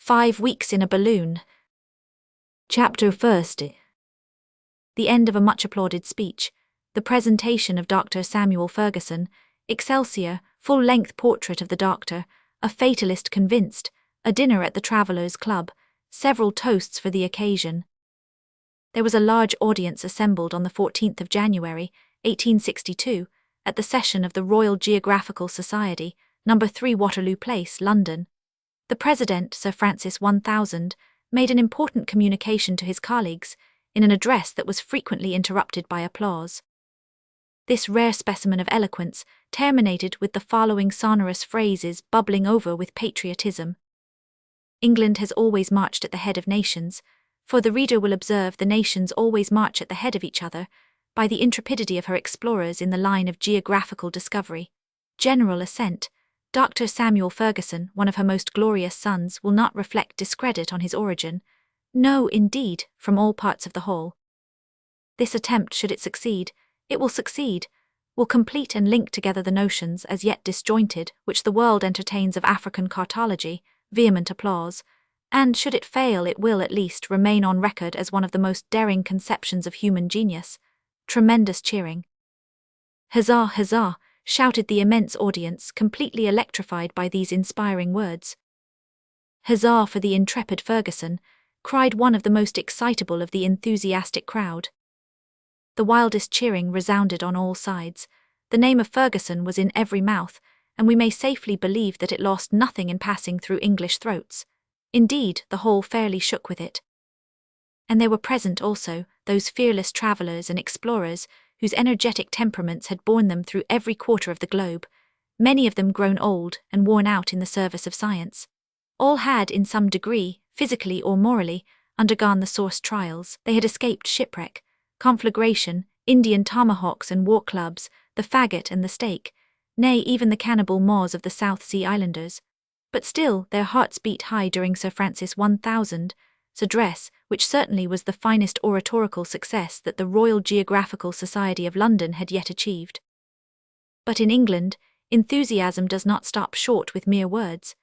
5 weeks in a balloon. Chapter 1. The end of a much-applauded speech, the presentation of Dr. Samuel Ferguson, Excelsior, full-length portrait of the doctor, a fatalist convinced, a dinner at the Travellers' Club, several toasts for the occasion. There was a large audience assembled on the 14th of January, 1862, at the session of the Royal Geographical Society, No. 3 Waterloo Place, London. The President, Sir Francis 1000, made an important communication to his colleagues in an address that was frequently interrupted by applause. This rare specimen of eloquence terminated with the following sonorous phrases bubbling over with patriotism. England has always marched at the head of nations, for the reader will observe the nations always march at the head of each other, by the intrepidity of her explorers in the line of geographical discovery. General assent. Dr. Samuel Ferguson, one of her most glorious sons, will not reflect discredit on his origin. No, indeed, from all parts of the whole. This attempt, should it succeed, it will succeed, will complete and link together the notions as yet disjointed which the world entertains of African cartology, vehement applause, and should it fail it will at least remain on record as one of the most daring conceptions of human genius. Tremendous cheering. Huzzah, huzzah, shouted the immense audience, completely electrified by these inspiring words. Huzzah for the intrepid Ferguson, cried one of the most excitable of the enthusiastic crowd. The wildest cheering resounded on all sides. The name of Ferguson was in every mouth, and we may safely believe that it lost nothing in passing through English throats. Indeed, the whole fairly shook with it. And there were present also those fearless travellers and explorers whose energetic temperaments had borne them through every quarter of the globe, many of them grown old and worn out in the service of science. All had, in some degree, physically or morally, undergone the source trials. They had escaped shipwreck, conflagration, Indian tomahawks and war clubs, the faggot and the stake, nay, even the cannibal maws of the South Sea Islanders. But still their hearts beat high during Sir Francis 1000's address, which certainly was the finest oratorical success that the Royal Geographical Society of London had yet achieved. But in England, enthusiasm does not stop short with mere words.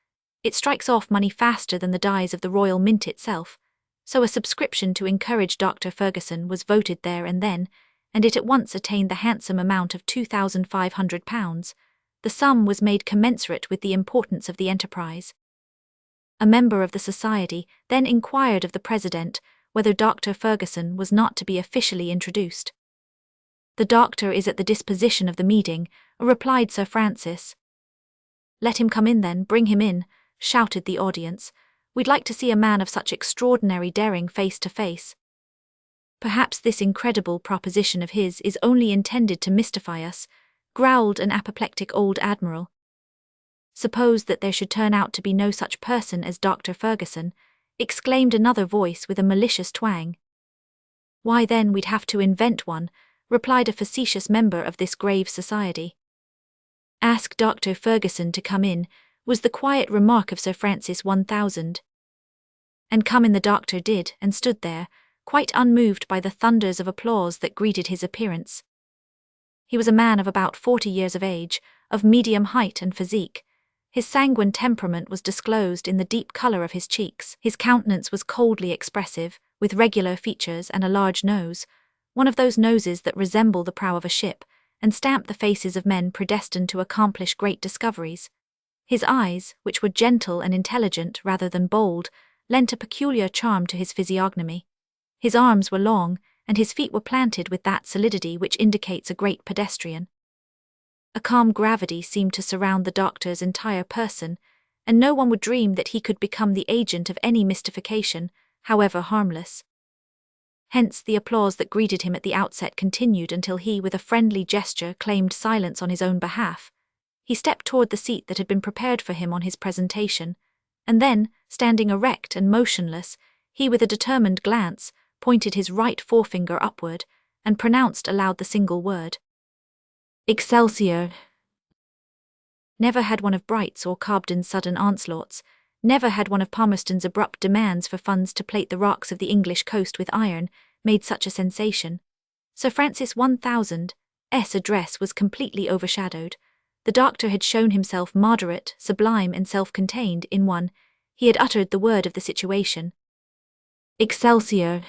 It strikes off money faster than the dies of the Royal Mint itself, so a subscription to encourage Dr. Ferguson was voted there and then, and it at once attained the handsome amount of £2,500. The sum was made commensurate with the importance of the enterprise. A member of the society then inquired of the President whether Dr. Ferguson was not to be officially introduced. "The doctor is at the disposition of the meeting," replied Sir Francis. "Let him come in then, bring him in," shouted the audience. "We'd like to see a man of such extraordinary daring face to face." "Perhaps this incredible proposition of his is only intended to mystify us," growled an apoplectic old admiral. "Suppose that there should turn out to be no such person as Dr. Ferguson," exclaimed another voice with a malicious twang. "Why then we'd have to invent one," replied a facetious member of this grave society. "Ask Dr. Ferguson to come in," was the quiet remark of Sir Francis 1000. And come in the doctor did, and stood there, quite unmoved by the thunders of applause that greeted his appearance. He was a man of about 40 years of age, of medium height and physique. His sanguine temperament was disclosed in the deep colour of his cheeks. His countenance was coldly expressive, with regular features and a large nose, one of those noses that resemble the prow of a ship, and stamp the faces of men predestined to accomplish great discoveries. His eyes, which were gentle and intelligent rather than bold, lent a peculiar charm to his physiognomy. His arms were long, and his feet were planted with that solidity which indicates a great pedestrian. A calm gravity seemed to surround the doctor's entire person, and no one would dream that he could become the agent of any mystification, however harmless. Hence the applause that greeted him at the outset continued until he, with a friendly gesture, claimed silence on his own behalf. He stepped toward the seat that had been prepared for him on his presentation, and then, standing erect and motionless, he, with a determined glance, pointed his right forefinger upward, and pronounced aloud the single word, "Excelsior." Never had one of Bright's or Cobden's sudden onslaughts, never had one of Palmerston's abrupt demands for funds to plate the rocks of the English coast with iron made such a sensation. Sir Francis 1000's address was completely overshadowed. The doctor had shown himself moderate, sublime, and self-contained in one. He had uttered the word of the situation. Excelsior!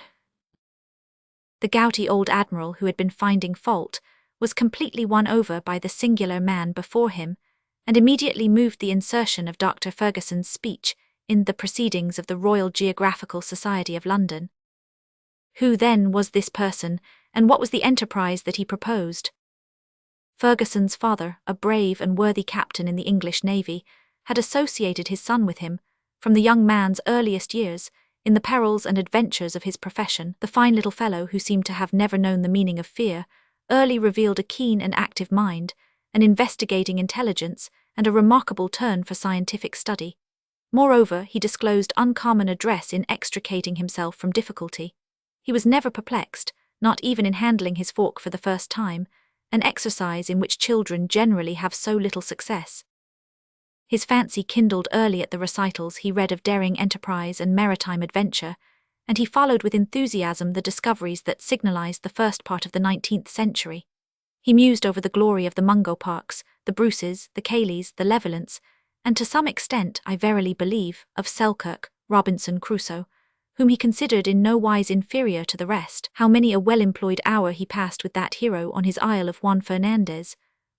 The gouty old admiral who had been finding fault was completely won over by the singular man before him, and immediately moved the insertion of Dr. Ferguson's speech in the Proceedings of the Royal Geographical Society of London. Who then was this person, and what was the enterprise that he proposed? Ferguson's father, a brave and worthy captain in the English Navy, had associated his son with him, from the young man's earliest years, in the perils and adventures of his profession. The fine little fellow, who seemed to have never known the meaning of fear, early revealed a keen and active mind, an investigating intelligence, and a remarkable turn for scientific study. Moreover, he disclosed uncommon address in extricating himself from difficulty. He was never perplexed, not even in handling his fork for the first time, an exercise in which children generally have so little success. His fancy kindled early at the recitals he read of daring enterprise and maritime adventure, and he followed with enthusiasm the discoveries that signalized the first part of the 19th century. He mused over the glory of the Mungo Parks, the Bruces, the Cayleys, the Levolants, and to some extent, I verily believe, of Selkirk, Robinson Crusoe, whom he considered in no wise inferior to the rest. How many a well-employed hour he passed with that hero on his isle of Juan Fernandez.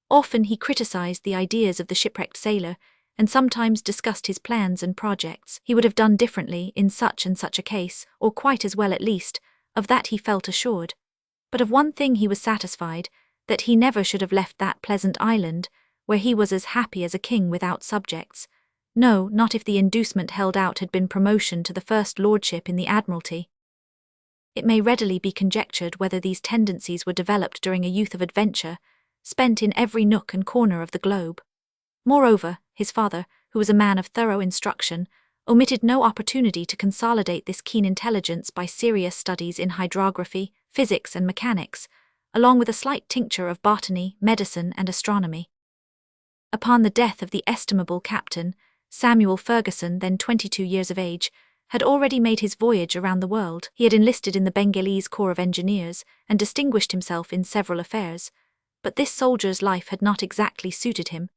Often he criticized the ideas of the shipwrecked sailor, and sometimes discussed his plans and projects. He would have done differently in such and such a case, or quite as well at least, of that he felt assured. But of one thing he was satisfied, that he never should have left that pleasant island, where he was as happy as a king without subjects. No, not if the inducement held out had been promotion to the first lordship in the Admiralty. It may readily be conjectured whether these tendencies were developed during a youth of adventure, spent in every nook and corner of the globe. Moreover, his father, who was a man of thorough instruction, omitted no opportunity to consolidate this keen intelligence by serious studies in hydrography, physics, and mechanics, along with a slight tincture of botany, medicine, and astronomy. Upon the death of the estimable captain, Samuel Ferguson, then 22 years of age, had already made his voyage around the world. He had enlisted in the Bengalese Corps of Engineers and distinguished himself in several affairs, but this soldier's life had not exactly suited him.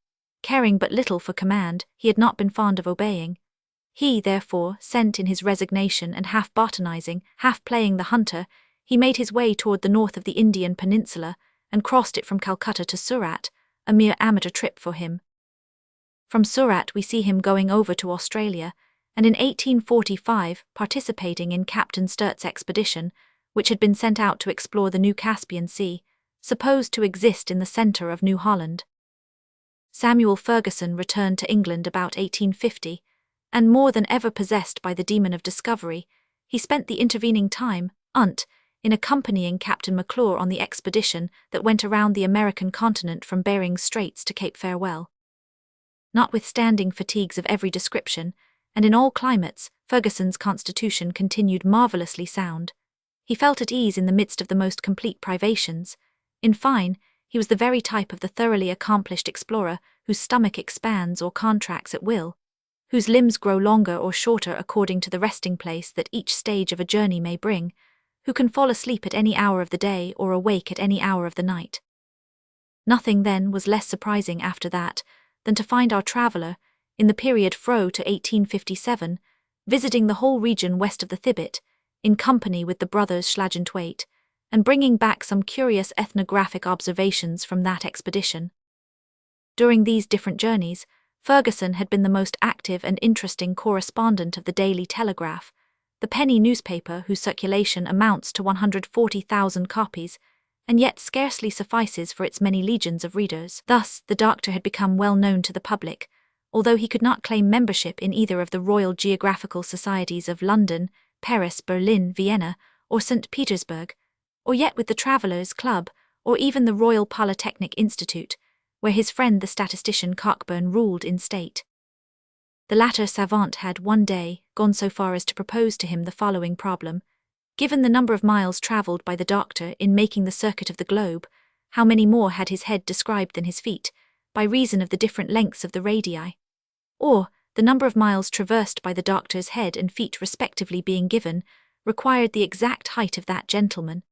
Caring but little for command, he had not been fond of obeying. He, therefore, sent in his resignation, and half botanizing, half playing the hunter, he made his way toward the north of the Indian peninsula and crossed it from Calcutta to Surat, a mere amateur trip for him. From Surat we see him going over to Australia, and in 1845 participating in Captain Sturt's expedition, which had been sent out to explore the new Caspian Sea, supposed to exist in the centre of New Holland. Samuel Ferguson returned to England about 1850, and more than ever possessed by the demon of discovery, he spent the intervening time, in accompanying Captain McClure on the expedition that went around the American continent from Bering Straits to Cape Farewell. Notwithstanding fatigues of every description, and in all climates, Ferguson's constitution continued marvellously sound. He felt at ease in the midst of the most complete privations. In fine, he was the very type of the thoroughly accomplished explorer whose stomach expands or contracts at will, whose limbs grow longer or shorter according to the resting place that each stage of a journey may bring, who can fall asleep at any hour of the day or awake at any hour of the night. Nothing, then, was less surprising after that than to find our traveller, in the period Fro to 1857, visiting the whole region west of the Thibet, in company with the brothers Schlagentweit, and bringing back some curious ethnographic observations from that expedition. During these different journeys, Ferguson had been the most active and interesting correspondent of the Daily Telegraph, the penny newspaper whose circulation amounts to 140,000 copies, and yet scarcely suffices for its many legions of readers. Thus, the doctor had become well known to the public, although he could not claim membership in either of the Royal Geographical Societies of London, Paris, Berlin, Vienna, or St. Petersburg, or yet with the Travellers' Club, or even the Royal Polytechnic Institute, where his friend the statistician Cockburn ruled in state. The latter savant had one day gone so far as to propose to him the following problem: given the number of miles travelled by the doctor in making the circuit of the globe, how many more had his head described than his feet, by reason of the different lengths of the radii? Or, the number of miles traversed by the doctor's head and feet respectively being given, required the exact height of that gentleman.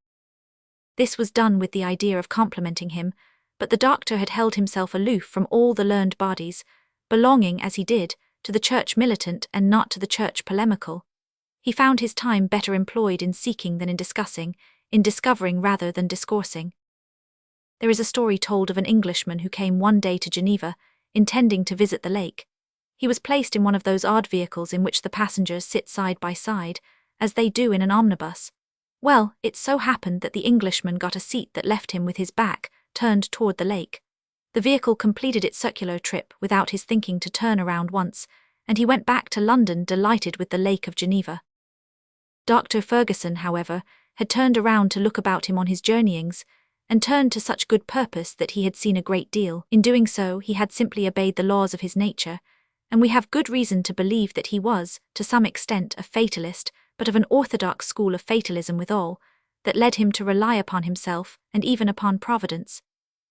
This was done with the idea of complimenting him, but the doctor had held himself aloof from all the learned bodies, belonging, as he did, to the church militant and not to the church polemical. He found his time better employed in seeking than in discussing, in discovering rather than discoursing. There is a story told of an Englishman who came one day to Geneva, intending to visit the lake. He was placed in one of those odd vehicles in which the passengers sit side by side, as they do in an omnibus. Well, it so happened that the Englishman got a seat that left him with his back turned toward the lake. The vehicle completed its circular trip without his thinking to turn around once, and he went back to London delighted with the Lake of Geneva. Dr. Ferguson, however, had turned around to look about him on his journeyings, and turned to such good purpose that he had seen a great deal. In doing so, he had simply obeyed the laws of his nature, and we have good reason to believe that he was, to some extent, a fatalist, but of an orthodox school of fatalism withal, that led him to rely upon himself and even upon Providence.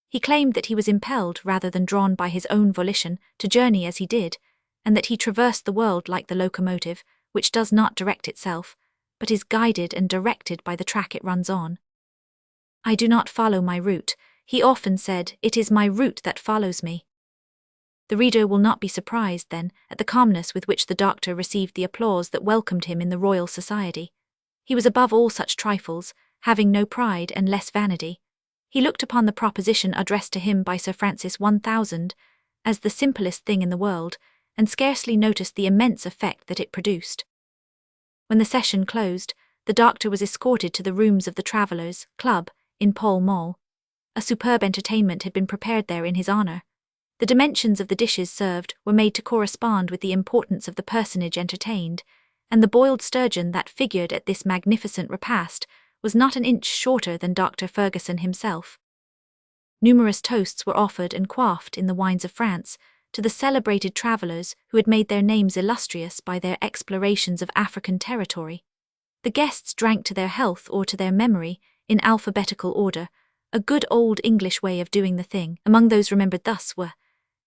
He claimed that he was impelled rather than drawn by his own volition to journey as he did, and that he traversed the world like the locomotive, which does not direct itself, but is guided and directed by the track it runs on. I do not follow my route, he often said, it is my route that follows me. The reader will not be surprised, then, at the calmness with which the doctor received the applause that welcomed him in the Royal Society. He was above all such trifles, having no pride and less vanity. He looked upon the proposition addressed to him by Sir Francis 1000 as the simplest thing in the world, and scarcely noticed the immense effect that it produced. When the session closed, the doctor was escorted to the rooms of the Travellers' Club in Pall Mall. A superb entertainment had been prepared there in his honour. The dimensions of the dishes served were made to correspond with the importance of the personage entertained, and the boiled sturgeon that figured at this magnificent repast was not an inch shorter than Dr. Ferguson himself. Numerous toasts were offered and quaffed in the wines of France to the celebrated travellers who had made their names illustrious by their explorations of African territory. The guests drank to their health or to their memory, in alphabetical order, a good old English way of doing the thing. Among those remembered thus were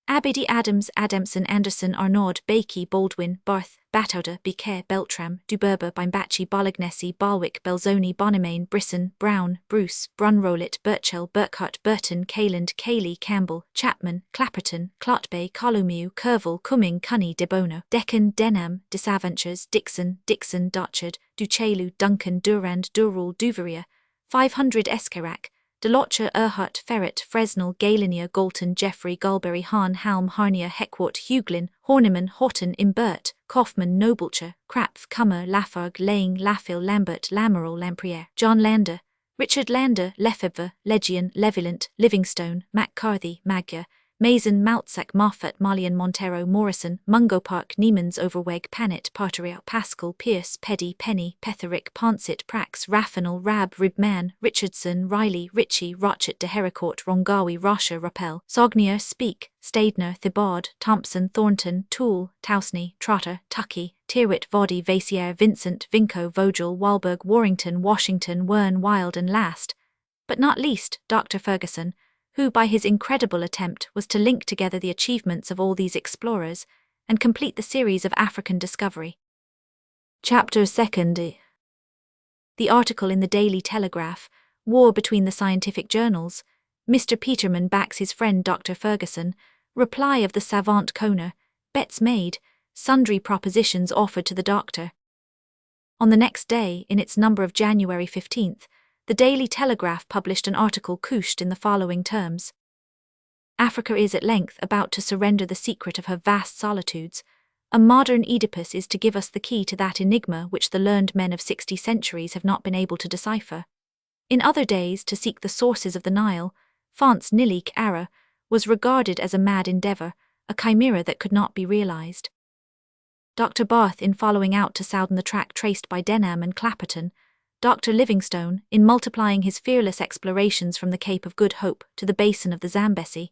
Abidi, Adams, Adamson, Anderson, Arnaud, Bakey, Baldwin, Barth, Batauda, Biquet, Beltram, Duberba, Bimbachi, Bolognesi, Balwick, Belzoni, Bonamain, Brisson, Brown, Bruce, Brunrowlett, Burchell, Burkhart, Burton, Kayland, Cayley, Campbell, Chapman, Clapperton, Clotbay, Colomieu, Curville, Cumming, Cunny, De Bono, Deccan, Denham, Disaventures, Dixon, Dutchard, Duchelu, Duncan, Durand, Durrell, Duverier, 500 Escarac, Delocher, Erhart, Ferret, Fresnel, Galinier, Galton, Jeffrey, Gulberry, Hahn, Halm, Harnier, Heckwart, Huglin, Horniman, Horton, Imbert, Kaufman, Noblecher, Krapf, Cummer, Lafargue, Lang, Lafil, Lambert, Lamoureux, Lampriere, John Lander, Richard Lander, Lefebvre, Legion, Levilant, Livingstone, MacCarthy, Magyar, Mason, Maltsack, Moffat, Malian, Montero, Morrison, Mungo Park, Niemans, Overweg, Panet, Parteriel, Pascal, Pierce, Peddy, Penny, Petherick, Poncet, Prax, Raffinal, Rab, Ribman, Richardson, Riley, Ritchie, Rochet, de Hericourt, Rongawi, Rocher, Rappel, Sognier, Speak, Stadner, Thibaud, Thompson, Thornton, Toole, Tousney, Trotter, Tucky, Tyrwhitt, Vaudy, Vassier, Vincent, Vinco, Vogel, Walberg, Warrington, Washington, Wern, Wild, and last, but not least, Dr. Ferguson, who by his incredible attempt was to link together the achievements of all these explorers and complete the series of African discovery. Chapter 2. The article in the Daily Telegraph, War between the Scientific Journals, Mr. Peterman backs his friend Dr. Ferguson, reply of the savant Koner, bets made, sundry propositions offered to the doctor. On the next day, in its number of January 15th, the Daily Telegraph published an article couched in the following terms. Africa is at length about to surrender the secret of her vast solitudes. A modern Oedipus is to give us the key to that enigma which the learned men of 60 centuries have not been able to decipher. In other days, to seek the sources of the Nile, Fons Nilique Ara, was regarded as a mad endeavour, a chimera that could not be realized. Dr. Barth, in following out to sound the track traced by Denham and Clapperton, Dr. Livingstone, in multiplying his fearless explorations from the Cape of Good Hope to the basin of the Zambesi,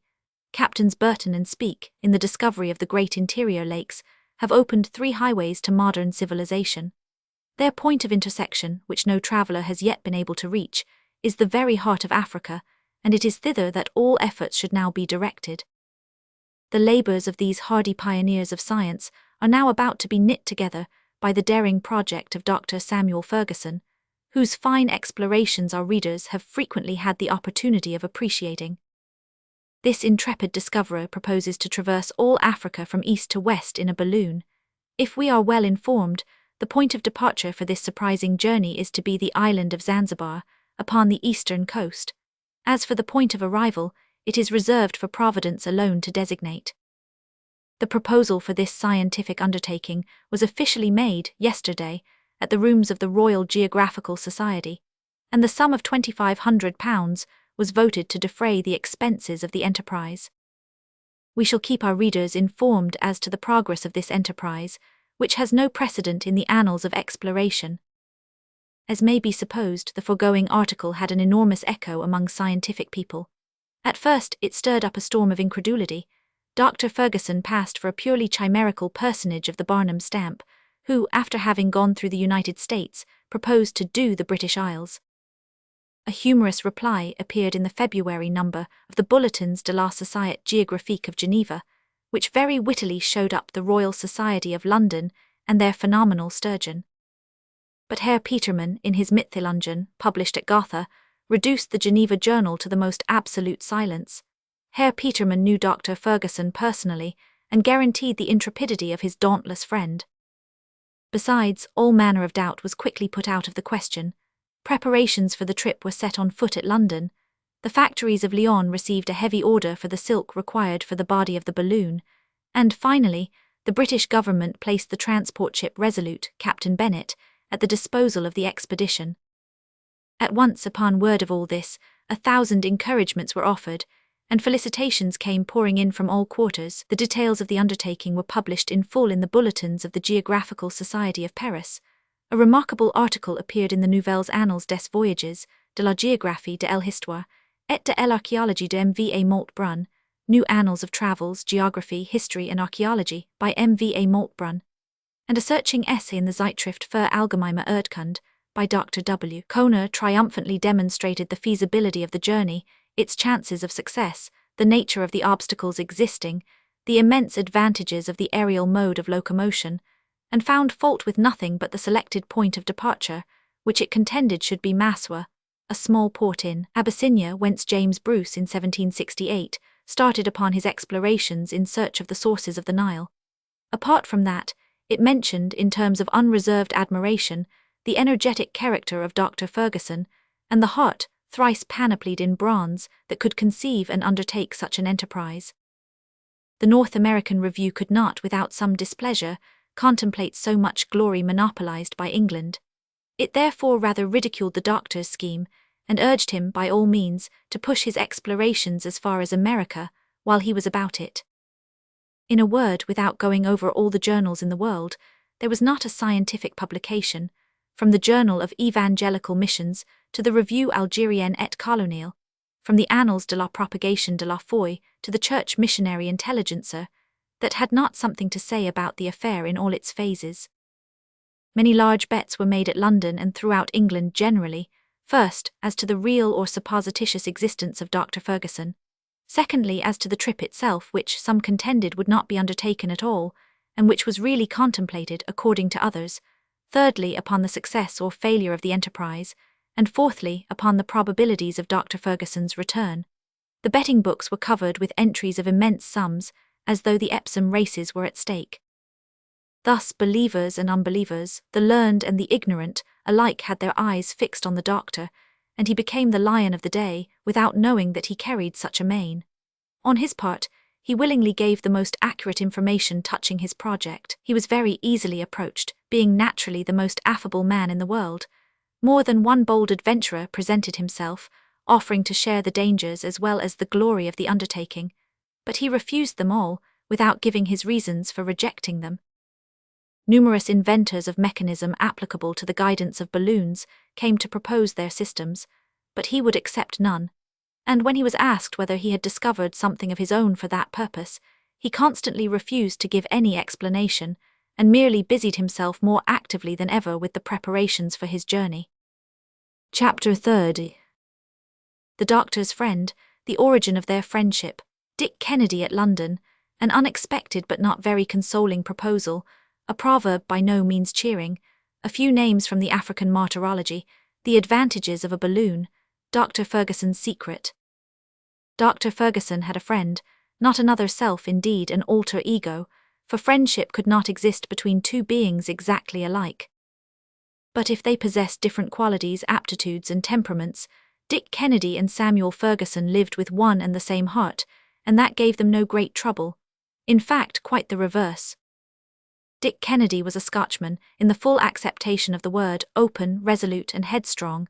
Captains Burton and Speke, in the discovery of the great interior lakes, have opened 3 highways to modern civilization. Their point of intersection, which no traveller has yet been able to reach, is the very heart of Africa, and it is thither that all efforts should now be directed. The labours of these hardy pioneers of science are now about to be knit together by the daring project of Dr. Samuel Ferguson, whose fine explorations our readers have frequently had the opportunity of appreciating. This intrepid discoverer proposes to traverse all Africa from east to west in a balloon. If we are well informed, the point of departure for this surprising journey is to be the island of Zanzibar, upon the eastern coast. As for the point of arrival, it is reserved for Providence alone to designate. The proposal for this scientific undertaking was officially made yesterday at the rooms of the Royal Geographical Society, and the sum of £2,500 was voted to defray the expenses of the enterprise. We shall keep our readers informed as to the progress of this enterprise, which has no precedent in the annals of exploration. As may be supposed, the foregoing article had an enormous echo among scientific people. At first it stirred up a storm of incredulity. Dr. Ferguson passed for a purely chimerical personage of the Barnum stamp, who, after having gone through the United States, proposed to do the British Isles. A humorous reply appeared in the February number of the Bulletins de la Société Géographique of Geneva, which very wittily showed up the Royal Society of London and their phenomenal sturgeon. But Herr Petermann, in his Mythilungen, published at Gotha, reduced the Geneva Journal to the most absolute silence. Herr Petermann knew Dr. Ferguson personally and guaranteed the intrepidity of his dauntless friend. Besides, all manner of doubt was quickly put out of the question. Preparations for the trip were set on foot at London. The factories of Lyon received a heavy order for the silk required for the body of the balloon, and finally, the British government placed the transport ship Resolute, Captain Bennett, at the disposal of the expedition. At once, upon word of all this, 1,000 encouragements were offered, and felicitations came pouring in from all quarters. The details of the undertaking were published in full in the bulletins of the Geographical Society of Paris. A remarkable article appeared in the Nouvelles Annales des Voyages, de la Géographie de l'Histoire, et de l'Archéologie de M.V.A. Moltbrun, New Annals of Travels, Geography, History and Archaeology, by M.V.A. Moltbrun, and a searching essay in the Zeitschrift für Allgemeine Erdkunde, by Dr. W. Kohner triumphantly demonstrated the feasibility of the journey, its chances of success, the nature of the obstacles existing, the immense advantages of the aerial mode of locomotion, and found fault with nothing but the selected point of departure, which it contended should be Maswa, a small port in Abyssinia whence James Bruce in 1768 started upon his explorations in search of the sources of the Nile. Apart from that, it mentioned, in terms of unreserved admiration, the energetic character of Dr. Ferguson, and the heart, thrice panoplied in bronze, that could conceive and undertake such an enterprise. The North American Review could not, without some displeasure, contemplate so much glory monopolized by England. It therefore rather ridiculed the doctor's scheme, and urged him, by all means, to push his explorations as far as America, while he was about it. In a word, without going over all the journals in the world, there was not a scientific publication, from the Journal of Evangelical Missions to the Revue Algérienne et Coloniale, from the Annales de la Propagation de la Foi to the Church Missionary Intelligencer, that had not something to say about the affair in all its phases. Many large bets were made at London and throughout England generally, first, as to the real or supposititious existence of Dr. Ferguson, secondly, as to the trip itself, which some contended would not be undertaken at all, and which was really contemplated according to others, thirdly, upon the success or failure of the enterprise, and fourthly, upon the probabilities of Dr. Ferguson's return. The betting books were covered with entries of immense sums, as though the Epsom races were at stake. Thus believers and unbelievers, the learned and the ignorant, alike had their eyes fixed on the doctor, and he became the lion of the day, without knowing that he carried such a mane. On his part, he willingly gave the most accurate information touching his project. He was very easily approached, being naturally the most affable man in the world. More than one bold adventurer presented himself, offering to share the dangers as well as the glory of the undertaking, but he refused them all, without giving his reasons for rejecting them. Numerous inventors of mechanism applicable to the guidance of balloons came to propose their systems, but he would accept none, and when he was asked whether he had discovered something of his own for that purpose, he constantly refused to give any explanation, and merely busied himself more actively than ever with the preparations for his journey. Chapter 30. The doctor's friend, the origin of their friendship, Dick Kennedy at London, an unexpected but not very consoling proposal, a proverb by no means cheering, a few names from the African martyrology, the advantages of a balloon, Dr. Ferguson's secret. Dr. Ferguson had a friend, not another self, indeed an alter ego, for friendship could not exist between two beings exactly alike. But if they possessed different qualities, aptitudes, and temperaments, Dick Kennedy and Samuel Ferguson lived with one and the same heart, and that gave them no great trouble. In fact, quite the reverse. Dick Kennedy was a Scotchman, in the full acceptation of the word, open, resolute, and headstrong.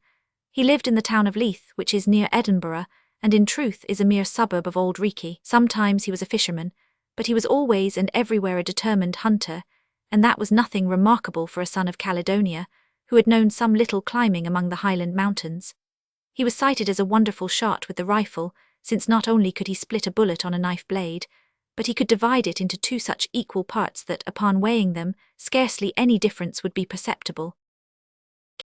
He lived in the town of Leith, which is near Edinburgh, and in truth is a mere suburb of Old Reekie. Sometimes he was a fisherman, but he was always and everywhere a determined hunter, and that was nothing remarkable for a son of Caledonia, who had known some little climbing among the Highland mountains. He was cited as a wonderful shot with the rifle, since not only could he split a bullet on a knife blade, but he could divide it into two such equal parts that, upon weighing them, scarcely any difference would be perceptible.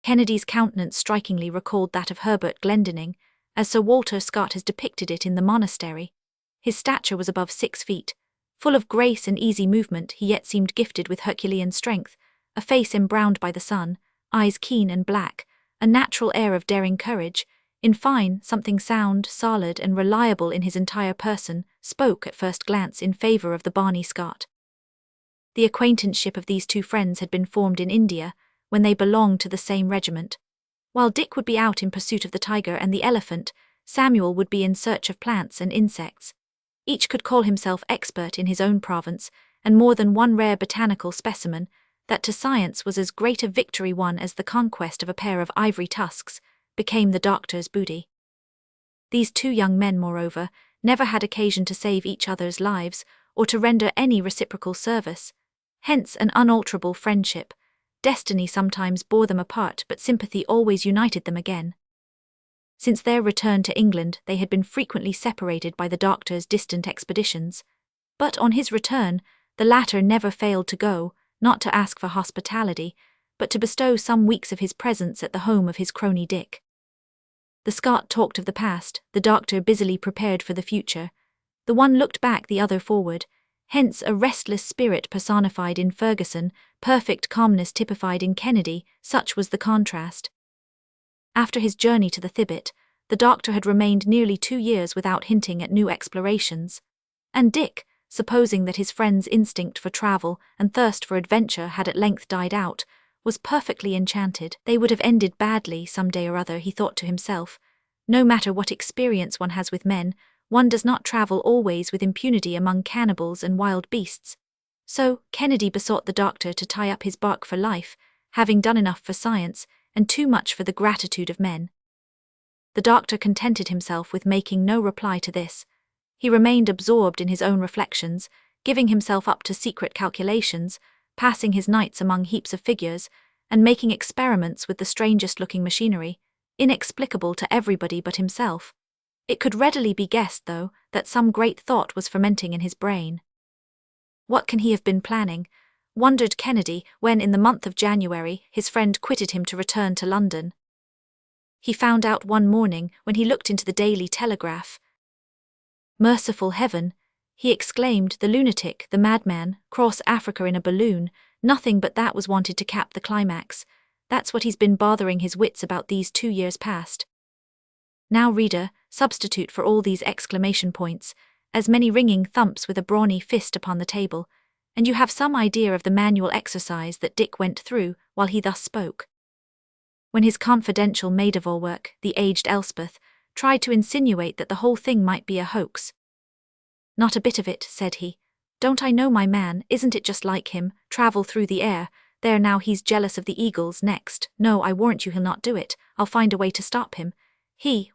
Kennedy's countenance strikingly recalled that of Herbert Glendinning, as Sir Walter Scott has depicted it in The Monastery. His stature was above 6 feet. Full of grace and easy movement, he yet seemed gifted with Herculean strength, a face embrowned by the sun, eyes keen and black, a natural air of daring courage, in fine, something sound, solid, and reliable in his entire person, spoke at first glance in favour of the Barney Scott. The acquaintanceship of these two friends had been formed in India, when they belonged to the same regiment. While Dick would be out in pursuit of the tiger and the elephant, Samuel would be in search of plants and insects. Each could call himself expert in his own province, and more than one rare botanical specimen, that to science was as great a victory won as the conquest of a pair of ivory tusks, became the doctor's booty. These two young men, moreover, never had occasion to save each other's lives, or to render any reciprocal service. Hence an unalterable friendship. Destiny sometimes bore them apart, but sympathy always united them again. Since their return to England, they had been frequently separated by the doctor's distant expeditions. But on his return, the latter never failed to go, not to ask for hospitality, but to bestow some weeks of his presence at the home of his crony Dick. The Scot talked of the past, the doctor busily prepared for the future. The one looked back, the other forward. Hence a restless spirit personified in Ferguson, perfect calmness typified in Kennedy, such was the contrast. After his journey to the Thibet, the doctor had remained nearly 2 years without hinting at new explorations. And Dick, supposing that his friend's instinct for travel and thirst for adventure had at length died out, was perfectly enchanted. They would have ended badly some day or other, he thought to himself. No matter what experience one has with men, one does not travel always with impunity among cannibals and wild beasts. So, Kennedy besought the doctor to tie up his bark for life, having done enough for science, and too much for the gratitude of men. The doctor contented himself with making no reply to this. He remained absorbed in his own reflections, giving himself up to secret calculations, passing his nights among heaps of figures, and making experiments with the strangest-looking machinery, inexplicable to everybody but himself. It could readily be guessed, though, that some great thought was fermenting in his brain. What can he have been planning? Wondered Kennedy, when in the month of January his friend quitted him to return to London. He found out one morning when he looked into the Daily Telegraph. Merciful heaven! He exclaimed, the lunatic, the madman, cross Africa in a balloon, nothing but that was wanted to cap the climax. That's what he's been bothering his wits about these 2 years past. Now, reader, substitute for all these exclamation points as many ringing thumps with a brawny fist upon the table, and you have some idea of the manual exercise that Dick went through while he thus spoke. When his confidential maid-of-all-work, the aged Elspeth, tried to insinuate that the whole thing might be a hoax. Not a bit of it, said he. Don't I know my man, isn't it just like him, travel through the air, there now he's jealous of the eagles next, no, I warrant you he'll not do it, I'll find a way to stop him.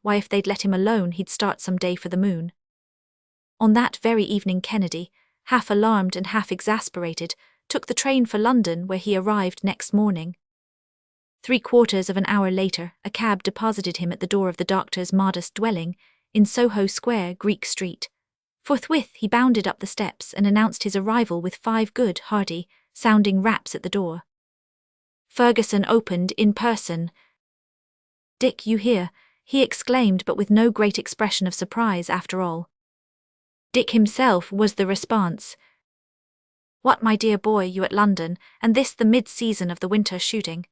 Why if they'd let him alone he'd start some day for the moon. On that very evening Kennedy, half alarmed and half exasperated, took the train for London, where he arrived next morning. 3/4 of an hour later, a cab deposited him at the door of the doctor's modest dwelling, in Soho Square, Greek Street. Forthwith he bounded up the steps and announced his arrival with 5 good, hearty, sounding raps at the door. Ferguson opened in person. "Dick, you here?" he exclaimed, but with no great expression of surprise after all. Dick himself was the response. "What, my dear boy, you at London, and this the mid-season of the winter shooting?"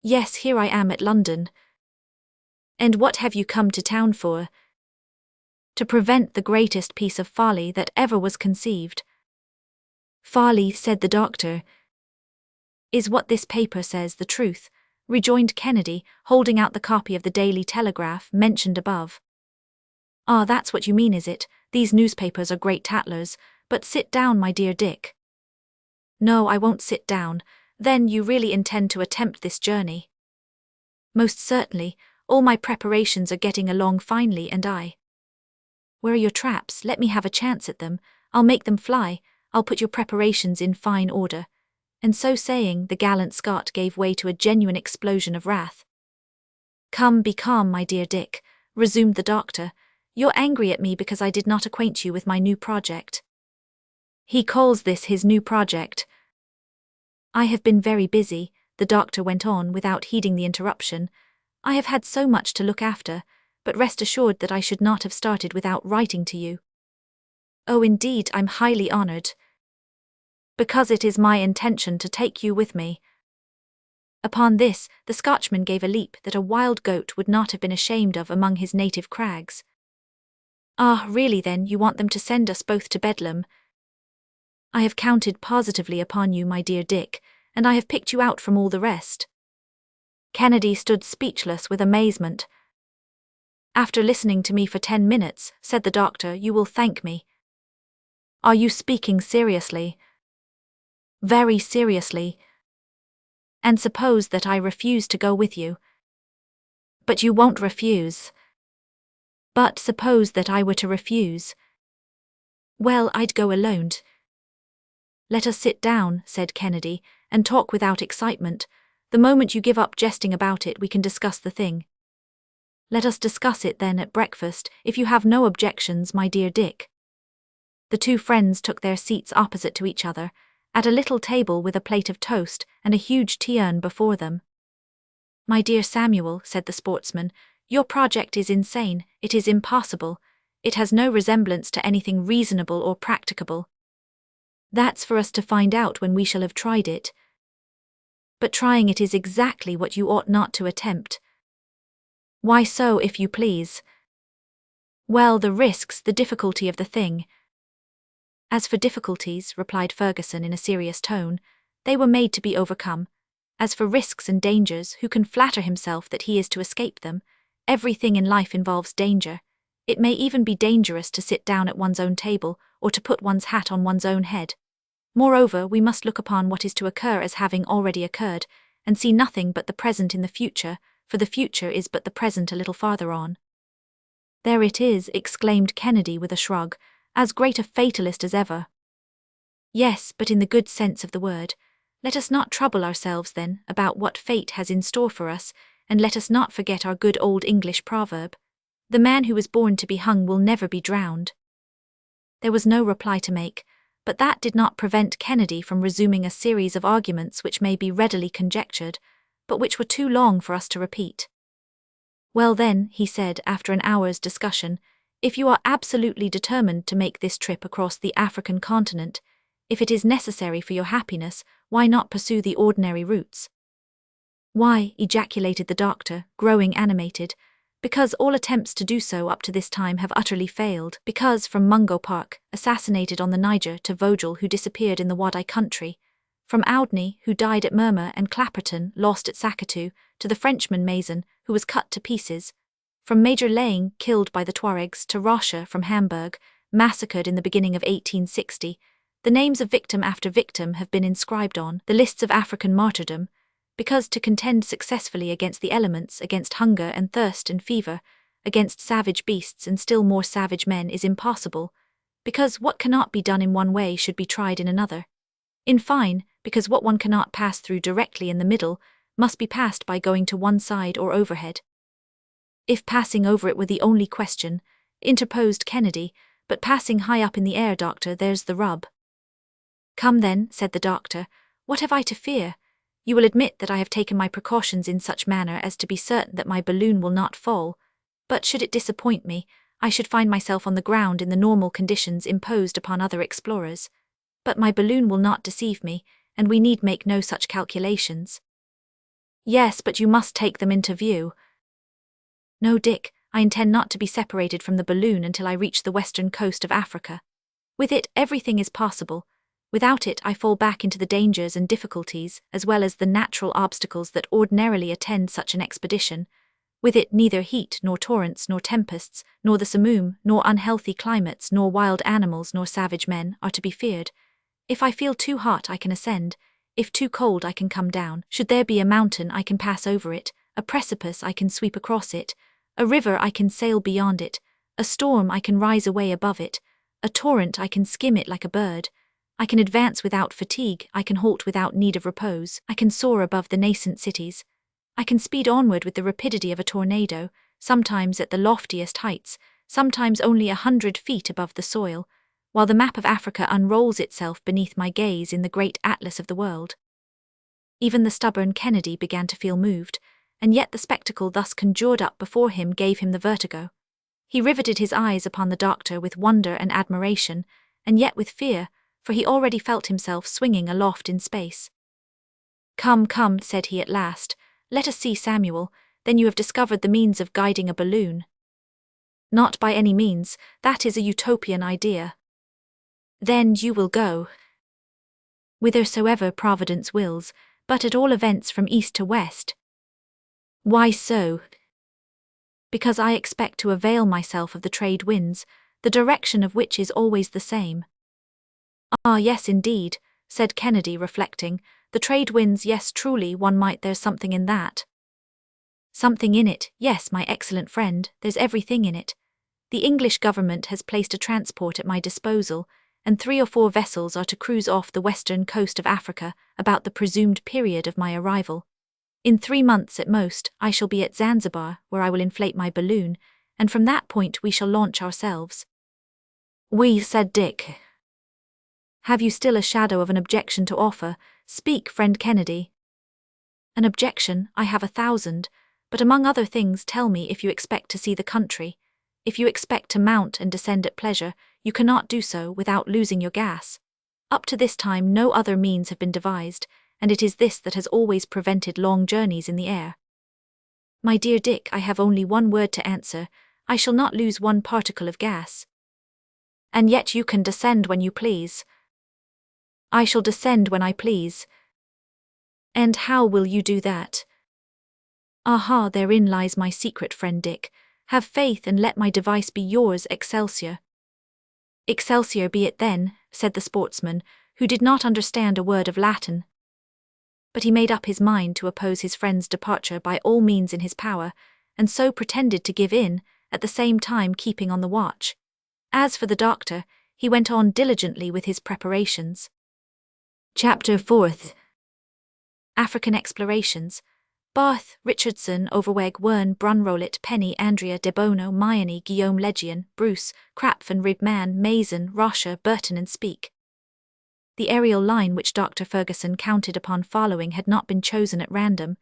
"Yes, here I am at London." "And what have you come to town for?" to prevent the greatest piece of folly that ever was conceived. Folly, said the doctor. Is what this paper says the truth? Rejoined Kennedy, holding out the copy of the Daily Telegraph mentioned above. Ah, that's what you mean, is it? These newspapers are great tattlers, but sit down, my dear Dick. No, I won't sit down. Then you really intend to attempt this journey? Most certainly. All my preparations are getting along finely, and Where are your traps? Let me have a chance at them. I'll make them fly. I'll put your preparations in fine order. And so saying, the gallant Scot gave way to a genuine explosion of wrath. Come, be calm, my dear Dick, resumed the doctor. You're angry at me because I did not acquaint you with my new project. He calls this his new project. I have been very busy, the doctor went on without heeding the interruption. I have had so much to look after, but rest assured that I should not have started without writing to you. Oh, indeed, I'm highly honored. Because it is my intention to take you with me. Upon this, the Scotchman gave a leap that a wild goat would not have been ashamed of among his native crags. Ah, really then, you want them to send us both to Bedlam? I have counted positively upon you, my dear Dick, and I have picked you out from all the rest. Kennedy stood speechless with amazement. After listening to me for 10 minutes, said the doctor, you will thank me. Are you speaking seriously? Very seriously. And suppose that I refuse to go with you. But you won't refuse. But suppose that I were to refuse. Well, I'd go alone. Let us sit down, said Kennedy, and talk without excitement. The moment you give up jesting about it, we can discuss the thing. Let us discuss it then at breakfast, if you have no objections, my dear Dick. The two friends took their seats opposite to each other, at a little table with a plate of toast and a huge tea urn before them. My dear Samuel, said the sportsman, your project is insane, it is impossible, it has no resemblance to anything reasonable or practicable. That's for us to find out when we shall have tried it. But trying it is exactly what you ought not to attempt. Why so, if you please? Well, the risks, the difficulty of the thing. As for difficulties, replied Ferguson in a serious tone, they were made to be overcome. As for risks and dangers, who can flatter himself that he is to escape them? Everything in life involves danger. It may even be dangerous to sit down at one's own table, or to put one's hat on one's own head. Moreover, we must look upon what is to occur as having already occurred, and see nothing but the present in the future, for the future is but the present a little farther on. There it is, exclaimed Kennedy with a shrug, as great a fatalist as ever. Yes, but in the good sense of the word. Let us not trouble ourselves, then, about what fate has in store for us, and let us not forget our good old English proverb. The man who is born to be hung will never be drowned. There was no reply to make, but that did not prevent Kennedy from resuming a series of arguments which may be readily conjectured, but which were too long for us to repeat. Well then, he said after an hour's discussion, if you are absolutely determined to make this trip across the African continent, if it is necessary for your happiness, why not pursue the ordinary routes? Why, ejaculated the doctor, growing animated, because all attempts to do so up to this time have utterly failed, because from Mungo Park, assassinated on the Niger, to Vogel, who disappeared in the Wadai country, from Oudney, who died at Murmur, and Clapperton, lost at Sakatu, to the Frenchman Mason, who was cut to pieces, from Major Laing, killed by the Tuaregs, to Rocha from Hamburg, massacred in the beginning of 1860, the names of victim after victim have been inscribed on the lists of African martyrdom, because to contend successfully against the elements, against hunger and thirst and fever, against savage beasts and still more savage men is impossible, because what cannot be done in one way should be tried in another. In fine, because what one cannot pass through directly in the middle must be passed by going to one side or overhead. If passing over it were the only question, interposed Kennedy, but passing high up in the air, doctor, there's the rub. Come then, said the doctor, what have I to fear? You will admit that I have taken my precautions in such manner as to be certain that my balloon will not fall, but should it disappoint me, I should find myself on the ground in the normal conditions imposed upon other explorers. But my balloon will not deceive me, and we need make no such calculations. Yes, but you must take them into view. No, Dick, I intend not to be separated from the balloon until I reach the western coast of Africa. With it, everything is possible. Without it, I fall back into the dangers and difficulties, as well as the natural obstacles that ordinarily attend such an expedition. With it, neither heat, nor torrents, nor tempests, nor the simoom, nor unhealthy climates, nor wild animals, nor savage men are to be feared. If I feel too hot, I can ascend. If too cold, I can come down. Should there be a mountain, I can pass over it. A precipice, I can sweep across it. A river, I can sail beyond it. A storm, I can rise away above it. A torrent, I can skim it like a bird. I can advance without fatigue, I can halt without need of repose, I can soar above the nascent cities. I can speed onward with the rapidity of a tornado, sometimes at the loftiest heights, sometimes only 100 feet above the soil, while the map of Africa unrolls itself beneath my gaze in the great atlas of the world. Even the stubborn Kennedy began to feel moved, and yet the spectacle thus conjured up before him gave him the vertigo. He riveted his eyes upon the doctor with wonder and admiration, and yet with fear, for he already felt himself swinging aloft in space. "Come, come," said he at last, "let us see Samuel, then you have discovered the means of guiding a balloon." "Not by any means, that is a utopian idea." "Then you will go." "Whithersoever Providence wills, but at all events from east to west." "Why so?" "Because I expect to avail myself of the trade winds, the direction of which is always the same." "Ah, yes, indeed," said Kennedy, reflecting. "The trade winds, yes, truly, one might, there's something in that." "Something in it, yes, my excellent friend, there's everything in it. The English government has placed a transport at my disposal, and 3 or 4 vessels are to cruise off the western coast of Africa about the presumed period of my arrival. In 3 months at most, I shall be at Zanzibar, where I will inflate my balloon, and from that point we shall launch ourselves." "We," said Dick. "Have you still a shadow of an objection to offer? Speak, friend Kennedy." "An objection? I have 1,000, but among other things tell me if you expect to see the country. If you expect to mount and descend at pleasure, you cannot do so without losing your gas. Up to this time no other means have been devised, and it is this that has always prevented long journeys in the air." "My dear Dick, I have only one word to answer. I shall not lose one particle of gas." "And yet you can descend when you please." "I shall descend when I please." "And how will you do that?" "Aha, therein lies my secret, friend Dick. Have faith and let my device be yours, Excelsior." "Excelsior be it then," said the sportsman, who did not understand a word of Latin. But he made up his mind to oppose his friend's departure by all means in his power, and so pretended to give in, at the same time keeping on the watch. As for the doctor, he went on diligently with his preparations. Chapter 4. African Explorations. Barth, Richardson, Overweg, Wern, Brunrolet, Penny, Andrea, De Bono, Myony, Guillaume Legion, Bruce, Krapfen, Ribman, Mason, Rocher, Burton and Speke. The aerial line which Dr. Ferguson counted upon following had not been chosen at random.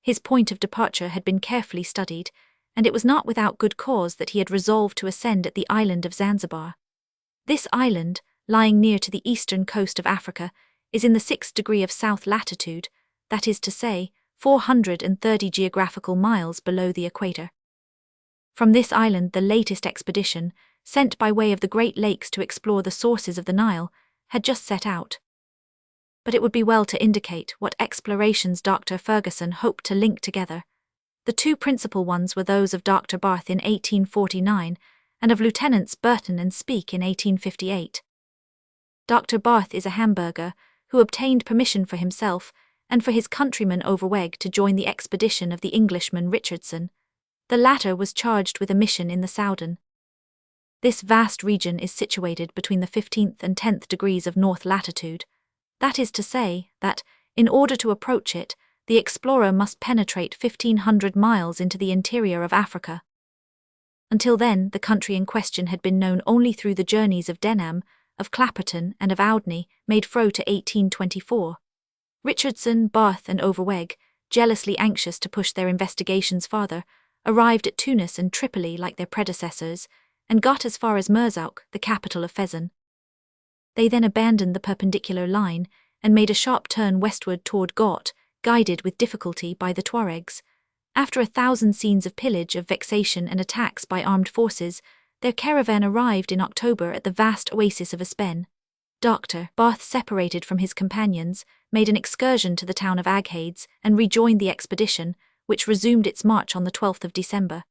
His point of departure had been carefully studied, and it was not without good cause that he had resolved to ascend at the island of Zanzibar. This island, lying near to the eastern coast of Africa, is in the 6th degree of south latitude, that is to say, 430 geographical miles below the equator. From this island the latest expedition, sent by way of the Great Lakes to explore the sources of the Nile, had just set out. But it would be well to indicate what explorations Dr. Ferguson hoped to link together. The 2 principal ones were those of Dr. Barth in 1849 and of Lieutenants Burton and Speke in 1858. Dr. Barth is a Hamburger, who obtained permission for himself and for his countryman Overweg to join the expedition of the Englishman Richardson. The latter was charged with a mission in the Soudan. This vast region is situated between the 15th and 10th degrees of north latitude. That is to say, that, in order to approach it, the explorer must penetrate 1,500 miles into the interior of Africa. Until then, the country in question had been known only through the journeys of Denham, of Clapperton and of Oudney, made fro to 1824. Richardson, Barth and Overweg, jealously anxious to push their investigations farther, arrived at Tunis and Tripoli like their predecessors, and got as far as Merzouk, the capital of Fezzan. They then abandoned the perpendicular line and made a sharp turn westward toward Ghot, guided with difficulty by the Tuaregs. After 1,000 scenes of pillage, of vexation and attacks by armed forces, their caravan arrived in October at the vast oasis of Aspen. Dr. Barth, separated from his companions, made an excursion to the town of Aghades and rejoined the expedition, which resumed its march on the 12th of December.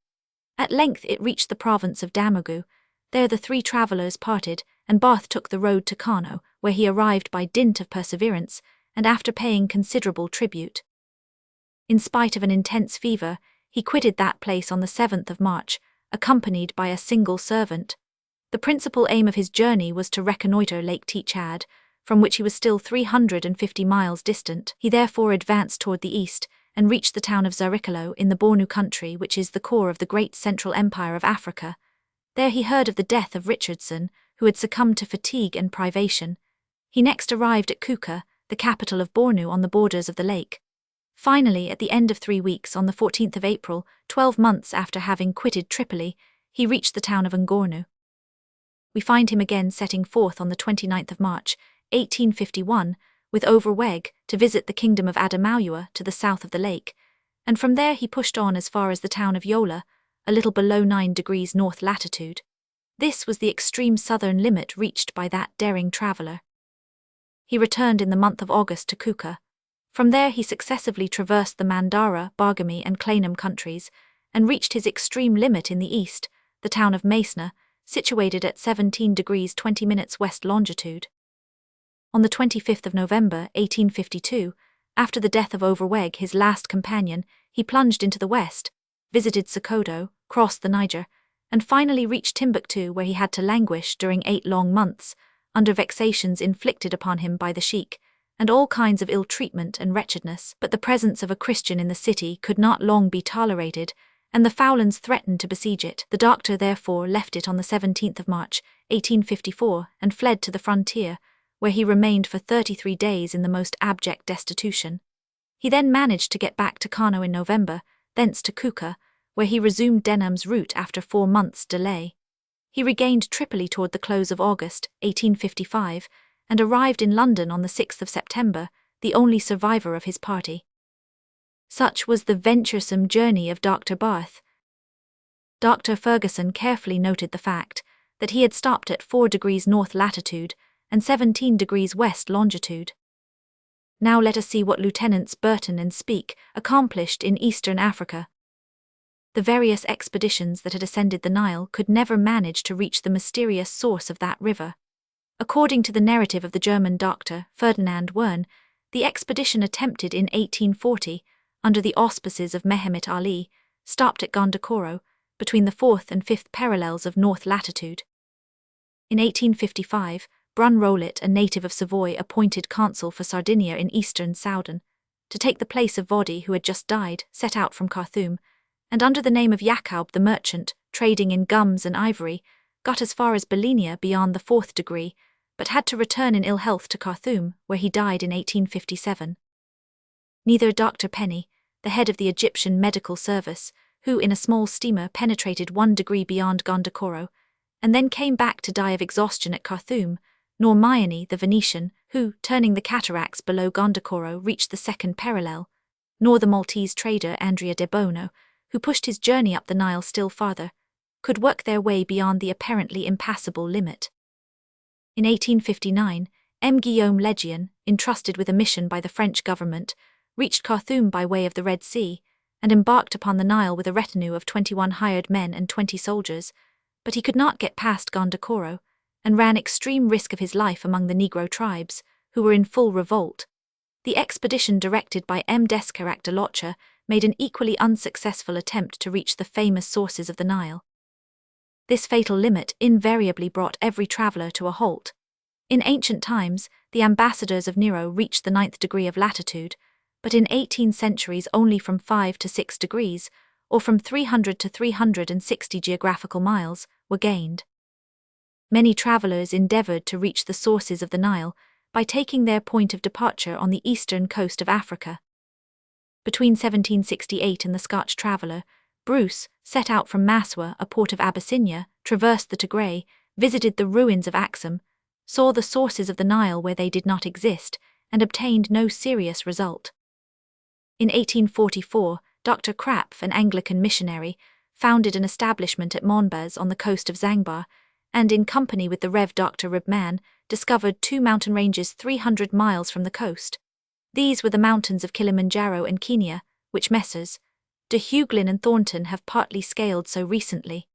At length it reached the province of Damogu. There the three travellers parted, and Barth took the road to Kano, where he arrived by dint of perseverance, and after paying considerable tribute. In spite of an intense fever, he quitted that place on the 7th of March, accompanied by a single servant. The principal aim of his journey was to reconnoitre Lake Tchad, from which he was still 350 miles distant. He therefore advanced toward the east, and reached the town of Zarikalo in the Bornu country, which is the core of the great Central Empire of Africa. There he heard of the death of Richardson, who had succumbed to fatigue and privation. He next arrived at Kuka, the capital of Bornu on the borders of the lake. Finally, at the end of 3 weeks, on the 14th of April, 12 months after having quitted Tripoli, he reached the town of Ngornu. We find him again setting forth on the 29th of March, 1851, with Overweg, to visit the kingdom of Adamaua to the south of the lake, and from there he pushed on as far as the town of Yola, a little below 9 degrees north latitude. This was the extreme southern limit reached by that daring traveller. He returned in the month of August to Kuka. From there he successively traversed the Mandara, Bargami and Clainam countries, and reached his extreme limit in the east, the town of Masna, situated at 17 degrees 20 minutes west longitude. On the 25th of November, 1852, after the death of Overweg, his last companion, he plunged into the west, visited Sokoto, crossed the Niger, and finally reached Timbuktu, where he had to languish during 8 long months, under vexations inflicted upon him by the sheik, and all kinds of ill treatment and wretchedness. But the presence of a Christian in the city could not long be tolerated, and the Fowlans threatened to besiege it. The doctor therefore left it on the 17th of March, 1854, and fled to the frontier, where he remained for 33 days in the most abject destitution. He then managed to get back to Kano in November, thence to Kuka, where he resumed Denham's route after 4 months' delay. He regained Tripoli toward the close of August, 1855, and arrived in London on the 6th of September, the only survivor of his party. Such was the venturesome journey of Dr. Barth. Dr. Ferguson carefully noted the fact that he had stopped at 4 degrees north latitude and 17 degrees west longitude. Now let us see what Lieutenants Burton and Speke accomplished in eastern Africa. The various expeditions that had ascended the Nile could never manage to reach the mysterious source of that river. According to the narrative of the German doctor, Ferdinand Verne, the expedition attempted in 1840, under the auspices of Mehemet Ali, stopped at Gondokoro, between the 4th and 5th parallels of north latitude. In 1855, Brun Rollet, a native of Savoy, appointed consul for Sardinia in eastern Soudan, to take the place of Vodi, who had just died, set out from Khartoum, and under the name of Yacoub the merchant, trading in gums and ivory, got as far as Belinia beyond the 4th degree, but had to return in ill health to Khartoum, where he died in 1857. Neither Dr. Penny, the head of the Egyptian medical service, who in a small steamer penetrated 1 degree beyond Gondokoro, and then came back to die of exhaustion at Khartoum, nor Myani, the Venetian, who, turning the cataracts below Gondokoro, reached the 2nd parallel, nor the Maltese trader Andrea de Bono, who pushed his journey up the Nile still farther, could work their way beyond the apparently impassable limit. In 1859, M. Guillaume Legion, entrusted with a mission by the French government, reached Khartoum by way of the Red Sea, and embarked upon the Nile with a retinue of 21 hired men and 20 soldiers, but he could not get past Gondokoro, and ran extreme risk of his life among the Negro tribes, who were in full revolt. The expedition directed by M. Descarac de Locha made an equally unsuccessful attempt to reach the famous sources of the Nile. This fatal limit invariably brought every traveller to a halt. In ancient times, the ambassadors of Nero reached the 9th degree of latitude, but in 18 centuries only from 5 to 6 degrees, or from 300 to 360 geographical miles, were gained. Many travellers endeavoured to reach the sources of the Nile by taking their point of departure on the eastern coast of Africa. Between 1768 and the Scotch traveller, Bruce set out from Maswa, a port of Abyssinia, traversed the Tigray, visited the ruins of Axum, saw the sources of the Nile where they did not exist, and obtained no serious result. In 1844, Dr. Krapf, an Anglican missionary, founded an establishment at Monbaz on the coast of Zangbar, and in company with the Rev. Dr. Ribman, discovered 2 mountain ranges 300 miles from the coast. These were the mountains of Kilimanjaro and Kenya, which Messrs. de Hugelin and Thornton have partly scaled so recently.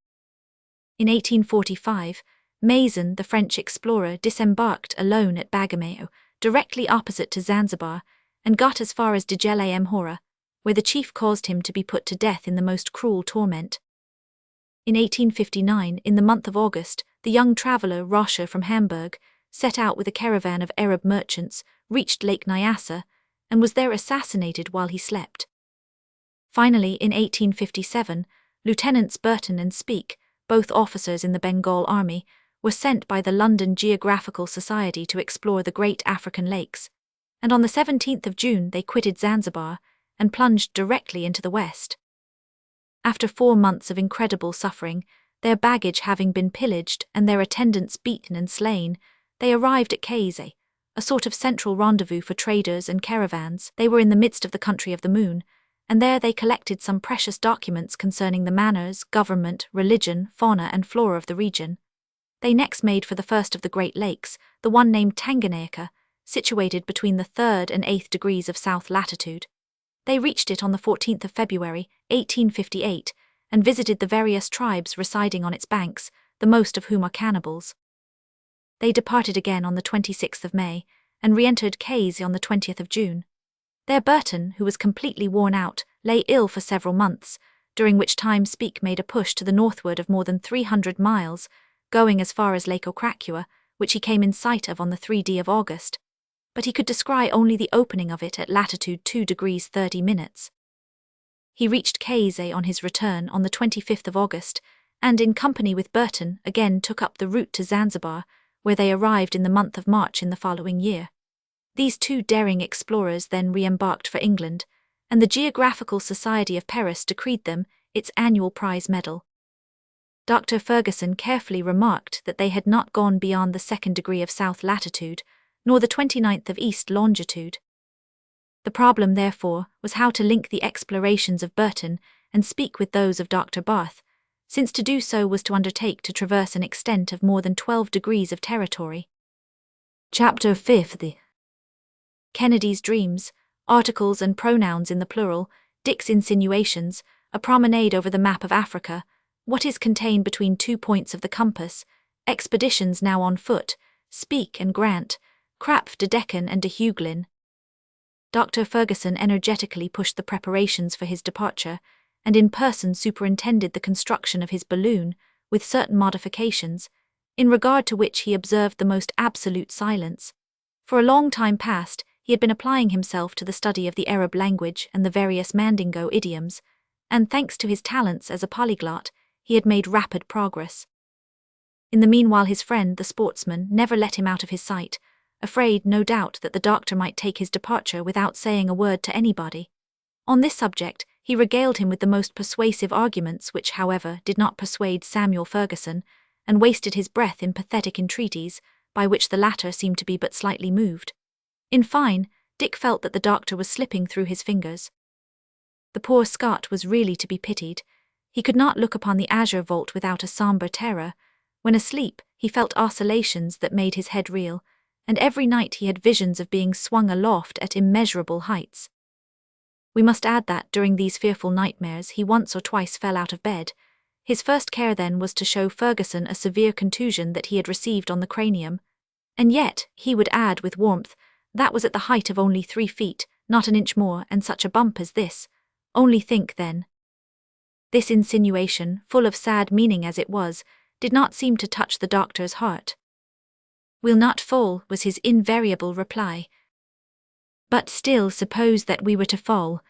In 1845, Mason, the French explorer, disembarked alone at Bagamoyo, directly opposite to Zanzibar, and got as far as Djele Mhora, where the chief caused him to be put to death in the most cruel torment. In 1859, in the month of August, the young traveller Rocher from Hamburg set out with a caravan of Arab merchants, reached Lake Nyassa, and was there assassinated while he slept. Finally, in 1857, Lieutenants Burton and Speke, both officers in the Bengal Army, were sent by the London Geographical Society to explore the great African lakes, and on the 17th of June they quitted Zanzibar and plunged directly into the west. After 4 months of incredible suffering, their baggage having been pillaged and their attendants beaten and slain, they arrived at Kaise, a sort of central rendezvous for traders and caravans. They were in the midst of the country of the moon, and there they collected some precious documents concerning the manners, government, religion, fauna and flora of the region. They next made for the first of the Great Lakes, the one named Tanganyika, situated between the 3rd and 8th degrees of south latitude. They reached it on the 14th of February, 1858, and visited the various tribes residing on its banks, the most of whom are cannibals. They departed again on the 26th of May, and re-entered Kaise on the 20th of June. There Burton, who was completely worn out, lay ill for several months, during which time Speke made a push to the northward of more than 300 miles, going as far as Lake Ocracua, which he came in sight of on the 3d of August. But he could descry only the opening of it at latitude 2 degrees 30 minutes. He reached Kaise on his return on the 25th of August, and in company with Burton again took up the route to Zanzibar, where they arrived in the month of March in the following year. These 2 daring explorers then re-embarked for England, and the Geographical Society of Paris decreed them its annual prize medal. Dr. Ferguson carefully remarked that they had not gone beyond the 2nd degree of south latitude, nor the 29th of east longitude. The problem, therefore, was how to link the explorations of Burton and Speke with those of Dr. Barth, since to do so was to undertake to traverse an extent of more than 12 degrees of territory. Chapter 5. Kennedy's dreams, articles and pronouns in the plural, Dick's insinuations, a promenade over the map of Africa, what is contained between 2 points of the compass, expeditions now on foot, Speke and Grant, Krapf, de Deccan and de Hugelin. Dr. Ferguson energetically pushed the preparations for his departure, and in person superintended the construction of his balloon, with certain modifications, in regard to which he observed the most absolute silence. For a long time past, he had been applying himself to the study of the Arab language and the various Mandingo idioms, and thanks to his talents as a polyglot, he had made rapid progress. In the meanwhile his friend, the sportsman, never let him out of his sight, afraid, no doubt, that the doctor might take his departure without saying a word to anybody. On this subject, he regaled him with the most persuasive arguments which, however, did not persuade Samuel Ferguson, and wasted his breath in pathetic entreaties, by which the latter seemed to be but slightly moved. In fine, Dick felt that the doctor was slipping through his fingers. The poor Scot was really to be pitied. He could not look upon the azure vault without a sombre terror. When asleep, he felt oscillations that made his head reel, and every night he had visions of being swung aloft at immeasurable heights. We must add that, during these fearful nightmares, he once or twice fell out of bed. His first care then was to show Ferguson a severe contusion that he had received on the cranium. And yet, he would add with warmth, that was at the height of only 3 feet, not an inch more, and such a bump as this. Only think, then. This insinuation, full of sad meaning as it was, did not seem to touch the doctor's heart. "We'll not fall," was his invariable reply. "But still, suppose that we were to fall."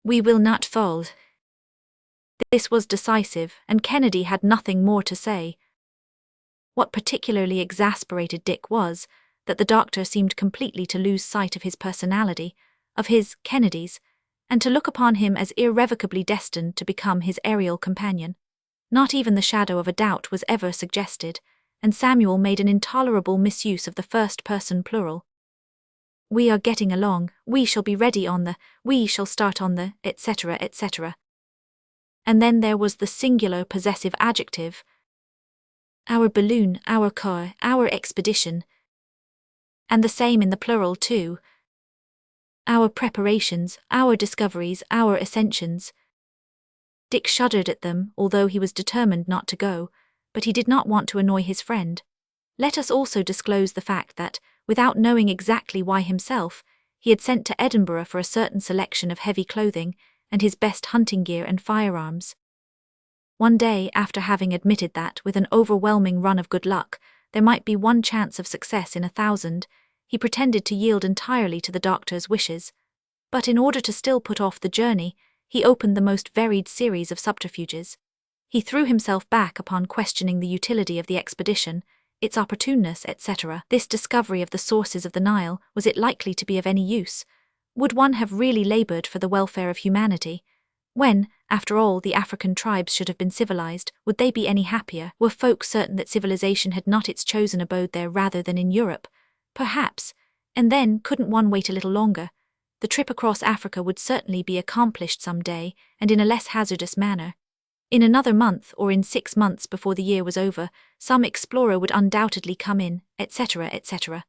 "We will not fall." This was decisive, and Kennedy had nothing more to say. What particularly exasperated Dick was, that the doctor seemed completely to lose sight of his personality, of his, Kennedy's, and to look upon him as irrevocably destined to become his aerial companion. Not even the shadow of a doubt was ever suggested, and Samuel made an intolerable misuse of the first-person plural. We are getting along, we shall be ready on the, we shall start on the, etc., etc. And then there was the singular possessive adjective. Our balloon, our car, our expedition. And the same in the plural too. Our preparations, our discoveries, our ascensions. Dick shuddered at them, although he was determined not to go, but he did not want to annoy his friend. Let us also disclose the fact that, without knowing exactly why himself, he had sent to Edinburgh for a certain selection of heavy clothing, and his best hunting gear and firearms. One day, after having admitted that, with an overwhelming run of good luck, there might be one chance of success in 1,000, he pretended to yield entirely to the doctor's wishes. But in order to still put off the journey, he opened the most varied series of subterfuges. He threw himself back upon questioning the utility of the expedition, its opportuneness, etc. This discovery of the sources of the Nile, was it likely to be of any use? Would one have really labored for the welfare of humanity? When, after all, the African tribes should have been civilized, would they be any happier? Were folk certain that civilization had not its chosen abode there rather than in Europe? Perhaps. And then, couldn't one wait a little longer? The trip across Africa would certainly be accomplished some day, and in a less hazardous manner. In another month, or in 6 months before the year was over, some explorer would undoubtedly come in, etc., etc.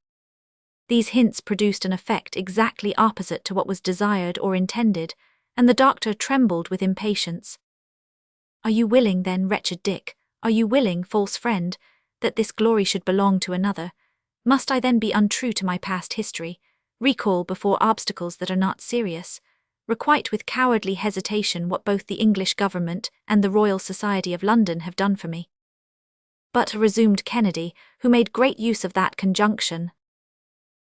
These hints produced an effect exactly opposite to what was desired or intended, and the doctor trembled with impatience. Are you willing then, wretched Dick, are you willing, false friend, that this glory should belong to another? Must I then be untrue to my past history, recall before obstacles that are not serious, requite with cowardly hesitation what both the English government and the Royal Society of London have done for me? But, resumed Kennedy, who made great use of that conjunction.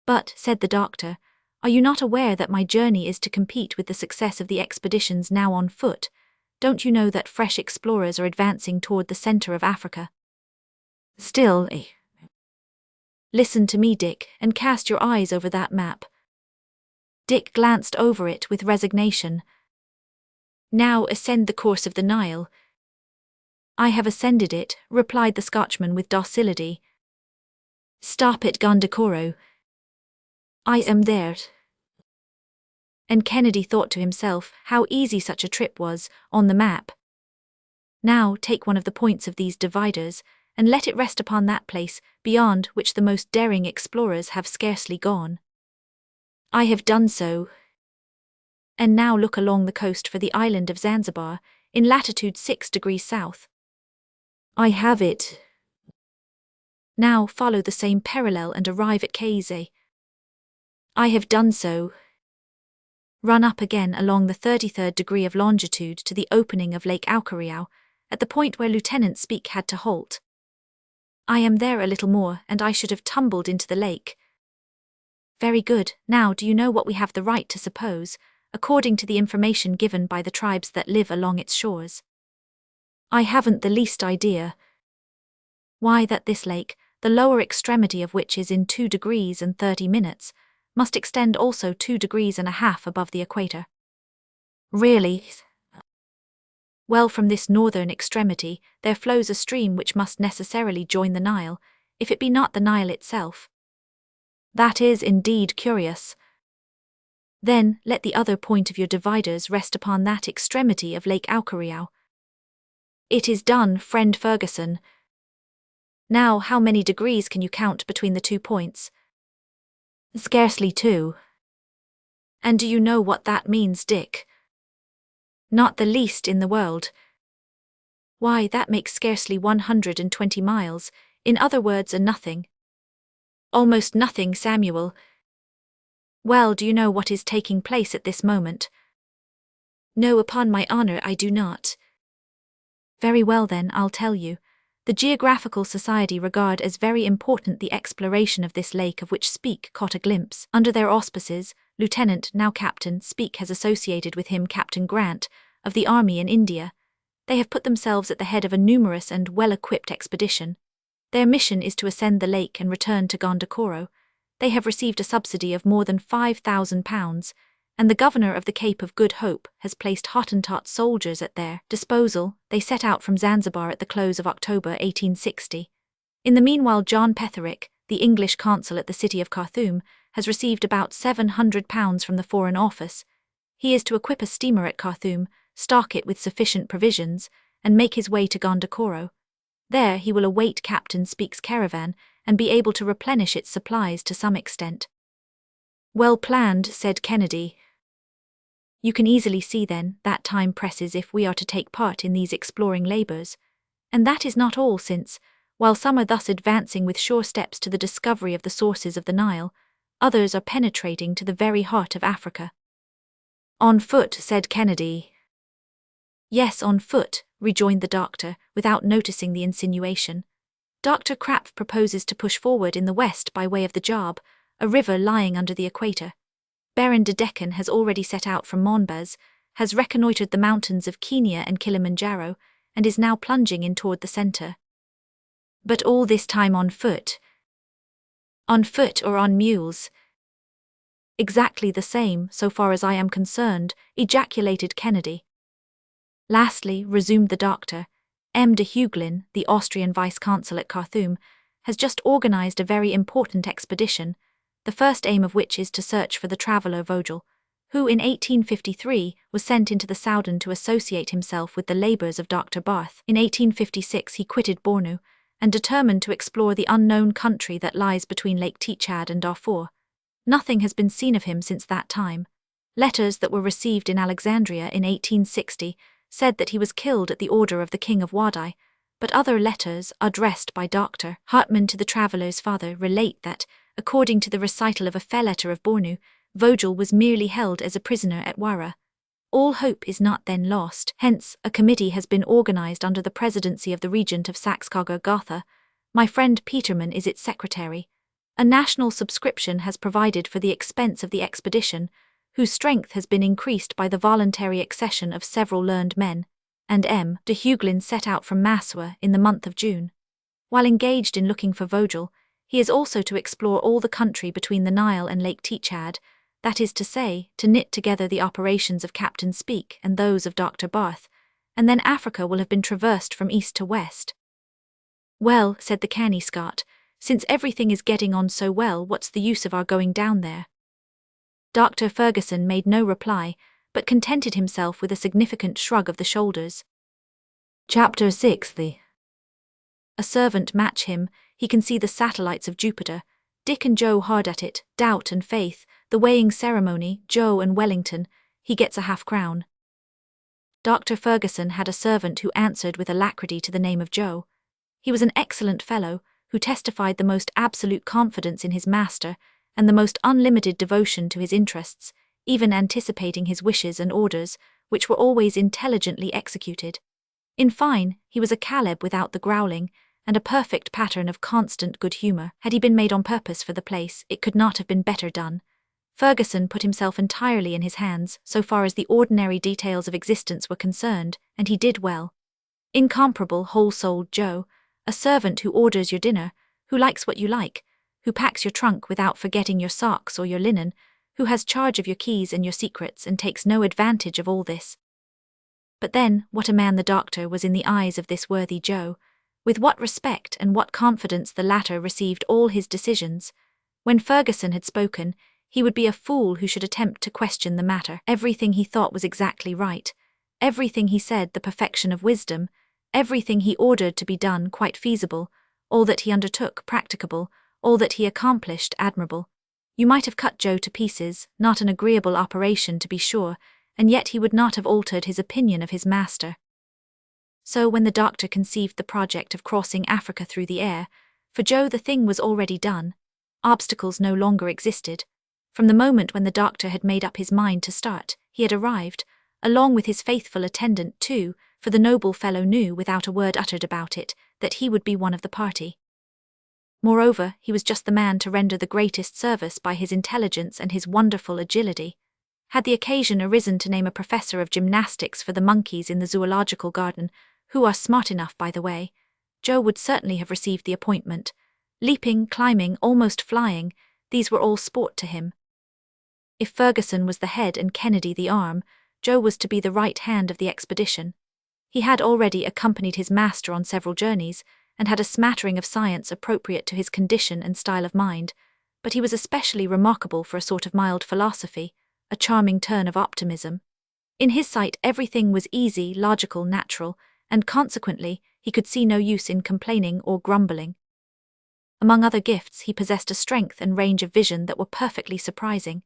But, said the doctor, are you not aware that my journey is to compete with the success of the expeditions now on foot? Don't you know that fresh explorers are advancing toward the center of Africa? Still, listen to me, Dick, and cast your eyes over that map. Dick glanced over it with resignation. Now ascend the course of the Nile. I have ascended it, replied the Scotchman with docility. Stop at Gondokoro. I am there. And Kennedy thought to himself how easy such a trip was, on the map. Now take one of the points of these dividers, and let it rest upon that place, beyond which the most daring explorers have scarcely gone. I have done so. And now look along the coast for the island of Zanzibar, in latitude 6 degrees south. I have it. Now follow the same parallel and arrive at Kaize. I have done so. Run up again along the 33rd degree of longitude to the opening of Lake Aucariao, at the point where Lieutenant Speke had to halt. I am there a little more, and I should have tumbled into the lake. Very good. Now do you know what we have the right to suppose, according to the information given by the tribes that live along its shores? I haven't the least idea. Why, that this lake, the lower extremity of which is in 2 degrees and 30 minutes, must extend also 2 degrees and a half above the equator. Really? Well, from this northern extremity there flows a stream which must necessarily join the Nile, if it be not the Nile itself. That is indeed curious. Then let the other point of your dividers rest upon that extremity of Lake Aucariao. It is done, friend Ferguson. Now how many degrees can you count between the 2 points? Scarcely 2. And do you know what that means, Dick? Not the least in the world. Why, that makes scarcely 120 miles, in other words a nothing. Almost nothing, Samuel. Well, do you know what is taking place at this moment? No, upon my honor I do not. Very well then, I'll tell you. The Geographical Society regard as very important the exploration of this lake of which Speke caught a glimpse. Under their auspices, Lieutenant, now Captain, Speke has associated with him Captain Grant, of the army in India. They have put themselves at the head of a numerous and well-equipped expedition. Their mission is to ascend the lake and return to Gondokoro. They have received a subsidy of more than £5,000, and the governor of the Cape of Good Hope has placed Hottentot soldiers at their disposal. They set out from Zanzibar at the close of October 1860. In the meanwhile John Petherick, the English consul at the city of Khartoum, has received about £700 from the Foreign Office. He is to equip a steamer at Khartoum, stock it with sufficient provisions, and make his way to Gondokoro. There he will await Captain Speke's caravan and be able to replenish its supplies to some extent. Well planned, said Kennedy. You can easily see then that time presses if we are to take part in these exploring labours. And that is not all, since, while some are thus advancing with sure steps to the discovery of the sources of the Nile, others are penetrating to the very heart of Africa. On foot, said Kennedy. Yes, on foot, rejoined the doctor, without noticing the insinuation. Dr. Krapf proposes to push forward in the west by way of the Job, a river lying under the equator. Baron de Deccan has already set out from Monbaz, has reconnoitred the mountains of Kenya and Kilimanjaro, and is now plunging in toward the centre. But all this time on foot. On foot or on mules? Exactly the same, so far as I am concerned, ejaculated Kennedy. Lastly, resumed the doctor, M. de Huglin, the Austrian vice-consul at Khartoum, has just organised a very important expedition, the first aim of which is to search for the traveller Vogel, who in 1853 was sent into the Soudan to associate himself with the labours of Dr. Barth. In 1856 he quitted Bornu, and determined to explore the unknown country that lies between Lake Tchad and Darfur. Nothing has been seen of him since that time. Letters that were received in Alexandria in 1860 said that he was killed at the order of the King of Wadai, but other letters, addressed by Dr. Hartmann to the traveller's father, relate that, according to the recital of a letter of Bornu, Vogel was merely held as a prisoner at Wara. All hope is not then lost, hence a committee has been organised under the presidency of the regent of Saxe-Coburg-Gotha. My friend Petermann is its secretary. A national subscription has provided for the expense of the expedition, whose strength has been increased by the voluntary accession of several learned men, and M. de Huglin set out from Maswa in the month of June. While engaged in looking for Vogel, he is also to explore all the country between the Nile and Lake Tchad, that is to say, to knit together the operations of Captain Speke and those of Dr. Barth, and then Africa will have been traversed from east to west. Well, said the canny Scot, since everything is getting on so well, what's the use of our going down there? Dr. Ferguson made no reply, but contented himself with a significant shrug of the shoulders. Chapter 6. A servant match him, he can see the satellites of Jupiter, Dick and Joe hard at it, doubt and faith, the weighing ceremony, Joe and Wellington, he gets a half-crown. Dr. Ferguson had a servant who answered with alacrity to the name of Joe. He was an excellent fellow, who testified the most absolute confidence in his master, and the most unlimited devotion to his interests, even anticipating his wishes and orders, which were always intelligently executed. In fine, he was a Caleb without the growling, and a perfect pattern of constant good humour. Had he been made on purpose for the place, it could not have been better done. Ferguson put himself entirely in his hands, so far as the ordinary details of existence were concerned, and he did well. Incomparable, whole-souled Joe, a servant who orders your dinner, who likes what you like, who packs your trunk without forgetting your socks or your linen, who has charge of your keys and your secrets and takes no advantage of all this. But then, what a man the doctor was in the eyes of this worthy Joe, with what respect and what confidence the latter received all his decisions. When Ferguson had spoken, he would be a fool who should attempt to question the matter. Everything he thought was exactly right, everything he said the perfection of wisdom, everything he ordered to be done quite feasible, all that he undertook practicable, all that he accomplished admirable. You might have cut Joe to pieces, not an agreeable operation to be sure, and yet he would not have altered his opinion of his master. So when the doctor conceived the project of crossing Africa through the air, for Joe the thing was already done. Obstacles no longer existed. From the moment when the doctor had made up his mind to start, he had arrived, along with his faithful attendant too, for the noble fellow knew, without a word uttered about it, that he would be one of the party. Moreover, he was just the man to render the greatest service by his intelligence and his wonderful agility. Had the occasion arisen to name a professor of gymnastics for the monkeys in the zoological garden, who are smart enough by the way, Joe would certainly have received the appointment. Leaping, climbing, almost flying, these were all sport to him. If Ferguson was the head and Kennedy the arm, Joe was to be the right hand of the expedition. He had already accompanied his master on several journeys, and had a smattering of science appropriate to his condition and style of mind, but he was especially remarkable for a sort of mild philosophy, a charming turn of optimism. In his sight everything was easy, logical, natural, and consequently he could see no use in complaining or grumbling. Among other gifts, he possessed a strength and range of vision that were perfectly surprising.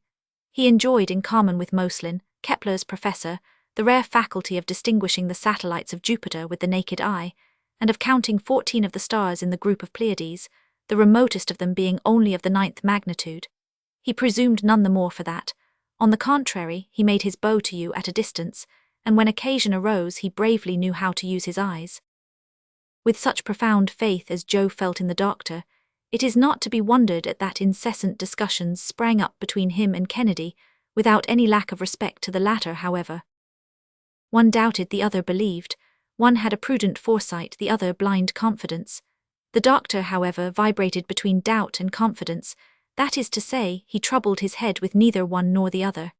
He enjoyed, in common with Moslin, Kepler's professor, the rare faculty of distinguishing the satellites of Jupiter with the naked eye, and of counting 14 of the stars in the group of Pleiades, the remotest of them being only of the 9th magnitude. He presumed none the more for that. On the contrary, he made his bow to you at a distance, and when occasion arose he bravely knew how to use his eyes. With such profound faith as Joe felt in the doctor, it is not to be wondered at that incessant discussions sprang up between him and Kennedy, without any lack of respect to the latter, however. One doubted, the other believed. One had a prudent foresight, the other blind confidence. The doctor, however, vibrated between doubt and confidence. That is to say, he troubled his head with neither one nor the other.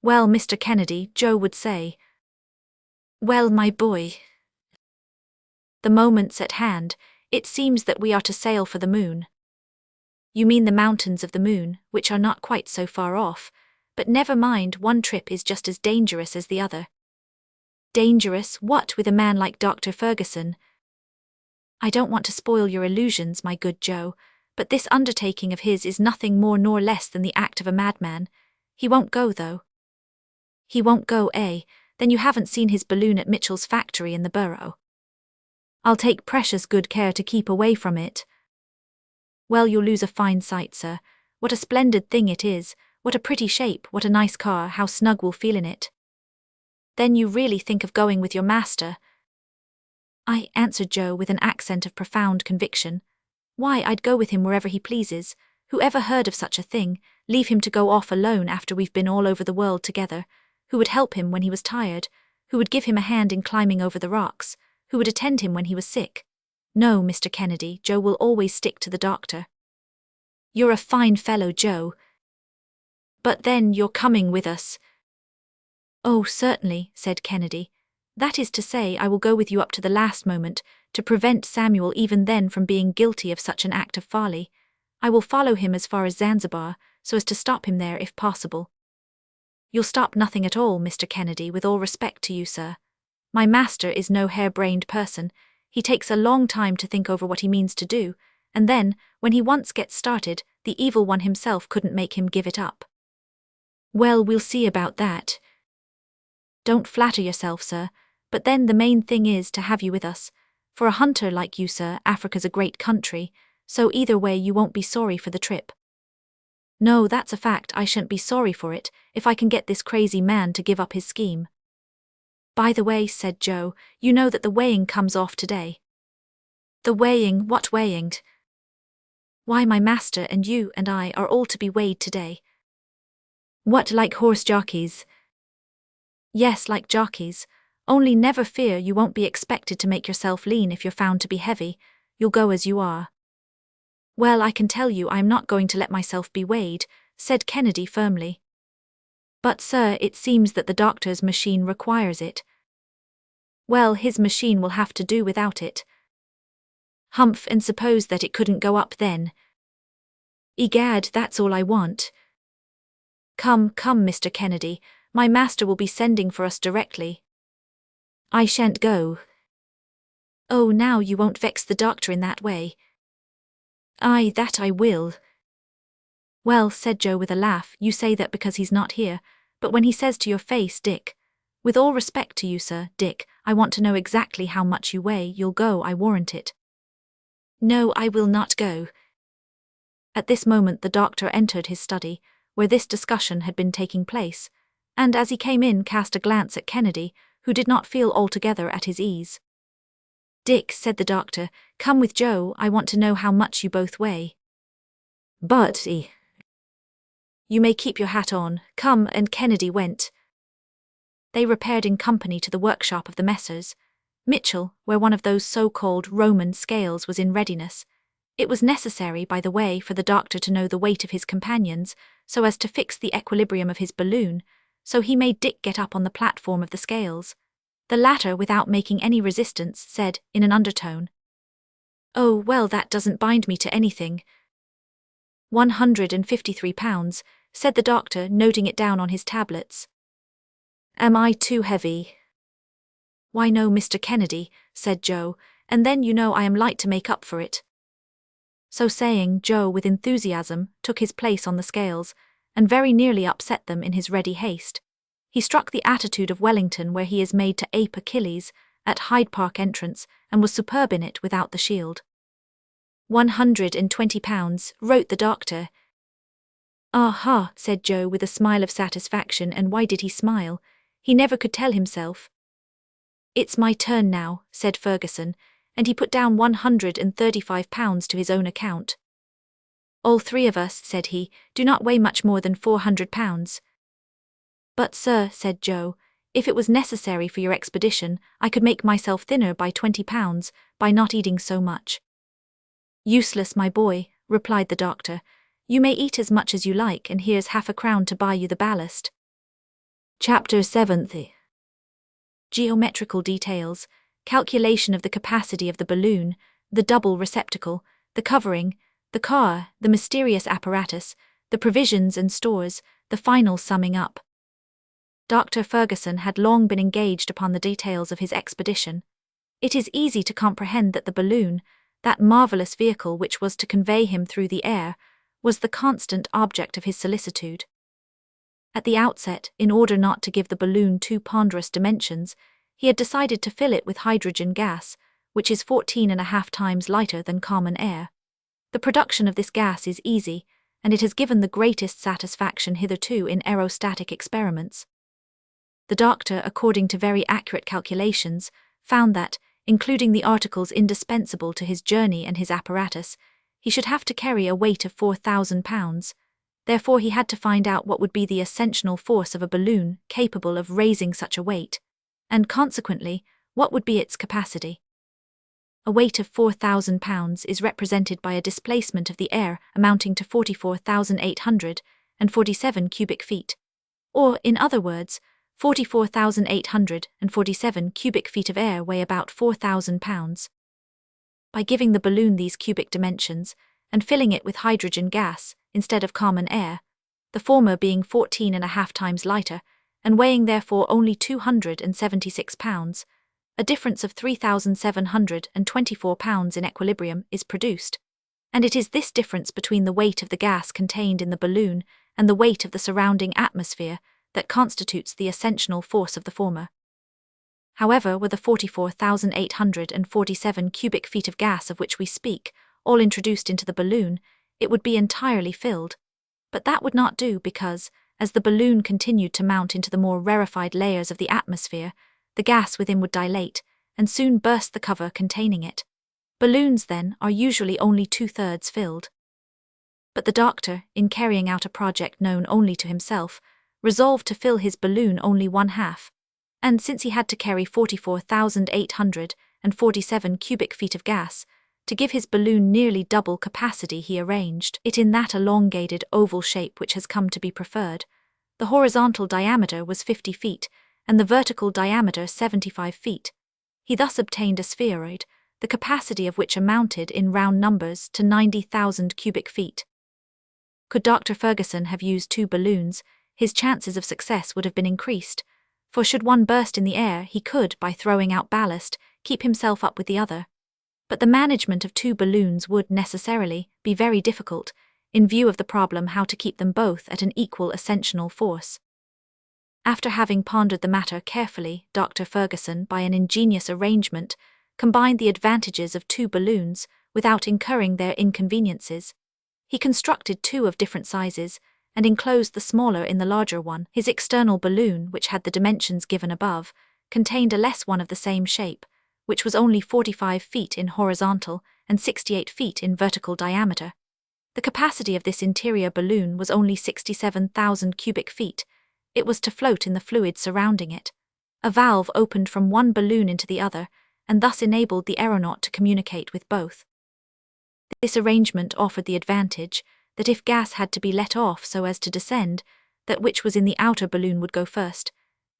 "Well, Mr. Kennedy," Joe would say. "Well, my boy. The moment's at hand. It seems that we are to sail for the moon." "You mean the mountains of the moon, which are not quite so far off, but never mind, one trip is just as dangerous as the other." "Dangerous? What, with a man like Dr. Ferguson?" "I don't want to spoil your illusions, my good Joe, but this undertaking of his is nothing more nor less than the act of a madman. He won't go, though." "He won't go, eh? Then you haven't seen his balloon at Mitchell's factory in the borough?" "I'll take precious good care to keep away from it." "Well, you'll lose a fine sight, sir. What a splendid thing it is, what a pretty shape, what a nice car, how snug we'll feel in it." "Then you really think of going with your master?" "I," answered Joe with an accent of profound conviction. "Why, I'd go with him wherever he pleases. Who ever heard of such a thing? Leave him to go off alone after we've been all over the world together? Who would help him when he was tired? Who would give him a hand in climbing over the rocks? Who would attend him when he was sick? No, Mr. Kennedy, Joe will always stick to the doctor." "You're a fine fellow, Joe. But then you're coming with us?" "Oh, certainly," said Kennedy. "That is to say, I will go with you up to the last moment, to prevent Samuel even then from being guilty of such an act of folly. I will follow him as far as Zanzibar, so as to stop him there if possible." "You'll stop nothing at all, Mr. Kennedy, with all respect to you, sir. My master is no hair-brained person. He takes a long time to think over what he means to do, and then, when he once gets started, the evil one himself couldn't make him give it up." "Well, we'll see about that." "Don't flatter yourself, sir, but then the main thing is to have you with us. For a hunter like you, sir, Africa's a great country, so either way you won't be sorry for the trip." "No, that's a fact, I shan't be sorry for it, if I can get this crazy man to give up his scheme." "By the way," said Joe, "you know that the weighing comes off today." "The weighing? What weighing?" "Why, my master and you and I are all to be weighed today." "What, like horse jockeys?" "Yes, like jockeys. Only never fear, you won't be expected to make yourself lean if you're found to be heavy. You'll go as you are." "Well, I can tell you I am not going to let myself be weighed," said Kennedy firmly. "But, sir, it seems that the doctor's machine requires it." "Well, his machine will have to do without it." "Humph, and suppose that it couldn't go up then?" "Egad, that's all I want." Come, Mr. Kennedy, my master will be sending for us directly." "I shan't go." "Oh, now you won't vex the doctor in that way." "Aye, that I will." "Well," said Joe with a laugh, "you say that because he's not here, but when he says to your face, 'Dick, with all respect to you, sir, Dick, I want to know exactly how much you weigh,' you'll go, I warrant it." "No, I will not go." At this moment the doctor entered his study, where this discussion had been taking place, and as he came in cast a glance at Kennedy, who did not feel altogether at his ease. "Dick," said the doctor, "come with Joe, I want to know how much you both weigh." "But you may keep your hat on, come," and Kennedy went. They repaired in company to the workshop of the Messrs. Mitchell, where one of those so-called Roman scales was in readiness. It was necessary, by the way, for the doctor to know the weight of his companions, so as to fix the equilibrium of his balloon, so he made Dick get up on the platform of the scales. The latter, without making any resistance, said, in an undertone, "Oh, well, that doesn't bind me to anything." £153, said the doctor, noting it down on his tablets. Am I too heavy? Why no, Mr. Kennedy, said Joe, and then you know I am light to make up for it. So saying, Joe, with enthusiasm, took his place on the scales, and very nearly upset them in his ready haste. He struck the attitude of Wellington where he is made to ape Achilles, at Hyde Park entrance, and was superb in it without the shield. £120, wrote the doctor. Ah-ha, said Joe with a smile of satisfaction, and why did he smile? He never could tell himself. It's my turn now, said Ferguson, and he put down £135 to his own account. All three of us, said he, do not weigh much more than £400. But, sir, said Joe, if it was necessary for your expedition, I could make myself thinner by £20, by not eating so much. Useless, my boy, replied the doctor. You may eat as much as you like, and here's £50 to buy you the ballast. Chapter 7. Geometrical details, calculation of the capacity of the balloon, the double receptacle, the covering, the car, the mysterious apparatus, the provisions and stores, the final summing up. Dr. Ferguson had long been engaged upon the details of his expedition. It is easy to comprehend that the balloon, that marvelous vehicle which was to convey him through the air, was the constant object of his solicitude. At the outset, in order not to give the balloon too ponderous dimensions, he had decided to fill it with hydrogen gas, which is 14.5 times lighter than common air. The production of this gas is easy, and it has given the greatest satisfaction hitherto in aerostatic experiments. The doctor, according to very accurate calculations, found that, including the articles indispensable to his journey and his apparatus, he should have to carry a weight of £4,000. Therefore he had to find out what would be the ascensional force of a balloon capable of raising such a weight, and consequently, what would be its capacity. A weight of £4,000 is represented by a displacement of the air amounting to 44,847 cubic feet. Or, in other words, 44,847 cubic feet of air weigh about £4,000. By giving the balloon these cubic dimensions, and filling it with hydrogen gas, instead of common air, the former being 14.5 times lighter, and weighing therefore only 276 pounds, a difference of 3,724 pounds in equilibrium is produced, and it is this difference between the weight of the gas contained in the balloon and the weight of the surrounding atmosphere that constitutes the ascensional force of the former. However, were the 44,847 cubic feet of gas of which we speak all introduced into the balloon, it would be entirely filled. But that would not do because, as the balloon continued to mount into the more rarefied layers of the atmosphere, the gas within would dilate, and soon burst the cover containing it. Balloons, then, are usually only 2/3 filled. But the doctor, in carrying out a project known only to himself, resolved to fill his balloon only 1/2, and since he had to carry 44,847 cubic feet of gas, to give his balloon nearly double capacity, he arranged it in that elongated oval shape which has come to be preferred. The horizontal diameter was 50 feet, and the vertical diameter 75 feet. He thus obtained a spheroid, the capacity of which amounted in round numbers to 90,000 cubic feet. Could Dr. Ferguson have used 2 balloons, his chances of success would have been increased, for should one burst in the air, he could, by throwing out ballast, keep himself up with the other. But the management of 2 balloons would necessarily be very difficult, in view of the problem how to keep them both at an equal ascensional force. After having pondered the matter carefully, Dr. Ferguson, by an ingenious arrangement, combined the advantages of 2 balloons without incurring their inconveniences. He constructed 2 of different sizes, and enclosed the smaller in the larger one. His external balloon, which had the dimensions given above, contained a less one of the same shape, which was only 45 feet in horizontal and 68 feet in vertical diameter. The capacity of this interior balloon was only 67,000 cubic feet. It was to float in the fluid surrounding it. A valve opened from one balloon into the other, and thus enabled the aeronaut to communicate with both. This arrangement offered the advantage that if gas had to be let off so as to descend, that which was in the outer balloon would go first,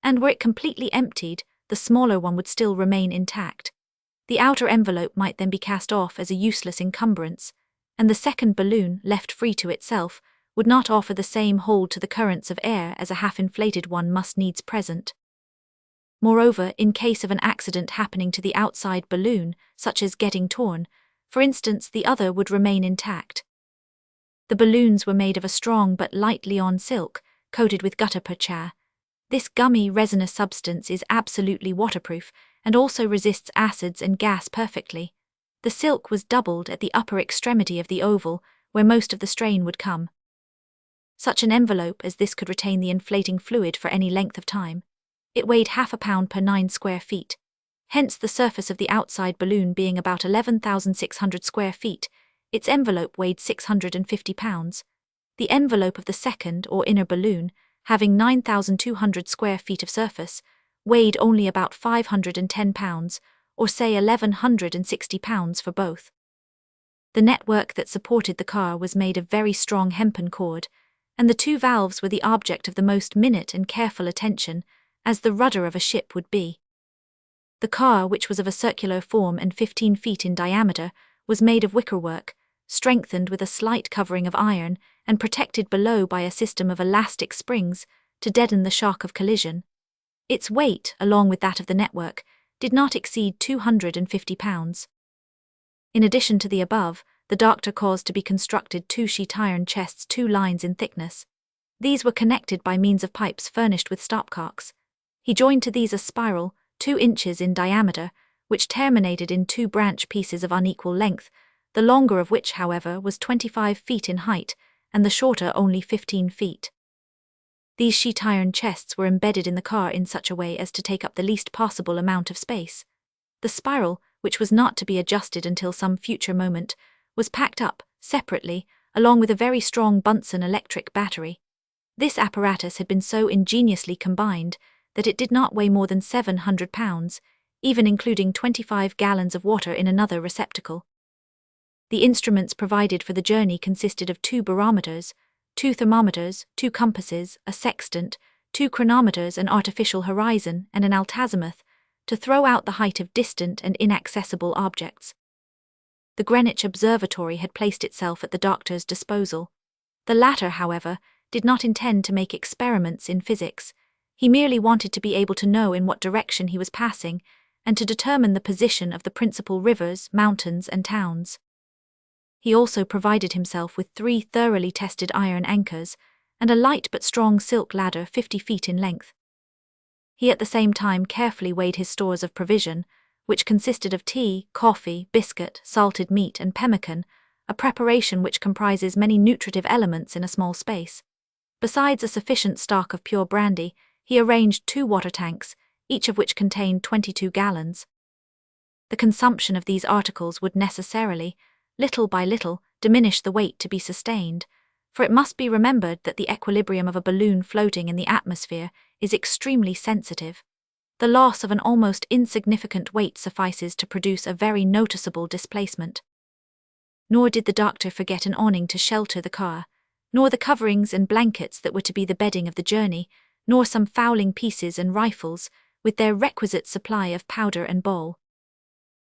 and were it completely emptied, the smaller one would still remain intact. The outer envelope might then be cast off as a useless encumbrance. and the second balloon, left free to itself, would not offer the same hold to the currents of air as a half-inflated one must needs present. Moreover, in case of an accident happening to the outside balloon, such as getting torn, for instance, the other would remain intact. The balloons were made of a strong but light Leon silk, coated with gutta percha. This gummy, resinous substance is absolutely waterproof and also resists acids and gas perfectly. The silk was doubled at the upper extremity of the oval, where most of the strain would come. Such an envelope as this could retain the inflating fluid for any length of time. It weighed half a pound per 9 square feet. Hence the surface of the outside balloon being about 11,600 square feet, its envelope weighed 650 pounds. The envelope of the second or inner balloon, having 9,200 square feet of surface, weighed only about 510 pounds, or say 1,160 pounds for both. The network that supported the car was made of very strong hempen cord, and the two valves were the object of the most minute and careful attention, as the rudder of a ship would be. The car, which was of a circular form and 15 feet in diameter, was made of wickerwork, strengthened with a slight covering of iron, and protected below by a system of elastic springs to deaden the shock of collision. Its weight, along with that of the network, did not exceed 250 pounds. In addition to the above, the doctor caused to be constructed 2 sheet iron chests 2 lines in thickness. These were connected by means of pipes furnished with stopcocks. He joined to these a spiral, 2 inches in diameter, which terminated in 2 branch pieces of unequal length, the longer of which, however, was 25 feet in height, and the shorter only 15 feet. These sheet iron chests were embedded in the car in such a way as to take up the least possible amount of space. The spiral, which was not to be adjusted until some future moment, was packed up, separately, along with a very strong Bunsen electric battery. This apparatus had been so ingeniously combined that it did not weigh more than 700 pounds, even including 25 gallons of water in another receptacle. The instruments provided for the journey consisted of 2 barometers, 2 thermometers, 2 compasses, a sextant, 2 chronometers, an artificial horizon, and an altazimuth, to throw out the height of distant and inaccessible objects. The Greenwich Observatory had placed itself at the doctor's disposal. The latter, however, did not intend to make experiments in physics. He merely wanted to be able to know in what direction he was passing, and to determine the position of the principal rivers, mountains, and towns. He also provided himself with 3 thoroughly tested iron anchors, and a light but strong silk ladder 50 feet in length. He at the same time carefully weighed his stores of provision, which consisted of tea, coffee, biscuit, salted meat, and pemmican, a preparation which comprises many nutritive elements in a small space. Besides a sufficient stock of pure brandy, he arranged 2 water tanks, each of which contained 22 gallons. The consumption of these articles would necessarily, little by little, diminish the weight to be sustained, for it must be remembered that the equilibrium of a balloon floating in the atmosphere is extremely sensitive. The loss of an almost insignificant weight suffices to produce a very noticeable displacement. Nor did the doctor forget an awning to shelter the car, nor the coverings and blankets that were to be the bedding of the journey, nor some fowling pieces and rifles, with their requisite supply of powder and ball.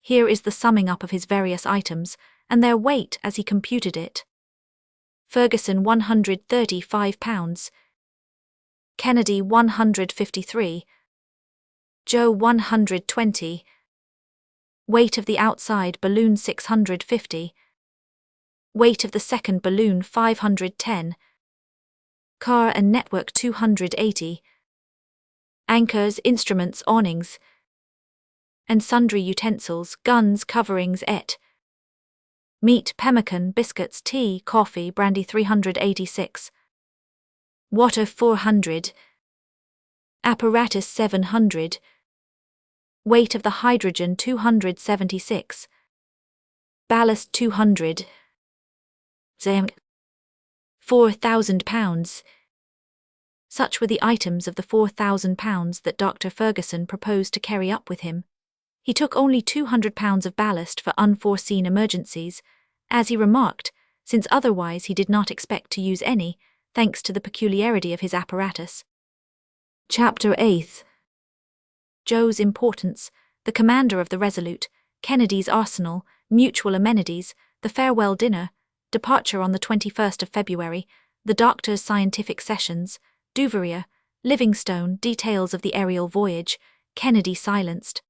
Here is the summing up of his various items, and their weight as he computed it. Ferguson 135 pounds, Kennedy 153, Joe 120, weight of the outside balloon 650, weight of the second balloon 510, car and network 280, anchors, instruments, awnings, and sundry utensils, guns, coverings, meat, pemmican, biscuits, tea, coffee, brandy 386, water 400, apparatus 700, weight of the hydrogen 276, ballast 200, 4,000 pounds. Such were the items of the 4,000 pounds that Dr. Ferguson proposed to carry up with him. He took only 200 pounds of ballast for unforeseen emergencies, as he remarked, since otherwise he did not expect to use any, thanks to the peculiarity of his apparatus. Chapter 8. Joe's importance, the commander of the Resolute, Kennedy's arsenal, mutual amenities, the farewell dinner, departure on the 21st of February, the doctor's scientific sessions, Duvalier, Livingstone, details of the aerial voyage, Kennedy silenced.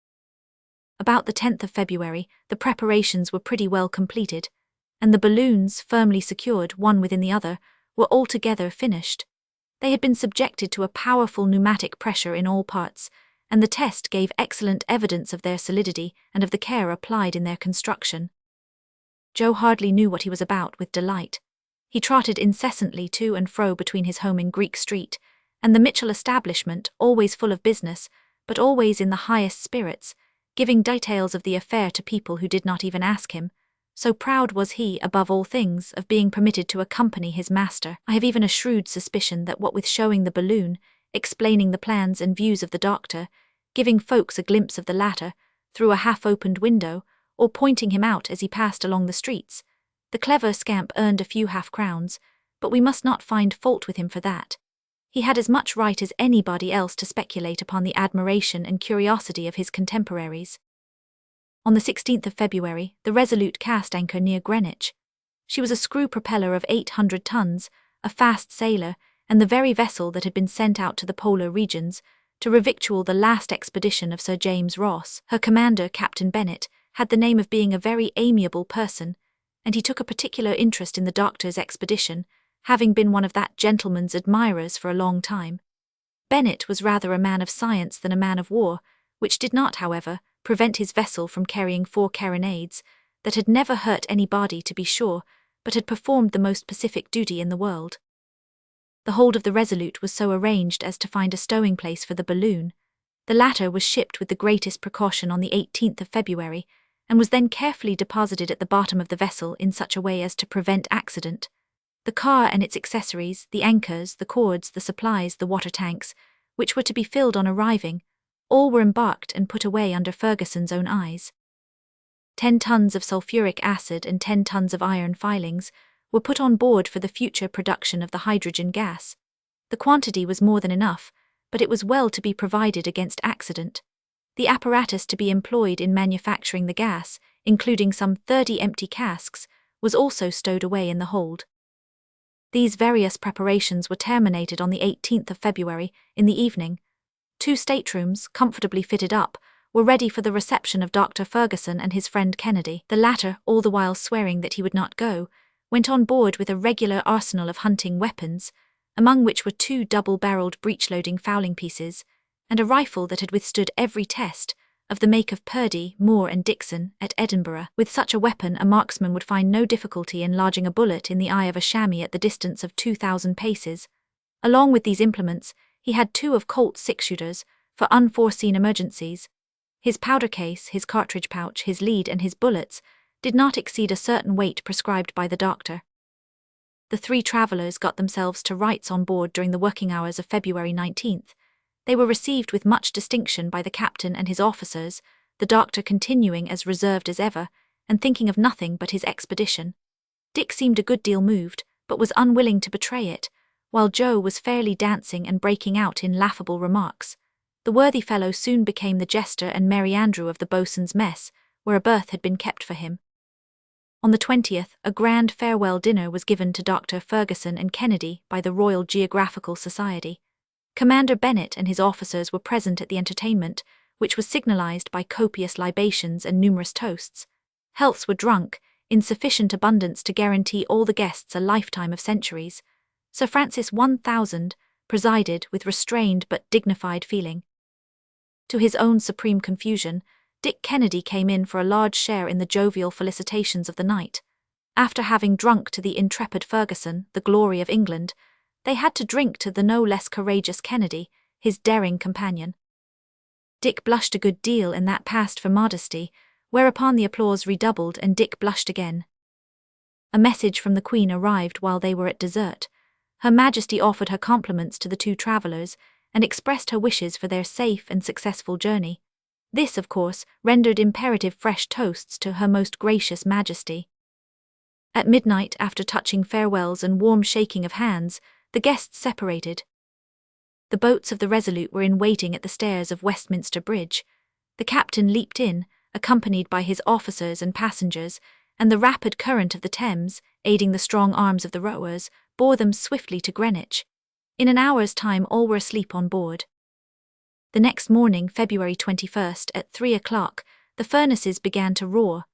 About the 10th of February, the preparations were pretty well completed, and the balloons, firmly secured one within the other, were altogether finished. They had been subjected to a powerful pneumatic pressure in all parts, and the test gave excellent evidence of their solidity and of the care applied in their construction. Joe hardly knew what he was about with delight. He trotted incessantly to and fro between his home in Greek Street and the Mitchell establishment, always full of business, but always in the highest spirits, giving details of the affair to people who did not even ask him. So proud was he, above all things, of being permitted to accompany his master. I have even a shrewd suspicion that what with showing the balloon, explaining the plans and views of the doctor, giving folks a glimpse of the latter through a half-opened window, or pointing him out as he passed along the streets, the clever scamp earned a few half-crowns, but we must not find fault with him for that. He had as much right as anybody else to speculate upon the admiration and curiosity of his contemporaries. On the 16th of February, the Resolute cast anchor near Greenwich. She was a screw propeller of 800 tons, a fast sailer, and the very vessel that had been sent out to the polar regions to revictual the last expedition of Sir James Ross. Her commander, Captain Bennet, had the name of being a very amiable person, and he took a particular interest in the doctor's expedition, having been one of that gentleman's admirers for a long time. Bennet was rather a man of science than a man of war, which did not, however, prevent his vessel from carrying 4 carronades, that had never hurt anybody to be sure, but had performed the most pacific duty in the world. The hold of the Resolute was so arranged as to find a stowing place for the balloon. The latter was shipped with the greatest precaution on the 18th of February, and was then carefully deposited at the bottom of the vessel in such a way as to prevent accident. The car and its accessories, the anchors, the cords, the supplies, the water tanks, which were to be filled on arriving, all were embarked and put away under Ferguson's own eyes. 10 tons of sulfuric acid and 10 tons of iron filings were put on board for the future production of the hydrogen gas. The quantity was more than enough, but it was well to be provided against accident. The apparatus to be employed in manufacturing the gas, including some 30 empty casks, was also stowed away in the hold. These various preparations were terminated on the 18th of February in the evening. 2 staterooms, comfortably fitted up, were ready for the reception of Dr. Ferguson and his friend Kennedy. The latter, all the while swearing that he would not go, went on board with a regular arsenal of hunting weapons, among which were 2 double-barreled breech-loading fowling pieces, and a rifle that had withstood every test, of the make of Purdy, Moore and Dixon, at Edinburgh. With such a weapon a marksman would find no difficulty in lodging a bullet in the eye of a chamois at the distance of 2,000 paces. Along with these implements, he had 2 of Colt's 6-shooters, for unforeseen emergencies. His powder case, his cartridge pouch, his lead and his bullets did not exceed a certain weight prescribed by the doctor. The 3 travellers got themselves to rights on board during the working hours of February 19th. They were received with much distinction by the captain and his officers, the doctor continuing as reserved as ever, and thinking of nothing but his expedition. Dick seemed a good deal moved, but was unwilling to betray it, while Joe was fairly dancing and breaking out in laughable remarks. The worthy fellow soon became the jester and merry andrew of the boatswain's mess, where a berth had been kept for him. On the 20th, a grand farewell dinner was given to Dr. Ferguson and Kennedy by the Royal Geographical Society. Commander Bennet and his officers were present at the entertainment, which was signalized by copious libations and numerous toasts. Healths were drunk, in sufficient abundance to guarantee all the guests a lifetime of centuries. Sir Francis 1000 presided with restrained but dignified feeling. To his own supreme confusion, Dick Kennedy came in for a large share in the jovial felicitations of the night. After having drunk to the intrepid Ferguson, the glory of England, they had to drink to the no less courageous Kennedy, his daring companion. Dick blushed a good deal and that passed for modesty, whereupon the applause redoubled and Dick blushed again. A message from the Queen arrived while they were at dessert. Her Majesty offered her compliments to the 2 travellers and expressed her wishes for their safe and successful journey. This, of course, rendered imperative fresh toasts to Her Most Gracious Majesty. At midnight, after touching farewells and warm shaking of hands, the guests separated. The boats of the Resolute were in waiting at the stairs of Westminster Bridge. The captain leaped in, accompanied by his officers and passengers, and the rapid current of the Thames, aiding the strong arms of the rowers, bore them swiftly to Greenwich. In an hour's time all were asleep on board. The next morning, February 21st, at 3 o'clock, the furnaces began to roar.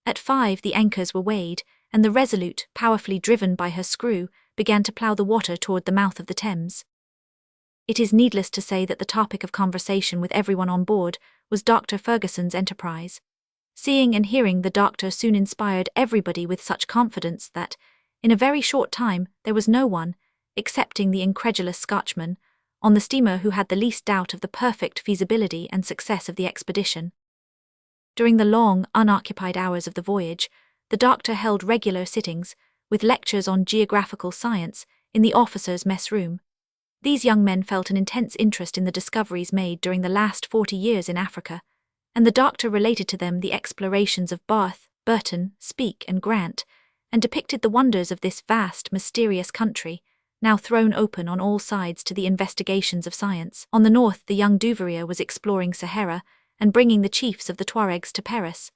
At 5 the anchors were weighed, and the Resolute, powerfully driven by her screw, began to plough the water toward the mouth of the Thames. It is needless to say that the topic of conversation with everyone on board was Dr. Ferguson's enterprise. Seeing and hearing the doctor soon inspired everybody with such confidence that, in a very short time, there was no one, excepting the incredulous Scotchman, on the steamer who had the least doubt of the perfect feasibility and success of the expedition. During the long, unoccupied hours of the voyage, the doctor held regular sittings, with lectures on geographical science, in the officers' mess room. These young men felt an intense interest in the discoveries made during the last 40 years in Africa, and the doctor related to them the explorations of Barth, Burton, Speke, and Grant, and depicted the wonders of this vast, mysterious country, now thrown open on all sides to the investigations of science. On the north, the young Duveyrier was exploring Sahara and bringing the chiefs of the Tuaregs to Paris.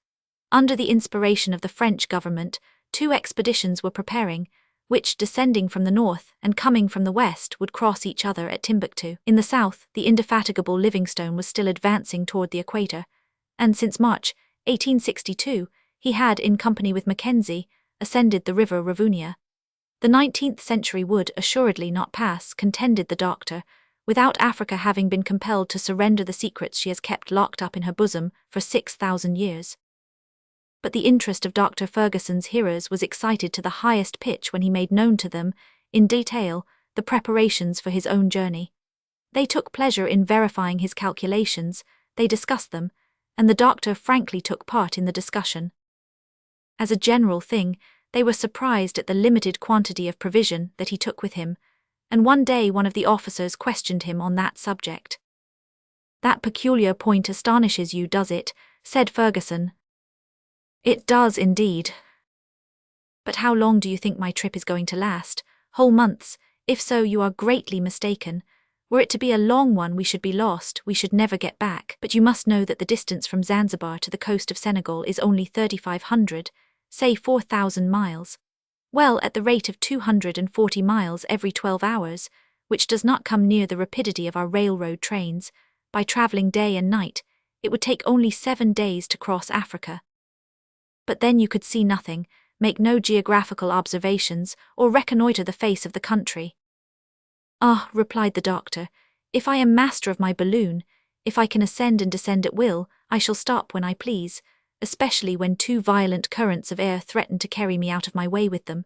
Under the inspiration of the French government, 2 expeditions were preparing, which, descending from the north and coming from the west, would cross each other at Timbuktu. In the south, the indefatigable Livingstone was still advancing toward the equator, and since March 1862, he had, in company with Mackenzie, ascended the river Ravunia. The 19th century would assuredly not pass, contended the doctor, without Africa having been compelled to surrender the secrets she has kept locked up in her bosom for 6,000 years. But the interest of Dr. Ferguson's hearers was excited to the highest pitch when he made known to them, in detail, the preparations for his own journey. They took pleasure in verifying his calculations, they discussed them, and the doctor frankly took part in the discussion. As a general thing, they were surprised at the limited quantity of provision that he took with him, and one day one of the officers questioned him on that subject. "That peculiar point astonishes you, does it?" said Ferguson. "It does indeed. But how long do you think my trip is going to last? Whole months? If so, you are greatly mistaken. Were it to be a long one, we should be lost, we should never get back. But you must know that the distance from Zanzibar to the coast of Senegal is only 3,500, say 4,000 miles. Well, at the rate of 240 miles every 12 hours, which does not come near the rapidity of our railroad trains, by travelling day and night, it would take only 7 days to cross Africa. But then you could see nothing, make no geographical observations, or reconnoitre the face of the country." "Ah," replied the doctor, "if I am master of my balloon, if I can ascend and descend at will, I shall stop when I please, especially when 2 violent currents of air threaten to carry me out of my way with them."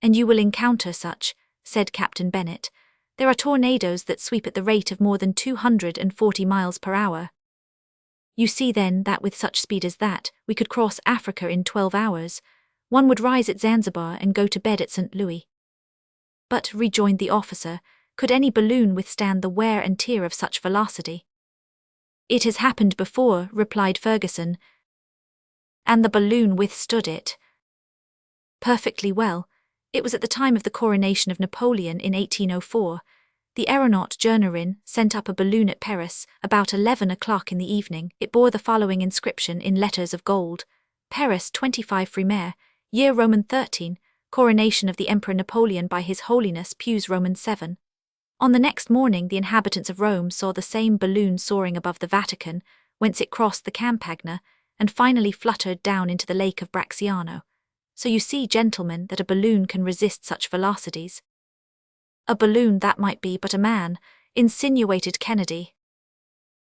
"And you will encounter such," said Captain Bennet. "There are tornadoes that sweep at the rate of more than 240 miles per hour. You see then that with such speed as that, we could cross Africa in 12 hours. One would rise at Zanzibar and go to bed at St. Louis." "But," rejoined the officer, "could any balloon withstand the wear and tear of such velocity?" "It has happened before," replied Ferguson, "and the balloon withstood it." "Perfectly well. It was at the time of the coronation of Napoleon in 1804. The aeronaut Jernerin sent up a balloon at Paris about 11 o'clock in the evening. It bore the following inscription in letters of gold: "Paris, 25 Frimaire, year Roman 13, coronation of the Emperor Napoleon by His Holiness Pius Roman 7. On the next morning the inhabitants of Rome saw the same balloon soaring above the Vatican, whence it crossed the Campagna, and finally fluttered down into the lake of Bracciano. So you see, gentlemen, that a balloon can resist such velocities." "A balloon, that might be but a man," insinuated Kennedy.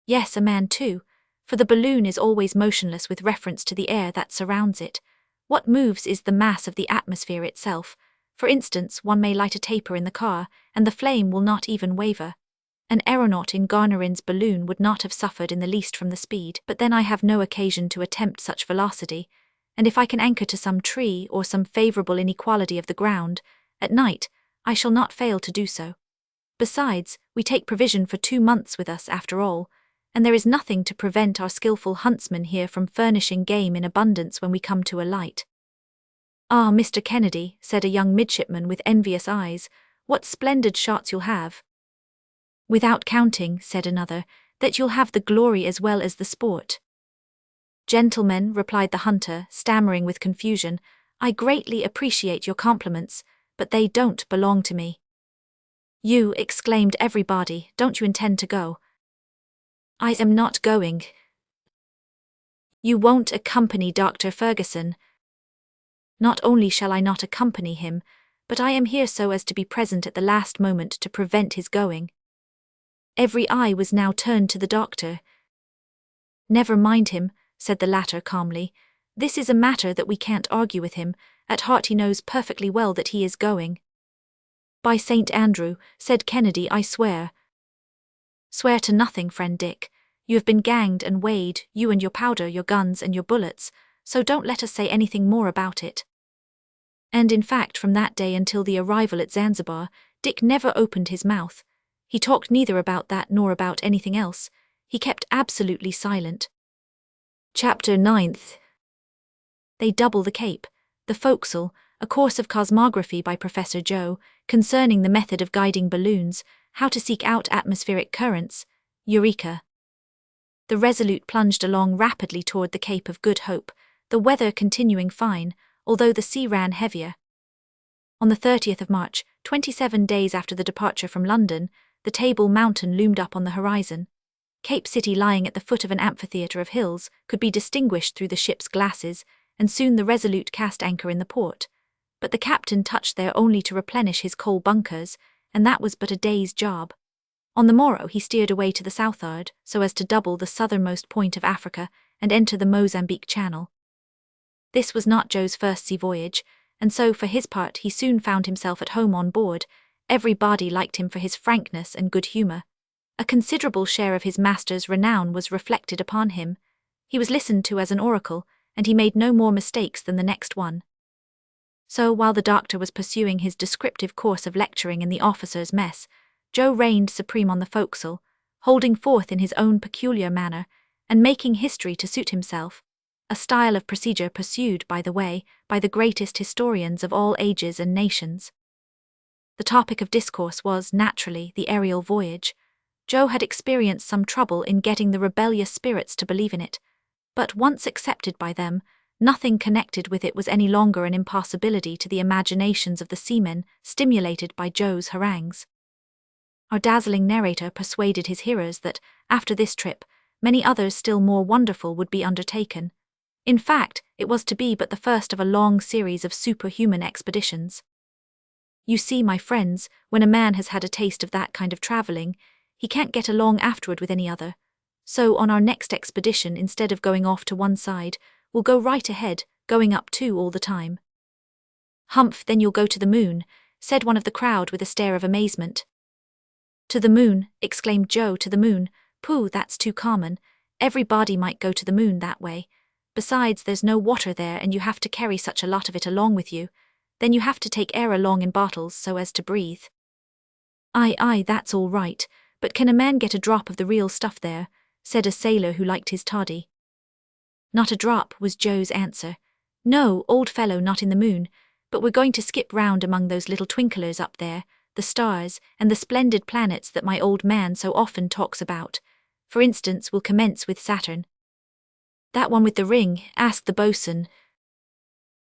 "Yes, a man too, for the balloon is always motionless with reference to the air that surrounds it. What moves is the mass of the atmosphere itself. For instance, one may light a taper in the car, and the flame will not even waver. An aeronaut in Garnerin's balloon would not have suffered in the least from the speed, but then I have no occasion to attempt such velocity, and if I can anchor to some tree or some favourable inequality of the ground, at night, I shall not fail to do so. Besides, we take provision for 2 months with us after all, and there is nothing to prevent our skilful huntsmen here from furnishing game in abundance when we come to a light." "Ah, Mr. Kennedy," said a young midshipman with envious eyes, "what splendid shots you'll have." "Without counting," said another, "that you'll have the glory as well as the sport." Gentlemen, replied the hunter, stammering with confusion, I greatly appreciate your compliments, but they don't belong to me. You, exclaimed everybody, don't you intend to go? I am not going. You won't accompany Dr. Ferguson. Not only shall I not accompany him, but I am here so as to be present at the last moment to prevent his going. Every eye was now turned to the doctor. Never mind him, said the latter calmly. This is a matter that we can't argue with him. At heart he knows perfectly well that he is going. By St. Andrew, said Kennedy, I swear. Swear to nothing, friend Dick. You have been ganged and weighed, you and your powder, your guns and your bullets, so don't let us say anything more about it. And in fact, from that day until the arrival at Zanzibar, Dick never opened his mouth. He talked neither about that nor about anything else. He kept absolutely silent. Chapter 9th. They double the Cape. The forecastle, a course of cosmography by Professor Joe, concerning the method of guiding balloons, how to seek out atmospheric currents, Eureka. The Resolute plunged along rapidly toward the Cape of Good Hope, the weather continuing fine, although the sea ran heavier. On the 30th of March, 27 days after the departure from London, the Table Mountain loomed up on the horizon. Cape City, lying at the foot of an amphitheatre of hills, could be distinguished through the ship's glasses, and soon the Resolute cast anchor in the port. But the captain touched there only to replenish his coal bunkers, and that was but a day's job. On the morrow he steered away to the southward, so as to double the southernmost point of Africa and enter the Mozambique Channel. This was not Joe's first sea voyage, and so for his part he soon found himself at home on board. Everybody liked him for his frankness and good humour. A considerable share of his master's renown was reflected upon him. He was listened to as an oracle, and he made no more mistakes than the next one. So while the doctor was pursuing his descriptive course of lecturing in the officers' mess, Joe reigned supreme on the forecastle, holding forth in his own peculiar manner, and making history to suit himself, a style of procedure pursued, by the way, by the greatest historians of all ages and nations. The topic of discourse was, naturally, the aerial voyage. Joe had experienced some trouble in getting the rebellious spirits to believe in it, but once accepted by them, nothing connected with it was any longer an impossibility to the imaginations of the seamen, stimulated by Joe's harangues. Our dazzling narrator persuaded his hearers that, after this trip, many others still more wonderful would be undertaken. In fact, it was to be but the first of a long series of superhuman expeditions. You see, my friends, when a man has had a taste of that kind of travelling, he can't get along afterward with any other. So on our next expedition, instead of going off to one side, we'll go right ahead, going up too all the time. Humph, then you'll go to the moon, said one of the crowd with a stare of amazement. To the moon, exclaimed Joe, to the moon. Pooh, that's too common. Everybody might go to the moon that way. Besides, there's no water there and you have to carry such a lot of it along with you. Then you have to take air along in bottles so as to breathe. Aye, that's all right, but can a man get a drop of the real stuff there? Said a sailor who liked his toddy. Not a drop, was Joe's answer. No, old fellow, not in the moon, but we're going to skip round among those little twinklers up there, the stars, and the splendid planets that my old man so often talks about. For instance, we'll commence with Saturn. That one with the ring? Asked the boatswain.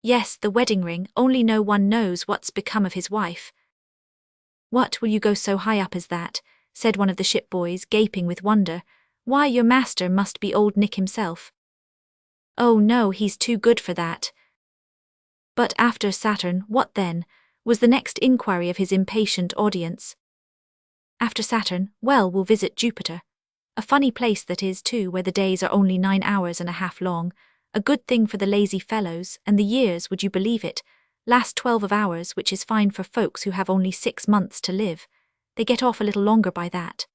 Yes, the wedding ring, only no one knows what's become of his wife. What, will you go so high up as that? Said one of the ship boys, gaping with wonder. Why, your master must be old Nick himself. Oh no, he's too good for that. But after Saturn, what then? Was the next inquiry of his impatient audience. After Saturn, well, we'll visit Jupiter. A funny place that is, too, where the days are only 9 hours and a half long. A good thing for the lazy fellows, and the years, would you believe it, last 12 of hours, which is fine for folks who have only 6 months to live. They get off a little longer by that.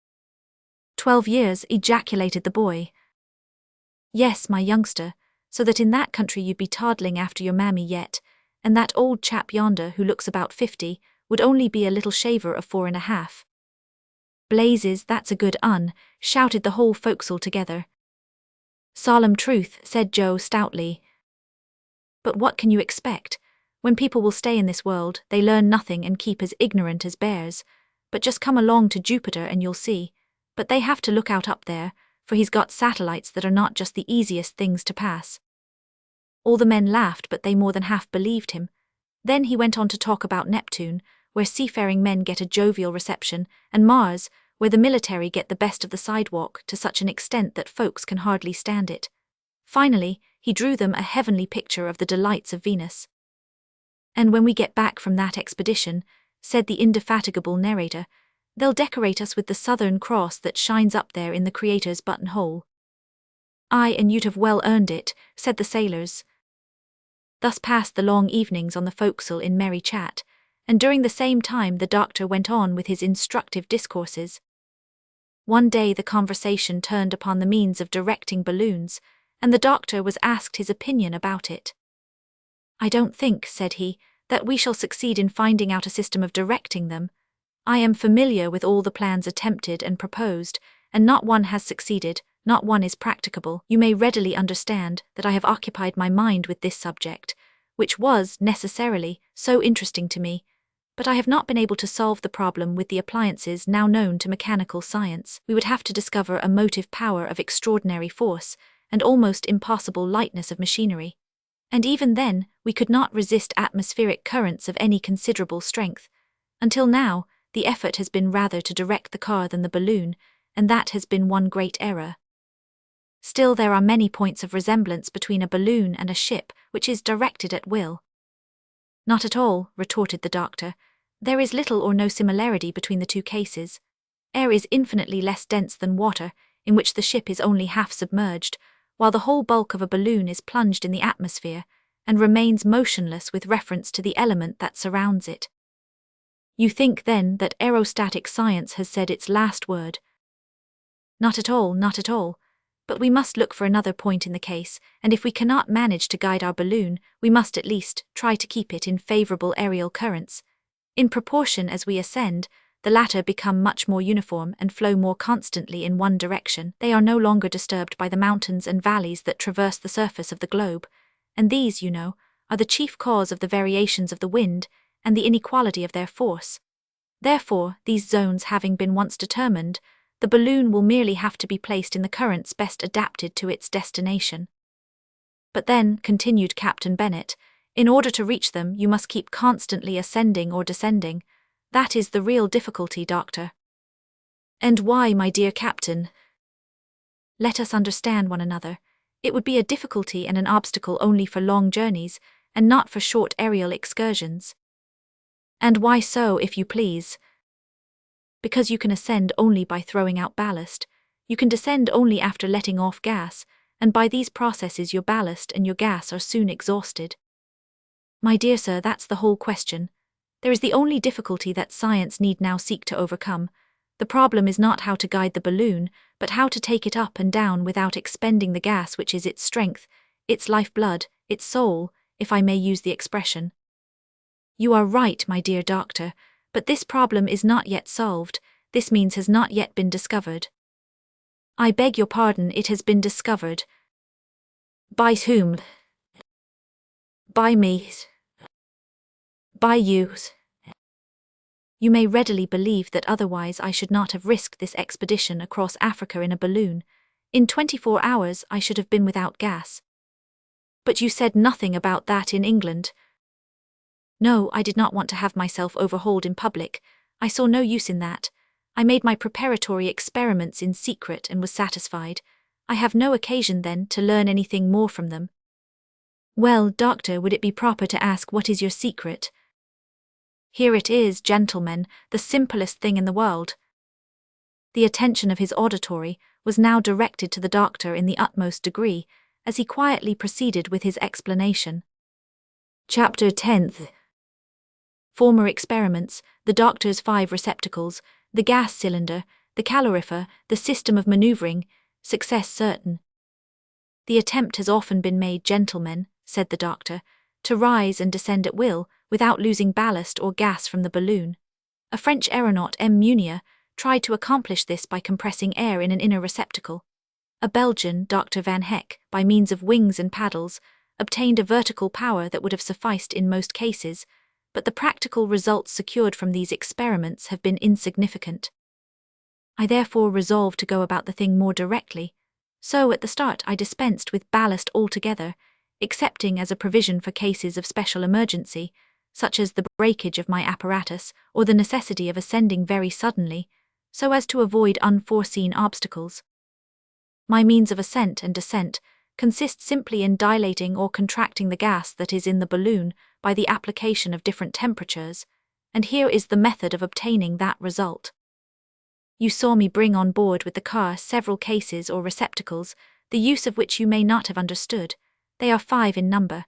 12 years, ejaculated the boy. Yes, my youngster, so that in that country you'd be toddling after your mammy yet, and that old chap yonder, who looks about 50, would only be a little shaver of 4.5. Blazes, that's a good un, shouted the whole forecastle together. Solemn truth, said Joe stoutly. But what can you expect? When people will stay in this world, they learn nothing and keep as ignorant as bears. But just come along to Jupiter and you'll see. But they have to look out up there, for he's got satellites that are not just the easiest things to pass. All the men laughed, but they more than half believed him. Then he went on to talk about Neptune, where seafaring men get a jovial reception, and Mars, where the military get the best of the sidewalk to such an extent that folks can hardly stand it. Finally, he drew them a heavenly picture of the delights of Venus. And when we get back from that expedition, said the indefatigable narrator, they'll decorate us with the Southern Cross that shines up there in the Creator's buttonhole. Aye, and you'd have well earned it, said the sailors. Thus passed the long evenings on the forecastle in merry chat, and during the same time the doctor went on with his instructive discourses. One day the conversation turned upon the means of directing balloons, and the doctor was asked his opinion about it. "I don't think," said he, "that we shall succeed in finding out a system of directing them. I am familiar with all the plans attempted and proposed, and not one has succeeded, not one is practicable. You may readily understand that I have occupied my mind with this subject, which was, necessarily, so interesting to me, but I have not been able to solve the problem with the appliances now known to mechanical science. We would have to discover a motive power of extraordinary force, and almost impossible lightness of machinery. And even then, we could not resist atmospheric currents of any considerable strength. Until now, the effort has been rather to direct the car than the balloon, and that has been one great error. Still, there are many points of resemblance between a balloon and a ship which is directed at will." "Not at all," retorted the doctor. "There is little or no similarity between the two cases. Air is infinitely less dense than water, in which the ship is only half submerged, while the whole bulk of a balloon is plunged in the atmosphere, and remains motionless with reference to the element that surrounds it." "You think, then, that aerostatic science has said its last word?" "Not at all, not at all. But we must look for another point in the case, and if we cannot manage to guide our balloon, we must at least try to keep it in favorable aerial currents. In proportion as we ascend, the latter become much more uniform and flow more constantly in one direction. They are no longer disturbed by the mountains and valleys that traverse the surface of the globe, and these, you know, are the chief cause of the variations of the wind and the inequality of their force. Therefore, these zones having been once determined, the balloon will merely have to be placed in the currents best adapted to its destination. But then, continued Captain Bennet, in order to reach them you must keep constantly ascending or descending. That is the real difficulty, Doctor. And why, my dear Captain? Let us understand one another. It would be a difficulty and an obstacle only for long journeys, and not for short aerial excursions. And why so, if you please? Because you can ascend only by throwing out ballast, you can descend only after letting off gas, and by these processes your ballast and your gas are soon exhausted. My dear sir, that's the whole question. There is the only difficulty that science need now seek to overcome. The problem is not how to guide the balloon, but how to take it up and down without expending the gas which is its strength, its lifeblood, its soul, if I may use the expression. You are right, my dear doctor, but this problem is not yet solved. This means has not yet been discovered. I beg your pardon, it has been discovered. By whom? By me. By you. You may readily believe that otherwise I should not have risked this expedition across Africa in a balloon. In 24 hours I should have been without gas. But you said nothing about that in England. No, I did not want to have myself overhauled in public. I saw no use in that. I made my preparatory experiments in secret and was satisfied. I have no occasion, then, to learn anything more from them. Well, doctor, would it be proper to ask what is your secret? Here it is, gentlemen, the simplest thing in the world. The attention of his auditory was now directed to the doctor in the utmost degree, as he quietly proceeded with his explanation. Chapter 10th. Former experiments, the doctor's 5 receptacles, the gas cylinder, the calorifer, the system of manoeuvring, success certain. The attempt has often been made, gentlemen, said the doctor, to rise and descend at will, without losing ballast or gas from the balloon. A French aeronaut, M. Munier, tried to accomplish this by compressing air in an inner receptacle. A Belgian, Dr. Van Heck, by means of wings and paddles, obtained a vertical power that would have sufficed in most cases, but the practical results secured from these experiments have been insignificant. I therefore resolved to go about the thing more directly, so at the start I dispensed with ballast altogether, excepting as a provision for cases of special emergency, such as the breakage of my apparatus or the necessity of ascending very suddenly, so as to avoid unforeseen obstacles. My means of ascent and descent consist simply in dilating or contracting the gas that is in the balloon by the application of different temperatures, and here is the method of obtaining that result. You saw me bring on board with the car several cases or receptacles, the use of which you may not have understood. They are 5 in number.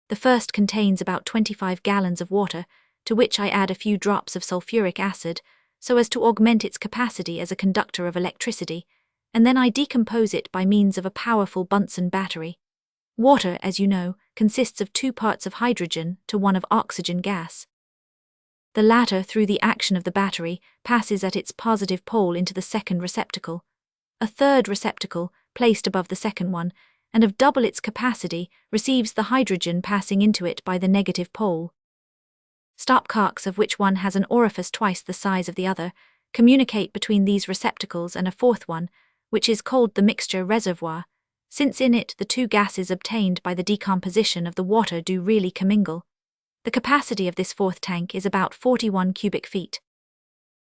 The first contains about 25 gallons of water, to which I add a few drops of sulfuric acid, so as to augment its capacity as a conductor of electricity, and then I decompose it by means of a powerful Bunsen battery. Water, as you know, consists of 2 parts of hydrogen to 1 of oxygen gas. The latter, through the action of the battery, passes at its positive pole into the second receptacle. A third receptacle, placed above the second one, and of double its capacity, receives the hydrogen passing into it by the negative pole. Stopcocks, of which one has an orifice twice the size of the other, communicate between these receptacles and a fourth one, which is called the mixture reservoir, since in it the 2 gases obtained by the decomposition of the water do really commingle. The capacity of this fourth tank is about 41 cubic feet.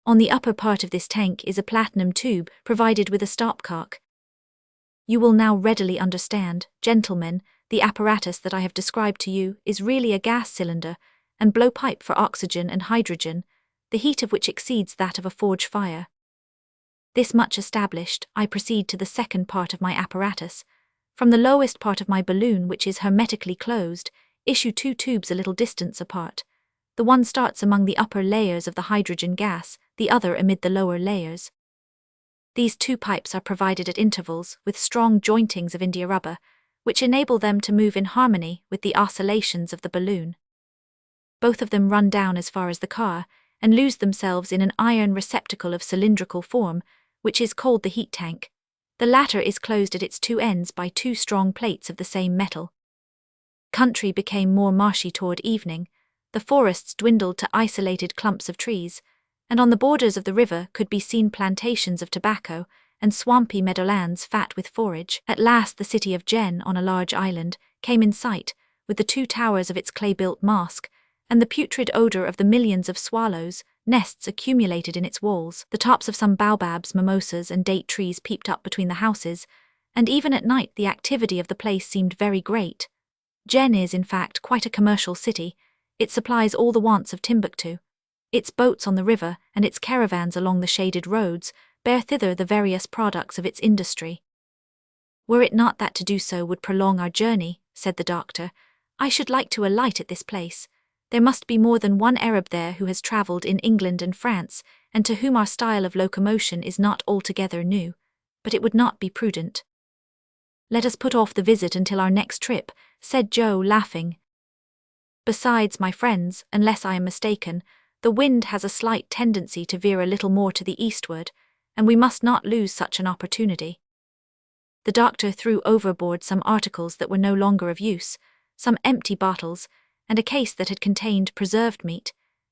On the upper part of this tank is a platinum tube provided with a stopcock. You will now readily understand, gentlemen, the apparatus that I have described to you is really a gas cylinder and blowpipe for oxygen and hydrogen, the heat of which exceeds that of a forge fire. This much established, I proceed to the second part of my apparatus. From the lowest part of my balloon, which is hermetically closed, issue 2 tubes a little distance apart. The one starts among the upper layers of the hydrogen gas, the other amid the lower layers. These 2 pipes are provided at intervals with strong jointings of india rubber, which enable them to move in harmony with the oscillations of the balloon. Both of them run down as far as the car, and lose themselves in an iron receptacle of cylindrical form, which is called the heat tank. The latter is closed at its 2 ends by 2 strong plates of the same metal. Country became more marshy toward evening, the forests dwindled to isolated clumps of trees, and on the borders of the river could be seen plantations of tobacco and swampy meadowlands fat with forage. At last the city of Jen, on a large island, came in sight, with the 2 towers of its clay-built mosque, and the putrid odour of the millions of swallows' nests accumulated in its walls. The tops of some baobabs, mimosas, and date trees peeped up between the houses, and even at night the activity of the place seemed very great. Jen is, in fact, quite a commercial city. It supplies all the wants of Timbuktu. Its boats on the river and its caravans along the shaded roads bear thither the various products of its industry. Were it not that to do so would prolong our journey, said the doctor, I should like to alight at this place. There must be more than one Arab there who has travelled in England and France, and to whom our style of locomotion is not altogether new, but it would not be prudent. Let us put off the visit until our next trip, said Joe, laughing. Besides, my friends, unless I am mistaken, the wind has a slight tendency to veer a little more to the eastward, and we must not lose such an opportunity. The doctor threw overboard some articles that were no longer of use, some empty bottles, and a case that had contained preserved meat,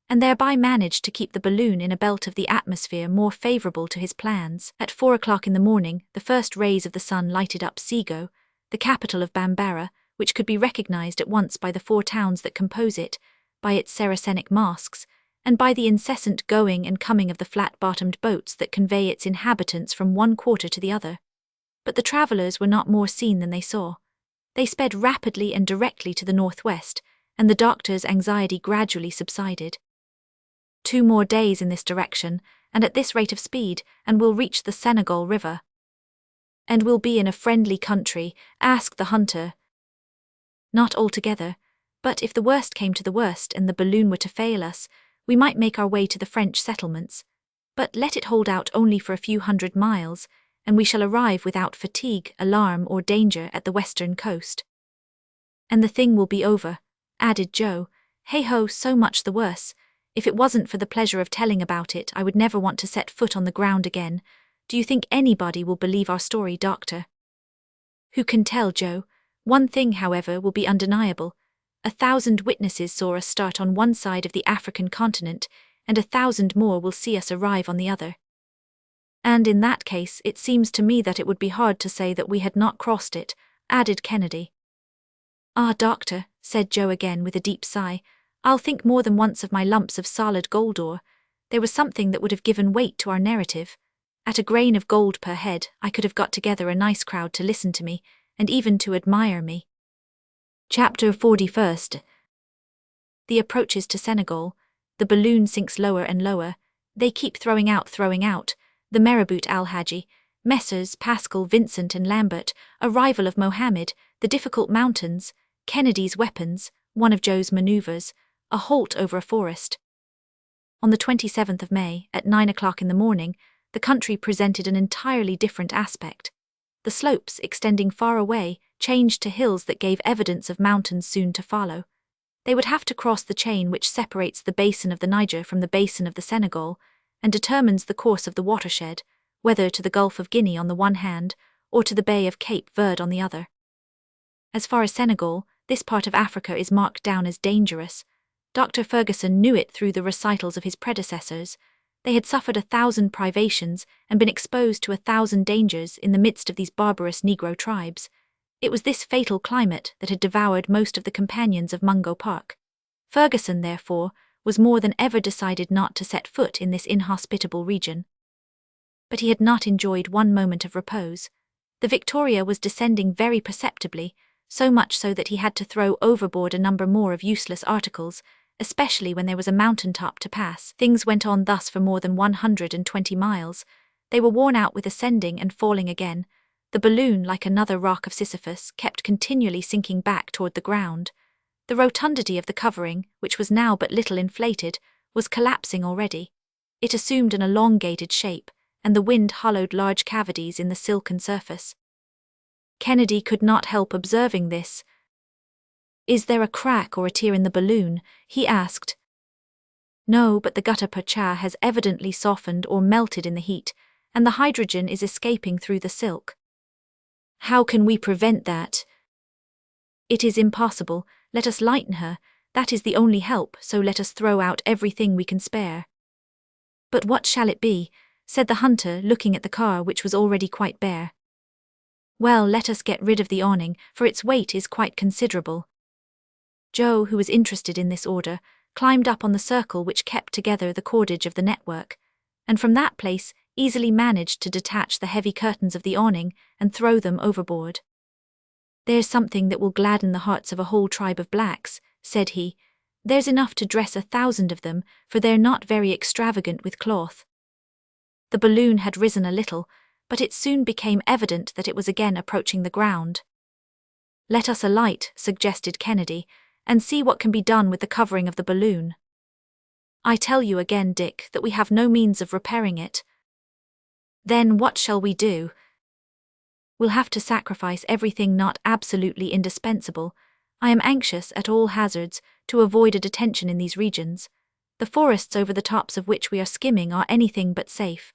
and thereby managed to keep the balloon in a belt of the atmosphere more favourable to his plans. At 4 o'clock in the morning, the first rays of the sun lighted up Sego, the capital of Bambara, which could be recognized at once by the 4 towns that compose it, by its Saracenic mosques, and by the incessant going and coming of the flat-bottomed boats that convey its inhabitants from one quarter to the other. But the travellers were not more seen than they saw. They sped rapidly and directly to the northwest, and the doctor's anxiety gradually subsided. 2 more days in this direction, and at this rate of speed, and we'll reach the Senegal River. And we'll be in a friendly country, asked the hunter. Not altogether, but if the worst came to the worst and the balloon were to fail us, we might make our way to the French settlements. But let it hold out only for a few 100 miles, and we shall arrive without fatigue, alarm, or danger at the western coast. And the thing will be over, added Joe. Hey-ho, so much the worse. If it wasn't for the pleasure of telling about it, I would never want to set foot on the ground again. Do you think anybody will believe our story, Doctor? Who can tell, Joe? One thing, however, will be undeniable. 1,000 witnesses saw us start on one side of the African continent, and 1,000 more will see us arrive on the other. And in that case, it seems to me that it would be hard to say that we had not crossed it, added Kennedy. Ah, doctor, said Joe again with a deep sigh, I'll think more than once of my lumps of solid gold ore. There was something that would have given weight to our narrative. At a grain of gold per head, I could have got together a nice crowd to listen to me, and even to admire me. Chapter 41. The approaches to Senegal. The balloon sinks lower and lower. They keep throwing out. The Marabout Al-Haji, Messrs. Pascal, Vincent and Lambert, arrival of Mohammed, the difficult mountains, Kennedy's weapons, one of Joe's maneuvers, a halt over a forest. On the 27th of May, at 9 o'clock in the morning, the country presented an entirely different aspect. The slopes, extending far away, changed to hills that gave evidence of mountains soon to follow. They would have to cross the chain which separates the basin of the Niger from the basin of the Senegal, and determines the course of the watershed, whether to the Gulf of Guinea on the one hand, or to the Bay of Cape Verde on the other. As far as Senegal, this part of Africa is marked down as dangerous. Dr. Ferguson knew it through the recitals of his predecessors. They had suffered 1,000 privations and been exposed to 1,000 dangers in the midst of these barbarous Negro tribes. It was this fatal climate that had devoured most of the companions of Mungo Park. Ferguson, therefore, was more than ever decided not to set foot in this inhospitable region. But he had not enjoyed one moment of repose. The Victoria was descending very perceptibly, so much so that he had to throw overboard a number more of useless articles, especially when there was a mountain-top to pass. Things went on thus for more than 120 miles. They were worn out with ascending and falling again. The balloon, like another rock of Sisyphus, kept continually sinking back toward the ground. The rotundity of the covering, which was now but little inflated, was collapsing already. It assumed an elongated shape, and the wind hollowed large cavities in the silken surface. Kennedy could not help observing this. "Is there a crack or a tear in the balloon?" he asked. "No, but the gutta percha has evidently softened or melted in the heat, and the hydrogen is escaping through the silk." "How can we prevent that?" "It is impossible. Let us lighten her. That is the only help, so let us throw out everything we can spare." "But what shall it be?" said the hunter, looking at the car which was already quite bare. "Well, let us get rid of the awning, for its weight is quite considerable." Joe, who was interested in this order, climbed up on the circle which kept together the cordage of the network, and from that place easily managed to detach the heavy curtains of the awning and throw them overboard. "There's something that will gladden the hearts of a whole tribe of blacks," said he. "There's enough to dress 1,000 of them, for they're not very extravagant with cloth." The balloon had risen a little, but it soon became evident that it was again approaching the ground. "Let us alight," suggested Kennedy, "and see what can be done with the covering of the balloon." "I tell you again, Dick, that we have no means of repairing it." "Then what shall we do?" "We'll have to sacrifice everything not absolutely indispensable. I am anxious, at all hazards, to avoid a detention in these regions. The forests over the tops of which we are skimming are anything but safe."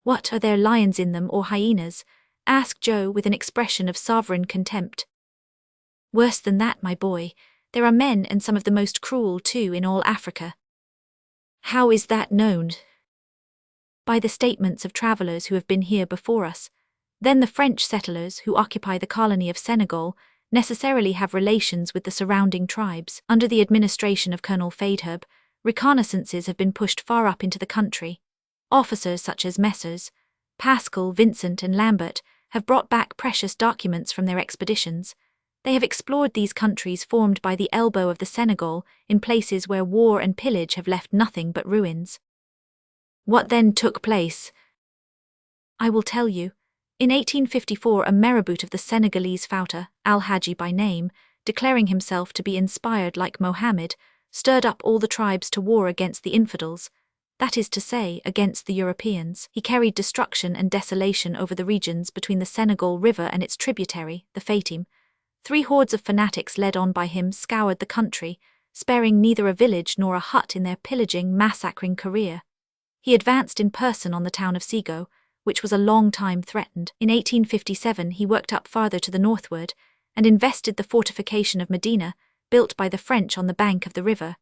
"What, are there lions in them or hyenas?" asked Joe with an expression of sovereign contempt. "Worse than that, my boy. There are men, and some of the most cruel, too, in all Africa." "How is that known?" "By the statements of travellers who have been here before us. Then the French settlers who occupy the colony of Senegal necessarily have relations with the surrounding tribes. Under the administration of Colonel Faidherbe, reconnaissances have been pushed far up into the country. Officers such as Messrs. Pascal, Vincent and Lambert have brought back precious documents from their expeditions. They have explored these countries formed by the elbow of the Senegal in places where war and pillage have left nothing but ruins." "What then took place?" "I will tell you. In 1854 a marabout of the Senegalese Fouta, Al-Haji by name, declaring himself to be inspired like Mohammed, stirred up all the tribes to war against the infidels, that is to say, against the Europeans. He carried destruction and desolation over the regions between the Senegal River and its tributary, the Fatim. 3 hordes of fanatics led on by him scoured the country, sparing neither a village nor a hut in their pillaging, massacring career. He advanced in person on the town of Sego, which was a long time threatened. In 1857 he worked up farther to the northward, and invested the fortification of Medina, built by the French on the bank of the river.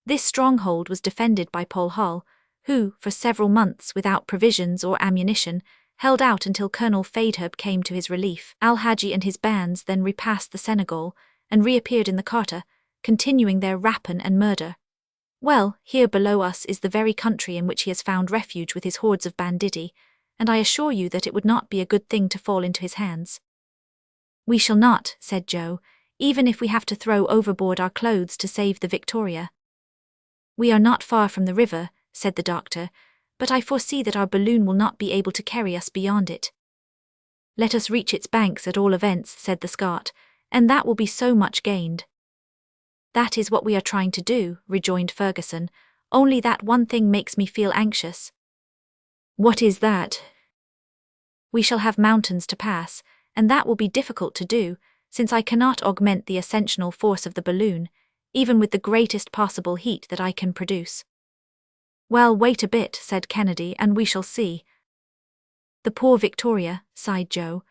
This stronghold was defended by Paul Hull, who, for several months without provisions or ammunition, held out until Colonel Faidherbe came to his relief. Al-Haji and his bands then repassed the Senegal and reappeared in the Carta, continuing their rapine and murder. Well, here below us is the very country in which he has found refuge with his hordes of banditti, and I assure you that it would not be a good thing to fall into his hands. We shall not, said Joe, even if we have to throw overboard our clothes to save the Victoria. We are not far from the river, said the doctor, but I foresee that our balloon will not be able to carry us beyond it. Let us reach its banks at all events, said the Scot, and that will be so much gained. That is what we are trying to do, rejoined Ferguson, only that one thing makes me feel anxious. What is that? We shall have mountains to pass, and that will be difficult to do, since I cannot augment the ascensional force of the balloon, even with the greatest possible heat that I can produce. Well, wait a bit, said Kennedy, and we shall see. The poor Victoria, sighed Joe.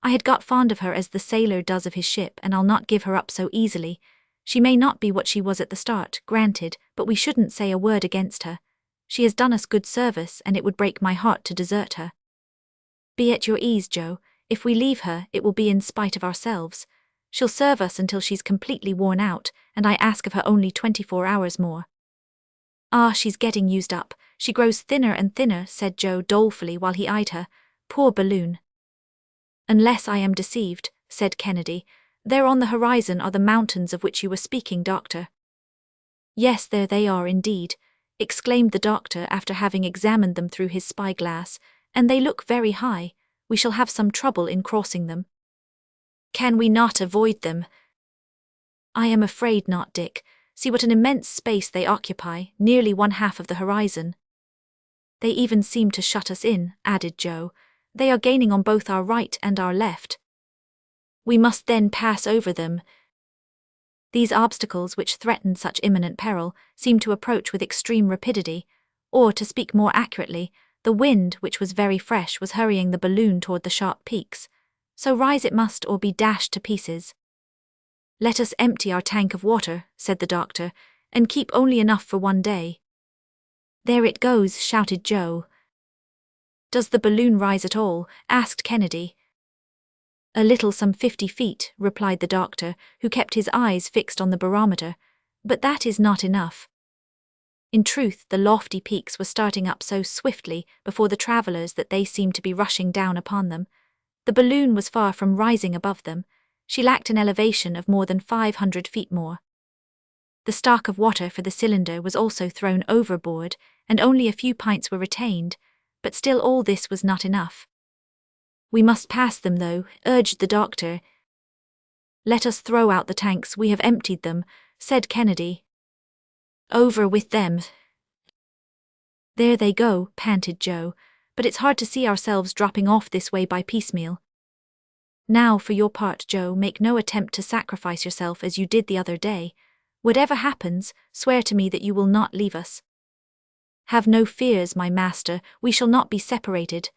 I had got fond of her as the sailor does of his ship, and I'll not give her up so easily. She may not be what she was at the start, granted, but we shouldn't say a word against her. She has done us good service, and it would break my heart to desert her. Be at your ease, Joe. If we leave her, it will be in spite of ourselves. She'll serve us until she's completely worn out, and I ask of her only 24 hours more. Ah, she's getting used up. She grows thinner and thinner, said Joe dolefully while he eyed her. Poor balloon. Unless I am deceived, said Kennedy, there on the horizon are the mountains of which you were speaking, Doctor. Yes, there they are indeed, exclaimed the doctor after having examined them through his spyglass, and they look very high. We shall have some trouble in crossing them. Can we not avoid them? I am afraid not, Dick. See what an immense space they occupy, nearly one half of the horizon. They even seem to shut us in, added Joe. They are gaining on both our right and our left. We must then pass over them. These obstacles which threatened such imminent peril seemed to approach with extreme rapidity, or, to speak more accurately, the wind, which was very fresh, was hurrying the balloon toward the sharp peaks. So rise it must or be dashed to pieces. Let us empty our tank of water, said the doctor, and keep only enough for one day. There it goes, shouted Joe. Does the balloon rise at all? Asked Kennedy. A little, some 50 feet, replied the doctor, who kept his eyes fixed on the barometer, but that is not enough. In truth, the lofty peaks were starting up so swiftly before the travellers that they seemed to be rushing down upon them. The balloon was far from rising above them. She lacked an elevation of more than 500 feet more. The stock of water for the cylinder was also thrown overboard, and only a few pints were retained, but still all this was not enough. We must pass them, though, urged the doctor. Let us throw out the tanks, we have emptied them, said Kennedy. Over with them. There they go, panted Joe, but it's hard to see ourselves dropping off this way by piecemeal. Now, for your part, Joe, make no attempt to sacrifice yourself as you did the other day. Whatever happens, swear to me that you will not leave us. Have no fears, my master, we shall not be separated.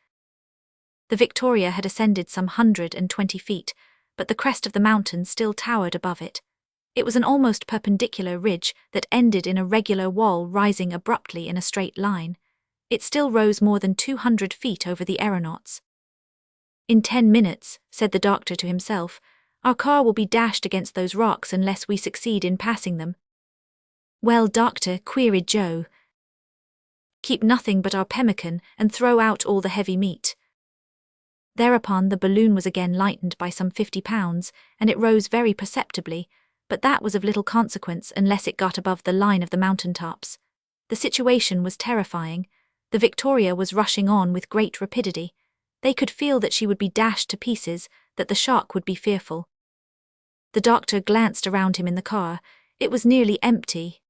The Victoria had ascended some 120 feet, but the crest of the mountain still towered above it. It was an almost perpendicular ridge that ended in a regular wall rising abruptly in a straight line. It still rose more than 200 feet over the aeronauts. In 10 minutes, said the doctor to himself, our car will be dashed against those rocks unless we succeed in passing them. Well, doctor, queried Joe. Keep nothing but our pemmican and throw out all the heavy meat. Thereupon the balloon was again lightened by some 50 pounds, and it rose very perceptibly, but that was of little consequence unless it got above the line of the mountain tops. The situation was terrifying. The Victoria was rushing on with great rapidity. They could feel that she would be dashed to pieces, that the shock would be fearful. The doctor glanced around him in the car. It was nearly empty.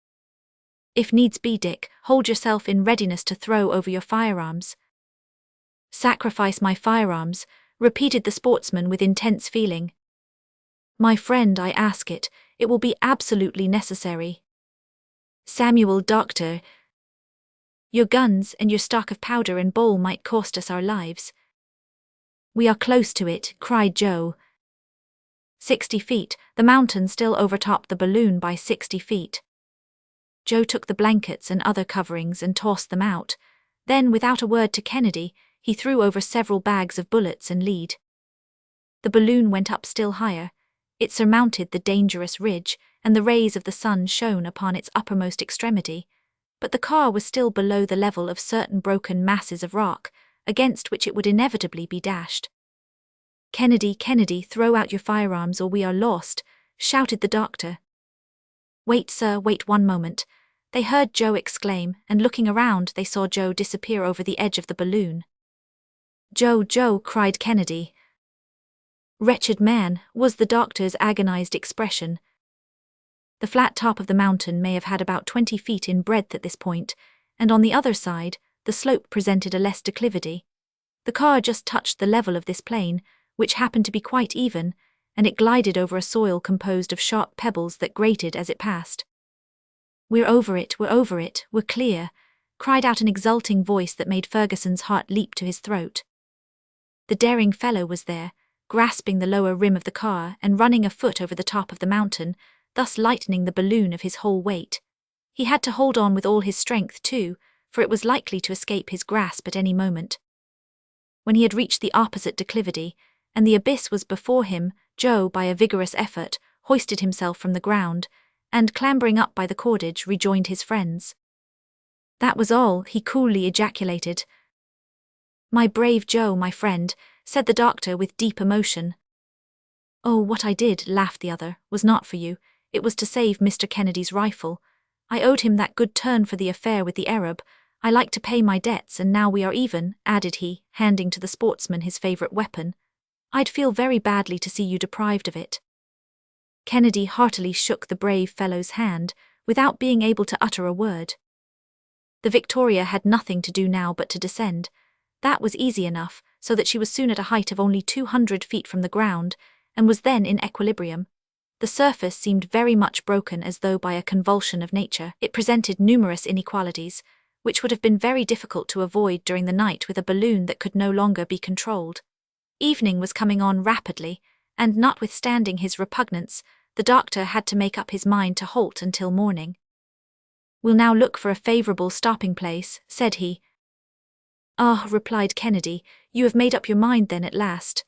If needs be, Dick, hold yourself in readiness to throw over your firearms. Sacrifice my firearms, repeated the sportsman with intense feeling. My friend, I ask it. It will be absolutely necessary. Samuel, doctor. Your guns and your stock of powder and ball might cost us our lives. We are close to it, cried Joe. 60 feet, the mountain still overtopped the balloon by 60 feet. Joe took the blankets and other coverings and tossed them out. Then, without a word to Kennedy, he threw over several bags of bullets and lead. The balloon went up still higher. It surmounted the dangerous ridge, and the rays of the sun shone upon its uppermost extremity. But the car was still below the level of certain broken masses of rock, against which it would inevitably be dashed. "Kennedy, Kennedy, throw out your firearms or we are lost," shouted the doctor. "Wait, sir, wait one moment." They heard Joe exclaim, and looking around they saw Joe disappear over the edge of the balloon. "Joe, Joe," cried Kennedy. "Wretched man," was the doctor's agonized expression. The flat top of the mountain may have had about 20 feet in breadth at this point, and on the other side, the slope presented a less declivity. The car just touched the level of this plain, which happened to be quite even, and it glided over a soil composed of sharp pebbles that grated as it passed. We're over it, we're clear," cried out an exulting voice that made Ferguson's heart leap to his throat. The daring fellow was there, grasping the lower rim of the car and running a foot over the top of the mountain, thus lightening the balloon of his whole weight. He had to hold on with all his strength, too, for it was likely to escape his grasp at any moment. When he had reached the opposite declivity, and the abyss was before him, Joe, by a vigorous effort, hoisted himself from the ground, and, clambering up by the cordage, rejoined his friends. "That was all," he coolly ejaculated. "My brave Joe, my friend," said the doctor with deep emotion. "Oh, what I did," laughed the other, "was not for you. It was to save Mr. Kennedy's rifle. I owed him that good turn for the affair with the Arab. I like to pay my debts, and now we are even," added he, handing to the sportsman his favorite weapon. "I'd feel very badly to see you deprived of it." Kennedy heartily shook the brave fellow's hand, without being able to utter a word. The Victoria had nothing to do now but to descend. That was easy enough, so that she was soon at a height of only 200 feet from the ground, and was then in equilibrium. The surface seemed very much broken as though by a convulsion of nature. It presented numerous inequalities, which would have been very difficult to avoid during the night with a balloon that could no longer be controlled. Evening was coming on rapidly, and notwithstanding his repugnance, the doctor had to make up his mind to halt until morning. "We'll now look for a favourable stopping place," said he. "Ah," replied Kennedy, "you have made up your mind then at last."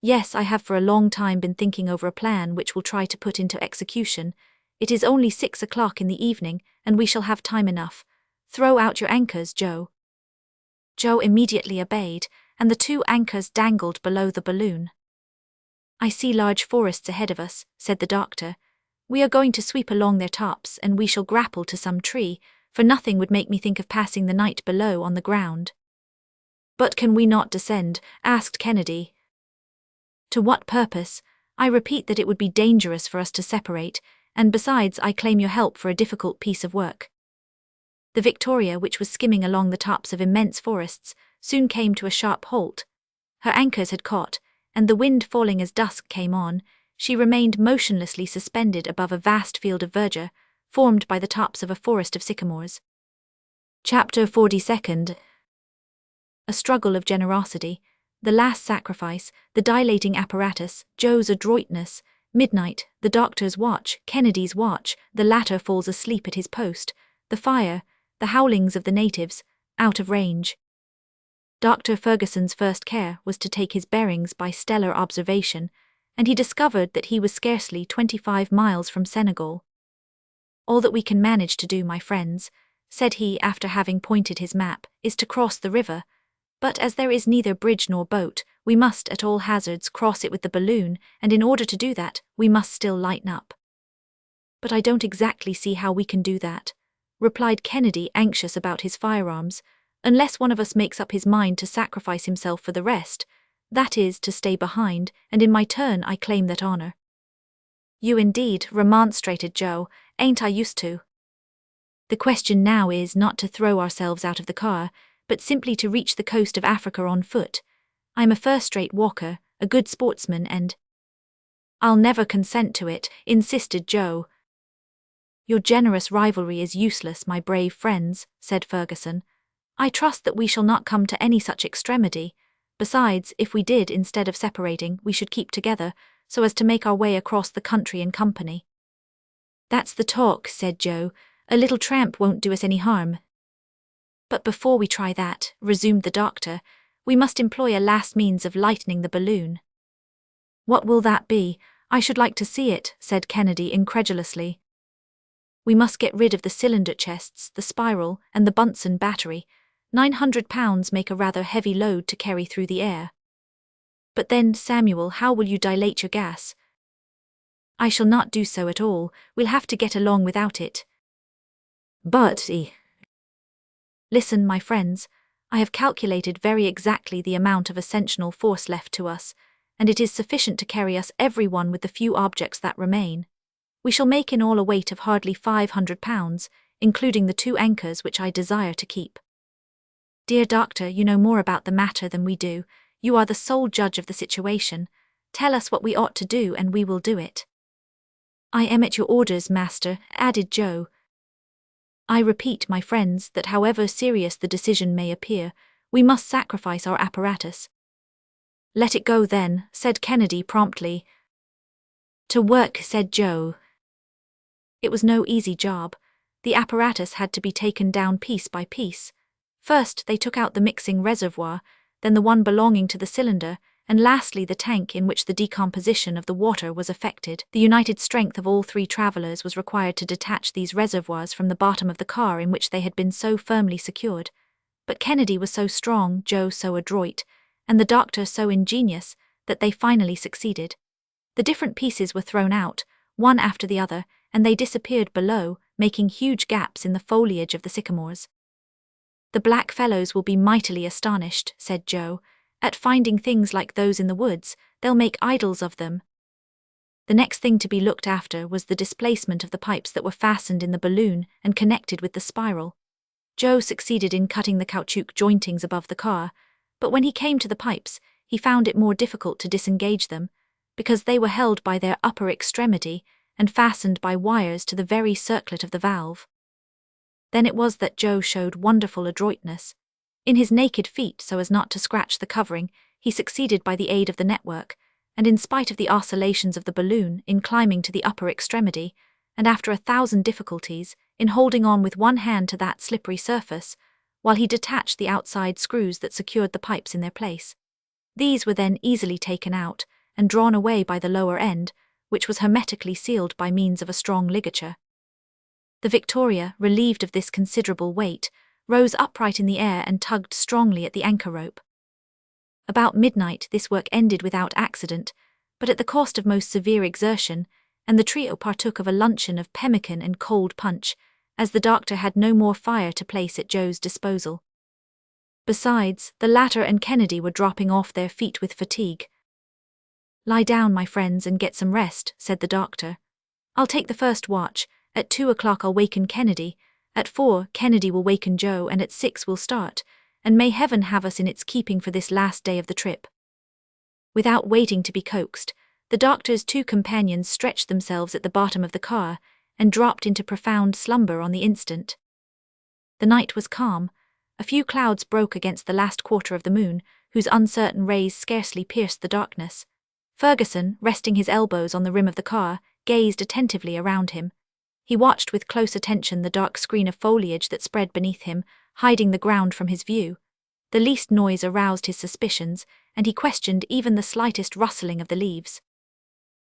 "Yes, I have for a long time been thinking over a plan which we'll try to put into execution. It is only 6 o'clock in the evening, and we shall have time enough. Throw out your anchors, Joe." Joe immediately obeyed, and the 2 anchors dangled below the balloon. "I see large forests ahead of us," said the doctor. "We are going to sweep along their tops, and we shall grapple to some tree, for nothing would make me think of passing the night below on the ground." "But can we not descend?" asked Kennedy. "To what purpose? I repeat that it would be dangerous for us to separate, and besides I claim your help for a difficult piece of work." The Victoria, which was skimming along the tops of immense forests, soon came to a sharp halt. Her anchors had caught, and the wind falling as dusk came on, she remained motionlessly suspended above a vast field of verdure, formed by the tops of a forest of sycamores. Chapter 42. A struggle of generosity, the last sacrifice, the dilating apparatus, Joe's adroitness, midnight, the doctor's watch, Kennedy's watch, the latter falls asleep at his post, the fire, the howlings of the natives, out of range. Dr. Ferguson's first care was to take his bearings by stellar observation, and he discovered that he was scarcely 25 miles from Senegal. "All that we can manage to do, my friends," said he after having pointed his map, "is to cross the river, but as there is neither bridge nor boat, we must at all hazards cross it with the balloon, and in order to do that, we must still lighten up." "But I don't exactly see how we can do that," replied Kennedy, anxious about his firearms, "unless one of us makes up his mind to sacrifice himself for the rest, that is, to stay behind, and in my turn I claim that honor." "You indeed," remonstrated Joe, "ain't I used to?" "The question now is not to throw ourselves out of the car, but simply to reach the coast of Africa on foot. I'm a first-rate walker, a good sportsman, and—" "I'll never consent to it," insisted Joe. "Your generous rivalry is useless, my brave friends," said Ferguson. "I trust that we shall not come to any such extremity. Besides, if we did, instead of separating, we should keep together, so as to make our way across the country in company." "That's the talk," said Joe, A little tramp won't do us any harm. But before we try that, resumed the doctor, we must employ a last means of lightening the balloon. What will that be? I should like to see it, said Kennedy incredulously. We must get rid of the cylinder chests, the spiral, and the Bunsen battery. 900 pounds make a rather heavy load to carry through the air. But then, Samuel, how will you dilate your gas? I shall not do so at all, we'll have to get along without it. But, listen, my friends, I have calculated very exactly the amount of ascensional force left to us, and it is sufficient to carry us every one with the few objects that remain. We shall make in all a weight of hardly 500 pounds, including the 2 anchors which I desire to keep. Dear doctor, you know more about the matter than we do. You are the sole judge of the situation. Tell us what we ought to do and we will do it. I am at your orders, master, added Joe. I repeat, my friends, that however serious the decision may appear, we must sacrifice our apparatus. Let it go then, said Kennedy promptly. To work, said Joe. It was no easy job. The apparatus had to be taken down piece by piece. First, they took out the mixing reservoir, then the one belonging to the cylinder, and lastly the tank in which the decomposition of the water was effected. The united strength of all 3 travelers was required to detach these reservoirs from the bottom of the car in which they had been so firmly secured. But Kennedy was so strong, Joe so adroit, and the doctor so ingenious, that they finally succeeded. The different pieces were thrown out, one after the other, and they disappeared below, making huge gaps in the foliage of the sycamores. The black fellows will be mightily astonished, said Joe, at finding things like those in the woods. They'll make idols of them. The next thing to be looked after was the displacement of the pipes that were fastened in the balloon and connected with the spiral. Joe succeeded in cutting the caoutchouc jointings above the car, but when he came to the pipes, he found it more difficult to disengage them, because they were held by their upper extremity and fastened by wires to the very circlet of the valve. Then it was that Joe showed wonderful adroitness. In his naked feet, so as not to scratch the covering, he succeeded by the aid of the network, and in spite of the oscillations of the balloon, in climbing to the upper extremity, and after 1,000 difficulties, in holding on with one hand to that slippery surface, while he detached the outside screws that secured the pipes in their place. These were then easily taken out and drawn away by the lower end, which was hermetically sealed by means of a strong ligature. The Victoria, relieved of this considerable weight, rose upright in the air and tugged strongly at the anchor rope. About midnight this work ended without accident, but at the cost of most severe exertion, and the trio partook of a luncheon of pemmican and cold punch, as the doctor had no more fire to place at Joe's disposal. Besides, the latter and Kennedy were dropping off their feet with fatigue. Lie down, my friends, and get some rest, said the doctor. I'll take the first watch. At 2 o'clock I'll waken Kennedy. At 4, Kennedy will waken Joe, and at 6 we'll start, and may heaven have us in its keeping for this last day of the trip. Without waiting to be coaxed, the doctor's 2 companions stretched themselves at the bottom of the car and dropped into profound slumber on the instant. The night was calm. A few clouds broke against the last quarter of the moon, whose uncertain rays scarcely pierced the darkness. Ferguson, resting his elbows on the rim of the car, gazed attentively around him. He watched with close attention the dark screen of foliage that spread beneath him, hiding the ground from his view. The least noise aroused his suspicions, and he questioned even the slightest rustling of the leaves.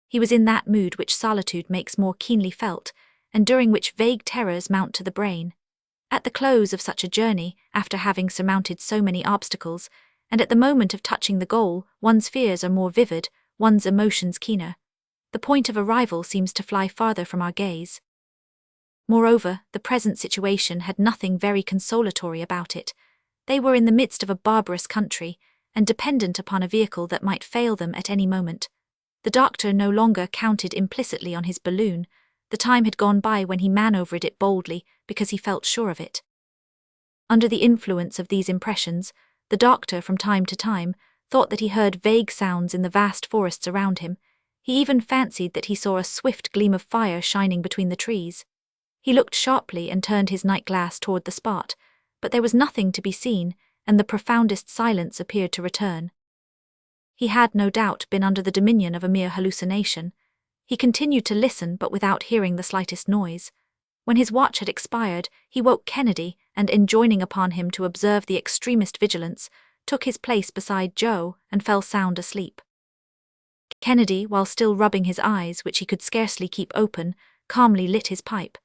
He was in that mood which solitude makes more keenly felt, and during which vague terrors mount to the brain. At the close of such a journey, after having surmounted so many obstacles, and at the moment of touching the goal, one's fears are more vivid, one's emotions keener. The point of arrival seems to fly farther from our gaze. Moreover, the present situation had nothing very consolatory about it. They were in the midst of a barbarous country, and dependent upon a vehicle that might fail them at any moment. The doctor no longer counted implicitly on his balloon. The time had gone by when he manoeuvred it boldly, because he felt sure of it. Under the influence of these impressions, the doctor from time to time thought that he heard vague sounds in the vast forests around him. He even fancied that he saw a swift gleam of fire shining between the trees. He looked sharply and turned his night-glass toward the spot, but there was nothing to be seen, and the profoundest silence appeared to return. He had no doubt been under the dominion of a mere hallucination. He continued to listen, but without hearing the slightest noise. When his watch had expired, he woke Kennedy and, enjoining upon him to observe the extremest vigilance, took his place beside Joe and fell sound asleep. Kennedy, while still rubbing his eyes, which he could scarcely keep open, calmly lit his pipe.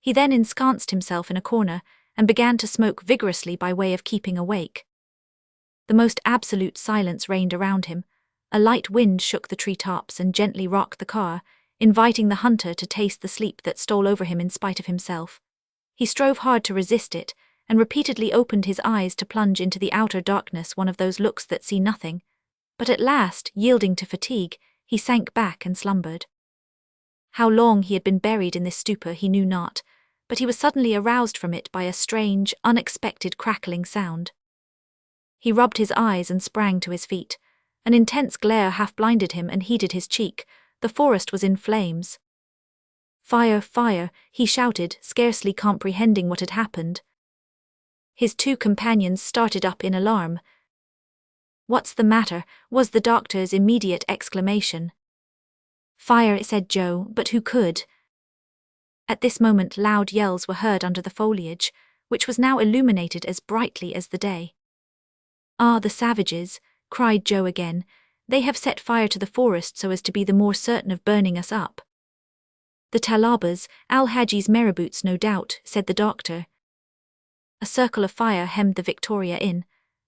He then ensconced himself in a corner and began to smoke vigorously by way of keeping awake. The most absolute silence reigned around him. A light wind shook the tree-tops and gently rocked the car, inviting the hunter to taste the sleep that stole over him in spite of himself. He strove hard to resist it, and repeatedly opened his eyes to plunge into the outer darkness, one of those looks that see nothing. But at last, yielding to fatigue, he sank back and slumbered. How long he had been buried in this stupor he knew not, but he was suddenly aroused from it by a strange, unexpected crackling sound. He rubbed his eyes and sprang to his feet. An intense glare half blinded him and heated his cheek. The forest was in flames. "Fire, fire," he shouted, scarcely comprehending what had happened. His two companions started up in alarm. "What's the matter?" was the doctor's immediate exclamation. "Fire," said Joe, but who could? At this moment loud yells were heard under the foliage, which was now illuminated as brightly as the day. "Ah, the savages," cried Joe again. "They have set fire to the forest so as to be the more certain of burning us up." "The Talabas, Al-Hadji's marabouts, no doubt," said the doctor. A circle of fire hemmed the Victoria in.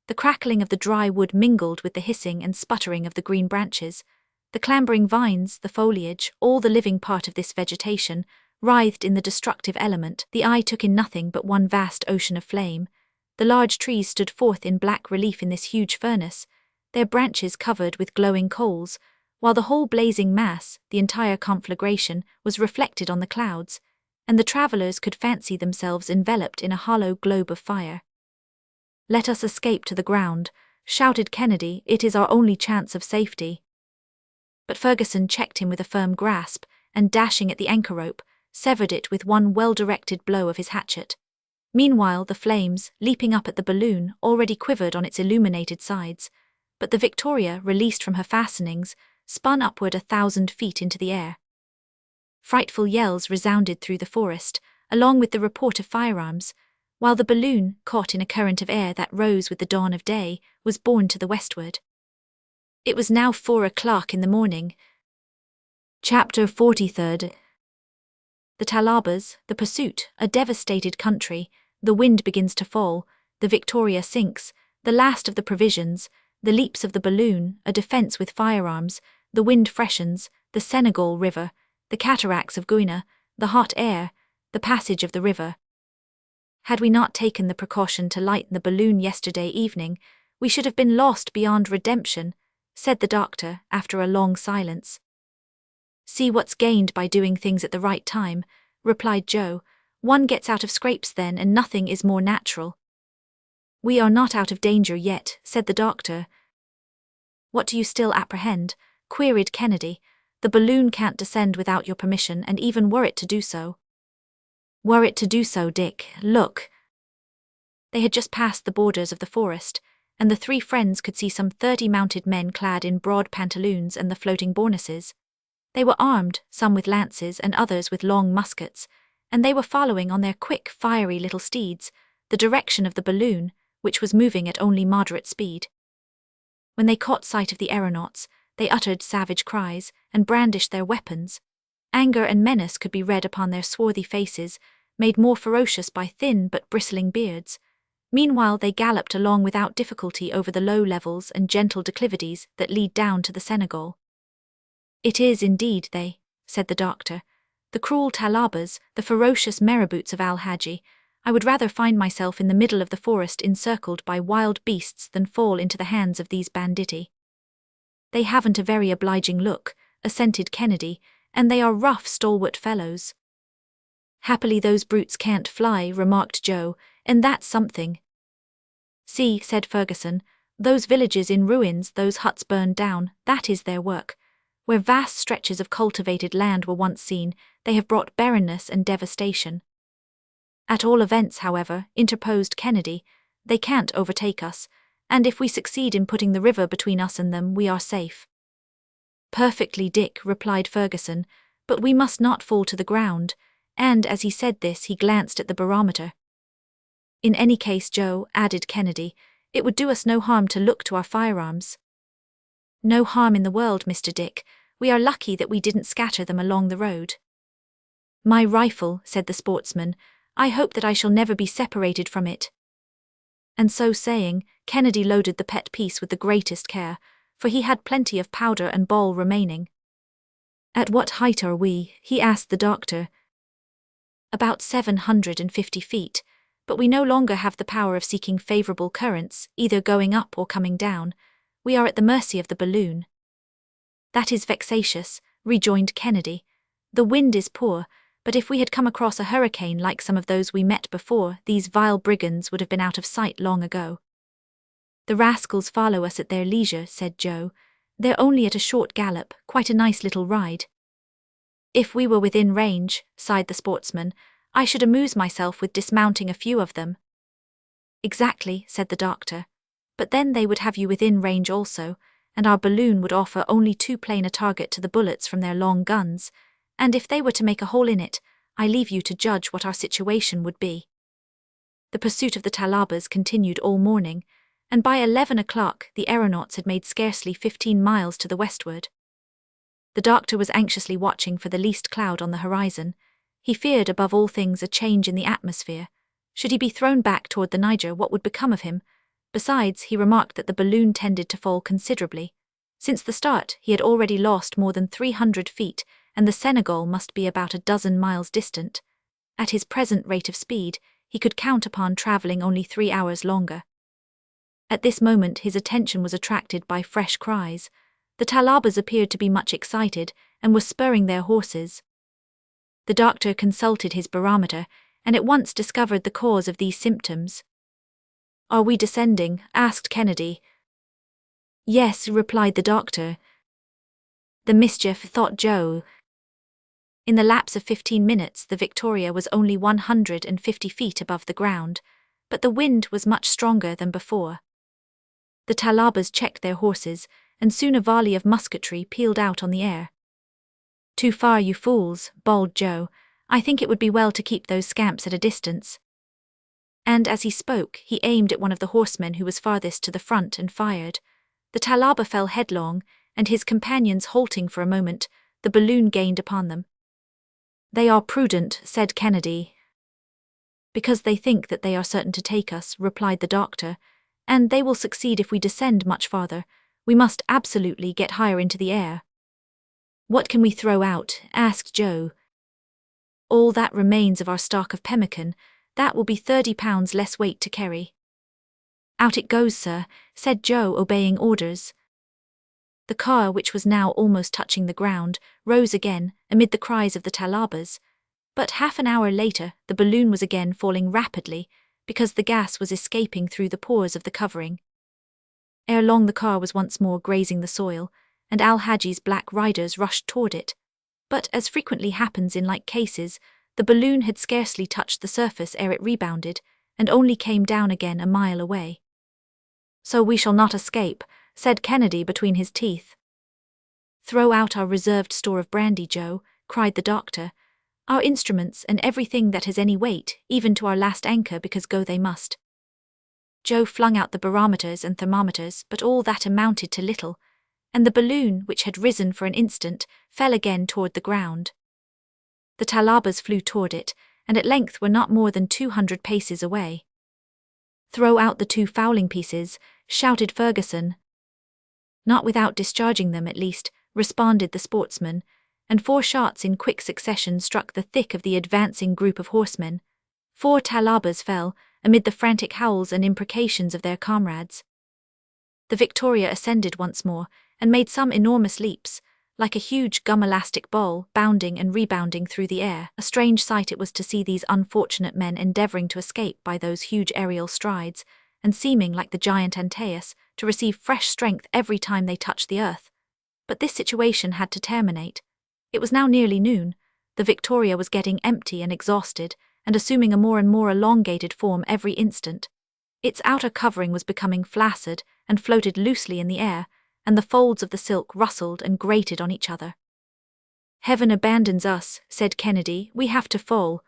The crackling of the dry wood mingled with the hissing and sputtering of the green branches. The clambering vines, the foliage, all the living part of this vegetation, writhed in the destructive element. The eye took in nothing but one vast ocean of flame. The large trees stood forth in black relief in this huge furnace, their branches covered with glowing coals, while the whole blazing mass, the entire conflagration, was reflected on the clouds, and the travellers could fancy themselves enveloped in a hollow globe of fire. "Let us escape to the ground," shouted Kennedy. "It is our only chance of safety." But Ferguson checked him with a firm grasp, and dashing at the anchor rope, severed it with one well-directed blow of his hatchet. Meanwhile, the flames, leaping up at the balloon, already quivered on its illuminated sides, but the Victoria, released from her fastenings, spun upward 1,000 feet into the air. Frightful yells resounded through the forest, along with the report of firearms, while the balloon, caught in a current of air that rose with the dawn of day, was borne to the westward. It was now 4 o'clock in the morning. Chapter 43. The Talabas, the pursuit, a devastated country, the wind begins to fall, the Victoria sinks, the last of the provisions, the leaps of the balloon, a defence with firearms, the wind freshens, the Senegal River, the cataracts of Guiana, the hot air, the passage of the river. Had we not taken the precaution to lighten the balloon yesterday evening, we should have been lost beyond redemption, said the doctor after a long silence. "See what's gained by doing things at the right time," replied Joe. "One gets out of scrapes then, and nothing is more natural." "We are not out of danger yet," said the doctor. "What do you still apprehend?" queried Kennedy. "The balloon can't descend without your permission, and even were it to do so." "Were it to do so, Dick, look." They had just passed the borders of the forest, and the three friends could see some 30 mounted men clad in broad pantaloons and the floating bournaces. They were armed, some with lances and others with long muskets, and they were following on their quick, fiery little steeds the direction of the balloon, which was moving at only moderate speed. When they caught sight of the aeronauts, they uttered savage cries and brandished their weapons. Anger and menace could be read upon their swarthy faces, made more ferocious by thin but bristling beards. Meanwhile they galloped along without difficulty over the low levels and gentle declivities that lead down to the Senegal. "It is indeed they," said the doctor. "The cruel Talabas, the ferocious marabouts of Al-Hadji. I would rather find myself in the middle of the forest encircled by wild beasts than fall into the hands of these banditti." "They haven't a very obliging look," assented Kennedy, "and they are rough, stalwart fellows." "Happily those brutes can't fly," remarked Joe, "and that's something." "See," said Ferguson, "those villages in ruins, those huts burned down, that is their work. Where vast stretches of cultivated land were once seen, they have brought barrenness and devastation." "At all events, however," interposed Kennedy, "they can't overtake us, and if we succeed in putting the river between us and them, we are safe." "Perfectly, Dick," replied Ferguson, "but we must not fall to the ground. and as he said this he glanced at the barometer. In any case, Joe, added Kennedy, it would do us no harm to look to our firearms. No harm in the world, Mr. Dick. We are lucky that we didn't scatter them along the road. My rifle, said the sportsman. I hope that I shall never be separated from it. And so saying, Kennedy loaded the pet piece with the greatest care, for he had plenty of powder and ball remaining. At what height are we? He asked the doctor. About 750 feet, but we no longer have the power of seeking favorable currents, either going up or coming down. We are at the mercy of the balloon. That is vexatious, rejoined Kennedy. The wind is poor, but if we had come across a hurricane like some of those we met before, these vile brigands would have been out of sight long ago. The rascals follow us at their leisure, said Joe. They're only at a short gallop, quite a nice little ride. If we were within range, sighed the sportsman, I should amuse myself with dismounting a few of them. Exactly, said the doctor. But then they would have you within range also, and our balloon would offer only too plain a target to the bullets from their long guns, and if they were to make a hole in it, I leave you to judge what our situation would be. The pursuit of the Talabas continued all morning, and by 11 o'clock the aeronauts had made scarcely 15 miles to the westward. The doctor was anxiously watching for the least cloud on the horizon. He feared above all things a change in the atmosphere. Should he be thrown back toward the Niger, what would become of him? Besides, he remarked that the balloon tended to fall considerably. Since the start, he had already lost more than 300 feet, and the Senegal must be about a dozen miles distant. At his present rate of speed, he could count upon travelling only 3 hours longer. At this moment his attention was attracted by fresh cries. The Talabas appeared to be much excited, and were spurring their horses. The doctor consulted his barometer, and at once discovered the cause of these symptoms. Are we descending? Asked Kennedy. Yes, replied the doctor. The mischief, thought Joe. In the lapse of 15 minutes the Victoria was only 150 feet above the ground, but the wind was much stronger than before. The Talabas checked their horses, and soon a volley of musketry pealed out on the air. Too far, you fools, bawled Joe. I think it would be well to keep those scamps at a distance. And as he spoke, he aimed at one of the horsemen who was farthest to the front and fired. The Talaba fell headlong, and his companions halting for a moment, the balloon gained upon them. They are prudent, said Kennedy. Because they think that they are certain to take us, replied the doctor, and they will succeed if we descend much farther. We must absolutely get higher into the air. What can we throw out? Asked Joe. All that remains of our stock of pemmican. That will be 30 pounds less weight to carry. Out it goes, sir, said Joe, obeying orders. The car, which was now almost touching the ground, rose again, amid the cries of the Talabas. But half an hour later the balloon was again falling rapidly, because the gas was escaping through the pores of the covering. Ere long the car was once more grazing the soil, and Al-Hadji's black riders rushed toward it. But, as frequently happens in like cases, the balloon had scarcely touched the surface ere it rebounded, and only came down again a mile away. So we shall not escape, said Kennedy between his teeth. Throw out our reserved store of brandy, Joe, cried the doctor. Our instruments and everything that has any weight, even to our last anchor, because go they must. Joe flung out the barometers and thermometers, but all that amounted to little, and the balloon, which had risen for an instant, fell again toward the ground. The Talabas flew toward it, and at length were not more than 200 paces away. Throw out the 2 fowling pieces, shouted Ferguson. Not without discharging them, at least, responded the sportsman, and 4 shots in quick succession struck the thick of the advancing group of horsemen. 4 Talabas fell, amid the frantic howls and imprecations of their comrades. The Victoria ascended once more, and made some enormous leaps, like a huge gum-elastic ball, bounding and rebounding through the air. A strange sight it was to see these unfortunate men endeavouring to escape by those huge aerial strides, and seeming, like the giant Antaeus, to receive fresh strength every time they touched the earth. But this situation had to terminate. It was now nearly noon. The Victoria was getting empty and exhausted, and assuming a more and more elongated form every instant. Its outer covering was becoming flaccid, and floated loosely in the air, and the folds of the silk rustled and grated on each other. Heaven abandons us, said Kennedy. We have to fall.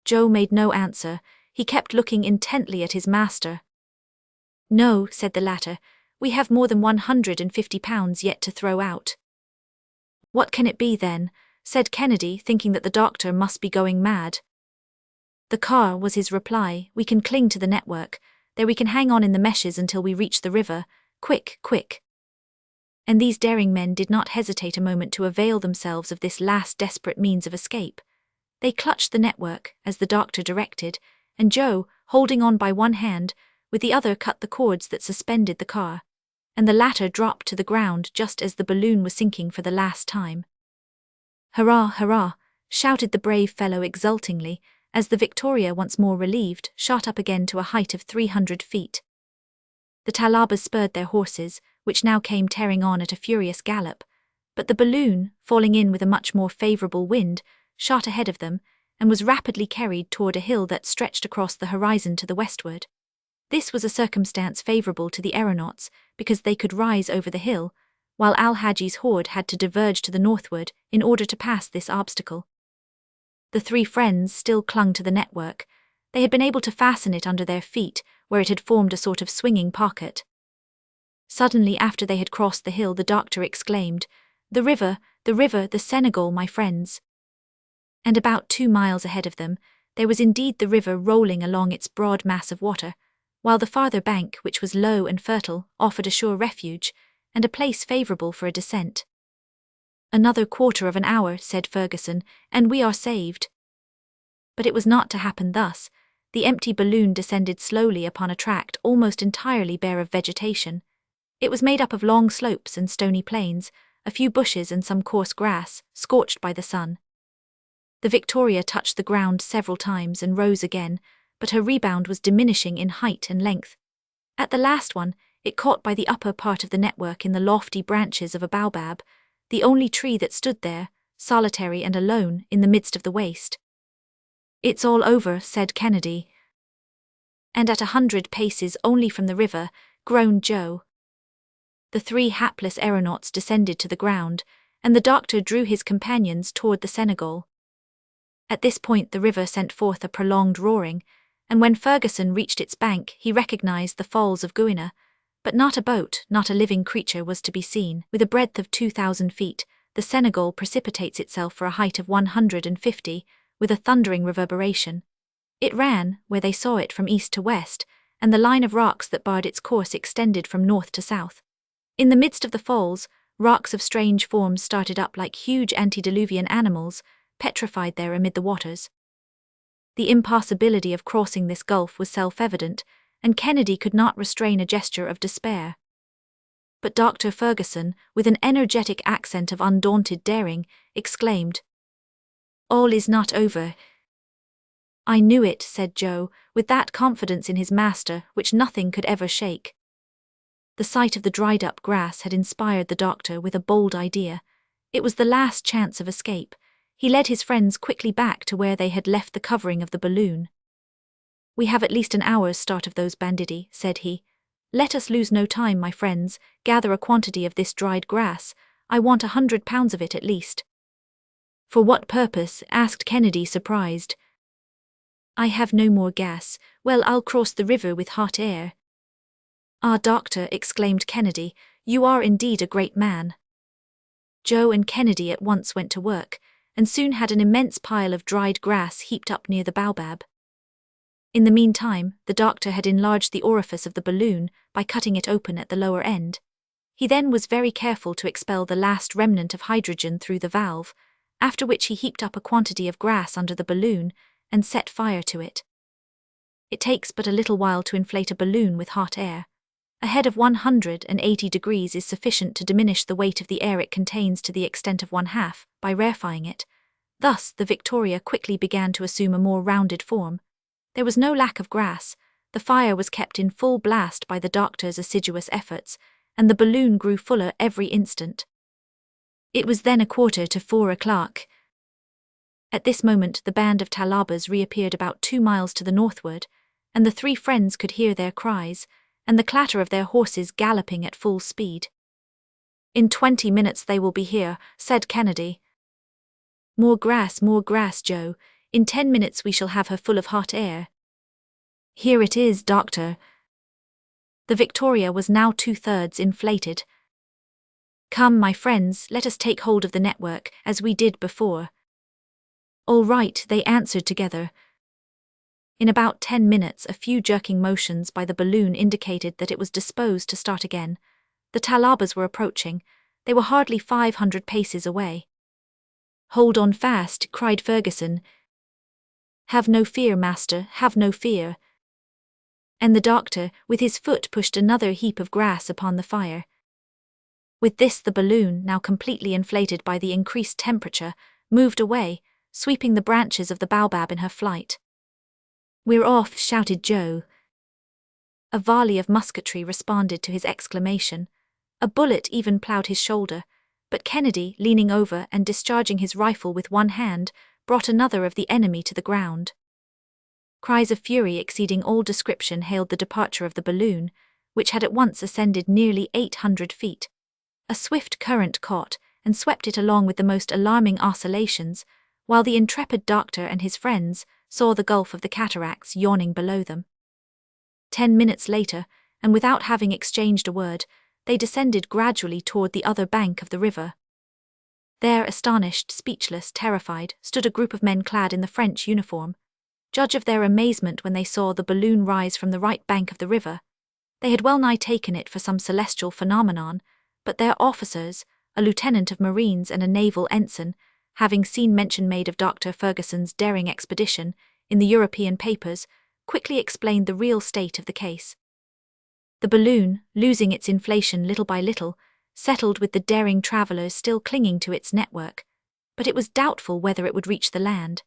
Joe made no answer. He kept looking intently at his master. No, said the latter. We have more than £150 yet to throw out. What can it be then? Said Kennedy, thinking that the doctor must be going mad. The car, was his reply. We can cling to the network. There we can hang on in the meshes until we reach the river. Quick, quick. And these daring men did not hesitate a moment to avail themselves of this last desperate means of escape. They clutched the network, as the doctor directed, and Joe, holding on by one hand, with the other cut the cords that suspended the car, and the latter dropped to the ground just as the balloon was sinking for the last time. Hurrah, hurrah, shouted the brave fellow exultingly, as the Victoria, once more relieved, shot up again to a height of 300 feet. The Talabas spurred their horses, which now came tearing on at a furious gallop, but the balloon, falling in with a much more favourable wind, shot ahead of them, and was rapidly carried toward a hill that stretched across the horizon to the westward. This was a circumstance favourable to the aeronauts, because they could rise over the hill, while Al-Hadji's horde had to diverge to the northward in order to pass this obstacle. The three friends still clung to the network. They had been able to fasten it under their feet, where it had formed a sort of swinging pocket. Suddenly, after they had crossed the hill, the doctor exclaimed, the river, the Senegal, my friends." And about 2 miles ahead of them, there was indeed the river rolling along its broad mass of water, while the farther bank, which was low and fertile, offered a sure refuge, and a place favourable for a descent. "Another quarter of an hour," said Ferguson, "and we are saved." But it was not to happen thus. The empty balloon descended slowly upon a tract almost entirely bare of vegetation. It was made up of long slopes and stony plains, a few bushes and some coarse grass, scorched by the sun. The Victoria touched the ground several times and rose again, but her rebound was diminishing in height and length. At the last one, it caught by the upper part of the network in the lofty branches of a baobab, the only tree that stood there, solitary and alone, in the midst of the waste. "It's all over," said Kennedy. "And at 100 paces only from the river," groaned Joe. The three hapless aeronauts descended to the ground, and the doctor drew his companions toward the Senegal. At this point the river sent forth a prolonged roaring, and when Ferguson reached its bank he recognized the Falls of Guiana, but not a boat, not a living creature was to be seen. With a breadth of 2,000 feet, the Senegal precipitates itself for a height of 150, with a thundering reverberation. It ran, where they saw it, from east to west, and the line of rocks that barred its course extended from north to south. In the midst of the falls, rocks of strange forms started up like huge antediluvian animals, petrified there amid the waters. The impossibility of crossing this gulf was self-evident, and Kennedy could not restrain a gesture of despair. But Dr. Ferguson, with an energetic accent of undaunted daring, exclaimed, "All is not over." "I knew it," said Joe, with that confidence in his master which nothing could ever shake. The sight of the dried-up grass had inspired the doctor with a bold idea. It was the last chance of escape. He led his friends quickly back to where they had left the covering of the balloon. "We have at least an hour's start of those banditti," said he. "Let us lose no time, my friends. Gather a quantity of this dried grass. I want 100 pounds of it at least." "For what purpose?" asked Kennedy, surprised. "I have no more gas. Well, I'll cross the river with hot air." "Ah, doctor," exclaimed Kennedy, "you are indeed a great man." Joe and Kennedy at once went to work, and soon had an immense pile of dried grass heaped up near the baobab. In the meantime, the doctor had enlarged the orifice of the balloon by cutting it open at the lower end. He then was very careful to expel the last remnant of hydrogen through the valve, after which he heaped up a quantity of grass under the balloon and set fire to it. It takes but a little while to inflate a balloon with hot air. A head of 180 degrees is sufficient to diminish the weight of the air it contains to the extent of 1/2, by rarefying it. Thus, the Victoria quickly began to assume a more rounded form. There was no lack of grass, the fire was kept in full blast by the doctor's assiduous efforts, and the balloon grew fuller every instant. It was then 3:15. At this moment the band of Talabas reappeared about 2 miles to the northward, and the three friends could hear their cries, and the clatter of their horses galloping at full speed. "In 20 minutes they will be here," said Kennedy. More grass, Joe. In 10 minutes we shall have her full of hot air. Here it is, Doctor. The Victoria was now 2/3 inflated. Come, my friends, let us take hold of the network, as we did before. All right, they answered together. In about 10 minutes, a few jerking motions by the balloon indicated that it was disposed to start again. The Talabas were approaching. They were hardly 500 paces away. Hold on fast, cried Ferguson. Have no fear, master, have no fear. And the doctor, with his foot, pushed another heap of grass upon the fire. With this, the balloon, now completely inflated by the increased temperature, moved away, sweeping the branches of the baobab in her flight. We're off, shouted Joe. A volley of musketry responded to his exclamation. A bullet even ploughed his shoulder, but Kennedy, leaning over and discharging his rifle with one hand, brought another of the enemy to the ground. Cries of fury exceeding all description hailed the departure of the balloon, which had at once ascended nearly 800 feet. A swift current caught and swept it along with the most alarming oscillations, while the intrepid doctor and his friends saw the gulf of the cataracts yawning below them. 10 minutes later, and without having exchanged a word, they descended gradually toward the other bank of the river. There, astonished, speechless, terrified, stood a group of men clad in the French uniform. Judge of their amazement when they saw the balloon rise from the right bank of the river. They had well nigh taken it for some celestial phenomenon, but their officers, a lieutenant of marines and a naval ensign, having seen mention made of Dr. Ferguson's daring expedition in the European papers, quickly explained the real state of the case. The balloon, losing its inflation little by little, settled with the daring travellers still clinging to its network, but it was doubtful whether it would reach the land.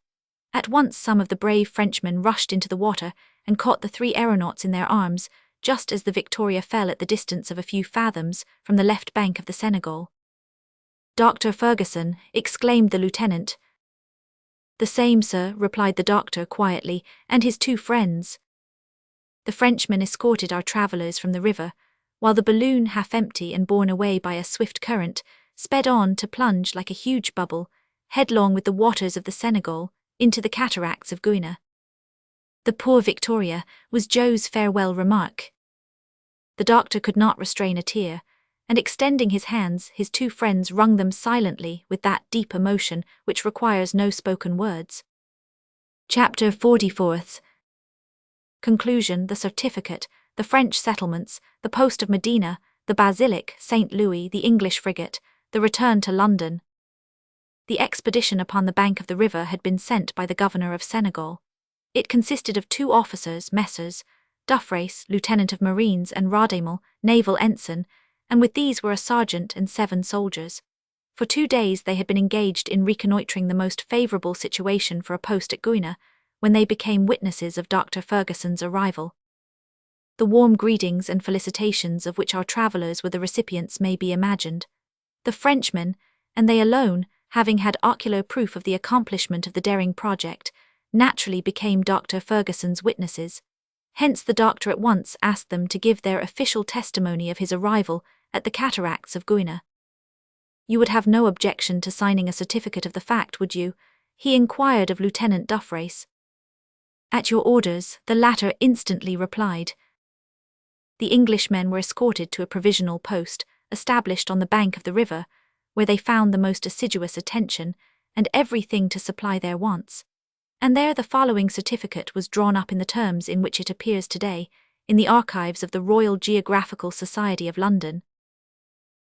At once some of the brave Frenchmen rushed into the water and caught the 3 aeronauts in their arms, just as the Victoria fell at the distance of a few fathoms from the left bank of the Senegal. Dr. Ferguson, exclaimed the lieutenant. The same, sir, replied the doctor quietly, and his 2 friends. The Frenchmen escorted our travellers from the river, while the balloon, half empty and borne away by a swift current, sped on to plunge like a huge bubble, headlong with the waters of the Senegal, into the cataracts of Guiana. The poor Victoria, was Joe's farewell remark. The doctor could not restrain a tear, and extending his hands, his 2 friends wrung them silently with that deep emotion which requires no spoken words. Chapter 44. Conclusion: the certificate, the French settlements, the post of Medina, the Basilic, St. Louis, the English frigate, the return to London. The expedition upon the bank of the river had been sent by the governor of Senegal. It consisted of 2 officers, Messrs. Duffrace, lieutenant of marines, and Radamel, naval ensign, and with these were a sergeant and 7 soldiers. For 2 days they had been engaged in reconnoitring the most favourable situation for a post at Guiana, when they became witnesses of Dr. Ferguson's arrival. The warm greetings and felicitations of which our travellers were the recipients may be imagined. The Frenchmen, and they alone, having had ocular proof of the accomplishment of the daring project, naturally became Dr. Ferguson's witnesses. Hence the doctor at once asked them to give their official testimony of his arrival at the cataracts of Guiana. You would have no objection to signing a certificate of the fact, would you? He inquired of Lieutenant Duffrace. At your orders, the latter instantly replied. The Englishmen were escorted to a provisional post, established on the bank of the river, where they found the most assiduous attention, and everything to supply their wants. And there the following certificate was drawn up in the terms in which it appears today, in the archives of the Royal Geographical Society of London.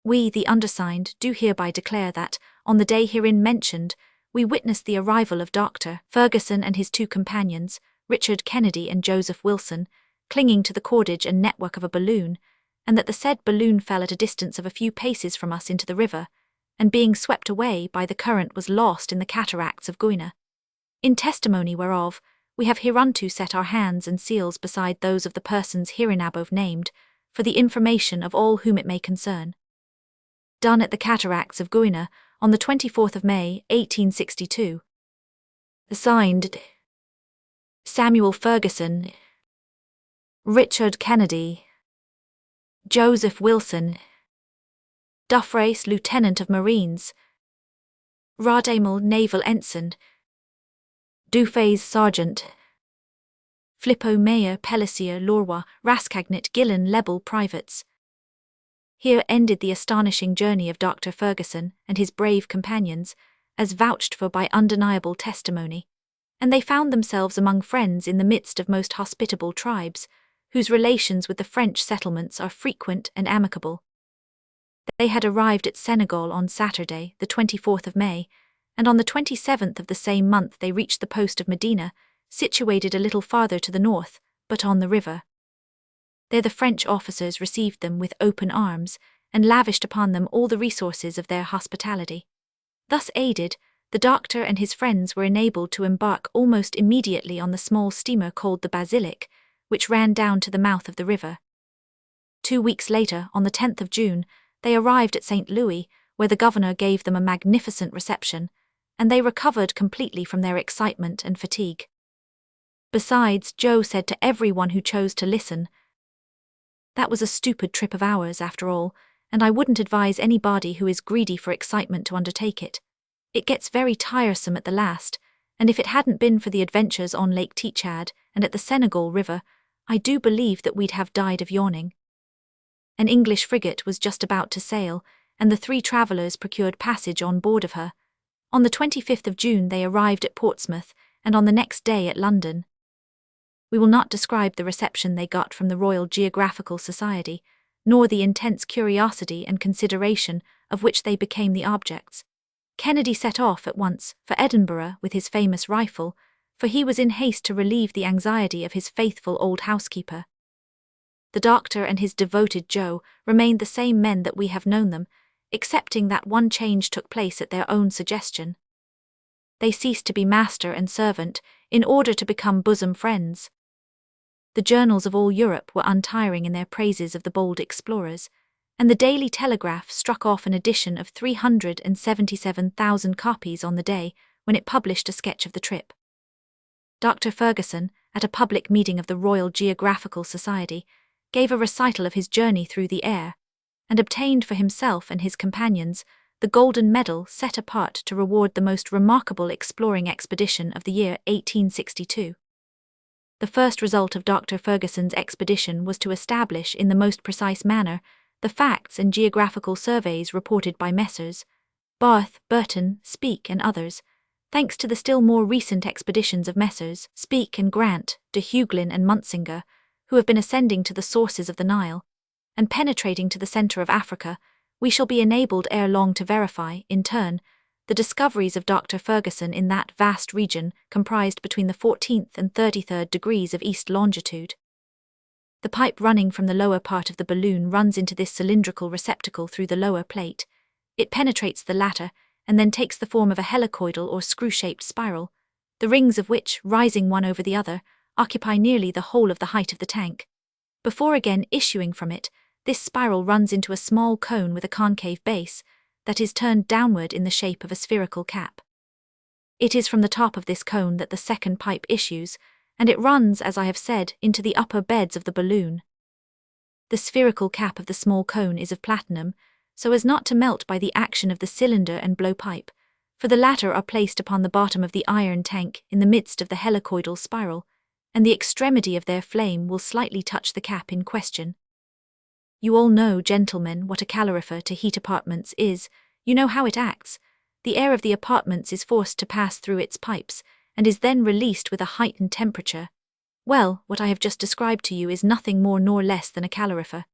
We, the undersigned, do hereby declare that, on the day herein mentioned, we witnessed the arrival of Dr. Ferguson and his 2 companions, Richard Kennedy and Joseph Wilson, clinging to the cordage and network of a balloon, and that the said balloon fell at a distance of a few paces from us into the river, and being swept away by the current was lost in the cataracts of Guiana. In testimony whereof, we have hereunto set our hands and seals beside those of the persons hereinabove named, for the information of all whom it may concern. Done at the cataracts of Guiana, on the 24th of May, 1862. Signed, Samuel Ferguson, Richard Kennedy, Joseph Wilson, Duffrace, Lieutenant of Marines, Rademel naval ensign, Dufay's sergeant, Flippo Mayer Pellissier Lorwa Rascagnit Gillen Lebel privates. Here ended the astonishing journey of Dr. Ferguson and his brave companions, as vouched for by undeniable testimony, and they found themselves among friends in the midst of most hospitable tribes, whose relations with the French settlements are frequent and amicable. They had arrived at Senegal on Saturday, the 24th of May, and on the 27th of the same month they reached the post of Medina, situated a little farther to the north, but on the river. There the French officers received them with open arms, and lavished upon them all the resources of their hospitality. Thus aided, the doctor and his friends were enabled to embark almost immediately on the small steamer called the Basilic, which ran down to the mouth of the river. 2 weeks later, on the 10th of June, they arrived at St. Louis, where the governor gave them a magnificent reception, and they recovered completely from their excitement and fatigue. Besides, Joe said to everyone who chose to listen, "That was a stupid trip of ours, after all, and I wouldn't advise anybody who is greedy for excitement to undertake it. It gets very tiresome at the last, and if it hadn't been for the adventures on Lake Tchad and at the Senegal River, I do believe that we'd have died of yawning." An English frigate was just about to sail, and the 3 travellers procured passage on board of her. On the 25th of June they arrived at Portsmouth, and on the next day at London. We will not describe the reception they got from the Royal Geographical Society, nor the intense curiosity and consideration of which they became the objects. Kennedy set off at once for Edinburgh with his famous rifle, for he was in haste to relieve the anxiety of his faithful old housekeeper. The doctor and his devoted Joe remained the same men that we have known them, excepting that one change took place at their own suggestion. They ceased to be master and servant in order to become bosom friends. The journals of all Europe were untiring in their praises of the bold explorers, and the Daily Telegraph struck off an edition of 377,000 copies on the day when it published a sketch of the trip. Dr. Ferguson, at a public meeting of the Royal Geographical Society, gave a recital of his journey through the air, and obtained for himself and his companions the Golden Medal set apart to reward the most remarkable exploring expedition of the year 1862. The first result of Dr. Ferguson's expedition was to establish in the most precise manner the facts and geographical surveys reported by Messrs. Barth, Burton, Speke and others, thanks to the still more recent expeditions of Messrs. Speke and Grant, de Hugelin and Munsinger, who have been ascending to the sources of the Nile, and penetrating to the centre of Africa. We shall be enabled ere long to verify, in turn, the discoveries of Dr. Ferguson in that vast region comprised between the 14th and 33rd degrees of east longitude. The pipe running from the lower part of the balloon runs into this cylindrical receptacle through the lower plate. It penetrates the latter, and then takes the form of a helicoidal or screw-shaped spiral, the rings of which, rising one over the other, occupy nearly the whole of the height of the tank. Before again issuing from it, this spiral runs into a small cone with a concave base, that is turned downward in the shape of a spherical cap. It is from the top of this cone that the second pipe issues, and it runs, as I have said, into the upper beds of the balloon. The spherical cap of the small cone is of platinum, so as not to melt by the action of the cylinder and blowpipe, for the latter are placed upon the bottom of the iron tank in the midst of the helicoidal spiral, and the extremity of their flame will slightly touch the cap in question. You all know, gentlemen, what a calorifer to heat apartments is. You know how it acts. The air of the apartments is forced to pass through its pipes, and is then released with a heightened temperature. Well, what I have just described to you is nothing more nor less than a calorifer.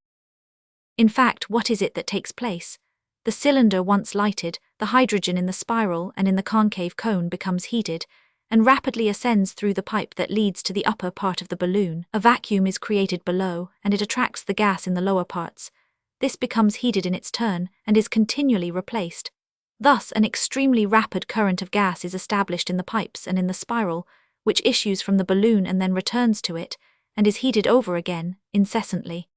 In fact, what is it that takes place? The cylinder once lighted, the hydrogen in the spiral and in the concave cone becomes heated, and rapidly ascends through the pipe that leads to the upper part of the balloon. A vacuum is created below, and it attracts the gas in the lower parts. This becomes heated in its turn, and is continually replaced. Thus, an extremely rapid current of gas is established in the pipes and in the spiral, which issues from the balloon and then returns to it, and is heated over again, incessantly.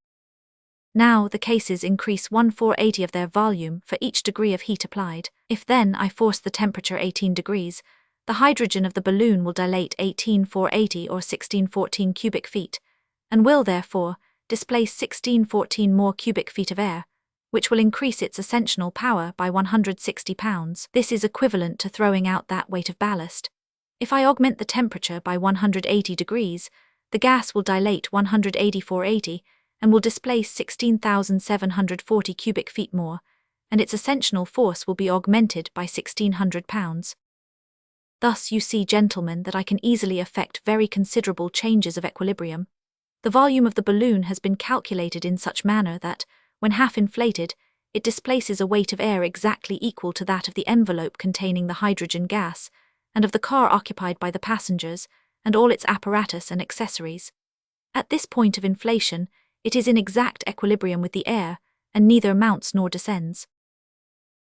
Now, the cases increase 1/480 of their volume for each degree of heat applied. If then I force the temperature 18 degrees, the hydrogen of the balloon will dilate 18,480 or 1614 cubic feet, and will therefore displace 1614 more cubic feet of air, which will increase its ascensional power by 160 pounds. This is equivalent to throwing out that weight of ballast. If I augment the temperature by 180 degrees, the gas will dilate 184.80 and will displace 16,740 cubic feet more, and its ascensional force will be augmented by 1,600 pounds. Thus you see, gentlemen, that I can easily effect very considerable changes of equilibrium. The volume of the balloon has been calculated in such manner that, when half inflated, it displaces a weight of air exactly equal to that of the envelope containing the hydrogen gas, and of the car occupied by the passengers, and all its apparatus and accessories. At this point of inflation, it is in exact equilibrium with the air, and neither mounts nor descends.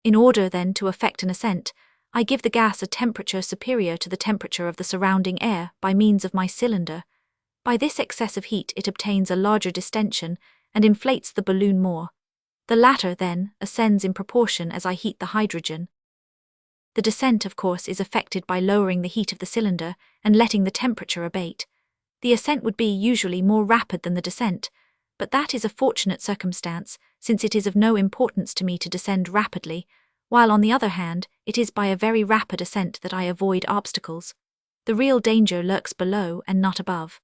In order, then, to effect an ascent, I give the gas a temperature superior to the temperature of the surrounding air by means of my cylinder. By this excessive heat it obtains a larger distension and inflates the balloon more. The latter, then, ascends in proportion as I heat the hydrogen. The descent, of course, is effected by lowering the heat of the cylinder and letting the temperature abate. The ascent would be usually more rapid than the descent, but that is a fortunate circumstance, since it is of no importance to me to descend rapidly, while on the other hand, it is by a very rapid ascent that I avoid obstacles. The real danger lurks below and not above.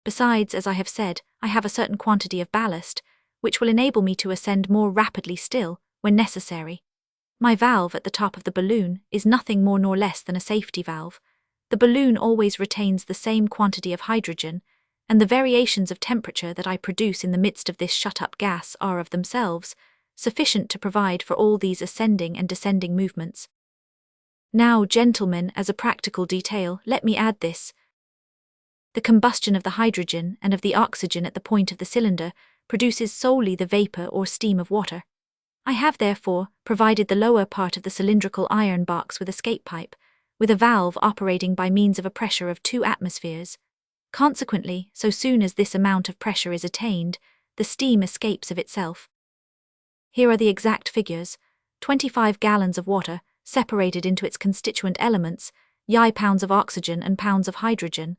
Besides, as I have said, I have a certain quantity of ballast, which will enable me to ascend more rapidly still, when necessary. My valve at the top of the balloon is nothing more nor less than a safety valve. The balloon always retains the same quantity of hydrogen, and the variations of temperature that I produce in the midst of this shut-up gas are of themselves sufficient to provide for all these ascending and descending movements. Now, gentlemen, as a practical detail, let me add this. The combustion of the hydrogen and of the oxygen at the point of the cylinder produces solely the vapor or steam of water. I have, therefore, provided the lower part of the cylindrical iron box with escape pipe, with a valve operating by means of a pressure of 2 atmospheres. Consequently, so soon as this amount of pressure is attained, the steam escapes of itself. Here are the exact figures: 25 gallons of water, separated into its constituent elements, y pounds of oxygen and pounds of hydrogen.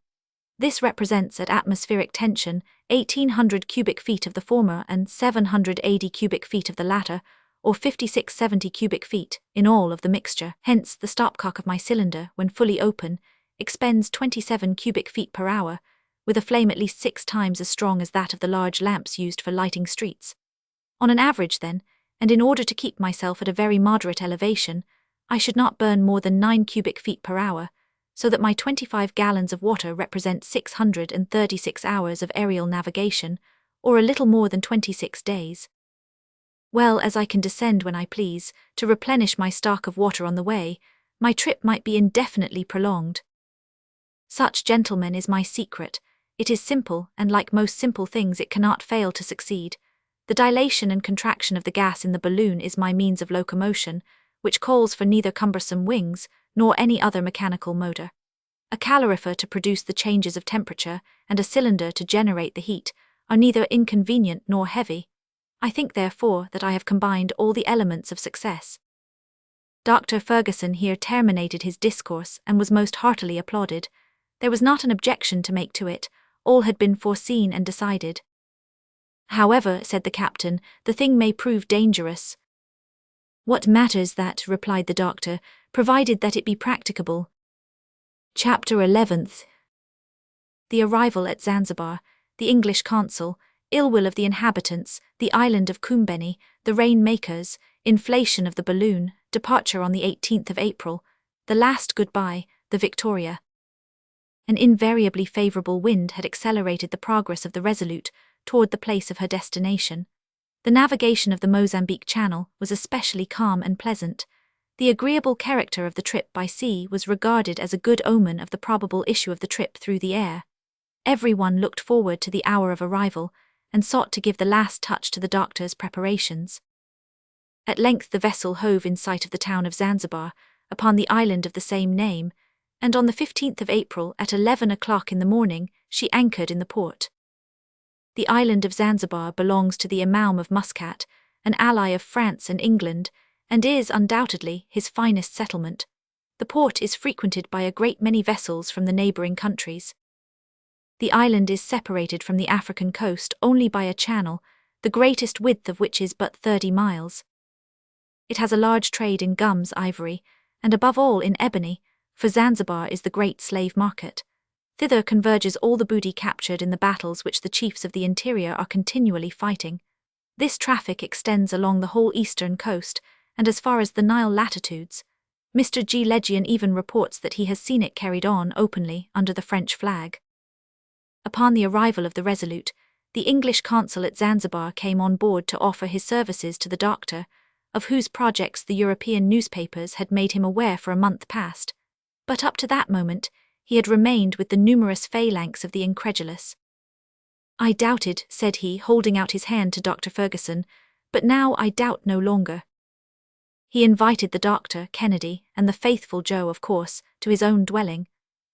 This represents at atmospheric tension 1,800 cubic feet of the former and 780 cubic feet of the latter, or 5670 cubic feet, in all of the mixture. Hence, the stopcock of my cylinder, when fully open, expends 27 cubic feet per hour, with a flame at least 6 times as strong as that of the large lamps used for lighting streets. On an average, then, and in order to keep myself at a very moderate elevation, I should not burn more than 9 cubic feet per hour, so that my 25 gallons of water represent 636 hours of aerial navigation, or a little more than 26 days. Well, as I can descend when I please, to replenish my stock of water on the way, my trip might be indefinitely prolonged. Such, gentlemen, is my secret. It is simple, and like most simple things it cannot fail to succeed. The dilation and contraction of the gas in the balloon is my means of locomotion, which calls for neither cumbersome wings nor any other mechanical motor. A calorifer to produce the changes of temperature, and a cylinder to generate the heat, are neither inconvenient nor heavy. I think, therefore, that I have combined all the elements of success. Dr. Ferguson here terminated his discourse and was most heartily applauded. There was not an objection to make to it, all had been foreseen and decided. However, said the captain, the thing may prove dangerous. What matters that, replied the doctor, provided that it be practicable. Chapter 11th. The arrival at Zanzibar, the English consul, ill will of the inhabitants, the island of Kumbeni, the rain-makers, inflation of the balloon, departure on the 18th of April, the last goodbye, the Victoria. An invariably favourable wind had accelerated the progress of the Resolute toward the place of her destination. The navigation of the Mozambique Channel was especially calm and pleasant. The agreeable character of the trip by sea was regarded as a good omen of the probable issue of the trip through the air. Everyone looked forward to the hour of arrival, and sought to give the last touch to the doctor's preparations. At length the vessel hove in sight of the town of Zanzibar, upon the island of the same name, and on the 15th of April at 11 o'clock in the morning she anchored in the port. The island of Zanzibar belongs to the Imam of Muscat, an ally of France and England, and is undoubtedly his finest settlement. The port is frequented by a great many vessels from the neighbouring countries. The island is separated from the African coast only by a channel, the greatest width of which is but 30 miles. It has a large trade in gums, ivory, and above all in ebony, for Zanzibar is the great slave market. Thither converges all the booty captured in the battles which the chiefs of the interior are continually fighting. This traffic extends along the whole eastern coast, and as far as the Nile latitudes. Mr. G. Legion even reports that he has seen it carried on openly under the French flag. Upon the arrival of the Resolute, the English consul at Zanzibar came on board to offer his services to the doctor, of whose projects the European newspapers had made him aware for a month past. But up to that moment, he had remained with the numerous phalanx of the incredulous. "I doubted," said he, holding out his hand to Dr. Ferguson, "but now I doubt no longer." He invited the doctor, Kennedy, and the faithful Joe, of course, to his own dwelling.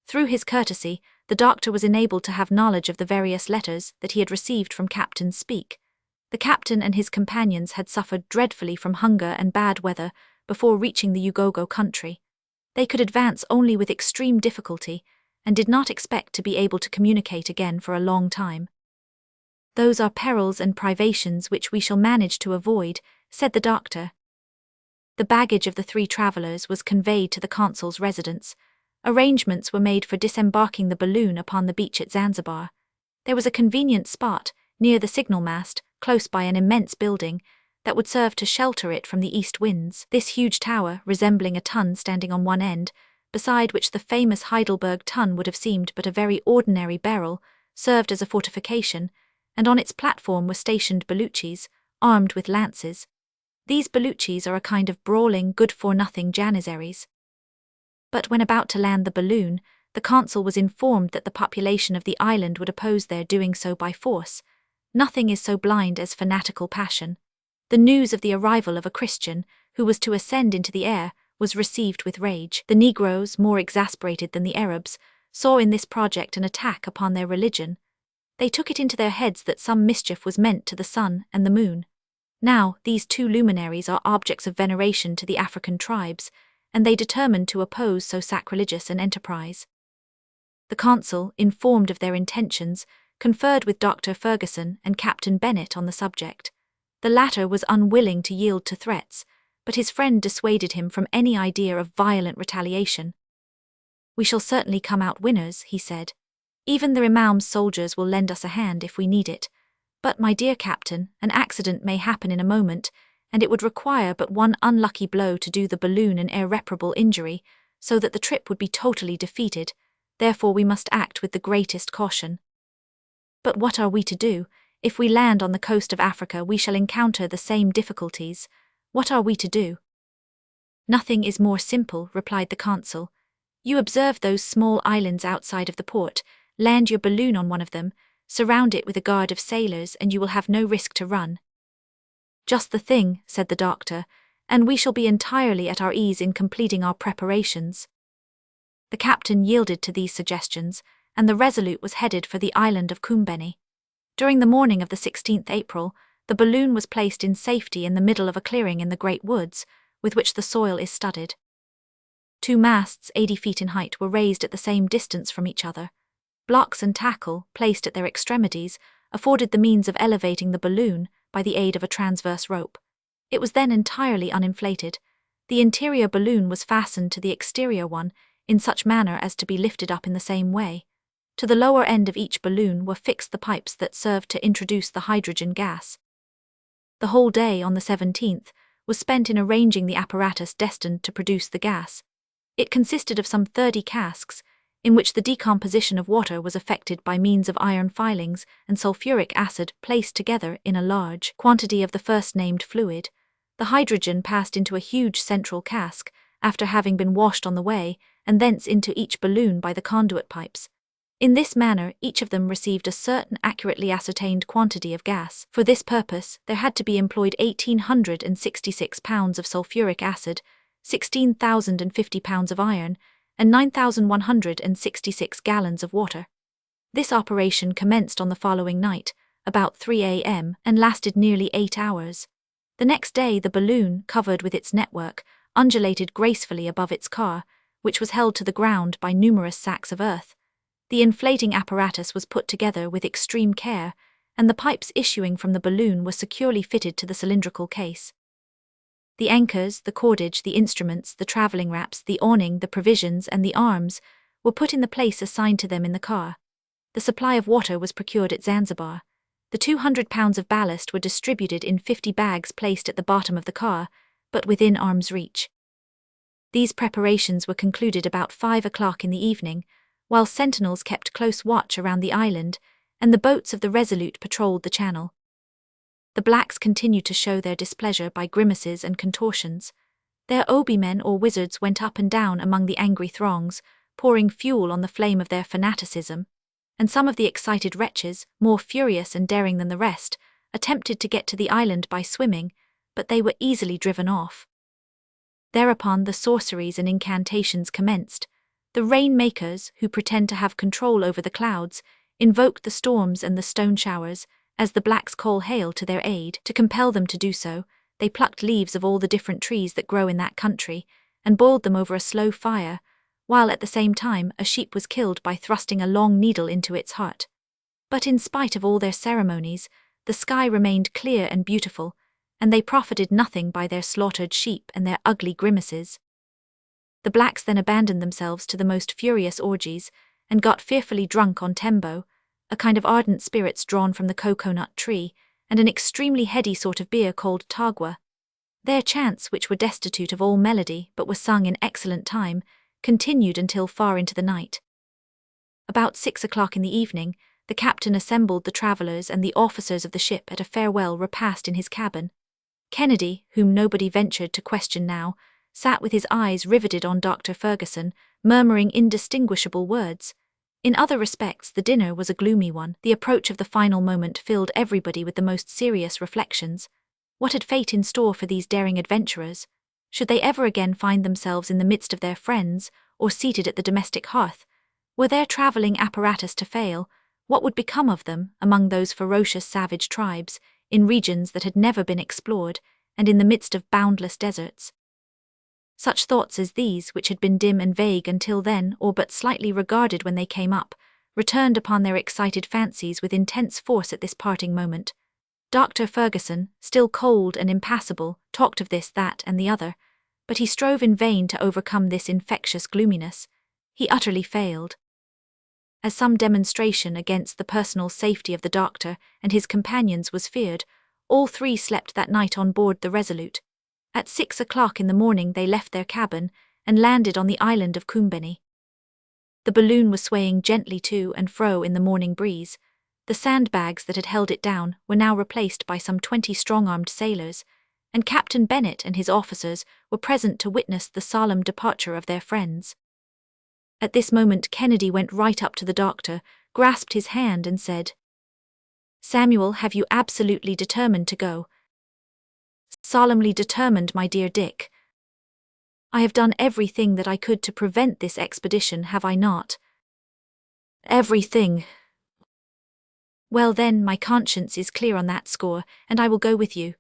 Through his courtesy, the doctor was enabled to have knowledge of the various letters that he had received from Captain Speke. The captain and his companions had suffered dreadfully from hunger and bad weather before reaching the Ugogo country. They could advance only with extreme difficulty, and did not expect to be able to communicate again for a long time. "Those are perils and privations which we shall manage to avoid," said the doctor. The baggage of the 3 travellers was conveyed to the consul's residence. Arrangements were made for disembarking the balloon upon the beach at Zanzibar. There was a convenient spot, near the signal mast, close by an immense building, that would serve to shelter it from the east winds. This huge tower, resembling a tun standing on one end, beside which the famous Heidelberg tun would have seemed but a very ordinary barrel, served as a fortification, and on its platform were stationed Baluchis, armed with lances. These Baluchis are a kind of brawling, good-for-nothing Janissaries. But when about to land the balloon, the consul was informed that the population of the island would oppose their doing so by force. Nothing is so blind as fanatical passion. The news of the arrival of a Christian, who was to ascend into the air, was received with rage. The Negroes, more exasperated than the Arabs, saw in this project an attack upon their religion. They took it into their heads that some mischief was meant to the sun and the moon. Now, these 2 luminaries are objects of veneration to the African tribes, and they determined to oppose so sacrilegious an enterprise. The consul, informed of their intentions, conferred with Dr. Ferguson and Captain Bennet on the subject. The latter was unwilling to yield to threats, but his friend dissuaded him from any idea of violent retaliation. "We shall certainly come out winners," he said. "Even the Imam's soldiers will lend us a hand if we need it. But, my dear captain, an accident may happen in a moment, and it would require but one unlucky blow to do the balloon an irreparable injury, so that the trip would be totally defeated. Therefore we must act with the greatest caution." "But what are we to do? If we land on the coast of Africa we shall encounter the same difficulties. What are we to do?" "Nothing is more simple," replied the consul. "You observe those small islands outside of the port, land your balloon on one of them, surround it with a guard of sailors, and you will have no risk to run." "Just the thing," said the doctor, "and we shall be entirely at our ease in completing our preparations." The captain yielded to these suggestions, and the Resolute was headed for the island of Kumbeni. During the morning of the 16th April, the balloon was placed in safety in the middle of a clearing in the great woods, with which the soil is studded. 2 masts 80 feet in height were raised at the same distance from each other. Blocks and tackle, placed at their extremities, afforded the means of elevating the balloon by the aid of a transverse rope. It was then entirely uninflated. The interior balloon was fastened to the exterior one in such manner as to be lifted up in the same way. To the lower end of each balloon were fixed the pipes that served to introduce the hydrogen gas. The whole day, on the 17th, was spent in arranging the apparatus destined to produce the gas. It consisted of some 30 casks, in which the decomposition of water was effected by means of iron filings and sulfuric acid placed together in a large quantity of the first-named fluid. The hydrogen passed into a huge central cask, after having been washed on the way, and thence into each balloon by the conduit pipes. In this manner, each of them received a certain accurately ascertained quantity of gas. For this purpose, there had to be employed 1,866 pounds of sulfuric acid, 16,050 pounds of iron, and 9,166 gallons of water. This operation commenced on the following night, about 3 a.m., and lasted nearly 8 hours. The next day the balloon, covered with its network, undulated gracefully above its car, which was held to the ground by numerous sacks of earth. The inflating apparatus was put together with extreme care, and the pipes issuing from the balloon were securely fitted to the cylindrical case. The anchors, the cordage, the instruments, the travelling wraps, the awning, the provisions, and the arms were put in the place assigned to them in the car. The supply of water was procured at Zanzibar. The 200 pounds of ballast were distributed in 50 bags placed at the bottom of the car, but within arm's reach. These preparations were concluded about 5 o'clock in the evening, while sentinels kept close watch around the island, and the boats of the Resolute patrolled the channel. The blacks continued to show their displeasure by grimaces and contortions. Their obi-men or wizards went up and down among the angry throngs, pouring fuel on the flame of their fanaticism, and some of the excited wretches, more furious and daring than the rest, attempted to get to the island by swimming, but they were easily driven off. Thereupon the sorceries and incantations commenced. The rain-makers, who pretend to have control over the clouds, invoked the storms and the stone showers, as the blacks call hail to their aid. To compel them to do so, they plucked leaves of all the different trees that grow in that country, and boiled them over a slow fire, while at the same time a sheep was killed by thrusting a long needle into its heart. But in spite of all their ceremonies, the sky remained clear and beautiful, and they profited nothing by their slaughtered sheep and their ugly grimaces. The blacks then abandoned themselves to the most furious orgies, and got fearfully drunk on tembo, a kind of ardent spirits drawn from the coconut tree, and an extremely heady sort of beer called tagua. Their chants, which were destitute of all melody but were sung in excellent time, continued until far into the night. About 6 o'clock in the evening, the captain assembled the travellers and the officers of the ship at a farewell repast in his cabin. Kennedy, whom nobody ventured to question now, sat with his eyes riveted on Dr. Ferguson, murmuring indistinguishable words. In other respects the dinner was a gloomy one. The approach of the final moment filled everybody with the most serious reflections. What had fate in store for these daring adventurers? Should they ever again find themselves in the midst of their friends, or seated at the domestic hearth? Were their travelling apparatus to fail, what would become of them among those ferocious savage tribes, in regions that had never been explored, and in the midst of boundless deserts? Such thoughts as these, which had been dim and vague until then, or but slightly regarded when they came up, returned upon their excited fancies with intense force at this parting moment. Dr. Ferguson, still cold and impassible, talked of this, that, and the other, but he strove in vain to overcome this infectious gloominess. He utterly failed. As some demonstration against the personal safety of the doctor and his companions was feared, all three slept that night on board the Resolute. At 6 o'clock in the morning they left their cabin and landed on the island of Koombeni. The balloon was swaying gently to and fro in the morning breeze. The sandbags that had held it down were now replaced by some 20 strong-armed sailors, and Captain Bennett and his officers were present to witness the solemn departure of their friends. At this moment Kennedy went right up to the doctor, grasped his hand and said, "Samuel, have you absolutely determined to go?" "Solemnly determined, my dear Dick. I have done everything that I could to prevent this expedition, have I not?" "Everything." "Well then, my conscience is clear on that score, and I will go with you."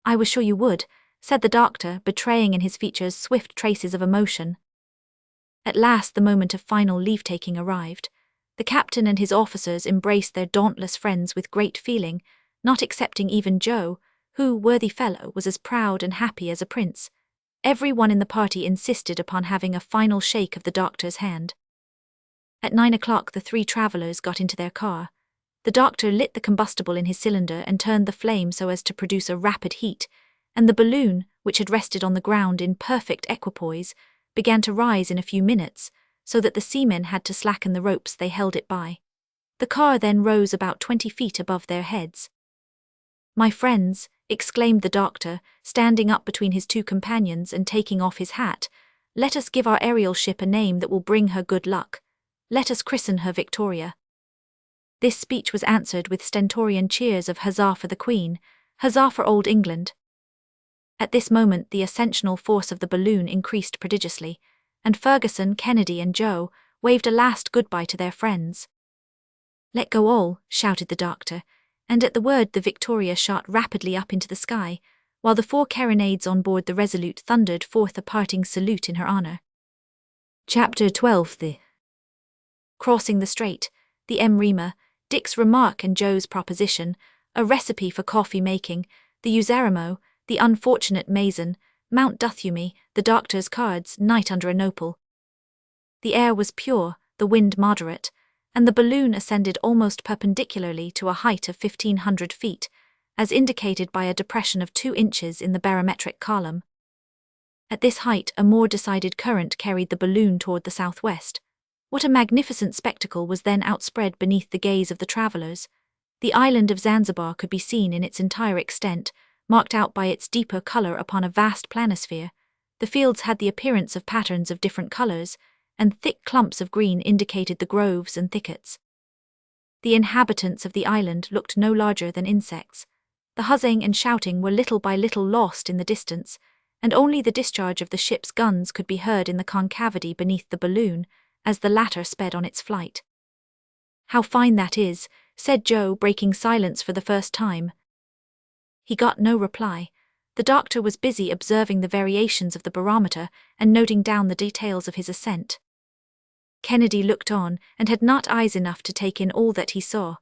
"I was sure you would," said the doctor, betraying in his features swift traces of emotion. At last the moment of final leave-taking arrived. The captain and his officers embraced their dauntless friends with great feeling, not excepting even Joe, who, worthy fellow, was as proud and happy as a prince. Every one in the party insisted upon having a final shake of the doctor's hand. At 9 o'clock the three travellers got into their car. The doctor lit the combustible in his cylinder and turned the flame so as to produce a rapid heat, and the balloon, which had rested on the ground in perfect equipoise, began to rise in a few minutes, so that the seamen had to slacken the ropes they held it by. The car then rose about 20 feet above their heads. "My friends," exclaimed the doctor, standing up between his two companions and taking off his hat, "let us give our aerial ship a name that will bring her good luck. Let us christen her Victoria." This speech was answered with stentorian cheers of "Huzzah for the Queen! Huzzah for Old England!" At this moment the ascensional force of the balloon increased prodigiously, and Ferguson, Kennedy, and Joe waved a last goodbye to their friends. "Let go all," shouted the doctor, and at the word the Victoria shot rapidly up into the sky, while the 4 carronades on board the Resolute thundered forth a parting salute in her honour. Chapter 12. Crossing the strait, the Rima, Dick's remark and Joe's proposition, a recipe for coffee making, the Useramo, the unfortunate Mason, Mount Duthumi, the doctor's cards, night under a nopal. The air was pure, the wind moderate, and the balloon ascended almost perpendicularly to a height of 1,500 feet, as indicated by a depression of 2 inches in the barometric column. At this height, a more decided current carried the balloon toward the southwest. What a magnificent spectacle was then outspread beneath the gaze of the travelers! The island of Zanzibar could be seen in its entire extent, marked out by its deeper color upon a vast planisphere. The fields had the appearance of patterns of different colors, and thick clumps of green indicated the groves and thickets. The inhabitants of the island looked no larger than insects. The huzzing and shouting were little by little lost in the distance, and only the discharge of the ship's guns could be heard in the concavity beneath the balloon, as the latter sped on its flight. "How fine that is," said Joe, breaking silence for the first time. He got no reply. The doctor was busy observing the variations of the barometer and noting down the details of his ascent. Kennedy looked on and had not eyes enough to take in all that he saw.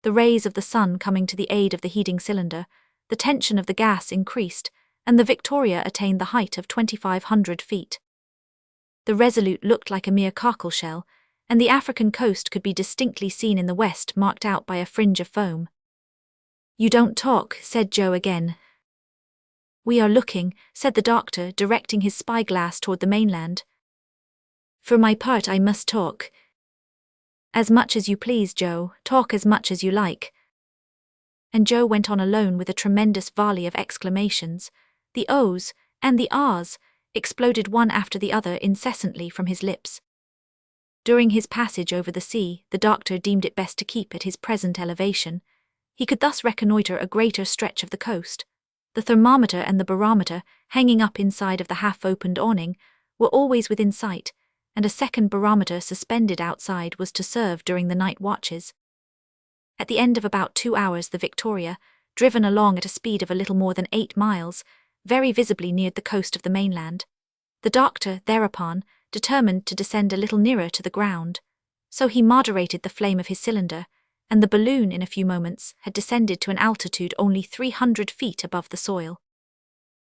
The rays of the sun coming to the aid of the heating cylinder, the tension of the gas increased, and the Victoria attained the height of 2,500 feet. The Resolute looked like a mere cockleshell, and the African coast could be distinctly seen in the west, marked out by a fringe of foam. "You don't talk," said Joe again. "We are looking," said the doctor, directing his spyglass toward the mainland. "For my part, I must talk." "As much as you please, Joe, talk as much as you like." And Joe went on alone with a tremendous volley of exclamations. The O's and the R's exploded one after the other incessantly from his lips. During his passage over the sea, the doctor deemed it best to keep at his present elevation. He could thus reconnoiter a greater stretch of the coast. The thermometer and the barometer, hanging up inside of the half-opened awning, were always within sight, and a second barometer suspended outside was to serve during the night watches. At the end of about 2 hours, the Victoria, driven along at a speed of a little more than 8 miles, very visibly neared the coast of the mainland. The doctor, thereupon, determined to descend a little nearer to the ground, so he moderated the flame of his cylinder, and the balloon in a few moments had descended to an altitude only 300 feet above the soil.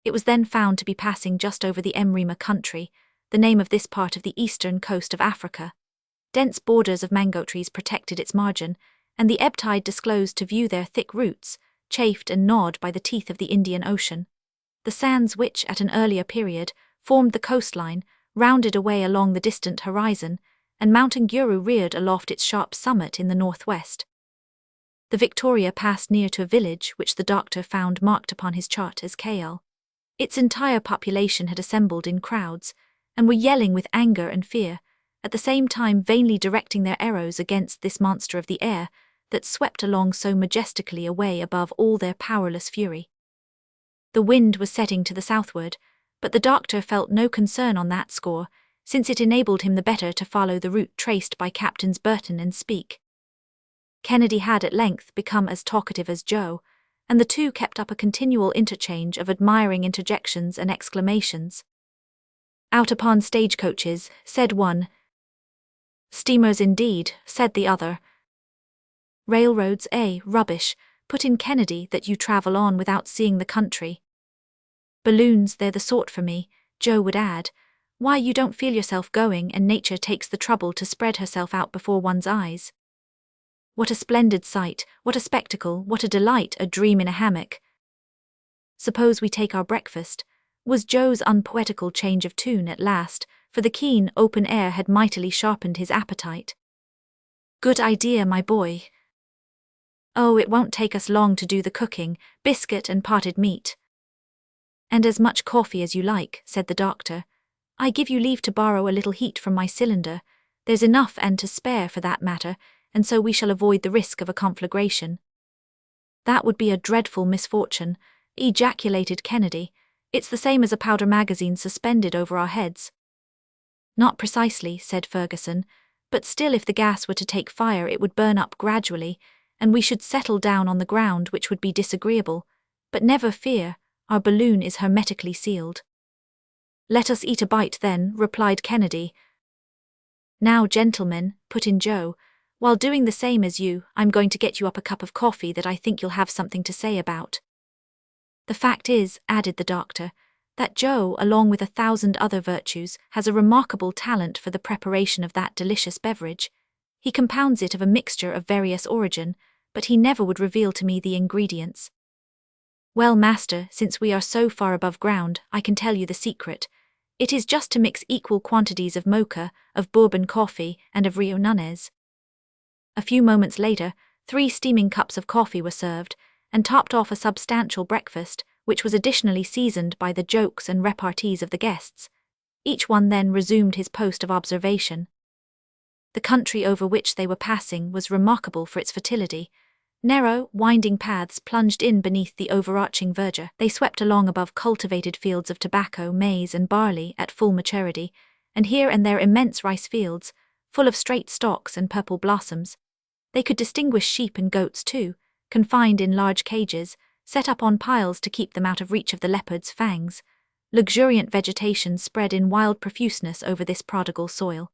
It was then found to be passing just over the Mrima country, the name of this part of the eastern coast of Africa. Dense borders of mango trees protected its margin, and the ebb tide disclosed to view their thick roots, chafed and gnawed by the teeth of the Indian Ocean. The sands which, at an earlier period, formed the coastline, rounded away along the distant horizon, and Mount Nguru reared aloft its sharp summit in the northwest. The Victoria passed near to a village which the doctor found marked upon his chart as KL. Its entire population had assembled in crowds, and were yelling with anger and fear, at the same time vainly directing their arrows against this monster of the air that swept along so majestically away above all their powerless fury. The wind was setting to the southward, but the doctor felt no concern on that score, since it enabled him the better to follow the route traced by Captains Burton and Speke. Kennedy had at length become as talkative as Joe, and the two kept up a continual interchange of admiring interjections and exclamations. "Out upon stagecoaches," said one. "Steamers indeed," said the other. "Railroads, rubbish," put in Kennedy, "that you travel on without seeing the country." "Balloons, they're the sort for me," Joe would add. "Why, you don't feel yourself going, and nature takes the trouble to spread herself out before one's eyes. What a splendid sight, what a spectacle, what a delight, a dream in a hammock." "Suppose we take our breakfast," was Joe's unpoetical change of tune at last, for the keen, open air had mightily sharpened his appetite. "Good idea, my boy." "Oh, it won't take us long to do the cooking, biscuit and potted meat." "And as much coffee as you like," said the doctor. "I give you leave to borrow a little heat from my cylinder. There's enough and to spare for that matter, and so we shall avoid the risk of a conflagration." "That would be a dreadful misfortune," ejaculated Kennedy. "It's the same as a powder magazine suspended over our heads." "Not precisely," said Ferguson, "but still if the gas were to take fire it would burn up gradually, and we should settle down on the ground, which would be disagreeable. But never fear, our balloon is hermetically sealed." "Let us eat a bite then," replied Kennedy. "Now, gentlemen," put in Joe, While doing the same as you, I'm going to get you up a cup of coffee that I think you'll have something to say about. The fact is, added the doctor, that Joe, along with 1,000 other virtues, has a remarkable talent for the preparation of that delicious beverage. He compounds it of a mixture of various origin, but he never would reveal to me the ingredients. Well, master, since we are so far above ground, I can tell you the secret. It is just to mix equal quantities of mocha, of bourbon coffee, and of Rio Nunes. A few moments later, 3 steaming cups of coffee were served, and topped off a substantial breakfast, which was additionally seasoned by the jokes and repartees of the guests. Each one then resumed his post of observation. The country over which they were passing was remarkable for its fertility. Narrow, winding paths plunged in beneath the overarching verdure. They swept along above cultivated fields of tobacco, maize, and barley at full maturity, and here and there immense rice fields, full of straight stalks and purple blossoms. They could distinguish sheep and goats too, confined in large cages, set up on piles to keep them out of reach of the leopard's fangs. Luxuriant vegetation spread in wild profuseness over this prodigal soil.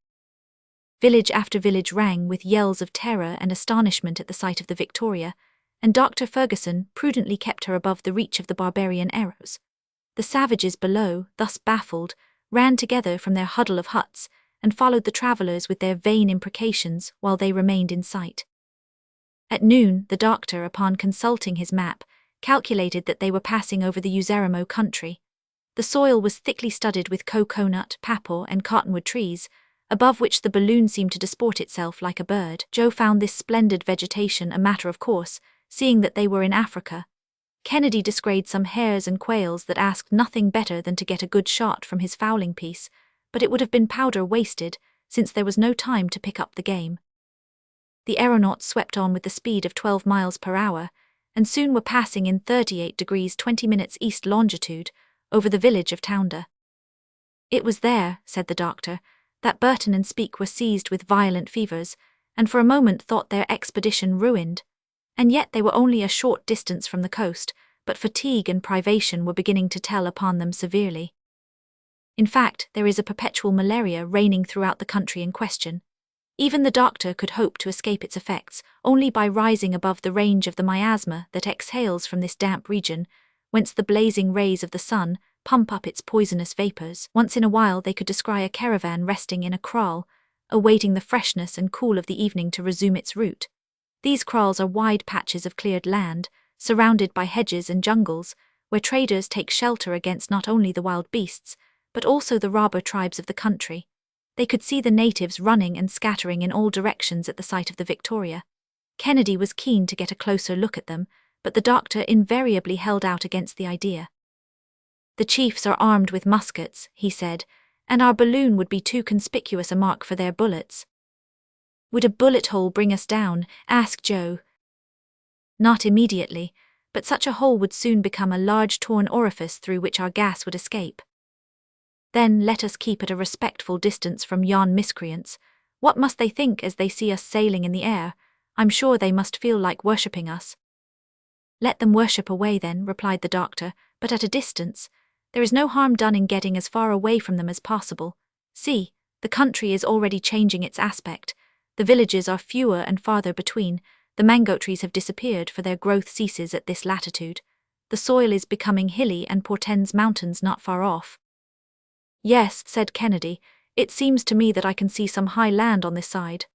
Village after village rang with yells of terror and astonishment at the sight of the Victoria, and Dr. Ferguson prudently kept her above the reach of the barbarian arrows. The savages below, thus baffled, ran together from their huddle of huts, and followed the travellers with their vain imprecations while they remained in sight. At noon, the doctor, upon consulting his map, calculated that they were passing over the Uzeramo country. The soil was thickly studded with coconut, papaw, and cottonwood trees, above which the balloon seemed to disport itself like a bird. Joe found this splendid vegetation a matter of course, seeing that they were in Africa. Kennedy descried some hares and quails that asked nothing better than to get a good shot from his fowling piece, but it would have been powder wasted, since there was no time to pick up the game. The aeronauts swept on with the speed of 12 miles per hour, and soon were passing in 38 degrees 20 minutes east longitude, over the village of Tounda. It was there, said the doctor, that Burton and Speke were seized with violent fevers, and for a moment thought their expedition ruined. And yet they were only a short distance from the coast, but fatigue and privation were beginning to tell upon them severely. In fact, there is a perpetual malaria reigning throughout the country in question. Even the doctor could hope to escape its effects only by rising above the range of the miasma that exhales from this damp region, whence the blazing rays of the sun pump up its poisonous vapours. Once in a while they could descry a caravan resting in a kraal, awaiting the freshness and cool of the evening to resume its route. These kraals are wide patches of cleared land, surrounded by hedges and jungles, where traders take shelter against not only the wild beasts, but also the robber tribes of the country. They could see the natives running and scattering in all directions at the sight of the Victoria. Kennedy was keen to get a closer look at them, but the doctor invariably held out against the idea. The chiefs are armed with muskets, he said, and our balloon would be too conspicuous a mark for their bullets. Would a bullet hole bring us down? Asked Joe. Not immediately, but such a hole would soon become a large torn orifice through which our gas would escape. Then let us keep at a respectful distance from yon miscreants. What must they think as they see us sailing in the air? I'm sure they must feel like worshipping us. Let them worship away then, replied the doctor, but at a distance. There is no harm done in getting as far away from them as possible. See, the country is already changing its aspect. The villages are fewer and farther between. The mango trees have disappeared, for their growth ceases at this latitude. The soil is becoming hilly and portends mountains not far off. Yes, said Kennedy, it seems to me that I can see some high land on this side.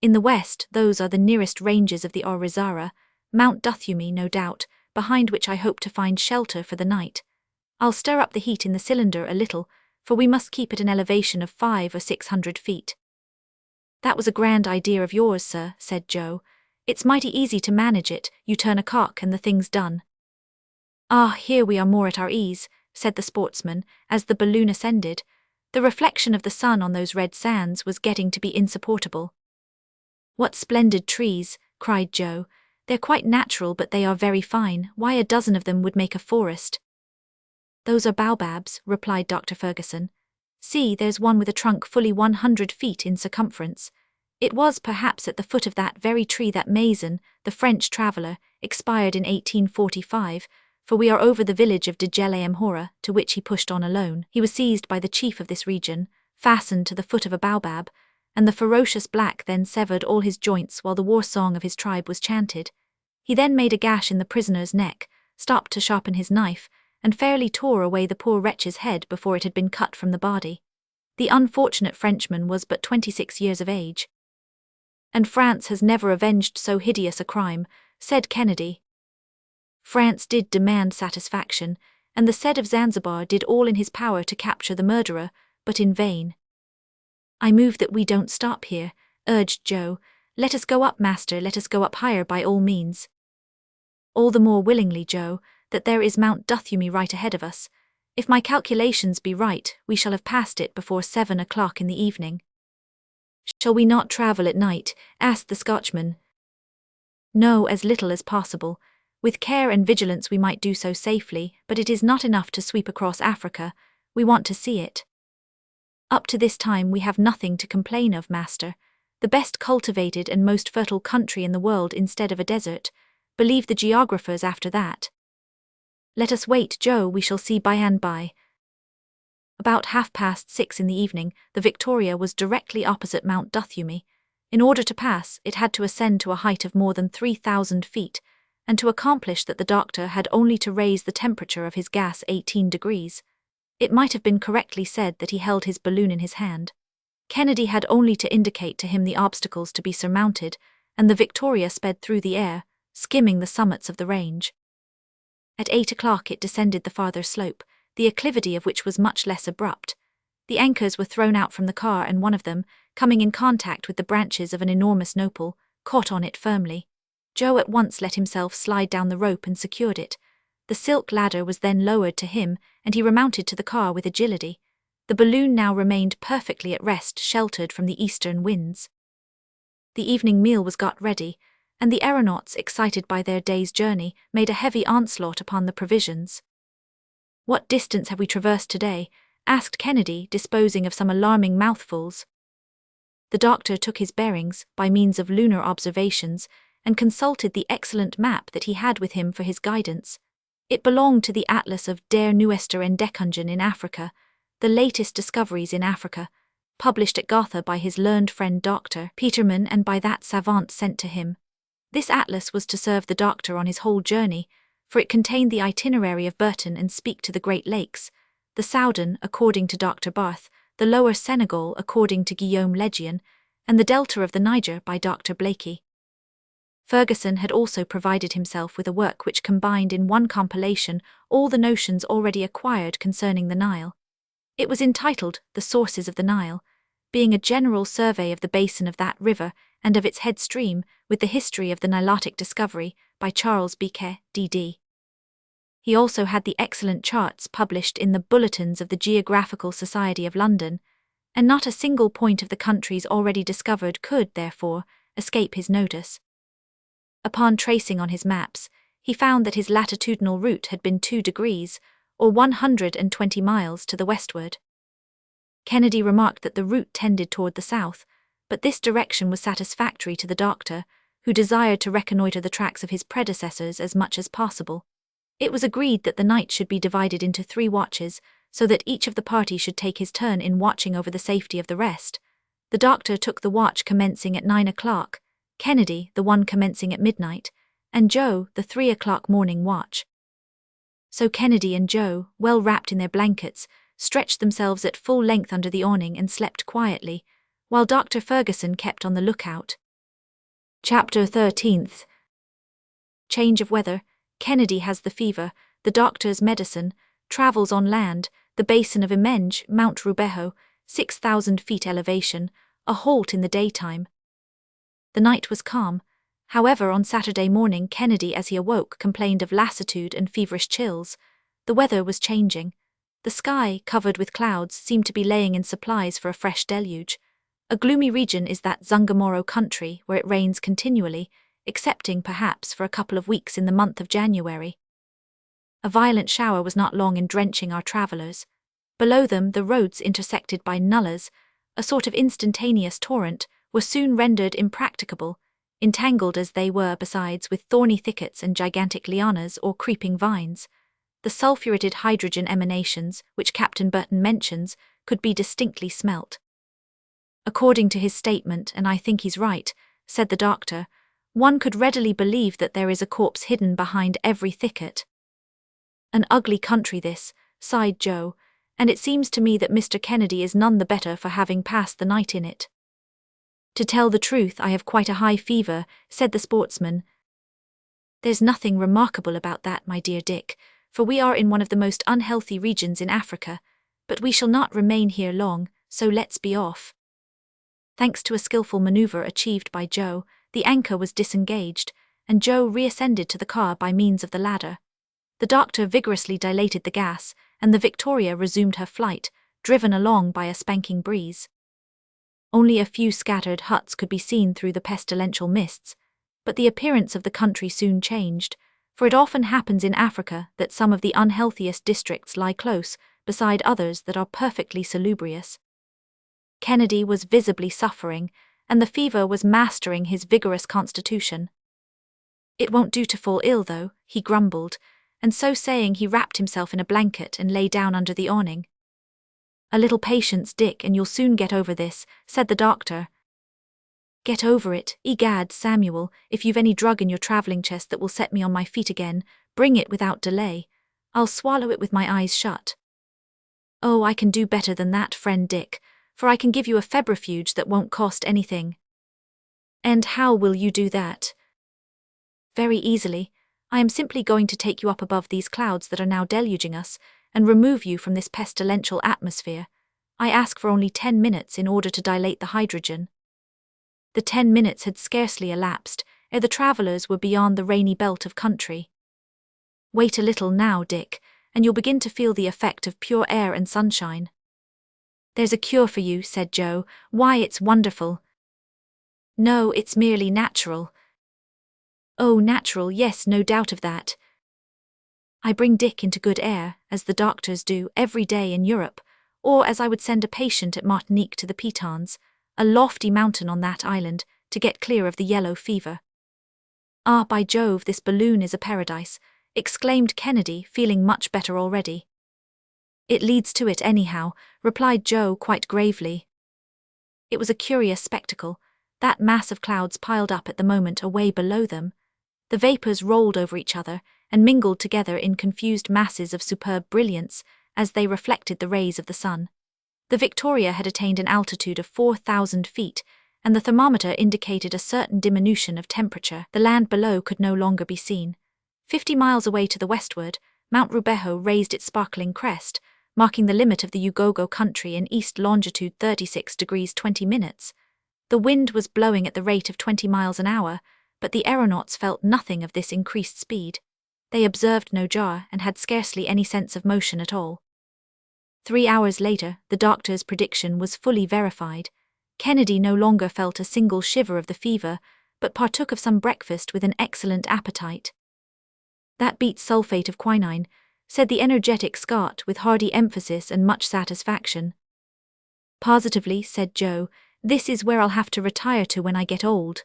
In the west, those are the nearest ranges of the Orizara, Mount Duthumi, no doubt, behind which I hope to find shelter for the night. I'll stir up the heat in the cylinder a little, for we must keep at an elevation of 500 or 600 feet. That was a grand idea of yours, sir, said Joe. It's mighty easy to manage it, you turn a cock and the thing's done. Ah, here we are more at our ease, said the sportsman, as the balloon ascended. The reflection of the sun on those red sands was getting to be insupportable. What splendid trees, cried Joe. They're quite natural, but they are very fine. Why, a dozen of them would make a forest. Those are baobabs, replied Dr. Ferguson. See, there's one with a trunk fully 100 feet in circumference. It was perhaps at the foot of that very tree that Mason, the French traveller, expired in 1845, for we are over the village of Djele-Mhora, to which he pushed on alone. He was seized by the chief of this region, fastened to the foot of a baobab, and the ferocious black then severed all his joints while the war song of his tribe was chanted. He then made a gash in the prisoner's neck, stopped to sharpen his knife, and fairly tore away the poor wretch's head before it had been cut from the body. The unfortunate Frenchman was but 26 years of age. "And France has never avenged so hideous a crime," said Kennedy. France did demand satisfaction, and the Cid of Zanzibar did all in his power to capture the murderer, but in vain. "I move that we don't stop here," urged Joe. "Let us go up, master, let us go up higher by all means." "All the more willingly, Joe, that there is Mount Duthumi right ahead of us. If my calculations be right, we shall have passed it before 7 o'clock in the evening." "Shall we not travel at night?" asked the Scotchman. "No, as little as possible. With care and vigilance we might do so safely, but it is not enough to sweep across Africa. We want to see it. Up to this time we have nothing to complain of, master. The best cultivated and most fertile country in the world instead of a desert. Believe the geographers after that. Let us wait, Joe, we shall see by and by." About 6:30 in the evening, the Victoria was directly opposite Mount Duthumi. In order to pass, it had to ascend to a height of more than 3,000 feet, and to accomplish that the doctor had only to raise the temperature of his gas 18 degrees. It might have been correctly said that he held his balloon in his hand. Kennedy had only to indicate to him the obstacles to be surmounted, and the Victoria sped through the air, skimming the summits of the range. At 8 o'clock it descended the farther slope, the acclivity of which was much less abrupt. The anchors were thrown out from the car, and one of them, coming in contact with the branches of an enormous nopal, caught on it firmly. Joe at once let himself slide down the rope and secured it. The silk ladder was then lowered to him, and he remounted to the car with agility. The balloon now remained perfectly at rest, sheltered from the eastern winds. The evening meal was got ready, and the aeronauts, excited by their day's journey, made a heavy onslaught upon the provisions. "What distance have we traversed today?" asked Kennedy, disposing of some alarming mouthfuls. The doctor took his bearings, by means of lunar observations, and consulted the excellent map that he had with him for his guidance. It belonged to the Atlas of Der Neuester Entdeckungen in Africa, the latest discoveries in Africa, published at Gotha by his learned friend Dr. Petermann and by that savant sent to him. This atlas was to serve the doctor on his whole journey, for it contained the itinerary of Burton and speak to the Great Lakes, the Soudan according to Dr. Barth, the Lower Senegal according to Guillaume Legion, and the Delta of the Niger by Dr. Blakey. Ferguson had also provided himself with a work which combined in one compilation all the notions already acquired concerning the Nile. It was entitled The Sources of the Nile, being a general survey of the basin of that river and of its head stream, with the history of the Nilotic discovery by Charles Biquet, D.D. He also had the excellent charts published in the Bulletins of the Geographical Society of London, and not a single point of the countries already discovered could, therefore, escape his notice. Upon tracing on his maps, he found that his latitudinal route had been 2 degrees, or 120 miles to the westward. Kennedy remarked that the route tended toward the south, but this direction was satisfactory to the doctor, who desired to reconnoitre the tracks of his predecessors as much as possible. It was agreed that the night should be divided into 3 watches, so that each of the party should take his turn in watching over the safety of the rest. The doctor took the watch commencing at 9 o'clock, Kennedy the one commencing at midnight, and Joe the 3 o'clock morning watch. So Kennedy and Joe, well wrapped in their blankets, stretched themselves at full length under the awning and slept quietly, while Dr. Ferguson kept on the lookout. Chapter 13. Change of weather. Kennedy has the fever, the doctor's medicine, travels on land, the basin of Imenge, Mount Rubeho, 6,000 feet elevation, a halt in the daytime. The night was calm. However, on Saturday morning Kennedy, as he awoke, complained of lassitude and feverish chills. The weather was changing. The sky, covered with clouds, seemed to be laying in supplies for a fresh deluge. A gloomy region is that Zungamoro country, where it rains continually, excepting perhaps for a couple of weeks in the month of January. A violent shower was not long in drenching our travellers. Below them, the roads intersected by nullahs, a sort of instantaneous torrent, were soon rendered impracticable, entangled as they were besides with thorny thickets and gigantic lianas or creeping vines. The sulphuretted hydrogen emanations, which Captain Burton mentions, could be distinctly smelt. According to his statement, and I think he's right, said the doctor, one could readily believe that there is a corpse hidden behind every thicket. An ugly country this, sighed Joe, and it seems to me that Mr. Kennedy is none the better for having passed the night in it. To tell the truth, I have quite a high fever, said the sportsman. There's nothing remarkable about that, my dear Dick, for we are in one of the most unhealthy regions in Africa, but we shall not remain here long, so let's be off. Thanks to a skillful maneuver achieved by Joe, the anchor was disengaged, and Joe reascended to the car by means of the ladder. The doctor vigorously dilated the gas, and the Victoria resumed her flight, driven along by a spanking breeze. Only a few scattered huts could be seen through the pestilential mists, but the appearance of the country soon changed, for it often happens in Africa that some of the unhealthiest districts lie close beside others that are perfectly salubrious. Kennedy was visibly suffering, and the fever was mastering his vigorous constitution. It won't do to fall ill, though, he grumbled, and so saying he wrapped himself in a blanket and lay down under the awning. A little patience, Dick, and you'll soon get over this, said the doctor. Get over it, egad, Samuel, if you've any drug in your travelling chest that will set me on my feet again, bring it without delay. I'll swallow it with my eyes shut. Oh, I can do better than that, friend Dick, for I can give you a febrifuge that won't cost anything. And how will you do that? Very easily. I am simply going to take you up above these clouds that are now deluging us, and remove you from this pestilential atmosphere. I ask for only 10 minutes in order to dilate the hydrogen. The 10 minutes had scarcely elapsed ere the travellers were beyond the rainy belt of country. Wait a little now, Dick, and you'll begin to feel the effect of pure air and sunshine. There's a cure for you, said Joe. Why, it's wonderful. No, it's merely natural. Oh, natural, yes, no doubt of that. I bring Dick into good air, as the doctors do every day in Europe, or as I would send a patient at Martinique to the Pitons, a lofty mountain on that island, to get clear of the yellow fever. Ah, by Jove, this balloon is a paradise, exclaimed Kennedy, feeling much better already. It leads to it anyhow, replied Joe quite gravely. It was a curious spectacle, that mass of clouds piled up at the moment away below them. The vapours rolled over each other and mingled together in confused masses of superb brilliance as they reflected the rays of the sun. The Victoria had attained an altitude of 4,000 feet, and the thermometer indicated a certain diminution of temperature. The land below could no longer be seen. 50 miles away to the westward, Mount Rubeho raised its sparkling crest, marking the limit of the Ugogo country in east longitude 36 degrees 20 minutes. The wind was blowing at the rate of 20 miles an hour, but the aeronauts felt nothing of this increased speed. They observed no jar and had scarcely any sense of motion at all. 3 hours later, the doctor's prediction was fully verified. Kennedy no longer felt a single shiver of the fever, but partook of some breakfast with an excellent appetite. That beats sulfate of quinine, said the energetic Scot with hearty emphasis and much satisfaction. Positively, said Joe, this is where I'll have to retire to when I get old.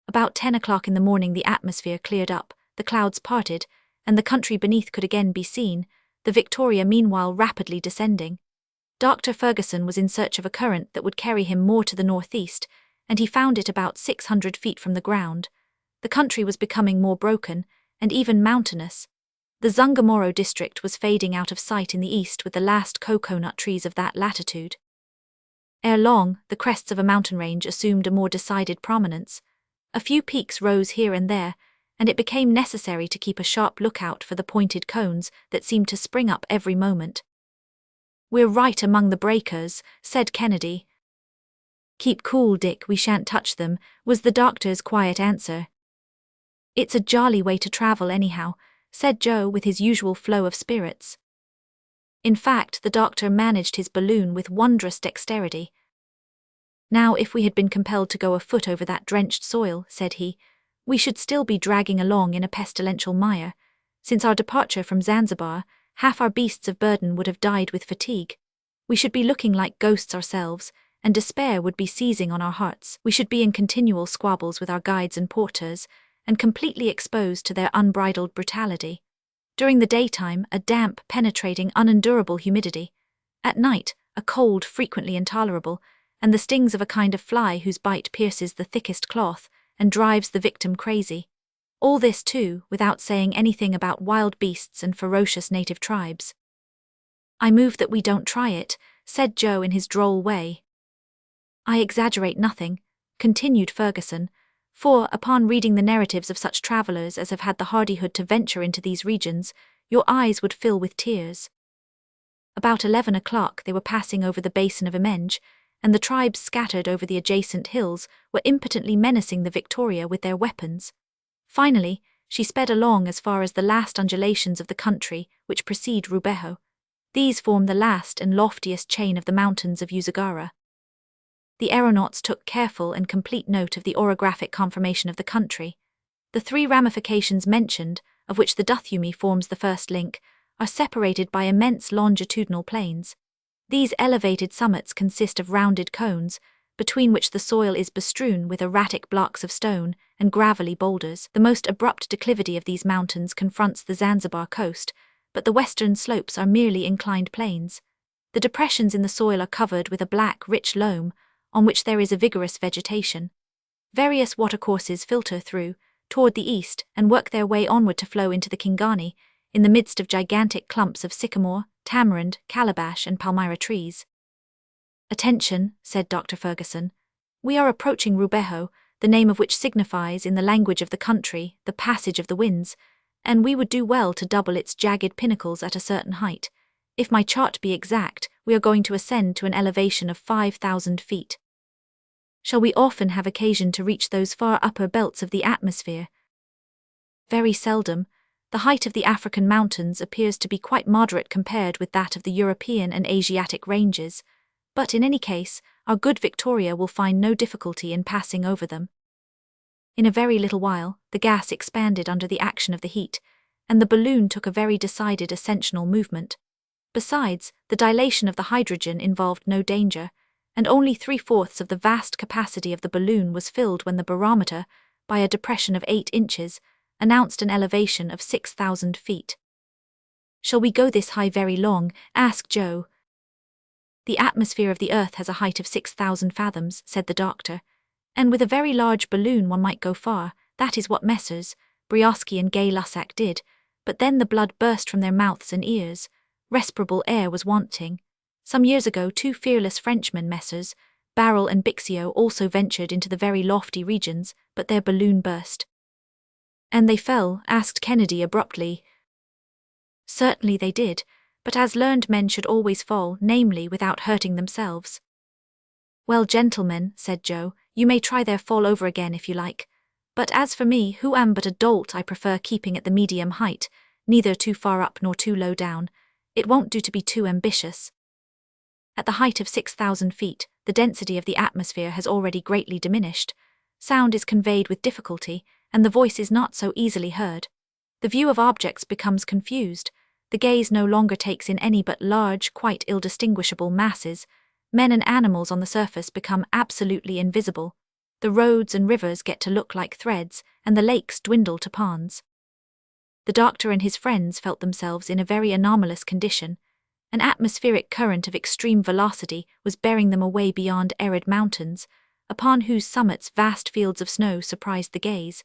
About 10 o'clock in the morning the atmosphere cleared up, the clouds parted, and the country beneath could again be seen, the Victoria meanwhile rapidly descending. Dr. Ferguson was in search of a current that would carry him more to the northeast, and he found it about 600 feet from the ground. The country was becoming more broken, and even mountainous. The Zungamoro district was fading out of sight in the east with the last coconut trees of that latitude. Ere long, the crests of a mountain range assumed a more decided prominence. A few peaks rose here and there, and it became necessary to keep a sharp lookout for the pointed cones that seemed to spring up every moment. We're right among the breakers, said Kennedy. Keep cool, Dick, we shan't touch them, was the doctor's quiet answer. It's a jolly way to travel anyhow, said Joe with his usual flow of spirits. In fact, the doctor managed his balloon with wondrous dexterity. Now, if we had been compelled to go afoot over that drenched soil, said he, we should still be dragging along in a pestilential mire. Since our departure from Zanzibar, half our beasts of burden would have died with fatigue. We should be looking like ghosts ourselves, and despair would be seizing on our hearts. We should be in continual squabbles with our guides and porters, and completely exposed to their unbridled brutality. During the daytime, a damp, penetrating, unendurable humidity. At night, a cold frequently intolerable, and the stings of a kind of fly whose bite pierces the thickest cloth and drives the victim crazy. All this, too, without saying anything about wild beasts and ferocious native tribes. "I move that we don't try it," said Joe in his droll way. "I exaggerate nothing," continued Ferguson, "for, upon reading the narratives of such travellers as have had the hardihood to venture into these regions, your eyes would fill with tears." About 11 o'clock they were passing over the basin of Imenge, and the tribes scattered over the adjacent hills were impotently menacing the Victoria with their weapons. Finally, she sped along as far as the last undulations of the country which precede Rubeho. These form the last and loftiest chain of the mountains of Usagara. The aeronauts took careful and complete note of the orographic conformation of the country. The 3 ramifications mentioned, of which the Duthumi forms the first link, are separated by immense longitudinal plains. These elevated summits consist of rounded cones, between which the soil is bestrewn with erratic blocks of stone and gravelly boulders. The most abrupt declivity of these mountains confronts the Zanzibar coast, but the western slopes are merely inclined plains. The depressions in the soil are covered with a black, rich loam, on which there is a vigorous vegetation. Various watercourses filter through, toward the east, and work their way onward to flow into the Kingani, in the midst of gigantic clumps of sycamore, tamarind, calabash, and palmyra trees. "Attention," said Dr. Ferguson. "We are approaching Rubeho, the name of which signifies, in the language of the country, the passage of the winds, and we would do well to double its jagged pinnacles at a certain height. If my chart be exact, we are going to ascend to an elevation of 5,000 feet. Shall we often have occasion to reach those far upper belts of the atmosphere?" "Very seldom. The height of the African mountains appears to be quite moderate compared with that of the European and Asiatic ranges, but in any case, our good Victoria will find no difficulty in passing over them." In a very little while, the gas expanded under the action of the heat, and the balloon took a very decided ascensional movement. Besides, the dilation of the hydrogen involved no danger, and only 3/4 of the vast capacity of the balloon was filled when the barometer, by a depression of 8 inches, announced an elevation of 6,000 feet. "Shall we go this high very long?" asked Joe. "The atmosphere of the earth has a height of 6,000 fathoms, said the doctor, "and with a very large balloon one might go far. That is what Messrs. Brioschi and Gay-Lussac did, but then the blood burst from their mouths and ears. Respirable air was wanting. Some years ago 2 fearless Frenchmen, Messrs. Barrel and Bixio, also ventured into the very lofty regions, but their balloon burst." "And they fell?" asked Kennedy abruptly. "Certainly they did, but as learned men should always fall, namely without hurting themselves." "Well, gentlemen," said Joe, "you may try their fall over again if you like. But as for me, who am but a dolt, I prefer keeping at the medium height, neither too far up nor too low down. It won't do to be too ambitious." At the height of 6,000 feet, the density of the atmosphere has already greatly diminished. Sound is conveyed with difficulty, and the voice is not so easily heard. The view of objects becomes confused. The gaze no longer takes in any but large, quite ill-distinguishable masses. Men and animals on the surface become absolutely invisible. The roads and rivers get to look like threads, and the lakes dwindle to ponds. The doctor and his friends felt themselves in a very anomalous condition. An atmospheric current of extreme velocity was bearing them away beyond arid mountains, upon whose summits vast fields of snow surprised the gaze,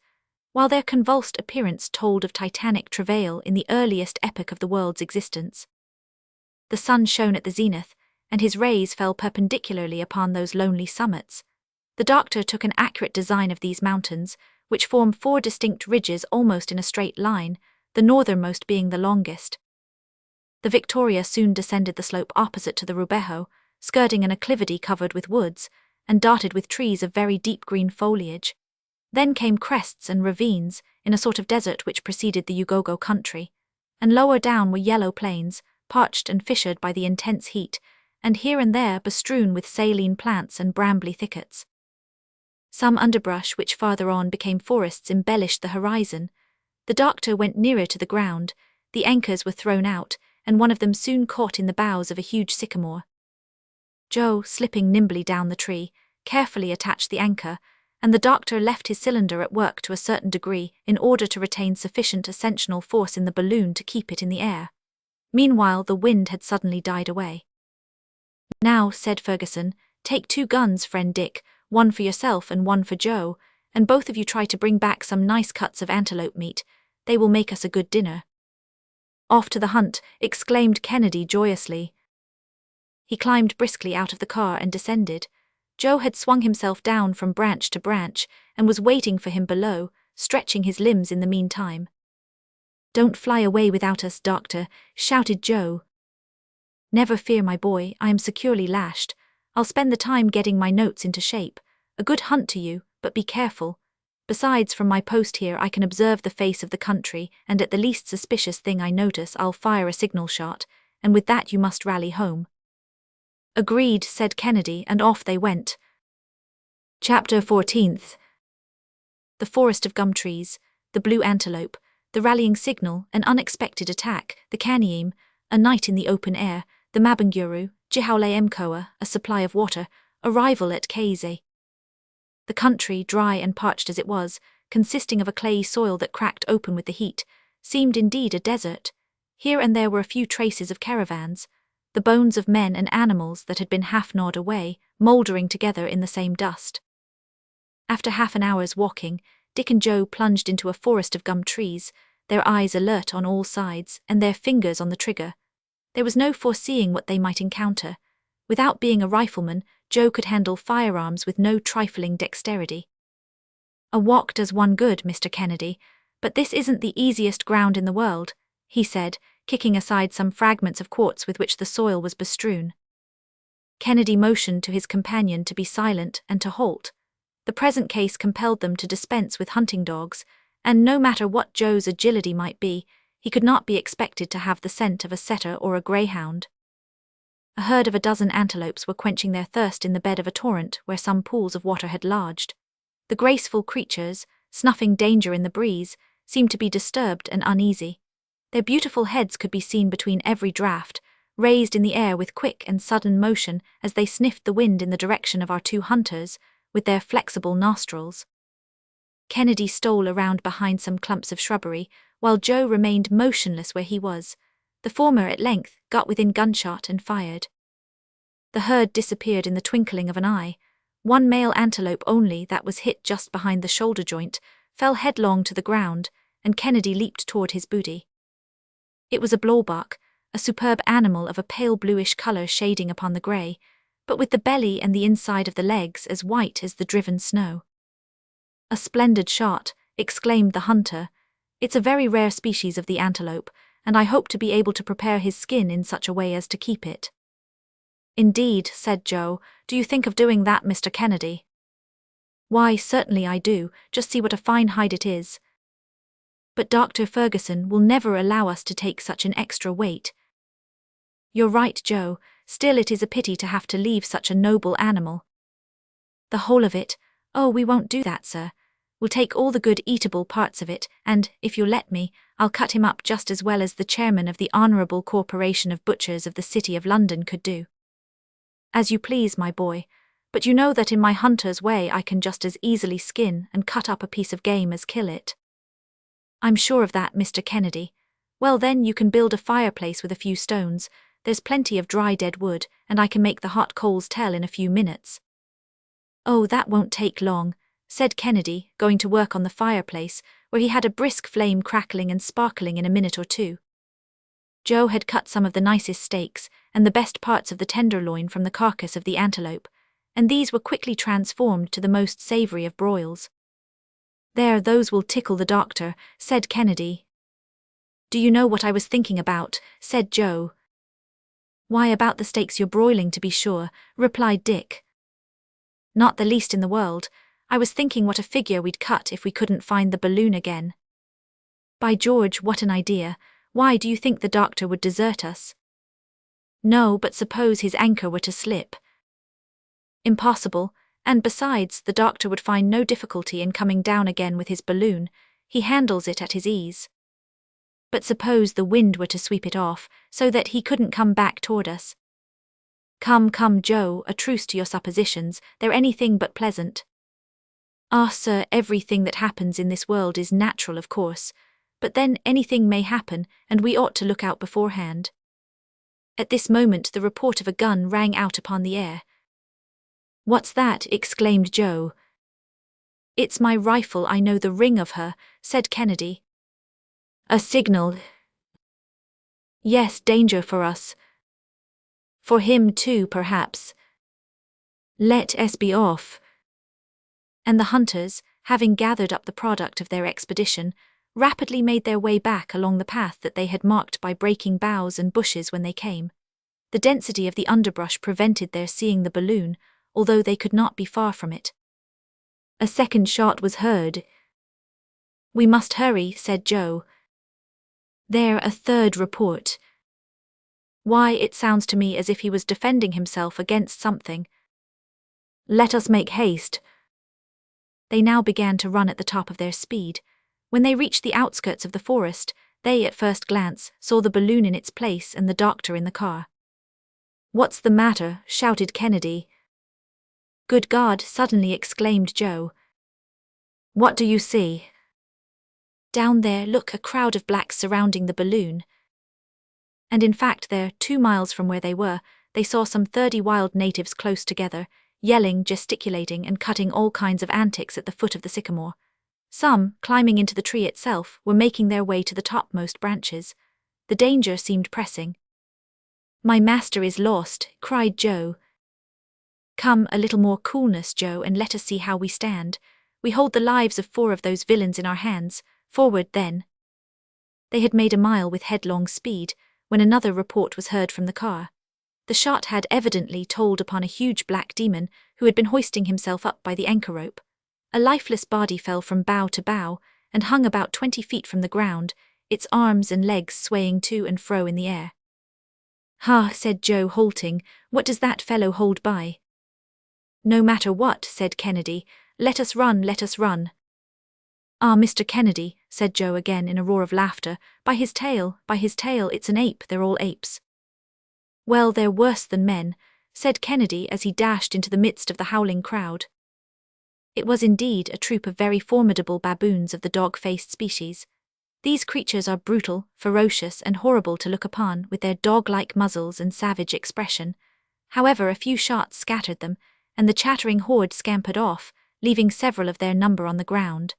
while their convulsed appearance told of titanic travail in the earliest epoch of the world's existence. The sun shone at the zenith, and his rays fell perpendicularly upon those lonely summits. The doctor took an accurate design of these mountains, which form 4 distinct ridges almost in a straight line, the northernmost being the longest. The Victoria soon descended the slope opposite to the Rubeho, skirting an acclivity covered with woods, and dotted with trees of very deep green foliage. Then came crests and ravines, in a sort of desert which preceded the Ugogo country, and lower down were yellow plains, parched and fissured by the intense heat, and here and there bestrewn with saline plants and brambly thickets. Some underbrush which farther on became forests embellished the horizon. The doctor went nearer to the ground, the anchors were thrown out, and one of them soon caught in the boughs of a huge sycamore. Joe, slipping nimbly down the tree, carefully attached the anchor, and the doctor left his cylinder at work to a certain degree in order to retain sufficient ascensional force in the balloon to keep it in the air. Meanwhile the wind had suddenly died away. "Now," said Ferguson, Take 2 guns, friend Dick, one for yourself and one for Joe, and both of you try to bring back some nice cuts of antelope meat. They will make us a good dinner." "Off to the hunt," exclaimed Kennedy joyously. He climbed briskly out of the car and descended. Joe had swung himself down from branch to branch and was waiting for him below, stretching his limbs in the meantime. "Don't fly away without us, Doctor," shouted Joe. "Never fear, my boy, I am securely lashed. I'll spend the time getting my notes into shape. A good hunt to you, but be careful. Besides, from my post here I can observe the face of the country, and at the least suspicious thing I notice I'll fire a signal shot, and with that you must rally home." "Agreed," said Kennedy, and off they went. Chapter 14th. The forest of gum trees, the blue antelope, the rallying signal, an unexpected attack, the Kaniim, a night in the open air, the Mabanguru, Jihaule Mkoa, a supply of water, arrival at Kaize. The country, dry and parched as it was, consisting of a clayey soil that cracked open with the heat, seemed indeed a desert. Here and there were a few traces of caravans, the bones of men and animals that had been half gnawed away, mouldering together in the same dust. After half an hour's walking, Dick and Joe plunged into a forest of gum trees, their eyes alert on all sides and their fingers on the trigger. There was no foreseeing what they might encounter. Without being a rifleman, Joe could handle firearms with no trifling dexterity. "A walk does one good, Mr. Kennedy, but this isn't the easiest ground in the world," he said, kicking aside some fragments of quartz with which the soil was bestrewn. Kennedy motioned to his companion to be silent and to halt. The present case compelled them to dispense with hunting dogs, and no matter what Joe's agility might be, he could not be expected to have the scent of a setter or a greyhound. A herd of 12 antelopes were quenching their thirst in the bed of a torrent where some pools of water had lodged. The graceful creatures, snuffing danger in the breeze, seemed to be disturbed and uneasy. Their beautiful heads could be seen between every draught, raised in the air with quick and sudden motion as they sniffed the wind in the direction of our 2 hunters, with their flexible nostrils. Kennedy stole around behind some clumps of shrubbery, while Joe remained motionless where he was. The former, at length, got within gunshot and fired. The herd disappeared in the twinkling of an eye. One male antelope only, that was hit just behind the shoulder joint, fell headlong to the ground, and Kennedy leaped toward his booty. It was a blauwbok, a superb animal of a pale bluish color shading upon the gray, but with the belly and the inside of the legs as white as the driven snow. "A splendid shot," exclaimed the hunter. "It's a very rare species of the antelope, and I hope to be able to prepare his skin in such a way as to keep it." "Indeed," said Joe. "Do you think of doing that, Mr. Kennedy?" "Why, certainly I do. Just see what a fine hide it is." "But Dr. Ferguson will never allow us to take such an extra weight." "You're right, Joe. Still, it is a pity to have to leave such a noble animal." "The whole of it? Oh, we won't do that, sir. We'll take all the good eatable parts of it, and, if you'll let me, I'll cut him up just as well as the chairman of the Honourable Corporation of Butchers of the City of London could do." "As you please, my boy, but you know that in my hunter's way I can just as easily skin and cut up a piece of game as kill it." "I'm sure of that, Mr. Kennedy. Well then, you can build a fireplace with a few stones. There's plenty of dry dead wood, and I can make the hot coals tell in a few minutes." "Oh, that won't take long," said Kennedy, going to work on the fireplace, where he had a brisk flame crackling and sparkling in a minute or 2. Joe had cut some of the nicest steaks and the best parts of the tenderloin from the carcass of the antelope, and these were quickly transformed to the most savory of broils. "There, those will tickle the doctor," said Kennedy. "Do you know what I was thinking about?" said Joe. "Why, about the steaks you're broiling, to be sure," replied Dick. "Not the least in the world. I was thinking what a figure we'd cut if we couldn't find the balloon again." "By George, what an idea. Why, do you think the doctor would desert us?" "No, but suppose his anchor were to slip?" "Impossible, and besides, the doctor would find no difficulty in coming down again with his balloon. He handles it at his ease." "But suppose the wind were to sweep it off, so that he couldn't come back toward us?" Come, Joe, a truce to your suppositions, they're anything but pleasant." "Ah, sir, everything that happens in this world is natural, of course, but then anything may happen, and we ought to look out beforehand." At this moment the report of a gun rang out upon the air. "What's that?" exclaimed Joe. "It's my rifle, I know the ring of her," said Kennedy. "A signal." "Yes, danger for us. For him too, perhaps. Let us be off." And the hunters, having gathered up the product of their expedition, rapidly made their way back along the path that they had marked by breaking boughs and bushes when they came. The density of the underbrush prevented their seeing the balloon, although they could not be far from it. A second shot was heard. "We must hurry," said Joe. "There, a third report. Why, it sounds to me as if he was defending himself against something. Let us make haste." They now began to run at the top of their speed. When they reached the outskirts of the forest, they, at first glance, saw the balloon in its place and the doctor in the car. "What's the matter?" shouted Kennedy. "Good God!" suddenly exclaimed Joe. "What do you see?" "Down there, look, a crowd of blacks surrounding the balloon." And in fact there, 2 miles from where they were, they saw some 30 wild natives close together, yelling, gesticulating, and cutting all kinds of antics at the foot of the sycamore. Some, climbing into the tree itself, were making their way to the topmost branches. The danger seemed pressing. "My master is lost," cried Joe. "Come, a little more coolness, Joe, and let us see how we stand. We hold the lives of 4 of those villains in our hands. Forward, then." They had made a mile with headlong speed, when another report was heard from the car. The shot had evidently told upon a huge black demon who had been hoisting himself up by the anchor rope. A lifeless body fell from bough to bough and hung about 20 feet from the ground, its arms and legs swaying to and fro in the air. "Ha," said Joe, halting, "what does that fellow hold by?" "No matter what," said Kennedy. "Let us run, let us run." "Ah, Mr. Kennedy," said Joe again in a roar of laughter, by his tail, it's an ape, they're all apes." "Well, they're worse than men," said Kennedy as he dashed into the midst of the howling crowd. It was indeed a troop of very formidable baboons of the dog-faced species. These creatures are brutal, ferocious, and horrible to look upon, with their dog-like muzzles and savage expression. However, a few shots scattered them, and the chattering horde scampered off, leaving several of their number on the ground.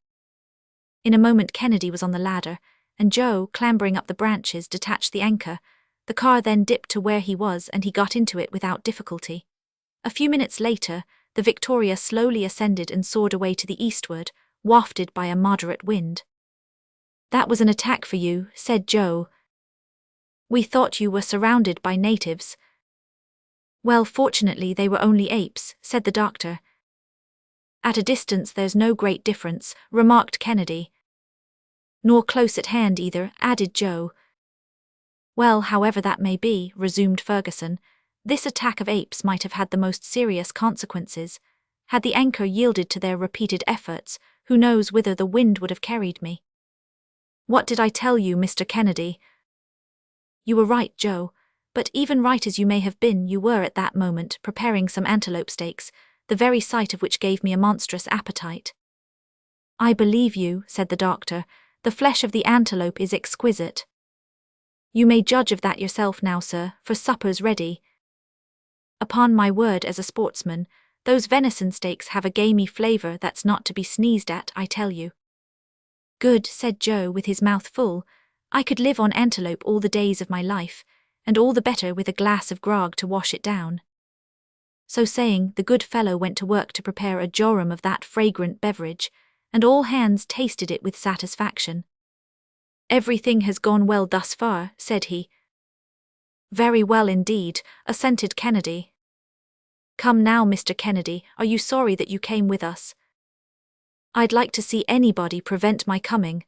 In a moment Kennedy was on the ladder, and Joe, clambering up the branches, detached the anchor. The car then dipped to where he was, and he got into it without difficulty. A few minutes later, the Victoria slowly ascended and soared away to the eastward, wafted by a moderate wind. "That was an attack for you," said Joe. "We thought you were surrounded by natives." "Well, fortunately they were only apes," said the doctor. "At a distance there's no great difference," remarked Kennedy. "Nor close at hand either," added Joe. "Well, however that may be," resumed Ferguson, "this attack of apes might have had the most serious consequences. Had the anchor yielded to their repeated efforts, who knows whither the wind would have carried me? What did I tell you, Mr. Kennedy?" "You were right, Joe, but even right as you may have been, you were at that moment preparing some antelope steaks, the very sight of which gave me a monstrous appetite." "I believe you," said the doctor. "The flesh of the antelope is exquisite." "You may judge of that yourself now, sir, for supper's ready." "Upon my word as a sportsman, those venison steaks have a gamey flavour that's not to be sneezed at, I tell you." "Good," said Joe with his mouth full. "I could live on antelope all the days of my life, and all the better with a glass of grog to wash it down." So saying, the good fellow went to work to prepare a jorum of that fragrant beverage, and all hands tasted it with satisfaction. "Everything has gone well thus far," said he. "Very well indeed," assented Kennedy. "Come now, Mr. Kennedy, are you sorry that you came with us?" "I'd like to see anybody prevent my coming."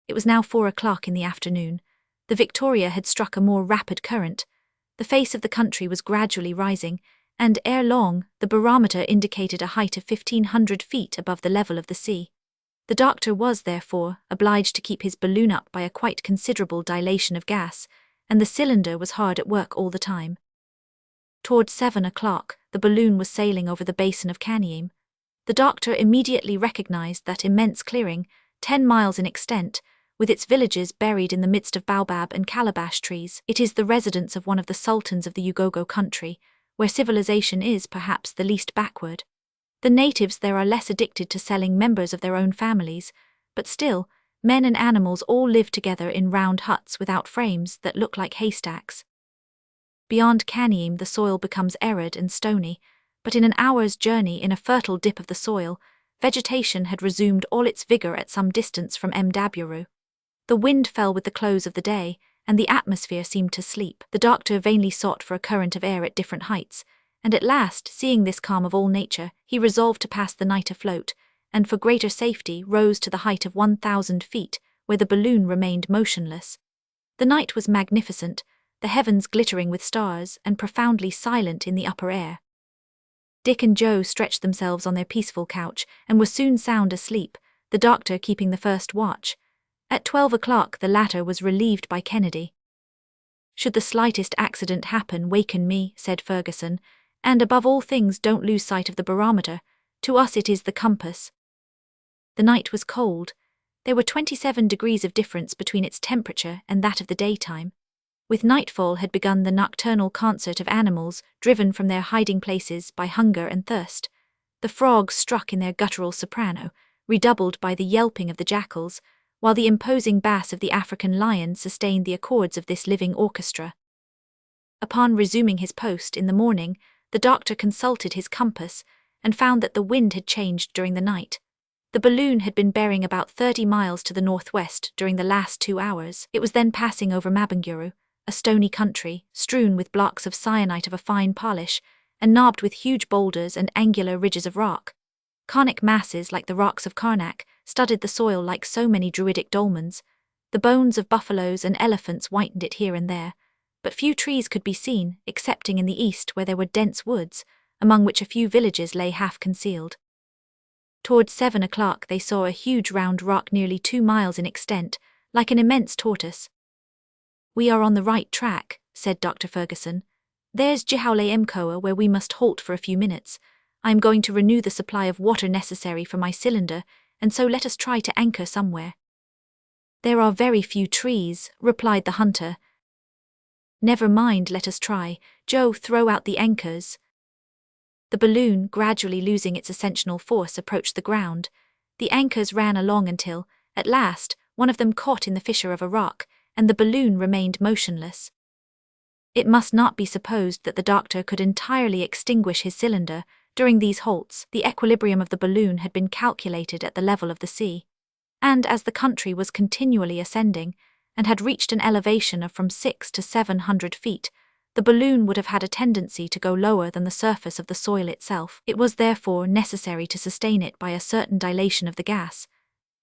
It was now 4 o'clock in the afternoon. The Victoria had struck a more rapid current. The face of the country was gradually rising, and ere long, the barometer indicated a height of 1,500 feet above the level of the sea. The doctor was, therefore, obliged to keep his balloon up by a quite considerable dilation of gas, and the cylinder was hard at work all the time. Towards 7 o'clock, the balloon was sailing over the basin of Canyeam. The doctor immediately recognized that immense clearing, 10 miles in extent, with its villages buried in the midst of baobab and calabash trees. It is the residence of one of the sultans of the Ugogo country, where civilization is perhaps the least backward. The natives there are less addicted to selling members of their own families, but still, men and animals all live together in round huts without frames that look like haystacks. Beyond Canyeam the soil becomes arid and stony, but in an hour's journey in a fertile dip of the soil, vegetation had resumed all its vigor at some distance from Mdaburu. The wind fell with the close of the day, and the atmosphere seemed to sleep. The doctor vainly sought for a current of air at different heights, and at last, seeing this calm of all nature, he resolved to pass the night afloat, and for greater safety rose to the height of 1,000 feet, where the balloon remained motionless. The night was magnificent, the heavens glittering with stars and profoundly silent in the upper air. Dick and Joe stretched themselves on their peaceful couch and were soon sound asleep, the doctor keeping the first watch. At 12 o'clock the latter was relieved by Kennedy. "Should the slightest accident happen, waken me," said Ferguson, "and above all things don't lose sight of the barometer. To us it is the compass." The night was cold. There were 27 degrees of difference between its temperature and that of the daytime. With nightfall had begun the nocturnal concert of animals driven from their hiding places by hunger and thirst. The frogs struck in their guttural soprano, redoubled by the yelping of the jackals, while the imposing bass of the African lion sustained the accords of this living orchestra. Upon resuming his post in the morning, the doctor consulted his compass and found that the wind had changed during the night. The balloon had been bearing about 30 miles to the northwest during the last 2 hours. It was then passing over Mabanguru, a stony country, strewn with blocks of syenite of a fine polish, and knobbed with huge boulders and angular ridges of rock. Conic masses like the rocks of Karnak studded the soil like so many druidic dolmens. The bones of buffaloes and elephants whitened it here and there, but few trees could be seen, excepting in the east where there were dense woods, among which a few villages lay half concealed. Towards 7 o'clock they saw a huge round rock nearly 2 miles in extent, like an immense tortoise. "We are on the right track," said Dr. Ferguson. "There's Jihaule Mkoa where we must halt for a few minutes. I am going to renew the supply of water necessary for my cylinder, and so let us try to anchor somewhere." "There are very few trees," replied the hunter. "Never mind, let us try. Joe, throw out the anchors." The balloon, gradually losing its ascensional force, approached the ground. The anchors ran along until, at last, one of them caught in the fissure of a rock, and the balloon remained motionless. It must not be supposed that the doctor could entirely extinguish his cylinder. During these halts, the equilibrium of the balloon had been calculated at the level of the sea, and as the country was continually ascending, and had reached an elevation of from 600 to 700 feet, the balloon would have had a tendency to go lower than the surface of the soil itself. It was therefore necessary to sustain it by a certain dilation of the gas.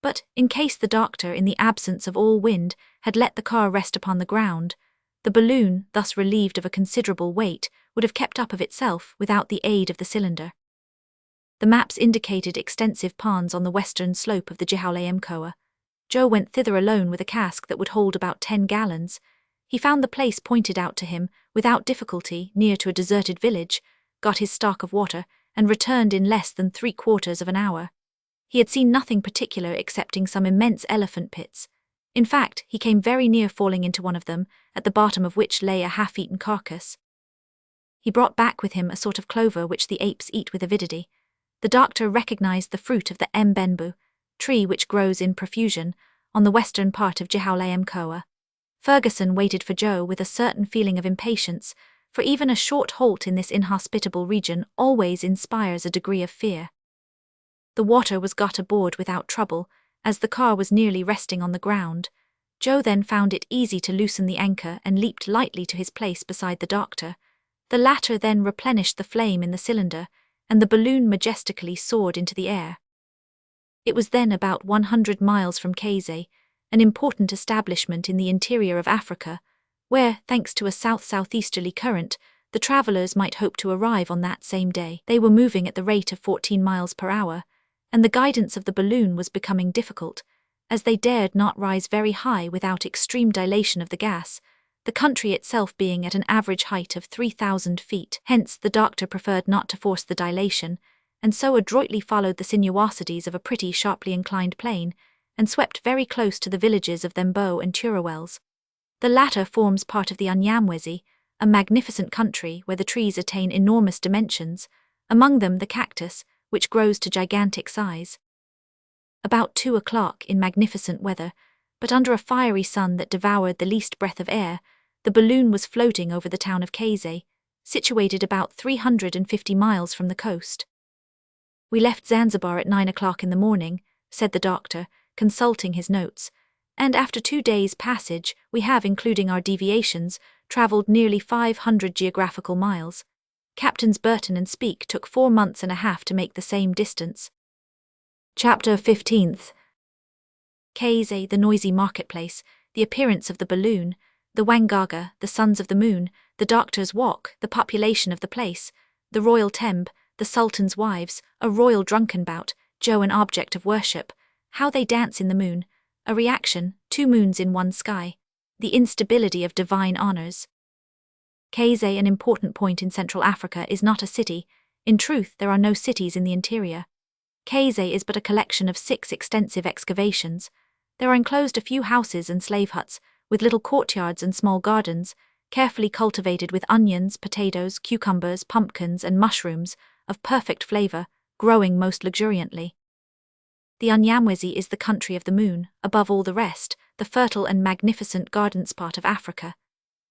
But, in case the doctor, in the absence of all wind, had let the car rest upon the ground, the balloon, thus relieved of a considerable weight, would have kept up of itself without the aid of the cylinder. The maps indicated extensive ponds on the western slope of the Jihaule Mkoa. Joe went thither alone with a cask that would hold about 10 gallons. He found the place pointed out to him, without difficulty, near to a deserted village, got his stock of water, and returned in less than 3/4 of an hour. He had seen nothing particular excepting some immense elephant pits. In fact, he came very near falling into one of them, at the bottom of which lay a half-eaten carcass. He brought back with him a sort of clover which the apes eat with avidity. The doctor recognized the fruit of the mbenbu, tree which grows in profusion, on the western part of Jihaule Mkoa. Ferguson waited for Joe with a certain feeling of impatience, for even a short halt in this inhospitable region always inspires a degree of fear. The water was got aboard without trouble, as the car was nearly resting on the ground. Joe then found it easy to loosen the anchor and leaped lightly to his place beside the doctor. The latter then replenished the flame in the cylinder, and the balloon majestically soared into the air. It was then about 100 miles from Kazay, an important establishment in the interior of Africa, where, thanks to a south-southeasterly current, the travellers might hope to arrive on that same day. They were moving at the rate of 14 miles per hour, and the guidance of the balloon was becoming difficult, as they dared not rise very high without extreme dilation of the gas, the country itself being at an average height of 3,000 feet. Hence the doctor preferred not to force the dilation, and so adroitly followed the sinuosities of a pretty sharply inclined plane, and swept very close to the villages of Thembo and Turawells. The latter forms part of the Unyamwezi, a magnificent country where the trees attain enormous dimensions, among them the cactus, which grows to gigantic size. About 2 o'clock in magnificent weather, but under a fiery sun that devoured the least breath of air, the balloon was floating over the town of Kazay, situated about 350 miles from the coast. We left Zanzibar at 9 o'clock in the morning, said the doctor, consulting his notes, and after 2 days' passage we have, including our deviations, travelled nearly 500 geographical miles. Captains Burton and Speke took 4 months and a half to make the same distance. Chapter 15th. Kazay, the noisy marketplace, the appearance of the balloon, the Wangaga, the sons of the moon, the doctor's walk, the population of the place, the royal tembe, the sultan's wives, a royal drunken bout, Joe an object of worship, how they dance in the moon, a reaction, 2 moons in one sky, the instability of divine honours. Kazay, an important point in Central Africa, is not a city. In truth, there are no cities in the interior. Kazay is but a collection of 6 extensive excavations. There are enclosed a few houses and slave huts, with little courtyards and small gardens, carefully cultivated with onions, potatoes, cucumbers, pumpkins, and mushrooms, of perfect flavour, growing most luxuriantly. The Unyamwezi is the country of the moon, above all the rest, the fertile and magnificent gardens part of Africa.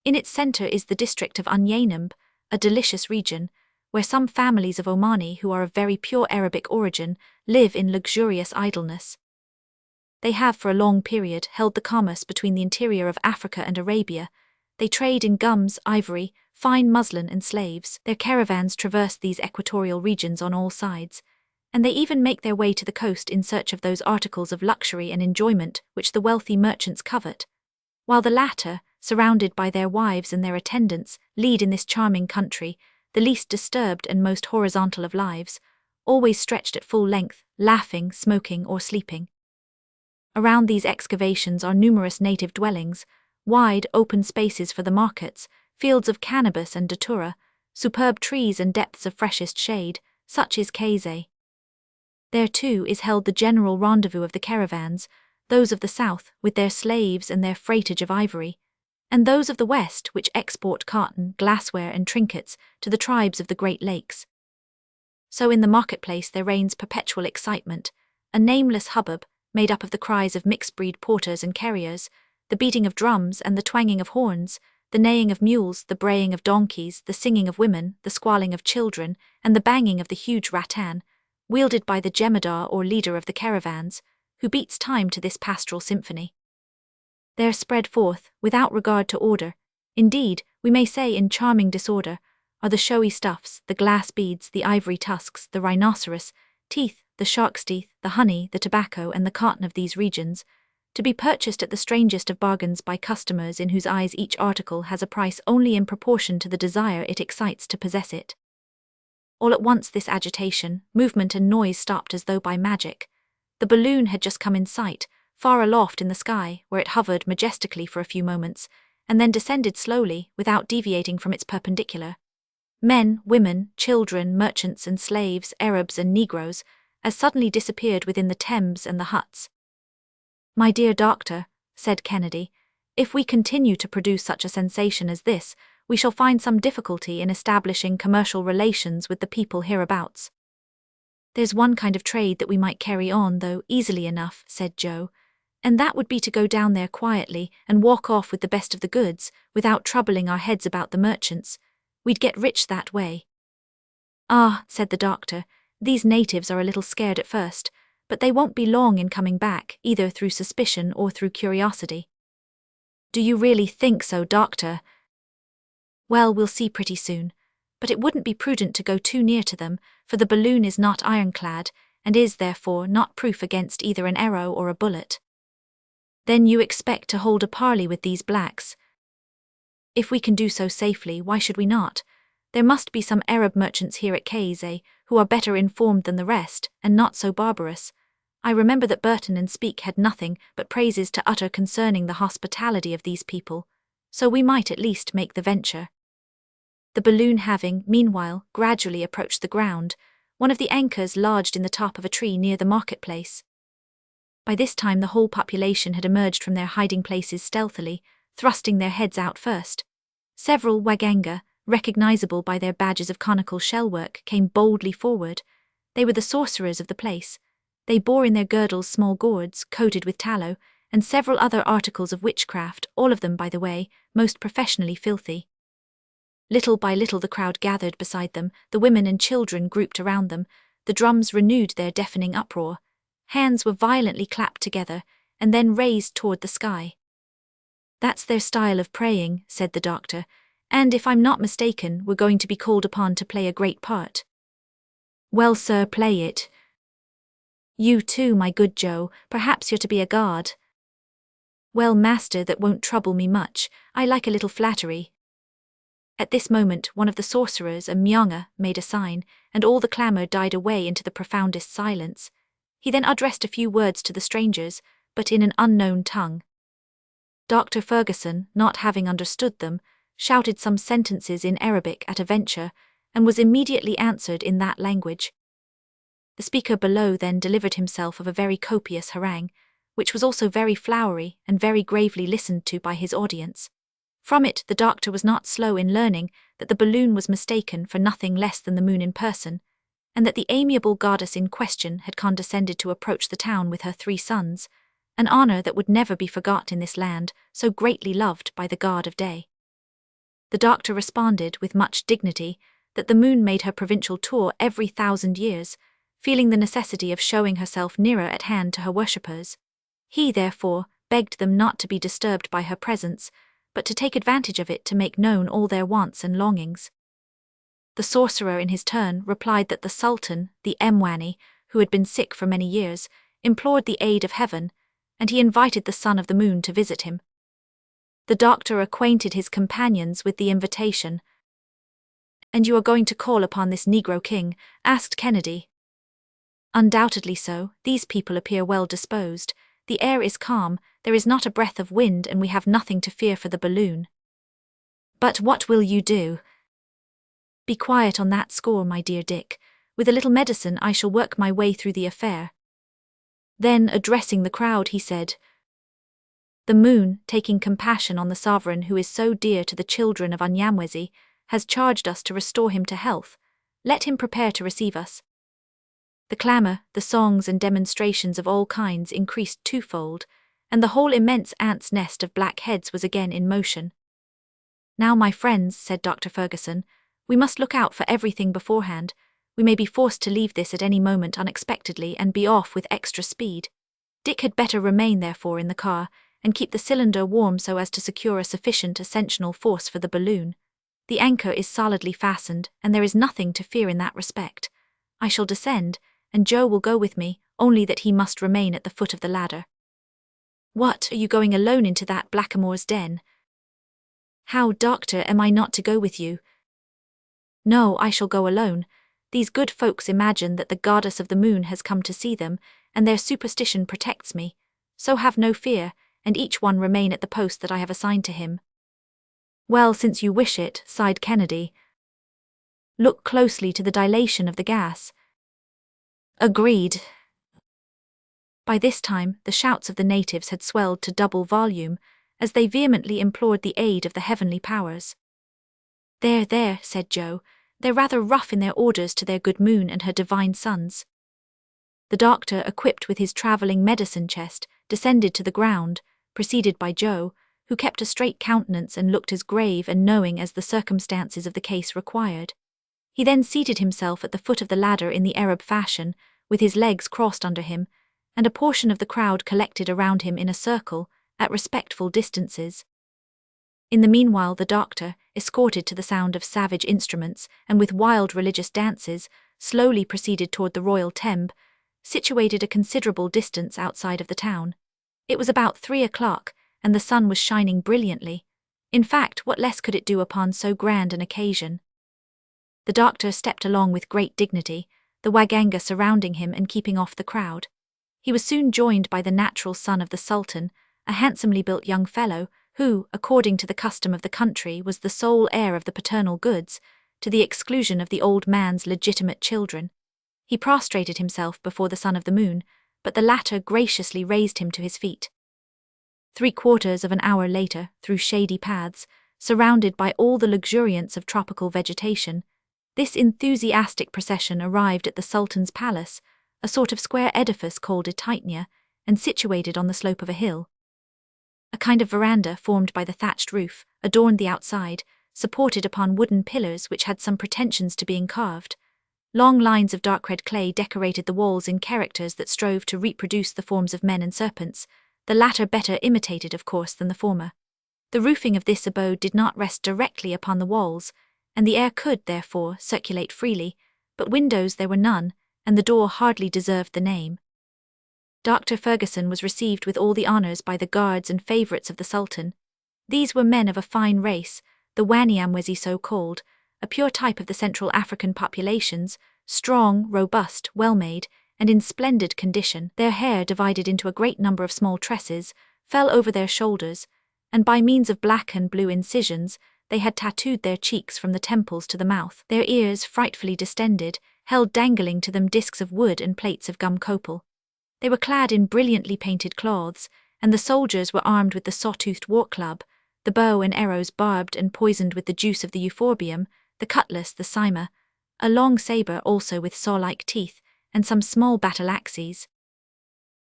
In its centre is the district of Unyanamb, a delicious region, where some families of Omani who are of very pure Arabic origin live in luxurious idleness. They have for a long period held the commerce between the interior of Africa and Arabia. They trade in gums, ivory, fine muslin and slaves. Their caravans traverse these equatorial regions on all sides, and they even make their way to the coast in search of those articles of luxury and enjoyment which the wealthy merchants covet, while the latter, surrounded by their wives and their attendants, lead in this charming country the least disturbed and most horizontal of lives, always stretched at full length, laughing, smoking, or sleeping. Around these excavations are numerous native dwellings, wide, open spaces for the markets, fields of cannabis and datura, superb trees and depths of freshest shade. Such is Kazay. There, too, is held the general rendezvous of the caravans, those of the south, with their slaves and their freightage of ivory, and those of the west, which export cotton, glassware, and trinkets to the tribes of the Great Lakes. So in the marketplace there reigns perpetual excitement, a nameless hubbub, made up of the cries of mixed-breed porters and carriers, the beating of drums and the twanging of horns, the neighing of mules, the braying of donkeys, the singing of women, the squalling of children, and the banging of the huge rattan, wielded by the jemadar or leader of the caravans, who beats time to this pastoral symphony. There spread forth, without regard to order, indeed, we may say in charming disorder, are the showy stuffs, the glass beads, the ivory tusks, the rhinoceros teeth, the shark's teeth, the honey, the tobacco, and the cotton of these regions, to be purchased at the strangest of bargains by customers in whose eyes each article has a price only in proportion to the desire it excites to possess it. All at once this agitation, movement and noise stopped as though by magic. The balloon had just come in sight, far aloft in the sky, where it hovered majestically for a few moments, and then descended slowly, without deviating from its perpendicular. Men, women, children, merchants and slaves, Arabs and Negroes, as suddenly disappeared within the Thames and the huts. "My dear doctor," said Kennedy, "if we continue to produce such a sensation as this, we shall find some difficulty in establishing commercial relations with the people hereabouts." "There's one kind of trade that we might carry on, though, easily enough," said Joe, "and that would be to go down there quietly and walk off with the best of the goods, without troubling our heads about the merchants. We'd get rich that way." "Ah," said the doctor, "these natives are a little scared at first, but they won't be long in coming back, either through suspicion or through curiosity." "Do you really think so, doctor?" "Well, we'll see pretty soon, but it wouldn't be prudent to go too near to them, for the balloon is not ironclad, and is, therefore, not proof against either an arrow or a bullet." "Then you expect to hold a parley with these blacks?" "If we can do so safely, why should we not? There must be some Arab merchants here at Kazay who are better informed than the rest, and not so barbarous. I remember that Burton and Speke had nothing but praises to utter concerning the hospitality of these people, so we might at least make the venture." The balloon having, meanwhile, gradually approached the ground, one of the anchors lodged in the top of a tree near the marketplace. By this time the whole population had emerged from their hiding places stealthily, thrusting their heads out first. Several waganga, recognizable by their badges of conical shellwork, came boldly forward. They were the sorcerers of the place. They bore in their girdles small gourds, coated with tallow, and several other articles of witchcraft, all of them, by the way, most professionally filthy. Little by little the crowd gathered beside them, the women and children grouped around them, the drums renewed their deafening uproar. Hands were violently clapped together, and then raised toward the sky. "That's their style of praying," said the doctor, "and if I'm not mistaken, we're going to be called upon to play a great part." "Well, sir, play it." "You too, my good Joe, perhaps you're to be a god." "Well, master, that won't trouble me much, I like a little flattery." At this moment one of the sorcerers, a myanga, made a sign, and all the clamour died away into the profoundest silence. He then addressed a few words to the strangers, but in an unknown tongue. Dr. Ferguson, not having understood them, shouted some sentences in Arabic at a venture, and was immediately answered in that language. The speaker below then delivered himself of a very copious harangue, which was also very flowery and very gravely listened to by his audience. From it the doctor was not slow in learning that the balloon was mistaken for nothing less than the moon in person, and that the amiable goddess in question had condescended to approach the town with her 3 sons, an honour that would never be forgot in this land, so greatly loved by the god of day. The doctor responded with much dignity that the moon made her provincial tour every 1,000 years, feeling the necessity of showing herself nearer at hand to her worshippers. He, therefore, begged them not to be disturbed by her presence, but to take advantage of it to make known all their wants and longings. The sorcerer in his turn replied that the Sultan, the Mwani, who had been sick for many years, implored the aid of heaven, and he invited the son of the moon to visit him. The doctor acquainted his companions with the invitation. "And you are going to call upon this Negro king?" asked Kennedy. "Undoubtedly so. These people appear well disposed. The air is calm, there is not a breath of wind, and we have nothing to fear for the balloon." "But what will you do?" "Be quiet on that score, my dear Dick. With a little medicine I shall work my way through the affair." Then, addressing the crowd, he said, "The moon, taking compassion on the sovereign who is so dear to the children of Unyamwezi, has charged us to restore him to health. Let him prepare to receive us." The clamour, the songs and demonstrations of all kinds increased twofold, and the whole immense ants' nest of black heads was again in motion. "Now, my friends," said Dr. Ferguson, "we must look out for everything beforehand. We may be forced to leave this at any moment unexpectedly and be off with extra speed. Dick had better remain, therefore, in the car, and keep the cylinder warm so as to secure a sufficient ascensional force for the balloon. The anchor is solidly fastened, and there is nothing to fear in that respect. I shall descend, and Joe will go with me, only that he must remain at the foot of the ladder." "What, are you going alone into that blackamoor's den?" "How, doctor, am I not to go with you?" "No, I shall go alone. These good folks imagine that the goddess of the moon has come to see them, and their superstition protects me. So have no fear, and each one remain at the post that I have assigned to him." "Well, since you wish it," sighed Kennedy. "Look closely to the dilation of the gas." "Agreed." By this time, the shouts of the natives had swelled to double volume, as they vehemently implored the aid of the heavenly powers. There, said Joe, "they're rather rough in their orders to their good moon and her divine sons." The doctor, equipped with his travelling medicine chest, descended to the ground, preceded by Joe, who kept a straight countenance and looked as grave and knowing as the circumstances of the case required. He then seated himself at the foot of the ladder in the Arab fashion, with his legs crossed under him, and a portion of the crowd collected around him in a circle, at respectful distances. In the meanwhile the doctor, escorted to the sound of savage instruments and with wild religious dances, slowly proceeded toward the royal tembe, situated a considerable distance outside of the town. It was about 3 o'clock, and the sun was shining brilliantly. In fact, what less could it do upon so grand an occasion? The doctor stepped along with great dignity, the waganga surrounding him and keeping off the crowd. He was soon joined by the natural son of the Sultan, a handsomely built young fellow, who, according to the custom of the country, was the sole heir of the paternal goods, to the exclusion of the old man's legitimate children. He prostrated himself before the son of the moon, but the latter graciously raised him to his feet. 3/4 of an hour later, through shady paths, surrounded by all the luxuriance of tropical vegetation, this enthusiastic procession arrived at the Sultan's palace, a sort of square edifice called a titania, and situated on the slope of a hill. A kind of veranda formed by the thatched roof adorned the outside, supported upon wooden pillars which had some pretensions to being carved. Long lines of dark red clay decorated the walls in characters that strove to reproduce the forms of men and serpents, the latter better imitated, of course, than the former. The roofing of this abode did not rest directly upon the walls, and the air could, therefore, circulate freely, but windows there were none, and the door hardly deserved the name. Dr. Ferguson was received with all the honours by the guards and favourites of the Sultan. These were men of a fine race, the Wanyamwezi so-called, a pure type of the Central African populations, strong, robust, well-made, and in splendid condition. Their hair, divided into a great number of small tresses, fell over their shoulders, and by means of black and blue incisions, they had tattooed their cheeks from the temples to the mouth. Their ears, frightfully distended, held dangling to them discs of wood and plates of gum copal. They were clad in brilliantly painted cloths, and the soldiers were armed with the saw-toothed war-club, the bow and arrows barbed and poisoned with the juice of the euphorbium, the cutlass, the cyma, a long sabre also with saw-like teeth, and some small battle-axes.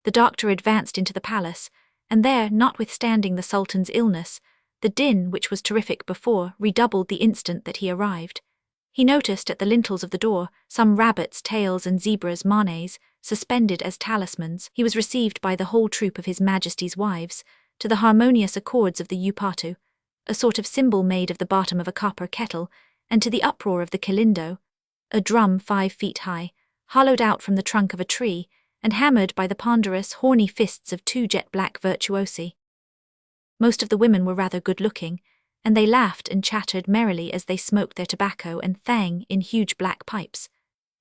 The doctor advanced into the palace, and there, notwithstanding the Sultan's illness, the din, which was terrific before, redoubled the instant that he arrived. He noticed at the lintels of the door some rabbits' tails and zebras' manes, suspended as talismans. He was received by the whole troop of His Majesty's wives, to the harmonious accords of the upatu, a sort of cymbal made of the bottom of a copper kettle, and to the uproar of the kilindo, a drum 5 feet high, hollowed out from the trunk of a tree, and hammered by the ponderous, horny fists of 2 jet-black virtuosi. Most of the women were rather good-looking, and they laughed and chattered merrily as they smoked their tobacco and thang in huge black pipes.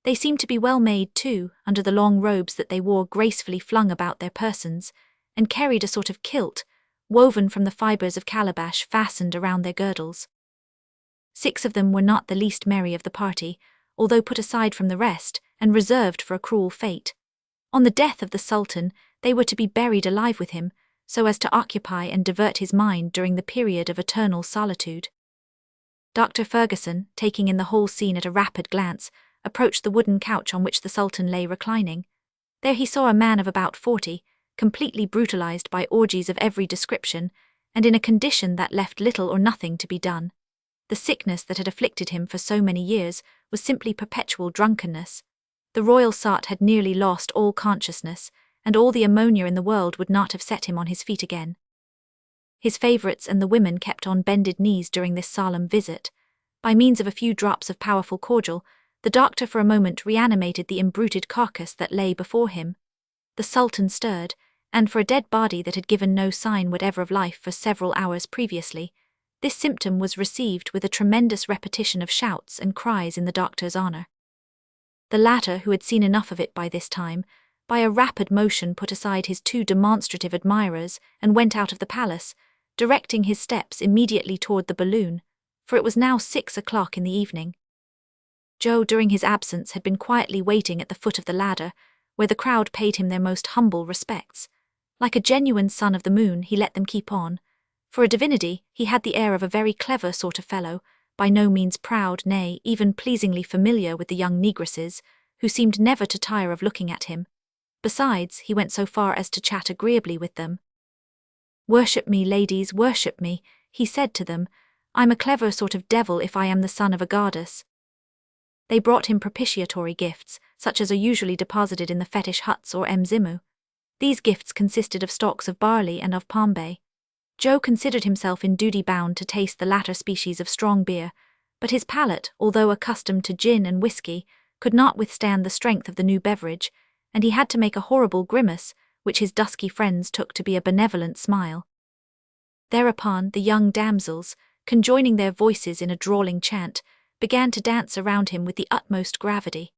They seemed to be well made, too, under the long robes that they wore gracefully flung about their persons, and carried a sort of kilt, woven from the fibres of calabash fastened around their girdles. 6 of them were not the least merry of the party, although put aside from the rest, and reserved for a cruel fate. On the death of the Sultan, they were to be buried alive with him, so as to occupy and divert his mind during the period of eternal solitude. Dr. Ferguson, taking in the whole scene at a rapid glance, approached the wooden couch on which the Sultan lay reclining. There he saw a man of about 40, completely brutalized by orgies of every description, and in a condition that left little or nothing to be done. The sickness that had afflicted him for so many years was simply perpetual drunkenness. The royal sot had nearly lost all consciousness, and all the ammonia in the world would not have set him on his feet again. His favourites and the women kept on bended knees during this solemn visit. By means of a few drops of powerful cordial, the doctor for a moment reanimated the imbruted carcass that lay before him. The Sultan stirred, and for a dead body that had given no sign whatever of life for several hours previously, this symptom was received with a tremendous repetition of shouts and cries in the doctor's honour. The latter, who had seen enough of it by this time, by a rapid motion put aside his 2 demonstrative admirers and went out of the palace, directing his steps immediately toward the balloon, for it was now 6 o'clock in the evening. Joe, during his absence, had been quietly waiting at the foot of the ladder, where the crowd paid him their most humble respects. Like a genuine son of the moon, he let them keep on. For a divinity, he had the air of a very clever sort of fellow, by no means proud, nay, even pleasingly familiar with the young negresses, who seemed never to tire of looking at him. Besides, he went so far as to chat agreeably with them. "Worship me, ladies, worship me," he said to them. "I'm a clever sort of devil if I am the son of a goddess." They brought him propitiatory gifts, such as are usually deposited in the fetish huts or mzimu. These gifts consisted of stalks of barley and of pombe. Joe considered himself in duty bound to taste the latter species of strong beer, but his palate, although accustomed to gin and whiskey, could not withstand the strength of the new beverage, and he had to make a horrible grimace, which his dusky friends took to be a benevolent smile. Thereupon the young damsels, conjoining their voices in a drawling chant, began to dance around him with the utmost gravity.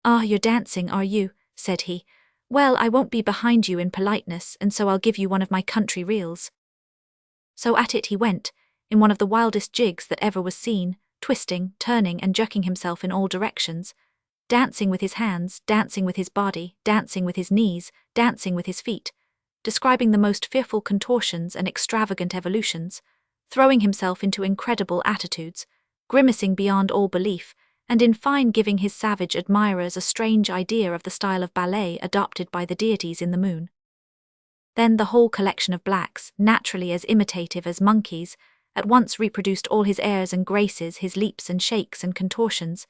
"Ah, you're dancing, are you?" said he. "Well, I won't be behind you in politeness, and so I'll give you one of my country reels." So at it he went, in one of the wildest jigs that ever was seen, twisting, turning, and jerking himself in all directions, dancing with his hands, dancing with his body, dancing with his knees, dancing with his feet, describing the most fearful contortions and extravagant evolutions, throwing himself into incredible attitudes, grimacing beyond all belief, and in fine giving his savage admirers a strange idea of the style of ballet adopted by the deities in the moon. Then the whole collection of blacks, naturally as imitative as monkeys, at once reproduced all his airs and graces, his leaps and shakes and contortions.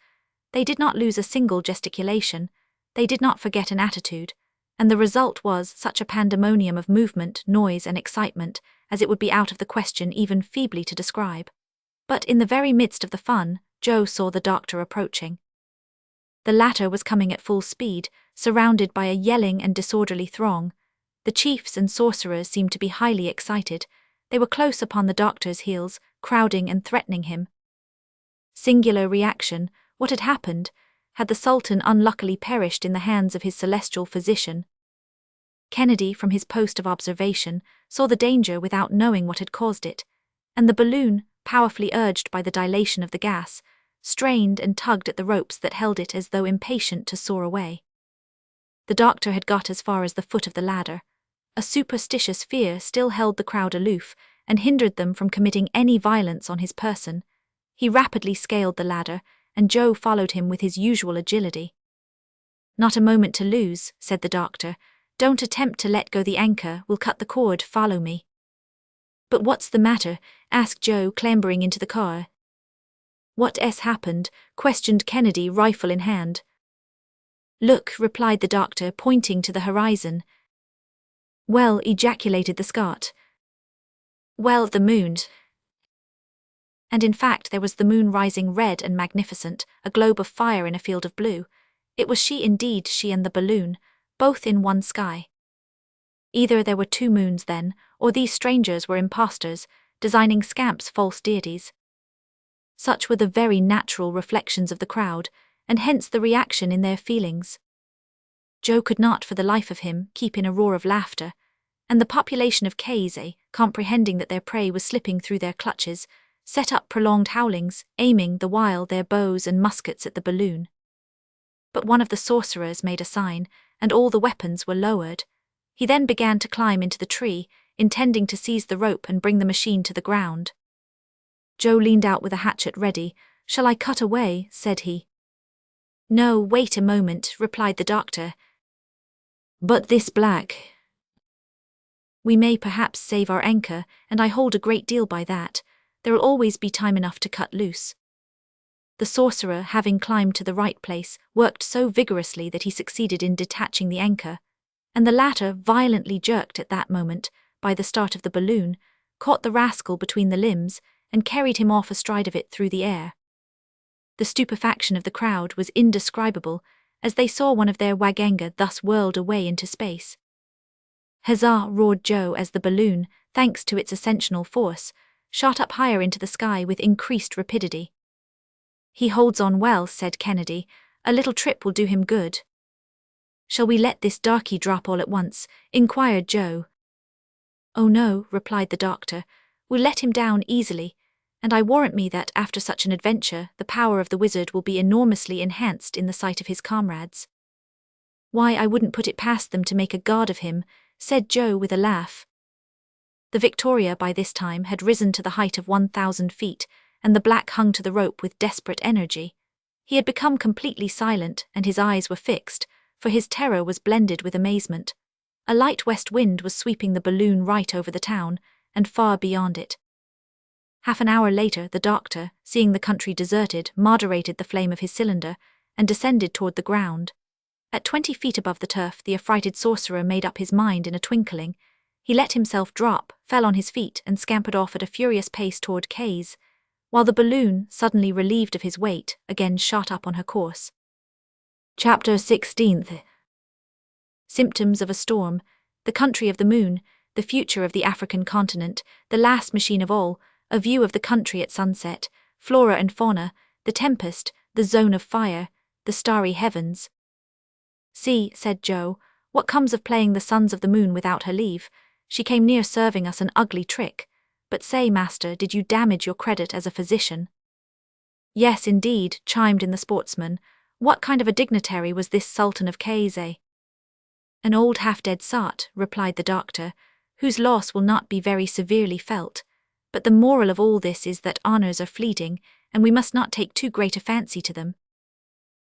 They did not lose a single gesticulation, they did not forget an attitude, and the result was such a pandemonium of movement, noise, and excitement as it would be out of the question even feebly to describe. But in the very midst of the fun, Joe saw the doctor approaching. The latter was coming at full speed, surrounded by a yelling and disorderly throng. The chiefs and sorcerers seemed to be highly excited. They were close upon the doctor's heels, crowding and threatening him. Singular reaction. What had happened? Had the Sultan unluckily perished in the hands of his celestial physician? Kennedy, from his post of observation, saw the danger without knowing what had caused it, and the balloon, powerfully urged by the dilation of the gas, strained and tugged at the ropes that held it as though impatient to soar away. The doctor had got as far as the foot of the ladder. A superstitious fear still held the crowd aloof and hindered them from committing any violence on his person. He rapidly scaled the ladder, and Joe followed him with his usual agility. "Not a moment to lose," said the doctor. "Don't attempt to let go the anchor, we'll cut the cord, follow me." "But what's the matter?" asked Joe, clambering into the car. "What's happened?" questioned Kennedy, rifle in hand. "Look," replied the doctor, pointing to the horizon. "Well," ejaculated the Scot. "Well, the moon." And in fact there was the moon rising red and magnificent, a globe of fire in a field of blue. It was she indeed, she and the balloon, both in one sky. Either there were two moons then, or these strangers were impostors, designing scamps false deities. Such were the very natural reflections of the crowd, and hence the reaction in their feelings. Joe could not, for the life of him, keep in a roar of laughter, and the population of Kaise, comprehending that their prey was slipping through their clutches, set up prolonged howlings, aiming the while their bows and muskets at the balloon. But one of the sorcerers made a sign, and all the weapons were lowered. He then began to climb into the tree, intending to seize the rope and bring the machine to the ground. Joe leaned out with a hatchet ready. "Shall I cut away?" said he. "No, wait a moment," replied the doctor. "But this black—" "We may perhaps save our anchor, and I hold a great deal by that. There'll always be time enough to cut loose." The sorcerer, having climbed to the right place, worked so vigorously that he succeeded in detaching the anchor, and the latter, violently jerked at that moment, by the start of the balloon, caught the rascal between the limbs, and carried him off astride of it through the air. The stupefaction of the crowd was indescribable, as they saw one of their waganga thus whirled away into space. "Huzzah!" roared Joe as the balloon, thanks to its ascensional force, shot up higher into the sky with increased rapidity. "He holds on well," said Kennedy. "A little trip will do him good." "Shall we let this darky drop all at once?" inquired Joe. "Oh no," replied the doctor. "We'll let him down easily, and I warrant me that after such an adventure the power of the wizard will be enormously enhanced in the sight of his comrades." "Why, I wouldn't put it past them to make a god of him," said Joe with a laugh. The Victoria by this time had risen to the height of 1,000 feet, and the black hung to the rope with desperate energy. He had become completely silent, and his eyes were fixed, for his terror was blended with amazement. A light west wind was sweeping the balloon right over the town, and far beyond it. Half an hour later, the doctor, seeing the country deserted, moderated the flame of his cylinder, and descended toward the ground. At 20 feet above the turf, the affrighted sorcerer made up his mind in a twinkling. He let himself drop, fell on his feet, and scampered off at a furious pace toward Kaise, while the balloon, suddenly relieved of his weight, again shot up on her course. Chapter 16. Symptoms of a storm, the country of the moon, the future of the African continent, the last machine of all, a view of the country at sunset, flora and fauna, the tempest, the zone of fire, the starry heavens. "See," said Joe, "what comes of playing the sons of the moon without her leave. She came near serving us an ugly trick. But say, master, did you damage your credit as a physician?" "Yes, indeed," chimed in the sportsman. "What kind of a dignitary was this Sultan of Kaise?" "An old half-dead sot," replied the doctor, "whose loss will not be very severely felt. But the moral of all this is that honors are fleeting, and we must not take too great a fancy to them.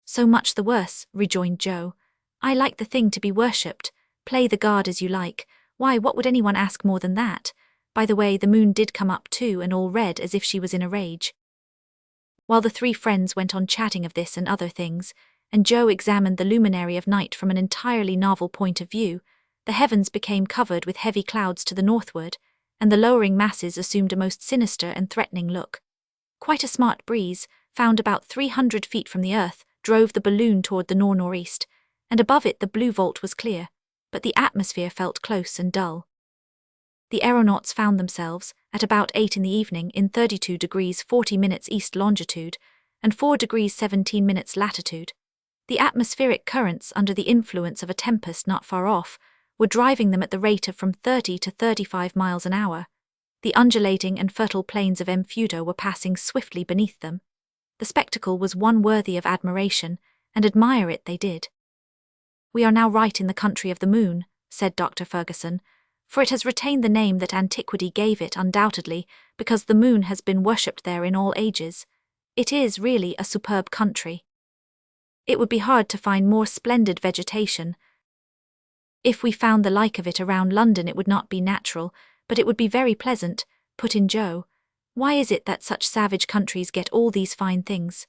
So much the worse, rejoined Joe. I like the thing to be worshipped. Play the god as you like. Why, what would anyone ask more than that? By the way, the moon did come up too, and all red as if she was in a rage. While the three friends went on chatting of this and other things, and Joe examined the luminary of night from an entirely novel point of view, the heavens became covered with heavy clouds to the northward, and the lowering masses assumed a most sinister and threatening look. Quite a smart breeze, found about 300 feet from the earth, drove the balloon toward the northeast, and above it the blue vault was clear, but the atmosphere felt close and dull. The aeronauts found themselves, at about 8 in the evening, in 32 degrees 40 minutes east longitude, and 4 degrees 17 minutes latitude. The atmospheric currents, under the influence of a tempest not far off, were driving them at the rate of from 30 to 35 miles an hour. The undulating and fertile plains of Mfuto were passing swiftly beneath them. The spectacle was one worthy of admiration, and admire it they did. We are now right in the country of the moon, said Dr. Ferguson, for it has retained the name that antiquity gave it undoubtedly, because the moon has been worshipped there in all ages. It is really a superb country. It would be hard to find more splendid vegetation. If we found the like of it around London it would not be natural, but it would be very pleasant, put in Joe. Why is it that such savage countries get all these fine things?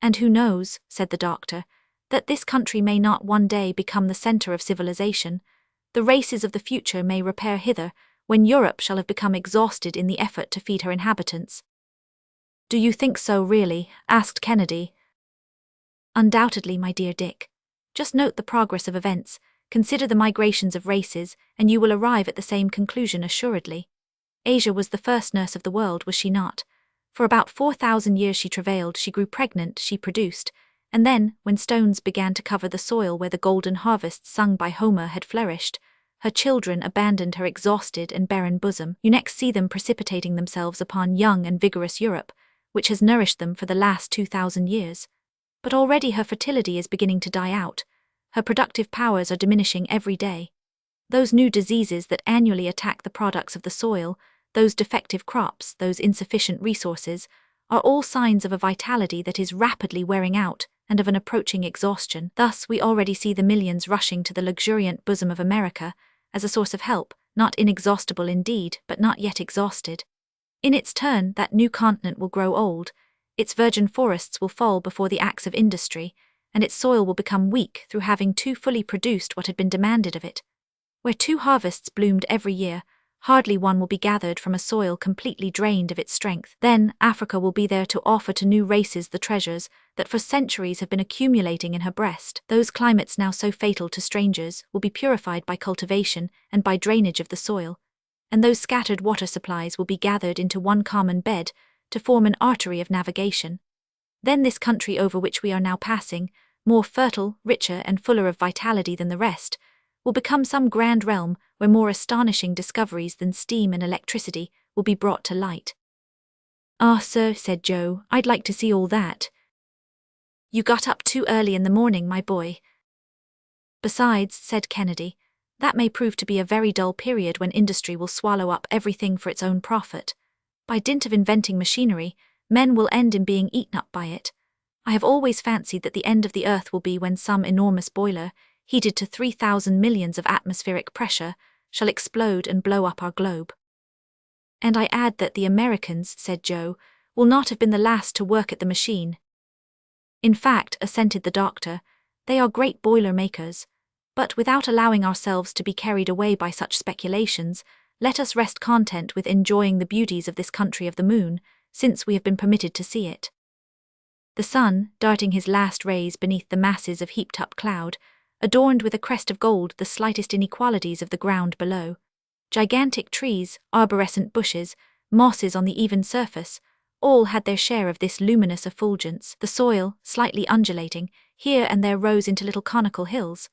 And who knows, said the doctor, that this country may not one day become the centre of civilization. The races of the future may repair hither, when Europe shall have become exhausted in the effort to feed her inhabitants. Do you think so really? Asked Kennedy. Undoubtedly, my dear Dick. Just note the progress of events, consider the migrations of races, and you will arrive at the same conclusion assuredly. Asia was the first nurse of the world, was she not? For about 4,000 years she travailed, she grew pregnant, she produced, and then, when stones began to cover the soil where the golden harvests sung by Homer had flourished, her children abandoned her exhausted and barren bosom. You next see them precipitating themselves upon young and vigorous Europe, which has nourished them for the last 2,000 years. But already her fertility is beginning to die out. Her productive powers are diminishing every day. Those new diseases that annually attack the products of the soil, those defective crops, those insufficient resources, are all signs of a vitality that is rapidly wearing out and of an approaching exhaustion. Thus we already see the millions rushing to the luxuriant bosom of America as a source of help, not inexhaustible indeed, but not yet exhausted. In its turn, that new continent will grow old, its virgin forests will fall before the axe of industry, and its soil will become weak through having too fully produced what had been demanded of it. Where 2 harvests bloomed every year, hardly one will be gathered from a soil completely drained of its strength. Then Africa will be there to offer to new races the treasures that for centuries have been accumulating in her breast. Those climates now so fatal to strangers will be purified by cultivation and by drainage of the soil, and those scattered water supplies will be gathered into one common bed to form an artery of navigation. Then this country over which we are now passing, more fertile, richer, and fuller of vitality than the rest, will become some grand realm where more astonishing discoveries than steam and electricity will be brought to light. Ah, sir, said Joe, I'd like to see all that. You got up too early in the morning, my boy. Besides, said Kennedy, that may prove to be a very dull period when industry will swallow up everything for its own profit. By dint of inventing machinery, men will end in being eaten up by it. I have always fancied that the end of the earth will be when some enormous boiler, heated to 3,000 millions of atmospheric pressure, shall explode and blow up our globe. And I add that the Americans, said Joe, will not have been the last to work at the machine. In fact, assented the doctor, they are great boiler makers. But without allowing ourselves to be carried away by such speculations, let us rest content with enjoying the beauties of this country of the moon, since we have been permitted to see it. The sun, darting his last rays beneath the masses of heaped-up cloud, adorned with a crest of gold the slightest inequalities of the ground below. Gigantic trees, arborescent bushes, mosses on the even surface, all had their share of this luminous effulgence. The soil, slightly undulating, here and there rose into little conical hills.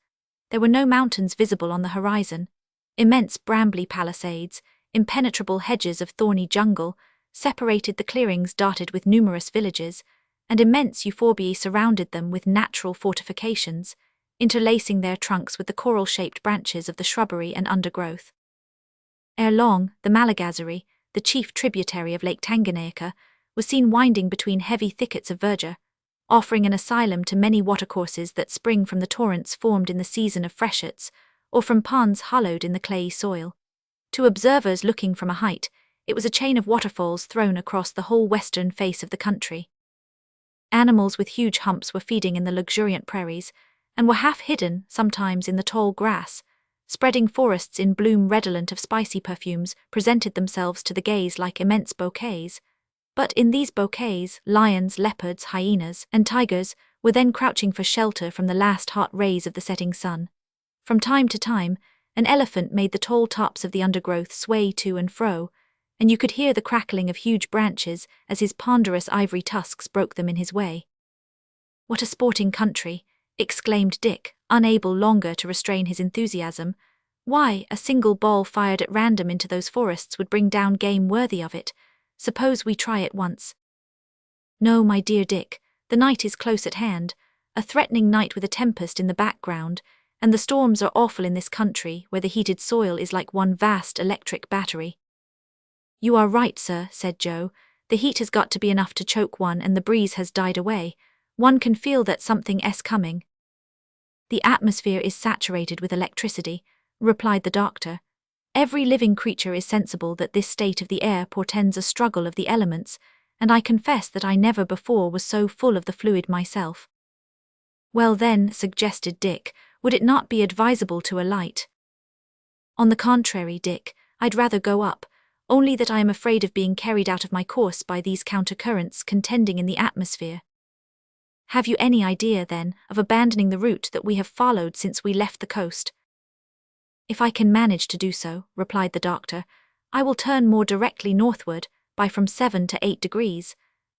There were no mountains visible on the horizon. Immense brambly palisades, impenetrable hedges of thorny jungle, separated the clearings dotted with numerous villages, and immense euphorbiae surrounded them with natural fortifications, interlacing their trunks with the coral-shaped branches of the shrubbery and undergrowth. Ere long, the malagazari, the chief tributary of Lake Tanganyika, was seen winding between heavy thickets of verdure, offering an asylum to many watercourses that spring from the torrents formed in the season of freshets, or from ponds hollowed in the clayey soil. To observers looking from a height, it was a chain of waterfalls thrown across the whole western face of the country. Animals with huge humps were feeding in the luxuriant prairies, and were half hidden, sometimes in the tall grass. Spreading forests in bloom redolent of spicy perfumes presented themselves to the gaze like immense bouquets. But in these bouquets, lions, leopards, hyenas, and tigers were then crouching for shelter from the last hot rays of the setting sun. From time to time, an elephant made the tall tops of the undergrowth sway to and fro, and you could hear the crackling of huge branches as his ponderous ivory tusks broke them in his way. "What a sporting country!" exclaimed Dick, unable longer to restrain his enthusiasm. "Why, a single ball fired at random into those forests would bring down game worthy of it. Suppose we try it once." "No, my dear Dick, the night is close at hand, a threatening night with a tempest in the background, and the storms are awful in this country where the heated soil is like one vast electric battery." "You are right, sir," said Joe. "The heat has got to be enough to choke one, and the breeze has died away. One can feel that something's coming." "The atmosphere is saturated with electricity," replied the doctor. "Every living creature is sensible that this state of the air portends a struggle of the elements, and I confess that I never before was so full of the fluid myself." "Well then," suggested Dick, "would it not be advisable to alight?" "On the contrary, Dick, I'd rather go up, only that I am afraid of being carried out of my course by these countercurrents contending in the atmosphere." "Have you any idea, then, of abandoning the route that we have followed since we left the coast?" "If I can manage to do so," replied the doctor, "I will turn more directly northward, by from 7 to 8 degrees.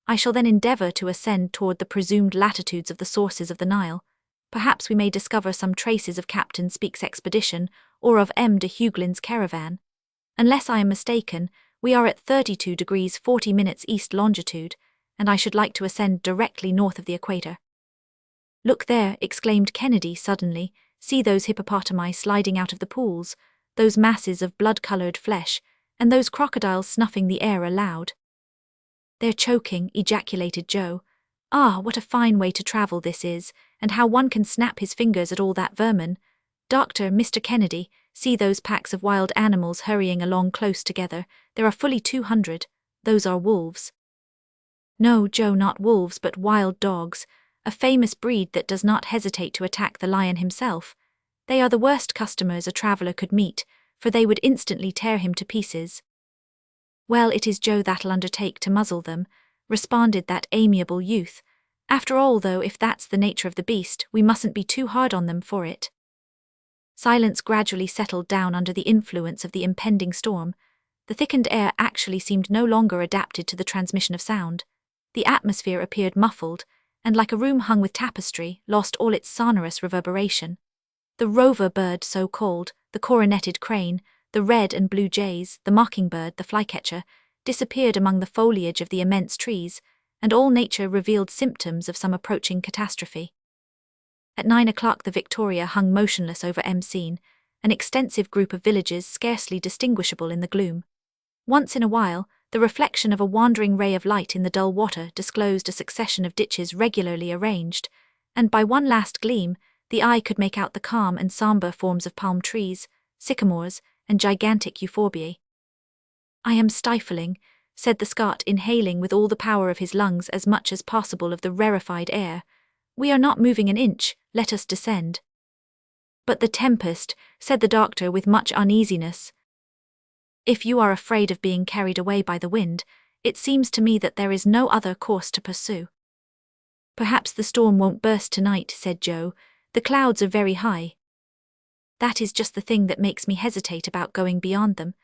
I shall then endeavour to ascend toward the presumed latitudes of the sources of the Nile. Perhaps we may discover some traces of Captain Speke's expedition, or of M. de Huglin's caravan. Unless I am mistaken, we are at 32 degrees 40 minutes east longitude, and I should like to ascend directly north of the equator." "Look there," exclaimed Kennedy suddenly. "See those hippopotami sliding out of the pools, those masses of blood-coloured flesh, and those crocodiles snuffing the air aloud." "They're choking," ejaculated Joe. "Ah, what a fine way to travel this is, and how one can snap his fingers at all that vermin. Doctor, Mr. Kennedy, see those packs of wild animals hurrying along close together. There are fully 200. Those are wolves." "No, Joe, not wolves, but wild dogs, a famous breed that does not hesitate to attack the lion himself. They are the worst customers a traveller could meet, for they would instantly tear him to pieces." "Well, it is Joe that'll undertake to muzzle them," responded that amiable youth. "After all, though, if that's the nature of the beast, we mustn't be too hard on them for it." Silence gradually settled down under the influence of the impending storm. The thickened air actually seemed no longer adapted to the transmission of sound. The atmosphere appeared muffled, and like a room hung with tapestry, lost all its sonorous reverberation. The rover bird, so called, the coroneted crane, the red and blue jays, the mockingbird, the flycatcher, disappeared among the foliage of the immense trees, and all nature revealed symptoms of some approaching catastrophe. At 9 o'clock the Victoria hung motionless over Mseen, an extensive group of villages scarcely distinguishable in the gloom. Once in a while, the reflection of a wandering ray of light in the dull water disclosed a succession of ditches regularly arranged, and by one last gleam, the eye could make out the calm and sombre forms of palm trees, sycamores, and gigantic euphorbiae. "I am stifling," said the Scot, inhaling with all the power of his lungs as much as possible of the rarefied air. "We are not moving an inch, let us descend." "But the tempest," said the doctor with much uneasiness. "If you are afraid of being carried away by the wind, it seems to me that there is no other course to pursue." "Perhaps the storm won't burst tonight," said Joe. "The clouds are very high." "That is just the thing that makes me hesitate about going beyond them.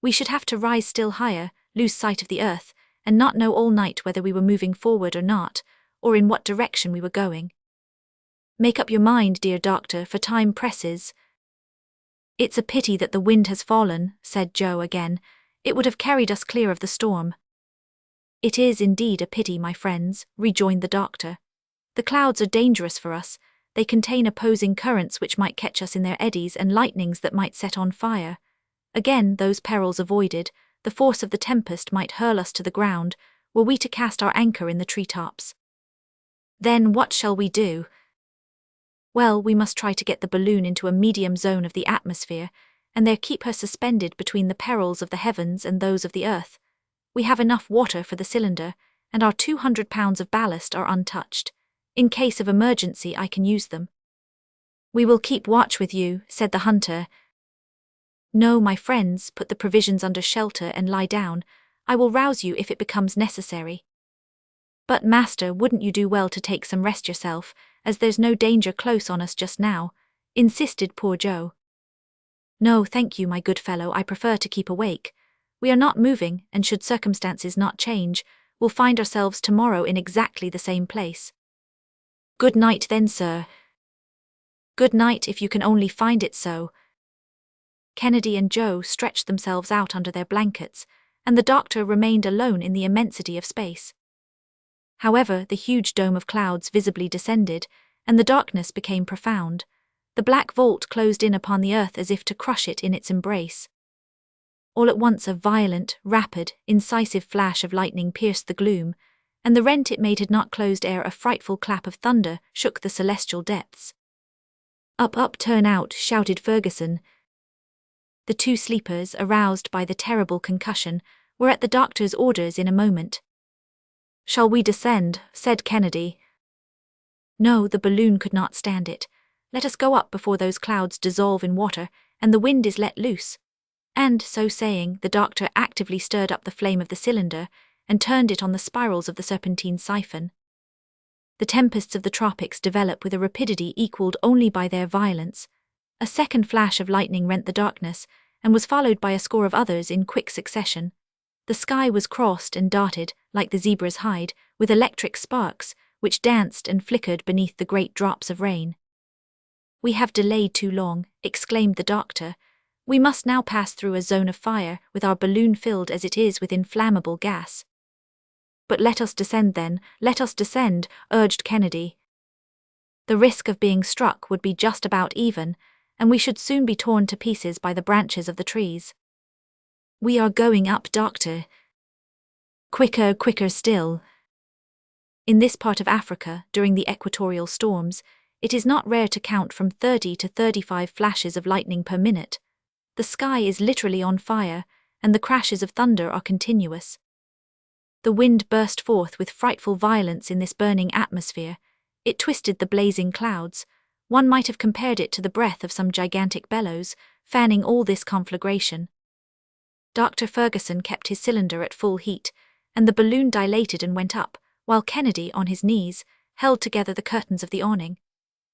We should have to rise still higher, lose sight of the earth, and not know all night whether we were moving forward or not, or in what direction we were going." "Make up your mind, dear doctor, for time presses." "It's a pity that the wind has fallen," said Joe again. "It would have carried us clear of the storm." "It is indeed a pity, my friends," rejoined the doctor. "The clouds are dangerous for us. They contain opposing currents which might catch us in their eddies and lightnings that might set on fire. Again, those perils avoided, the force of the tempest might hurl us to the ground, were we to cast our anchor in the treetops. Then what shall we do? Well, we must try to get the balloon into a medium zone of the atmosphere, and there keep her suspended between the perils of the heavens and those of the earth. We have enough water for the cylinder, and our 200 pounds of ballast are untouched. In case of emergency, I can use them. We will keep watch with you, said the hunter. No, my friends, put the provisions under shelter and lie down. I will rouse you if it becomes necessary. But, master, wouldn't you do well to take some rest yourself, as there's no danger close on us just now, insisted poor Joe. No, thank you, my good fellow, I prefer to keep awake. We are not moving, and should circumstances not change, we'll find ourselves tomorrow in exactly the same place. Good night then, sir. Good night, if you can only find it so. Kennedy and Joe stretched themselves out under their blankets, and the doctor remained alone in the immensity of space. However, the huge dome of clouds visibly descended, and the darkness became profound. The black vault closed in upon the earth as if to crush it in its embrace. All at once a violent, rapid, incisive flash of lightning pierced the gloom, and the rent it made had not closed ere a frightful clap of thunder shook the celestial depths. Up, up, turn out, shouted Ferguson. The two sleepers, aroused by the terrible concussion, were at the doctor's orders in a moment. Shall we descend? Said Kennedy. No, the balloon could not stand it. Let us go up before those clouds dissolve in water, and the wind is let loose. And, so saying, the doctor actively stirred up the flame of the cylinder, and turned it on the spirals of the serpentine siphon. The tempests of the tropics develop with a rapidity equalled only by their violence. A second flash of lightning rent the darkness, and was followed by a score of others in quick succession. The sky was crossed and dotted, like the zebra's hide, with electric sparks, which danced and flickered beneath the great drops of rain. We have delayed too long, exclaimed the doctor. We must now pass through a zone of fire, with our balloon filled as it is with inflammable gas. But let us descend then, let us descend, urged Kennedy. The risk of being struck would be just about even, and we should soon be torn to pieces by the branches of the trees. We are going up, doctor. Quicker, quicker still. In this part of Africa, during the equatorial storms, it is not rare to count from 30 to 35 flashes of lightning per minute. The sky is literally on fire, and the crashes of thunder are continuous. The wind burst forth with frightful violence in this burning atmosphere. It twisted the blazing clouds. One might have compared it to the breath of some gigantic bellows, fanning all this conflagration. Dr. Ferguson kept his cylinder at full heat, and the balloon dilated and went up, while Kennedy, on his knees, held together the curtains of the awning.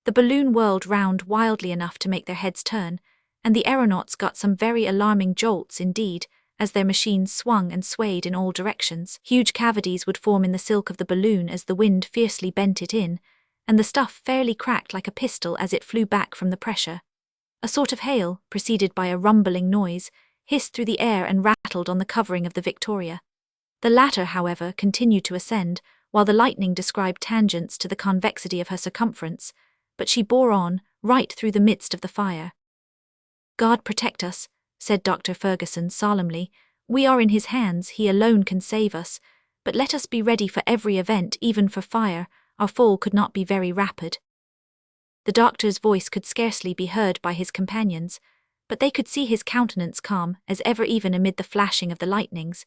The balloon whirled round wildly enough to make their heads turn, and the aeronauts got some very alarming jolts indeed, as their machines swung and swayed in all directions. Huge cavities would form in the silk of the balloon as the wind fiercely bent it in, and the stuff fairly cracked like a pistol as it flew back from the pressure. A sort of hail, preceded by a rumbling noise, hissed through the air and rattled on the covering of the Victoria. The latter, however, continued to ascend, while the lightning described tangents to the convexity of her circumference, but she bore on, right through the midst of the fire. God protect us, said Dr. Ferguson solemnly. We are in his hands, he alone can save us, but let us be ready for every event, even for fire. Our fall could not be very rapid. The doctor's voice could scarcely be heard by his companions, but they could see his countenance calm as ever even amid the flashing of the lightnings.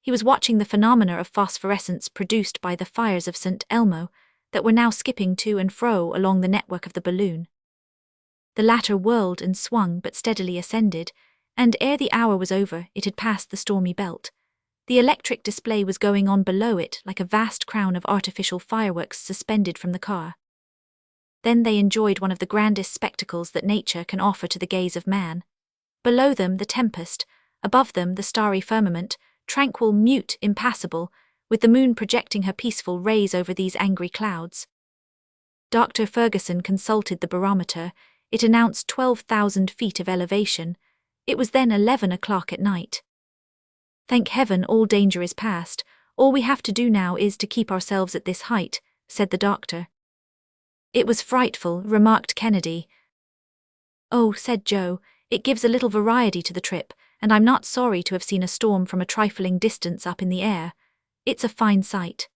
He was watching the phenomena of phosphorescence produced by the fires of St. Elmo, that were now skipping to and fro along the network of the balloon. The latter whirled and swung but steadily ascended, and ere the hour was over it had passed the stormy belt. The electric display was going on below it like a vast crown of artificial fireworks suspended from the car. Then they enjoyed one of the grandest spectacles that nature can offer to the gaze of man. Below them the tempest, above them the starry firmament, tranquil, mute, impassible, with the moon projecting her peaceful rays over these angry clouds. Dr. Ferguson consulted the barometer. It announced 12,000 feet of elevation. It was then 11 o'clock at night. Thank heaven, all danger is past. All we have to do now is to keep ourselves at this height, said the doctor. It was frightful, remarked Kennedy. Oh, said Joe, it gives a little variety to the trip, and I'm not sorry to have seen a storm from a trifling distance up in the air. It's a fine sight.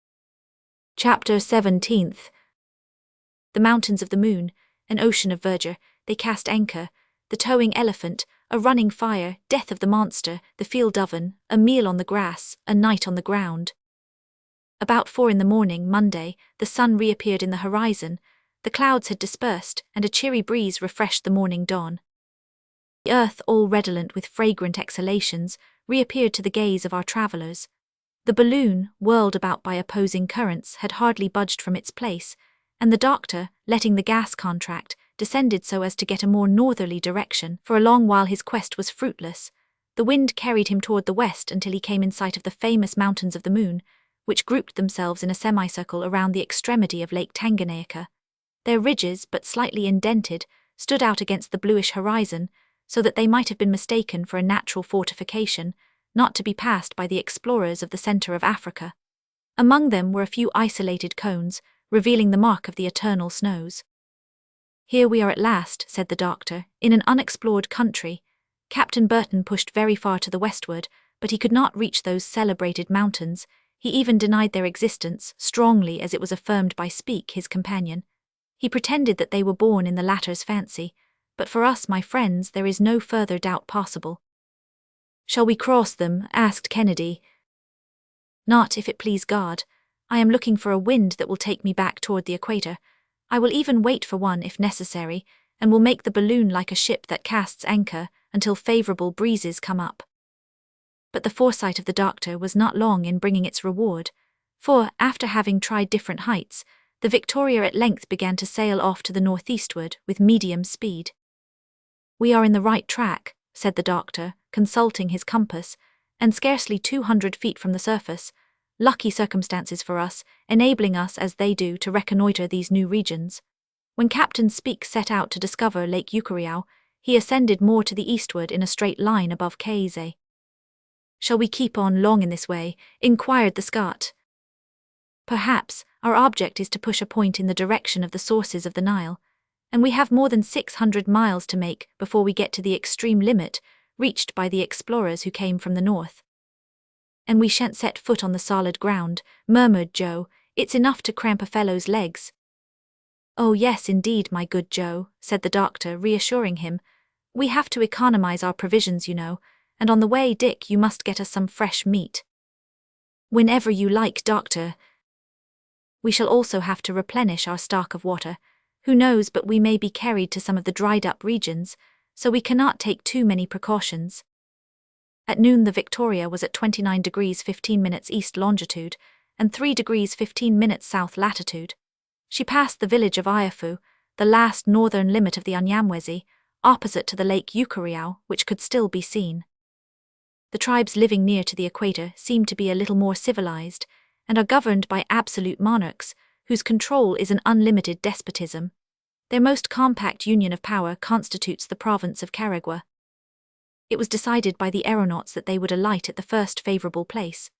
Chapter 17. The mountains of the moon, an ocean of verdure, they cast anchor, the towing elephant, a running fire, death of the monster, the field oven, a meal on the grass, a night on the ground. About 4 a.m, Monday, the sun reappeared in the horizon, the clouds had dispersed, and a cheery breeze refreshed the morning dawn. The earth, all redolent with fragrant exhalations, reappeared to the gaze of our travellers. The balloon, whirled about by opposing currents, had hardly budged from its place, and the doctor, letting the gas contract, descended so as to get a more northerly direction. For a long while his quest was fruitless. The wind carried him toward the west until he came in sight of the famous mountains of the moon, which grouped themselves in a semicircle around the extremity of Lake Tanganyika. Their ridges, but slightly indented, stood out against the bluish horizon, so that they might have been mistaken for a natural fortification, not to be passed by the explorers of the centre of Africa. Among them were a few isolated cones, revealing the mark of the eternal snows. "Here we are at last," said the doctor, "in an unexplored country." Captain Burton pushed very far to the westward, but he could not reach those celebrated mountains. He even denied their existence, strongly as it was affirmed by Speke, his companion. He pretended that they were born in the latter's fancy, but for us, my friends, there is no further doubt possible. "Shall we cross them?" asked Kennedy. "Not if it please God. I am looking for a wind that will take me back toward the equator. I will even wait for one if necessary, and will make the balloon like a ship that casts anchor until favourable breezes come up." But the foresight of the doctor was not long in bringing its reward, for, after having tried different heights, the Victoria at length began to sail off to the northeastward with medium speed. "We are in the right track," said the doctor, consulting his compass, "and scarcely 200 feet from the surface. Lucky circumstances for us, enabling us as they do to reconnoitre these new regions." When Captain Speke set out to discover Lake Ucayali, he ascended more to the eastward in a straight line above Kaise. "Shall we keep on long in this way?" inquired the Scot. "Perhaps. Our object is to push a point in the direction of the sources of the Nile, and we have more than 600 miles to make before we get to the extreme limit reached by the explorers who came from the north." "And we shan't set foot on the solid ground," murmured Joe. "It's enough to cramp a fellow's legs." "Oh yes, indeed, my good Joe," said the doctor, reassuring him. "We have to economize our provisions, you know, and on the way, Dick, you must get us some fresh meat." "Whenever you like, doctor." "We shall also have to replenish our stock of water. Who knows but we may be carried to some of the dried-up regions, so we cannot take too many precautions." At noon the Victoria was at 29 degrees 15 minutes east longitude and 3 degrees 15 minutes south latitude. She passed the village of Iafu, the last northern limit of the Unyamwezi, opposite to the Lake Ucayali, which could still be seen. The tribes living near to the equator seem to be a little more civilized, and are governed by absolute monarchs, whose control is an unlimited despotism. Their most compact union of power constitutes the province of Karagwe. It was decided by the aeronauts that they would alight at the first favourable place.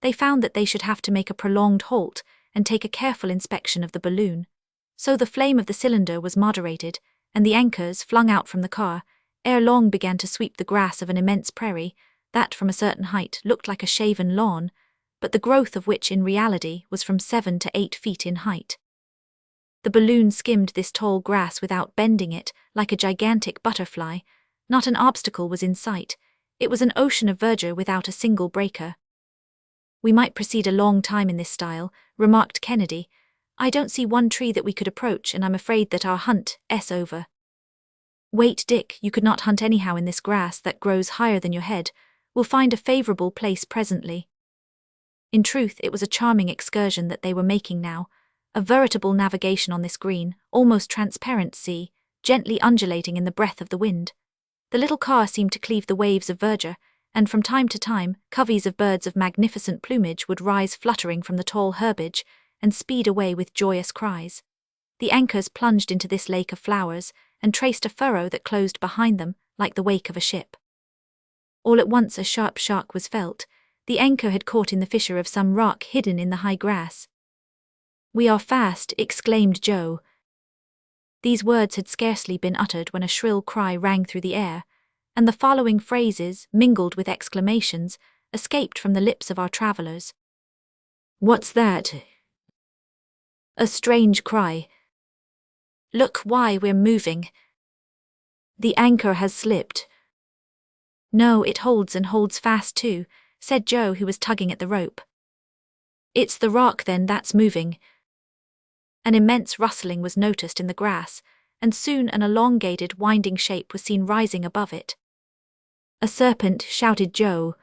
They found that they should have to make a prolonged halt and take a careful inspection of the balloon. So the flame of the cylinder was moderated, and the anchors, flung out from the car, ere long began to sweep the grass of an immense prairie, that from a certain height looked like a shaven lawn, but the growth of which in reality was from 7 to 8 feet in height. The balloon skimmed this tall grass without bending it, like a gigantic butterfly. Not an obstacle was in sight. It was an ocean of verdure without a single breaker. "We might proceed a long time in this style," remarked Kennedy. "I don't see one tree that we could approach, and I'm afraid that our hunt's over." "Wait, Dick, you could not hunt anyhow in this grass that grows higher than your head. We'll find a favourable place presently." In truth, it was a charming excursion that they were making now, a veritable navigation on this green, almost transparent sea, gently undulating in the breath of the wind. The little car seemed to cleave the waves of verdure, and from time to time, coveys of birds of magnificent plumage would rise fluttering from the tall herbage and speed away with joyous cries. The anchors plunged into this lake of flowers and traced a furrow that closed behind them like the wake of a ship. All at once a sharp shock was felt. The anchor had caught in the fissure of some rock hidden in the high grass. "We are fast," exclaimed Joe. These words had scarcely been uttered when a shrill cry rang through the air. and the following phrases, mingled with exclamations, escaped from the lips of our travelers. "What's that?" "A strange cry." "Look, why, we're moving." "The anchor has slipped." "No, it holds and holds fast too," said Joe, who was tugging at the rope. "It's the rock then that's moving." An immense rustling was noticed in the grass, and soon an elongated, winding shape was seen rising above it. "A serpent," shouted Joe.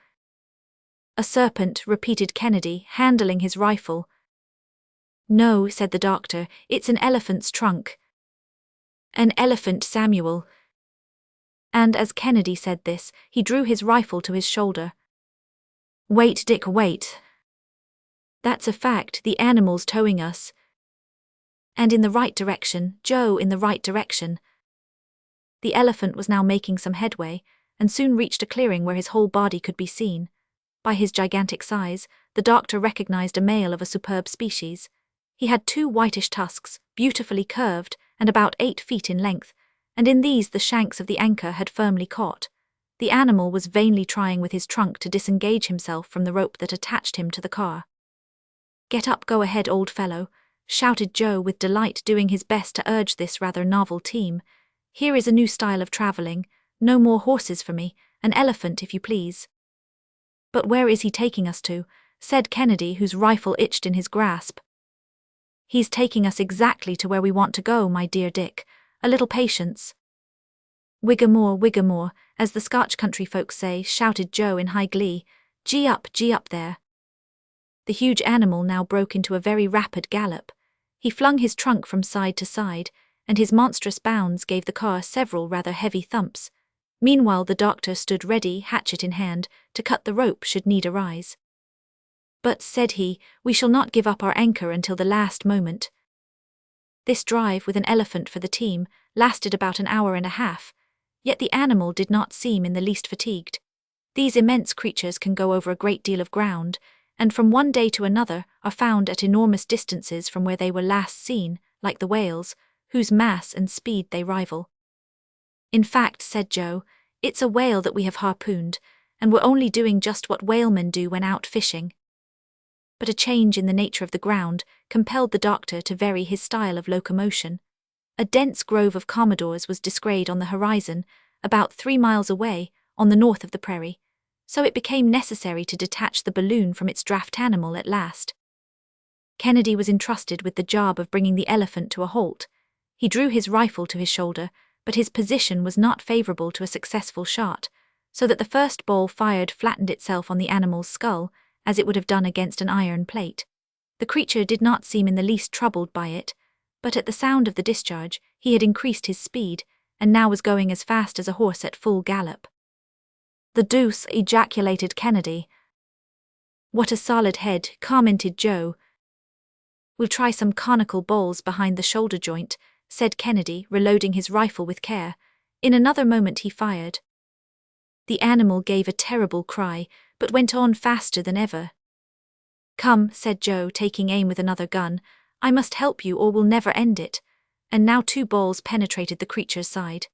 "A serpent," repeated Kennedy, handling his rifle. "No," said the doctor, "it's an elephant's trunk." "An elephant, Samuel." And as Kennedy said this, he drew his rifle to his shoulder. "Wait, Dick, wait. That's a fact, the animal's towing us." And in the right direction, Joe, in the right direction. The elephant was now making some headway, and soon reached a clearing where his whole body could be seen. By his gigantic size, the doctor recognized a male of a superb species. He had 2 whitish tusks, beautifully curved, and about 8 feet in length, and in these the shanks of the anchor had firmly caught. The animal was vainly trying with his trunk to disengage himself from the rope that attached him to the car. "Get up, go ahead, old fellow," shouted Joe with delight, doing his best to urge this rather novel team. "Here is a new style of traveling. No more horses for me, an elephant if you please." "But where is he taking us to?" said Kennedy, whose rifle itched in his grasp. "He's taking us exactly to where we want to go, my dear Dick. A little patience." Whiggamore, as the Scotch country folks say," shouted Joe in high glee. Gee up there." The huge animal now broke into a very rapid gallop. He flung his trunk from side to side, and his monstrous bounds gave the car several rather heavy thumps. Meanwhile the doctor stood ready, hatchet in hand, to cut the rope should need arise. "But," said he, "we shall not give up our anchor until the last moment." This drive, with an elephant for the team, lasted about an hour and a half, yet the animal did not seem in the least fatigued. These immense creatures can go over a great deal of ground, and from one day to another are found at enormous distances from where they were last seen, like the whales, whose mass and speed they rival. "In fact," said Joe, "it's a whale that we have harpooned, and we're only doing just what whalemen do when out fishing." But a change in the nature of the ground compelled the doctor to vary his style of locomotion. A dense grove of commodores was descried on the horizon, about 3 miles away, on the north of the prairie, so it became necessary to detach the balloon from its draft animal at last. Kennedy was entrusted with the job of bringing the elephant to a halt. He drew his rifle to his shoulder, but his position was not favorable to a successful shot, so that the first ball fired flattened itself on the animal's skull, as it would have done against an iron plate. The creature did not seem in the least troubled by it, but at the sound of the discharge he had increased his speed, and now was going as fast as a horse at full gallop. "The deuce!" ejaculated Kennedy. "What a solid head," commented Joe. "We'll try some conical balls behind the shoulder joint," said Kennedy, reloading his rifle with care. In another moment he fired. The animal gave a terrible cry, but went on faster than ever. "Come," said Joe, taking aim with another gun, "I must help you or we'll never end it." And now 2 balls penetrated the creature's side.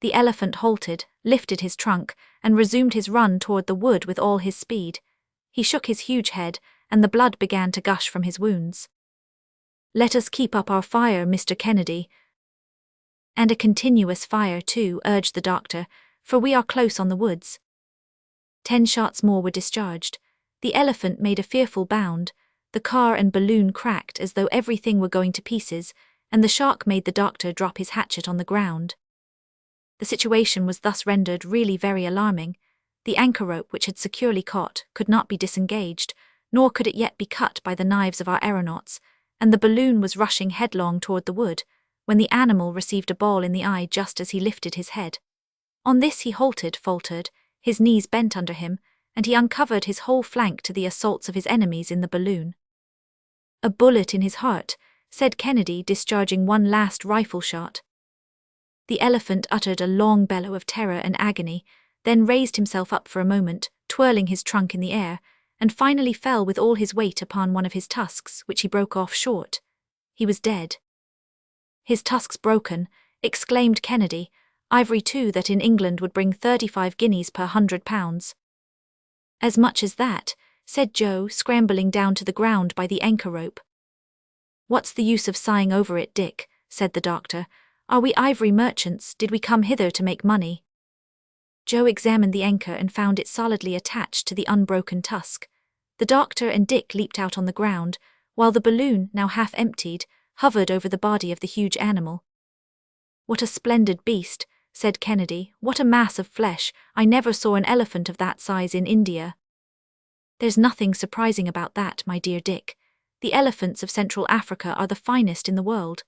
The elephant halted, lifted his trunk, and resumed his run toward the wood with all his speed. He shook his huge head, and the blood began to gush from his wounds. "Let us keep up our fire, Mr. Kennedy." "And a continuous fire, too," urged the doctor, "for we are close on the woods." 10 shots more were discharged. The elephant made a fearful bound. The car and balloon cracked as though everything were going to pieces, and the shock made the doctor drop his hatchet on the ground. The situation was thus rendered really very alarming. The anchor rope which had securely caught could not be disengaged, nor could it yet be cut by the knives of our aeronauts, and the balloon was rushing headlong toward the wood, when the animal received a ball in the eye just as he lifted his head. On this he halted, faltered, his knees bent under him, and he uncovered his whole flank to the assaults of his enemies in the balloon. "A bullet in his heart," said Kennedy, discharging one last rifle shot. The elephant uttered a long bellow of terror and agony, then raised himself up for a moment, twirling his trunk in the air, and finally fell with all his weight upon one of his tusks, which he broke off short. He was dead. "His tusks broken," exclaimed Kennedy. Ivory too that in England would bring 35 guineas per £100. As much as that, said Joe, scrambling down to the ground by the anchor rope. What's the use of sighing over it, Dick, said the doctor. Are we ivory merchants? Did we come hither to make money? Joe examined the anchor and found it solidly attached to the unbroken tusk. The doctor and Dick leaped out on the ground, while the balloon, now half emptied, hovered over the body of the huge animal. What a splendid beast, said Kennedy. What a mass of flesh. I never saw an elephant of that size in India. There's nothing surprising about that, my dear Dick. The elephants of Central Africa are the finest in the world.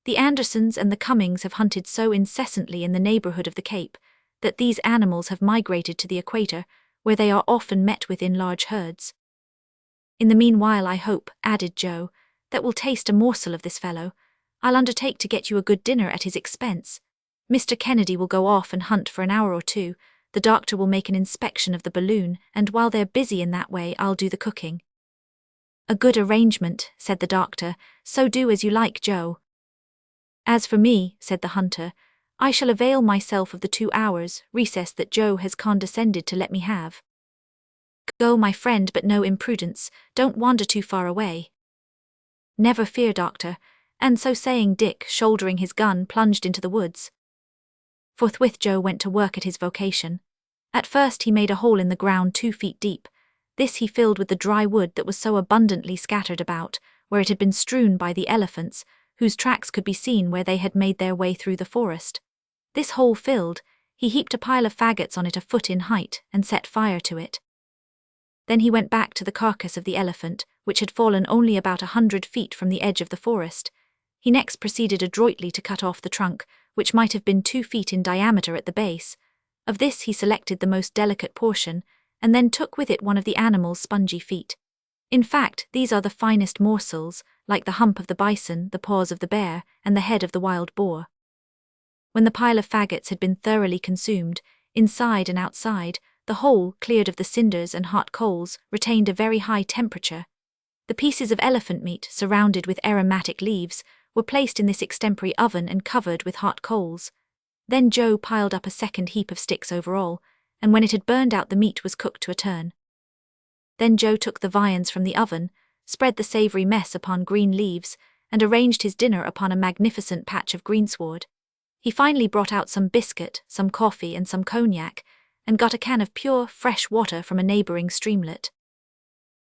The Andersons and the Cummings have hunted so incessantly in the neighborhood of the Cape that these animals have migrated to the equator, where they are often met with in large herds. In the meanwhile, I hope, added Joe, that we'll taste a morsel of this fellow. I'll undertake to get you a good dinner at his expense. Mr. Kennedy will go off and hunt for an hour or two. The doctor will make an inspection of the balloon, and while they're busy in that way, I'll do the cooking. A good arrangement, said the doctor. So do as you like, Joe. As for me, said the hunter, I shall avail myself of the 2 hours recess that Joe has condescended to let me have. Go, my friend, but no imprudence. Don't wander too far away. Never fear, doctor. And so saying, Dick, shouldering his gun, plunged into the woods. Forthwith Joe went to work at his vocation. At first he made a hole in the ground 2 feet deep. This he filled with the dry wood that was so abundantly scattered about, where it had been strewn by the elephants, whose tracks could be seen where they had made their way through the forest. This hole filled, he heaped a pile of faggots on it a foot in height and set fire to it. Then he went back to the carcass of the elephant, which had fallen only about 100 feet from the edge of the forest. He next proceeded adroitly to cut off the trunk, which might have been 2 feet in diameter at the base. Of this he selected the most delicate portion, and then took with it one of the animal's spongy feet. In fact, these are the finest morsels, like the hump of the bison, the paws of the bear, and the head of the wild boar. When the pile of faggots had been thoroughly consumed, inside and outside, the whole, cleared of the cinders and hot coals, retained a very high temperature. The pieces of elephant meat, surrounded with aromatic leaves, were placed in this extempore oven and covered with hot coals. Then Joe piled up a second heap of sticks over all, and when it had burned out, the meat was cooked to a turn. Then Joe took the viands from the oven, spread the savoury mess upon green leaves, and arranged his dinner upon a magnificent patch of greensward. He finally brought out some biscuit, some coffee, and some cognac, and got a can of pure, fresh water from a neighbouring streamlet.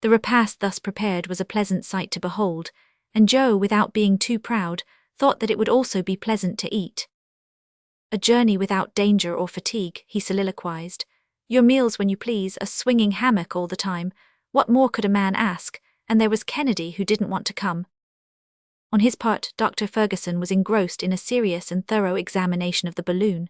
The repast thus prepared was a pleasant sight to behold, and Joe, without being too proud, thought that it would also be pleasant to eat. A journey without danger or fatigue, he soliloquized. Your meals when you please, a swinging hammock all the time. What more could a man ask? And there was Kennedy who didn't want to come. On his part, Dr. Ferguson was engrossed in a serious and thorough examination of the balloon.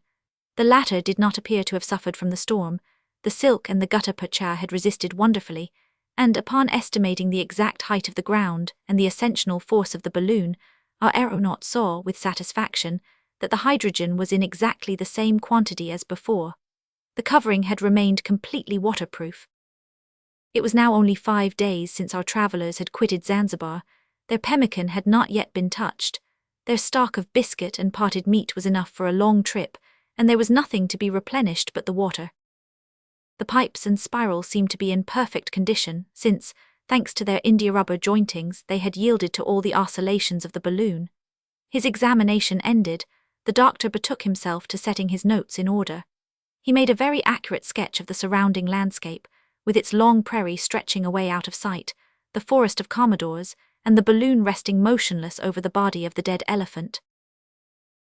The latter did not appear to have suffered from the storm. The silk and the gutta percha had resisted wonderfully, and upon estimating the exact height of the ground and the ascensional force of the balloon, our aeronaut saw, with satisfaction, that the hydrogen was in exactly the same quantity as before. The covering had remained completely waterproof. It was now only 5 days since our travellers had quitted Zanzibar. Their pemmican had not yet been touched. Their stock of biscuit and potted meat was enough for a long trip, and there was nothing to be replenished but the water. The pipes and spiral seemed to be in perfect condition, since, thanks to their india-rubber jointings, they had yielded to all the oscillations of the balloon. His examination ended, the doctor betook himself to setting his notes in order. He made a very accurate sketch of the surrounding landscape, with its long prairie stretching away out of sight, the forest of commodores, and the balloon resting motionless over the body of the dead elephant.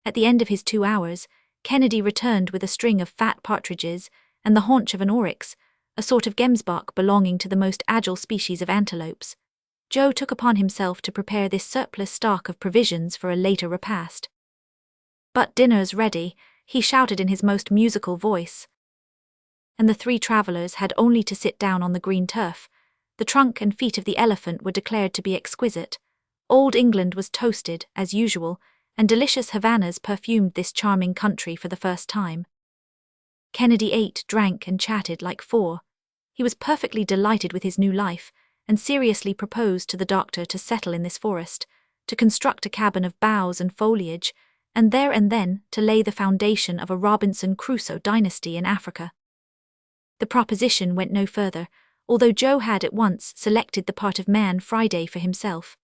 At the end of his 2 hours, Kennedy returned with a string of fat partridges and the haunch of an oryx, a sort of gemsbok belonging to the most agile species of antelopes. Joe took upon himself to prepare this surplus stock of provisions for a later repast. But dinner's ready, he shouted in his most musical voice. And the 3 travellers had only to sit down on the green turf. The trunk and feet of the elephant were declared to be exquisite. Old England was toasted, as usual, and delicious savannas perfumed this charming country for the first time. Kennedy ate, drank, and chatted like 4. He was perfectly delighted with his new life, and seriously proposed to the doctor to settle in this forest, to construct a cabin of boughs and foliage, and there and then to lay the foundation of a Robinson Crusoe dynasty in Africa. The proposition went no further, although Joe had at once selected the part of Man Friday for himself.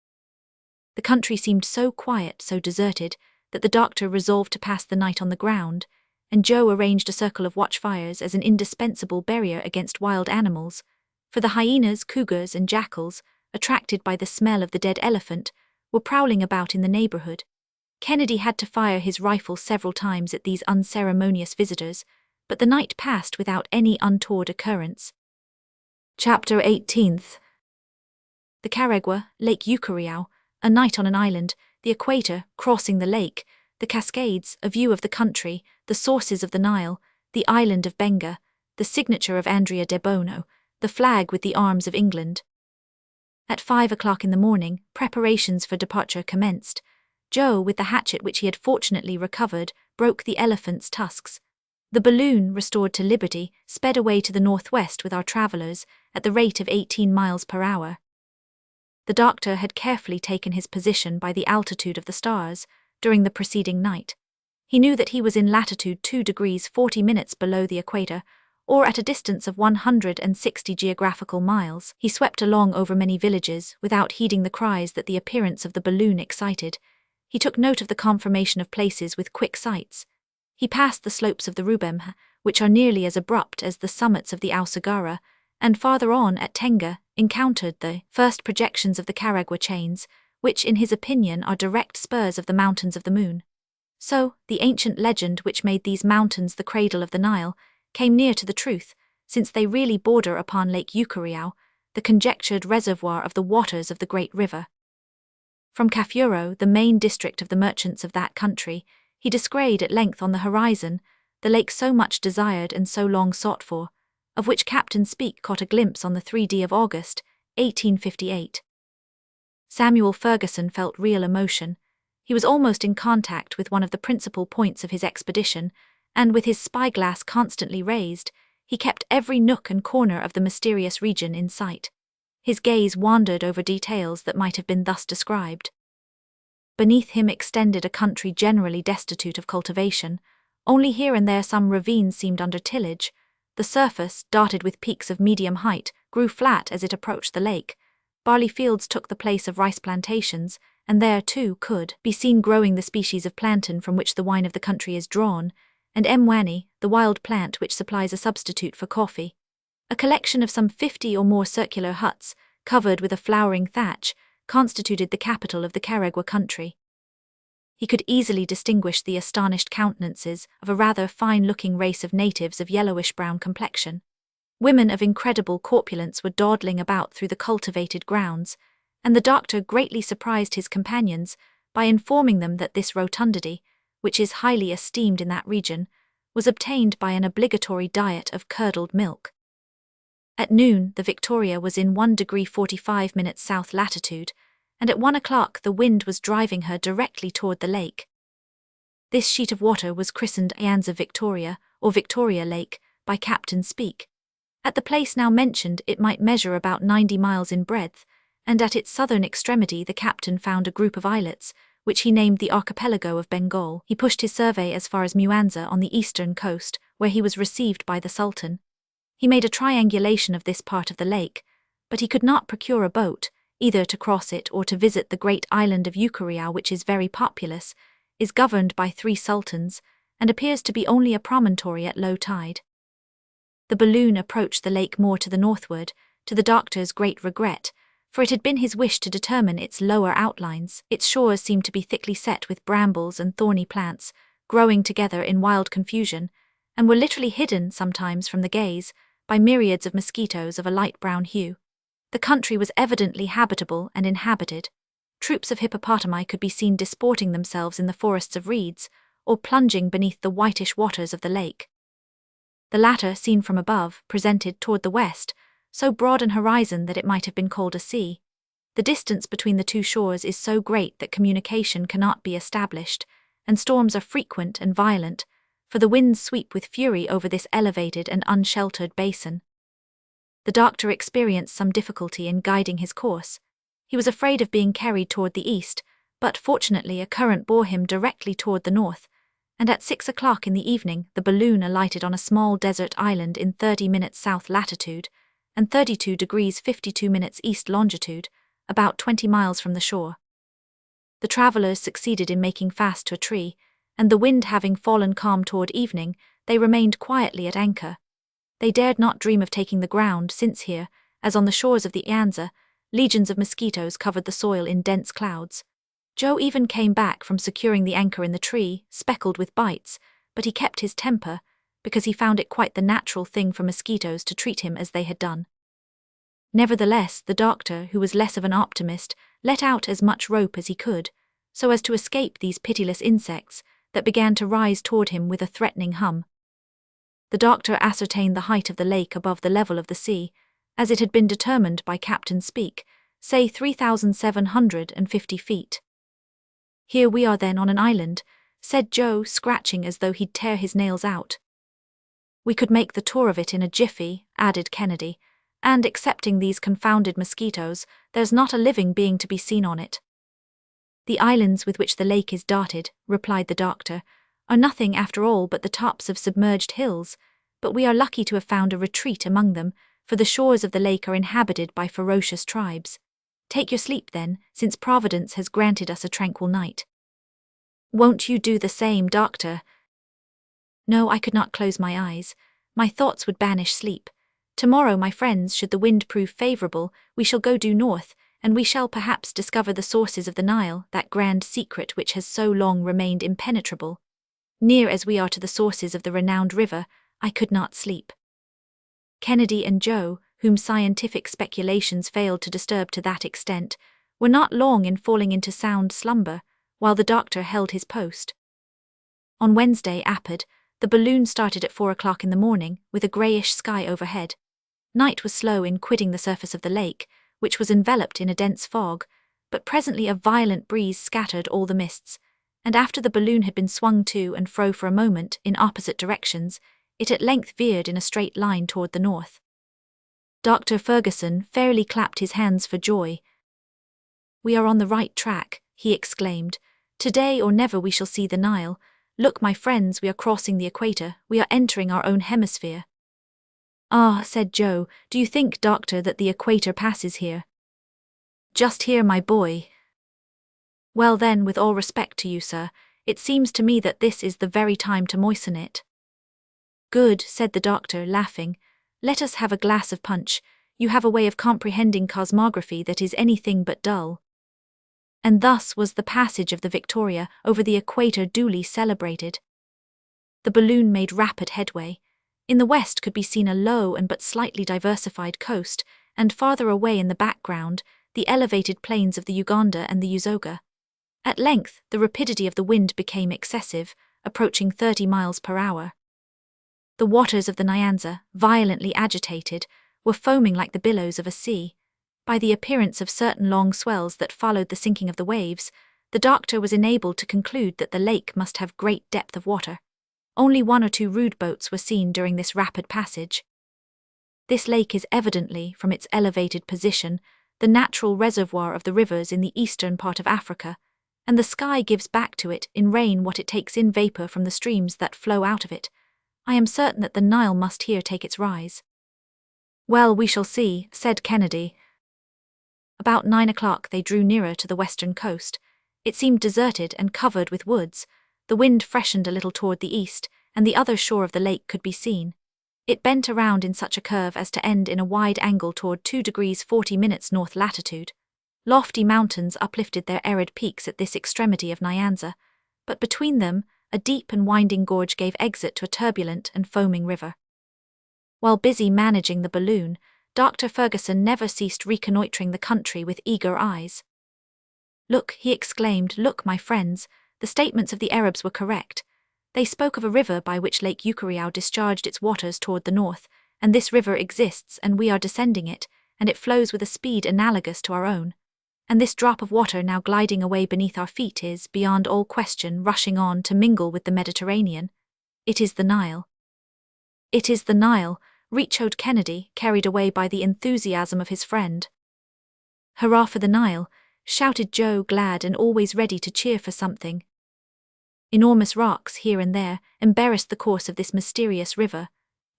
The country seemed so quiet, so deserted, that the doctor resolved to pass the night on the ground, and Joe arranged a circle of watchfires as an indispensable barrier against wild animals, for the hyenas, cougars, and jackals, attracted by the smell of the dead elephant, were prowling about in the neighborhood. Kennedy had to fire his rifle several times at these unceremonious visitors, but the night passed without any untoward occurrence. Chapter 18th. The Caragua, Lake Ucayali, a night on an island, the equator, crossing the lake, the Cascades, a view of the country, the sources of the Nile, the island of Benga, the signature of Andrea de Bono, the flag with the arms of England. At 5 o'clock in the morning, preparations for departure commenced. Joe, with the hatchet which he had fortunately recovered, broke the elephant's tusks. The balloon, restored to liberty, sped away to the northwest with our travellers, at the rate of 18 miles per hour. The doctor had carefully taken his position by the altitude of the stars during the preceding night. He knew that he was in latitude 2 degrees 40 minutes below the equator, or at a distance of 160 geographical miles. He swept along over many villages, without heeding the cries that the appearance of the balloon excited. He took note of the conformation of places with quick sights. He passed the slopes of the Rubem, which are nearly as abrupt as the summits of the Ausagara, and farther on at Tenga, encountered the first projections of the Caragua chains, which in his opinion are direct spurs of the Mountains of the Moon. So, the ancient legend which made these mountains the cradle of the Nile came near to the truth, since they really border upon Lake Ucayali, the conjectured reservoir of the waters of the great river. From Kafuro, the main district of the merchants of that country, he descried at length on the horizon the lake so much desired and so long sought for, of which Captain Speke caught a glimpse on the 3d of August, 1858. Samuel Ferguson felt real emotion. He was almost in contact with one of the principal points of his expedition, and with his spyglass constantly raised, he kept every nook and corner of the mysterious region in sight. His gaze wandered over details that might have been thus described. Beneath him extended a country generally destitute of cultivation. Only here and there some ravines seemed under tillage. The surface, dotted with peaks of medium height, grew flat as it approached the lake. Barley fields took the place of rice plantations, and there, too, could be seen growing the species of plantain from which the wine of the country is drawn, and mwani, the wild plant which supplies a substitute for coffee. A collection of some 50 or more circular huts, covered with a flowering thatch, constituted the capital of the Caragua country. He could easily distinguish the astonished countenances of a rather fine-looking race of natives of yellowish-brown complexion. Women of incredible corpulence were dawdling about through the cultivated grounds, and the doctor greatly surprised his companions by informing them that this rotundity, which is highly esteemed in that region, was obtained by an obligatory diet of curdled milk. At noon, the Victoria was in 1 degree 45 minutes south latitude, and at 1 o'clock the wind was driving her directly toward the lake. This sheet of water was christened Nyanza Victoria, or Victoria Lake, by Captain Speke. At the place now mentioned it might measure about 90 miles in breadth, and at its southern extremity the captain found a group of islets, which he named the archipelago of Bengal. He pushed his survey as far as Mwanza on the eastern coast, where he was received by the Sultan. He made a triangulation of this part of the lake, but he could not procure a boat, either to cross it or to visit the great island of Ucayali, which is very populous, is governed by 3 sultans, and appears to be only a promontory at low tide. The balloon approached the lake more to the northward, to the doctor's great regret, for it had been his wish to determine its lower outlines. Its shores seemed to be thickly set with brambles and thorny plants, growing together in wild confusion, and were literally hidden sometimes from the gaze by myriads of mosquitoes of a light brown hue. The country was evidently habitable and inhabited. Troops of hippopotami could be seen disporting themselves in the forests of reeds, or plunging beneath the whitish waters of the lake. The latter, seen from above, presented toward the west so broad an horizon that it might have been called a sea. The distance between the 2 shores is so great that communication cannot be established, and storms are frequent and violent, for the winds sweep with fury over this elevated and unsheltered basin. The doctor experienced some difficulty in guiding his course. He was afraid of being carried toward the east, but fortunately a current bore him directly toward the north, and at 6 o'clock in the evening the balloon alighted on a small desert island in 30 minutes south latitude and 32 degrees 52 minutes east longitude, about 20 miles from the shore. The travelers succeeded in making fast to a tree, and the wind having fallen calm toward evening, they remained quietly at anchor. They dared not dream of taking the ground, since here, as on the shores of the Ianza, legions of mosquitoes covered the soil in dense clouds. Joe even came back from securing the anchor in the tree, speckled with bites, but he kept his temper, because he found it quite the natural thing for mosquitoes to treat him as they had done. Nevertheless, the doctor, who was less of an optimist, let out as much rope as he could, so as to escape these pitiless insects that began to rise toward him with a threatening hum. The doctor ascertained the height of the lake above the level of the sea, as it had been determined by Captain Speke, say 3,750 feet. "Here we are then on an island," said Joe, scratching as though he'd tear his nails out. "We could make the tour of it in a jiffy," added Kennedy, "and, excepting these confounded mosquitoes, there's not a living being to be seen on it." "The islands with which the lake is dotted," replied the doctor, "are nothing after all but the tops of submerged hills, but we are lucky to have found a retreat among them, for the shores of the lake are inhabited by ferocious tribes. Take your sleep then, since Providence has granted us a tranquil night." "Won't you do the same, doctor?" "No, I could not close my eyes. My thoughts would banish sleep. Tomorrow, my friends, should the wind prove favorable, we shall go due north, and we shall perhaps discover the sources of the Nile, that grand secret which has so long remained impenetrable. Near as we are to the sources of the renowned river, I could not sleep." Kennedy and Joe, whom scientific speculations failed to disturb to that extent, were not long in falling into sound slumber, while the doctor held his post. On Wednesday apud, the balloon started at 4 o'clock in the morning, with a greyish sky overhead. Night was slow in quitting the surface of the lake, which was enveloped in a dense fog, but presently a violent breeze scattered all the mists, and after the balloon had been swung to and fro for a moment in opposite directions, it at length veered in a straight line toward the north. Dr. Ferguson fairly clapped his hands for joy. "We are on the right track," he exclaimed. "Today or never we shall see the Nile. Look, my friends, we are crossing the equator, we are entering our own hemisphere." "Ah," said Joe, "do you think, doctor, that the equator passes here?" "Just here, my boy." "Well then, with all respect to you, sir, it seems to me that this is the very time to moisten it." "Good," said the doctor, laughing. "Let us have a glass of punch. You have a way of comprehending cosmography that is anything but dull." And thus was the passage of the Victoria over the equator duly celebrated. The balloon made rapid headway. In the west could be seen a low and but slightly diversified coast, and farther away in the background, the elevated plains of the Uganda and the Usoga. At length, the rapidity of the wind became excessive, approaching 30 miles per hour. The waters of the Nyanza, violently agitated, were foaming like the billows of a sea. By the appearance of certain long swells that followed the sinking of the waves, the doctor was enabled to conclude that the lake must have great depth of water. Only 1 or 2 rude boats were seen during this rapid passage. This lake is evidently, from its elevated position, the natural reservoir of the rivers in the eastern part of Africa, and the sky gives back to it in rain what it takes in vapor from the streams that flow out of it. I am certain that the Nile must here take its rise." "Well, we shall see," said Kennedy. About 9 o'clock they drew nearer to the western coast. It seemed deserted and covered with woods. The wind freshened a little toward the east, and the other shore of the lake could be seen. It bent around in such a curve as to end in a wide angle toward 2 degrees 40 minutes north latitude. Lofty mountains uplifted their arid peaks at this extremity of Nyanza, but between them, a deep and winding gorge gave exit to a turbulent and foaming river. While busy managing the balloon, Dr. Ferguson never ceased reconnoitring the country with eager eyes. "Look," he exclaimed, "look, my friends, the statements of the Arabs were correct. They spoke of a river by which Lake Ucayali discharged its waters toward the north, and this river exists and we are descending it, and it flows with a speed analogous to our own. And this drop of water now gliding away beneath our feet is, beyond all question, rushing on to mingle with the Mediterranean. It is the Nile." "It is the Nile," echoed Kennedy, carried away by the enthusiasm of his friend. "Hurrah for the Nile," shouted Joe, glad and always ready to cheer for something. Enormous rocks here and there embarrassed the course of this mysterious river.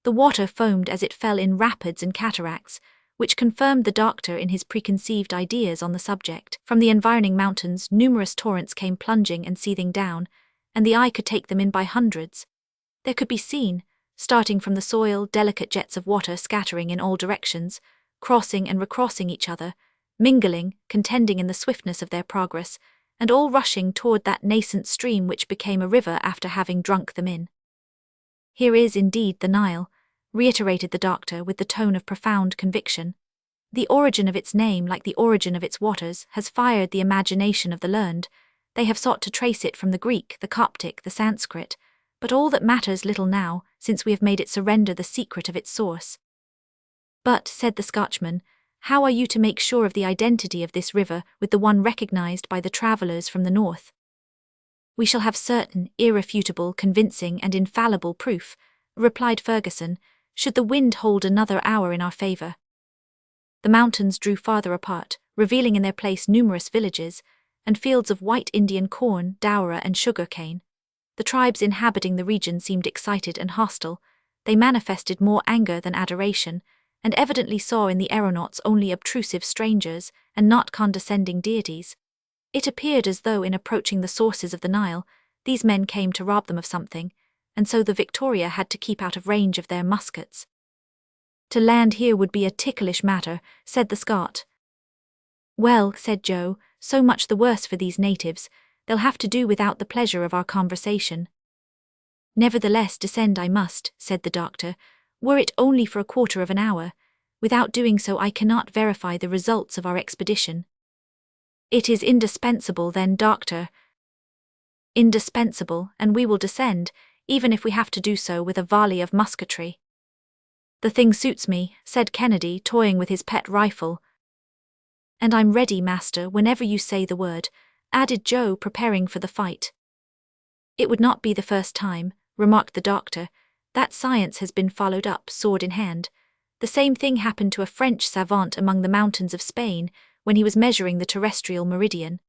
The water foamed as it fell in rapids and cataracts, which confirmed the doctor in his preconceived ideas on the subject. From the environing mountains, numerous torrents came plunging and seething down, and the eye could take them in by hundreds. There could be seen, starting from the soil, delicate jets of water scattering in all directions, crossing and recrossing each other, mingling, contending in the swiftness of their progress, and all rushing toward that nascent stream which became a river after having drunk them in. "Here is indeed the Nile," reiterated the doctor with the tone of profound conviction. "The origin of its name, like the origin of its waters, has fired the imagination of the learned. They have sought to trace it from the Greek, the Coptic, the Sanskrit, but all that matters little now, since we have made it surrender the secret of its source." "But," said the Scotchman, "how are you to make sure of the identity of this river with the one recognized by the travellers from the north?" "We shall have certain, irrefutable, convincing, and infallible proof," replied Ferguson, "should the wind hold another hour in our favour." The mountains drew farther apart, revealing in their place numerous villages, and fields of white Indian corn, doura, and sugar cane. The tribes inhabiting the region seemed excited and hostile. They manifested more anger than adoration, and evidently saw in the aeronauts only obtrusive strangers, and not condescending deities. It appeared as though, in approaching the sources of the Nile, these men came to rob them of something, and so the Victoria had to keep out of range of their muskets. "To land here would be a ticklish matter," said the Scot. "Well," said Joe, "so much the worse for these natives. They'll have to do without the pleasure of our conversation." "Nevertheless descend I must," said the doctor, "were it only for a quarter of an hour. Without doing so I cannot verify the results of our expedition." "It is indispensable then, doctor." "Indispensable, and we will descend, even if we have to do so with a volley of musketry." "The thing suits me," said Kennedy, toying with his pet rifle. "And I'm ready, master, whenever you say the word," added Joe, preparing for the fight. "It would not be the first time," remarked the doctor. "That science has been followed up, sword in hand. The same thing happened to a French savant among the mountains of Spain when he was measuring the terrestrial meridian.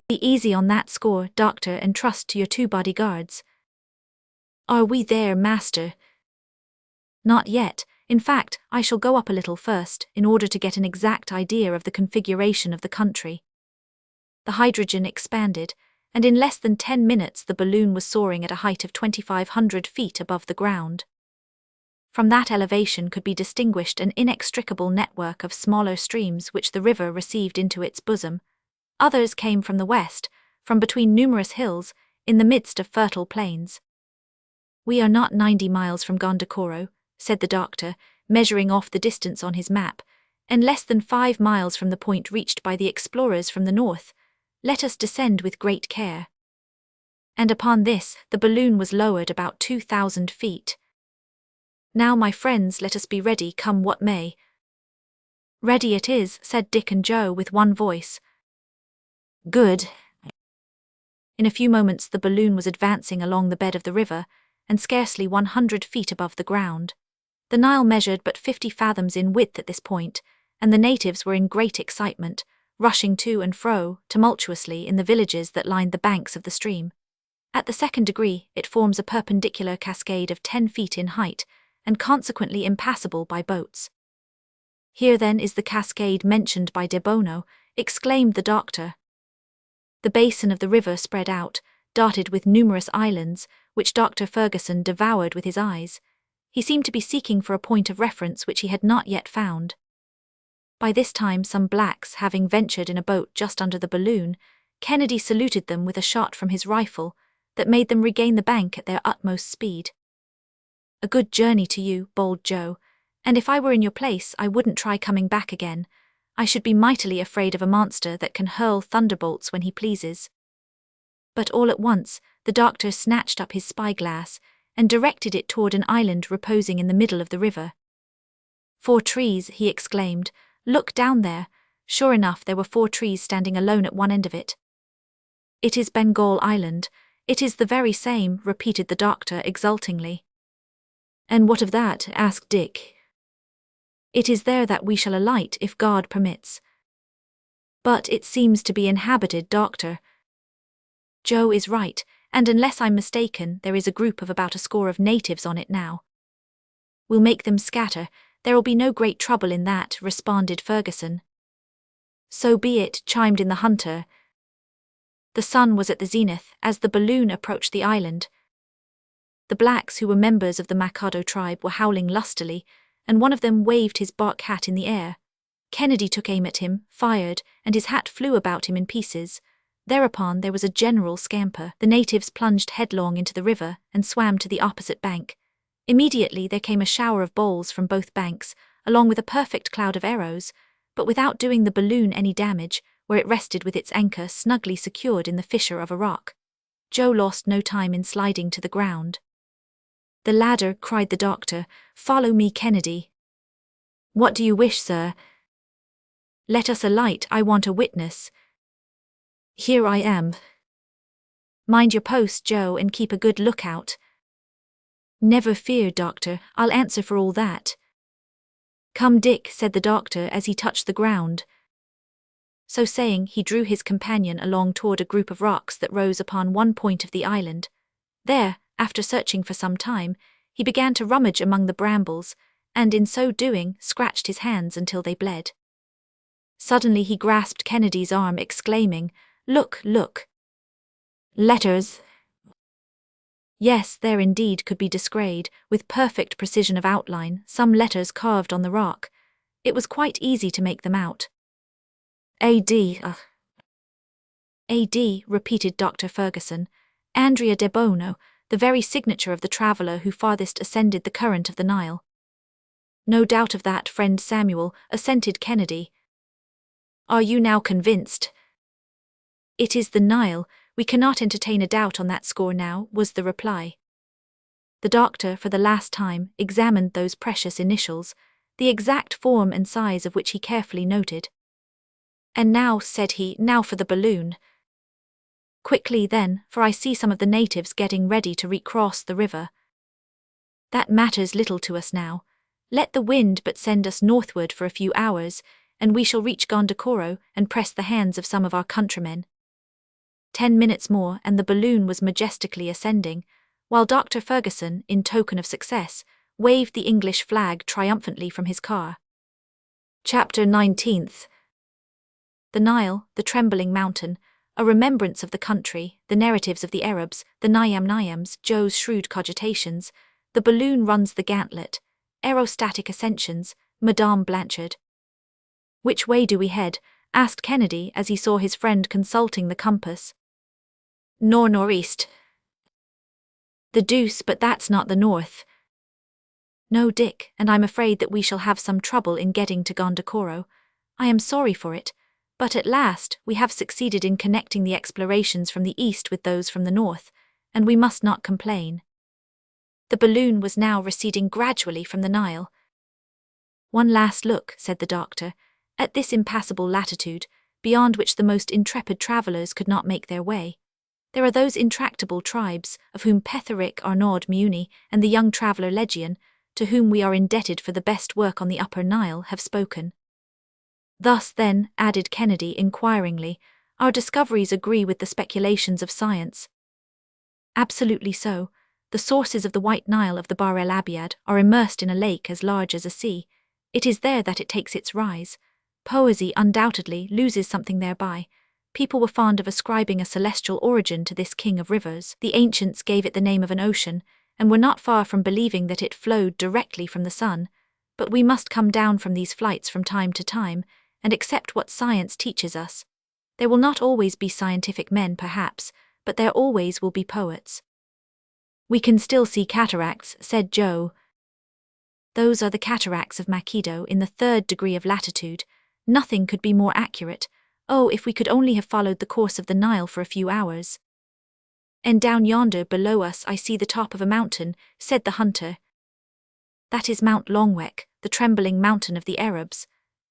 Be easy on that score, doctor, and trust to your 2 bodyguards." "Are we there, master?" "Not yet. In fact, I shall go up a little first, in order to get an exact idea of the configuration of the country." The hydrogen expanded, and in less than 10 minutes the balloon was soaring at a height of 2,500 feet above the ground. From that elevation could be distinguished an inextricable network of smaller streams which the river received into its bosom. Others came from the west, from between numerous hills, in the midst of fertile plains. "We are not 90 miles from Gondokoro," said the doctor, measuring off the distance on his map, "and less than 5 miles from the point reached by the explorers from the north. Let us descend with great care." And upon this, the balloon was lowered about 2,000 feet. "Now, my friends, let us be ready, come what may." "Ready it is," said Dick and Joe with one voice. "Good." In a few moments the balloon was advancing along the bed of the river, and scarcely 100 feet above the ground. The Nile measured but 50 fathoms in width at this point, and the natives were in great excitement, rushing to and fro, tumultuously, in the villages that lined the banks of the stream. At the 2nd degree, it forms a perpendicular cascade of 10 feet in height, and consequently impassable by boats. "Here then is the cascade mentioned by De Bono," exclaimed the doctor. The basin of the river spread out, dotted with numerous islands, which Dr. Ferguson devoured with his eyes. He seemed to be seeking for a point of reference which he had not yet found. By this time, some blacks having ventured in a boat just under the balloon, Kennedy saluted them with a shot from his rifle that made them regain the bank at their utmost speed. "A good journey to you, bold Joe, and if I were in your place I wouldn't try coming back again. I should be mightily afraid of a monster that can hurl thunderbolts when he pleases." But all at once, the doctor snatched up his spyglass and directed it toward an island reposing in the middle of the river. "4 trees," he exclaimed. "Look down there." Sure enough, there were 4 trees standing alone at one end of it. "It is Bengal Island. It is the very same," repeated the doctor exultingly. "And what of that?" asked Dick. "It is there that we shall alight if God permits." But it seems to be inhabited, Doctor. Joe is right, and unless I'm mistaken, there is a group of about a score of natives on it now. We'll make them scatter. There'll be no great trouble in that, responded Ferguson. So be it, chimed in the hunter. The sun was at the zenith as the balloon approached the island. The blacks, who were members of the Mikado tribe, were howling lustily, and one of them waved his bark hat in the air. Kennedy took aim at him, fired, and his hat flew about him in pieces. Thereupon there was a general scamper. The natives plunged headlong into the river and swam to the opposite bank. Immediately there came a shower of bowls from both banks, along with a perfect cloud of arrows, but without doing the balloon any damage, where it rested with its anchor snugly secured in the fissure of a rock. Joe lost no time in sliding to the ground. "The ladder," cried the doctor. "Follow me, Kennedy." "What do you wish, sir?" "Let us alight, I want a witness." "Here I am." "Mind your post, Joe, and keep a good lookout." "Never fear, Doctor, I'll answer for all that." "Come, Dick," said the doctor as he touched the ground. So saying, he drew his companion along toward a group of rocks that rose upon one point of the island. There, after searching for some time, he began to rummage among the brambles, and in so doing scratched his hands until they bled. Suddenly he grasped Kennedy's arm, exclaiming, "Look, look!" "Letters!" Yes, there indeed could be descried, with perfect precision of outline, some letters carved on the rock. It was quite easy to make them out. A.D. A.D., repeated Dr. Ferguson. Andrea de Bono, the very signature of the traveller who farthest ascended the current of the Nile. "No doubt of that, friend Samuel," assented Kennedy. "Are you now convinced?" "It is the Nile. We cannot entertain a doubt on that score now," was the reply. The doctor, for the last time, examined those precious initials, the exact form and size of which he carefully noted. "And now," said he, "now for the balloon." "Quickly then, for I see some of the natives getting ready to recross the river." "That matters little to us now. Let the wind but send us northward for a few hours, and we shall reach Gondokoro and press the hands of some of our countrymen." 10 minutes more and the balloon was majestically ascending, while Dr. Ferguson, in token of success, waved the English flag triumphantly from his car. Chapter 19th. The Nile, the trembling mountain, a remembrance of the country, the narratives of the Arabs, the Nyams, Joe's shrewd cogitations, the balloon runs the gauntlet, aerostatic ascensions, Madame Blanchard. "Which way do we head?" asked Kennedy as he saw his friend consulting the compass. "Northeast." "The deuce, but that's not the north." "No, Dick, and I'm afraid that we shall have some trouble in getting to Gondokoro. I am sorry for it, but at last we have succeeded in connecting the explorations from the east with those from the north, and we must not complain." The balloon was now receding gradually from the Nile. "One last look," said the doctor, "at this impassable latitude, beyond which the most intrepid travellers could not make their way. There are those intractable tribes, of whom Petherick, Arnaud, Muni, and the young traveller Legion, to whom we are indebted for the best work on the Upper Nile, have spoken." "Thus, then," added Kennedy inquiringly, "our discoveries agree with the speculations of science." "Absolutely so. The sources of the White Nile of the Bahr el Abiad are immersed in a lake as large as a sea. It is there that it takes its rise. Poesy undoubtedly loses something thereby. People were fond of ascribing a celestial origin to this king of rivers. The ancients gave it the name of an ocean, and were not far from believing that it flowed directly from the sun. But we must come down from these flights from time to time, and accept what science teaches us. There will not always be scientific men, perhaps, but there always will be poets. "We can still see cataracts," said Joe. "Those are the cataracts of Makido in the 3rd degree of latitude. Nothing could be more accurate. Oh, if we could only have followed the course of the Nile for a few hours." "And down yonder below us I see the top of a mountain," said the hunter. "That is Mount Longwek, the trembling mountain of the Arabs.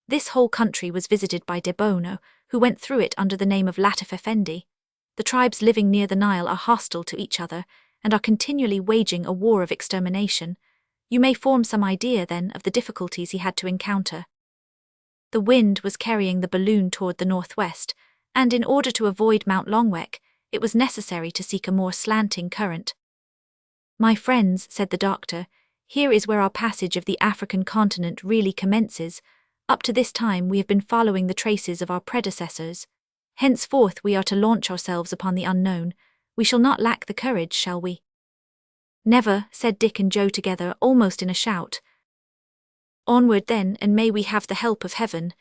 This whole country was visited by de Bono, who went through it under the name of Latif Effendi. The tribes living near the Nile are hostile to each other, and are continually waging a war of extermination. You may form some idea, then, of the difficulties he had to encounter." The wind was carrying the balloon toward the northwest, and in order to avoid Mount Longwek, it was necessary to seek a more slanting current. "My friends," said the doctor, "here is where our passage of the African continent really commences. Up to this time we have been following the traces of our predecessors. Henceforth we are to launch ourselves upon the unknown. We shall not lack the courage, shall we?" "Never," said Dick and Joe together, almost in a shout. "Onward then, and may we have the help of heaven."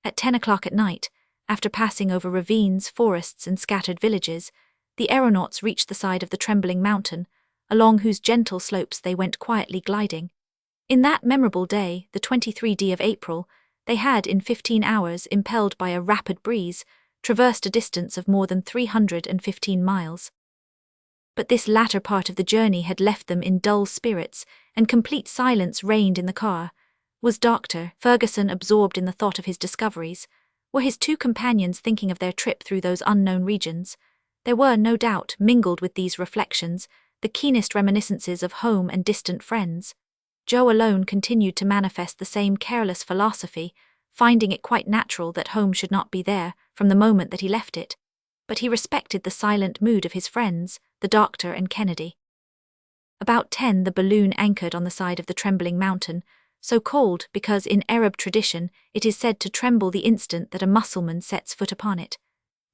At 10 o'clock at night, after passing over ravines, forests, and scattered villages, the aeronauts reached the side of the trembling mountain, along whose gentle slopes they went quietly gliding. In that memorable day, the 23d of April, they had, in 15 hours, impelled by a rapid breeze, traversed a distance of more than 315 miles. But this latter part of the journey had left them in dull spirits, and complete silence reigned in the car. Was Dr. Ferguson absorbed in the thought of his discoveries? Were his two companions thinking of their trip through those unknown regions? There were, no doubt, mingled with these reflections, the keenest reminiscences of home and distant friends. Joe alone continued to manifest the same careless philosophy, finding it quite natural that home should not be there from the moment that he left it. But he respected the silent mood of his friends, the doctor and Kennedy. About 10 the balloon anchored on the side of the trembling mountain, so called because in Arab tradition it is said to tremble the instant that a Mussulman sets foot upon it.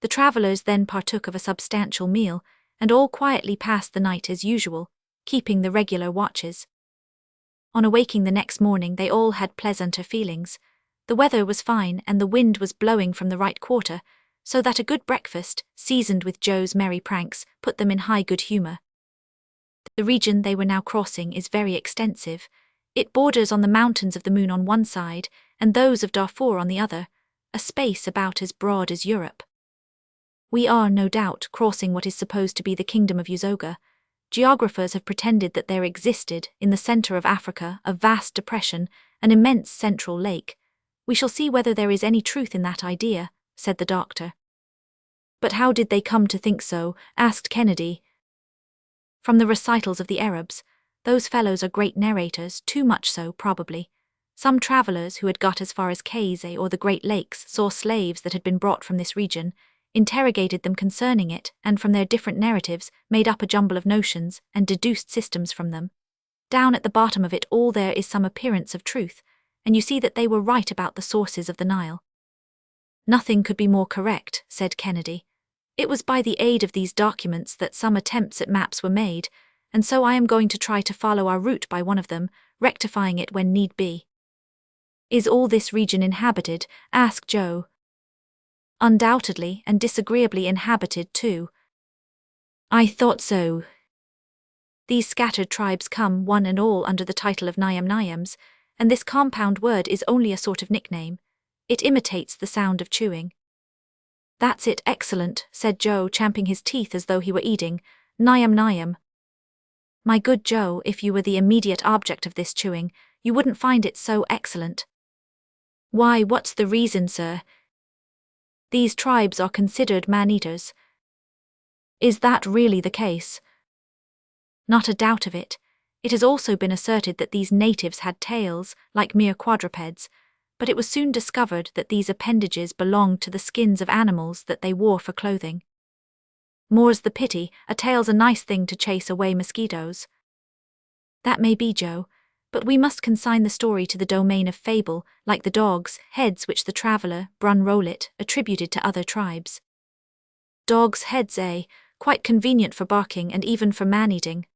The travellers then partook of a substantial meal, and all quietly passed the night as usual, keeping the regular watches. On awaking the next morning they all had pleasanter feelings. The weather was fine and the wind was blowing from the right quarter, so that a good breakfast, seasoned with Joe's merry pranks, put them in high good humour. The region they were now crossing is very extensive. It borders on the mountains of the Moon on one side and those of Darfur on the other, a space about as broad as Europe. We are, no doubt, crossing what is supposed to be the kingdom of Uzoga. Geographers have pretended that there existed, in the centre of Africa, a vast depression, an immense central lake. We shall see whether there is any truth in that idea, said the doctor. But how did they come to think so? Asked Kennedy. From the recitals of the Arabs. Those fellows are great narrators, too much so, probably. Some travellers who had got as far as Kayse or the Great Lakes saw slaves that had been brought from this region, interrogated them concerning it, and from their different narratives made up a jumble of notions and deduced systems from them. Down at the bottom of it all there is some appearance of truth, and you see that they were right about the sources of the Nile. Nothing could be more correct, said Kennedy. It was by the aid of these documents that some attempts at maps were made, and so I am going to try to follow our route by one of them, rectifying it when need be. Is all this region inhabited? Asked Joe. Undoubtedly, and disagreeably inhabited too. I thought so. These scattered tribes come, one and all, under the title of Nyam-Nyams, and this compound word is only a sort of nickname. It imitates the sound of chewing. That's it, excellent, said Joe, champing his teeth as though he were eating. Nyam-Nyam. My good Joe, if you were the immediate object of this chewing, you wouldn't find it so excellent. Why, what's the reason, sir? These tribes are considered man-eaters. Is that really the case? Not a doubt of it. It has also been asserted that these natives had tails, like mere quadrupeds, but it was soon discovered that these appendages belonged to the skins of animals that they wore for clothing. More's the pity, a tail's a nice thing to chase away mosquitoes. That may be, Joe, but we must consign the story to the domain of fable, like the dogs' heads which the traveller, Brun Rollit, attributed to other tribes. Dogs' heads, eh? Quite convenient for barking and even for man-eating.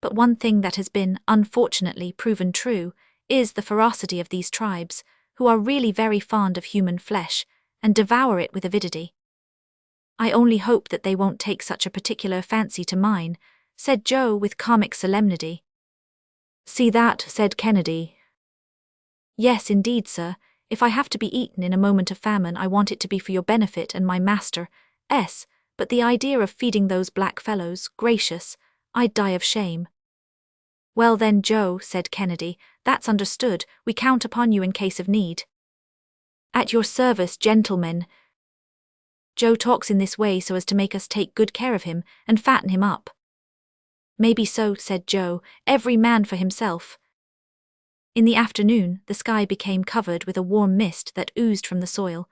But one thing that has been, unfortunately, proven true, is the ferocity of these tribes, who are really very fond of human flesh, and devour it with avidity. I only hope that they won't take such a particular fancy to mine, said Joe with comic solemnity. See that, said Kennedy. Yes, indeed, sir. If I have to be eaten in a moment of famine, I want it to be for your benefit and my master's, but the idea of feeding those black fellows, gracious, I'd die of shame. Well then, Joe, said Kennedy, that's understood. We count upon you in case of need. At your service, gentlemen. Joe talks in this way so as to make us take good care of him and fatten him up. Maybe so, said Joe, every man for himself. In the afternoon, the sky became covered with a warm mist that oozed from the soil.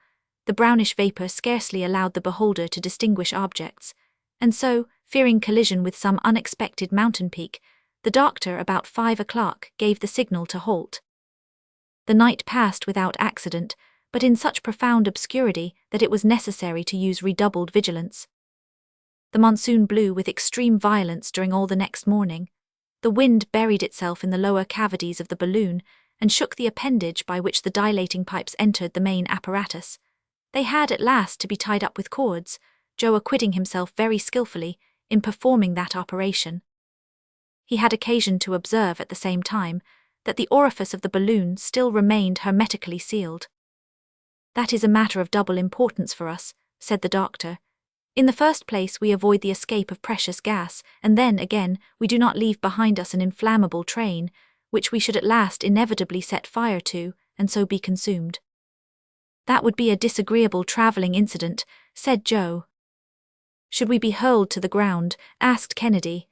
The brownish vapor scarcely allowed the beholder to distinguish objects, and so, fearing collision with some unexpected mountain peak, the doctor about 5 o'clock gave the signal to halt. The night passed without accident, but in such profound obscurity that it was necessary to use redoubled vigilance. The monsoon blew with extreme violence during all the next morning. The wind buried itself in the lower cavities of the balloon and shook the appendage by which the dilating pipes entered the main apparatus. They had at last to be tied up with cords, Joe acquitting himself very skillfully in performing that operation. He had occasion to observe at the same time that the orifice of the balloon still remained hermetically sealed. "That is a matter of double importance for us," said the doctor. "In the first place, we avoid the escape of precious gas, and then, again, we do not leave behind us an inflammable train, which we should at last inevitably set fire to, and so be consumed." "That would be a disagreeable traveling incident," said Joe. "Should we be hurled to the ground?" asked Kennedy.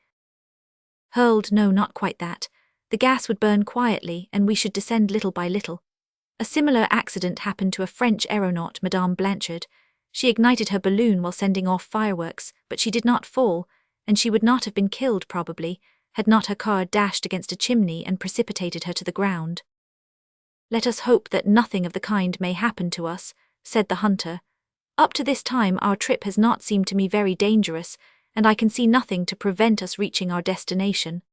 "Hurled? No, not quite that. The gas would burn quietly, and we should descend little by little. A similar accident happened to a French aeronaut, Madame Blanchard. She ignited her balloon while sending off fireworks, but she did not fall, and she would not have been killed, probably, had not her car dashed against a chimney and precipitated her to the ground." "Let us hope that nothing of the kind may happen to us," said the hunter. "Up to this time our trip has not seemed to me very dangerous, and I can see nothing to prevent us reaching our destination."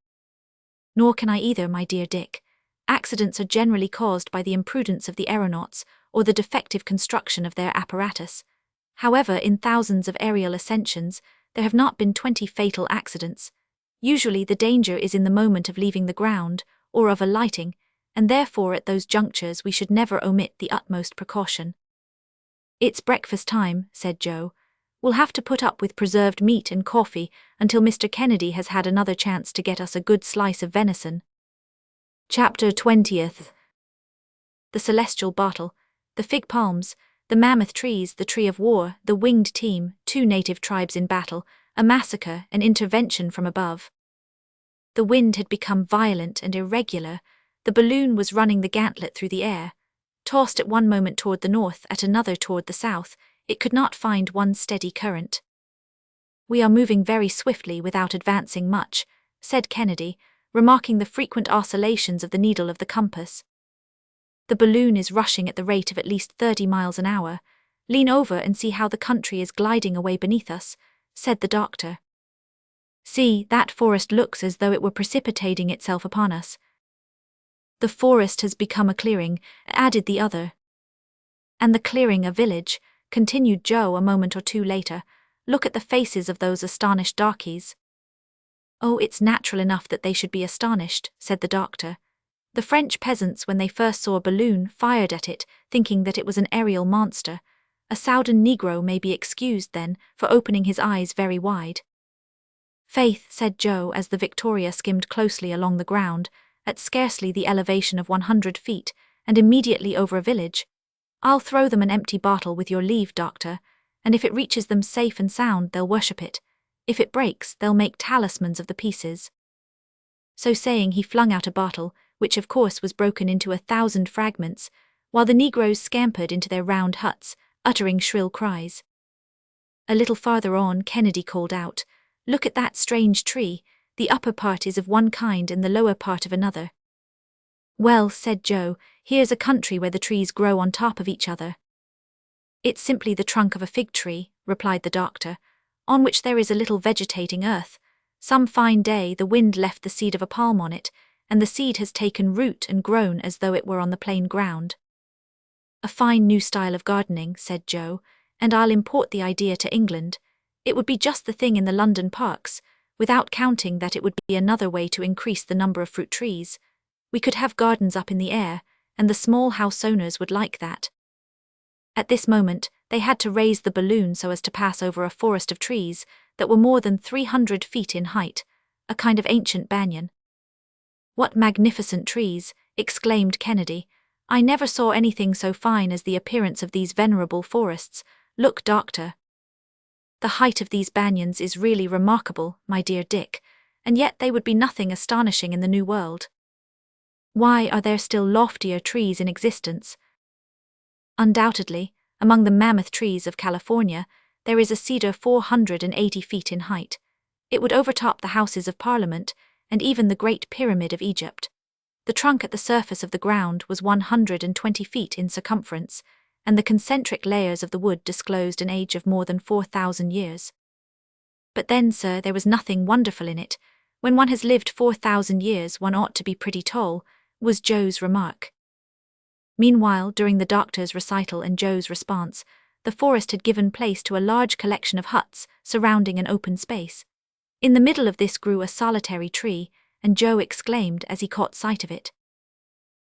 "Nor can I either, my dear Dick. Accidents are generally caused by the imprudence of the aeronauts or the defective construction of their apparatus. However, in thousands of aerial ascensions, there have not been 20 fatal accidents. Usually the danger is in the moment of leaving the ground, or of alighting, and therefore at those junctures we should never omit the utmost precaution." "It's breakfast time," said Joe. "We'll have to put up with preserved meat and coffee until Mr. Kennedy has had another chance to get us a good slice of venison." Chapter 20th. The celestial bottle, the fig palms, the mammoth trees, the tree of war, the winged team, 2 native tribes in battle, a massacre, an intervention from above. The wind had become violent and irregular. The balloon was running the gauntlet through the air. Tossed at one moment toward the north, at another toward the south, it could not find one steady current. "We are moving very swiftly without advancing much," said Kennedy, remarking the frequent oscillations of the needle of the compass. "The balloon is rushing at the rate of at least 30 miles an hour. Lean over and see how the country is gliding away beneath us," said the doctor. "See, that forest looks as though it were precipitating itself upon us." "The forest has become a clearing," added the other. "And the clearing a village," continued Joe a moment or two later. "Look at the faces of those astonished darkies." "Oh, it's natural enough that they should be astonished," said the doctor. "The French peasants, when they first saw a balloon, fired at it, thinking that it was an aerial monster. A Soudan Negro may be excused, then, for opening his eyes very wide." "Faith," said Joe as the Victoria skimmed closely along the ground, at scarcely the elevation of 100 feet, and immediately over a village. "I'll throw them an empty bottle with your leave, doctor, and if it reaches them safe and sound, they'll worship it. If it breaks, they'll make talismans of the pieces." So saying, he flung out a bottle, which of course was broken into 1,000 fragments, while the Negroes scampered into their round huts, uttering shrill cries. A little farther on, Kennedy called out, "Look at that strange tree. The upper part is of one kind and the lower part of another." "Well," said Joe, "here's a country where the trees grow on top of each other." "It's simply the trunk of a fig tree," replied the doctor, "on which there is a little vegetating earth. Some fine day the wind left the seed of a palm on it, and the seed has taken root and grown as though it were on the plain ground." "A fine new style of gardening," said Joe, "and I'll import the idea to England. It would be just the thing in the London parks, without counting that it would be another way to increase the number of fruit trees. We could have gardens up in the air, and the small house owners would like that." At this moment, they had to raise the balloon so as to pass over a forest of trees that were more than 300 feet in height, a kind of ancient banyan. "What magnificent trees!" exclaimed Kennedy. "I never saw anything so fine as the appearance of these venerable forests. Look, doctor." "The height of these banyans is really remarkable, my dear Dick, and yet they would be nothing astonishing in the New World." Why are there still loftier trees in existence? Undoubtedly, among the mammoth trees of California, there is a cedar 480 feet in height. It would overtop the Houses of Parliament and even the Great Pyramid of Egypt. The trunk at the surface of the ground was 120 feet in circumference, and the concentric layers of the wood disclosed an age of more than 4,000 years. But then, sir, there was nothing wonderful in it. When one has lived 4,000 years, one ought to be pretty tall, was Joe's remark. Meanwhile, during the doctor's recital and Joe's response, the forest had given place to a large collection of huts surrounding an open space. In the middle of this grew a solitary tree, and Joe exclaimed as he caught sight of it,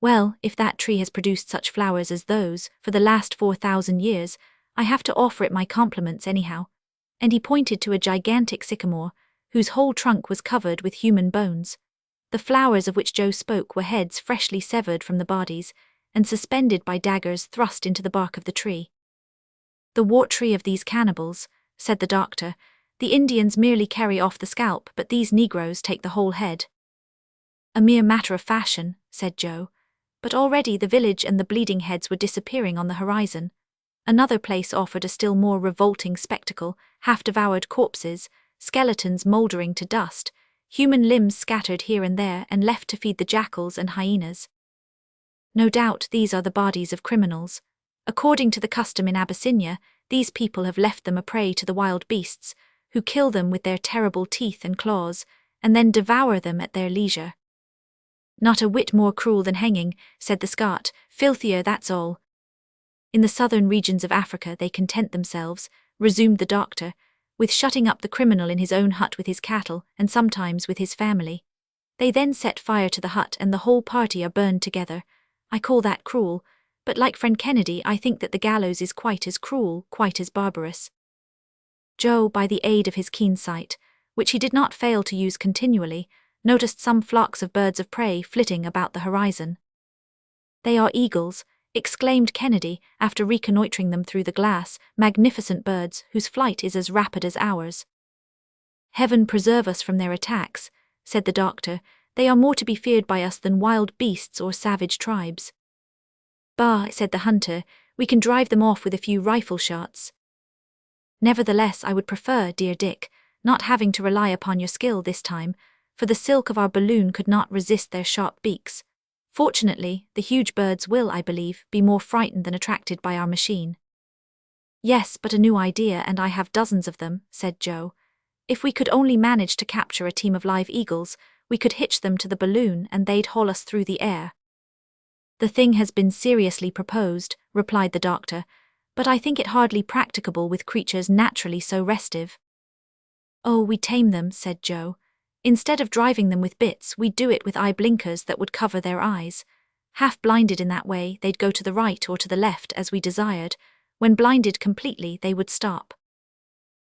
"Well, if that tree has produced such flowers as those for the last 4,000 years, I have to offer it my compliments anyhow." And he pointed to a gigantic sycamore, whose whole trunk was covered with human bones. The flowers of which Joe spoke were heads freshly severed from the bodies, and suspended by daggers thrust into the bark of the tree. "The wart tree of these cannibals," said the doctor. "The Indians merely carry off the scalp, but these Negroes take the whole head." "A mere matter of fashion," said Joe. But already the village and the bleeding heads were disappearing on the horizon. Another place offered a still more revolting spectacle: half-devoured corpses, skeletons mouldering to dust, human limbs scattered here and there and left to feed the jackals and hyenas. No doubt these are the bodies of criminals. According to the custom in Abyssinia, these people have left them a prey to the wild beasts, who kill them with their terrible teeth and claws, and then devour them at their leisure. "Not a whit more cruel than hanging," said the Scot. "Filthier, that's all." "In the southern regions of Africa they content themselves," resumed the doctor, "with shutting up the criminal in his own hut with his cattle, and sometimes with his family. They then set fire to the hut and the whole party are burned together. I call that cruel, but like friend Kennedy, I think that the gallows is quite as cruel, quite as barbarous." Joe, by the aid of his keen sight, which he did not fail to use continually, noticed some flocks of birds of prey flitting about the horizon. "They are eagles," exclaimed Kennedy, after reconnoitring them through the glass, "magnificent birds whose flight is as rapid as ours." "Heaven preserve us from their attacks," said the doctor. "They are more to be feared by us than wild beasts or savage tribes." "Bah," said the hunter, "we can drive them off with a few rifle shots." "Nevertheless, I would prefer, dear Dick, not having to rely upon your skill this time, for the silk of our balloon could not resist their sharp beaks. Fortunately, the huge birds will, I believe, be more frightened than attracted by our machine." "Yes, but a new idea, and I have dozens of them," said Joe. "If we could only manage to capture a team of live eagles, we could hitch them to the balloon and they'd haul us through the air." "The thing has been seriously proposed," replied the doctor, "but I think it hardly practicable with creatures naturally so restive." "Oh, we tame them," said Joe. "Instead of driving them with bits, we do it with eye blinkers that would cover their eyes. Half blinded in that way, they'd go to the right or to the left as we desired. When blinded completely, they would stop."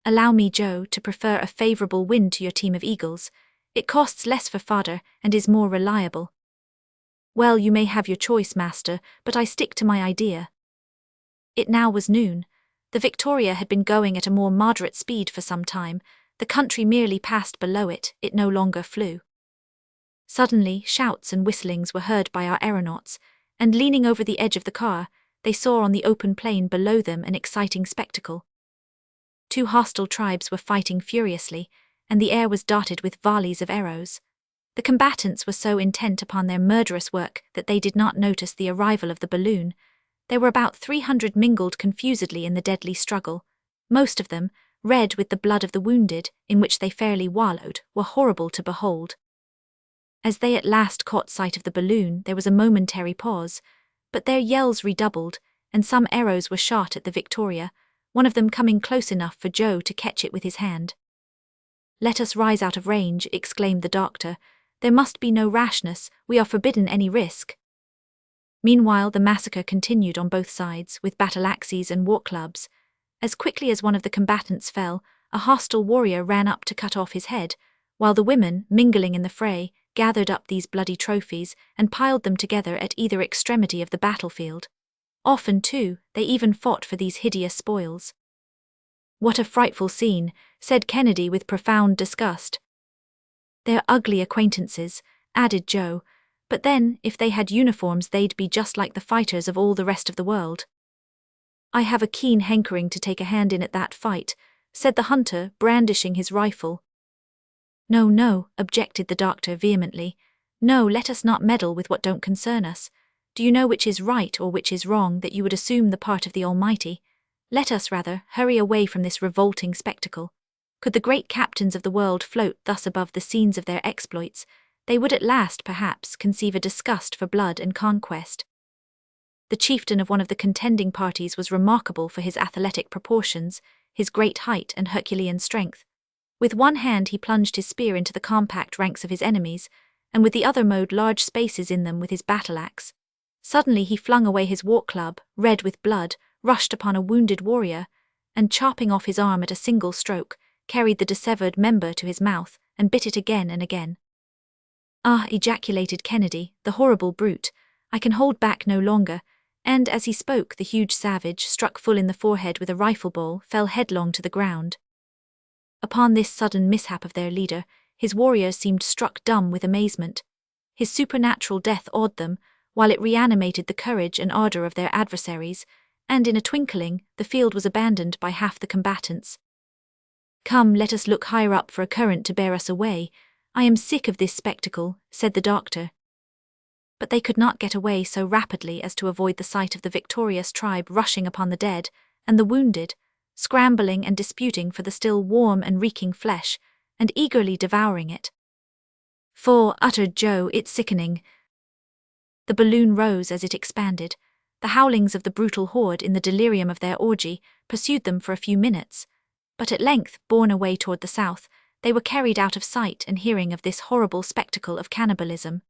"Allow me, Joe, to prefer a favorable wind to your team of eagles. It costs less for fodder and is more reliable." "Well, you may have your choice, master, but I stick to my idea." It now was noon. The Victoria had been going at a more moderate speed for some time. The country merely passed below it, it no longer flew. Suddenly, shouts and whistlings were heard by our aeronauts, and leaning over the edge of the car, they saw on the open plain below them an exciting spectacle. Two hostile tribes were fighting furiously, and the air was dotted with volleys of arrows. The combatants were so intent upon their murderous work that they did not notice the arrival of the balloon. There were about 300 mingled confusedly in the deadly struggle. Most of them, red with the blood of the wounded, in which they fairly wallowed, were horrible to behold. As they at last caught sight of the balloon, there was a momentary pause, but their yells redoubled, and some arrows were shot at the Victoria, one of them coming close enough for Joe to catch it with his hand. "Let us rise out of range," exclaimed the doctor. "There must be no rashness, we are forbidden any risk." Meanwhile the massacre continued on both sides, with battle-axes and war-clubs. As quickly as one of the combatants fell, a hostile warrior ran up to cut off his head, while the women, mingling in the fray, gathered up these bloody trophies and piled them together at either extremity of the battlefield. Often, too, they even fought for these hideous spoils. "What a frightful scene," said Kennedy with profound disgust. "They're ugly acquaintances," added Joe, But then, if they had uniforms, they'd be just like the fighters of all the rest of the world. I have a keen hankering to take a hand in at that fight, said the hunter, brandishing his rifle. No, no, objected the doctor vehemently. No, let us not meddle with what don't concern us. Do you know which is right or which is wrong, that you would assume the part of the Almighty? Let us, rather, hurry away from this revolting spectacle. Could the great captains of the world float thus above the scenes of their exploits, they would at last, perhaps, conceive a disgust for blood and conquest. The chieftain of one of the contending parties was remarkable for his athletic proportions, his great height and Herculean strength. With one hand he plunged his spear into the compact ranks of his enemies, and with the other mowed large spaces in them with his battle-axe. Suddenly he flung away his war-club, red with blood, rushed upon a wounded warrior, and chopping off his arm at a single stroke, carried the dissevered member to his mouth, and bit it again and again. Ah, ejaculated Kennedy, the horrible brute, I can hold back no longer, and as he spoke the huge savage, struck full in the forehead with a rifle ball, fell headlong to the ground. Upon this sudden mishap of their leader, his warriors seemed struck dumb with amazement. His supernatural death awed them, while it reanimated the courage and ardor of their adversaries, and in a twinkling the field was abandoned by half the combatants. Come, let us look higher up for a current to bear us away. I am sick of this spectacle, said the doctor. But they could not get away so rapidly as to avoid the sight of the victorious tribe rushing upon the dead and the wounded, scrambling and disputing for the still warm and reeking flesh, and eagerly devouring it. For, uttered Joe, it's sickening. The balloon rose as it expanded. The howlings of the brutal horde in the delirium of their orgy pursued them for a few minutes, but at length, borne away toward the south, they were carried out of sight and hearing of this horrible spectacle of cannibalism.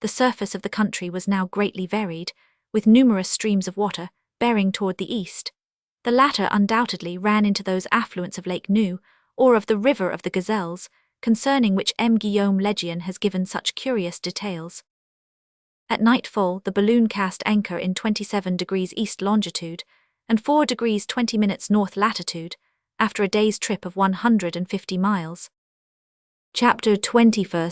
The surface of the country was now greatly varied, with numerous streams of water bearing toward the east. The latter undoubtedly ran into those affluents of Lake Nu, or of the River of the Gazelles, concerning which M. Guillaume Legion has given such curious details. At nightfall the balloon cast anchor in 27 degrees east longitude, and 4 degrees 20 minutes north latitude, after a day's trip of 150 miles. Chapter 21.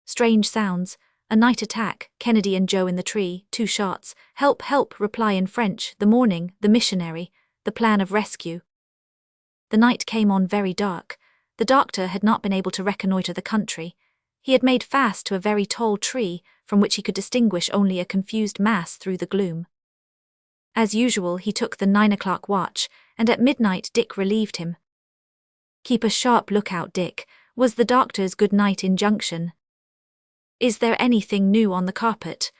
Strange sounds. A night attack, Kennedy and Joe in the tree, 2 shots, help, help, reply in French, the morning, the missionary, the plan of rescue. The night came on very dark. The doctor had not been able to reconnoitre the country. He had made fast to a very tall tree, from which he could distinguish only a confused mass through the gloom. As usual, he took the 9 o'clock watch, and at midnight Dick relieved him. Keep a sharp lookout, Dick, was the doctor's good-night injunction. Is there anything new on the carpet?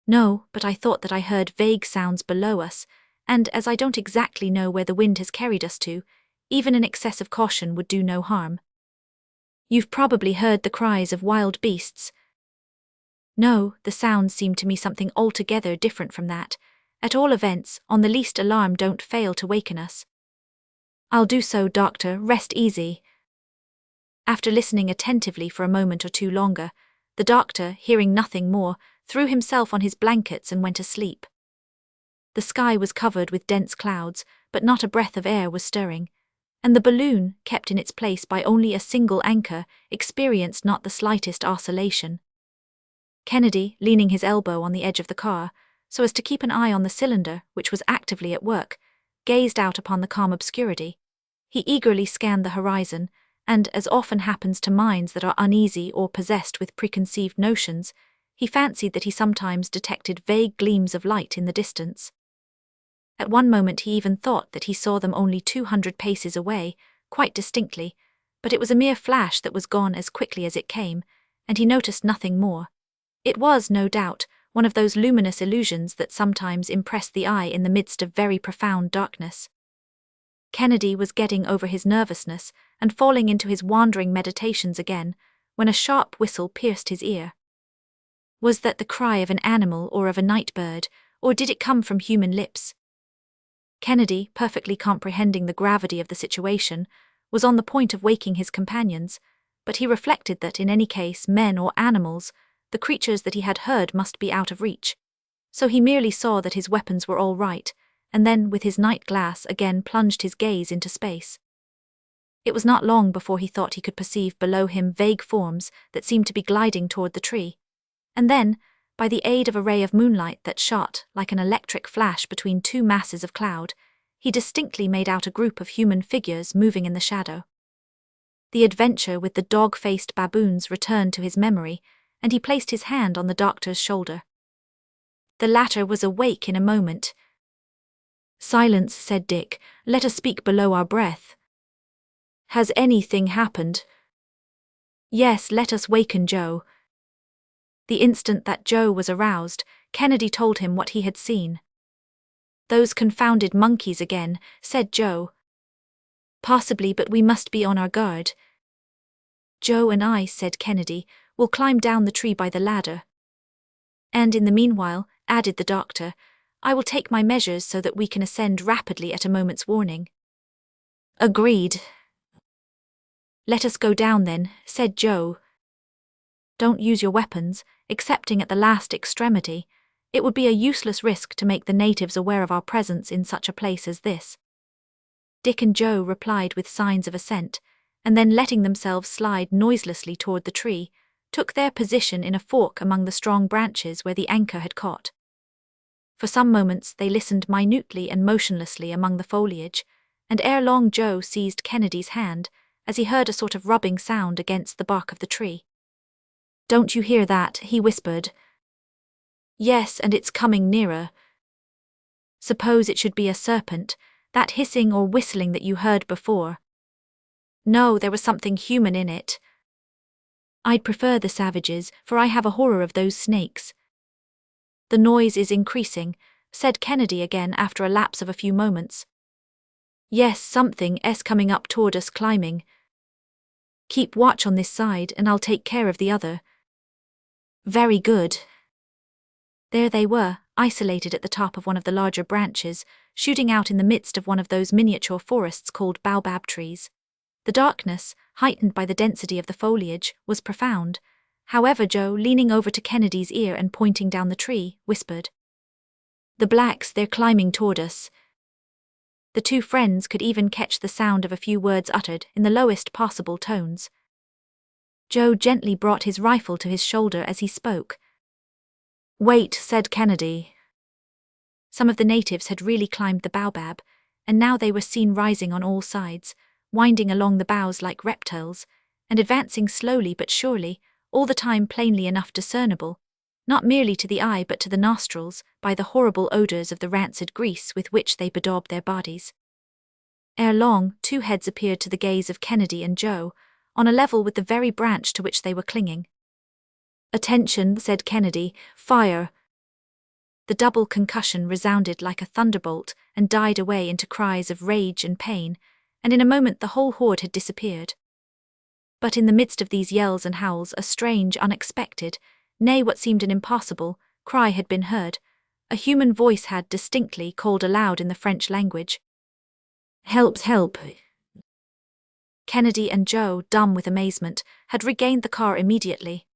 No, but I thought that I heard vague sounds below us, and as I don't exactly know where the wind has carried us to, even an excess of caution would do no harm. You've probably heard the cries of wild beasts. No, the sounds seem to me something altogether different from that. At all events, on the least alarm don't fail to waken us. I'll do so, doctor, rest easy. After listening attentively for a moment or two longer, the doctor, hearing nothing more, threw himself on his blankets and went asleep. The sky was covered with dense clouds, but not a breath of air was stirring, and the balloon, kept in its place by only a single anchor, experienced not the slightest oscillation. Kennedy, leaning his elbow on the edge of the car, so as to keep an eye on the cylinder, which was actively at work, gazed out upon the calm obscurity. He eagerly scanned the horizon, and, as often happens to minds that are uneasy or possessed with preconceived notions, he fancied that he sometimes detected vague gleams of light in the distance. At one moment he even thought that he saw them only 200 paces away, quite distinctly, but it was a mere flash that was gone as quickly as it came, and he noticed nothing more. It was, no doubt, one of those luminous illusions that sometimes impress the eye in the midst of very profound darkness. Kennedy was getting over his nervousness and falling into his wandering meditations again, when a sharp whistle pierced his ear. Was that the cry of an animal or of a night bird, or did it come from human lips? Kennedy, perfectly comprehending the gravity of the situation, was on the point of waking his companions, but he reflected that in any case, men or animals, the creatures that he had heard must be out of reach. So he merely saw that his weapons were all right, and then with his night glass again plunged his gaze into space. It was not long before he thought he could perceive below him vague forms that seemed to be gliding toward the tree. And then, by the aid of a ray of moonlight that shot like an electric flash between two masses of cloud, he distinctly made out a group of human figures moving in the shadow. The adventure with the dog-faced baboons returned to his memory, and he placed his hand on the doctor's shoulder. The latter was awake in a moment. "Silence," said Dick. "Let us speak below our breath." "Has anything happened?" "Yes, let us waken Joe." The instant that Joe was aroused, Kennedy told him what he had seen. "Those confounded monkeys again," said Joe. "Possibly, but we must be on our guard." "Joe and I," said Kennedy, "will climb down the tree by the ladder." "And in the meanwhile," added the doctor, "I will take my measures so that we can ascend rapidly at a moment's warning." "Agreed." "Let us go down then," said Joe. "Don't use your weapons, excepting at the last extremity. It would be a useless risk to make the natives aware of our presence in such a place as this." Dick and Joe replied with signs of assent, and then letting themselves slide noiselessly toward the tree, took their position in a fork among the strong branches where the anchor had caught. For some moments they listened minutely and motionlessly among the foliage, and ere long Joe seized Kennedy's hand as he heard a sort of rubbing sound against the bark of the tree. "Don't you hear that?" he whispered. "Yes, and it's coming nearer." "Suppose it should be a serpent, that hissing or whistling that you heard before." "No, there was something human in it." "I'd prefer the savages, for I have a horror of those snakes." "The noise is increasing," said Kennedy again after a lapse of a few moments. "Yes, something's coming up toward us climbing." "Keep watch on this side and I'll take care of the other." "Very good." There they were, isolated at the top of one of the larger branches, shooting out in the midst of one of those miniature forests called baobab trees. The darkness, heightened by the density of the foliage, was profound. However, Joe, leaning over to Kennedy's ear and pointing down the tree, whispered, "The blacks, they're climbing toward us." The two friends could even catch the sound of a few words uttered in the lowest possible tones. Joe gently brought his rifle to his shoulder as he spoke. "Wait," said Kennedy. Some of the natives had really climbed the baobab, and now they were seen rising on all sides, winding along the boughs like reptiles, and advancing slowly but surely, all the time plainly enough discernible, not merely to the eye but to the nostrils, by the horrible odors of the rancid grease with which they bedaubed their bodies. Ere long, two heads appeared to the gaze of Kennedy and Joe, on a level with the very branch to which they were clinging. "Attention," said Kennedy, "fire." The double concussion resounded like a thunderbolt and died away into cries of rage and pain, and in a moment the whole horde had disappeared. But in the midst of these yells and howls a strange, unexpected, nay, what seemed an impossible, cry had been heard. A human voice had distinctly called aloud in the French language. "Help, help." Kennedy and Joe, dumb with amazement, had regained the car immediately.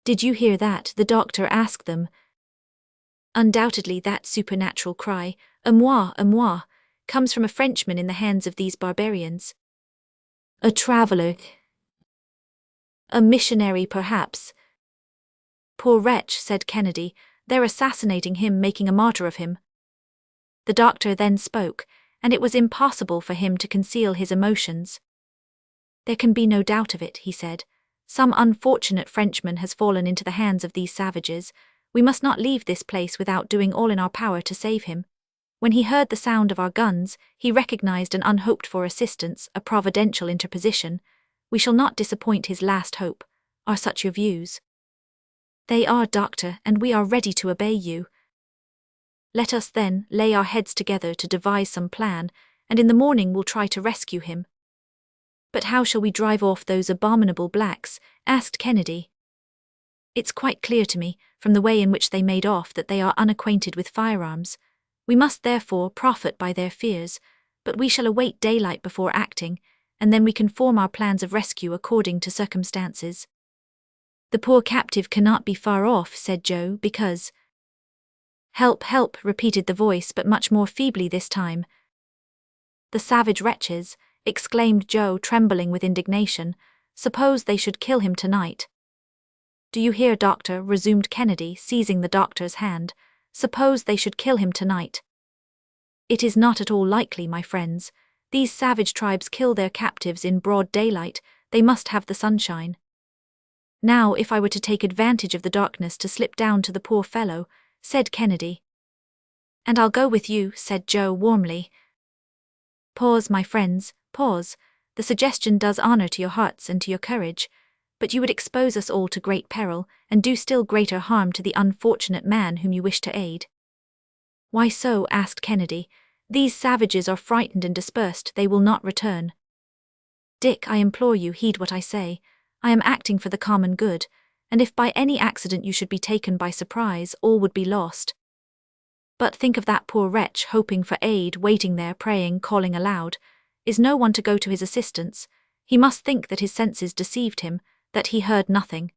"Did you hear that?" the doctor asked them. "Undoubtedly that supernatural cry, à moi, comes from a Frenchman in the hands of these barbarians." "A traveler." "A missionary, perhaps." "Poor wretch," said Kennedy, "they're assassinating him, making a martyr of him." The doctor then spoke, and it was impossible for him to conceal his emotions. "There can be no doubt of it," he said. "Some unfortunate Frenchman has fallen into the hands of these savages. We must not leave this place without doing all in our power to save him. When he heard the sound of our guns, he recognized an unhoped-for assistance, a providential interposition. We shall not disappoint his last hope. Are such your views?" "They are, doctor, and we are ready to obey you." "Let us, then, lay our heads together to devise some plan, and in the morning we'll try to rescue him." "But how shall we drive off those abominable blacks?" asked Kennedy. "It's quite clear to me, from the way in which they made off, that they are unacquainted with firearms. We must therefore profit by their fears, but we shall await daylight before acting, and then we can form our plans of rescue according to circumstances." "The poor captive cannot be far off," said Joe, "because—" "Help, help," repeated the voice, but much more feebly this time. "The savage wretches," exclaimed Joe, trembling with indignation. Suppose they should kill him tonight. Do you hear, Doctor? Resumed Kennedy, seizing the doctor's hand. Suppose they should kill him tonight. It is not at all likely, my friends. These savage tribes kill their captives in broad daylight. They must have the sunshine. Now, if I were to take advantage of the darkness to slip down to the poor fellow, said Kennedy. And I'll go with you, said Joe warmly. Pause, my friends, pause. The suggestion does honor to your hearts and to your courage, but you would expose us all to great peril, and do still greater harm to the unfortunate man whom you wish to aid. Why so? Asked Kennedy. These savages are frightened and dispersed. They will not return. Dick, I implore you, heed what I say. I am acting for the common good, and if by any accident you should be taken by surprise, all would be lost. But think of that poor wretch, hoping for aid, waiting there, praying, calling aloud. Is no one to go to his assistance? He must think that his senses deceived him, that he heard nothing.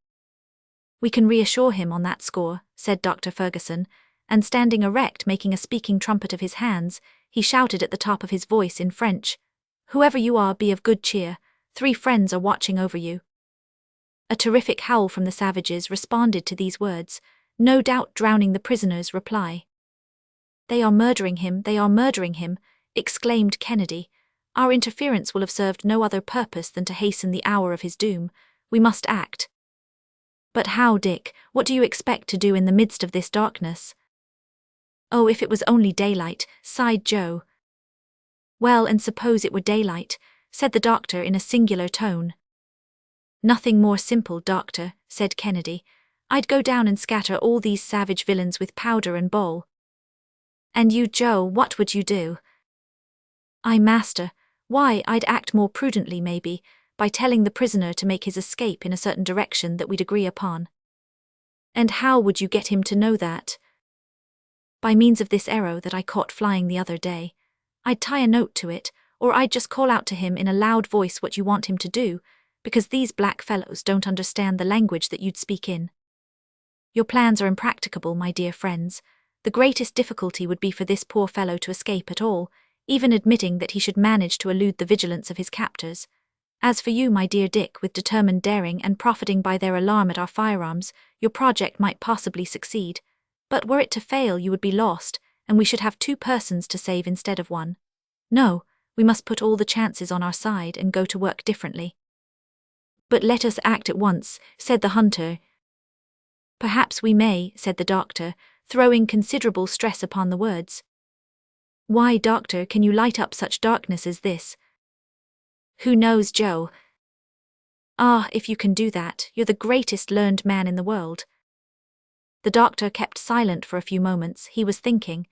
We can reassure him on that score, said Dr. Ferguson, and standing erect, making a speaking trumpet of his hands, he shouted at the top of his voice in French, Whoever you are, be of good cheer. 3 friends are watching over you. A terrific howl from the savages responded to these words, no doubt drowning the prisoner's reply. They are murdering him, they are murdering him, exclaimed Kennedy. Our interference will have served no other purpose than to hasten the hour of his doom. We must act. But how, Dick? What do you expect to do in the midst of this darkness? Oh, if it was only daylight, sighed Joe. Well, and suppose it were daylight, said the doctor in a singular tone. Nothing more simple, Doctor, said Kennedy. I'd go down and scatter all these savage villains with powder and ball. And you, Joe, what would you do? I, master, why, I'd act more prudently, maybe, by telling the prisoner to make his escape in a certain direction that we'd agree upon. And how would you get him to know that? By means of this arrow that I caught flying the other day. I'd tie a note to it, or I'd just call out to him in a loud voice what you want him to do, because these black fellows don't understand the language that you'd speak in. Your plans are impracticable, my dear friends. The greatest difficulty would be for this poor fellow to escape at all, even admitting that he should manage to elude the vigilance of his captors. As for you, my dear Dick, with determined daring and profiting by their alarm at our firearms, your project might possibly succeed. But were it to fail, you would be lost, and we should have 2 persons to save instead of 1. No, we must put all the chances on our side and go to work differently. But let us act at once, said the hunter. Perhaps we may, said the doctor, throwing considerable stress upon the words. Why, Doctor, can you light up such darkness as this? Who knows, Joe? Ah, if you can do that, you're the greatest learned man in the world. The doctor kept silent for a few moments. He was thinking.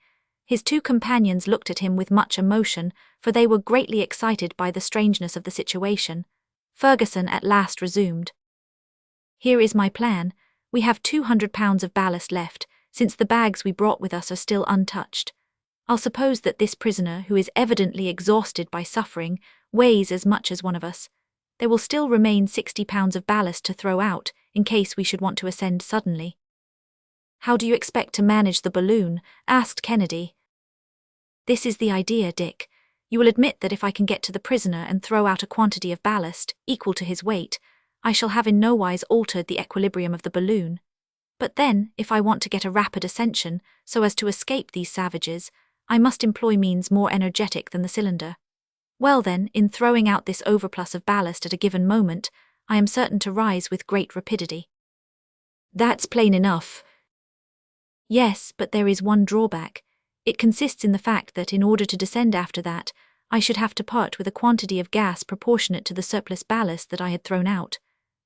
His 2 companions looked at him with much emotion, for they were greatly excited by the strangeness of the situation. Ferguson at last resumed. Here is my plan. We have 200 pounds of ballast left, since the bags we brought with us are still untouched. I'll suppose that this prisoner, who is evidently exhausted by suffering, weighs as much as one of us. There will still remain 60 pounds of ballast to throw out, in case we should want to ascend suddenly. How do you expect to manage the balloon? Asked Kennedy. This is the idea, Dick. You will admit that if I can get to the prisoner and throw out a quantity of ballast, equal to his weight, I shall have in no wise altered the equilibrium of the balloon. But then, if I want to get a rapid ascension, so as to escape these savages, I must employ means more energetic than the cylinder. Well then, in throwing out this overplus of ballast at a given moment, I am certain to rise with great rapidity. That's plain enough. Yes, but there is one drawback. It consists in the fact that in order to descend after that, I should have to part with a quantity of gas proportionate to the surplus ballast that I had thrown out.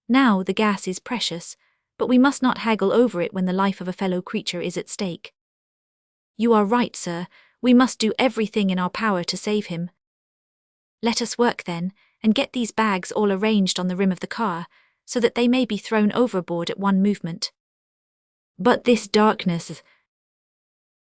Now the gas is precious, but we must not haggle over it when the life of a fellow creature is at stake. You are right, sir. We must do everything in our power to save him. Let us work then, and get these bags all arranged on the rim of the car, so that they may be thrown overboard at one movement. But this darkness...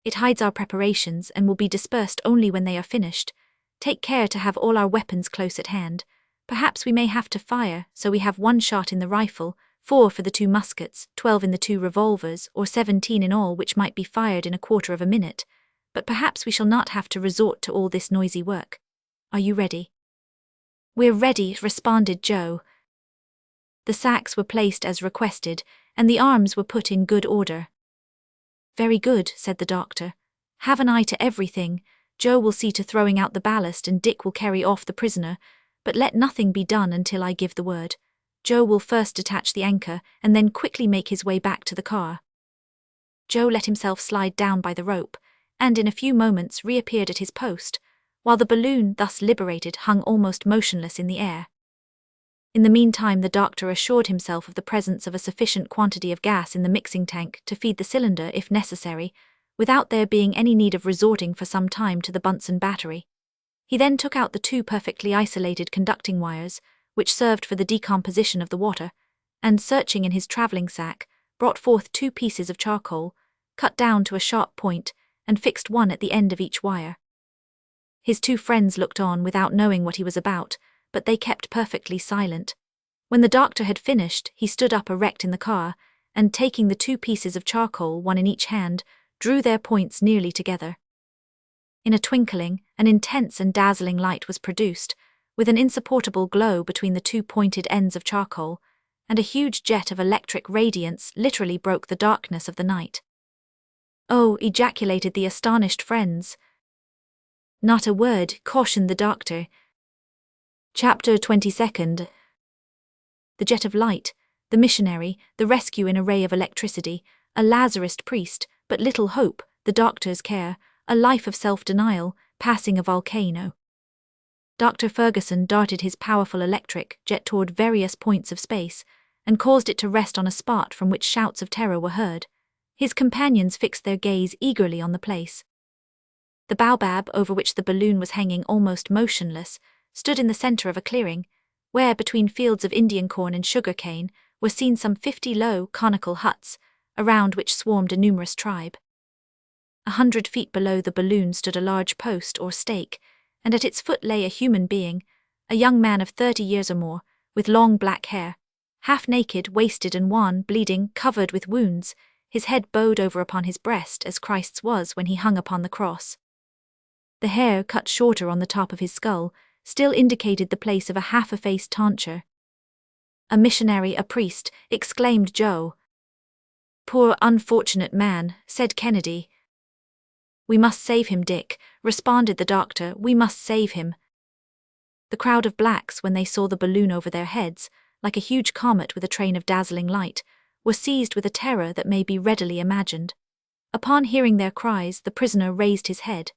It hides our preparations and will be dispersed only when they are finished. Take care to have all our weapons close at hand. Perhaps we may have to fire, so we have 1 shot in the rifle, 4 for the 2 muskets, 12 in the 2 revolvers, or 17 in all, which might be fired in a quarter of a minute. But perhaps we shall not have to resort to all this noisy work. Are you ready? "We're ready," responded Joe. The sacks were placed as requested, and the arms were put in good order. "Very good," said the doctor. "Have an eye to everything. Joe will see to throwing out the ballast and Dick will carry off the prisoner, but let nothing be done until I give the word. Joe will first detach the anchor and then quickly make his way back to the car." Joe let himself slide down by the rope, and in a few moments reappeared at his post, while the balloon, thus liberated, hung almost motionless in the air. In the meantime, the doctor assured himself of the presence of a sufficient quantity of gas in the mixing tank to feed the cylinder if necessary, without there being any need of resorting for some time to the Bunsen battery. He then took out the 2 perfectly isolated conducting wires, which served for the decomposition of the water, and searching in his travelling sack, brought forth 2 pieces of charcoal, cut down to a sharp point, and fixed one at the end of each wire. His 2 friends looked on without knowing what he was about, but they kept perfectly silent. When the doctor had finished, he stood up erect in the car, and taking the 2 pieces of charcoal, one in each hand, drew their points nearly together. In a twinkling, an intense and dazzling light was produced, with an insupportable glow between the 2 pointed ends of charcoal, and a huge jet of electric radiance literally broke the darkness of the night. "Oh!" ejaculated the astonished friends. "Not a word," cautioned the doctor. Chapter 22. The jet of light, the missionary, the rescue in a ray of electricity, a Lazarist priest, but little hope, the doctor's care, a life of self-denial, passing a volcano. Dr. Ferguson darted his powerful electric jet toward various points of space, and caused it to rest on a spot from which shouts of terror were heard. His companions fixed their gaze eagerly on the place. The baobab, over which the balloon was hanging almost motionless, stood in the center of a clearing, where, between fields of Indian corn and sugar cane, were seen some 50 low, conical huts, around which swarmed a numerous tribe. 100 feet below the balloon stood a large post or stake, and at its foot lay a human being, a young man of 30 years or more, with long black hair, half naked, wasted and wan, bleeding, covered with wounds, his head bowed over upon his breast as Christ's was when he hung upon the cross. The hair, cut shorter on the top of his skull, still indicated the place of a half-effaced tonsure. "A missionary, a priest," exclaimed Joe. "Poor unfortunate man," said Kennedy. "We must save him, Dick," responded the doctor. "We must save him." The crowd of blacks, when they saw the balloon over their heads, like a huge comet with a train of dazzling light, were seized with a terror that may be readily imagined. Upon hearing their cries, the prisoner raised his head.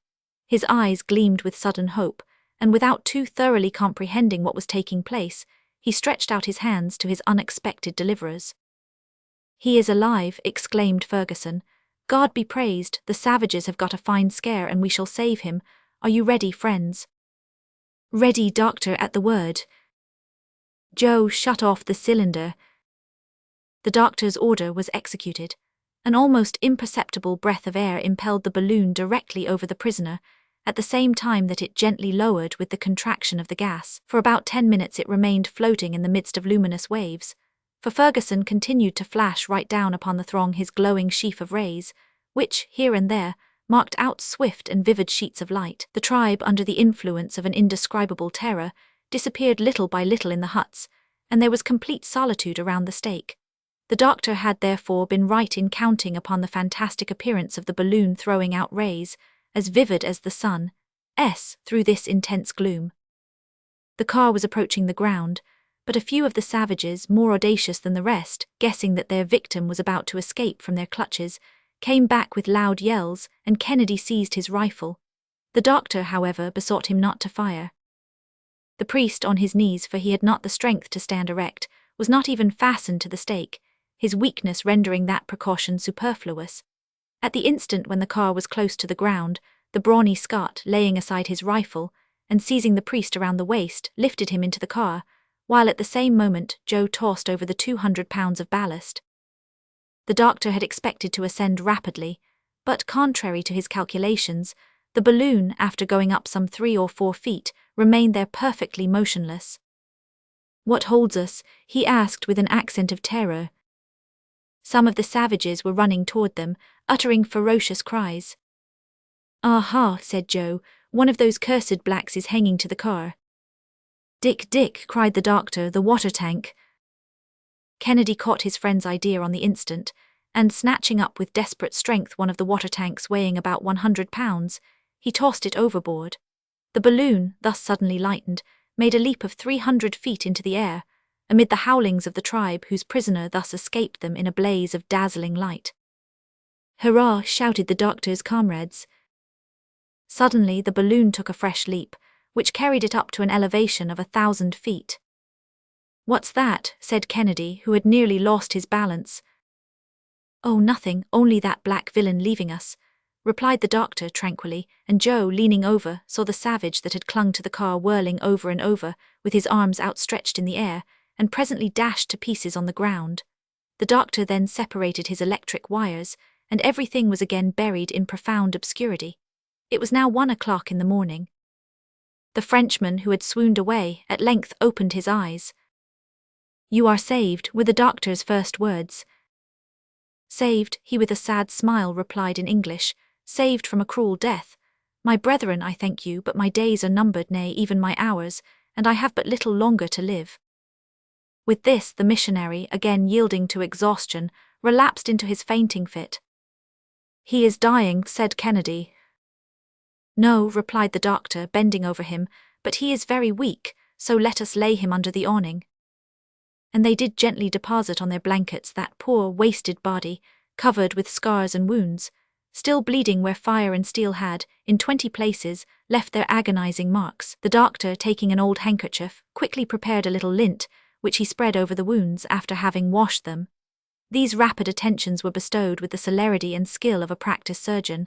His eyes gleamed with sudden hope, and without too thoroughly comprehending what was taking place, he stretched out his hands to his unexpected deliverers. "He is alive," exclaimed Ferguson. "God be praised, the savages have got a fine scare and we shall save him. Are you ready, friends?" "Ready, doctor," at the word. Joe shut off the cylinder. The doctor's order was executed. An almost imperceptible breath of air impelled the balloon directly over the prisoner, at the same time that it gently lowered with the contraction of the gas. For about 10 minutes it remained floating in the midst of luminous waves, for Ferguson continued to flash right down upon the throng his glowing sheaf of rays, which, here and there, marked out swift and vivid sheets of light. The tribe, under the influence of an indescribable terror, disappeared little by little in the huts, and there was complete solitude around the stake. The doctor had therefore been right in counting upon the fantastic appearance of the balloon throwing out rays, as vivid as the sun's, through this intense gloom. The car was approaching the ground, but a few of the savages, more audacious than the rest, guessing that their victim was about to escape from their clutches, came back with loud yells, and Kennedy seized his rifle. The doctor, however, besought him not to fire. The priest, on his knees, for he had not the strength to stand erect, was not even fastened to the stake, his weakness rendering that precaution superfluous. At the instant when the car was close to the ground, the brawny Scot, laying aside his rifle, and seizing the priest around the waist, lifted him into the car, while at the same moment Joe tossed over the 200 pounds of ballast. The doctor had expected to ascend rapidly, but contrary to his calculations, the balloon, after going up some 3 or 4 feet, remained there perfectly motionless. "What holds us?" he asked with an accent of terror. Some of the savages were running toward them, uttering ferocious cries. "Aha," said Joe, "one of those cursed blacks is hanging to the car." Dick, Dick, cried the doctor, the water tank. Kennedy caught his friend's idea on the instant, and snatching up with desperate strength one of the water tanks weighing about 100 pounds, he tossed it overboard. The balloon, thus suddenly lightened, made a leap of 300 feet into the air, amid the howlings of the tribe whose prisoner thus escaped them in a blaze of dazzling light. "Hurrah!" shouted the doctor's comrades. Suddenly the balloon took a fresh leap, which carried it up to an elevation of 1,000 feet. "What's that?" said Kennedy, who had nearly lost his balance. "Oh, nothing, only that black villain leaving us," replied the doctor tranquilly, and Joe, leaning over, saw the savage that had clung to the car whirling over and over, with his arms outstretched in the air, and presently dashed to pieces on the ground. The doctor then separated his electric wires, and everything was again buried in profound obscurity. It was now 1 o'clock in the morning. The Frenchman, who had swooned away, at length opened his eyes. "You are saved," were the doctor's first words. "Saved," he with a sad smile replied in English, "saved from a cruel death. My brethren, I thank you, but my days are numbered, nay, even my hours, and I have but little longer to live." With this, the missionary, again yielding to exhaustion, relapsed into his fainting fit. "He is dying," said Kennedy. "No," replied the doctor, bending over him, "but he is very weak, so let us lay him under the awning." And they did gently deposit on their blankets that poor, wasted body, covered with scars and wounds, still bleeding where fire and steel had, in 20 places, left their agonizing marks. The doctor, taking an old handkerchief, quickly prepared a little lint, which he spread over the wounds after having washed them. These rapid attentions were bestowed with the celerity and skill of a practiced surgeon,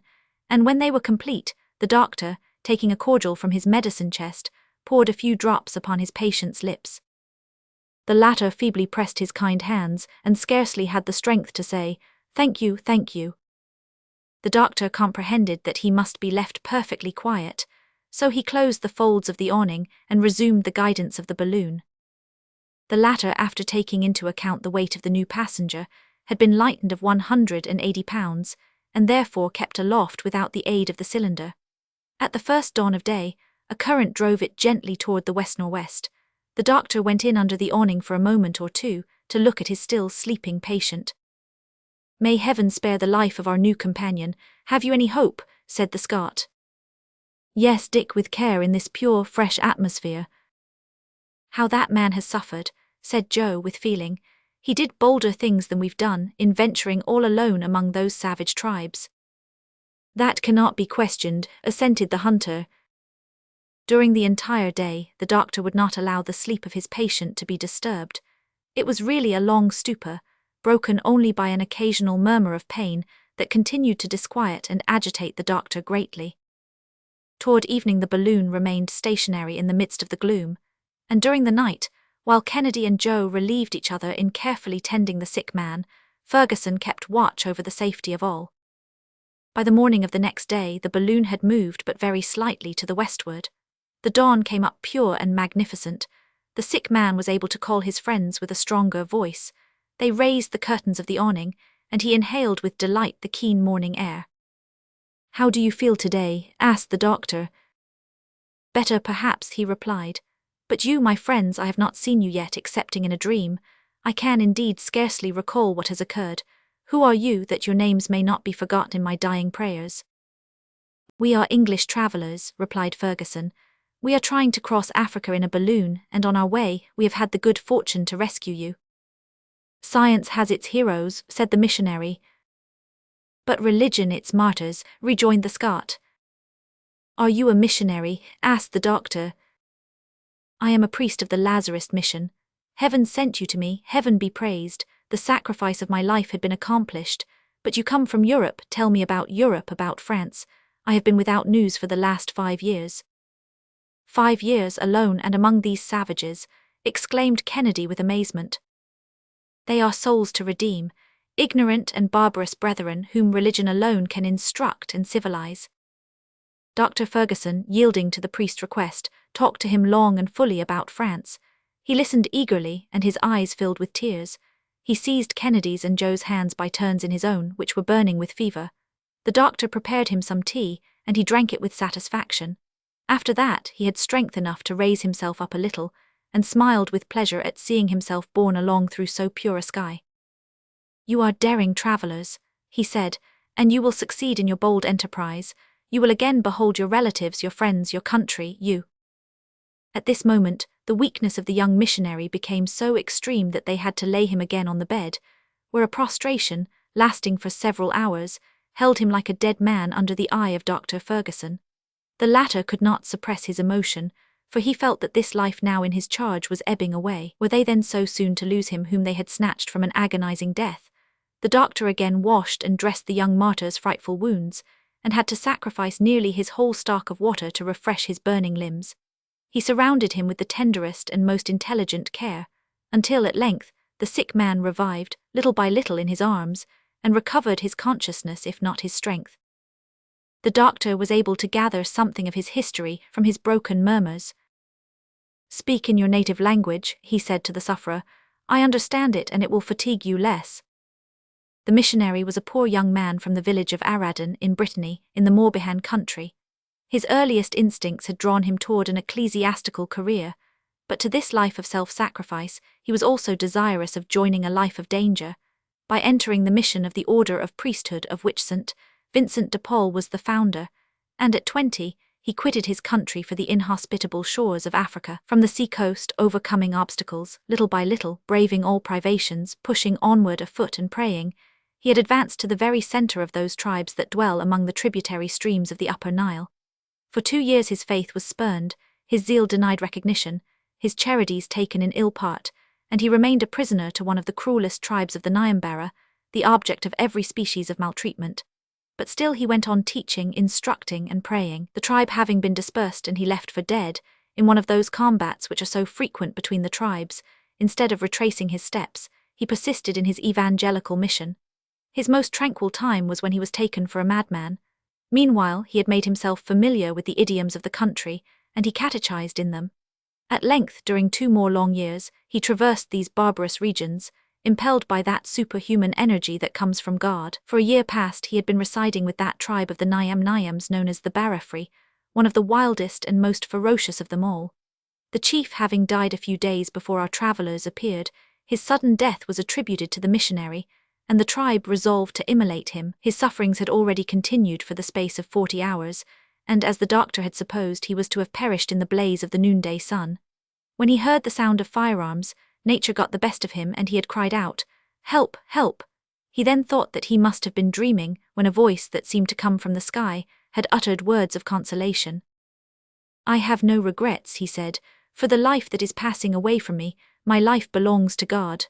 and when they were complete, the doctor, taking a cordial from his medicine chest, poured a few drops upon his patient's lips. The latter feebly pressed his kind hands, and scarcely had the strength to say, "Thank you, thank you." The doctor comprehended that he must be left perfectly quiet, so he closed the folds of the awning and resumed the guidance of the balloon. The latter, after taking into account the weight of the new passenger, had been lightened of 180 pounds, and therefore kept aloft without the aid of the cylinder. At the first dawn of day, a current drove it gently toward the west-northwest. The doctor went in under the awning for a moment or two to look at his still sleeping patient. "May heaven spare the life of our new companion. Have you any hope?" said the Scot. "Yes, Dick, with care in this pure, fresh atmosphere." "How that man has suffered," said Joe with feeling. "He did bolder things than we've done, in venturing all alone among those savage tribes." "That cannot be questioned," assented the hunter. During the entire day, the doctor would not allow the sleep of his patient to be disturbed. It was really a long stupor, broken only by an occasional murmur of pain that continued to disquiet and agitate the doctor greatly. Toward evening the balloon remained stationary in the midst of the gloom, and during the night, while Kennedy and Joe relieved each other in carefully tending the sick man, Ferguson kept watch over the safety of all. By the morning of the next day, the balloon had moved but very slightly to the westward. The dawn came up pure and magnificent. The sick man was able to call his friends with a stronger voice. They raised the curtains of the awning, and he inhaled with delight the keen morning air. "How do you feel today?" asked the doctor. "Better perhaps," he replied. "But you, my friends, I have not seen you yet excepting in a dream. I can indeed scarcely recall what has occurred. Who are you, that your names may not be forgotten in my dying prayers?" "We are English travellers," replied Ferguson. "We are trying to cross Africa in a balloon, and on our way, we have had the good fortune to rescue you." "Science has its heroes," said the missionary. "But religion its martyrs," rejoined the Scot. "Are you a missionary?" asked the doctor. "I am a priest of the Lazarist mission. Heaven sent you to me, heaven be praised. The sacrifice of my life had been accomplished. But you come from Europe, tell me about Europe, about France. I have been without news for the last 5 years." "5 years alone and among these savages," exclaimed Kennedy with amazement. "They are souls to redeem, ignorant and barbarous brethren whom religion alone can instruct and civilize." Dr. Ferguson, yielding to the priest's request, talked to him long and fully about France. He listened eagerly, and his eyes filled with tears. He seized Kennedy's and Joe's hands by turns in his own, which were burning with fever. The doctor prepared him some tea, and he drank it with satisfaction. After that, he had strength enough to raise himself up a little, and smiled with pleasure at seeing himself borne along through so pure a sky. "You are daring travelers," he said, "and you will succeed in your bold enterprise. You will again behold your relatives, your friends, your country, you." At this moment, the weakness of the young missionary became so extreme that they had to lay him again on the bed, where a prostration, lasting for several hours, held him like a dead man under the eye of Dr. Ferguson. The latter could not suppress his emotion, for he felt that this life now in his charge was ebbing away. Were they then so soon to lose him whom they had snatched from an agonizing death? The doctor again washed and dressed the young martyr's frightful wounds, and had to sacrifice nearly his whole stock of water to refresh his burning limbs. He surrounded him with the tenderest and most intelligent care, until at length the sick man revived, little by little in his arms, and recovered his consciousness if not his strength. The doctor was able to gather something of his history from his broken murmurs. "Speak in your native language," he said to the sufferer. "I understand it, and it will fatigue you less." The missionary was a poor young man from the village of Aradan in Brittany, in the Morbihan country. His earliest instincts had drawn him toward an ecclesiastical career, but to this life of self-sacrifice he was also desirous of joining a life of danger, by entering the mission of the order of priesthood of which St. Vincent de Paul was the founder, and at 20, he quitted his country for the inhospitable shores of Africa. From the sea-coast, overcoming obstacles, little by little, braving all privations, pushing onward afoot and praying, he had advanced to the very center of those tribes that dwell among the tributary streams of the Upper Nile. For 2 years his faith was spurned, his zeal denied recognition, his charities taken in ill part, and he remained a prisoner to one of the cruelest tribes of the Nyambara, the object of every species of maltreatment. But still he went on teaching, instructing, and praying. The tribe having been dispersed and he left for dead, in one of those combats which are so frequent between the tribes, instead of retracing his steps, he persisted in his evangelical mission. His most tranquil time was when he was taken for a madman. Meanwhile, he had made himself familiar with the idioms of the country, and he catechized in them. At length, during 2 more long years, he traversed these barbarous regions, impelled by that superhuman energy that comes from God. For a year past he had been residing with that tribe of the Nyams known as the Barafri, one of the wildest and most ferocious of them all. The chief having died a few days before our travellers appeared, his sudden death was attributed to the missionary, and the tribe resolved to immolate him. His sufferings had already continued for the space of 40 hours, and as the doctor had supposed, he was to have perished in the blaze of the noonday sun. When he heard the sound of firearms, nature got the best of him, and he had cried out, "Help! Help!" He then thought that he must have been dreaming, when a voice that seemed to come from the sky had uttered words of consolation. "I have no regrets," he said, "for the life that is passing away from me. My life belongs to God."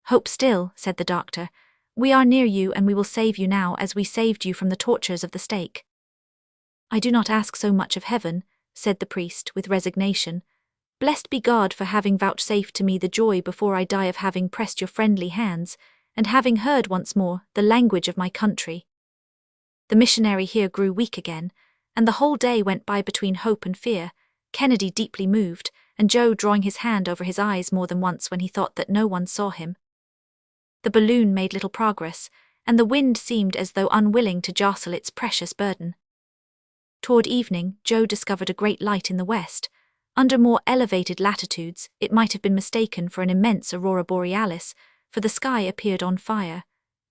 "Hope still," said the doctor. "We are near you, and we will save you now as we saved you from the tortures of the stake." "I do not ask so much of heaven," said the priest with resignation. "Blessed be God for having vouchsafed to me the joy before I die of having pressed your friendly hands, and having heard once more the language of my country." The missionary here grew weak again, and the whole day went by between hope and fear, Kennedy deeply moved, and Joe drawing his hand over his eyes more than once when he thought that no one saw him. The balloon made little progress, and the wind seemed as though unwilling to jostle its precious burden. Toward evening, Joe discovered a great light in the west. Under more elevated latitudes, it might have been mistaken for an immense aurora borealis, for the sky appeared on fire.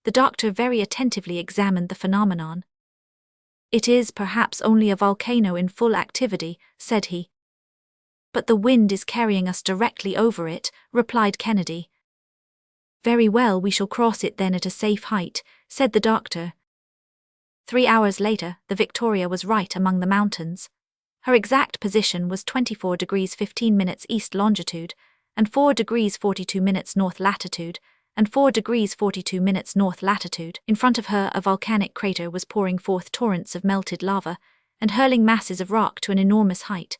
The doctor very attentively examined the phenomenon. "It is perhaps only a volcano in full activity," said he. "But the wind is carrying us directly over it," replied Kennedy. "Very well, we shall cross it then at a safe height," said the doctor. 3 hours later, the Victoria was right among the mountains. Her exact position was 24 degrees 15 minutes east longitude, and 4 degrees 42 minutes north latitude, and 4 degrees 42 minutes north latitude. In front of her, a volcanic crater was pouring forth torrents of melted lava, and hurling masses of rock to an enormous height.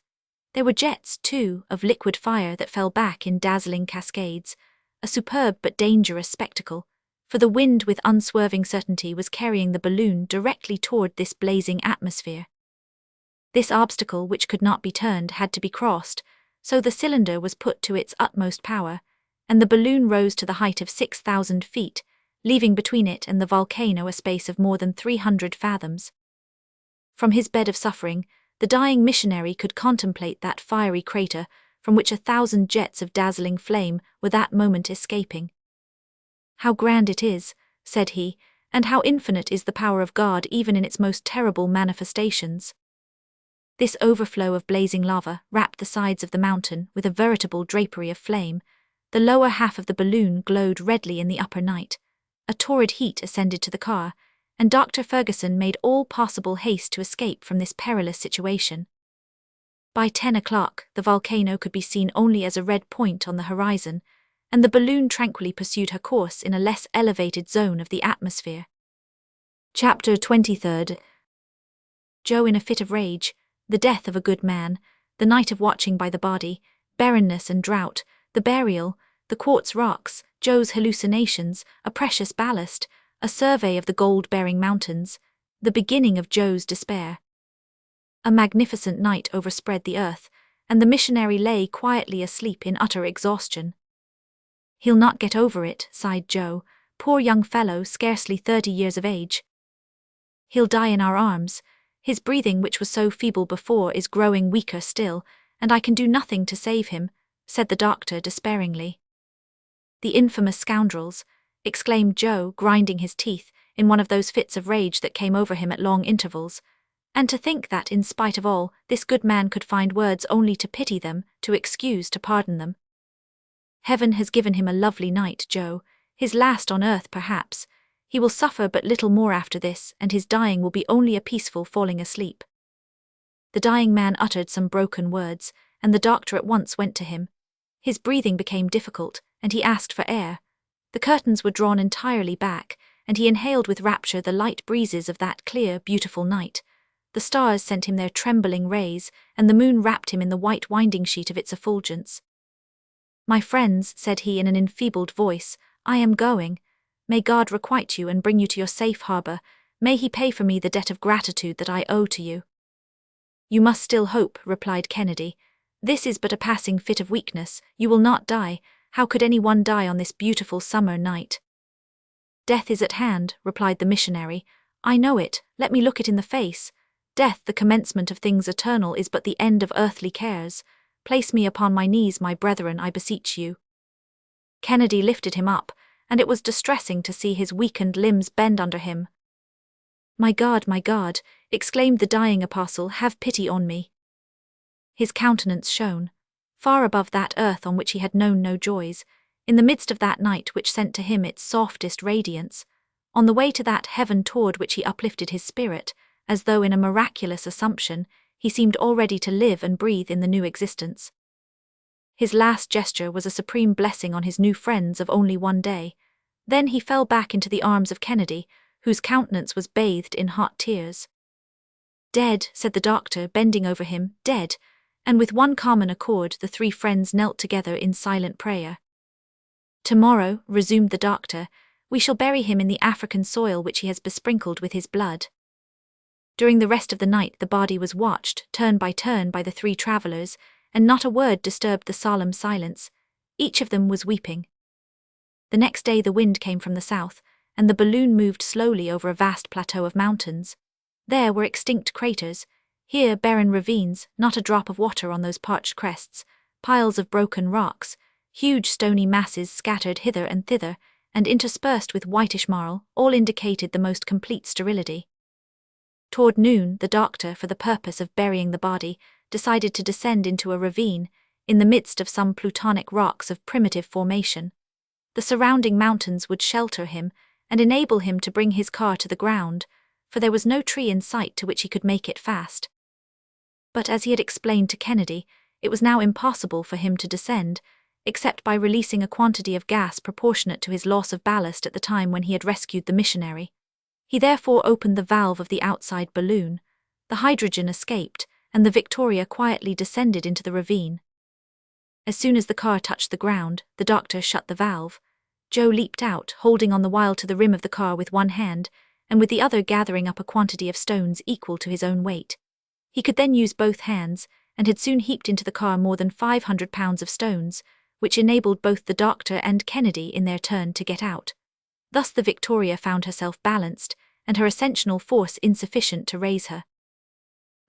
There were jets, too, of liquid fire that fell back in dazzling cascades, a superb but dangerous spectacle, for the wind with unswerving certainty was carrying the balloon directly toward this blazing atmosphere. This obstacle, which could not be turned, had to be crossed, so the cylinder was put to its utmost power, and the balloon rose to the height of 6,000 feet, leaving between it and the volcano a space of more than 300 fathoms. From his bed of suffering, the dying missionary could contemplate that fiery crater from which 1,000 jets of dazzling flame were that moment escaping. "How grand it is," said he, "and how infinite is the power of God even in its most terrible manifestations." This overflow of blazing lava wrapped the sides of the mountain with a veritable drapery of flame. The lower half of the balloon glowed redly in the upper night. A torrid heat ascended to the car, and Dr. Ferguson made all possible haste to escape from this perilous situation. By 10 o'clock, the volcano could be seen only as a red point on the horizon, and the balloon tranquilly pursued her course in a less elevated zone of the atmosphere. Chapter 23. Joe in a fit of rage, the death of a good man, the night of watching by the body, barrenness and drought, the burial, the quartz rocks, Joe's hallucinations, a precious ballast, a survey of the gold-bearing mountains, the beginning of Joe's despair. A magnificent night overspread the earth, and the missionary lay quietly asleep in utter exhaustion. "He'll not get over it," sighed Joe, "poor young fellow, scarcely 30 years of age. He'll die in our arms. His breathing, which was so feeble before, is growing weaker still, and I can do nothing to save him," said the doctor despairingly. "The infamous scoundrels," exclaimed Joe, grinding his teeth, in one of those fits of rage that came over him at long intervals. "And to think that, in spite of all, this good man could find words only to pity them, to excuse, to pardon them. Heaven has given him a lovely night, Joe, his last on earth perhaps. He will suffer but little more after this, and his dying will be only a peaceful falling asleep." The dying man uttered some broken words, and the doctor at once went to him. His breathing became difficult, and he asked for air. The curtains were drawn entirely back, and he inhaled with rapture the light breezes of that clear, beautiful night. The stars sent him their trembling rays, and the moon wrapped him in the white winding sheet of its effulgence. "My friends," said he in an enfeebled voice, "I am going. May God requite you and bring you to your safe harbor. May he pay for me the debt of gratitude that I owe to you." "You must still hope," replied Kennedy. "This is but a passing fit of weakness. You will not die. How could any one die on this beautiful summer night?" "Death is at hand," replied the missionary. "I know it. Let me look it in the face. Death, the commencement of things eternal, is but the end of earthly cares. Place me upon my knees, my brethren, I beseech you." Kennedy lifted him up, and it was distressing to see his weakened limbs bend under him. My God," exclaimed the dying apostle, "have pity on me." His countenance shone. Far above that earth on which he had known no joys, in the midst of that night which sent to him its softest radiance, on the way to that heaven toward which he uplifted his spirit, as though in a miraculous assumption, he seemed already to live and breathe in the new existence. His last gesture was a supreme blessing on his new friends of only one day. Then he fell back into the arms of Kennedy, whose countenance was bathed in hot tears. "Dead," said the doctor, bending over him, "dead," and with one common accord the three friends knelt together in silent prayer. "Tomorrow," resumed the doctor, "we shall bury him in the African soil which he has besprinkled with his blood." During the rest of the night the body was watched, turn by the three travelers, and not a word disturbed the solemn silence. Each of them was weeping. The next day the wind came from the south, and the balloon moved slowly over a vast plateau of mountains. There were extinct craters, here barren ravines, not a drop of water on those parched crests, piles of broken rocks, huge stony masses scattered hither and thither, and interspersed with whitish marl, all indicated the most complete sterility. Toward noon, the doctor, for the purpose of burying the body, decided to descend into a ravine, in the midst of some plutonic rocks of primitive formation. The surrounding mountains would shelter him, and enable him to bring his car to the ground, for there was no tree in sight to which he could make it fast. But as he had explained to Kennedy, it was now impossible for him to descend, except by releasing a quantity of gas proportionate to his loss of ballast at the time when he had rescued the missionary. He therefore opened the valve of the outside balloon. The hydrogen escaped, and the Victoria quietly descended into the ravine. As soon as the car touched the ground, the doctor shut the valve. Joe leaped out, holding on the while to the rim of the car with one hand, and with the other gathering up a quantity of stones equal to his own weight. He could then use both hands, and had soon heaped into the car more than 500 pounds of stones, which enabled both the doctor and Kennedy in their turn to get out. Thus the Victoria found herself balanced, and her ascensional force insufficient to raise her.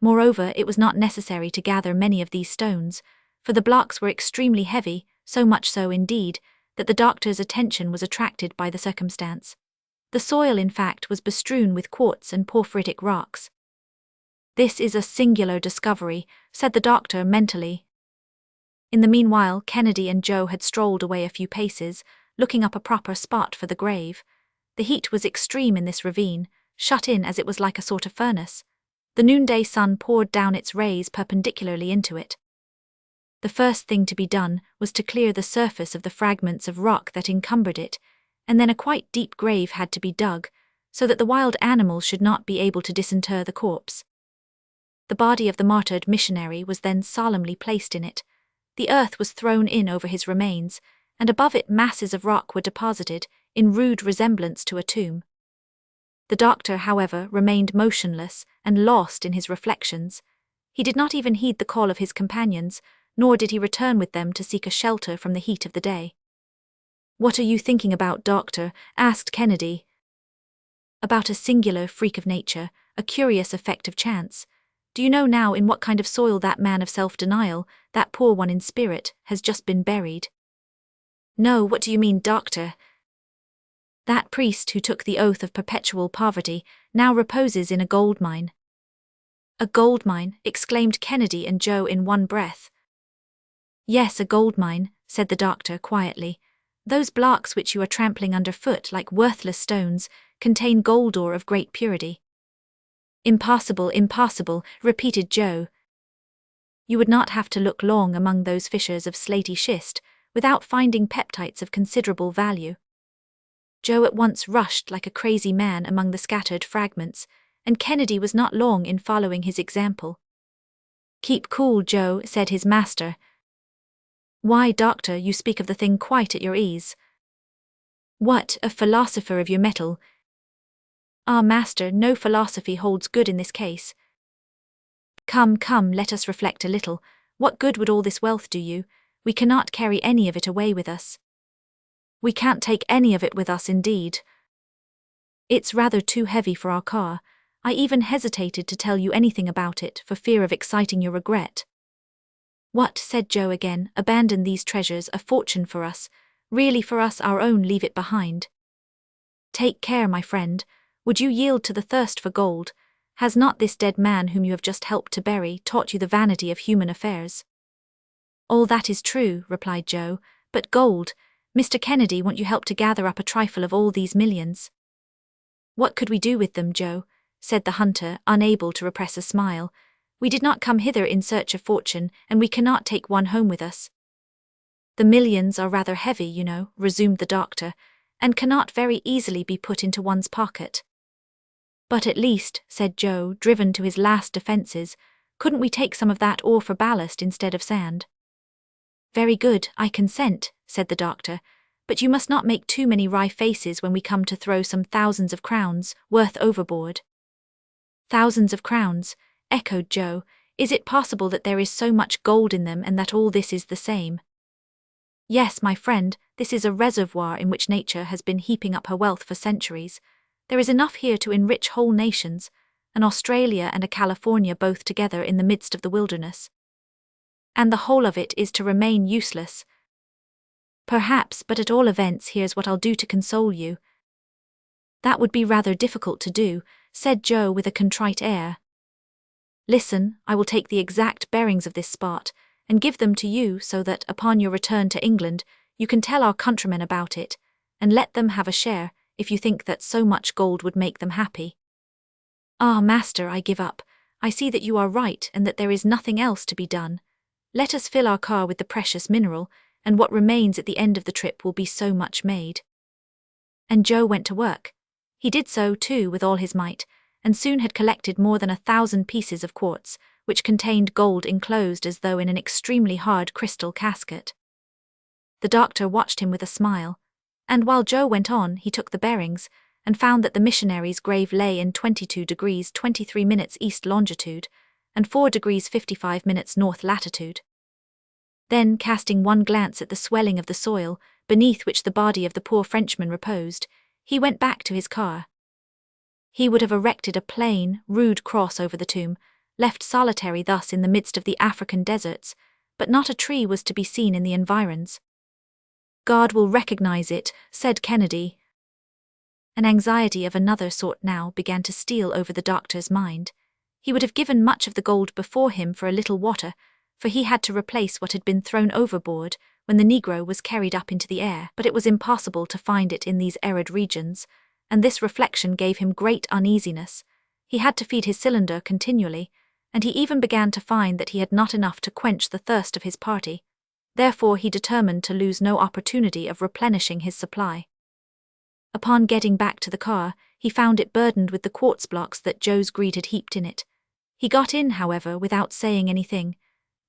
Moreover, it was not necessary to gather many of these stones, for the blocks were extremely heavy, so much so indeed, that the doctor's attention was attracted by the circumstance. The soil, in fact, was bestrewn with quartz and porphyritic rocks. "This is a singular discovery," said the doctor mentally. In the meanwhile, Kennedy and Joe had strolled away a few paces, looking up a proper spot for the grave. The heat was extreme in this ravine, shut in as it was like a sort of furnace. The noonday sun poured down its rays perpendicularly into it. The first thing to be done was to clear the surface of the fragments of rock that encumbered it, and then a quite deep grave had to be dug, so that the wild animals should not be able to disinter the corpse. The body of the martyred missionary was then solemnly placed in it. The earth was thrown in over his remains, and above it masses of rock were deposited, in rude resemblance to a tomb. The doctor, however, remained motionless and lost in his reflections. He did not even heed the call of his companions, nor did he return with them to seek a shelter from the heat of the day. "What are you thinking about, doctor?" asked Kennedy. "About a singular freak of nature, a curious effect of chance. Do you know now in what kind of soil that man of self-denial, that poor one in spirit, has just been buried?" "No, what do you mean, doctor?" "That priest who took the oath of perpetual poverty now reposes in a gold mine." "A gold mine?" exclaimed Kennedy and Joe in one breath. "Yes, a gold mine," said the doctor quietly. "Those blocks which you are trampling underfoot like worthless stones contain gold ore of great purity." "Impossible, impossible," repeated Joe. "You would not have to look long among those fissures of slaty schist without finding peptites of considerable value." Joe at once rushed like a crazy man among the scattered fragments, and Kennedy was not long in following his example. "Keep cool, Joe," said his master. "Why, doctor, you speak of the thing quite at your ease." "What, a philosopher of your metal?" "Ah, master, no philosophy holds good in this case." Come, let us reflect a little. What good would all this wealth do you? We cannot carry any of it away with us." "We can't take any of it with us, indeed. It's rather too heavy for our car. I even hesitated to tell you anything about it for fear of exciting your regret." "What," said Joe again, "abandon these treasures, a fortune for us, really for us our own, leave it behind." "Take care, my friend. Would you yield to the thirst for gold? Has not this dead man whom you have just helped to bury taught you the vanity of human affairs?" "All that is true," replied Joe, "but gold, Mr. Kennedy, won't you help to gather up a trifle of all these millions?" "What could we do with them, Joe?" said the hunter, unable to repress a smile. "We did not come hither in search of fortune, and we cannot take one home with us." "The millions are rather heavy, you know," resumed the doctor, "and cannot very easily be put into one's pocket." "But at least," said Joe, driven to his last defences, "couldn't we take some of that ore for ballast instead of sand?" "Very good, I consent," said the doctor, "but you must not make too many wry faces when we come to throw some thousands of crowns' worth overboard." "Thousands of crowns," echoed Joe. "Is it possible that there is so much gold in them and that all this is the same?" "Yes, my friend, this is a reservoir in which nature has been heaping up her wealth for centuries. There is enough here to enrich whole nations, an Australia and a California both together in the midst of the wilderness. And the whole of it is to remain useless." "Perhaps, but at all events here's what I'll do to console you." "That would be rather difficult to do," said Joe with a contrite air. "Listen, I will take the exact bearings of this spot, and give them to you so that, upon your return to England, you can tell our countrymen about it, and let them have a share, if you think that so much gold would make them happy." "Ah, master, I give up. I see that you are right and that there is nothing else to be done. Let us fill our car with the precious mineral, and what remains at the end of the trip will be so much made." And Joe went to work. He did so, too, with all his might, and soon had collected more than 1,000 pieces of quartz, which contained gold enclosed as though in an extremely hard crystal casket. The doctor watched him with a smile, and while Joe went on, he took the bearings, and found that the missionary's grave lay in 22 degrees 23 minutes east longitude, and 4 degrees 55 minutes north latitude. Then, casting one glance at the swelling of the soil, beneath which the body of the poor Frenchman reposed, he went back to his car. He would have erected a plain, rude cross over the tomb, left solitary thus in the midst of the African deserts, but not a tree was to be seen in the environs. God will recognize it, said Kennedy. An anxiety of another sort now began to steal over the doctor's mind. He would have given much of the gold before him for a little water, for he had to replace what had been thrown overboard when the Negro was carried up into the air, but it was impossible to find it in these arid regions, and this reflection gave him great uneasiness. He had to feed his cylinder continually, and he even began to find that he had not enough to quench the thirst of his party. Therefore he determined to lose no opportunity of replenishing his supply. Upon getting back to the car, he found it burdened with the quartz blocks that Joe's greed had heaped in it. He got in, however, without saying anything.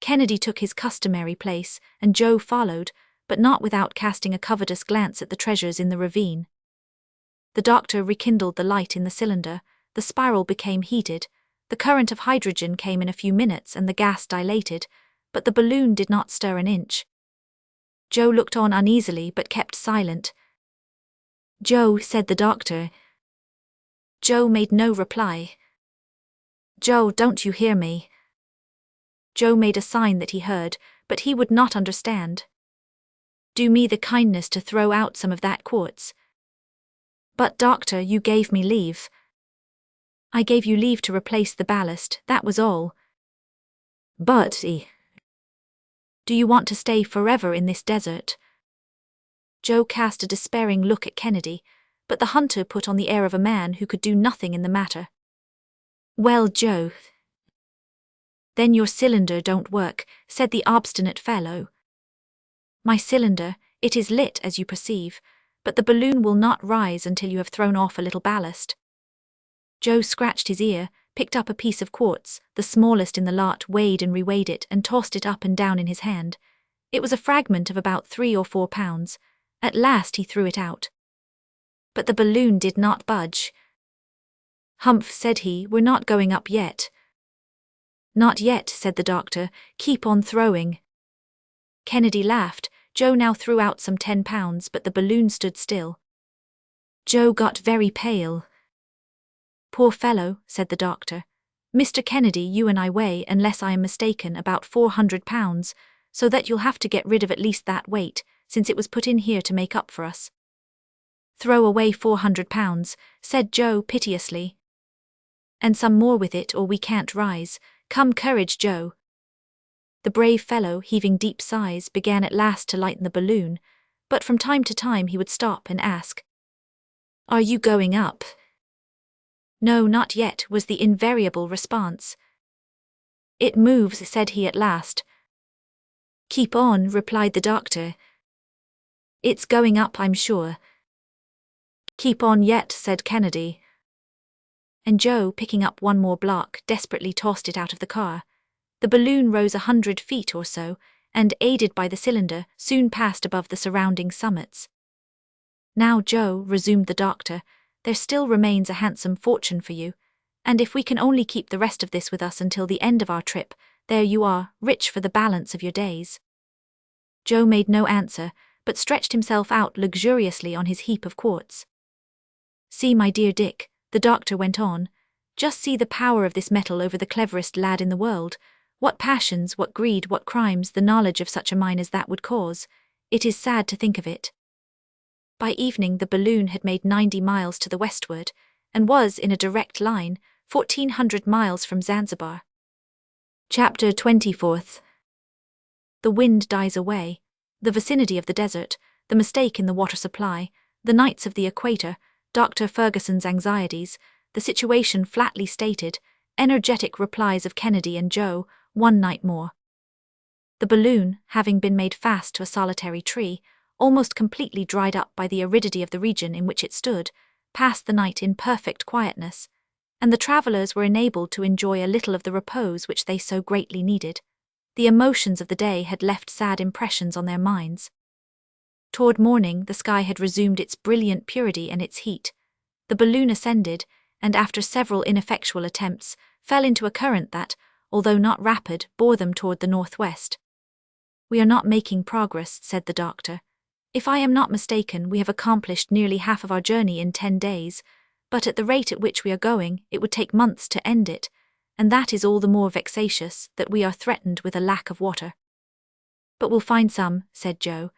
Kennedy took his customary place, and Joe followed, but not without casting a covetous glance at the treasures in the ravine. The doctor rekindled the light in the cylinder, the spiral became heated, the current of hydrogen came in a few minutes and the gas dilated, but the balloon did not stir an inch. Joe looked on uneasily but kept silent. "Joe," said the doctor. Joe made no reply. "Joe, don't you hear me?" Joe made a sign that he heard, but he would not understand. "Do me the kindness to throw out some of that quartz." "But doctor, you gave me leave." "I gave you leave to replace the ballast, that was all." "But, do you want to stay forever in this desert?" Joe cast a despairing look at Kennedy, but the hunter put on the air of a man who could do nothing in the matter. "Well, Joe, then your cylinder don't work," said the obstinate fellow. "My cylinder, it is lit as you perceive, but the balloon will not rise until you have thrown off a little ballast." Joe scratched his ear, picked up a piece of quartz, the smallest in the lot, weighed and reweighed it and tossed it up and down in his hand. It was a fragment of about 3 or 4 pounds. At last he threw it out. But the balloon did not budge. "Humph," said he, "we're not going up yet." "Not yet," said the doctor, "keep on throwing." Kennedy laughed. Joe now threw out some 10 pounds, but the balloon stood still. Joe got very pale. "Poor fellow," said the doctor. "Mr. Kennedy, you and I weigh, unless I am mistaken, about 400 pounds, so that you'll have to get rid of at least that weight, since it was put in here to make up for us." "Throw away 400 pounds, said Joe piteously. "And some more with it, or we can't rise. Come, courage, Joe." The brave fellow, heaving deep sighs, began at last to lighten the balloon, but from time to time he would stop and ask, "Are you going up?" "No, not yet," was the invariable response. "It moves," said he at last. "Keep on," replied the doctor. "It's going up, I'm sure." "Keep on yet," said Kennedy. And Joe, picking up one more block, desperately tossed it out of the car. The balloon rose 100 feet or so, and, aided by the cylinder, soon passed above the surrounding summits. "Now, Joe," resumed the doctor, "there still remains a handsome fortune for you, and if we can only keep the rest of this with us until the end of our trip, there you are, rich for the balance of your days." Joe made no answer, but stretched himself out luxuriously on his heap of quartz. "See, my dear Dick," the doctor went on, "just see the power of this metal over the cleverest lad in the world. What passions, what greed, what crimes the knowledge of such a mine as that would cause. It is sad to think of it." By evening the balloon had made 90 miles to the westward, and was, in a direct line, 1,400 miles from Zanzibar. Chapter 24. The wind dies away. The vicinity of the desert, the mistake in the water supply, the nights of the equator, Dr. Ferguson's anxieties, the situation flatly stated, energetic replies of Kennedy and Joe, one night more. The balloon, having been made fast to a solitary tree, almost completely dried up by the aridity of the region in which it stood, passed the night in perfect quietness, and the travellers were enabled to enjoy a little of the repose which they so greatly needed. The emotions of the day had left sad impressions on their minds. Toward morning the sky had resumed its brilliant purity and its heat. The balloon ascended, and after several ineffectual attempts, fell into a current that, although not rapid, bore them toward the northwest. "We are not making progress," said the doctor. "If I am not mistaken, we have accomplished nearly half of our journey in 10 days, but at the rate at which we are going, it would take months to end it, and that is all the more vexatious that we are threatened with a lack of water." "But we'll find some," said Joe.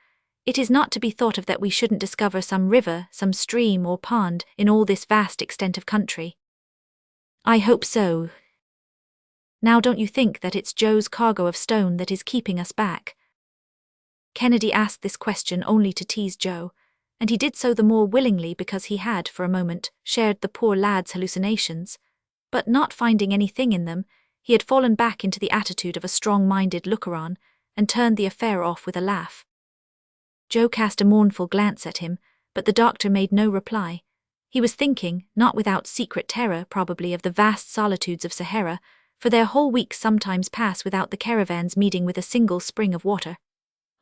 "It is not to be thought of that we shouldn't discover some river, some stream or pond in all this vast extent of country." "I hope so. Now don't you think that it's Joe's cargo of stone that is keeping us back?" Kennedy asked this question only to tease Joe, and he did so the more willingly because he had, for a moment, shared the poor lad's hallucinations. But not finding anything in them, he had fallen back into the attitude of a strong-minded looker-on, and turned the affair off with a laugh. Joe cast a mournful glance at him, but the doctor made no reply. He was thinking, not without secret terror probably, of the vast solitudes of Sahara, for their whole weeks sometimes pass without the caravans meeting with a single spring of water.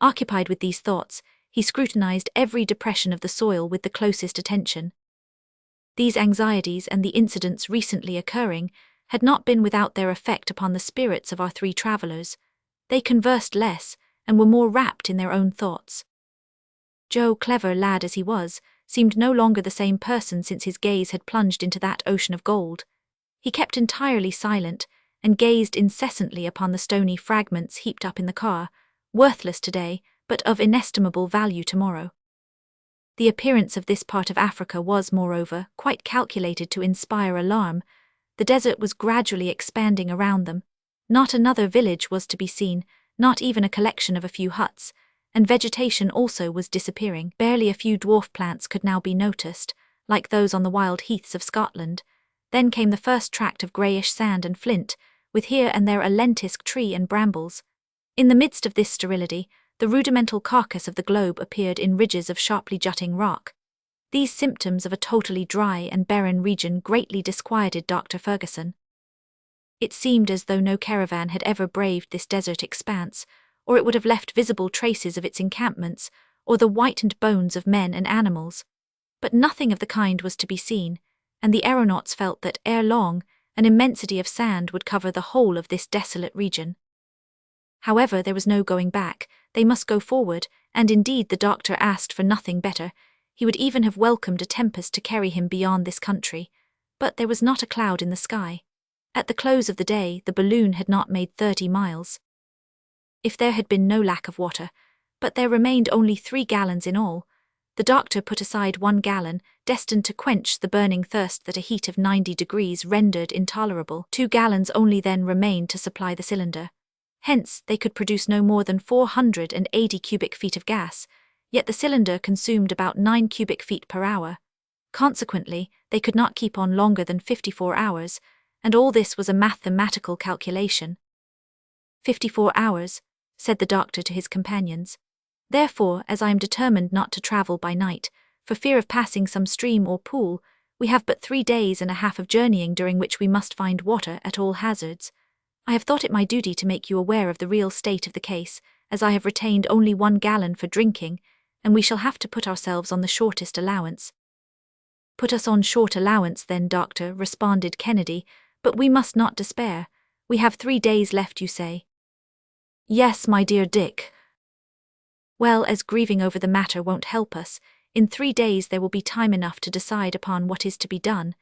Occupied with these thoughts, he scrutinized every depression of the soil with the closest attention. These anxieties and the incidents recently occurring had not been without their effect upon the spirits of our three travellers. They conversed less, and were more wrapped in their own thoughts. Joe, clever lad as he was, seemed no longer the same person since his gaze had plunged into that ocean of gold. He kept entirely silent, and gazed incessantly upon the stony fragments heaped up in the car, worthless today, but of inestimable value tomorrow. The appearance of this part of Africa was, moreover, quite calculated to inspire alarm. The desert was gradually expanding around them. Not another village was to be seen, not even a collection of a few huts, and vegetation also was disappearing. Barely a few dwarf plants could now be noticed, like those on the wild heaths of Scotland. Then came the first tract of greyish sand and flint, with here and there a lentisk tree and brambles. In the midst of this sterility, the rudimental carcass of the globe appeared in ridges of sharply jutting rock. These symptoms of a totally dry and barren region greatly disquieted Dr. Ferguson. It seemed as though no caravan had ever braved this desert expanse, or it would have left visible traces of its encampments, or the whitened bones of men and animals. But nothing of the kind was to be seen, and the aeronauts felt that, ere long, an immensity of sand would cover the whole of this desolate region. However, there was no going back. They must go forward, and indeed the doctor asked for nothing better. He would even have welcomed a tempest to carry him beyond this country. But there was not a cloud in the sky. At the close of the day, the balloon had not made 30 miles. If there had been no lack of water, but there remained only 3 gallons in all, the doctor put aside 1 gallon, destined to quench the burning thirst that a heat of 90 degrees rendered intolerable. 2 gallons only then remained to supply the cylinder. Hence, they could produce no more than 480 cubic feet of gas, yet the cylinder consumed about 9 cubic feet per hour. Consequently, they could not keep on longer than 54 hours, and all this was a mathematical calculation. 54 hours, said the doctor to his companions. Therefore, as I am determined not to travel by night, for fear of passing some stream or pool, we have but 3 days and a half of journeying during which we must find water at all hazards. I have thought it my duty to make you aware of the real state of the case, as I have retained only 1 gallon for drinking, and we shall have to put ourselves on the shortest allowance. Put us on short allowance then, doctor, responded Kennedy, but we must not despair. We have 3 days left, you say? Yes, my dear Dick. Well, as grieving over the matter won't help us, in 3 days there will be time enough to decide upon what is to be done.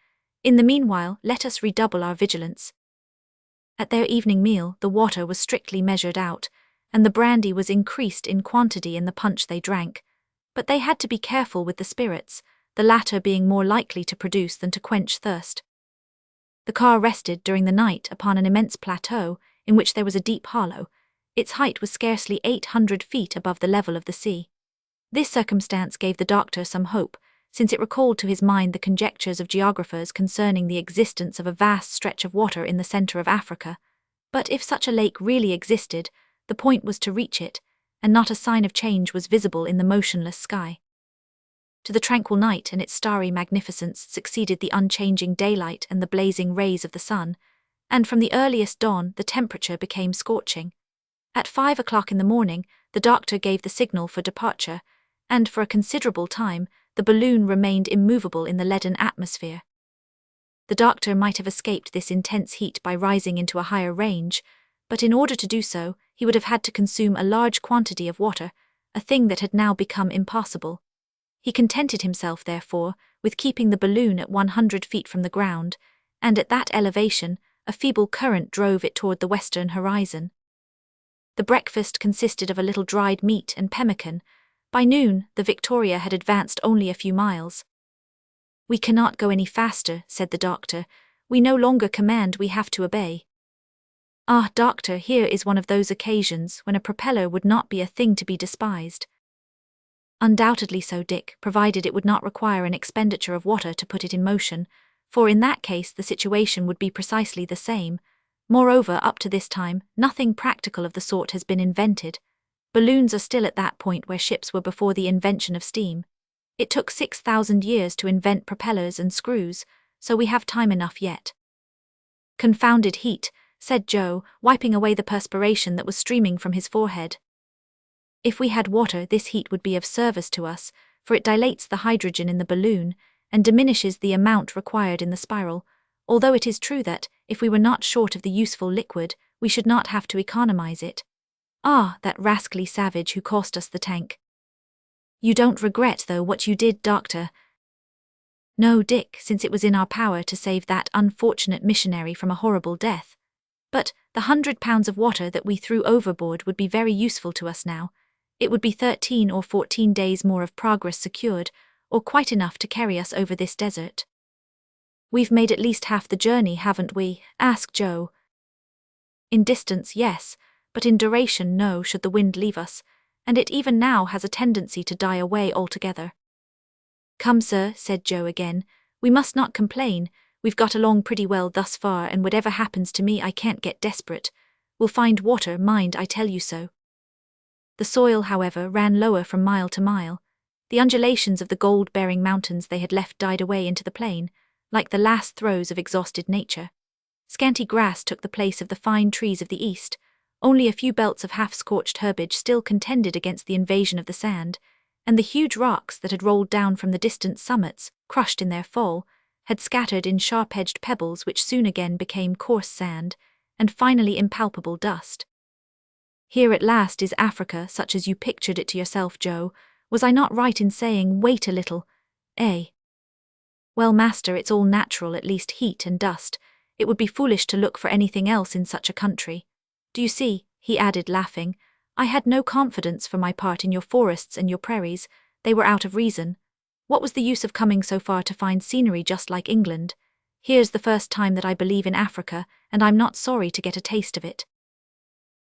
In the meanwhile, let us redouble our vigilance. At their evening meal, the water was strictly measured out, and the brandy was increased in quantity in the punch they drank. But they had to be careful with the spirits, the latter being more likely to produce than to quench thirst. The car rested during the night upon an immense plateau, in which there was a deep hollow. Its height was scarcely 800 feet above the level of the sea. This circumstance gave the doctor some hope, since it recalled to his mind the conjectures of geographers concerning the existence of a vast stretch of water in the centre of Africa. But if such a lake really existed, the point was to reach it, and not a sign of change was visible in the motionless sky. To the tranquil night and its starry magnificence succeeded the unchanging daylight and the blazing rays of the sun, and from the earliest dawn the temperature became scorching. At 5 o'clock in the morning, the doctor gave the signal for departure, and for a considerable time the balloon remained immovable in the leaden atmosphere. The doctor might have escaped this intense heat by rising into a higher range, but in order to do so, he would have had to consume a large quantity of water, a thing that had now become impossible. He contented himself, therefore, with keeping the balloon at 100 feet from the ground, and at that elevation, a feeble current drove it toward the western horizon. The breakfast consisted of a little dried meat and pemmican. By noon, the Victoria had advanced only a few miles. "We cannot go any faster," said the doctor. "We no longer command, we have to obey." "Ah, doctor, here is one of those occasions when a propeller would not be a thing to be despised." "Undoubtedly so, Dick, provided it would not require an expenditure of water to put it in motion, for in that case the situation would be precisely the same. Moreover, up to this time, nothing practical of the sort has been invented. Balloons are still at that point where ships were before the invention of steam. It took 6,000 years to invent propellers and screws, so we have time enough yet." "Confounded heat," said Joe, wiping away the perspiration that was streaming from his forehead. "If we had water, this heat would be of service to us, for it dilates the hydrogen in the balloon and diminishes the amount required in the spiral, although it is true that, if we were not short of the useful liquid, we should not have to economize it. Ah, that rascally savage who cost us the tank." "You don't regret, though, what you did, doctor?" "No, Dick, since it was in our power to save that unfortunate missionary from a horrible death. But the 100 pounds of water that we threw overboard would be very useful to us now. It would be 13 or 14 days more of progress secured, or quite enough to carry us over this desert." "We've made at least half the journey, haven't we?" asked Joe. "In distance, yes, but in duration, no, should the wind leave us, and it even now has a tendency to die away altogether." "Come, sir," said Joe again, "we must not complain. We've got along pretty well thus far, and whatever happens to me I can't get desperate. We'll find water, mind, I tell you so." The soil, however, ran lower from mile to mile. The undulations of the gold-bearing mountains they had left died away into the plain, like the last throes of exhausted nature. Scanty grass took the place of the fine trees of the east. Only a few belts of half-scorched herbage still contended against the invasion of the sand, and the huge rocks that had rolled down from the distant summits, crushed in their fall, had scattered in sharp-edged pebbles which soon again became coarse sand, and finally impalpable dust. "Here at last is Africa, such as you pictured it to yourself, Joe. Was I not right in saying, wait a little, eh?" "Well, master, it's all natural, at least heat and dust. It would be foolish to look for anything else in such a country. Do you see," he added, laughing, "I had no confidence for my part in your forests and your prairies. They were out of reason. What was the use of coming so far to find scenery just like England? Here's the first time that I believe in Africa, and I'm not sorry to get a taste of it."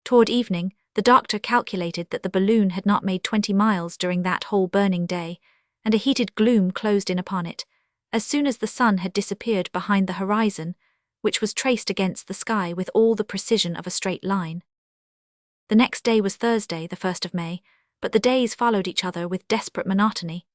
Toward evening, the doctor calculated that the balloon had not made 20 miles during that whole burning day, and a heated gloom closed in upon it, as soon as the sun had disappeared behind the horizon, which was traced against the sky with all the precision of a straight line. The next day was Thursday, the 1st of May, but the days followed each other with desperate monotony.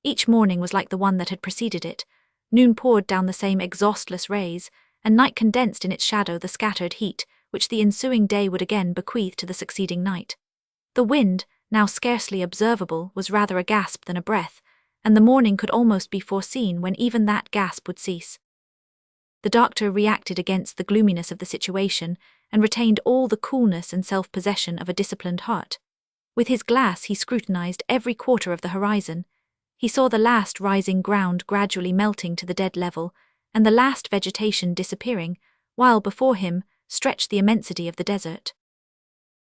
Each morning was like the one that had preceded it. Noon poured down the same exhaustless rays, and night condensed in its shadow the scattered heat, which the ensuing day would again bequeath to the succeeding night. The wind, now scarcely observable, was rather a gasp than a breath, and the morning could almost be foreseen when even that gasp would cease. The doctor reacted against the gloominess of the situation, and retained all the coolness and self-possession of a disciplined heart. With his glass he scrutinized every quarter of the horizon. He saw the last rising ground gradually melting to the dead level, and the last vegetation disappearing, while before him stretched the immensity of the desert.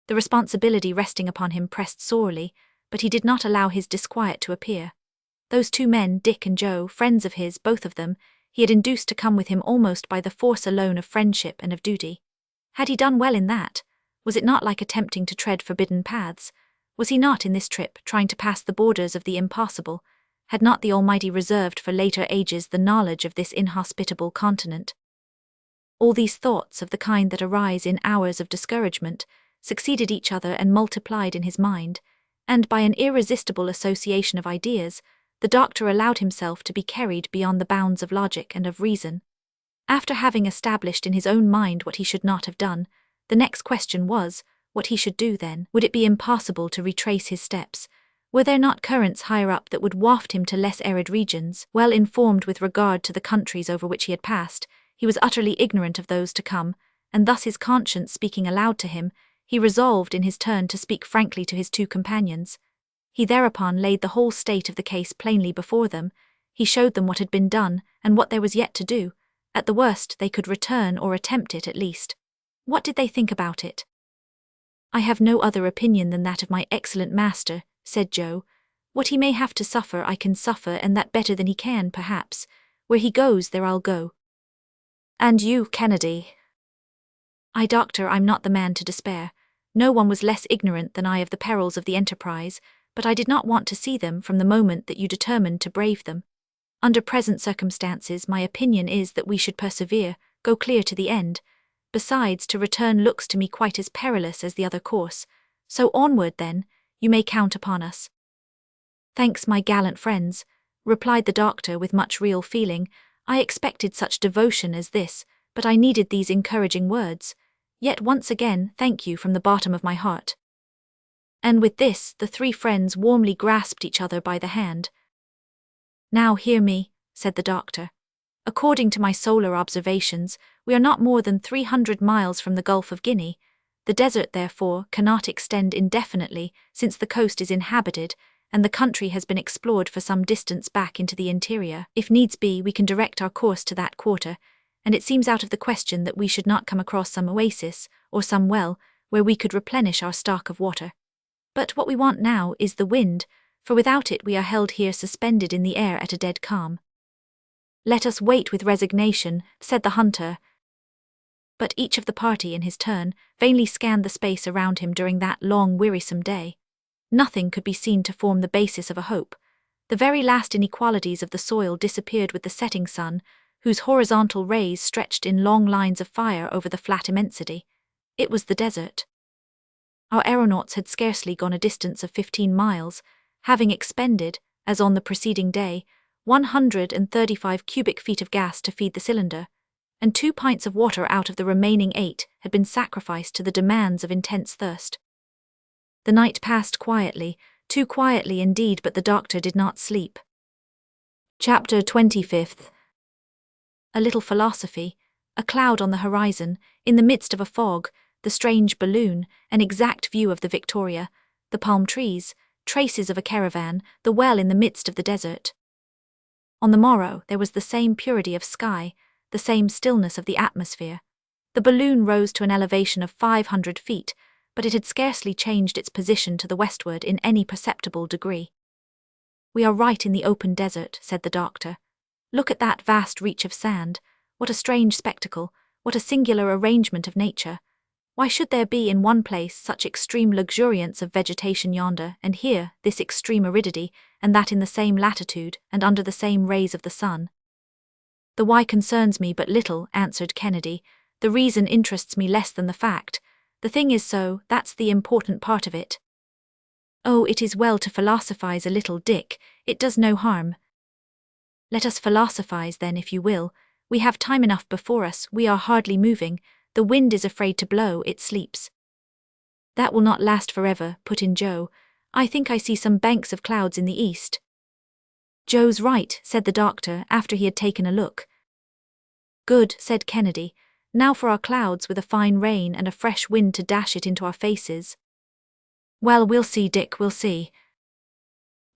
The responsibility resting upon him pressed sorely, but he did not allow his disquiet to appear. Those two men, Dick and Joe, friends of his, both of them, he had induced to come with him almost by the force alone of friendship and of duty. Had he done well in that? Was it not like attempting to tread forbidden paths? Was he not in this trip trying to pass the borders of the impossible? Had not the Almighty reserved for later ages the knowledge of this inhospitable continent? All these thoughts, of the kind that arise in hours of discouragement, succeeded each other and multiplied in his mind, and by an irresistible association of ideas, the doctor allowed himself to be carried beyond the bounds of logic and of reason. After having established in his own mind what he should not have done, the next question was, what he should do then. Would it be impossible to retrace his steps? Were there not currents higher up that would waft him to less arid regions? Well informed with regard to the countries over which he had passed, he was utterly ignorant of those to come, and thus his conscience speaking aloud to him, he resolved in his turn to speak frankly to his two companions. He thereupon laid the whole state of the case plainly before them. He showed them what had been done, and what there was yet to do. At the worst they could return or attempt it at least. What did they think about it? I have no other opinion than that of my excellent master, said Joe. What he may have to suffer I can suffer, and that better than he can, perhaps. Where he goes, there I'll go. And you, Kennedy? Doctor, I'm not the man to despair. No one was less ignorant than I of the perils of the enterprise, but I did not want to see them from the moment that you determined to brave them. Under present circumstances, my opinion is that we should persevere, go clear to the end. Besides, to return looks to me quite as perilous as the other course. So onward, then, you may count upon us. Thanks, my gallant friends, replied the doctor with much real feeling. I expected such devotion as this, but I needed these encouraging words. Yet once again, thank you from the bottom of my heart. And with this, the three friends warmly grasped each other by the hand. Now hear me, said the doctor. According to my solar observations, we are not more than 300 miles from the Gulf of Guinea. The desert, therefore, cannot extend indefinitely, since the coast is inhabited, and the country has been explored for some distance back into the interior. If needs be, we can direct our course to that quarter, and it seems out of the question that we should not come across some oasis, or some well, where we could replenish our stock of water. But what we want now is the wind, for without it we are held here suspended in the air at a dead calm. Let us wait with resignation, said the hunter. But each of the party in his turn vainly scanned the space around him during that long wearisome day. Nothing could be seen to form the basis of a hope. The very last inequalities of the soil disappeared with the setting sun, whose horizontal rays stretched in long lines of fire over the flat immensity. It was the desert. Our aeronauts had scarcely gone a distance of 15 miles, having expended, as on the preceding day, 135 cubic feet of gas to feed the cylinder, and 2 pints of water out of the remaining 8 had been sacrificed to the demands of intense thirst. The night passed quietly, too quietly indeed, but the doctor did not sleep. Chapter 25. A little philosophy, a cloud on the horizon, in the midst of a fog, the strange balloon, an exact view of the Victoria, the palm trees, traces of a caravan, the well in the midst of the desert. On the morrow there was the same purity of sky, the same stillness of the atmosphere. The balloon rose to an elevation of 500 feet, but it had scarcely changed its position to the westward in any perceptible degree. We are right in the open desert, said the doctor. Look at that vast reach of sand. What a strange spectacle, what a singular arrangement of nature. Why should there be in one place such extreme luxuriance of vegetation yonder, and here this extreme aridity, and that in the same latitude, and under the same rays of the sun? The why concerns me but little, answered Kennedy. The reason interests me less than the fact. The thing is so, that's the important part of it. Oh, it is well to philosophize a little, Dick, it does no harm. Let us philosophize then, if you will. We have time enough before us, we are hardly moving, the wind is afraid to blow, it sleeps. That will not last forever, put in Joe. I think I see some banks of clouds in the east. Joe's right, said the doctor after he had taken a look. Good, said Kennedy. Now for our clouds with a fine rain and a fresh wind to dash it into our faces. Well, we'll see, Dick, we'll see.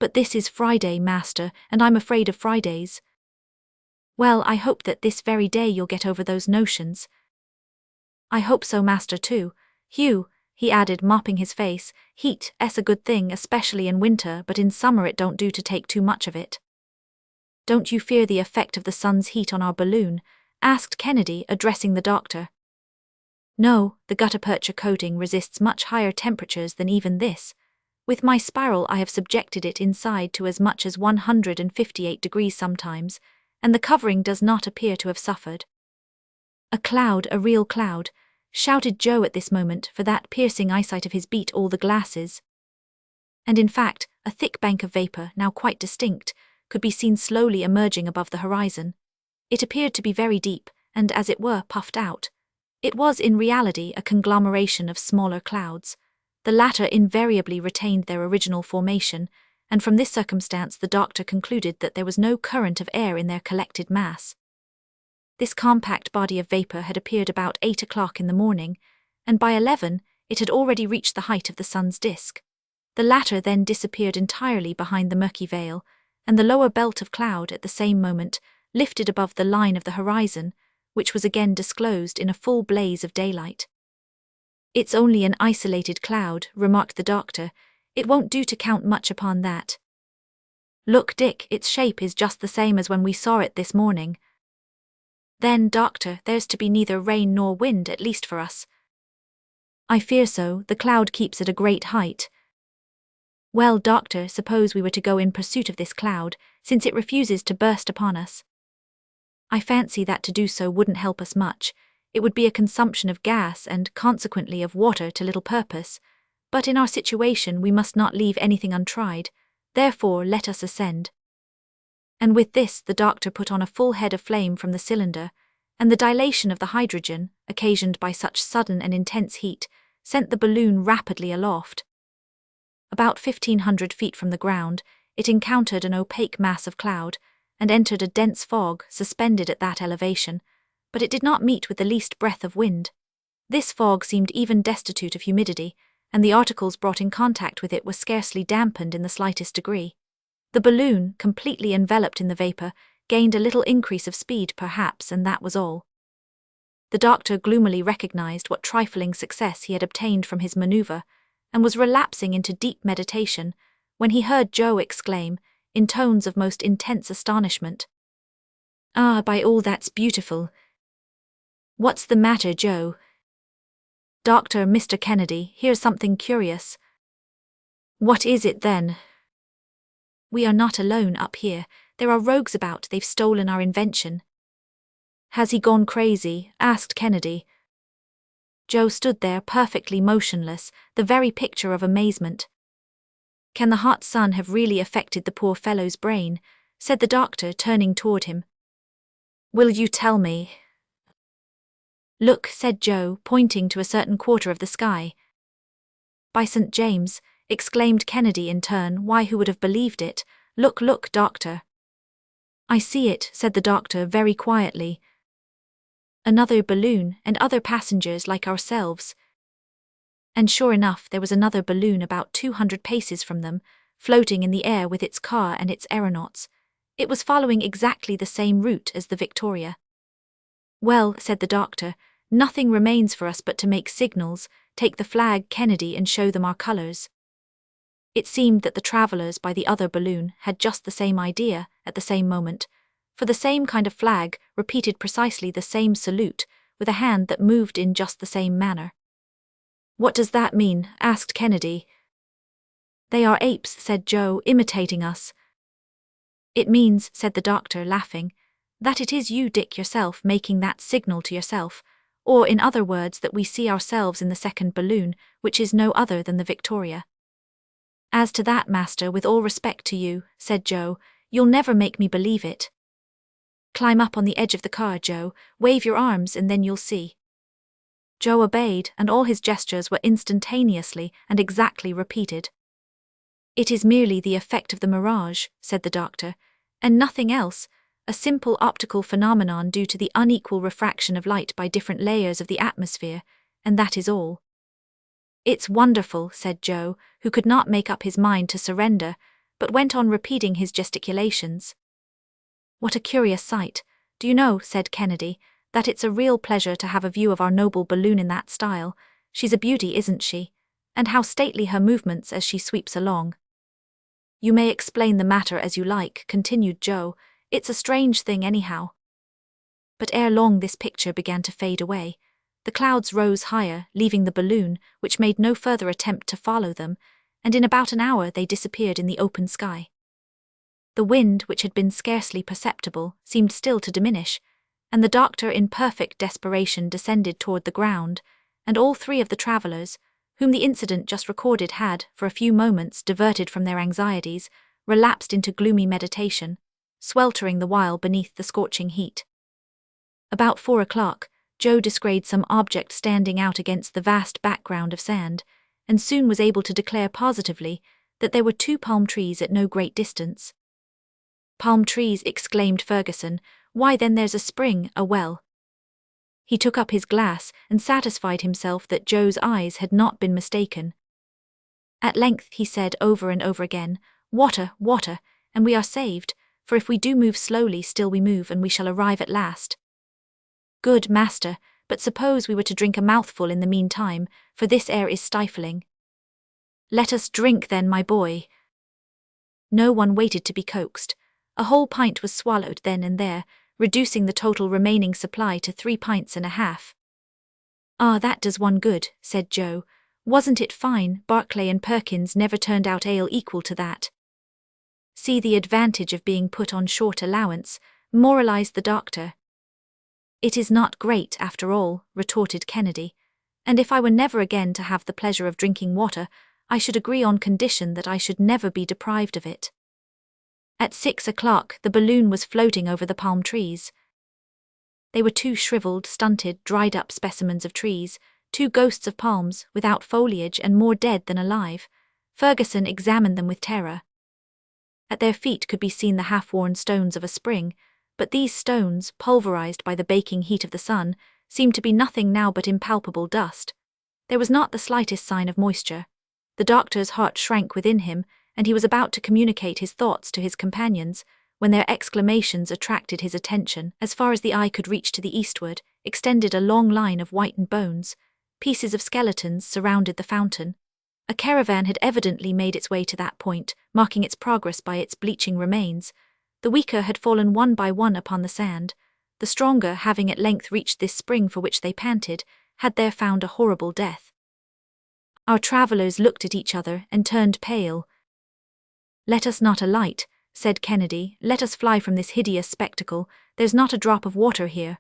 But this is Friday, master, and I'm afraid of Fridays. Well, I hope that this very day you'll get over those notions. I hope so, master, too. Hugh, he added, mopping his face, heat's a good thing, especially in winter, but in summer it don't do to take too much of it. Don't you fear the effect of the sun's heat on our balloon? Asked Kennedy, addressing the doctor. No, the gutta-percha coating resists much higher temperatures than even this. With my spiral I have subjected it inside to as much as 158 degrees sometimes, and the covering does not appear to have suffered. A cloud, a real cloud, shouted Joe at this moment, for that piercing eyesight of his beat all the glasses. And in fact, a thick bank of vapour, now quite distinct, could be seen slowly emerging above the horizon. It appeared to be very deep, and as it were puffed out. It was in reality a conglomeration of smaller clouds. The latter invariably retained their original formation, and from this circumstance the doctor concluded that there was no current of air in their collected mass. This compact body of vapour had appeared about 8 o'clock in the morning, and by 11 it had already reached the height of the sun's disk. The latter then disappeared entirely behind the murky veil, and the lower belt of cloud at the same moment lifted above the line of the horizon, which was again disclosed in a full blaze of daylight. It's only an isolated cloud, remarked the doctor. It won't do to count much upon that. Look, Dick, its shape is just the same as when we saw it this morning. Then, doctor, there's to be neither rain nor wind, at least for us. I fear so. The cloud keeps at a great height. Well, doctor, suppose we were to go in pursuit of this cloud, since it refuses to burst upon us. I fancy that to do so wouldn't help us much. It would be a consumption of gas and, consequently, of water to little purpose. But in our situation we must not leave anything untried. Therefore let us ascend. And with this the doctor put on a full head of flame from the cylinder, and the dilation of the hydrogen, occasioned by such sudden and intense heat, sent the balloon rapidly aloft. About 1,500 feet from the ground, it encountered an opaque mass of cloud, and entered a dense fog suspended at that elevation, but it did not meet with the least breath of wind. This fog seemed even destitute of humidity, and the articles brought in contact with it were scarcely dampened in the slightest degree. The balloon, completely enveloped in the vapor, gained a little increase of speed perhaps, and that was all. The doctor gloomily recognized what trifling success he had obtained from his maneuver, and was relapsing into deep meditation, when he heard Joe exclaim, in tones of most intense astonishment, "Ah, by all that's beautiful! What's the matter, Joe?" "Doctor, Mr. Kennedy, here's something curious." "What is it, then?" "We are not alone up here. There are rogues about, they've stolen our invention." "Has he gone crazy?" asked Kennedy. Joe stood there perfectly motionless, the very picture of amazement. "Can the hot sun have really affected the poor fellow's brain?" said the doctor, turning toward him. "Will you tell me?" "Look," said Joe, pointing to a certain quarter of the sky. "By St. James," exclaimed Kennedy in turn, "why, who would have believed it? Look, look, doctor." "I see it," said the doctor very quietly. "Another balloon, and other passengers like ourselves." And sure enough, there was another balloon about 200 paces from them, floating in the air with its car and its aeronauts. It was following exactly the same route as the Victoria. "Well," said the doctor, "nothing remains for us but to make signals, take the flag, Kennedy, and show them our colors." It seemed that the travelers by the other balloon had just the same idea at the same moment, for the same kind of flag repeated precisely the same salute with a hand that moved in just the same manner. "What does that mean?" asked Kennedy. "They are apes," said Joe, "imitating us." "It means," said the doctor, laughing, "that it is you, Dick, yourself, making that signal to yourself, or in other words that we see ourselves in the second balloon, which is no other than the Victoria." "As to that, master, with all respect to you," said Joe, "you'll never make me believe it." "Climb up on the edge of the car, Joe, wave your arms, and then you'll see." Joe obeyed, and all his gestures were instantaneously and exactly repeated. "It is merely the effect of the mirage," said the doctor, "and nothing else, a simple optical phenomenon due to the unequal refraction of light by different layers of the atmosphere, and that is all." "It's wonderful," said Joe, who could not make up his mind to surrender, but went on repeating his gesticulations. "What a curious sight. Do you know," said Kennedy, "that it's a real pleasure to have a view of our noble balloon in that style. She's a beauty, isn't she? And how stately her movements as she sweeps along." "You may explain the matter as you like," continued Joe. "It's a strange thing anyhow." But ere long this picture began to fade away. The clouds rose higher, leaving the balloon, which made no further attempt to follow them, and in about an hour they disappeared in the open sky. The wind, which had been scarcely perceptible, seemed still to diminish, and the doctor in perfect desperation descended toward the ground, and all three of the travellers, whom the incident just recorded had, for a few moments diverted from their anxieties, relapsed into gloomy meditation, sweltering the while beneath the scorching heat. About 4 o'clock, Joe descried some object standing out against the vast background of sand, and soon was able to declare positively that there were 2 palm trees at no great distance. "Palm trees," exclaimed Ferguson, "why then there's a spring, a well." He took up his glass and satisfied himself that Joe's eyes had not been mistaken. At length he said over and over again, "Water, water, and we are saved, for if we do move slowly still we move and we shall arrive at last." "Good, master, but suppose we were to drink a mouthful in the meantime, for this air is stifling." "Let us drink then, my boy." No one waited to be coaxed. A whole pint was swallowed then and there, reducing the total remaining supply to 3 pints and a half. "Ah, that does one good," said Joe. "Wasn't it fine? Barclay and Perkins never turned out ale equal to that." "See the advantage of being put on short allowance," moralized the doctor. "It is not great, after all," retorted Kennedy. "And if I were never again to have the pleasure of drinking water, I should agree on condition that I should never be deprived of it." At 6 o'clock, the balloon was floating over the palm trees. They were 2 shriveled, stunted, dried-up specimens of trees, 2 ghosts of palms, without foliage and more dead than alive. Ferguson examined them with terror. At their feet could be seen the half-worn stones of a spring, but these stones, pulverized by the baking heat of the sun, seemed to be nothing now but impalpable dust. There was not the slightest sign of moisture. The doctor's heart shrank within him, and he was about to communicate his thoughts to his companions, when their exclamations attracted his attention. As far as the eye could reach to the eastward, extended a long line of whitened bones. Pieces of skeletons surrounded the fountain. A caravan had evidently made its way to that point, marking its progress by its bleaching remains. The weaker had fallen one by one upon the sand. The stronger, having at length reached this spring for which they panted, had there found a horrible death. Our travellers looked at each other and turned pale. "Let us not alight," said Kennedy. "Let us fly from this hideous spectacle. There's not a drop of water here."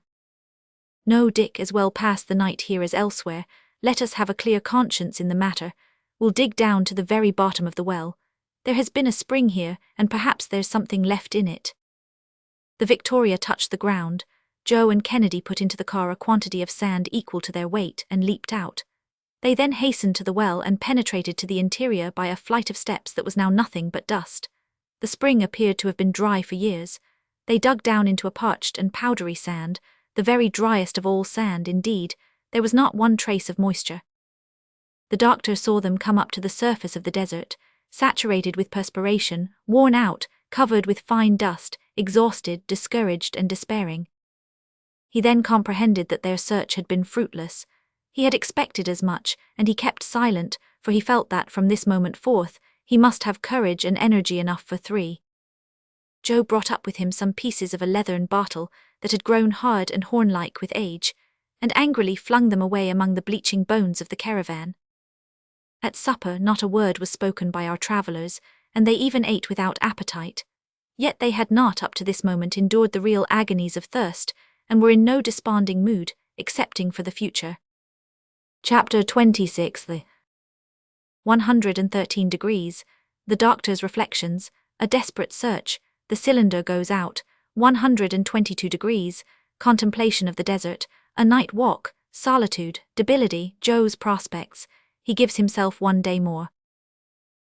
"No, Dick, as well pass the night here as elsewhere. Let us have a clear conscience in the matter. We'll dig down to the very bottom of the well. There has been a spring here, and perhaps there's something left in it." The Victoria touched the ground. Joe and Kennedy put into the car a quantity of sand equal to their weight and leaped out. They then hastened to the well and penetrated to the interior by a flight of steps that was now nothing but dust. The spring appeared to have been dry for years. They dug down into a parched and powdery sand, the very driest of all sand, indeed. There was not one trace of moisture. The doctor saw them come up to the surface of the desert, saturated with perspiration, worn out, covered with fine dust, exhausted, discouraged and despairing. He then comprehended that their search had been fruitless. He had expected as much, and he kept silent, for he felt that from this moment forth, he must have courage and energy enough for 3. Joe brought up with him some pieces of a leathern bottle that had grown hard and horn-like with age, and angrily flung them away among the bleaching bones of the caravan. At supper not a word was spoken by our travellers, and they even ate without appetite. Yet they had not up to this moment endured the real agonies of thirst, and were in no desponding mood, excepting for the future. Chapter 26. 113 degrees. The doctor's reflections. A desperate search. The cylinder goes out. 122 degrees. Contemplation of the desert. A night walk. Solitude. Debility. Joe's prospects. He gives himself 1 day more.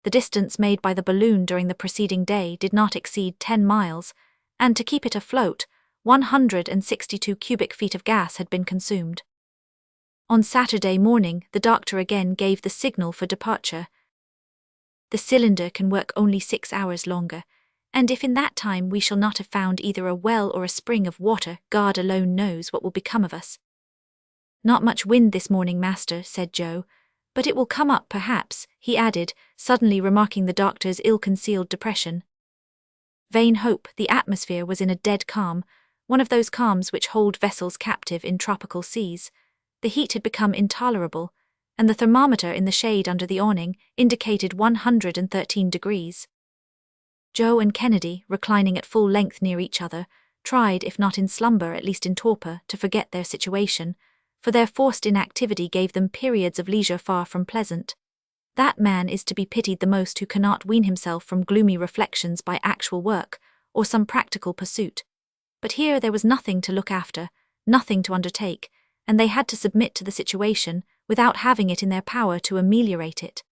The distance made by the balloon during the preceding day did not exceed 10 miles, and to keep it afloat, 162 cubic feet of gas had been consumed. On Saturday morning, the doctor again gave the signal for departure. "The cylinder can work only 6 hours longer, and if in that time we shall not have found either a well or a spring of water, God alone knows what will become of us." "Not much wind this morning, master," said Joe. "But it will come up perhaps," he added, suddenly remarking the doctor's ill-concealed depression. Vain hope, the atmosphere was in a dead calm, one of those calms which hold vessels captive in tropical seas. The heat had become intolerable, and the thermometer in the shade under the awning indicated 113 degrees. Joe and Kennedy, reclining at full length near each other, tried, if not in slumber at least in torpor, to forget their situation, for their forced inactivity gave them periods of leisure far from pleasant. That man is to be pitied the most who cannot wean himself from gloomy reflections by actual work, or some practical pursuit. But here there was nothing to look after, nothing to undertake, and they had to submit to the situation, without having it in their power to ameliorate it.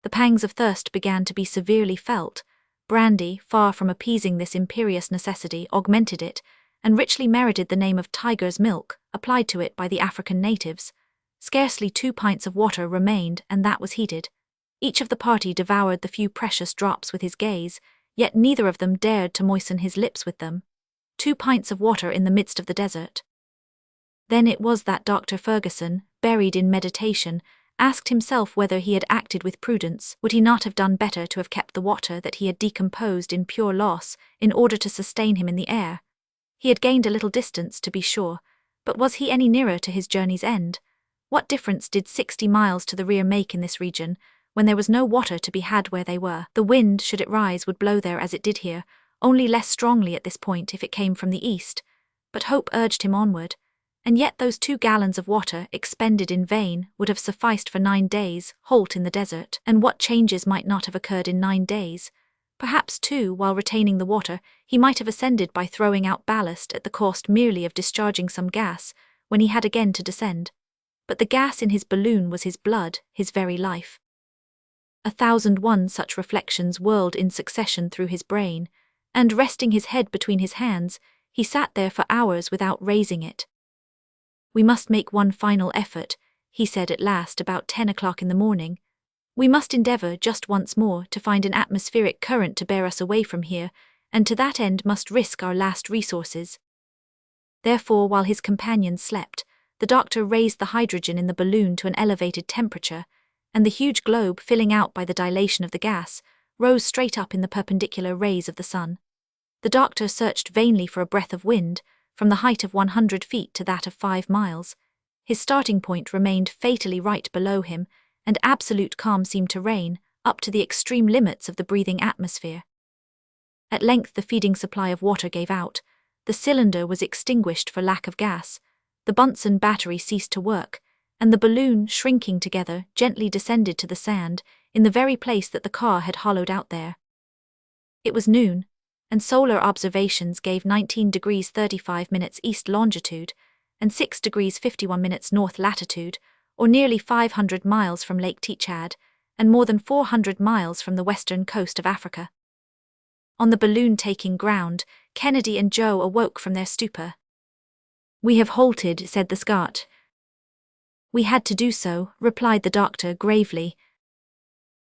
The pangs of thirst began to be severely felt. Brandy, far from appeasing this imperious necessity, augmented it, and richly merited the name of tiger's milk, applied to it by the African natives. Scarcely 2 pints of water remained, and that was heated. Each of the party devoured the few precious drops with his gaze, yet neither of them dared to moisten his lips with them. 2 pints of water in the midst of the desert. Then it was that Dr. Ferguson, buried in meditation, asked himself whether he had acted with prudence. Would he not have done better to have kept the water that he had decomposed in pure loss in order to sustain him in the air? He had gained a little distance, to be sure, but was he any nearer to his journey's end? What difference did 60 miles to the rear make in this region, when there was no water to be had where they were? The wind, should it rise, would blow there as it did here, only less strongly at this point if it came from the east. But hope urged him onward, and yet those 2 gallons of water expended in vain would have sufficed for 9 days' halt in the desert. And what changes might not have occurred in 9 days? Perhaps, too, while retaining the water, he might have ascended by throwing out ballast at the cost merely of discharging some gas, when he had again to descend. But the gas in his balloon was his blood, his very life. 1,001 such reflections whirled in succession through his brain, and resting his head between his hands, he sat there for hours without raising it. "We must make one final effort," he said at last about 10 o'clock in the morning. "We must endeavor just once more to find an atmospheric current to bear us away from here, and to that end must risk our last resources." Therefore, while his companions slept, the doctor raised the hydrogen in the balloon to an elevated temperature, and the huge globe, filling out by the dilation of the gas, rose straight up in the perpendicular rays of the sun. The doctor searched vainly for a breath of wind, from the height of 100 feet to that of 5 miles. His starting point remained fatally right below him, and absolute calm seemed to reign, up to the extreme limits of the breathing atmosphere. At length the feeding supply of water gave out, the cylinder was extinguished for lack of gas, the Bunsen battery ceased to work, and the balloon, shrinking together, gently descended to the sand, in the very place that the car had hollowed out there. It was noon, and solar observations gave 19 degrees 35 minutes east longitude, and 6 degrees 51 minutes north latitude, or nearly 500 miles from Lake Tchad, and more than 400 miles from the western coast of Africa. On the balloon taking ground, Kennedy and Joe awoke from their stupor. "We have halted," said the Scot. "We had to do so," replied the doctor gravely.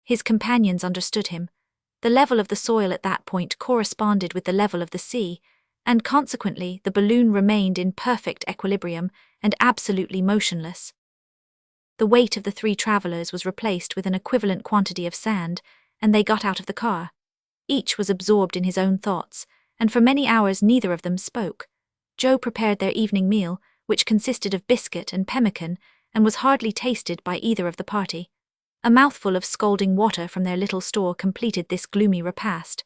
His companions understood him. The level of the soil at that point corresponded with the level of the sea, and consequently the balloon remained in perfect equilibrium and absolutely motionless. The weight of the 3 travelers was replaced with an equivalent quantity of sand, and they got out of the car. Each was absorbed in his own thoughts, and for many hours neither of them spoke. Joe prepared their evening meal, which consisted of biscuit and pemmican, and was hardly tasted by either of the party. A mouthful of scalding water from their little store completed this gloomy repast.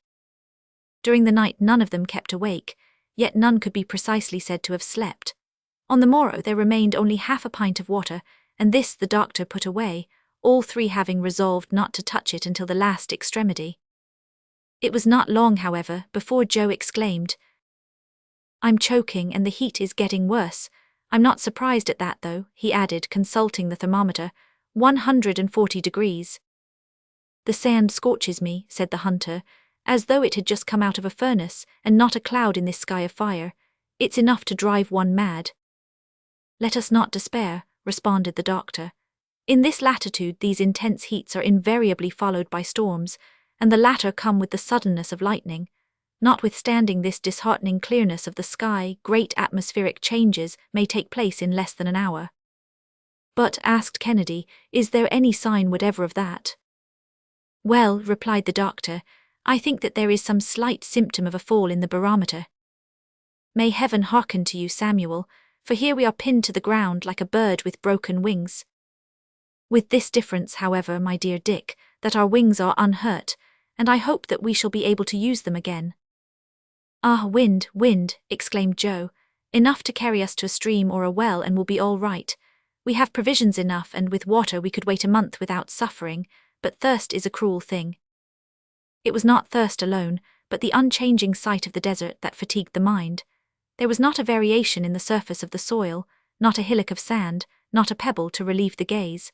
During the night none of them kept awake, yet none could be precisely said to have slept. On the morrow there remained only half a pint of water, and this the doctor put away, all 3 having resolved not to touch it until the last extremity. It was not long, however, before Joe exclaimed, "I'm choking and the heat is getting worse. I'm not surprised at that though," he added, consulting the thermometer, 140 degrees. "The sand scorches me," said the hunter, "as though it had just come out of a furnace, and not a cloud in this sky of fire. It's enough to drive one mad." "Let us not despair," responded the doctor. "In this latitude these intense heats are invariably followed by storms, and the latter come with the suddenness of lightning. Notwithstanding this disheartening clearness of the sky, great atmospheric changes may take place in less than an hour." "But," asked Kennedy, "is there any sign whatever of that?" "Well," replied the doctor, "I think that there is some slight symptom of a fall in the barometer." "May heaven hearken to you, Samuel, for here we are pinned to the ground like a bird with broken wings." "With this difference, however, my dear Dick, that our wings are unhurt, and I hope that we shall be able to use them again." "Ah, wind, wind," exclaimed Joe. "Enough to carry us to a stream or a well and we'll be all right. We have provisions enough, and with water we could wait a month without suffering, but thirst is a cruel thing." It was not thirst alone, but the unchanging sight of the desert that fatigued the mind. There was not a variation in the surface of the soil, not a hillock of sand, not a pebble to relieve the gaze.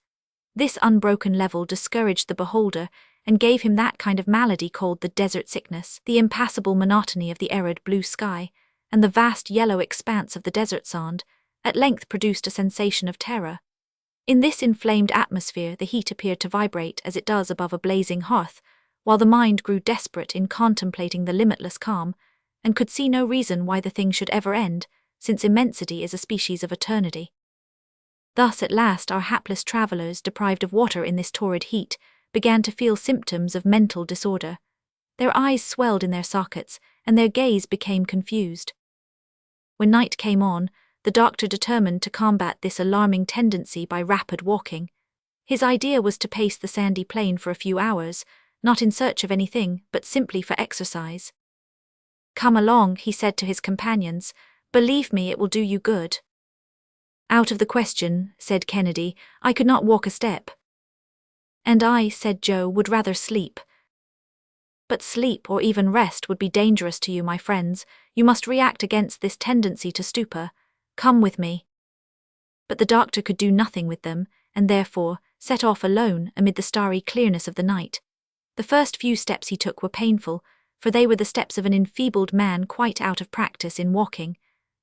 This unbroken level discouraged the beholder, and gave him that kind of malady called the desert sickness. The impassable monotony of the arid blue sky, and the vast yellow expanse of the desert sand, at length produced a sensation of terror. In this inflamed atmosphere the heat appeared to vibrate as it does above a blazing hearth, while the mind grew desperate in contemplating the limitless calm, and could see no reason why the thing should ever end, since immensity is a species of eternity. Thus at last our hapless travellers, deprived of water in this torrid heat, began to feel symptoms of mental disorder. Their eyes swelled in their sockets, and their gaze became confused. When night came on, the doctor determined to combat this alarming tendency by rapid walking. His idea was to pace the sandy plain for a few hours, not in search of anything, but simply for exercise. "Come along," he said to his companions. "Believe me, it will do you good." "Out of the question," said Kennedy. "I could not walk a step." "And I," said Joe, "would rather sleep." "But sleep or even rest would be dangerous to you, my friends. You must react against this tendency to stupor. Come with me." But the doctor could do nothing with them, and therefore set off alone amid the starry clearness of the night. The first few steps he took were painful, for they were the steps of an enfeebled man quite out of practice in walking.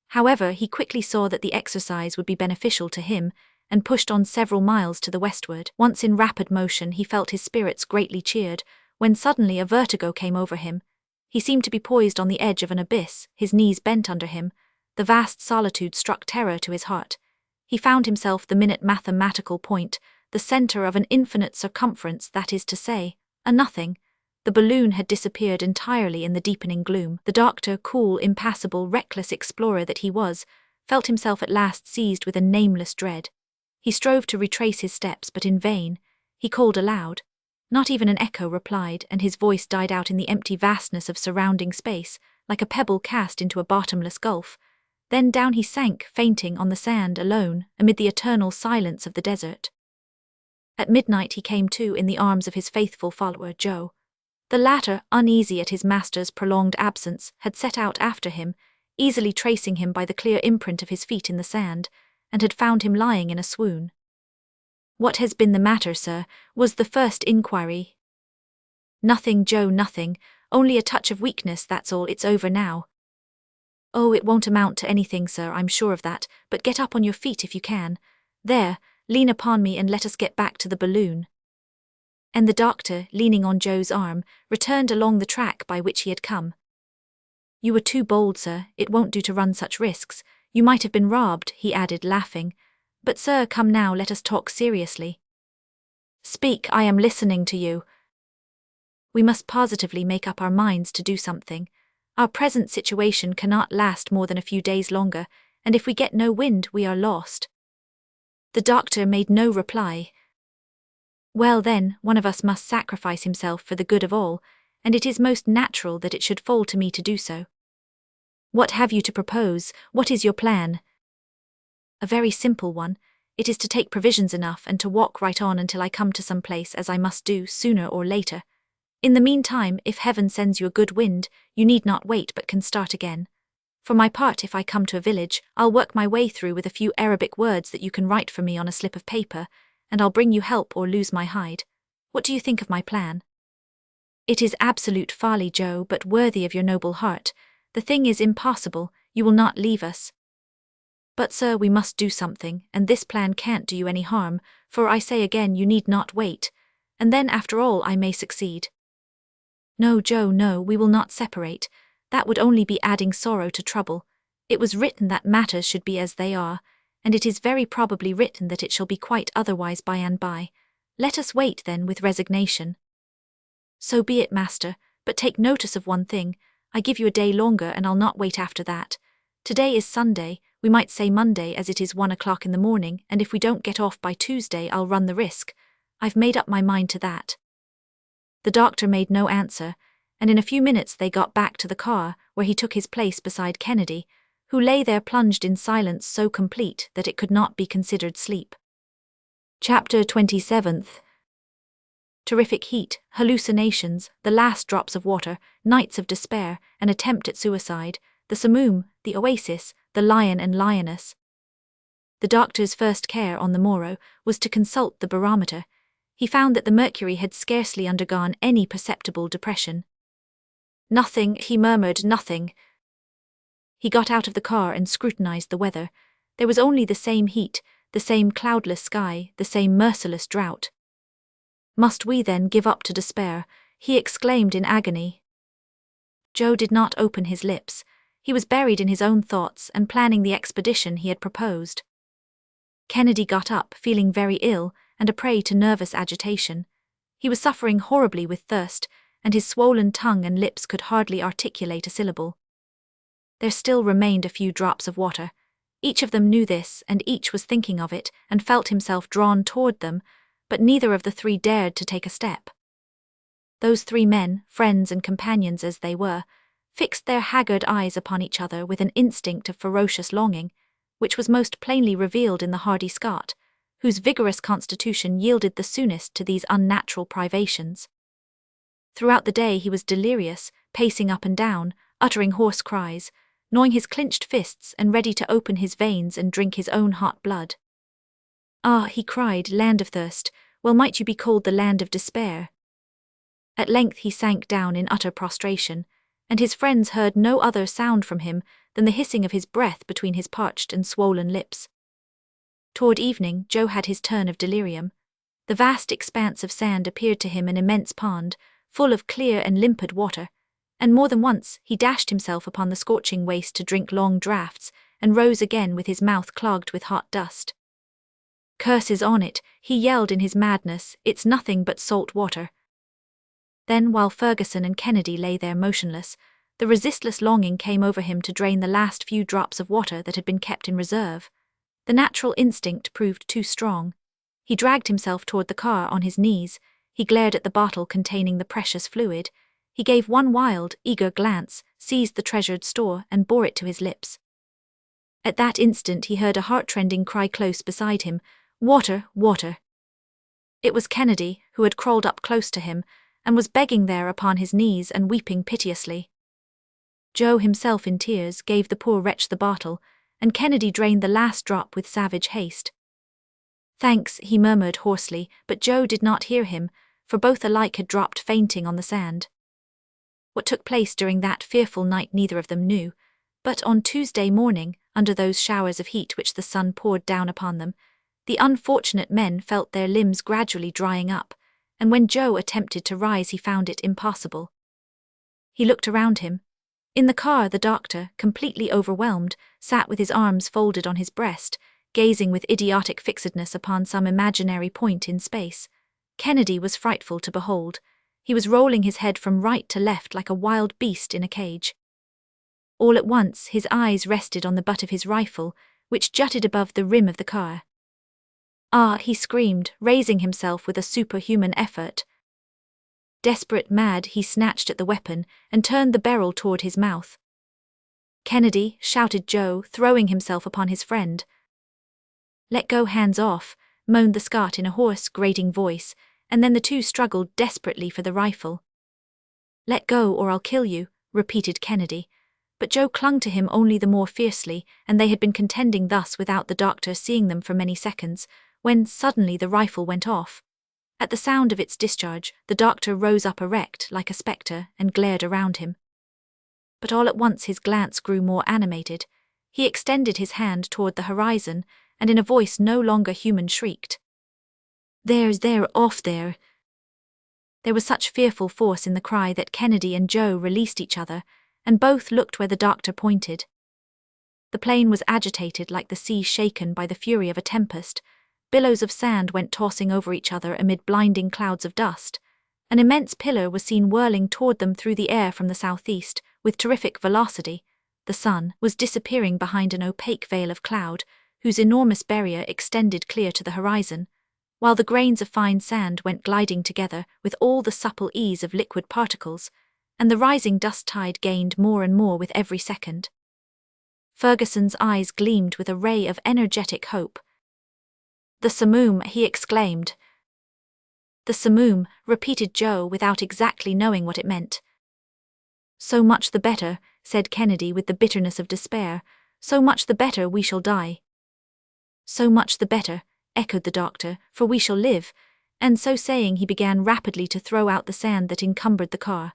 However, he quickly saw that the exercise would be beneficial to him, and pushed on several miles to the westward. Once in rapid motion, he felt his spirits greatly cheered, when suddenly a vertigo came over him. He seemed to be poised on the edge of an abyss, his knees bent under him. The vast solitude struck terror to his heart. He found himself the minute mathematical point, the center of an infinite circumference, that is to say, a nothing. The balloon had disappeared entirely in the deepening gloom. The doctor, cool, impassible, reckless explorer that he was, felt himself at last seized with a nameless dread. He strove to retrace his steps, but in vain. He called aloud. Not even an echo replied, and his voice died out in the empty vastness of surrounding space, like a pebble cast into a bottomless gulf. Then down he sank, fainting on the sand, alone, amid the eternal silence of the desert. At midnight he came to in the arms of his faithful follower, Joe. The latter, uneasy at his master's prolonged absence, had set out after him, easily tracing him by the clear imprint of his feet in the sand, and had found him lying in a swoon. "What has been the matter, sir?" was the first inquiry. "Nothing, Joe, nothing. Only a touch of weakness, that's all. It's over now." "Oh, it won't amount to anything, sir, I'm sure of that, but get up on your feet if you can. There, lean upon me and let us get back to the balloon." And the doctor, leaning on Joe's arm, returned along the track by which he had come. "You were too bold, sir. It won't do to run such risks. You might have been robbed," he added, laughing. "But sir, come now, let us talk seriously." "Speak, I am listening to you." "We must positively make up our minds to do something. Our present situation cannot last more than a few days longer, and if we get no wind, we are lost." The doctor made no reply. "Well then, one of us must sacrifice himself for the good of all, and it is most natural that it should fall to me to do so." "What have you to propose? What is your plan?" "A very simple one. It is to take provisions enough and to walk right on until I come to some place, as I must do, sooner or later. In the meantime, if heaven sends you a good wind, you need not wait but can start again. For my part, if I come to a village, I'll work my way through with a few Arabic words that you can write for me on a slip of paper, and I'll bring you help or lose my hide. What do you think of my plan?" "It is absolute folly, Joe, but worthy of your noble heart. The thing is impossible. You will not leave us." "But sir, we must do something, and this plan can't do you any harm, for I say again, you need not wait. And then after all I may succeed." "No, Joe, no, we will not separate. That would only be adding sorrow to trouble. It was written that matters should be as they are, and it is very probably written that it shall be quite otherwise by and by. Let us wait then with resignation." "So be it, master, but take notice of one thing. I give you a day longer and I'll not wait after that. Today is Sunday, we might say Monday, as it is 1 o'clock in the morning, and if we don't get off by Tuesday I'll run the risk. I've made up my mind to that." The doctor made no answer, and in a few minutes they got back to the car, where he took his place beside Kennedy, who lay there plunged in silence so complete that it could not be considered sleep. Chapter 27. Terrific heat, hallucinations, the last drops of water, nights of despair, an attempt at suicide, the Samum, the oasis, the lion and lioness. The doctor's first care on the morrow was to consult the barometer. He found that the mercury had scarcely undergone any perceptible depression. "Nothing," he murmured, "nothing." He got out of the car and scrutinized the weather. There was only the same heat, the same cloudless sky, the same merciless drought. "Must we then give up to despair?" he exclaimed in agony. Joe did not open his lips. He was buried in his own thoughts and planning the expedition he had proposed. Kennedy got up, feeling very ill and a prey to nervous agitation. He was suffering horribly with thirst, and his swollen tongue and lips could hardly articulate a syllable. There still remained a few drops of water. Each of them knew this, and each was thinking of it and felt himself drawn toward them, but neither of the three dared to take a step. Those three men, friends and companions as they were, fixed their haggard eyes upon each other with an instinct of ferocious longing, which was most plainly revealed in the hardy Scot, whose vigorous constitution yielded the soonest to these unnatural privations. Throughout the day he was delirious, pacing up and down, uttering hoarse cries, gnawing his clenched fists and ready to open his veins and drink his own hot blood. "Ah," he cried, "land of thirst, well might you be called the land of despair." At length he sank down in utter prostration, and his friends heard no other sound from him than the hissing of his breath between his parched and swollen lips. Toward evening, Joe had his turn of delirium. The vast expanse of sand appeared to him an immense pond, full of clear and limpid water, and more than once he dashed himself upon the scorching waste to drink long draughts, and rose again with his mouth clogged with hot dust. "Curses on it," he yelled in his madness, "it's nothing but salt water." Then, while Ferguson and Kennedy lay there motionless, the resistless longing came over him to drain the last few drops of water that had been kept in reserve. The natural instinct proved too strong. He dragged himself toward the car on his knees. He glared at the bottle containing the precious fluid. He gave one wild, eager glance, seized the treasured store, and bore it to his lips. At that instant he heard a heart-rending cry close beside him, "Water, water!" It was Kennedy, who had crawled up close to him, and was begging there upon his knees and weeping piteously. Joe, himself in tears, gave the poor wretch the bottle, and Kennedy drained the last drop with savage haste. "Thanks," he murmured hoarsely, but Joe did not hear him, for both alike had dropped fainting on the sand. What took place during that fearful night neither of them knew, but on Tuesday morning, under those showers of heat which the sun poured down upon them, the unfortunate men felt their limbs gradually drying up, and when Joe attempted to rise he found it impossible. He looked around him. In the car the doctor, completely overwhelmed, sat with his arms folded on his breast, gazing with idiotic fixedness upon some imaginary point in space. Kennedy was frightful to behold. He was rolling his head from right to left like a wild beast in a cage. All at once his eyes rested on the butt of his rifle, which jutted above the rim of the car. "Ah!" he screamed, raising himself with a superhuman effort. Desperate mad, he snatched at the weapon and turned the barrel toward his mouth. "Kennedy!" shouted Joe, throwing himself upon his friend. "Let go, hands off," moaned the Scot in a hoarse, grating voice, and then the two struggled desperately for the rifle. "Let go or I'll kill you," repeated Kennedy. But Joe clung to him only the more fiercely, and they had been contending thus without the doctor seeing them for many seconds, when suddenly the rifle went off. At the sound of its discharge, the doctor rose up erect like a spectre and glared around him. But all at once his glance grew more animated. He extended his hand toward the horizon, and in a voice no longer human shrieked, "There, off there!" There was such fearful force in the cry that Kennedy and Joe released each other, and both looked where the doctor pointed. The plain was agitated like the sea shaken by the fury of a tempest. Billows of sand went tossing over each other amid blinding clouds of dust. An immense pillar was seen whirling toward them through the air from the southeast, with terrific velocity. The sun was disappearing behind an opaque veil of cloud, whose enormous barrier extended clear to the horizon, while the grains of fine sand went gliding together with all the supple ease of liquid particles, and the rising dust tide gained more and more with every second. Ferguson's eyes gleamed with a ray of energetic hope. "The simoom!" he exclaimed. "The simoom," repeated Joe without exactly knowing what it meant. "So much the better," said Kennedy with the bitterness of despair. "So much the better we shall die." "So much the better," echoed the doctor, "for we shall live," and so saying he began rapidly to throw out the sand that encumbered the car.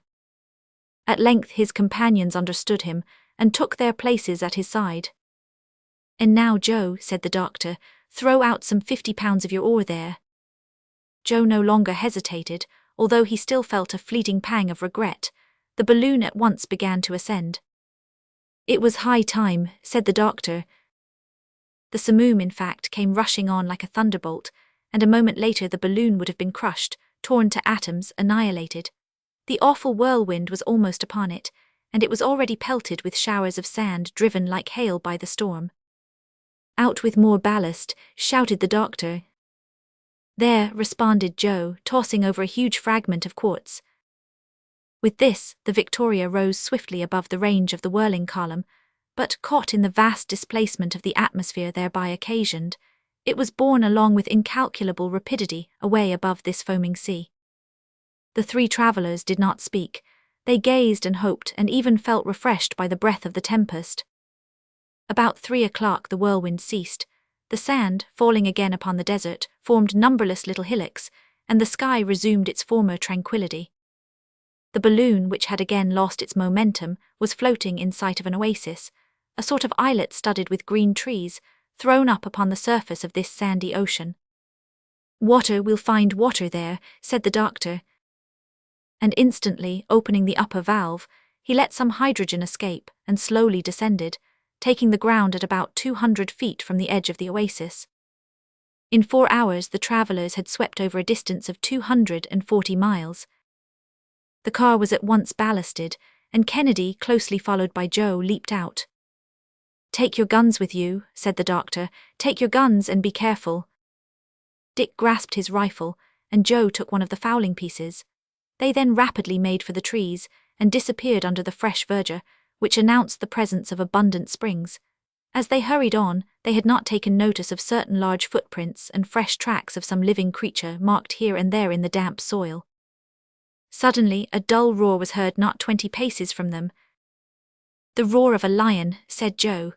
At length his companions understood him, and took their places at his side. "And now, Joe," said the doctor, "throw out some 50 pounds of your ore there." Joe no longer hesitated, although he still felt a fleeting pang of regret. The balloon at once began to ascend. It was high time, said the doctor. The simoom, in fact, came rushing on like a thunderbolt, and a moment later the balloon would have been crushed, torn to atoms, annihilated. The awful whirlwind was almost upon it, and it was already pelted with showers of sand driven like hail by the storm. Out with more ballast, shouted the doctor. There, responded Joe, tossing over a huge fragment of quartz. With this, the Victoria rose swiftly above the range of the whirling column, but caught in the vast displacement of the atmosphere thereby occasioned, it was borne along with incalculable rapidity away above this foaming sea. The three travellers did not speak. They gazed and hoped and even felt refreshed by the breath of the tempest. About 3 o'clock the whirlwind ceased. The sand, falling again upon the desert, formed numberless little hillocks, and the sky resumed its former tranquillity. The balloon, which had again lost its momentum, was floating in sight of an oasis, a sort of islet studded with green trees, thrown up upon the surface of this sandy ocean. "Water, we'll find water there," said the doctor. And instantly, opening the upper valve, he let some hydrogen escape and slowly descended, taking the ground at about 200 feet from the edge of the oasis. In 4 hours the travellers had swept over a distance of 240 miles. The car was at once ballasted, and Kennedy, closely followed by Joe, leaped out. "Take your guns with you," said the doctor. "Take your guns and be careful." Dick grasped his rifle, and Joe took one of the fowling pieces. They then rapidly made for the trees and disappeared under the fresh verdure, which announced the presence of abundant springs. As they hurried on, they had not taken notice of certain large footprints and fresh tracks of some living creature marked here and there in the damp soil. Suddenly, a dull roar was heard not 20 paces from them. "The roar of a lion," said Joe.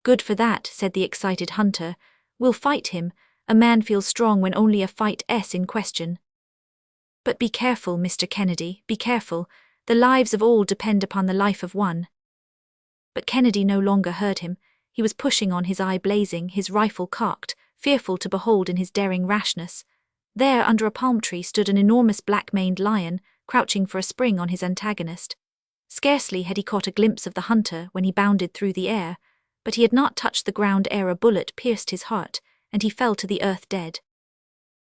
"Good for that," said the excited hunter. "We'll fight him. A man feels strong when only a fight's in question." "But be careful, Mr. Kennedy, be careful. The lives of all depend upon the life of one." But Kennedy no longer heard him. He was pushing on, his eye blazing, his rifle cocked, fearful to behold in his daring rashness. There, under a palm tree, stood an enormous black-maned lion, crouching for a spring on his antagonist. Scarcely had he caught a glimpse of the hunter when he bounded through the air, but he had not touched the ground ere a bullet pierced his heart, and he fell to the earth dead.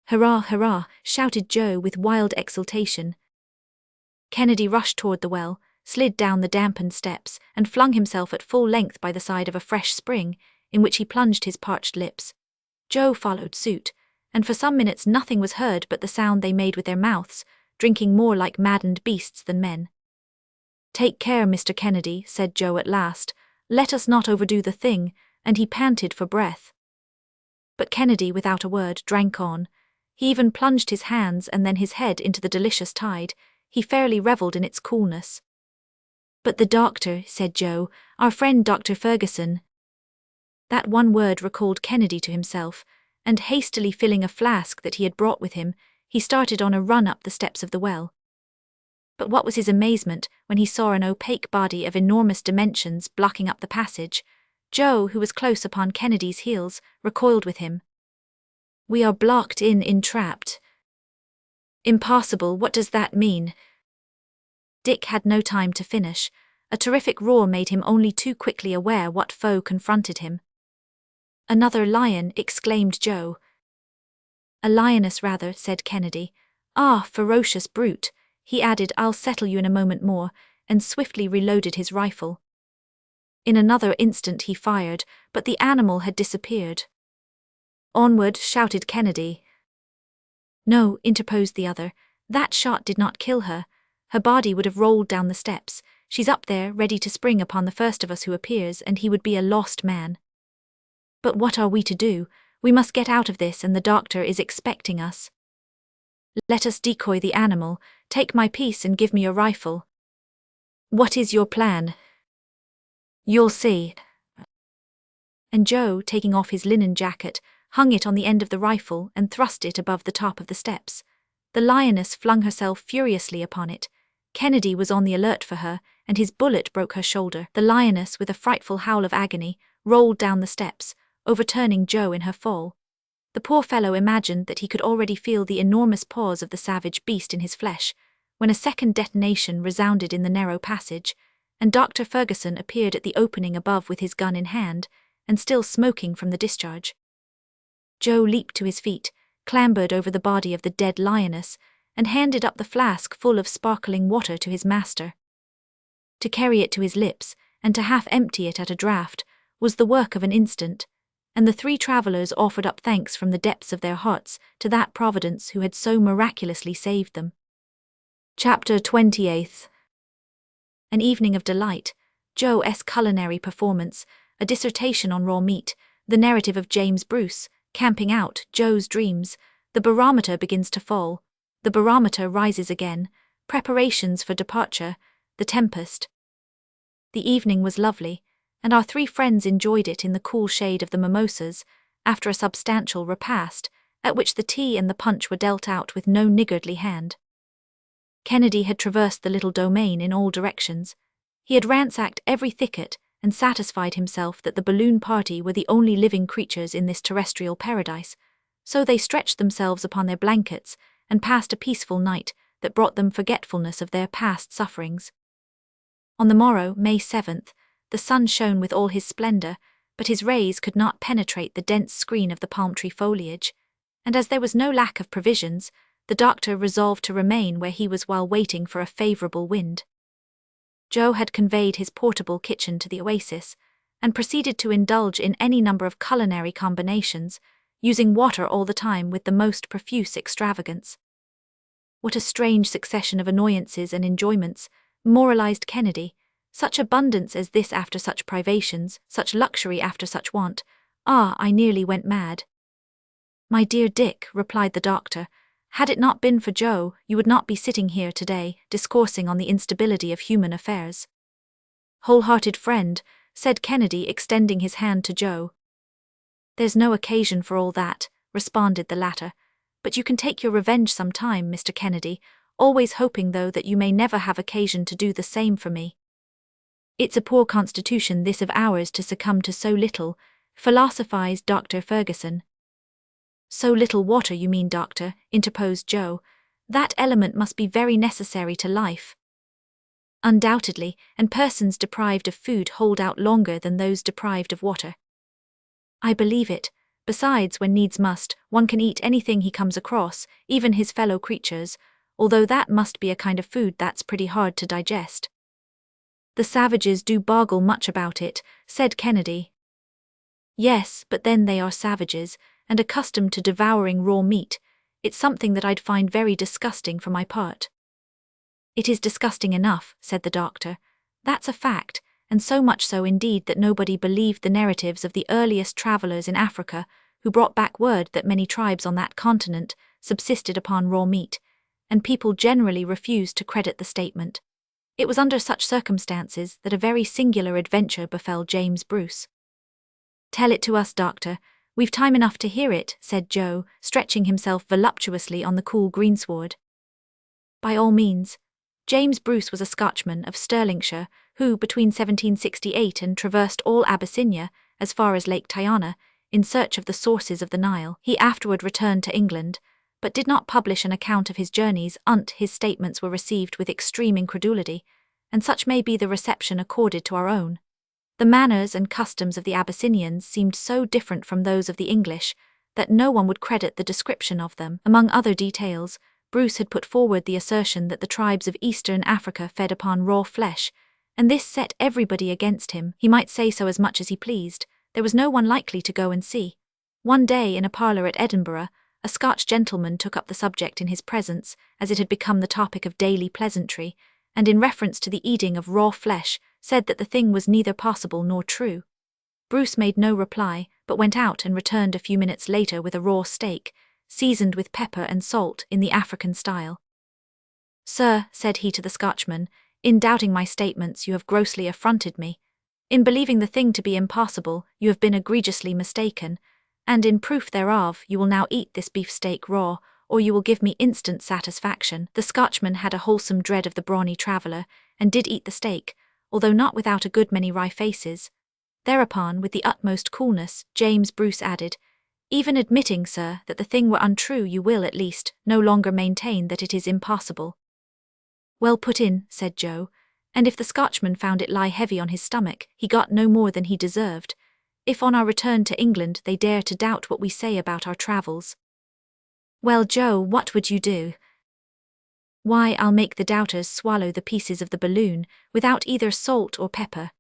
"Hurrah, hurrah!" shouted Joe with wild exultation. Kennedy rushed toward the well, slid down the dampened steps, and flung himself at full length by the side of a fresh spring, in which he plunged his parched lips. Joe followed suit, and for some minutes nothing was heard but the sound they made with their mouths, drinking more like maddened beasts than men. "Take care, Mr. Kennedy," said Joe at last. "Let us not overdo the thing," and he panted for breath. But Kennedy, without a word, drank on. He even plunged his hands and then his head into the delicious tide. He fairly revelled in its coolness. "But the doctor," said Joe, "our friend Dr. Ferguson." That one word recalled Kennedy to himself, and hastily filling a flask that he had brought with him, he started on a run up the steps of the well. But what was his amazement when he saw an opaque body of enormous dimensions blocking up the passage. Joe, who was close upon Kennedy's heels, recoiled with him. "We are blocked in, entrapped." "Impossible, what does that mean?" Dick had no time to finish. A terrific roar made him only too quickly aware what foe confronted him. "Another lion," exclaimed Joe. "A lioness, rather," said Kennedy. "Ah, ferocious brute," he added. "I'll settle you in a moment more," and swiftly reloaded his rifle. In another instant he fired, but the animal had disappeared. "Onward," shouted Kennedy. "No," interposed the other. "That shot did not kill her. Her body would have rolled down the steps. She's up there, ready to spring upon the first of us who appears, and he would be a lost man." "But what are we to do? We must get out of this, and the doctor is expecting us." "Let us decoy the animal. Take my piece and give me your rifle." "What is your plan?" "You'll see." And Joe, taking off his linen jacket, hung it on the end of the rifle and thrust it above the top of the steps. The lioness flung herself furiously upon it. Kennedy was on the alert for her, and his bullet broke her shoulder. The lioness, with a frightful howl of agony, rolled down the steps, overturning Joe in her fall. The poor fellow imagined that he could already feel the enormous paws of the savage beast in his flesh, when a second detonation resounded in the narrow passage, and Dr. Ferguson appeared at the opening above with his gun in hand, and still smoking from the discharge. Joe leaped to his feet, clambered over the body of the dead lioness, and handed up the flask full of sparkling water to his master. To carry it to his lips, and to half empty it at a draught, was the work of an instant, and the three travellers offered up thanks from the depths of their hearts to that Providence who had so miraculously saved them. Chapter 28. An evening of delight, Joe's culinary performance, a dissertation on raw meat, the narrative of James Bruce, camping out, Joe's dreams, the barometer begins to fall, the barometer rises again, preparations for departure, the tempest. The evening was lovely, and our three friends enjoyed it in the cool shade of the mimosas, after a substantial repast, at which the tea and the punch were dealt out with no niggardly hand. Kennedy had traversed the little domain in all directions. He had ransacked every thicket and satisfied himself that the balloon party were the only living creatures in this terrestrial paradise, so they stretched themselves upon their blankets and passed a peaceful night that brought them forgetfulness of their past sufferings. On the morrow, May 7th, the sun shone with all his splendor, but his rays could not penetrate the dense screen of the palm tree foliage, and as there was no lack of provisions, the doctor resolved to remain where he was while waiting for a favorable wind. Joe had conveyed his portable kitchen to the oasis, and proceeded to indulge in any number of culinary combinations, using water all the time with the most profuse extravagance. What a strange succession of annoyances and enjoyments, moralized Kennedy, such abundance as this after such privations, such luxury after such want. Ah, I nearly went mad. My dear Dick, replied the doctor, had it not been for Joe, you would not be sitting here today, discoursing on the instability of human affairs. Wholehearted friend, said Kennedy, extending his hand to Joe. There's no occasion for all that, responded the latter, but you can take your revenge some time, Mr. Kennedy, always hoping, though, that you may never have occasion to do the same for me. It's a poor constitution this of ours to succumb to so little, philosophized Dr. Ferguson. So little water, you mean, doctor, interposed Joe. That element must be very necessary to life. Undoubtedly, and persons deprived of food hold out longer than those deprived of water. I believe it. Besides, when needs must, one can eat anything he comes across, even his fellow creatures, although that must be a kind of food that's pretty hard to digest. The savages do boggle much about it, said Kennedy. Yes, but then they are savages, and accustomed to devouring raw meat. It's something that I'd find very disgusting for my part. It is disgusting enough, said the doctor. That's a fact, and so much so indeed that nobody believed the narratives of the earliest travellers in Africa, who brought back word that many tribes on that continent subsisted upon raw meat, and people generally refused to credit the statement. It was under such circumstances that a very singular adventure befell James Bruce. Tell it to us, doctor. We've time enough to hear it, said Joe, stretching himself voluptuously on the cool greensward. By all means. James Bruce was a Scotchman of Stirlingshire, who, between 1768 and traversed all Abyssinia, as far as Lake Tyana, in search of the sources of the Nile. He afterward returned to England, but did not publish an account of his journeys until his statements were received with extreme incredulity, and such may be the reception accorded to our own. The manners and customs of the Abyssinians seemed so different from those of the English that no one would credit the description of them. Among other details, Bruce had put forward the assertion that the tribes of eastern Africa fed upon raw flesh, and this set everybody against him. He might say so as much as he pleased. There was no one likely to go and see. One day in a parlour at Edinburgh, a Scotch gentleman took up the subject in his presence, as it had become the topic of daily pleasantry, and in reference to the eating of raw flesh, said that the thing was neither possible nor true. Bruce made no reply, but went out and returned a few minutes later with a raw steak, seasoned with pepper and salt in the African style. Sir, said he to the Scotchman, in doubting my statements you have grossly affronted me. In believing the thing to be impossible, you have been egregiously mistaken, and in proof thereof you will now eat this beefsteak raw, or you will give me instant satisfaction. The Scotchman had a wholesome dread of the brawny traveller, and did eat the steak, although not without a good many wry faces. Thereupon, with the utmost coolness, James Bruce added, even admitting, sir, that the thing were untrue, you will, at least, no longer maintain that it is impossible. Well put in, said Joe, And if the Scotchman found it lie heavy on his stomach, he got no more than he deserved. If on our return to England they dare to doubt what we say about our travels. Well, Joe, what would you do? Why, I'll make the doubters swallow the pieces of the balloon, without either salt or pepper.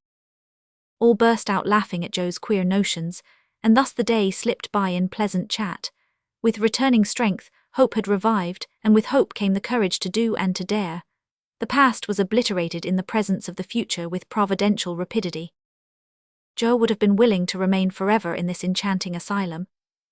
All burst out laughing at Joe's queer notions, and thus the day slipped by in pleasant chat. With returning strength, hope had revived, and with hope came the courage to do and to dare. The past was obliterated in the presence of the future with providential rapidity. Joe would have been willing to remain forever in this enchanting asylum.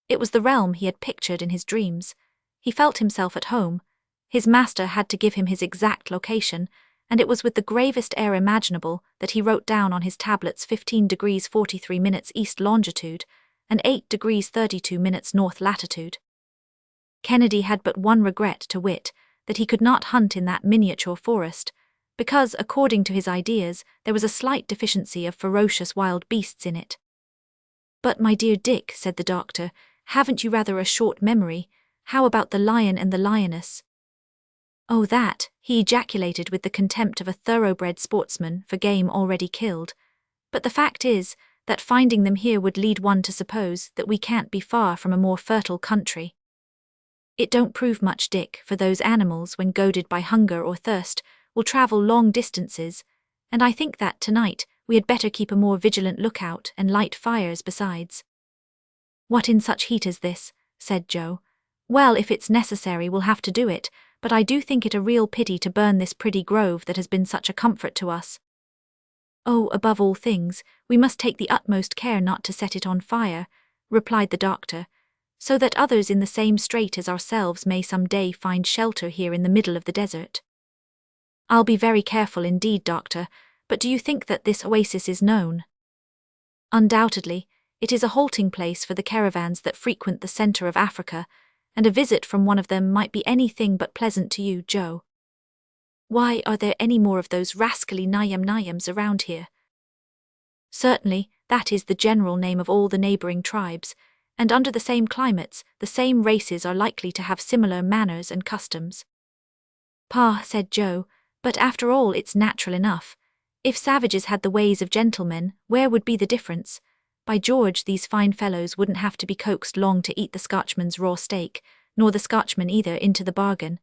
It was the realm he had pictured in his dreams. He felt himself at home. His master had to give him his exact location, and it was with the gravest air imaginable that he wrote down on his tablets 15 degrees 43 minutes east longitude and 8 degrees 32 minutes north latitude. Kennedy had but one regret, to wit, that he could not hunt in that miniature forest, because, according to his ideas, there was a slight deficiency of ferocious wild beasts in it. But, my dear Dick, said the doctor, haven't you rather a short memory? How about the lion and the lioness? Oh, that, he ejaculated with the contempt of a thoroughbred sportsman for game already killed. But the fact is, that finding them here would lead one to suppose that we can't be far from a more fertile country. It don't prove much, Dick, for those animals, when goaded by hunger or thirst, will travel long distances, and I think that tonight we had better keep a more vigilant lookout and light fires besides. What in such heat as this? Said Joe. Well, if it's necessary we'll have to do it, but I do think it a real pity to burn this pretty grove that has been such a comfort to us. Oh, above all things, we must take the utmost care not to set it on fire, replied the doctor, so that others in the same strait as ourselves may some day find shelter here in the middle of the desert. I'll be very careful indeed, doctor, but do you think that this oasis is known? Undoubtedly, it is a halting place for the caravans that frequent the centre of Africa, and a visit from one of them might be anything but pleasant to you, Joe. Why, are there any more of those rascally Nyams around here? Certainly, that is the general name of all the neighbouring tribes, and under the same climates, the same races are likely to have similar manners and customs. Pa, said Joe, but after all it's natural enough. If savages had the ways of gentlemen, where would be the difference? By George, these fine fellows wouldn't have to be coaxed long to eat the Scotchman's raw steak, nor the Scotchman either into the bargain.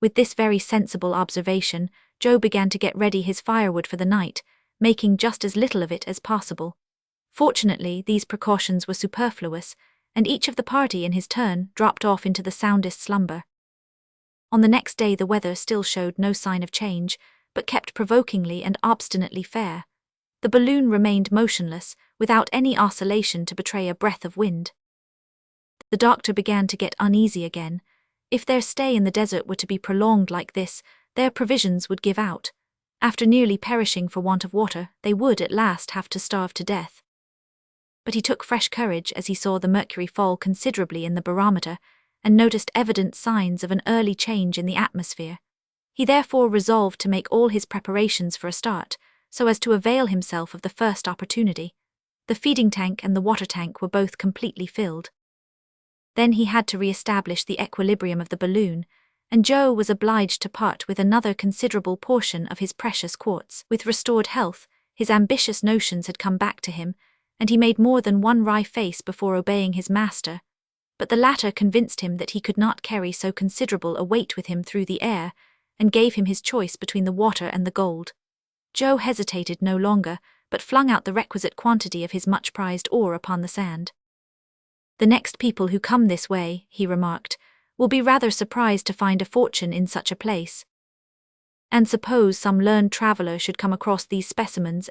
With this very sensible observation, Joe began to get ready his firewood for the night, making just as little of it as possible. Fortunately, these precautions were superfluous, and each of the party in his turn dropped off into the soundest slumber. On the next day the weather still showed no sign of change, but kept provokingly and obstinately fair. The balloon remained motionless, without any oscillation to betray a breath of wind. The doctor began to get uneasy again. If their stay in the desert were to be prolonged like this, their provisions would give out. After nearly perishing for want of water, they would at last have to starve to death. But he took fresh courage as he saw the mercury fall considerably in the barometer, and noticed evident signs of an early change in the atmosphere. He therefore resolved to make all his preparations for a start, so as to avail himself of the first opportunity. The feeding tank and the water tank were both completely filled. Then he had to re-establish the equilibrium of the balloon, and Joe was obliged to part with another considerable portion of his precious quartz. With restored health, his ambitious notions had come back to him, and he made more than one wry face before obeying his master, but the latter convinced him that he could not carry so considerable a weight with him through the air, and gave him his choice between the water and the gold. Joe hesitated no longer, but flung out the requisite quantity of his much-prized ore upon the sand. The next people who come this way, he remarked, will be rather surprised to find a fortune in such a place. And suppose some learned traveller should come across these specimens,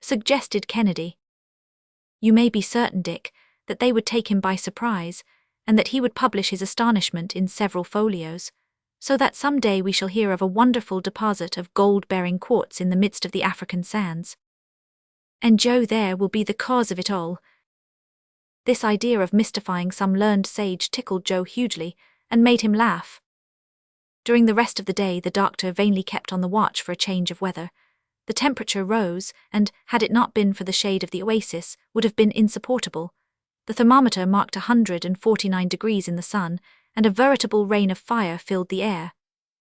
suggested Kennedy. You may be certain, Dick, that they would take him by surprise, and that he would publish his astonishment in several folios, so that some day we shall hear of a wonderful deposit of gold-bearing quartz in the midst of the African sands. And Joe there will be the cause of it all. This idea of mystifying some learned sage tickled Joe hugely, and made him laugh. During the rest of the day the doctor vainly kept on the watch for a change of weather. The temperature rose, and, had it not been for the shade of the oasis, would have been insupportable. The thermometer marked 149 degrees in the sun, and a veritable rain of fire filled the air.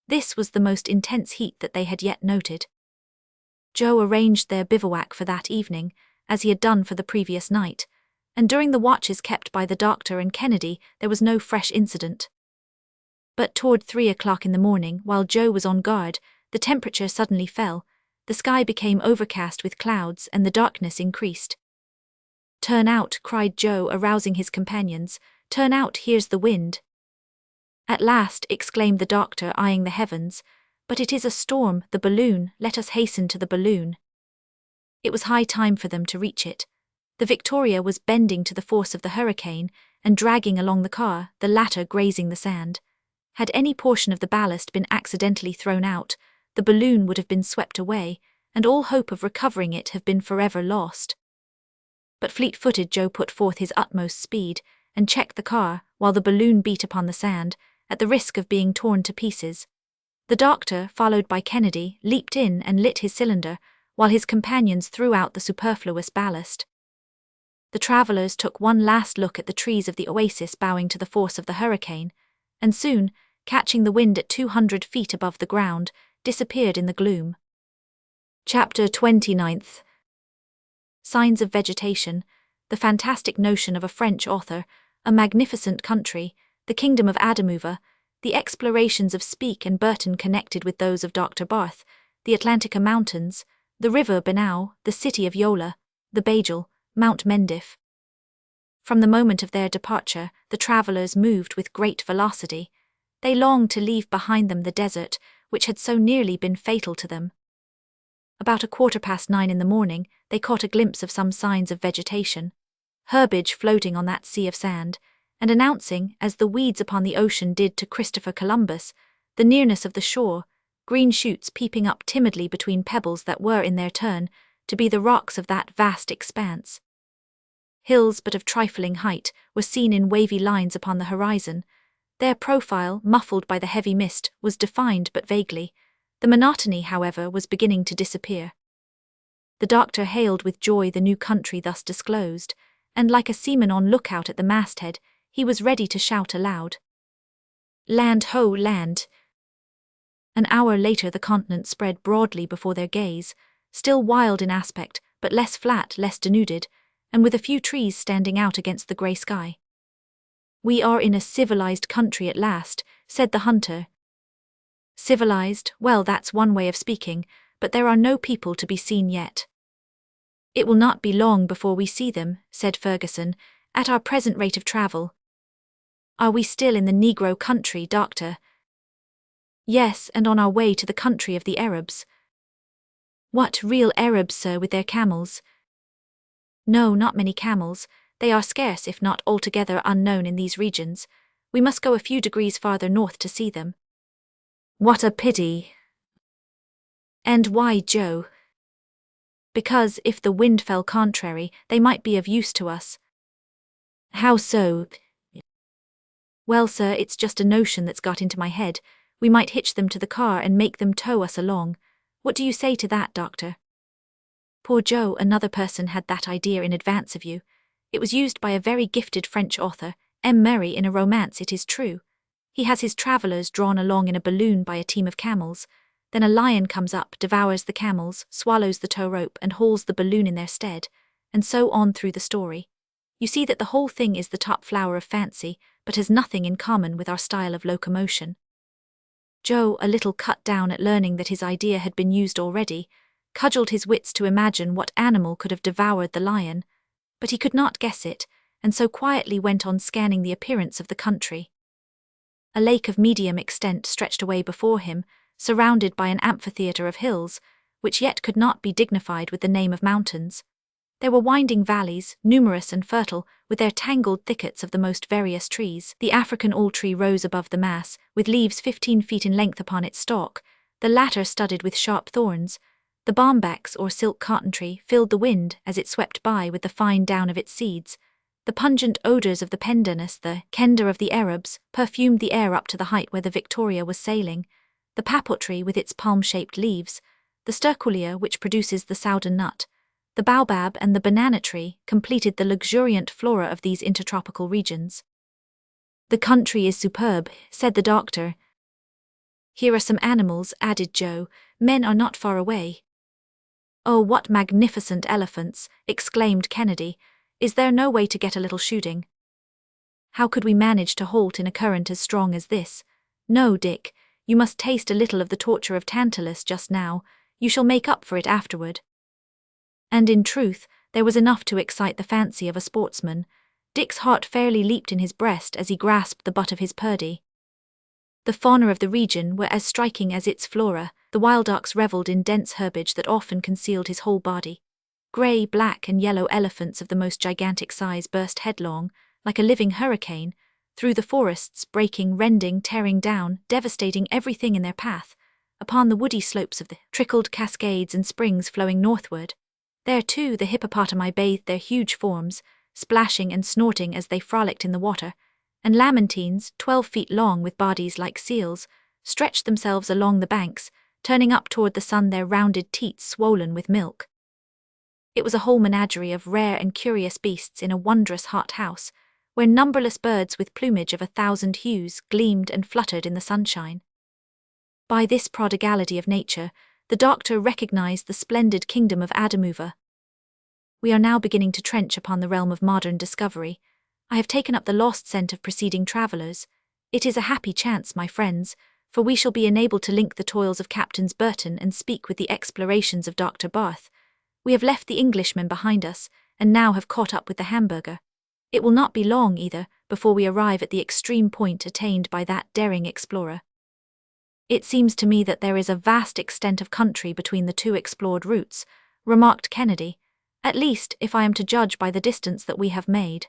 This was the most intense heat that they had yet noted. Joe arranged their bivouac for that evening, as he had done for the previous night, and during the watches kept by the doctor and Kennedy there was no fresh incident. But toward 3 o'clock in the morning, while Joe was on guard, the temperature suddenly fell, the sky became overcast with clouds and the darkness increased. "Turn out," cried Joe, arousing his companions. "Turn out, here's the wind." "At last," exclaimed the doctor, eyeing the heavens. "But it is a storm, the balloon, let us hasten to the balloon." It was high time for them to reach it. The Victoria was bending to the force of the hurricane and dragging along the car, the latter grazing the sand. Had any portion of the ballast been accidentally thrown out, the balloon would have been swept away, and all hope of recovering it have been forever lost. But fleet-footed Joe put forth his utmost speed and checked the car while the balloon beat upon the sand, at the risk of being torn to pieces. The doctor, followed by Kennedy, leaped in and lit his cylinder, while his companions threw out the superfluous ballast. The travellers took one last look at the trees of the oasis bowing to the force of the hurricane, and soon, catching the wind at 200 feet above the ground, disappeared in the gloom. Chapter 29. Signs of vegetation, the fantastic notion of a French author, a magnificent country, the kingdom of Adamuva, the explorations of Speke and Burton connected with those of Dr. Barth, the Atlantica Mountains, the river Banao, the city of Yola, the Bajal, Mount Mendif. From the moment of their departure, the travellers moved with great velocity. They longed to leave behind them the desert, which had so nearly been fatal to them. About 9:15 in the morning, they caught a glimpse of some signs of vegetation, herbage floating on that sea of sand, and announcing, as the weeds upon the ocean did to Christopher Columbus, the nearness of the shore, green shoots peeping up timidly between pebbles that were, in their turn, to be the rocks of that vast expanse. Hills, but of trifling height, were seen in wavy lines upon the horizon. Their profile, muffled by the heavy mist, was defined but vaguely. The monotony, however, was beginning to disappear. The doctor hailed with joy the new country thus disclosed, and like a seaman on lookout at the masthead, he was ready to shout aloud. "Land ho, land!" An hour later the continent spread broadly before their gaze, still wild in aspect, but less flat, less denuded, and with a few trees standing out against the grey sky. "We are in a civilized country at last," said the hunter. "Civilized, well, that's one way of speaking, but there are no people to be seen yet." "It will not be long before we see them," said Ferguson, "at our present rate of travel." "Are we still in the Negro country, doctor?" "Yes, and on our way to the country of the Arabs." "What, real Arabs, sir, with their camels?" "No, not many camels. They are scarce, if not altogether unknown in these regions. We must go a few degrees farther north to see them." "What a pity!" "And why, Joe?" "Because, if the wind fell contrary, they might be of use to us." "How so?" "Well, sir, it's just a notion that's got into my head. We might hitch them to the car and make them tow us along. What do you say to that, doctor?" Poor Joe, another person had that idea in advance of you. It was used by a very gifted French author, M. Murray, in a romance, it is true. He has his travellers drawn along in a balloon by a team of camels. Then a lion comes up, devours the camels, swallows the tow rope, and hauls the balloon in their stead, and so on through the story. You see that the whole thing is the top flower of fancy, but has nothing in common with our style of locomotion. Joe, a little cut down at learning that his idea had been used already, cudgelled his wits to imagine what animal could have devoured the lion, but he could not guess it, and so quietly went on scanning the appearance of the country. A lake of medium extent stretched away before him, surrounded by an amphitheatre of hills, which yet could not be dignified with the name of mountains. There were winding valleys, numerous and fertile, with their tangled thickets of the most various trees. The African all-tree rose above the mass, with leaves 15 feet in length upon its stalk, the latter studded with sharp thorns. The bombax or silk cotton tree filled the wind as it swept by with the fine down of its seeds. The pungent odours of the pendanus, the kenda of the Arabs, perfumed the air up to the height where the Victoria was sailing. The papaw tree with its palm-shaped leaves, the sterculia which produces the soudan nut, the baobab and the banana tree completed the luxuriant flora of these intertropical regions. "The country is superb," said the doctor. "Here are some animals," added Joe. "Men are not far away." "Oh, what magnificent elephants!" exclaimed Kennedy. "Is there no way to get a little shooting? How could we manage to halt in a current as strong as this? No, Dick, you must taste a little of the torture of Tantalus just now. You shall make up for it afterward." And in truth, there was enough to excite the fancy of a sportsman. Dick's heart fairly leaped in his breast as he grasped the butt of his Purdy. The fauna of the region were as striking as its flora. The wild ox revelled in dense herbage that often concealed his whole body. Grey, black, and yellow elephants of the most gigantic size burst headlong, like a living hurricane, through the forests, breaking, rending, tearing down, devastating everything in their path. Upon the woody slopes of the trickled cascades and springs flowing northward. There, too, the hippopotami bathed their huge forms, splashing and snorting as they frolicked in the water, and lamantines, 12 feet long with bodies like seals, stretched themselves along the banks, turning up toward the sun their rounded teats swollen with milk. It was a whole menagerie of rare and curious beasts in a wondrous hot house, where numberless birds with plumage of 1,000 hues gleamed and fluttered in the sunshine. By this prodigality of nature, the doctor recognized the splendid kingdom of Adamuva. We are now beginning to trench upon the realm of modern discovery. I have taken up the lost scent of preceding travellers. It is a happy chance, my friends, for we shall be enabled to link the toils of Captains Burton and speak with the explorations of Dr. Barth. We have left the Englishmen behind us, and now have caught up with the Hamburger. It will not be long, either, before we arrive at the extreme point attained by that daring explorer. "It seems to me that there is a vast extent of country between the two explored routes," remarked Kennedy, "at least, if I am to judge by the distance that we have made."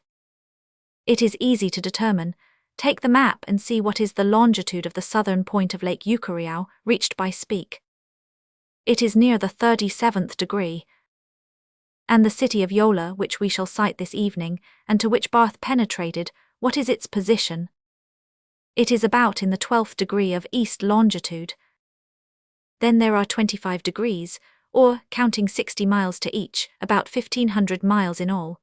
"It is easy to determine. Take the map and see what is the longitude of the southern point of Lake Ucayali, reached by Speke. It is near the 37th degree. And the city of Yola, which we shall sight this evening, and to which Barth penetrated, what is its position? It is about in the 12th degree of east longitude. Then there are 25 degrees, or, counting 60 miles to each, about 1,500 miles in all."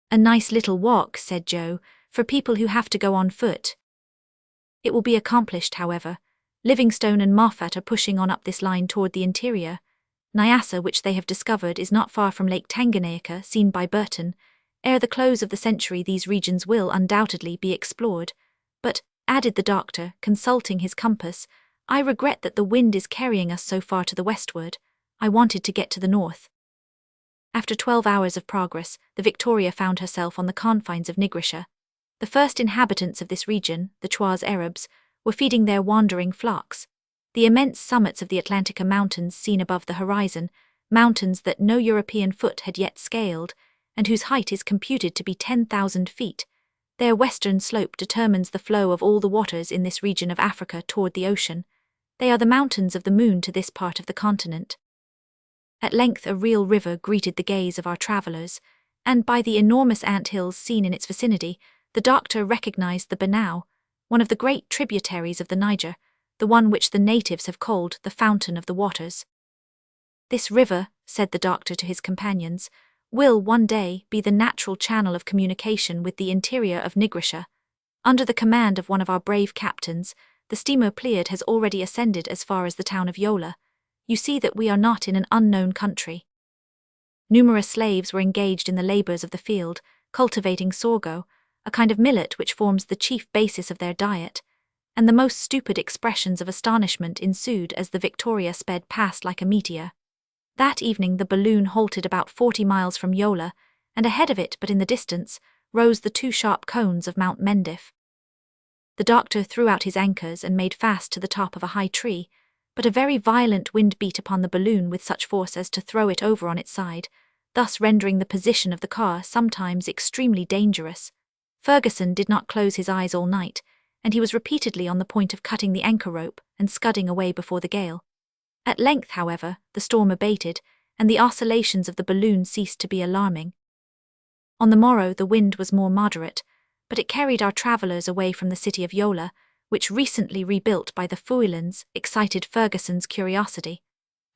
"A nice little walk," said Joe, "for people who have to go on foot." "It will be accomplished, however. Livingstone and Moffat are pushing on up this line toward the interior. Nyassa, which they have discovered, is not far from Lake Tanganyika, seen by Burton. Ere the close of the century these regions will undoubtedly be explored. But," added the doctor, consulting his compass, "I regret that the wind is carrying us so far to the westward. I wanted to get to the north." After 12 hours of progress, the Victoria found herself on the confines of Nigrisha. The first inhabitants of this region, the Chouas Arabs, were feeding their wandering flocks. The immense summits of the Atlantika Mountains seen above the horizon, mountains that no European foot had yet scaled, and whose height is computed to be 10,000 feet. Their western slope determines the flow of all the waters in this region of Africa toward the ocean. They are the mountains of the moon to this part of the continent. At length a real river greeted the gaze of our travellers, and by the enormous ant-hills seen in its vicinity, the doctor recognized the Banau, one of the great tributaries of the Niger, the one which the natives have called the Fountain of the Waters. "This river," said the doctor to his companions, "will one day be the natural channel of communication with the interior of Nigrisha. Under the command of one of our brave captains, the steamer Pleiad has already ascended as far as the town of Yola. You see that we are not in an unknown country." Numerous slaves were engaged in the labours of the field, cultivating sorgo, a kind of millet which forms the chief basis of their diet, and the most stupid expressions of astonishment ensued as the Victoria sped past like a meteor. That evening the balloon halted about 40 miles from Yola, and ahead of it, but in the distance, rose the two sharp cones of Mount Mendif. The doctor threw out his anchors and made fast to the top of a high tree, but a very violent wind beat upon the balloon with such force as to throw it over on its side, thus rendering the position of the car sometimes extremely dangerous. Ferguson did not close his eyes all night, and he was repeatedly on the point of cutting the anchor rope and scudding away before the gale. At length, however, the storm abated, and the oscillations of the balloon ceased to be alarming. On the morrow the wind was more moderate, but it carried our travellers away from the city of Yola, which, recently rebuilt by the Feuillans, excited Ferguson's curiosity.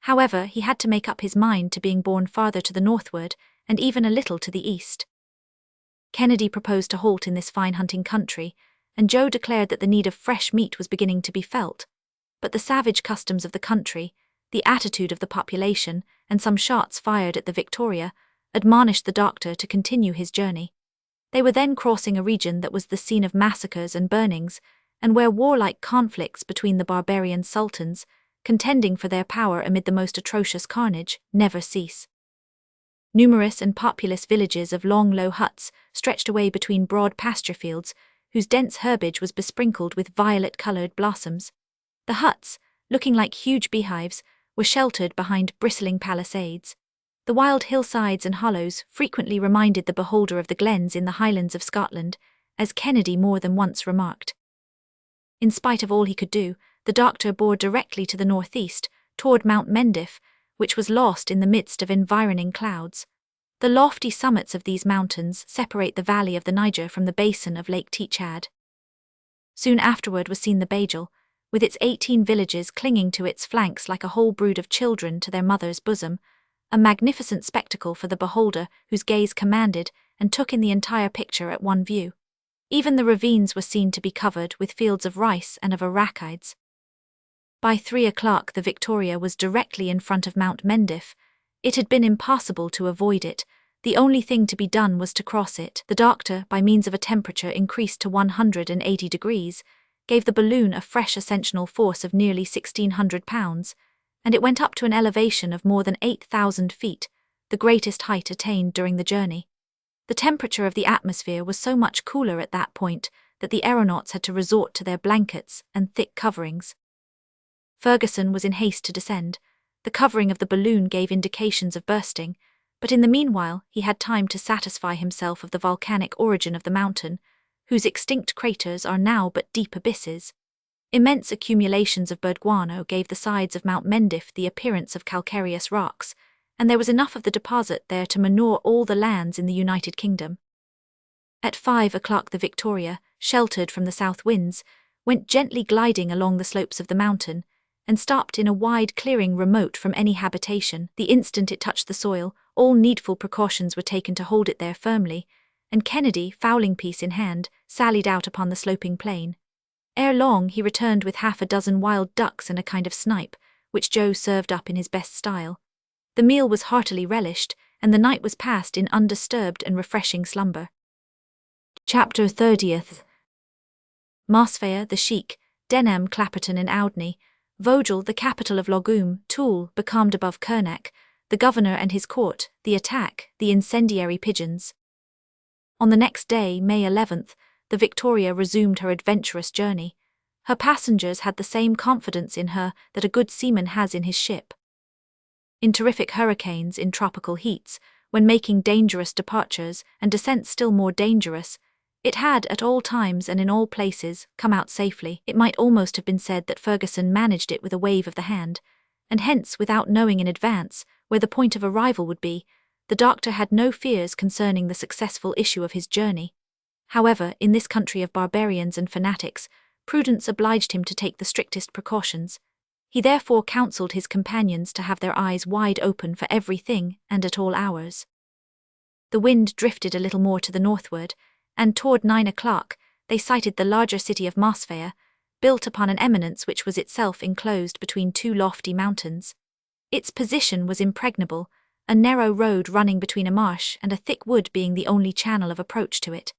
However, he had to make up his mind to being borne farther to the northward, and even a little to the east. Kennedy proposed to halt in this fine hunting country, and Joe declared that the need of fresh meat was beginning to be felt. But the savage customs of the country, the attitude of the population, and some shots fired at the Victoria, admonished the doctor to continue his journey. They were then crossing a region that was the scene of massacres and burnings, and where warlike conflicts between the barbarian sultans, contending for their power amid the most atrocious carnage, never cease. Numerous and populous villages of long low huts stretched away between broad pasture fields, whose dense herbage was besprinkled with violet-coloured blossoms. The huts, looking like huge beehives, were sheltered behind bristling palisades. The wild hillsides and hollows frequently reminded the beholder of the glens in the Highlands of Scotland, as Kennedy more than once remarked. In spite of all he could do, the doctor bore directly to the northeast, toward Mount Mendif, which was lost in the midst of environing clouds. The lofty summits of these mountains separate the valley of the Niger from the basin of Lake Tchad. Soon afterward was seen the Bajel, with its 18 villages clinging to its flanks like a whole brood of children to their mother's bosom, a magnificent spectacle for the beholder whose gaze commanded and took in the entire picture at one view. Even the ravines were seen to be covered with fields of rice and of arachides. By 3 o'clock the Victoria was directly in front of Mount Mendif. It had been impossible to avoid it. The only thing to be done was to cross it. The doctor, by means of a temperature increased to 180 degrees, gave the balloon a fresh ascensional force of nearly 1,600 pounds, and it went up to an elevation of more than 8,000 feet, the greatest height attained during the journey. The temperature of the atmosphere was so much cooler at that point that the aeronauts had to resort to their blankets and thick coverings. Ferguson was in haste to descend. The covering of the balloon gave indications of bursting, but in the meanwhile he had time to satisfy himself of the volcanic origin of the mountain, whose extinct craters are now but deep abysses. Immense accumulations of burnt guano gave the sides of Mount Mendif the appearance of calcareous rocks, and there was enough of the deposit there to manure all the lands in the United Kingdom. At 5 o'clock the Victoria, sheltered from the south winds, went gently gliding along the slopes of the mountain, and stopped in a wide clearing remote from any habitation. The instant it touched the soil, all needful precautions were taken to hold it there firmly, and Kennedy, fowling piece in hand, sallied out upon the sloping plain. Ere long he returned with half a dozen wild ducks and a kind of snipe, which Joe served up in his best style. The meal was heartily relished, and the night was passed in undisturbed and refreshing slumber. Chapter 30th. Mosfeia, the Sheik, Denham, Clapperton and Oudney, Vogel, the capital of Logum, Toul, becalmed above Kernak, the governor and his court, the attack, the incendiary pigeons. On the next day, May 11th, the Victoria resumed her adventurous journey. Her passengers had the same confidence in her that a good seaman has in his ship. In terrific hurricanes, in tropical heats, when making dangerous departures and descents still more dangerous, it had, at all times and in all places, come out safely. It might almost have been said that Ferguson managed it with a wave of the hand, and hence, without knowing in advance where the point of arrival would be, the doctor had no fears concerning the successful issue of his journey. However, in this country of barbarians and fanatics, prudence obliged him to take the strictest precautions. He therefore counselled his companions to have their eyes wide open for everything and at all hours. The wind drifted a little more to the northward, and toward 9 o'clock they sighted the larger city of Mosfeia, built upon an eminence which was itself enclosed between two lofty mountains. Its position was impregnable, a narrow road running between a marsh and a thick wood being the only channel of approach to it.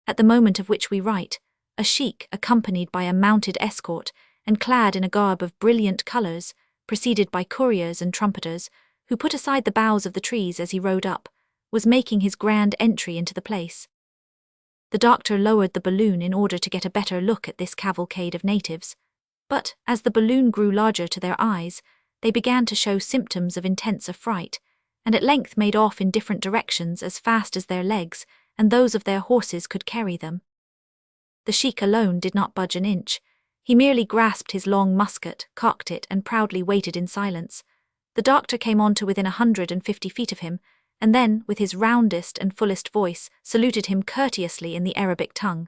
At the moment of which we write, a sheik, accompanied by a mounted escort and clad in a garb of brilliant colours, preceded by couriers and trumpeters, who put aside the boughs of the trees as he rode up, was making his grand entry into the place. The doctor lowered the balloon in order to get a better look at this cavalcade of natives, but, as the balloon grew larger to their eyes, they began to show symptoms of intense affright, and at length made off in different directions as fast as their legs and those of their horses could carry them. The sheik alone did not budge an inch. He merely grasped his long musket, cocked it, and proudly waited in silence. The doctor came on to within 150 feet of him, and then, with his roundest and fullest voice, saluted him courteously in the Arabic tongue.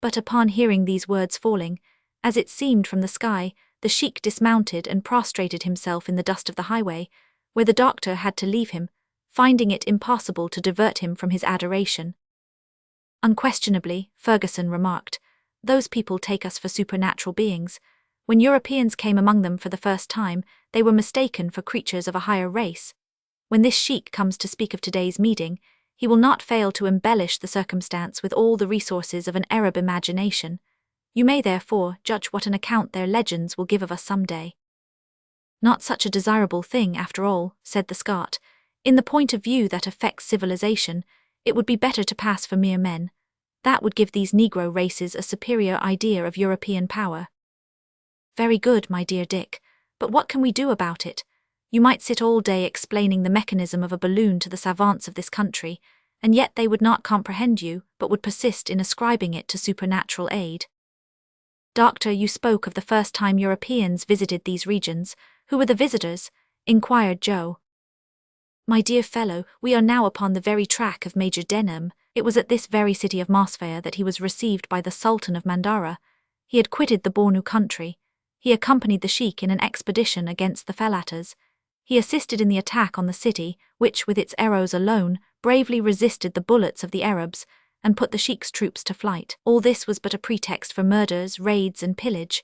But upon hearing these words falling, as it seemed from the sky, the sheik dismounted and prostrated himself in the dust of the highway, where the doctor had to leave him, finding it impossible to divert him from his adoration. Unquestionably, Ferguson remarked, those people take us for supernatural beings. When Europeans came among them for the first time, they were mistaken for creatures of a higher race. When this sheik comes to speak of today's meeting, he will not fail to embellish the circumstance with all the resources of an Arab imagination. You may therefore judge what an account their legends will give of us some day. Not such a desirable thing, after all, said the Scot. In the point of view that affects civilization, it would be better to pass for mere men. That would give these Negro races a superior idea of European power. Very good, my dear Dick, but what can we do about it? You might sit all day explaining the mechanism of a balloon to the savants of this country, and yet they would not comprehend you, but would persist in ascribing it to supernatural aid. Doctor, you spoke of the first time Europeans visited these regions. Who were the visitors? Inquired Joe. My dear fellow, we are now upon the very track of Major Denham. It was at this very city of Mosfear that he was received by the Sultan of Mandara. He had quitted the Bornu country. He accompanied the sheik in an expedition against the Felatas. He assisted in the attack on the city, which, with its arrows alone, bravely resisted the bullets of the Arabs, and put the sheik's troops to flight. All this was but a pretext for murders, raids, and pillage.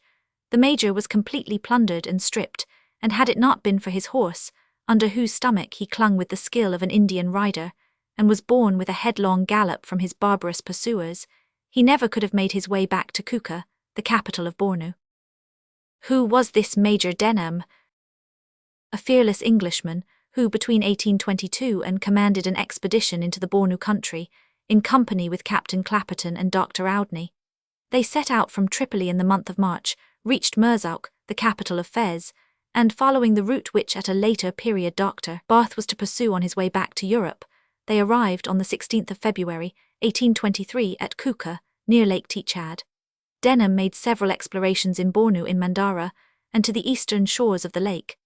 The major was completely plundered and stripped, and had it not been for his horse, under whose stomach he clung with the skill of an Indian rider, and was borne with a headlong gallop from his barbarous pursuers, he never could have made his way back to Kuka, the capital of Bornu. Who was this Major Denham? A fearless Englishman, who between 1822 and commanded an expedition into the Bornu country, in company with Captain Clapperton and Dr. Oudney. They set out from Tripoli in the month of March, reached Murzouk, the capital of Fez, and following the route which at a later period Dr. Barth was to pursue on his way back to Europe, they arrived on the 16th of February, 1823 at Kuka, near Lake Tchad. Denham made several explorations in Bornu in Mandara, and to the eastern shores of the lake.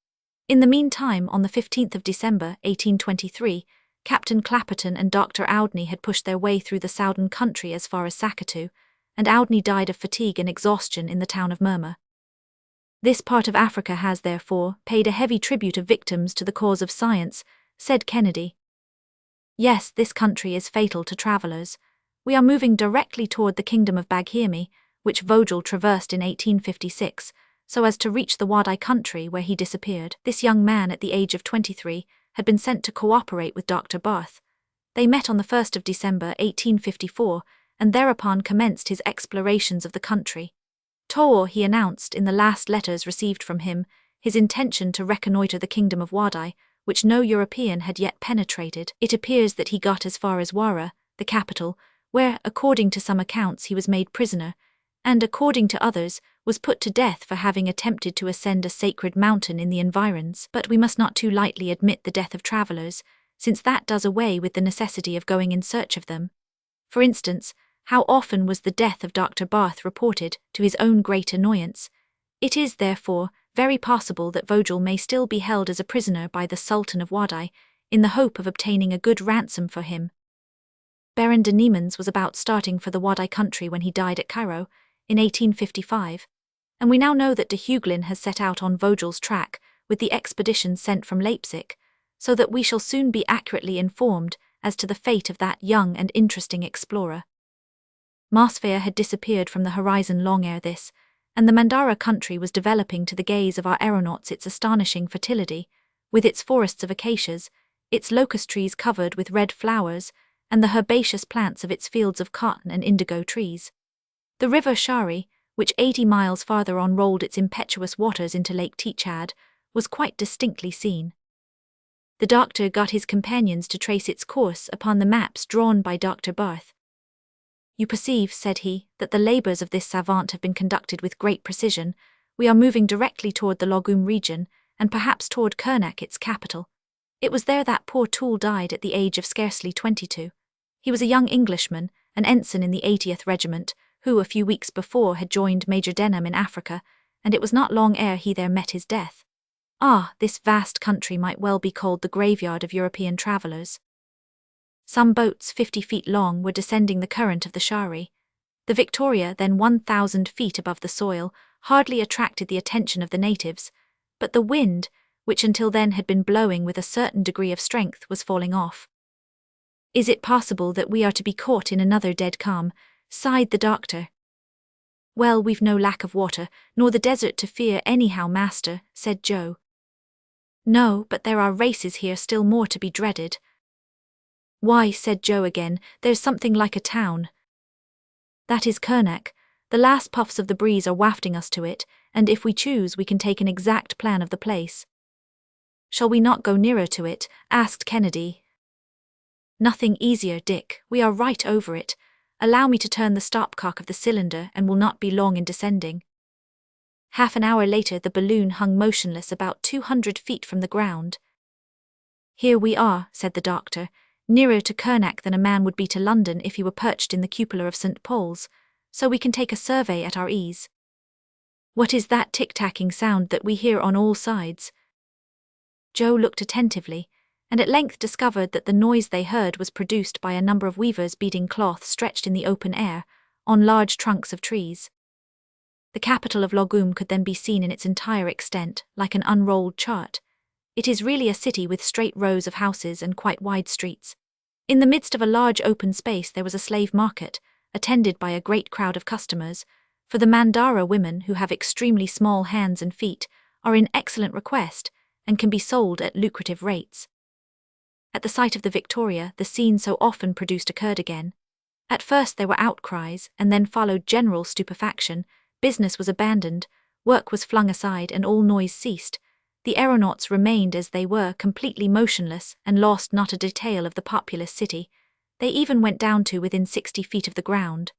In the meantime, on the 15th of December, 1823, Captain Clapperton and Dr. Oudney had pushed their way through the southern country as far as Sakatu, and Oudney died of fatigue and exhaustion in the town of Murma. This part of Africa has, therefore, paid a heavy tribute of victims to the cause of science, said Kennedy. Yes, this country is fatal to travellers. We are moving directly toward the kingdom of Baghirmi, which Vogel traversed in 1856, so as to reach the Wadai country where he disappeared. This young man, at the age of 23, had been sent to cooperate with Dr. Barth. They met on the 1st of December, 1854, and thereupon commenced his explorations of the country. Toor, he announced in the last letters received from him, his intention to reconnoitre the kingdom of Wadai, which no European had yet penetrated. It appears that he got as far as Wara, the capital, where, according to some accounts, he was made prisoner, and, according to others, was put to death for having attempted to ascend a sacred mountain in the environs. But we must not too lightly admit the death of travellers, since that does away with the necessity of going in search of them. For instance, how often was the death of Dr. Barth reported, to his own great annoyance? It is, therefore, very possible that Vogel may still be held as a prisoner by the Sultan of Wadai, in the hope of obtaining a good ransom for him. Baron de Niemans was about starting for the Wadai country when he died at Cairo, in 1855, and we now know that de Hugelin has set out on Vogel's track with the expedition sent from Leipzig, so that we shall soon be accurately informed as to the fate of that young and interesting explorer. Mosfear had disappeared from the horizon long ere this, and the Mandara country was developing to the gaze of our aeronauts its astonishing fertility, with its forests of acacias, its locust trees covered with red flowers, and the herbaceous plants of its fields of cotton and indigo trees. The river Shari, which 80 miles farther on rolled its impetuous waters into Lake Tchad, was quite distinctly seen. The doctor got his companions to trace its course upon the maps drawn by Dr. Barth. You perceive, said he, that the labours of this savant have been conducted with great precision. We are moving directly toward the Logum region, and perhaps toward Kernak, its capital. It was there that poor Toole died at the age of scarcely 22. He was a young Englishman, an ensign in the 80th Regiment, who a few weeks before had joined Major Denham in Africa, and it was not long ere he there met his death. Ah, this vast country might well be called the graveyard of European travellers. Some boats 50 feet long were descending the current of the Shari. The Victoria, then 1,000 feet above the soil, hardly attracted the attention of the natives, but the wind, which until then had been blowing with a certain degree of strength, was falling off. Is it possible that we are to be caught in another dead calm? Sighed the doctor. Well, we've no lack of water, nor the desert to fear anyhow, master, said Joe. No, but there are races here still more to be dreaded. Why, said Joe again, there's something like a town. That is Kernak. The last puffs of the breeze are wafting us to it, and if we choose we can take an exact plan of the place. Shall we not go nearer to it? Asked Kennedy. Nothing easier, Dick, we are right over it. Allow me to turn the stopcock of the cylinder and will not be long in descending. Half an hour later the balloon hung motionless about 200 feet from the ground. Here we are, said the doctor, nearer to Kernak than a man would be to London if he were perched in the cupola of St. Paul's, so we can take a survey at our ease. What is that tick-tacking sound that we hear on all sides? Joe looked attentively, and at length discovered that the noise they heard was produced by a number of weavers beating cloth stretched in the open air, on large trunks of trees. The capital of Logum could then be seen in its entire extent, like an unrolled chart. It is really a city with straight rows of houses and quite wide streets. In the midst of a large open space there was a slave market, attended by a great crowd of customers, for the Mandara women, who have extremely small hands and feet, are in excellent request, and can be sold at lucrative rates. At the sight of the Victoria, the scene so often produced occurred again. At first there were outcries, and then followed general stupefaction. Business was abandoned, work was flung aside, and all noise ceased. The aeronauts remained as they were, completely motionless, and lost not a detail of the populous city. They even went down to within 60 feet of the ground.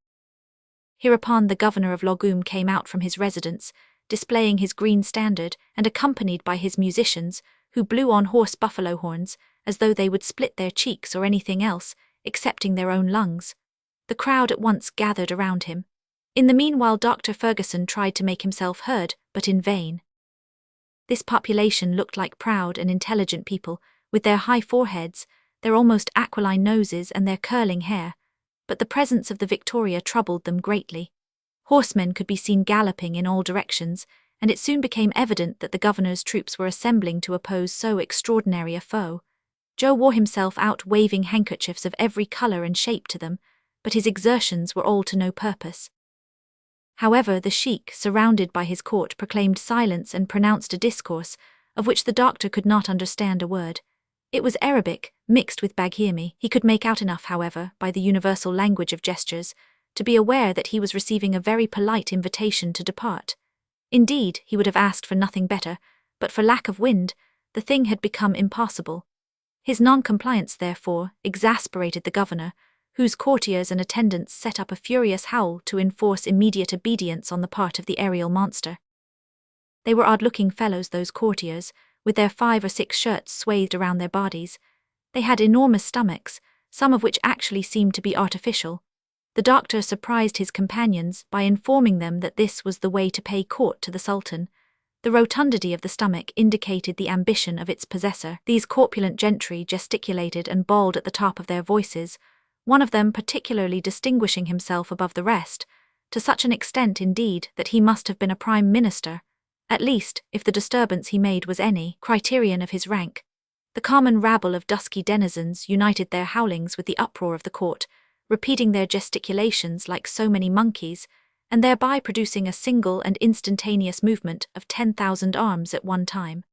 Hereupon the governor of Logum came out from his residence, displaying his green standard, and accompanied by his musicians, who blew on hoarse buffalo horns, as though they would split their cheeks or anything else, excepting their own lungs. The crowd at once gathered around him. In the meanwhile Dr. Ferguson tried to make himself heard, but in vain. This population looked like proud and intelligent people, with their high foreheads, their almost aquiline noses and their curling hair, but the presence of the Victoria troubled them greatly. Horsemen could be seen galloping in all directions, and it soon became evident that the governor's troops were assembling to oppose so extraordinary a foe. Joe wore himself out waving handkerchiefs of every colour and shape to them, but his exertions were all to no purpose. However, the sheik, surrounded by his court, proclaimed silence and pronounced a discourse, of which the doctor could not understand a word. It was Arabic, mixed with Baghirmi. He could make out enough, however, by the universal language of gestures, to be aware that he was receiving a very polite invitation to depart. Indeed, he would have asked for nothing better, but for lack of wind, the thing had become impossible. His non-compliance, therefore, exasperated the governor, whose courtiers and attendants set up a furious howl to enforce immediate obedience on the part of the aerial monster. They were odd-looking fellows, those courtiers, with their 5 or 6 shirts swathed around their bodies. They had enormous stomachs, some of which actually seemed to be artificial. The doctor surprised his companions by informing them that this was the way to pay court to the Sultan. The rotundity of the stomach indicated the ambition of its possessor. These corpulent gentry gesticulated and bawled at the top of their voices, one of them particularly distinguishing himself above the rest, to such an extent indeed that he must have been a prime minister, at least, if the disturbance he made was any criterion of his rank. The common rabble of dusky denizens united their howlings with the uproar of the court, repeating their gesticulations like so many monkeys, and thereby producing a single and instantaneous movement of 10,000 arms at one time.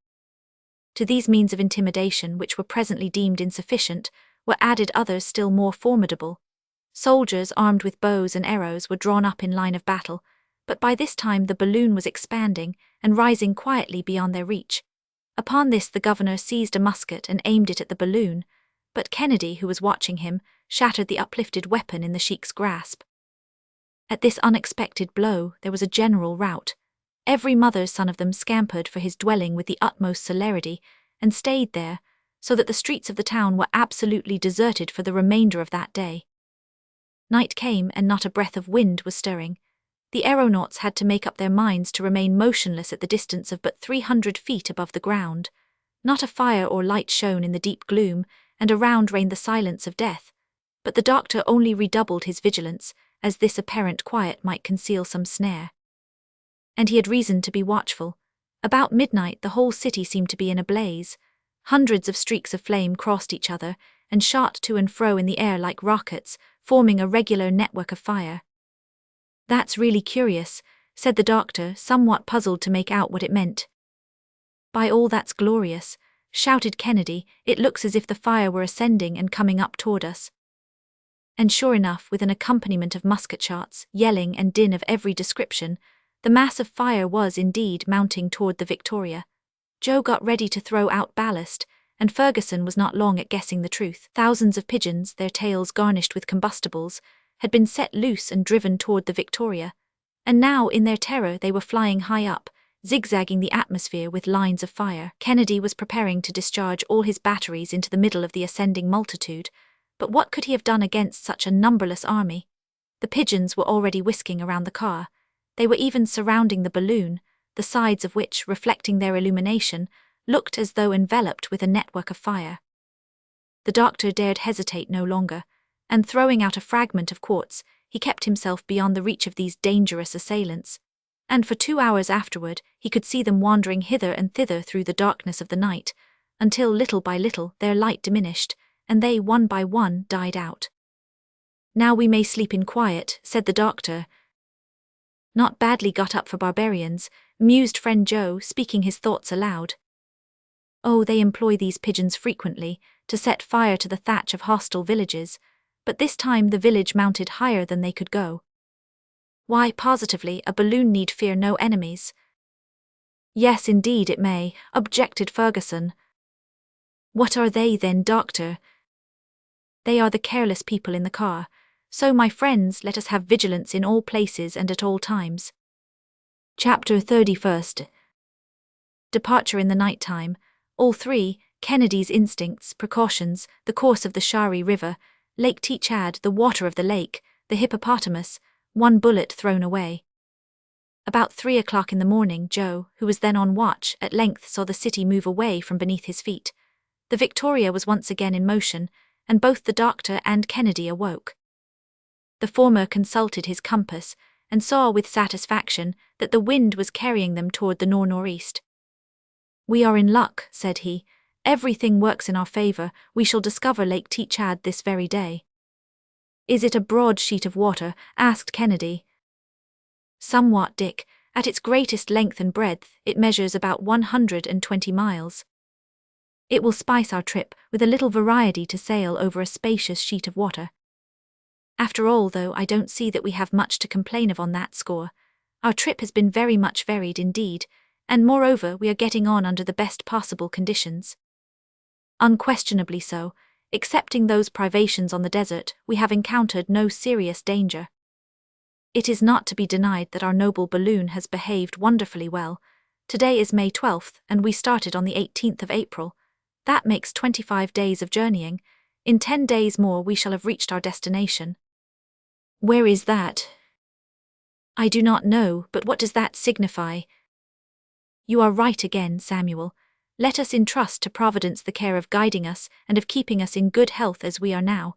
To these means of intimidation, which were presently deemed insufficient, were added others still more formidable. Soldiers armed with bows and arrows were drawn up in line of battle, but by this time the balloon was expanding and rising quietly beyond their reach. Upon this the governor seized a musket and aimed it at the balloon, but Kennedy, who was watching him, shattered the uplifted weapon in the sheik's grasp. At this unexpected blow there was a general rout. Every mother's son of them scampered for his dwelling with the utmost celerity, and stayed there, so that the streets of the town were absolutely deserted for the remainder of that day. Night came, and not a breath of wind was stirring. The aeronauts had to make up their minds to remain motionless at the distance of but 300 feet above the ground. Not a fire or light shone in the deep gloom, and around reigned the silence of death. But the doctor only redoubled his vigilance, as this apparent quiet might conceal some snare. And he had reason to be watchful. About midnight the whole city seemed to be in a blaze. Hundreds of streaks of flame crossed each other and shot to and fro in the air like rockets, forming a regular network of fire. "That's really curious," said the doctor, somewhat puzzled to make out what it meant. "By all that's glorious," shouted Kennedy, "it looks as if the fire were ascending and coming up toward us." And sure enough, with an accompaniment of musket shots, yelling, and din of every description, the mass of fire was indeed mounting toward the Victoria. Joe got ready to throw out ballast, and Ferguson was not long at guessing the truth. Thousands of pigeons, their tails garnished with combustibles, had been set loose and driven toward the Victoria, and now, in their terror, they were flying high up, zigzagging the atmosphere with lines of fire. Kennedy was preparing to discharge all his batteries into the middle of the ascending multitude, but what could he have done against such a numberless army? The pigeons were already whisking around the car. They were even surrounding the balloon, the sides of which, reflecting their illumination, looked as though enveloped with a network of fire. The doctor dared hesitate no longer, and throwing out a fragment of quartz, he kept himself beyond the reach of these dangerous assailants, and for 2 hours afterward he could see them wandering hither and thither through the darkness of the night, until little by little their light diminished, and they one by one died out. "Now we may sleep in quiet," said the doctor. "Not badly got up for barbarians," mused friend Joe, speaking his thoughts aloud. "Oh, they employ these pigeons frequently, to set fire to the thatch of hostile villages, but this time the village mounted higher than they could go. Why, positively, a balloon need fear no enemies." "Yes, indeed it may," objected Ferguson. "What are they then, doctor?" "They are the careless people in the car. So, my friends, let us have vigilance in all places and at all times." Chapter 31. Departure in the night time. All three, Kennedy's instincts, precautions, the course of the Shari River, Lake Teachad, the water of the lake, the hippopotamus, one bullet thrown away. About 3 o'clock in the morning, Joe, who was then on watch, at length saw the city move away from beneath his feet. The Victoria was once again in motion, and both the doctor and Kennedy awoke. The former consulted his compass, and saw with satisfaction that the wind was carrying them toward the northeast. "We are in luck," said he. "Everything works in our favor. We shall discover Lake Teachad this very day." "Is it a broad sheet of water?" asked Kennedy. "Somewhat, Dick. At its greatest length and breadth, it measures about 120 miles. It will spice our trip, with a little variety to sail over a spacious sheet of water. After all, though, I don't see that we have much to complain of on that score. Our trip has been very much varied indeed, and moreover we are getting on under the best possible conditions." "Unquestionably so. Excepting those privations on the desert, we have encountered no serious danger. It is not to be denied that our noble balloon has behaved wonderfully well. Today is May 12th, and we started on the 18th of April. That makes 25 days of journeying. In 10 days more we shall have reached our destination." "Where is that?" "I do not know, but what does that signify?" "You are right again, Samuel. Let us entrust to Providence the care of guiding us and of keeping us in good health as we are now.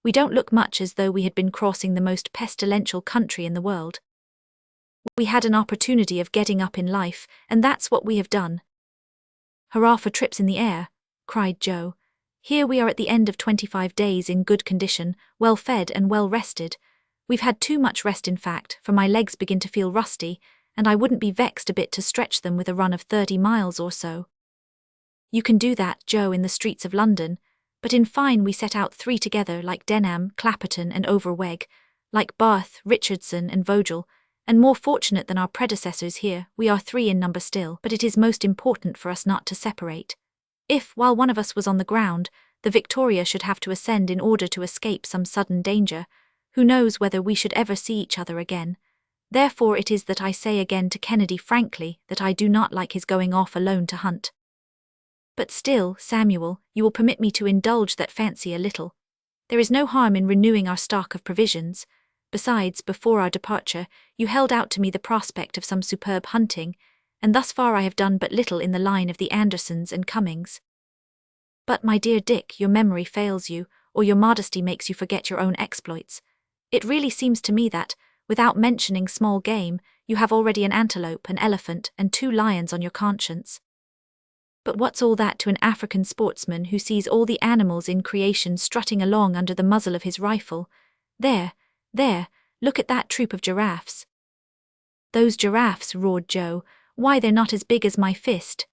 We don't look much as though we had been crossing the most pestilential country in the world. We had an opportunity of getting up in life, and that's what we have done." "Hurrah for trips in the air," cried Joe. "Here we are at the end of 25 days in good condition, well fed and well rested. We've had too much rest, in fact, for my legs begin to feel rusty, and I wouldn't be vexed a bit to stretch them with a run of 30 miles or so." "You can do that, Joe, in the streets of London, but in fine we set out 3 together, like Denham, Clapperton and Overweg, like Bath, Richardson and Vogel, and more fortunate than our predecessors here, we are 3 in number still, but it is most important for us not to separate. If, while one of us was on the ground, the Victoria should have to ascend in order to escape some sudden danger, who knows whether we should ever see each other again. Therefore it is that I say again to Kennedy frankly that I do not like his going off alone to hunt. But still, Samuel, you will permit me to indulge that fancy a little. There is no harm in renewing our stock of provisions. Besides, before our departure, you held out to me the prospect of some superb hunting, and thus far I have done but little in the line of the Andersons and Cummings. But, my dear Dick, your memory fails you, or your modesty makes you forget your own exploits. It really seems to me that, without mentioning small game, you have already an antelope, an elephant, and 2 lions on your conscience. But what's all that to an African sportsman who sees all the animals in creation strutting along under the muzzle of his rifle? There, look at that troop of giraffes." "Those giraffes," roared Joe, "why they're not as big as my fist."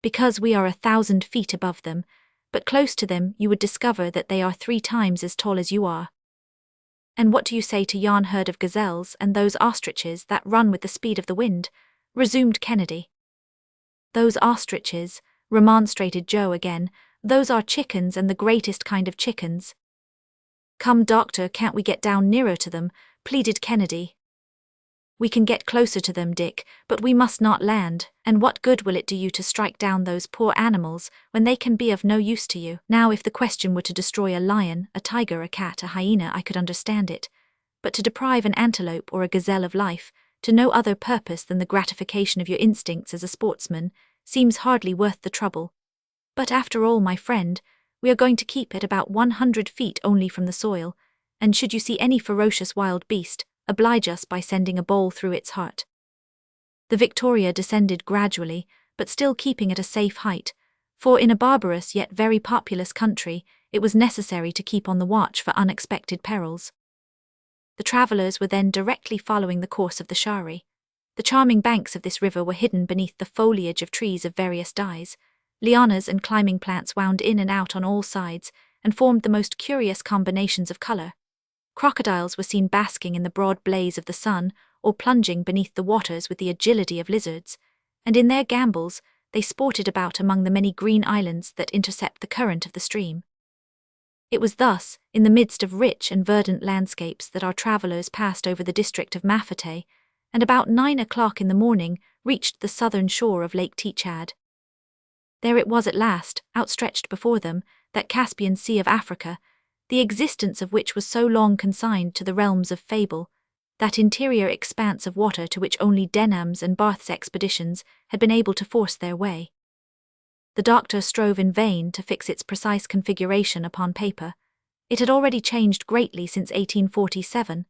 because we are 1,000 feet above them, but close to them you would discover that they are 3 times as tall as you are. And what do you say to yon herd of gazelles and those ostriches that run with the speed of the wind? Resumed Kennedy. Those ostriches, remonstrated Joe again, those are chickens and the greatest kind of chickens. Come, doctor, can't we get down nearer to them? Pleaded Kennedy. We can get closer to them, Dick, but we must not land, and what good will it do you to strike down those poor animals when they can be of no use to you? Now, if the question were to destroy a lion, a tiger, a cat, a hyena, I could understand it, but to deprive an antelope or a gazelle of life, to no other purpose than the gratification of your instincts as a sportsman, seems hardly worth the trouble. But after all, my friend, we are going to keep at about 100 feet only from the soil, and should you see any ferocious wild beast, oblige us by sending a ball through its heart. The Victoria descended gradually, but still keeping at a safe height, for in a barbarous yet very populous country, it was necessary to keep on the watch for unexpected perils. The travellers were then directly following the course of the Shari. The charming banks of this river were hidden beneath the foliage of trees of various dyes. Lianas and climbing plants wound in and out on all sides, and formed the most curious combinations of colour. Crocodiles were seen basking in the broad blaze of the sun, or plunging beneath the waters with the agility of lizards, and in their gambols they sported about among the many green islands that intercept the current of the stream. It was thus, in the midst of rich and verdant landscapes, that our travellers passed over the district of Mafate, and about 9 o'clock in the morning reached the southern shore of Lake Tchad. There it was at last, outstretched before them, that Caspian Sea of Africa, the existence of which was so long consigned to the realms of fable, that interior expanse of water to which only Denham's and Barth's expeditions had been able to force their way. The doctor strove in vain to fix its precise configuration upon paper. It had already changed greatly since 1847.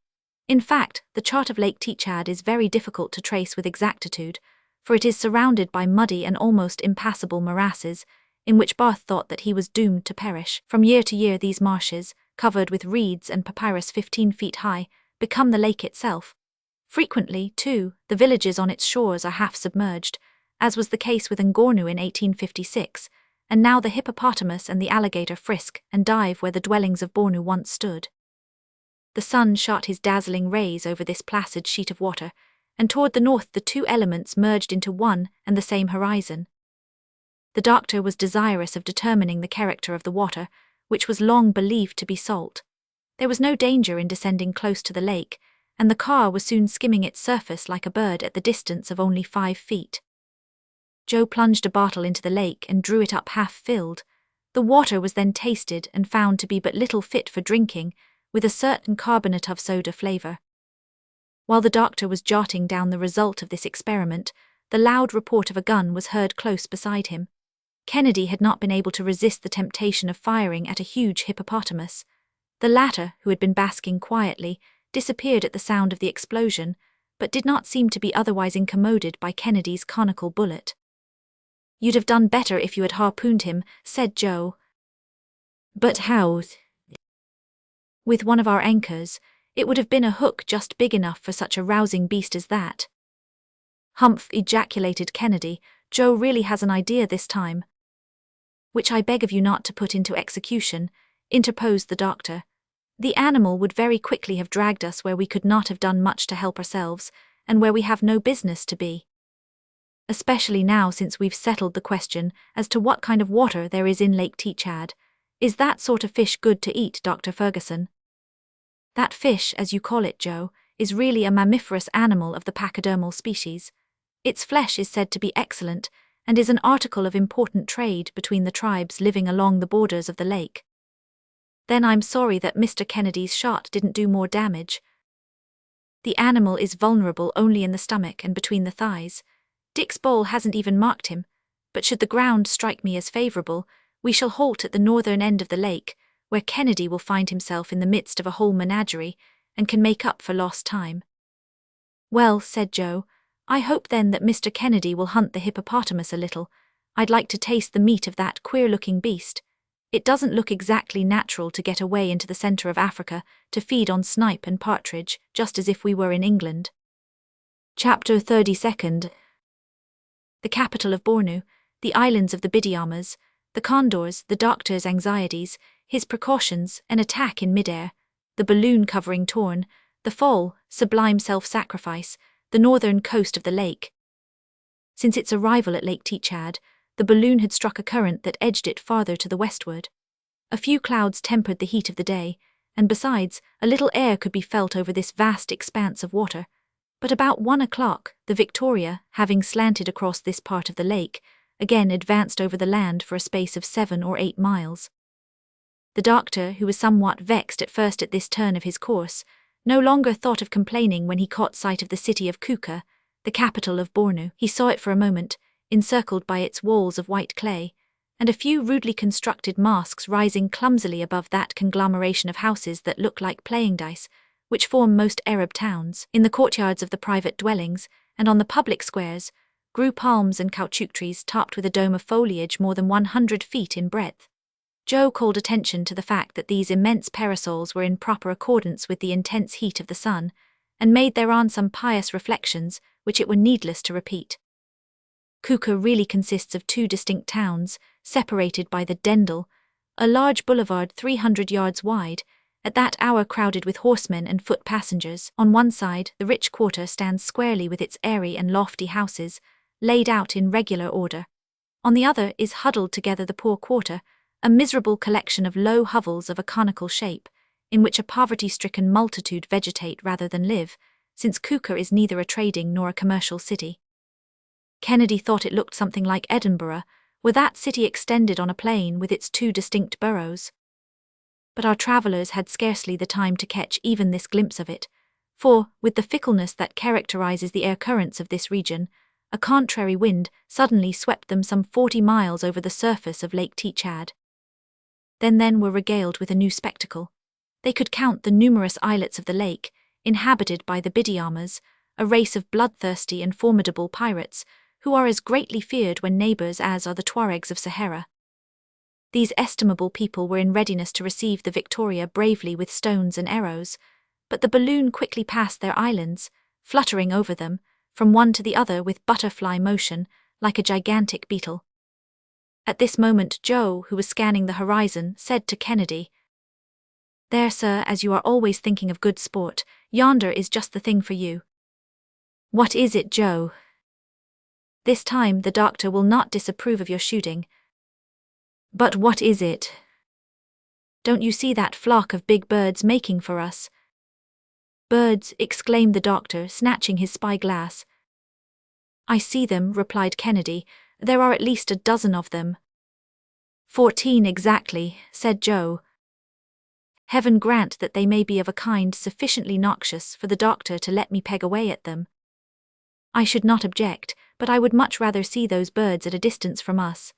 In fact, the chart of Lake Tchad is very difficult to trace with exactitude, for it is surrounded by muddy and almost impassable morasses, in which Barth thought that he was doomed to perish. From year to year these marshes, covered with reeds and papyrus 15 feet high, become the lake itself. Frequently, too, the villages on its shores are half submerged, as was the case with Ngornu in 1856, and now the hippopotamus and the alligator frisk and dive where the dwellings of Bornu once stood. The sun shot his dazzling rays over this placid sheet of water, and toward the north the two elements merged into one and the same horizon. The doctor was desirous of determining the character of the water, which was long believed to be salt. There was no danger in descending close to the lake, and the car was soon skimming its surface like a bird at the distance of only 5 feet. Joe plunged a bottle into the lake and drew it up half filled. The water was then tasted and found to be but little fit for drinking, with a certain carbonate of soda flavour. While the doctor was jotting down the result of this experiment, the loud report of a gun was heard close beside him. Kennedy had not been able to resist the temptation of firing at a huge hippopotamus. The latter, who had been basking quietly, disappeared at the sound of the explosion, but did not seem to be otherwise incommoded by Kennedy's conical bullet. "You'd have done better if you had harpooned him," said Joe. "But how?" "With one of our anchors. It would have been a hook just big enough for such a rousing beast as that." "Humph," ejaculated Kennedy. "Joe really has an idea this time." "Which I beg of you not to put into execution," interposed the doctor. "The animal would very quickly have dragged us where we could not have done much to help ourselves, and where we have no business to be. Especially now since we've settled the question as to what kind of water there is in Lake Tchad. Is that sort of fish good to eat, Dr. Ferguson?" "That fish, as you call it, Joe, is really a mammiferous animal of the pachydermal species. Its flesh is said to be excellent, and is an article of important trade between the tribes living along the borders of the lake." "Then I'm sorry that Mr. Kennedy's shot didn't do more damage." "The animal is vulnerable only in the stomach and between the thighs. Dick's ball hasn't even marked him, but should the ground strike me as favourable, we shall halt at the northern end of the lake, where Kennedy will find himself in the midst of a whole menagerie, and can make up for lost time." "Well," said Joe, "I hope then that Mr. Kennedy will hunt the hippopotamus a little. I'd like to taste the meat of that queer-looking beast. It doesn't look exactly natural to get away into the centre of Africa to feed on snipe and partridge, just as if we were in England." Chapter 32. The capital of Bornu, the islands of the Bidyamas, the condors, the doctor's anxieties, his precautions, an attack in midair, the balloon covering torn, the fall, sublime self-sacrifice, the northern coast of the lake. Since its arrival at Lake Teachad, the balloon had struck a current that edged it farther to the westward. A few clouds tempered the heat of the day, and besides, a little air could be felt over this vast expanse of water. But about 1 o'clock, the Victoria, having slanted across this part of the lake, again advanced over the land for a space of 7 or 8 miles. The doctor, who was somewhat vexed at first at this turn of his course, no longer thought of complaining when he caught sight of the city of Kuka, the capital of Bornu. He saw it for a moment, encircled by its walls of white clay, and a few rudely constructed mosques rising clumsily above that conglomeration of houses that look like playing dice, which form most Arab towns. In the courtyards of the private dwellings, and on the public squares, grew palms and caoutchouc trees topped with a dome of foliage more than 100 feet in breadth. Joe called attention to the fact that these immense parasols were in proper accordance with the intense heat of the sun, and made thereon some pious reflections, which it were needless to repeat. Kuka really consists of 2 distinct towns, separated by the Dendel, a large boulevard 300 yards wide, at that hour crowded with horsemen and foot passengers. On one side, the rich quarter stands squarely with its airy and lofty houses, laid out in regular order. On the other is huddled together the poor quarter, a miserable collection of low hovels of a conical shape, in which a poverty-stricken multitude vegetate rather than live, since Kuka is neither a trading nor a commercial city. Kennedy thought it looked something like Edinburgh, were that city extended on a plain with its 2 distinct boroughs. But our travellers had scarcely the time to catch even this glimpse of it, for, with the fickleness that characterizes the air currents of this region, a contrary wind suddenly swept them some 40 miles over the surface of Lake Teachad. Then were regaled with a new spectacle. They could count the numerous islets of the lake, inhabited by the Bidyamas, a race of bloodthirsty and formidable pirates, who are as greatly feared when neighbours as are the Tuaregs of Sahara. These estimable people were in readiness to receive the Victoria bravely with stones and arrows, but the balloon quickly passed their islands, fluttering over them, from one to the other with butterfly motion, like a gigantic beetle. At this moment Joe, who was scanning the horizon, said to Kennedy, "There, sir, as you are always thinking of good sport, yonder is just the thing for you." "What is it, Joe?" "This time the doctor will not disapprove of your shooting." "But what is it?" "Don't you see that flock of big birds making for us?" "Birds," exclaimed the doctor, snatching his spyglass. "I see them," replied Kennedy. "There are at least a dozen of them." 14 exactly, said Joe. "Heaven grant that they may be of a kind sufficiently noxious for the doctor to let me peg away at them." "I should not object, but I would much rather see those birds at a distance from us."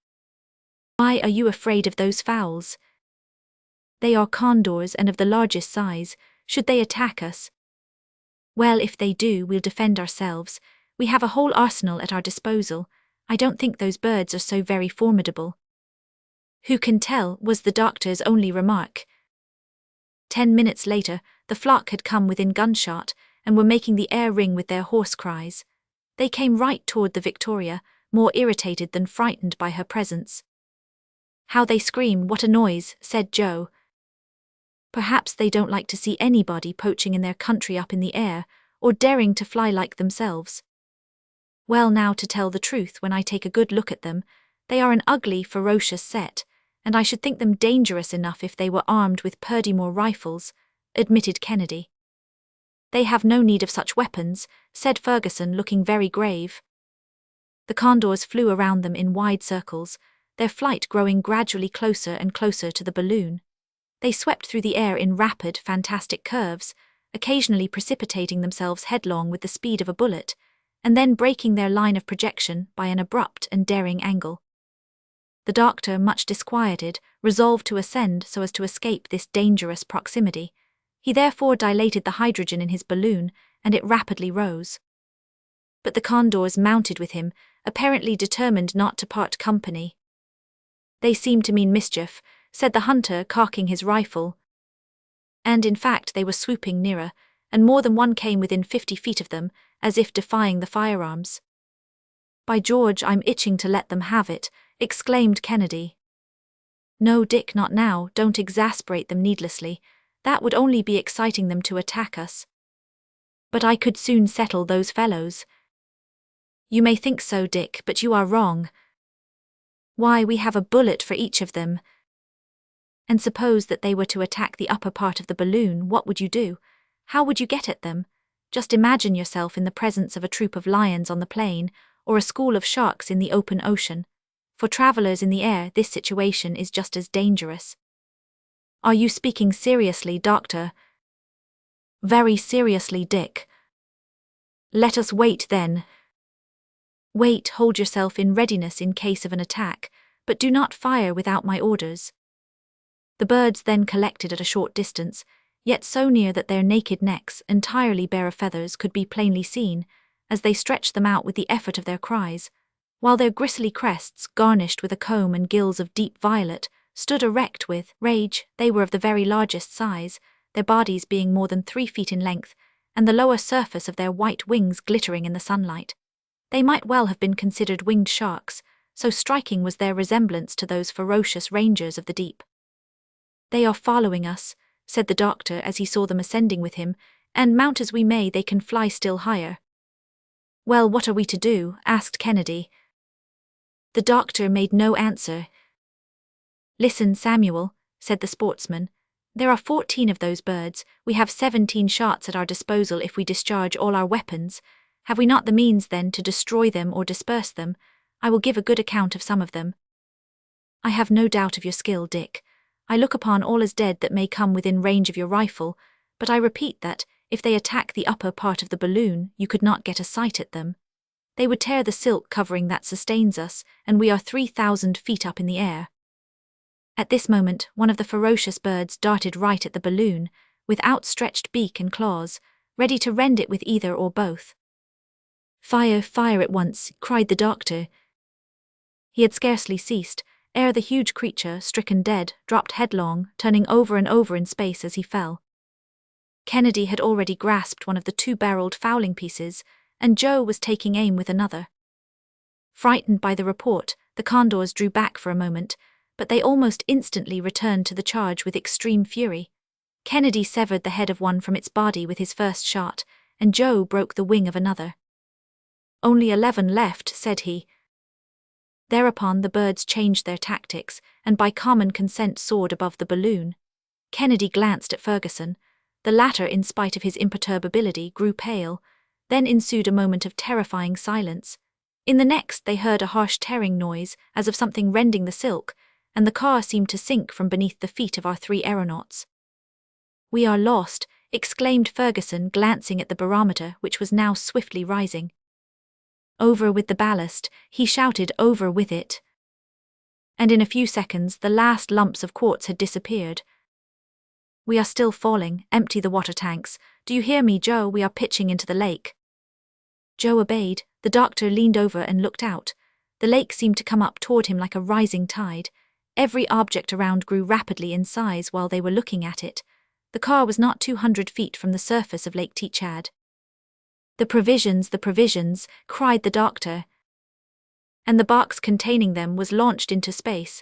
"Why are you afraid of those fowls?" "They are condors and of the largest size. Should they attack us?" "Well, if they do, we'll defend ourselves. We have a whole arsenal at our disposal. I don't think those birds are so very formidable." "Who can tell?" was the doctor's only remark. 10 minutes later, the flock had come within gunshot, and were making the air ring with their hoarse cries. They came right toward the Victoria, more irritated than frightened by her presence. "How they scream, what a noise," said Joe. "Perhaps they don't like to see anybody poaching in their country up in the air, or daring to fly like themselves." "Well, now, to tell the truth, when I take a good look at them, they are an ugly, ferocious set, and I should think them dangerous enough if they were armed with Purdymore rifles," admitted Kennedy. "They have no need of such weapons," said Ferguson, looking very grave. The condors flew around them in wide circles, their flight growing gradually closer and closer to the balloon. They swept through the air in rapid, fantastic curves, occasionally precipitating themselves headlong with the speed of a bullet, and then breaking their line of projection by an abrupt and daring angle. The doctor, much disquieted, resolved to ascend so as to escape this dangerous proximity. He therefore dilated the hydrogen in his balloon, and it rapidly rose. But the condors mounted with him, apparently determined not to part company. "They seem to mean mischief," said the hunter, cocking his rifle. And in fact they were swooping nearer, and more than one came within 50 feet of them, as if defying the firearms. By George, I'm itching to let them have it, exclaimed Kennedy. No, Dick, not now, don't exasperate them needlessly. That would only be exciting them to attack us. But I could soon settle those fellows. You may think so, Dick, but you are wrong. Why, we have a bullet for each of them. And suppose that they were to attack the upper part of the balloon, what would you do? How would you get at them? Just imagine yourself in the presence of a troop of lions on the plain, or a school of sharks in the open ocean. For travelers in the air, this situation is just as dangerous. Are you speaking seriously, Doctor? Very seriously, Dick. Let us wait, then. Wait, hold yourself in readiness in case of an attack, but do not fire without my orders. The birds then collected at a short distance, yet so near that their naked necks, entirely bare of feathers, could be plainly seen, as they stretched them out with the effort of their cries, while their gristly crests, garnished with a comb and gills of deep violet, stood erect with rage. They were of the very largest size, their bodies being more than 3 feet in length, and the lower surface of their white wings glittering in the sunlight. They might well have been considered winged sharks, so striking was their resemblance to those ferocious rangers of the deep. They are following us, said the doctor as he saw them ascending with him, and mount as we may, they can fly still higher. Well, what are we to do? Asked Kennedy. The doctor made no answer. Listen, Samuel, said the sportsman. There are 14 of those birds. We have 17 shots at our disposal if we discharge all our weapons. Have we not the means, then, to destroy them or disperse them? I will give a good account of some of them. I have no doubt of your skill, Dick. I look upon all as dead that may come within range of your rifle, but I repeat that, if they attack the upper part of the balloon, you could not get a sight at them. They would tear the silk covering that sustains us, and we are 3,000 feet up in the air. At this moment, one of the ferocious birds darted right at the balloon, with outstretched beak and claws, ready to rend it with either or both. Fire, fire at once, cried the doctor. He had scarcely ceased, ere the huge creature, stricken dead, dropped headlong, turning over and over in space as he fell. Kennedy had already grasped one of the 2-barreled fowling pieces, and Joe was taking aim with another. Frightened by the report, the condors drew back for a moment, but they almost instantly returned to the charge with extreme fury. Kennedy severed the head of one from its body with his first shot, and Joe broke the wing of another. Only 11 left, said he. Thereupon the birds changed their tactics, and by common consent soared above the balloon. Kennedy glanced at Ferguson. The latter, in spite of his imperturbability, grew pale. Then ensued a moment of terrifying silence. In the next they heard a harsh tearing noise, as of something rending the silk, and the car seemed to sink from beneath the feet of our 3 aeronauts. We are lost, exclaimed Ferguson, glancing at the barometer, which was now swiftly rising. Over with the ballast, he shouted, over with it. And in a few seconds the last lumps of quartz had disappeared. We are still falling, empty the water tanks. Do you hear me, Joe? We are pitching into the lake. Joe obeyed. The doctor leaned over and looked out. The lake seemed to come up toward him like a rising tide. Every object around grew rapidly in size while they were looking at it. The car was not 200 feet from the surface of Lake Teachad. The provisions, cried the doctor. And the box containing them was launched into space.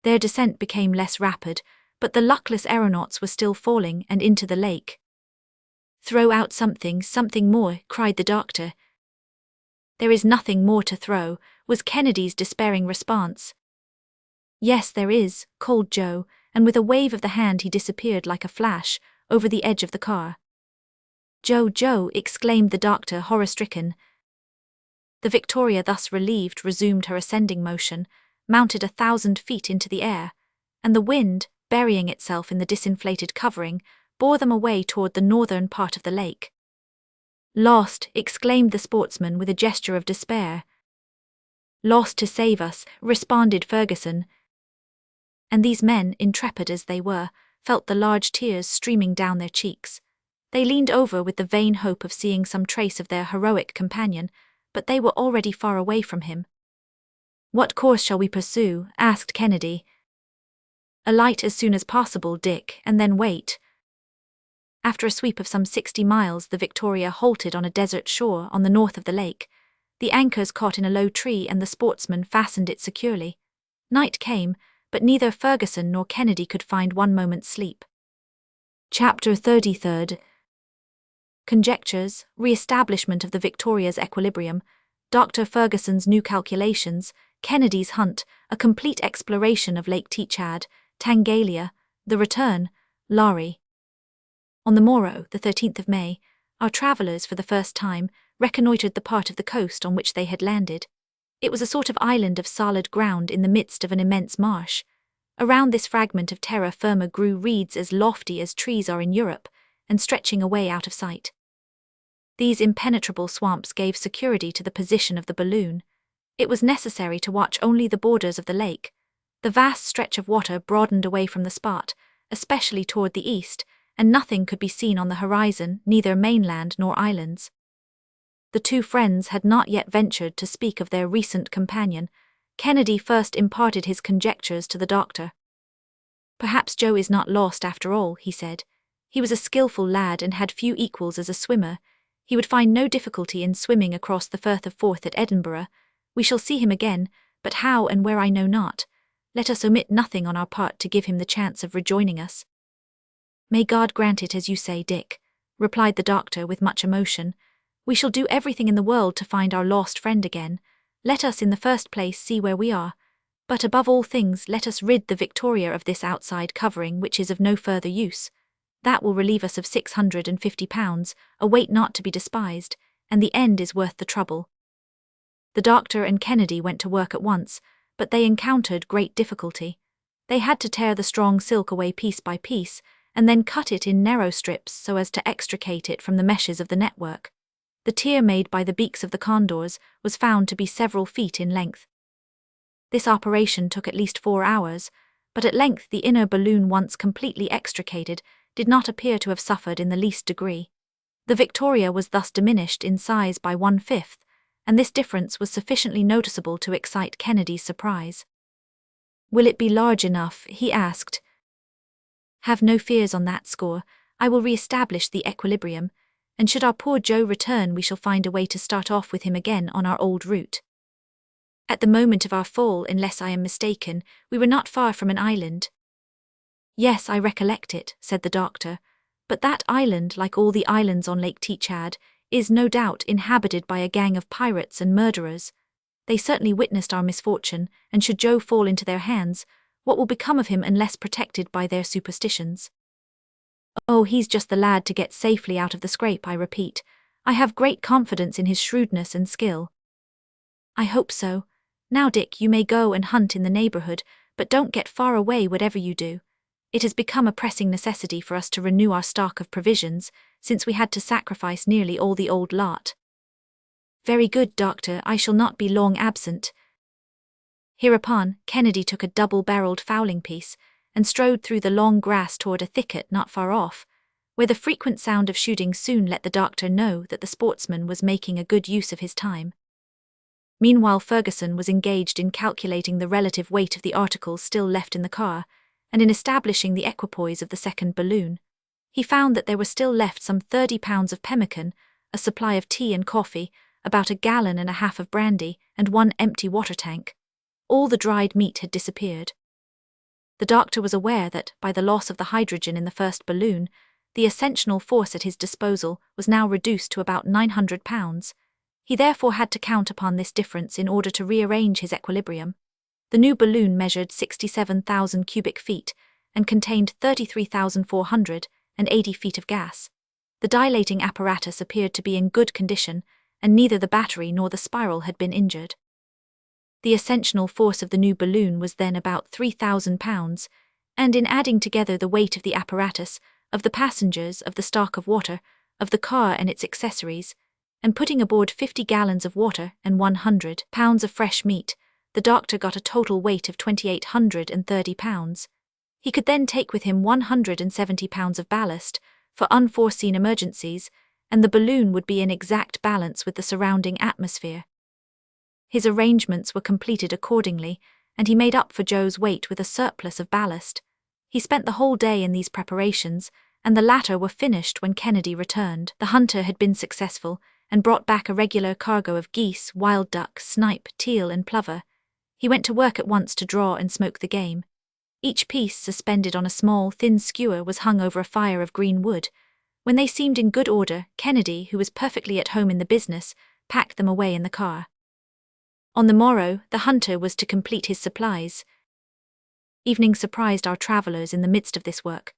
Their descent became less rapid, but the luckless aeronauts were still falling and into the lake. Throw out something more, cried the doctor. There is nothing more to throw, was Kennedy's despairing response. Yes, there is, called Joe, and with a wave of the hand he disappeared like a flash, over the edge of the car. Joe, Joe, exclaimed the doctor, horror-stricken. The Victoria, thus relieved, resumed her ascending motion, mounted 1,000 feet into the air, and the wind, burying itself in the disinflated covering, bore them away toward the northern part of the lake. Lost, exclaimed the sportsman with a gesture of despair. Lost to save us, responded Ferguson. And these men, intrepid as they were, felt the large tears streaming down their cheeks. They leaned over with the vain hope of seeing some trace of their heroic companion, but they were already far away from him. What course shall we pursue? Asked Kennedy. Alight as soon as possible, Dick, and then wait. After a sweep of some 60 miles, the Victoria halted on a desert shore on the north of the lake. The anchors caught in a low tree and the sportsman fastened it securely. Night came, but neither Ferguson nor Kennedy could find one moment's sleep. Chapter 33. Conjectures, re-establishment of the Victoria's equilibrium, Dr. Ferguson's new calculations, Kennedy's hunt, a complete exploration of Lake Teachad, Tangalia, the return, Lari. On the morrow, the 13th of May, our travellers for the first time reconnoitred the part of the coast on which they had landed. It was a sort of island of solid ground in the midst of an immense marsh. Around this fragment of terra firma grew reeds as lofty as trees are in Europe, and stretching away out of sight. These impenetrable swamps gave security to the position of the balloon. It was necessary to watch only the borders of the lake. The vast stretch of water broadened away from the spot, especially toward the east, and nothing could be seen on the horizon, neither mainland nor islands. The two friends had not yet ventured to speak of their recent companion. Kennedy first imparted his conjectures to the doctor. "Perhaps Joe is not lost after all," he said. "He was a skillful lad and had few equals as a swimmer. He would find no difficulty in swimming across the Firth of Forth at Edinburgh. We shall see him again, but how and where I know not. Let us omit nothing on our part to give him the chance of rejoining us." "May God grant it as you say, Dick," replied the doctor with much emotion. "We shall do everything in the world to find our lost friend again. Let us in the first place see where we are. But above all things let us rid the Victoria of this outside covering which is of no further use. That will relieve us of £650, a weight not to be despised, and the end is worth the trouble." The doctor and Kennedy went to work at once, but they encountered great difficulty. They had to tear the strong silk away piece by piece, and then cut it in narrow strips so as to extricate it from the meshes of the network. The tier made by the beaks of the condors was found to be several feet in length. This operation took at least 4 hours, but at length the inner balloon, once completely extricated, did not appear to have suffered in the least degree. The Victoria was thus diminished in size by 1/5, and this difference was sufficiently noticeable to excite Kennedy's surprise. "Will it be large enough?" he asked. "Have no fears on that score. I will re-establish the equilibrium, and should our poor Joe return we shall find a way to start off with him again on our old route. At the moment of our fall, unless I am mistaken, we were not far from an island." "Yes, I recollect it," said the doctor, "but that island, like all the islands on Lake Teachad, is no doubt inhabited by a gang of pirates and murderers. They certainly witnessed our misfortune, and should Joe fall into their hands, what will become of him unless protected by their superstitions?" "Oh, he's just the lad to get safely out of the scrape, I repeat. I have great confidence in his shrewdness and skill." "I hope so. Now, Dick, you may go and hunt in the neighbourhood, but don't get far away whatever you do. It has become a pressing necessity for us to renew our stock of provisions, since we had to sacrifice nearly all the old lot." "Very good, Doctor, I shall not be long absent." Hereupon, Kennedy took a double-barreled fowling piece and strode through the long grass toward a thicket not far off, where the frequent sound of shooting soon let the doctor know that the sportsman was making a good use of his time. Meanwhile, Ferguson was engaged in calculating the relative weight of the articles still left in the car, and in establishing the equipoise of the second balloon. He found that there were still left some 30 pounds of pemmican, a supply of tea and coffee, about 1.5 gallons of brandy, and 1 empty water tank. All the dried meat had disappeared. The doctor was aware that, by the loss of the hydrogen in the first balloon, the ascensional force at his disposal was now reduced to about 900 pounds. He therefore had to count upon this difference in order to rearrange his equilibrium. The new balloon measured 67,000 cubic feet and contained 33,480 feet of gas. The dilating apparatus appeared to be in good condition, and neither the battery nor the spiral had been injured. The ascensional force of the new balloon was then about 3,000 pounds, and in adding together the weight of the apparatus, of the passengers, of the stock of water, of the car and its accessories, and putting aboard 50 gallons of water and 100 pounds of fresh meat, the doctor got a total weight of 2,830 pounds. He could then take with him 170 pounds of ballast for unforeseen emergencies, and the balloon would be in exact balance with the surrounding atmosphere. His arrangements were completed accordingly, and he made up for Joe's weight with a surplus of ballast. He spent the whole day in these preparations, and the latter were finished when Kennedy returned. The hunter had been successful, and brought back a regular cargo of geese, wild duck, snipe, teal and plover. He went to work at once to draw and smoke the game. Each piece, suspended on a small, thin skewer, was hung over a fire of green wood. When they seemed in good order, Kennedy, who was perfectly at home in the business, packed them away in the car. On the morrow, the hunter was to complete his supplies. Evening surprised our travellers in the midst of this work.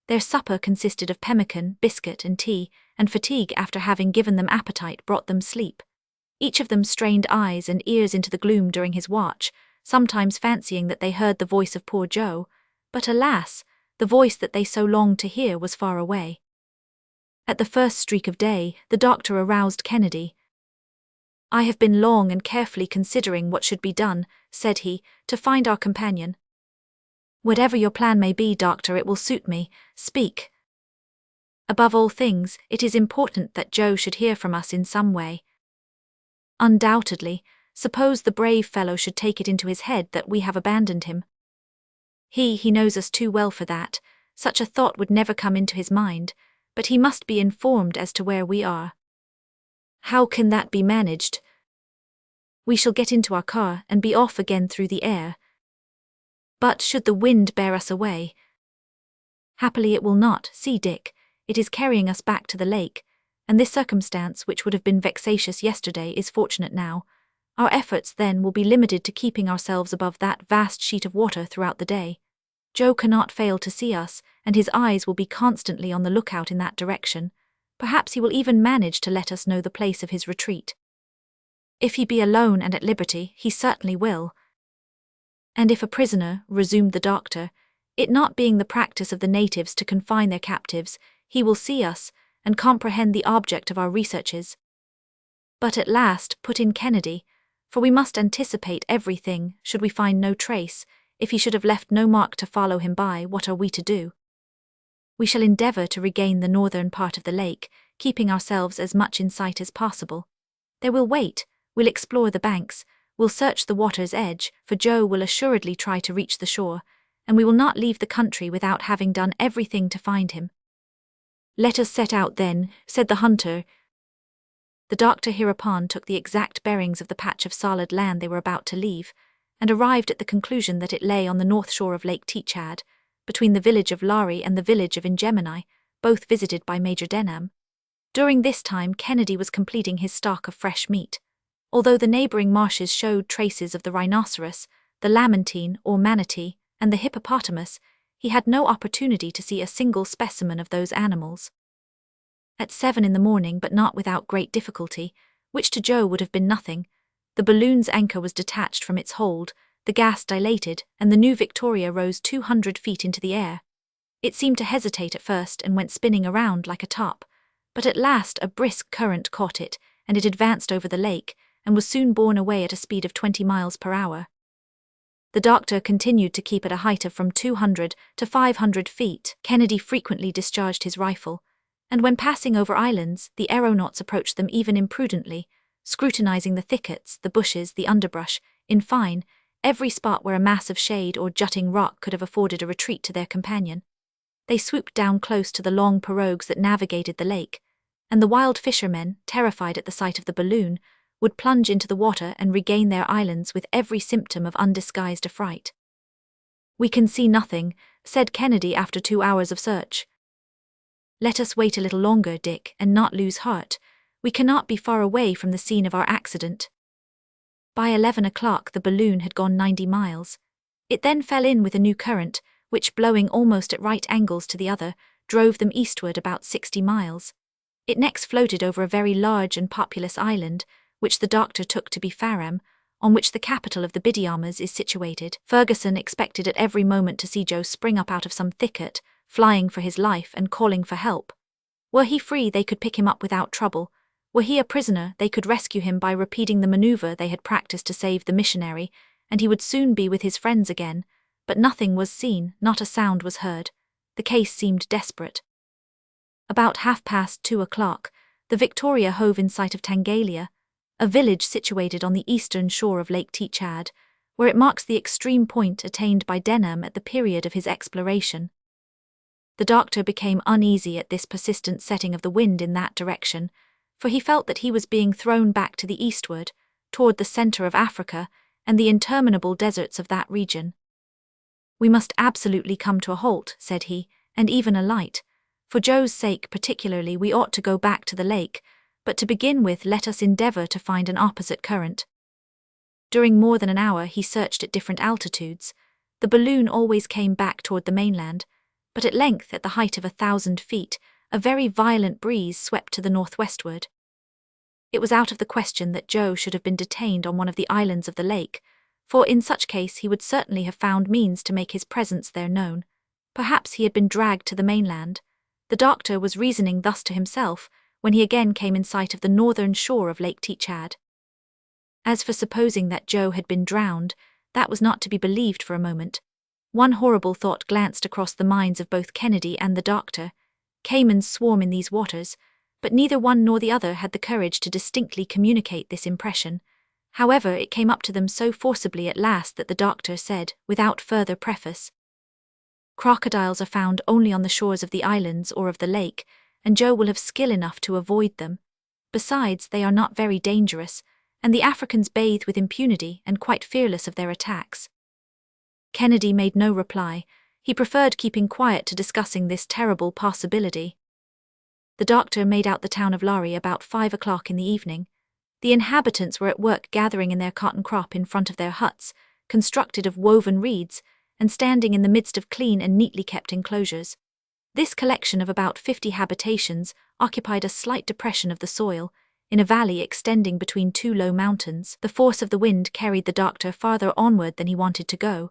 Their supper consisted of pemmican, biscuit and tea, and fatigue after having given them appetite brought them sleep. Each of them strained eyes and ears into the gloom during his watch, sometimes fancying that they heard the voice of poor Joe, but alas, the voice that they so longed to hear was far away. At the first streak of day, the doctor aroused Kennedy. "I have been long and carefully considering what should be done," said he, "to find our companion." "Whatever your plan may be, doctor, it will suit me. Speak." "Above all things, it is important that Joe should hear from us in some way." "Undoubtedly. Suppose the brave fellow should take it into his head that we have abandoned him." He knows us too well for that. Such a thought would never come into his mind, but he must be informed as to where we are." "How can that be managed?" "We shall get into our car and be off again through the air." "But should the wind bear us away?" "Happily it will not. See, Dick, it is carrying us back to the lake, and this circumstance, which would have been vexatious yesterday, is fortunate now. Our efforts then will be limited to keeping ourselves above that vast sheet of water throughout the day. Joe cannot fail to see us, and his eyes will be constantly on the lookout in that direction. Perhaps he will even manage to let us know the place of his retreat. If he be alone and at liberty, he certainly will." "And if a prisoner," resumed the doctor, "it not being the practice of the natives to confine their captives, he will see us, and comprehend the object of our researches." "But at last," put in Kennedy, "for we must anticipate everything, should we find no trace, if he should have left no mark to follow him by, what are we to do?" "We shall endeavour to regain the northern part of the lake, keeping ourselves as much in sight as possible. There we'll wait, we'll explore the banks, we'll search the water's edge, for Joe will assuredly try to reach the shore, and we will not leave the country without having done everything to find him." "Let us set out then," said the hunter. The doctor hereupon took the exact bearings of the patch of solid land they were about to leave, and arrived at the conclusion that it lay on the north shore of Lake Teachad, between the village of Lari and the village of Ingemini, both visited by Major Denham. During this time Kennedy was completing his stock of fresh meat. Although the neighbouring marshes showed traces of the rhinoceros, the lamantine or manatee, and the hippopotamus, he had no opportunity to see a single specimen of those animals. At 7 in the morning, but not without great difficulty, which to Joe would have been nothing, the balloon's anchor was detached from its hold, the gas dilated, and the new Victoria rose 200 feet into the air. It seemed to hesitate at first and went spinning around like a top, but at last a brisk current caught it, and it advanced over the lake, and was soon borne away at a speed of 20 miles per hour. The doctor continued to keep at a height of from 200 to 500 feet. Kennedy frequently discharged his rifle, and when passing over islands, the aeronauts approached them even imprudently, scrutinizing the thickets, the bushes, the underbrush, in fine, every spot where a mass of shade or jutting rock could have afforded a retreat to their companion. They swooped down close to the long pirogues that navigated the lake, and the wild fishermen, terrified at the sight of the balloon, would plunge into the water and regain their islands with every symptom of undisguised affright. "We can see nothing," said Kennedy after 2 hours of search. "Let us wait a little longer, Dick, and not lose heart. We cannot be far away from the scene of our accident." By 11 o'clock the balloon had gone 90 miles. It then fell in with a new current, which, blowing almost at right angles to the other, drove them eastward about 60 miles. It next floated over a very large and populous island, which the doctor took to be Fareham, on which the capital of the Bidyamas is situated. Ferguson expected at every moment to see Joe spring up out of some thicket, flying for his life and calling for help. Were he free, they could pick him up without trouble. Were he a prisoner, they could rescue him by repeating the maneuver they had practiced to save the missionary, and he would soon be with his friends again. But nothing was seen, not a sound was heard. The case seemed desperate. About 2:30 o'clock, the Victoria hove in sight of Tangalia, a village situated on the eastern shore of Lake Teachad, where it marks the extreme point attained by Denham at the period of his exploration. The doctor became uneasy at this persistent setting of the wind in that direction, for he felt that he was being thrown back to the eastward, toward the center of Africa and the interminable deserts of that region. "We must absolutely come to a halt," said he, "and even alight. For Joe's sake particularly we ought to go back to the lake, but to begin with let us endeavor to find an opposite current." During more than an hour he searched at different altitudes. The balloon always came back toward the mainland, but at length, at the height of 1,000 feet, a very violent breeze swept to the northwestward. It was out of the question that Joe should have been detained on one of the islands of the lake, for in such case he would certainly have found means to make his presence there known. Perhaps he had been dragged to the mainland. The doctor was reasoning thus to himself when he again came in sight of the northern shore of Lake Tchad. As for supposing that Joe had been drowned, that was not to be believed for a moment. One horrible thought glanced across the minds of both Kennedy and the doctor. Caimans swarm in these waters, but neither one nor the other had the courage to distinctly communicate this impression. However, it came up to them so forcibly at last that the doctor said, without further preface, "Crocodiles are found only on the shores of the islands or of the lake, and Joe will have skill enough to avoid them. Besides, they are not very dangerous, and the Africans bathe with impunity and quite fearless of their attacks." Kennedy made no reply. He preferred keeping quiet to discussing this terrible possibility. The doctor made out the town of Lari about 5 o'clock in the evening. The inhabitants were at work gathering in their cotton crop in front of their huts, constructed of woven reeds, and standing in the midst of clean and neatly kept enclosures. This collection of about 50 habitations occupied a slight depression of the soil, in a valley extending between two low mountains. The force of the wind carried the doctor farther onward than he wanted to go,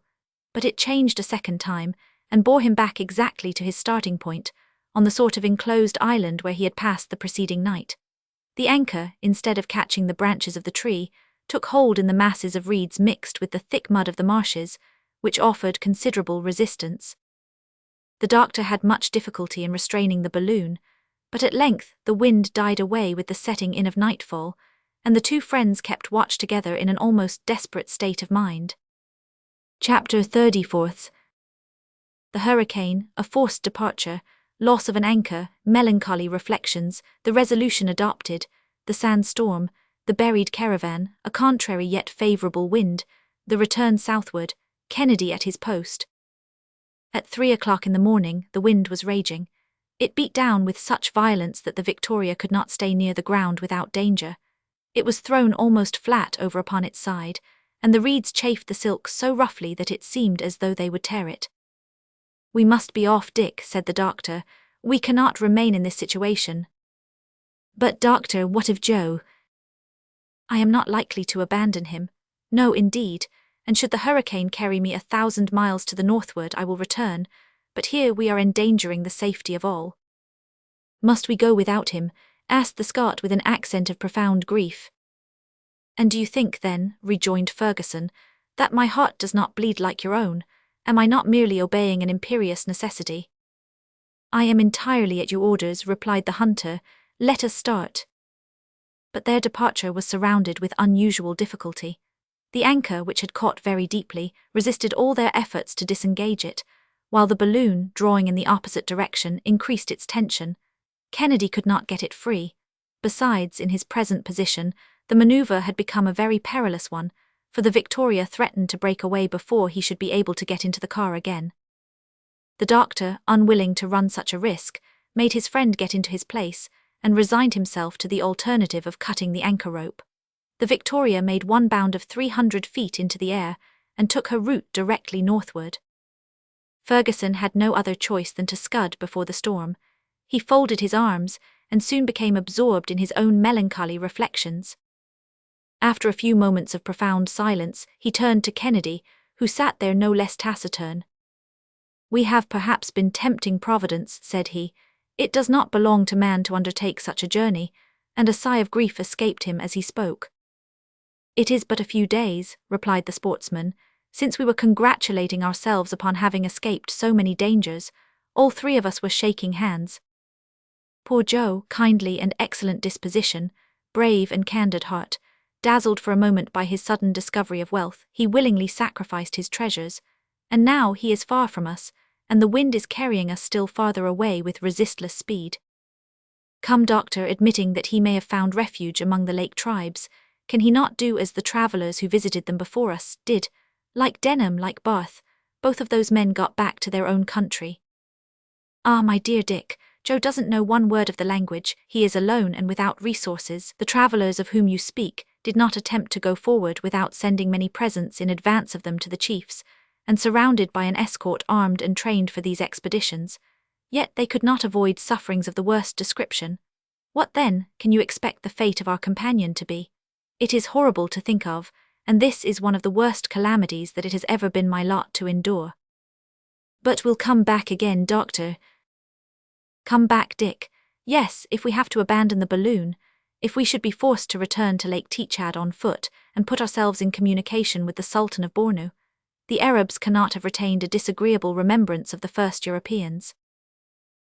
but it changed a second time, and bore him back exactly to his starting point, on the sort of enclosed island where he had passed the preceding night. The anchor, instead of catching the branches of the tree, took hold in the masses of reeds mixed with the thick mud of the marshes, which offered considerable resistance. The doctor had much difficulty in restraining the balloon, but at length the wind died away with the setting in of nightfall, and the two friends kept watch together in an almost desperate state of mind. Chapter 34. The hurricane, a forced departure, loss of an anchor, melancholy reflections, the resolution adopted, the sandstorm, the buried caravan, a contrary yet favourable wind, the return southward, Kennedy at his post. At 3 o'clock in the morning the wind was raging. It beat down with such violence that the Victoria could not stay near the ground without danger. It was thrown almost flat over upon its side, and the reeds chafed the silk so roughly that it seemed as though they would tear it. "We must be off, Dick," said the doctor. "We cannot remain in this situation." "But, doctor, what of Joe?" "I am not likely to abandon him. No, indeed, and should the hurricane carry me 1,000 miles to the northward, I will return, but here we are endangering the safety of all." "Must we go without him?" asked the Scot with an accent of profound grief. "And do you think, then," rejoined Ferguson, "that my heart does not bleed like your own? Am I not merely obeying an imperious necessity?" "I am entirely at your orders," replied the hunter. "Let us start." But their departure was surrounded with unusual difficulty. The anchor, which had caught very deeply, resisted all their efforts to disengage it, while the balloon, drawing in the opposite direction, increased its tension. Kennedy could not get it free. Besides, in his present position, the maneuver had become a very perilous one, for the Victoria threatened to break away before he should be able to get into the car again. The doctor, unwilling to run such a risk, made his friend get into his place, and resigned himself to the alternative of cutting the anchor rope. The Victoria made one bound of 300 feet into the air, and took her route directly northward. Ferguson had no other choice than to scud before the storm. He folded his arms, and soon became absorbed in his own melancholy reflections. After a few moments of profound silence, he turned to Kennedy, who sat there no less taciturn. "We have perhaps been tempting Providence," said he. "It does not belong to man to undertake such a journey," and a sigh of grief escaped him as he spoke. "It is but a few days," replied the sportsman, "since we were congratulating ourselves upon having escaped so many dangers. All three of us were shaking hands. Poor Joe, kindly and excellent disposition, brave and candid heart, dazzled for a moment by his sudden discovery of wealth, he willingly sacrificed his treasures, and now he is far from us, and the wind is carrying us still farther away with resistless speed. Come, doctor, admitting that he may have found refuge among the lake tribes, can he not do as the travellers who visited them before us did? Like Denham, like Barth, both of those men got back to their own country. Ah, my dear Dick, Joe doesn't know one word of the language, he is alone and without resources. The travellers of whom you speak did not attempt to go forward without sending many presents in advance of them to the chiefs, and surrounded by an escort armed and trained for these expeditions. Yet they could not avoid sufferings of the worst description. What then can you expect the fate of our companion to be? It is horrible to think of, and this is one of the worst calamities that it has ever been my lot to endure. But we'll come back again, doctor. Come back, Dick. Yes, if we have to abandon the balloon, if we should be forced to return to Lake Tchad on foot and put ourselves in communication with the Sultan of Bornu. The Arabs cannot have retained a disagreeable remembrance of the first Europeans.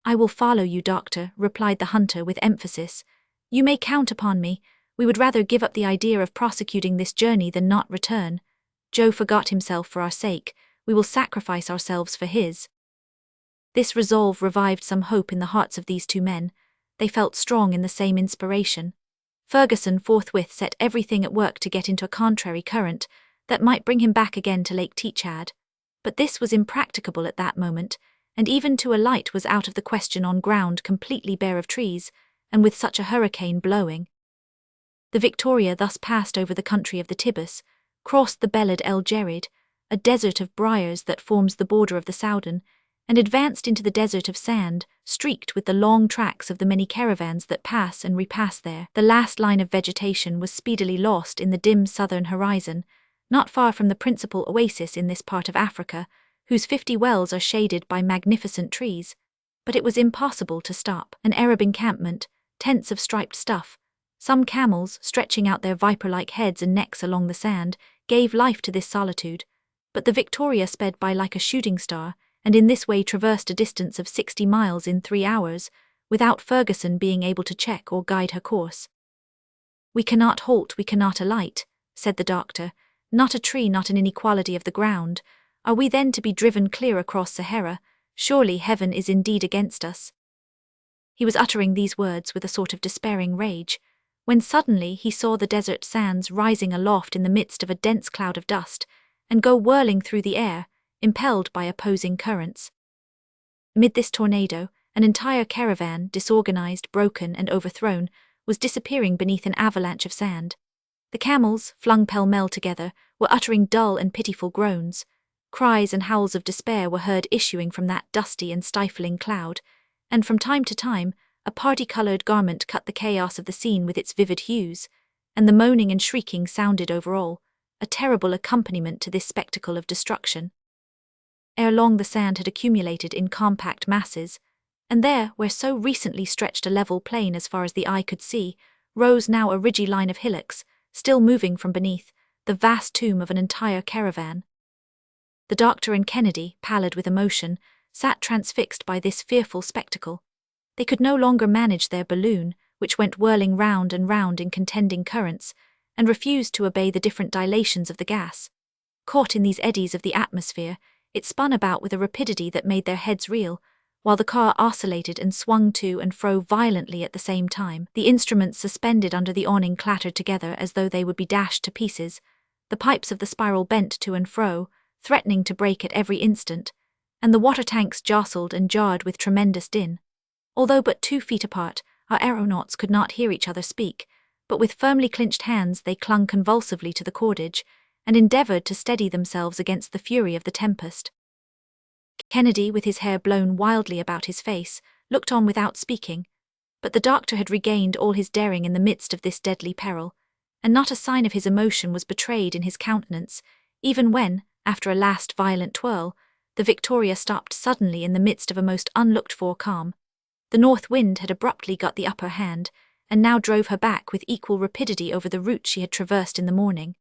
I will follow you, doctor, replied the hunter with emphasis. You may count upon me. We would rather give up the idea of prosecuting this journey than not return. Joe forgot himself for our sake. We will sacrifice ourselves for his. This resolve revived some hope in the hearts of these two men. They felt strong in the same inspiration. Ferguson forthwith set everything at work to get into a contrary current that might bring him back again to Lake Tchad. But this was impracticable at that moment, and even to alight was out of the question on ground completely bare of trees, and with such a hurricane blowing. The Victoria thus passed over the country of the Tibus, crossed the Beled el Jerid, a desert of briars that forms the border of the Soudan, and advanced into the desert of sand, streaked with the long tracks of the many caravans that pass and repass there. The last line of vegetation was speedily lost in the dim southern horizon, not far from the principal oasis in this part of Africa, whose 50 wells are shaded by magnificent trees. But it was impossible to stop. An Arab encampment, tents of striped stuff, some camels stretching out their viper-like heads and necks along the sand, gave life to this solitude. But the Victoria sped by like a shooting star, and in this way traversed a distance of 60 miles in 3 hours, without Ferguson being able to check or guide her course. We cannot halt, we cannot alight, said the doctor. Not a tree, not an inequality of the ground. Are we then to be driven clear across Sahara? Surely heaven is indeed against us. He was uttering these words with a sort of despairing rage, when suddenly he saw the desert sands rising aloft in the midst of a dense cloud of dust, and go whirling through the air, impelled by opposing currents. Amid this tornado, an entire caravan, disorganized, broken, and overthrown, was disappearing beneath an avalanche of sand. The camels, flung pell-mell together, were uttering dull and pitiful groans. Cries and howls of despair were heard issuing from that dusty and stifling cloud, and from time to time, a party-colored garment cut the chaos of the scene with its vivid hues, and the moaning and shrieking sounded over all, a terrible accompaniment to this spectacle of destruction. Ere long the sand had accumulated in compact masses, and there, where so recently stretched a level plain as far as the eye could see, rose now a ridgy line of hillocks, still moving from beneath, the vast tomb of an entire caravan. The doctor and Kennedy, pallid with emotion, sat transfixed by this fearful spectacle. They could no longer manage their balloon, which went whirling round and round in contending currents, and refused to obey the different dilations of the gas. Caught in these eddies of the atmosphere, it spun about with a rapidity that made their heads reel, while the car oscillated and swung to and fro violently at the same time. The instruments suspended under the awning clattered together as though they would be dashed to pieces. The pipes of the spiral bent to and fro, threatening to break at every instant, and the water tanks jostled and jarred with tremendous din. Although but 2 feet apart, our aeronauts could not hear each other speak, but with firmly clinched hands they clung convulsively to the cordage, and endeavored to steady themselves against the fury of the tempest. Kennedy, with his hair blown wildly about his face, looked on without speaking, but the doctor had regained all his daring in the midst of this deadly peril, and not a sign of his emotion was betrayed in his countenance, even when, after a last violent twirl, the Victoria stopped suddenly in the midst of a most unlooked-for calm. The north wind had abruptly got the upper hand, and now drove her back with equal rapidity over the route she had traversed in the morning.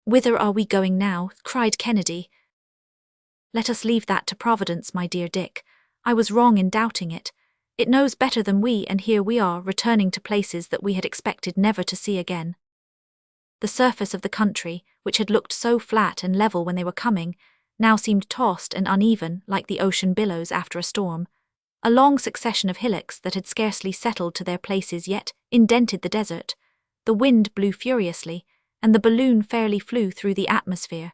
"Whither are we going now?" cried Kennedy. "Let us leave that to Providence, my dear Dick. I was wrong in doubting it. It knows better than we, and here we are, returning to places that we had expected never to see again." The surface of the country, which had looked so flat and level when they were coming, now seemed tossed and uneven like the ocean billows after a storm. a long succession of hillocks that had scarcely settled to their places yet indented the desert. The wind blew furiously, and the balloon fairly flew through the atmosphere.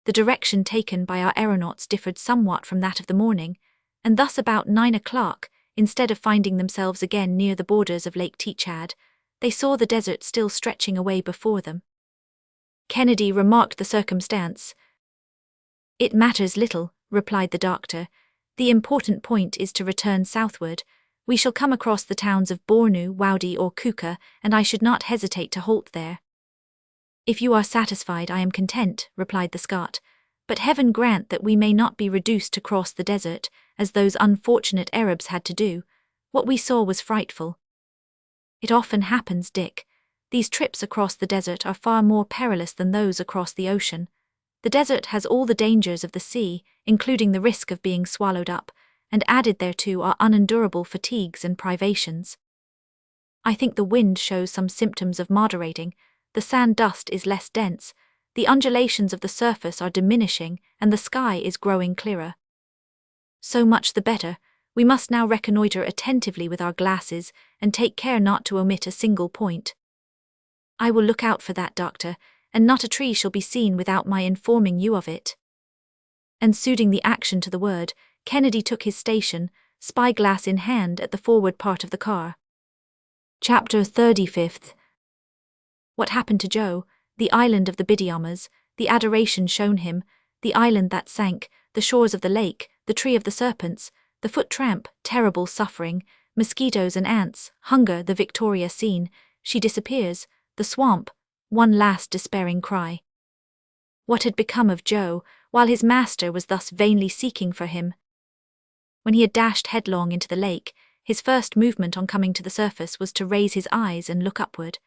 The direction taken by our aeronauts differed somewhat from that of the morning, and thus about 9 o'clock, instead of finding themselves again near the borders of Lake Teachad, they saw the desert still stretching away before them. Kennedy remarked the circumstance. "It matters little," replied the doctor. "The important point is to return southward. We shall come across the towns of Bornu, Wadi or Kuka, and I should not hesitate to halt there." "If you are satisfied, I am content," replied the Scot. "But heaven grant that we may not be reduced to cross the desert, as those unfortunate Arabs had to do. What we saw was frightful." "It often happens, Dick. These trips across the desert are far more perilous than those across the ocean. The desert has all the dangers of the sea, including the risk of being swallowed up, and added thereto are unendurable fatigues and privations. I think the wind shows some symptoms of moderating, the sand dust is less dense, the undulations of the surface are diminishing, and the sky is growing clearer. So much the better. We must now reconnoitre attentively with our glasses, and take care not to omit a single point." "I will look out for that, Doctor, and not a tree shall be seen without my informing you of it." And suiting the action to the word, Kennedy took his station, spyglass in hand, at the forward part of the car. Chapter 35. What happened to Joe? The island of the Bidyamas, the adoration shown him, the island that sank, the shores of the lake, the tree of the serpents, the foot tramp, terrible suffering, mosquitoes and ants, hunger, the Victoria scene, she disappears, the swamp, one last despairing cry. What had become of Joe, while his master was thus vainly seeking for him? When he had dashed headlong into the lake, his first movement on coming to the surface was to raise his eyes and look upward.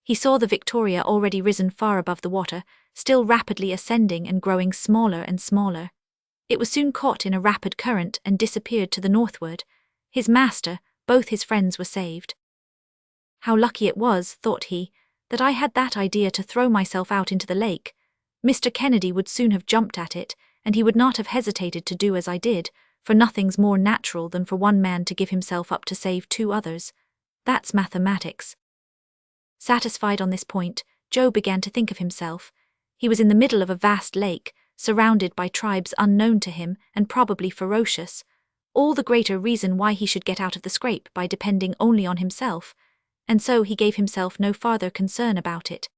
He saw the Victoria already risen far above the water, still rapidly ascending and growing smaller and smaller. It was soon caught in a rapid current and disappeared to the northward. His master, both his friends were saved. "How lucky it was," thought he, "that I had that idea to throw myself out into the lake. Mr. Kennedy would soon have jumped at it, and he would not have hesitated to do as I did, for nothing's more natural than for one man to give himself up to save two others. That's mathematics." Satisfied on this point, Joe began to think of himself. He was in the middle of a vast lake, surrounded by tribes unknown to him and probably ferocious. All the greater reason why he should get out of the scrape by depending only on himself, and so he gave himself no farther concern about it.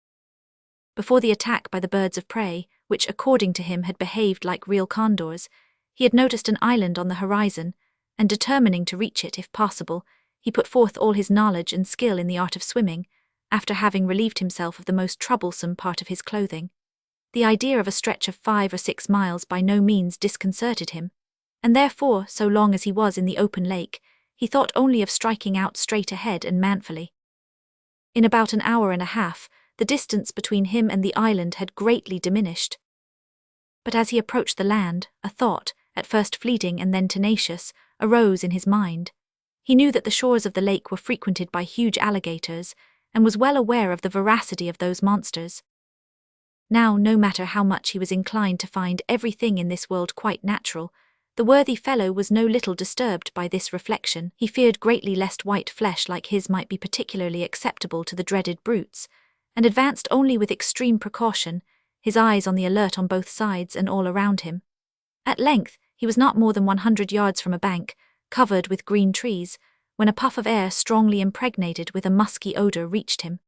Before the attack by the birds of prey, which according to him had behaved like real condors, he had noticed an island on the horizon, and determining to reach it if possible, he put forth all his knowledge and skill in the art of swimming, after having relieved himself of the most troublesome part of his clothing. The idea of a stretch of 5 or 6 miles by no means disconcerted him, and therefore, so long as he was in the open lake, he thought only of striking out straight ahead and manfully. In about an hour and a half, the distance between him and the island had greatly diminished. But as he approached the land, a thought, at first fleeting and then tenacious, arose in his mind. He knew that the shores of the lake were frequented by huge alligators, and was well aware of the voracity of those monsters. Now, no matter how much he was inclined to find everything in this world quite natural, the worthy fellow was no little disturbed by this reflection. He feared greatly lest white flesh like his might be particularly acceptable to the dreaded brutes, and advanced only with extreme precaution, his eyes on the alert on both sides and all around him. At length, he was not more than 100 yards from a bank, covered with green trees, when a puff of air strongly impregnated with a musky odour reached him.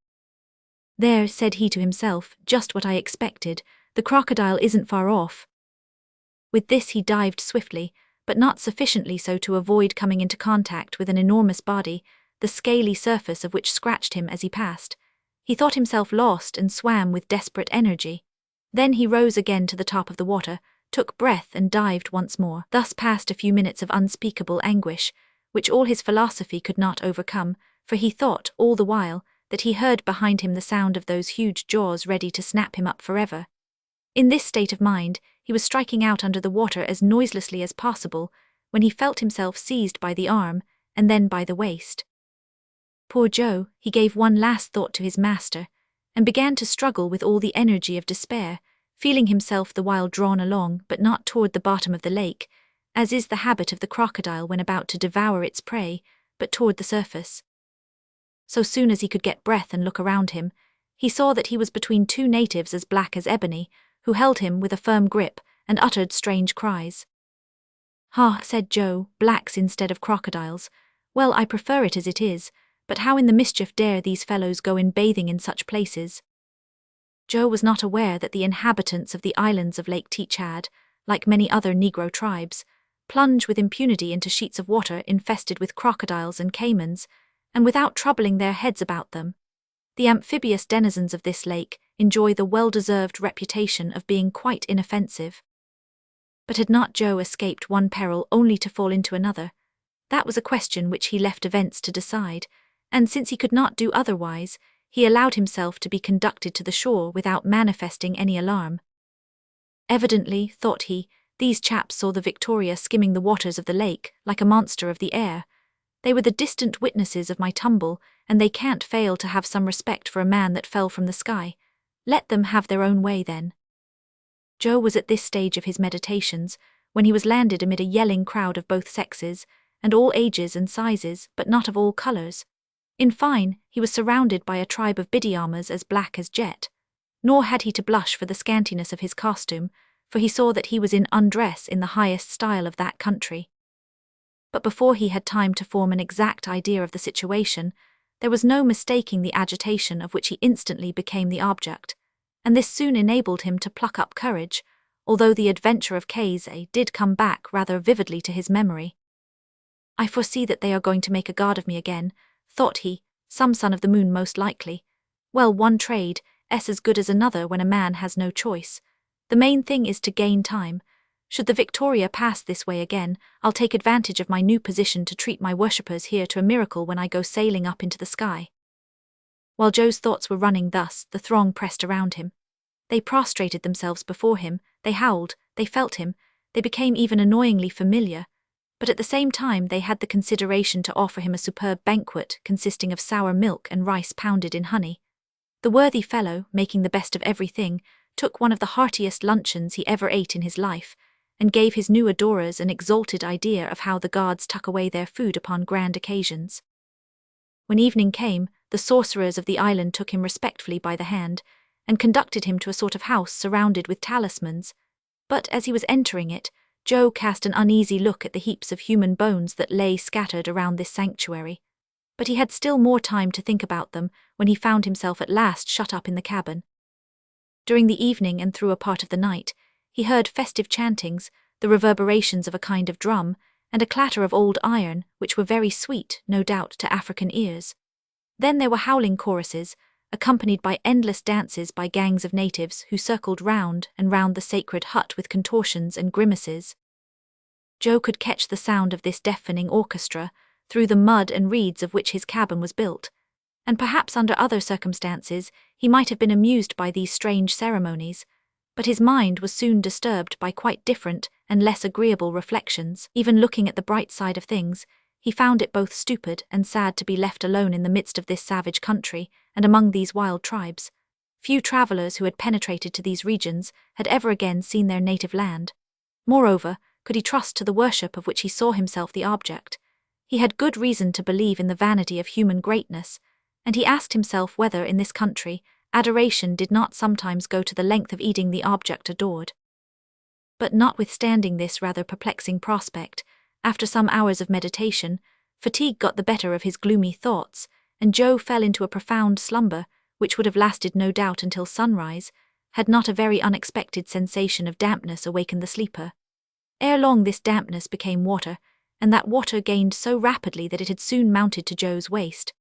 "There," said he to himself, "just what I expected. The crocodile isn't far off." With this he dived swiftly, but not sufficiently so to avoid coming into contact with an enormous body, the scaly surface of which scratched him as he passed. He thought himself lost and swam with desperate energy. Then he rose again to the top of the water, took breath and dived once more. Thus passed a few minutes of unspeakable anguish, which all his philosophy could not overcome, for he thought, all the while, that he heard behind him the sound of those huge jaws ready to snap him up forever. In this state of mind, he was striking out under the water as noiselessly as possible, when he felt himself seized by the arm, and then by the waist. Poor Joe, he gave one last thought to his master, and began to struggle with all the energy of despair, feeling himself the while drawn along, but not toward the bottom of the lake, as is the habit of the crocodile when about to devour its prey, but toward the surface. So soon as he could get breath and look around him, he saw that he was between two natives as black as ebony, who held him with a firm grip and uttered strange cries. "Ha," said Joe, "blacks instead of crocodiles. Well, I prefer it as it is, but how in the mischief dare these fellows go in bathing in such places?" Joe was not aware that the inhabitants of the islands of Lake Teachad, like many other Negro tribes, plunge with impunity into sheets of water infested with crocodiles and caimans, and without troubling their heads about them. The amphibious denizens of this lake enjoy the well-deserved reputation of being quite inoffensive. But had not Joe escaped one peril only to fall into another? That was a question which he left events to decide, and since he could not do otherwise, he allowed himself to be conducted to the shore without manifesting any alarm. Evidently, thought he, these chaps saw the Victoria skimming the waters of the lake like a monster of the air. They were the distant witnesses of my tumble, and they can't fail to have some respect for a man that fell from the sky. Let them have their own way then. Joe was at this stage of his meditations when he was landed amid a yelling crowd of both sexes, and all ages and sizes, but not of all colours. In fine, he was surrounded by a tribe of Bidyamas as black as jet. Nor had he to blush for the scantiness of his costume, for he saw that he was in undress in the highest style of that country. But before he had time to form an exact idea of the situation, there was no mistaking the agitation of which he instantly became the object, and this soon enabled him to pluck up courage, although the adventure of Kaze did come back rather vividly to his memory. "I foresee that they are going to make a god of me again," thought he, "some son of the moon most likely. Well, one trade is as good as another when a man has no choice. The main thing is to gain time. Should the Victoria pass this way again, I'll take advantage of my new position to treat my worshippers here to a miracle when I go sailing up into the sky." While Joe's thoughts were running thus, the throng pressed around him. They prostrated themselves before him, they howled, they felt him, they became even annoyingly familiar, but at the same time they had the consideration to offer him a superb banquet consisting of sour milk and rice pounded in honey. The worthy fellow, making the best of everything, took one of the heartiest luncheons he ever ate in his life, and gave his new adorers an exalted idea of how the gods tuck away their food upon grand occasions. When evening came, the sorcerers of the island took him respectfully by the hand, and conducted him to a sort of house surrounded with talismans, but as he was entering it, Joe cast an uneasy look at the heaps of human bones that lay scattered around this sanctuary. But he had still more time to think about them when he found himself at last shut up in the cabin. During the evening and through a part of the night, he heard festive chantings, the reverberations of a kind of drum, and a clatter of old iron, which were very sweet, no doubt, to African ears. Then there were howling choruses, accompanied by endless dances by gangs of natives who circled round and round the sacred hut with contortions and grimaces. Joe could catch the sound of this deafening orchestra through the mud and reeds of which his cabin was built, and perhaps under other circumstances he might have been amused by these strange ceremonies, but his mind was soon disturbed by quite different and less agreeable reflections. Even looking at the bright side of things, he found it both stupid and sad to be left alone in the midst of this savage country and among these wild tribes. Few travellers who had penetrated to these regions had ever again seen their native land. Moreover, could he trust to the worship of which he saw himself the object? He had good reason to believe in the vanity of human greatness, and he asked himself whether in this country adoration did not sometimes go to the length of eating the object adored. But notwithstanding this rather perplexing prospect, after some hours of meditation, fatigue got the better of his gloomy thoughts, and Joe fell into a profound slumber, which would have lasted no doubt until sunrise, had not a very unexpected sensation of dampness awakened the sleeper. Ere long this dampness became water, and that water gained so rapidly that it had soon mounted to Joe's waist.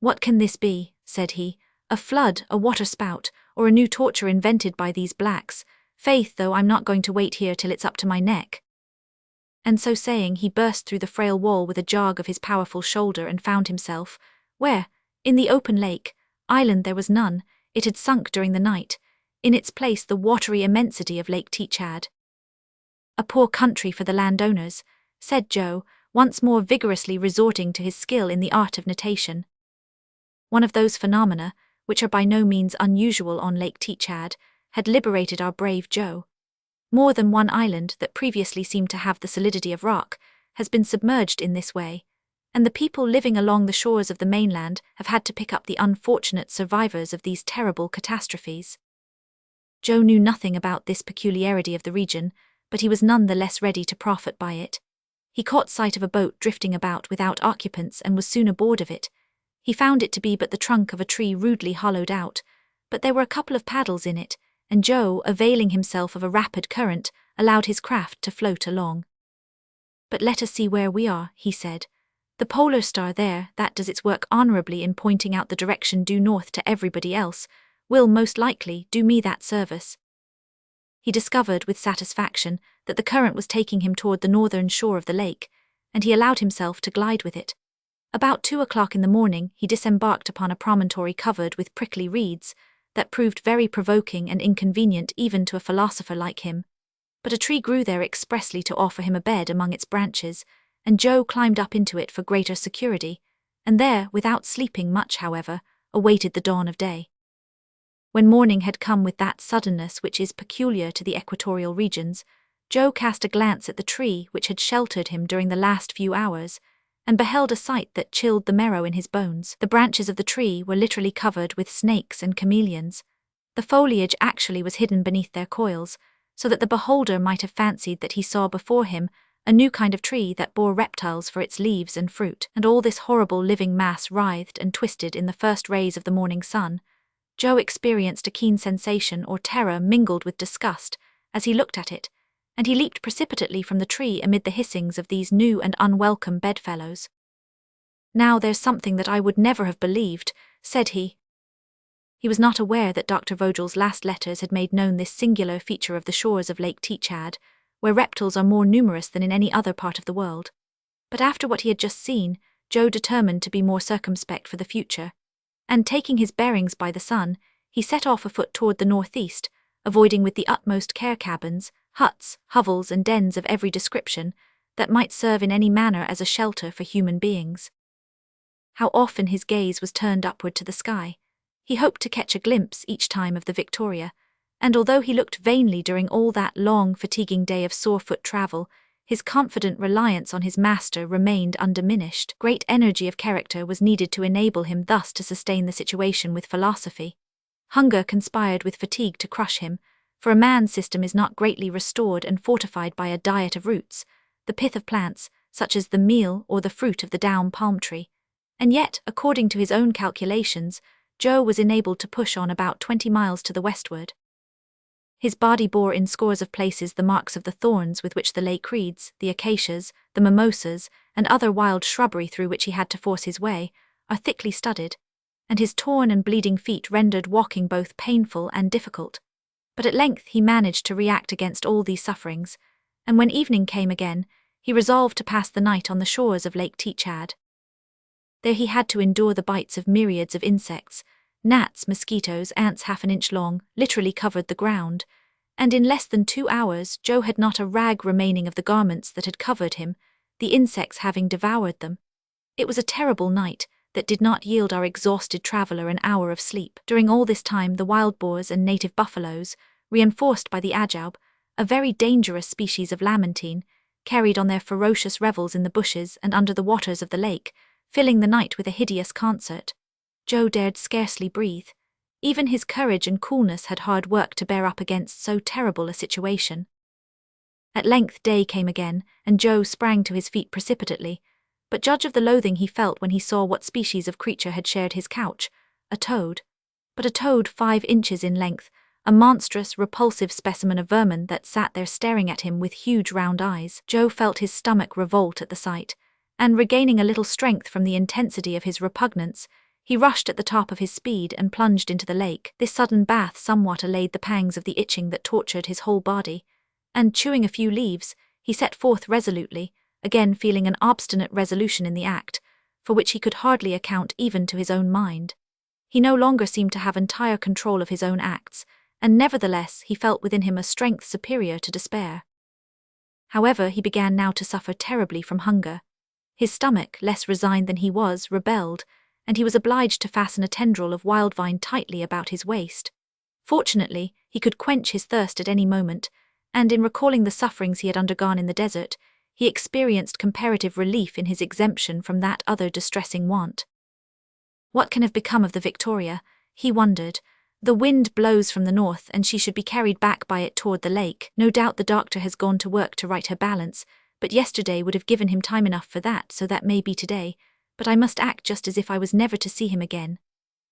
"What can this be?" said he. "A flood, a water-spout, or a new torture invented by these blacks? Faith, though, I'm not going to wait here till it's up to my neck." And so saying, he burst through the frail wall with a jog of his powerful shoulder and found himself, where, in the open lake, island there was none, it had sunk during the night, in its place the watery immensity of Lake Teachad. "A poor country for the landowners," said Joe, once more vigorously resorting to his skill in the art of natation. One of those phenomena, which are by no means unusual on Lake Teachad, had liberated our brave Joe. More than one island that previously seemed to have the solidity of rock has been submerged in this way, and the people living along the shores of the mainland have had to pick up the unfortunate survivors of these terrible catastrophes. Joe knew nothing about this peculiarity of the region, but he was none the less ready to profit by it. He caught sight of a boat drifting about without occupants and was soon aboard of it. He found it to be but the trunk of a tree rudely hollowed out, but there were a couple of paddles in it, and Joe, availing himself of a rapid current, allowed his craft to float along. "But let us see where we are," he said. "The polar star there, that does its work honorably in pointing out the direction due north to everybody else, will most likely do me that service." He discovered with satisfaction that the current was taking him toward the northern shore of the lake, and he allowed himself to glide with it. About 2 o'clock in the morning he disembarked upon a promontory covered with prickly reeds, that proved very provoking and inconvenient even to a philosopher like him. But a tree grew there expressly to offer him a bed among its branches, and Joe climbed up into it for greater security, and there, without sleeping much however, awaited the dawn of day. When morning had come with that suddenness which is peculiar to the equatorial regions, Joe cast a glance at the tree which had sheltered him during the last few hours, and beheld a sight that chilled the marrow in his bones. The branches of the tree were literally covered with snakes and chameleons. The foliage actually was hidden beneath their coils, so that the beholder might have fancied that he saw before him a new kind of tree that bore reptiles for its leaves and fruit, and all this horrible living mass writhed and twisted in the first rays of the morning sun. Joe experienced a keen sensation or terror mingled with disgust as he looked at it, and he leaped precipitately from the tree amid the hissings of these new and unwelcome bedfellows. "Now there's something that I would never have believed," said he. He was not aware that Dr. Vogel's last letters had made known this singular feature of the shores of Lake Teachad, where reptiles are more numerous than in any other part of the world. But after what he had just seen, Joe determined to be more circumspect for the future, and taking his bearings by the sun, he set off afoot toward the northeast, avoiding with the utmost care cabins, huts, hovels and dens of every description that might serve in any manner as a shelter for human beings. How often his gaze was turned upward to the sky. He hoped to catch a glimpse each time of the Victoria, and although he looked vainly during all that long, fatiguing day of sore-foot travel, his confident reliance on his master remained undiminished. Great energy of character was needed to enable him thus to sustain the situation with philosophy. Hunger conspired with fatigue to crush him, for a man's system is not greatly restored and fortified by a diet of roots, the pith of plants, such as the meal or the fruit of the down palm tree. And yet, according to his own calculations, Joe was enabled to push on about 20 miles to the westward. His body bore in scores of places the marks of the thorns with which the lake reeds, the acacias, the mimosas, and other wild shrubbery through which he had to force his way, are thickly studded, and his torn and bleeding feet rendered walking both painful and difficult. But at length he managed to react against all these sufferings, and when evening came again, he resolved to pass the night on the shores of Lake Teachad. There he had to endure the bites of myriads of insects. Gnats, mosquitoes, ants half an inch long, literally covered the ground, and in less than 2 hours Joe had not a rag remaining of the garments that had covered him, the insects having devoured them. It was a terrible night that did not yield our exhausted traveller an hour of sleep. During all this time the wild boars and native buffaloes, reinforced by the ajaub, a very dangerous species of lamantine, carried on their ferocious revels in the bushes and under the waters of the lake, filling the night with a hideous concert. Joe dared scarcely breathe. Even his courage and coolness had hard work to bear up against so terrible a situation. At length day came again, and Joe sprang to his feet precipitately, but judge of the loathing he felt when he saw what species of creature had shared his couch, a toad. But a toad 5 inches in length, a monstrous, repulsive specimen of vermin that sat there staring at him with huge round eyes. Joe felt his stomach revolt at the sight, and regaining a little strength from the intensity of his repugnance, he rushed at the top of his speed and plunged into the lake. This sudden bath somewhat allayed the pangs of the itching that tortured his whole body, and chewing a few leaves, he set forth resolutely, again feeling an obstinate resolution in the act, for which he could hardly account even to his own mind. He no longer seemed to have entire control of his own acts, and nevertheless he felt within him a strength superior to despair. However, he began now to suffer terribly from hunger. His stomach, less resigned than he was, rebelled, and he was obliged to fasten a tendril of wild vine tightly about his waist. Fortunately, he could quench his thirst at any moment, and in recalling the sufferings he had undergone in the desert, he experienced comparative relief in his exemption from that other distressing want. What can have become of the Victoria? He wondered. The wind blows from the north and she should be carried back by it toward the lake. No doubt the doctor has gone to work to right her balance, but yesterday would have given him time enough for that, so that may be today. But I must act just as if I was never to see him again.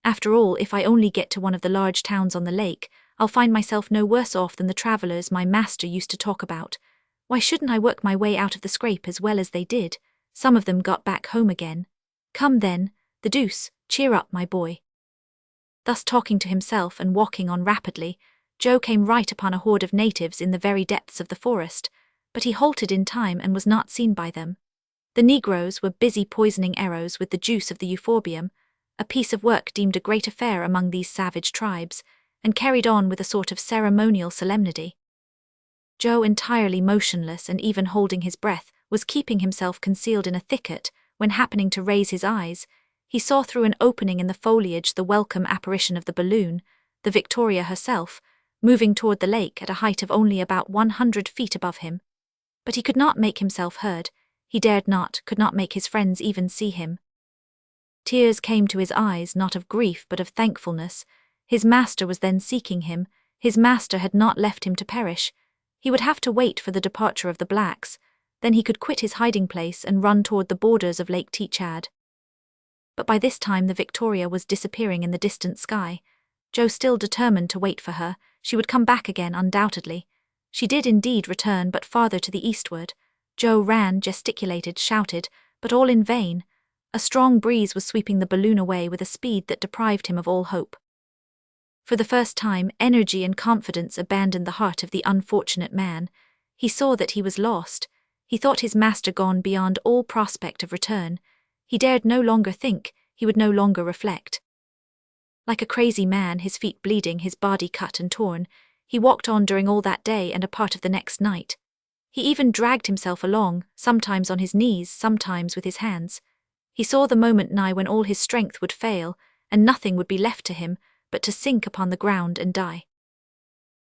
After all, if I only get to one of the large towns on the lake, I'll find myself no worse off than the travellers my master used to talk about. Why shouldn't I work my way out of the scrape as well as they did? Some of them got back home again. Come then, the deuce, cheer up, my boy. Thus talking to himself and walking on rapidly, Joe came right upon a horde of natives in the very depths of the forest, but he halted in time and was not seen by them. The Negroes were busy poisoning arrows with the juice of the euphorbium, a piece of work deemed a great affair among these savage tribes, and carried on with a sort of ceremonial solemnity. Joe, entirely motionless and even holding his breath, was keeping himself concealed in a thicket, when happening to raise his eyes, he saw through an opening in the foliage the welcome apparition of the balloon, the Victoria herself, moving toward the lake at a height of only about 100 feet above him. But he could not make himself heard, he dared not, could not make his friends even see him. Tears came to his eyes, not of grief but of thankfulness. His master was then seeking him, his master had not left him to perish. He would have to wait for the departure of the blacks, then he could quit his hiding place and run toward the borders of Lake Teachad. But by this time the Victoria was disappearing in the distant sky. Joe still determined to wait for her. She would come back again undoubtedly. She did indeed return, but farther to the eastward. Joe ran, gesticulated, shouted, but all in vain. A strong breeze was sweeping the balloon away with a speed that deprived him of all hope. For the first time, energy and confidence abandoned the heart of the unfortunate man. He saw that he was lost. He thought his master gone beyond all prospect of return. He dared no longer think, he would no longer reflect. Like a crazy man, his feet bleeding, his body cut and torn, he walked on during all that day and a part of the next night. He even dragged himself along, sometimes on his knees, sometimes with his hands. He saw the moment nigh when all his strength would fail, and nothing would be left to him but to sink upon the ground and die.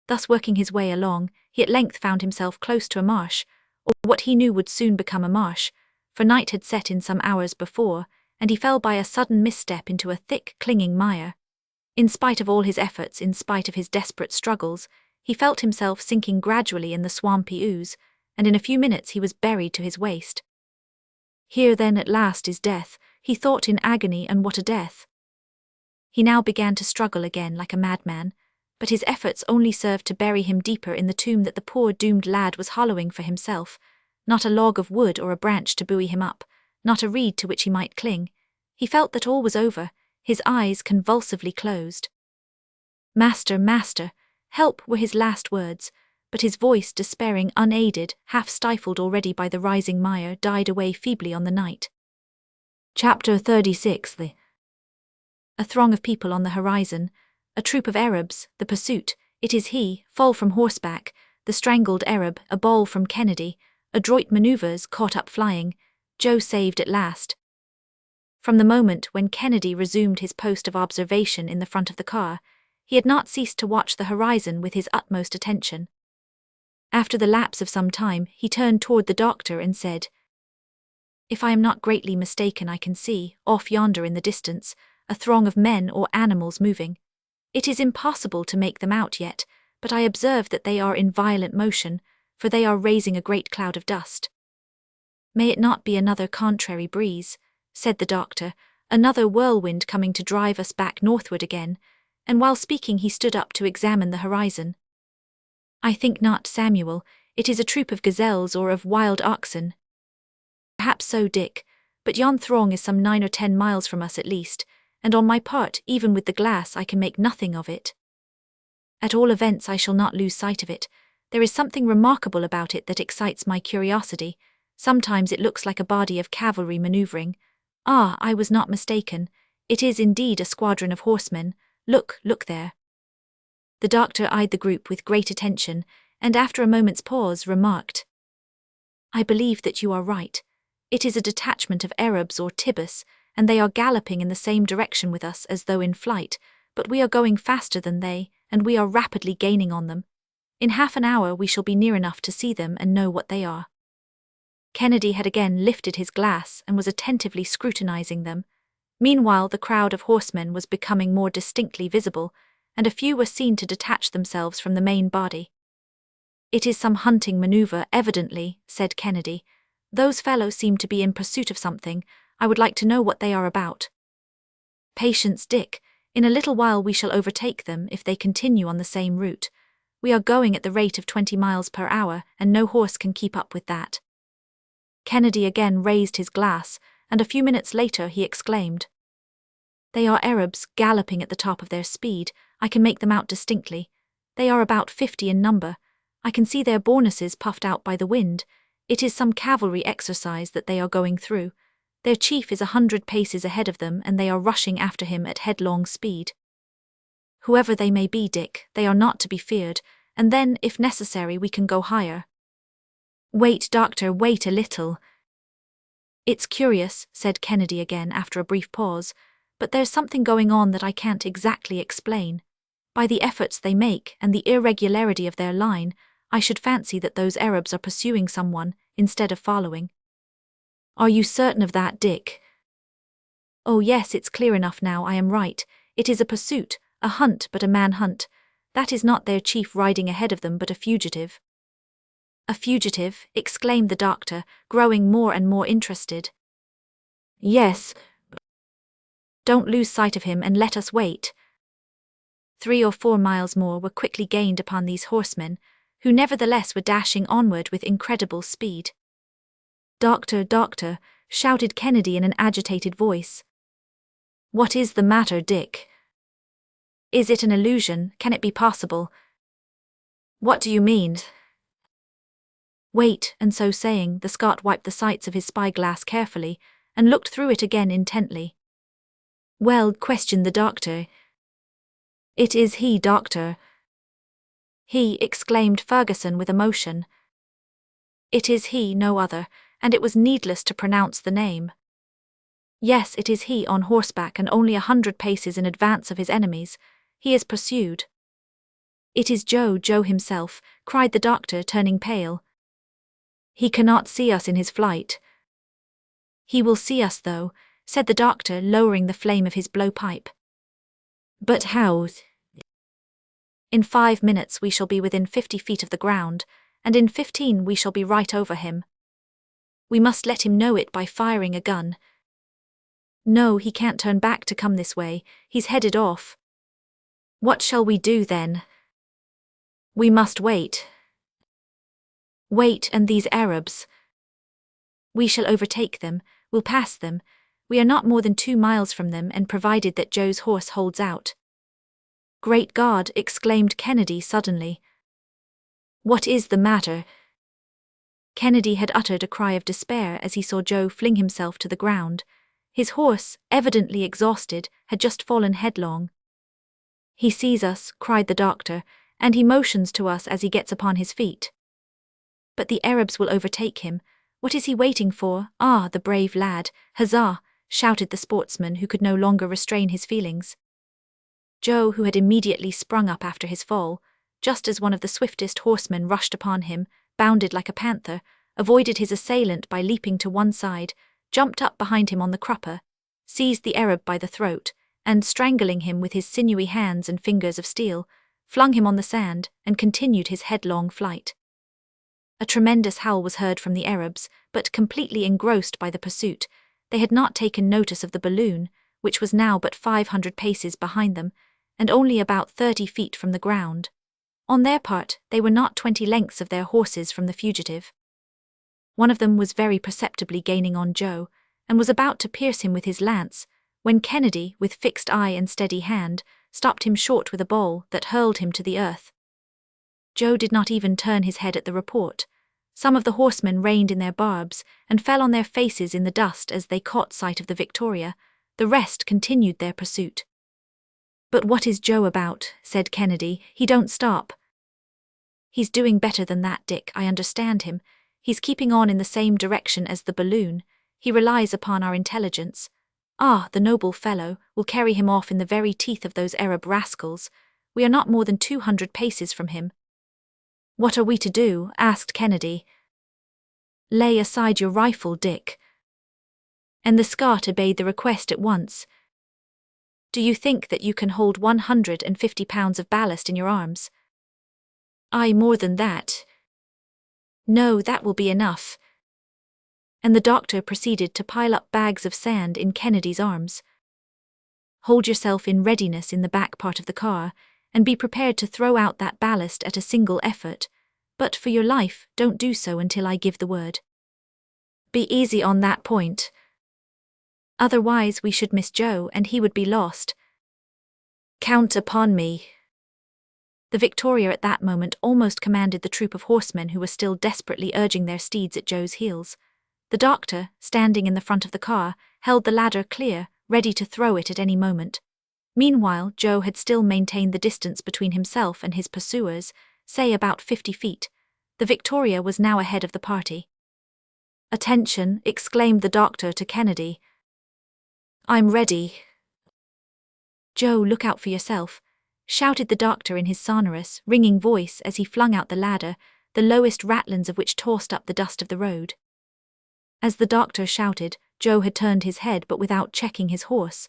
Thus working his way along, he at length found himself close to a marsh, or what he knew would soon become a marsh, for night had set in some hours before, and he fell by a sudden misstep into a thick, clinging mire. In spite of all his efforts, in spite of his desperate struggles, he felt himself sinking gradually in the swampy ooze, and in a few minutes he was buried to his waist. Here then at last is death, he thought in agony, and what a death! He now began to struggle again like a madman, but his efforts only served to bury him deeper in the tomb that the poor doomed lad was hollowing for himself. Not a log of wood or a branch to buoy him up, not a reed to which he might cling. He felt that all was over, his eyes convulsively closed. "Master, master, help," were his last words, but his voice, despairing, unaided, half stifled already by the rising mire, died away feebly on the night. Chapter 36. A throng of people on the horizon, a troop of Arabs, the pursuit, it is he, fall from horseback, the strangled Arab, a ball from Kennedy, adroit manoeuvres, caught up flying, Joe saved at last. From the moment when Kennedy resumed his post of observation in the front of the car, he had not ceased to watch the horizon with his utmost attention. After the lapse of some time, he turned toward the doctor and said, "If I am not greatly mistaken, I can see, off yonder in the distance, a throng of men or animals moving. It is impossible to make them out yet, but I observe that they are in violent motion, for they are raising a great cloud of dust." "May it not be another contrary breeze," said the doctor, "another whirlwind coming to drive us back northward again," and while speaking he stood up to examine the horizon. "I think not, Samuel, it is a troop of gazelles or of wild oxen." "Perhaps so, Dick, but yon throng is some 9 or 10 miles from us at least, and on my part, even with the glass, I can make nothing of it. At all events I shall not lose sight of it. There is something remarkable about it that excites my curiosity. Sometimes it looks like a body of cavalry manoeuvring. Ah, I was not mistaken. It is indeed a squadron of horsemen. Look, look there." The doctor eyed the group with great attention, and after a moment's pause remarked, "I believe that you are right. It is a detachment of Arabs or Tibus, and they are galloping in the same direction with us as though in flight, but we are going faster than they, and we are rapidly gaining on them. In half an hour we shall be near enough to see them and know what they are." Kennedy had again lifted his glass and was attentively scrutinizing them. Meanwhile, the crowd of horsemen was becoming more distinctly visible, and a few were seen to detach themselves from the main body. "It is some hunting maneuver, evidently," said Kennedy. "Those fellows seem to be in pursuit of something. I would like to know what they are about." "Patience, Dick. In a little while we shall overtake them if they continue on the same route. We are going at the rate of 20 miles per hour, and no horse can keep up with that." Kennedy again raised his glass, and a few minutes later he exclaimed, "They are Arabs, galloping at the top of their speed. I can make them out distinctly. They are about 50 in number. I can see their bournaces puffed out by the wind. It is some cavalry exercise that they are going through. Their chief is 100 paces ahead of them, and they are rushing after him at headlong speed. Whoever they may be, Dick, they are not to be feared, and then, if necessary, we can go higher." "Wait, Doctor, wait a little." "It's curious," said Kennedy again after a brief pause, "but there's something going on that I can't exactly explain. By the efforts they make and the irregularity of their line, I should fancy that those Arabs are pursuing someone instead of following." "Are you certain of that, Dick?" "Oh yes, it's clear enough now. I am right. It is a pursuit, a hunt, but a manhunt. That is not their chief riding ahead of them, but a fugitive." "A fugitive?" exclaimed the doctor, growing more and more interested. "Yes. Don't lose sight of him and let us wait." 3 or 4 miles more were quickly gained upon these horsemen, who nevertheless were dashing onward with incredible speed. "Doctor, doctor," shouted Kennedy in an agitated voice. "What is the matter, Dick? Is it an illusion? Can it be possible?" "What do you mean?" "Wait," and so saying, the Scot wiped the sights of his spyglass carefully and looked through it again intently. "Well," questioned the doctor. "It is he, Doctor." "He," exclaimed Ferguson with emotion. "It is he, no other, and it was needless to pronounce the name. Yes, it is he on horseback and only 100 paces in advance of his enemies. He is pursued." "It is Joe himself," cried the doctor, turning pale. "He cannot see us in his flight." "He will see us, though," said the doctor, lowering the flame of his blowpipe. "But how?" "In 5 minutes we shall be within 50 feet of the ground, and in 15 we shall be right over him. We must let him know it by firing a gun. No, he can't turn back to come this way. He's headed off." "What shall we do then?" "We must wait." "Wait, and these Arabs?" "We shall overtake them. We'll pass them. We are not more than 2 miles from them, and provided that Joe's horse holds out." "Great God!" exclaimed Kennedy suddenly. "What is the matter?" Kennedy had uttered a cry of despair as he saw Joe fling himself to the ground. His horse, evidently exhausted, had just fallen headlong. "He sees us," cried the doctor, "and he motions to us as he gets upon his feet." "But the Arabs will overtake him. What is he waiting for? Ah, the brave lad! Huzzah!" shouted the sportsman, who could no longer restrain his feelings. Joe, who had immediately sprung up after his fall, just as one of the swiftest horsemen rushed upon him, bounded like a panther, avoided his assailant by leaping to one side, jumped up behind him on the crupper, seized the Arab by the throat, and strangling him with his sinewy hands and fingers of steel, flung him on the sand and continued his headlong flight. A tremendous howl was heard from the Arabs, but completely engrossed by the pursuit, they had not taken notice of the balloon, which was now but 500 paces behind them, and only about 30 feet from the ground. On their part, they were not 20 lengths of their horses from the fugitive. One of them was very perceptibly gaining on Joe, and was about to pierce him with his lance, when Kennedy, with fixed eye and steady hand, stopped him short with a ball that hurled him to the earth. Joe did not even turn his head at the report. Some of the horsemen reined in their barbs and fell on their faces in the dust as they caught sight of the Victoria. The rest continued their pursuit. "But what is Joe about?" said Kennedy. "He don't stop." "He's doing better than that, Dick. I understand him. He's keeping on in the same direction as the balloon. He relies upon our intelligence. Ah, the noble fellow, will carry him off in the very teeth of those Arab rascals. We are not more than 200 paces from him." "What are we to do?" asked Kennedy. "Lay aside your rifle, Dick." And the Scot obeyed the request at once. "Do you think that you can hold 150 pounds of ballast in your arms?" "Aye, more than that." "No, that will be enough." And the doctor proceeded to pile up bags of sand in Kennedy's arms. "Hold yourself in readiness in the back part of the car, and be prepared to throw out that ballast at a single effort, but for your life, don't do so until I give the word. Be easy on that point. Otherwise we should miss Joe and he would be lost. Count upon me." The Victoria at that moment almost commanded the troop of horsemen who were still desperately urging their steeds at Joe's heels. The doctor, standing in the front of the car, held the ladder clear, ready to throw it at any moment. Meanwhile, Joe had still maintained the distance between himself and his pursuers, say about 50 feet. The Victoria was now ahead of the party. "Attention," exclaimed the doctor to Kennedy. "I'm ready." "Joe, look out for yourself," shouted the doctor in his sonorous, ringing voice as he flung out the ladder, the lowest ratlins of which tossed up the dust of the road. As the doctor shouted, Joe had turned his head but without checking his horse.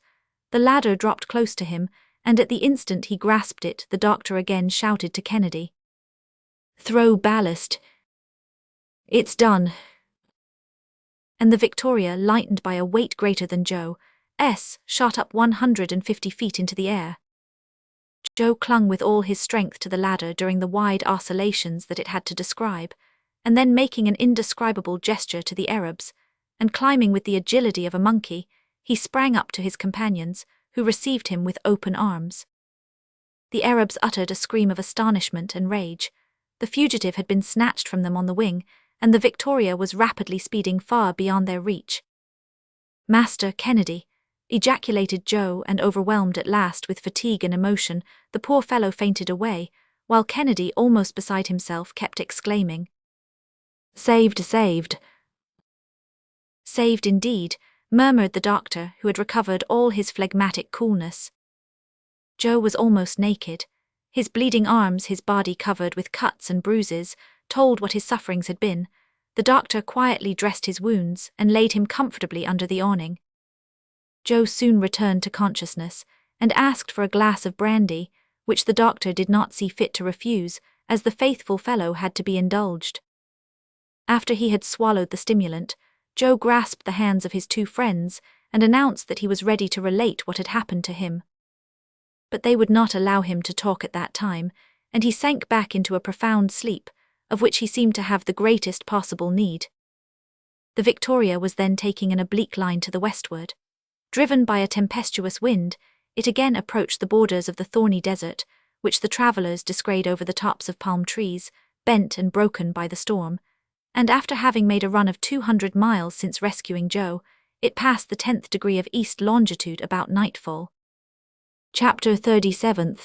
The ladder dropped close to him, and at the instant he grasped it, the doctor again shouted to Kennedy. "Throw ballast." "It's done." And the Victoria, lightened by a weight greater than Joe's, shot up 150 feet into the air. Joe clung with all his strength to the ladder during the wide oscillations that it had to describe, and then making an indescribable gesture to the Arabs, and climbing with the agility of a monkey, he sprang up to his companions, who received him with open arms. The Arabs uttered a scream of astonishment and rage. The fugitive had been snatched from them on the wing, and the Victoria was rapidly speeding far beyond their reach. "Master Kennedy," ejaculated Joe, and overwhelmed at last with fatigue and emotion, the poor fellow fainted away, while Kennedy, almost beside himself, kept exclaiming, "Saved, saved." "Saved indeed," murmured the doctor, who had recovered all his phlegmatic coolness. Joe was almost naked. His bleeding arms, his body covered with cuts and bruises, told what his sufferings had been. The doctor quietly dressed his wounds and laid him comfortably under the awning. Joe soon returned to consciousness, and asked for a glass of brandy, which the doctor did not see fit to refuse, as the faithful fellow had to be indulged. After he had swallowed the stimulant, Joe grasped the hands of his two friends and announced that he was ready to relate what had happened to him. But they would not allow him to talk at that time, and he sank back into a profound sleep, of which he seemed to have the greatest possible need. The Victoria was then taking an oblique line to the westward. Driven by a tempestuous wind, it again approached the borders of the thorny desert, which the travellers descried over the tops of palm trees, bent and broken by the storm, and after having made a run of 200 miles since rescuing Joe, it passed the 10th degree of east longitude about nightfall. Chapter 37.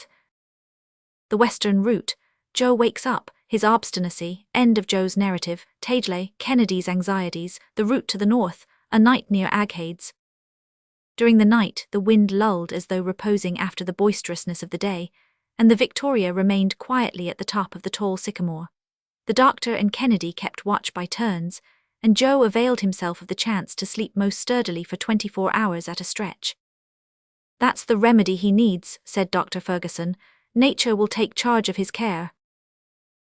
The Western Route. Joe wakes up, his obstinacy, end of Joe's narrative, Tageley, Kennedy's anxieties, the route to the north, a night near Aghades. During the night, the wind lulled as though reposing after the boisterousness of the day, and the Victoria remained quietly at the top of the tall sycamore. The doctor and Kennedy kept watch by turns, and Joe availed himself of the chance to sleep most sturdily for 24 hours at a stretch. "That's the remedy he needs," said Dr. Ferguson. "Nature will take charge of his care."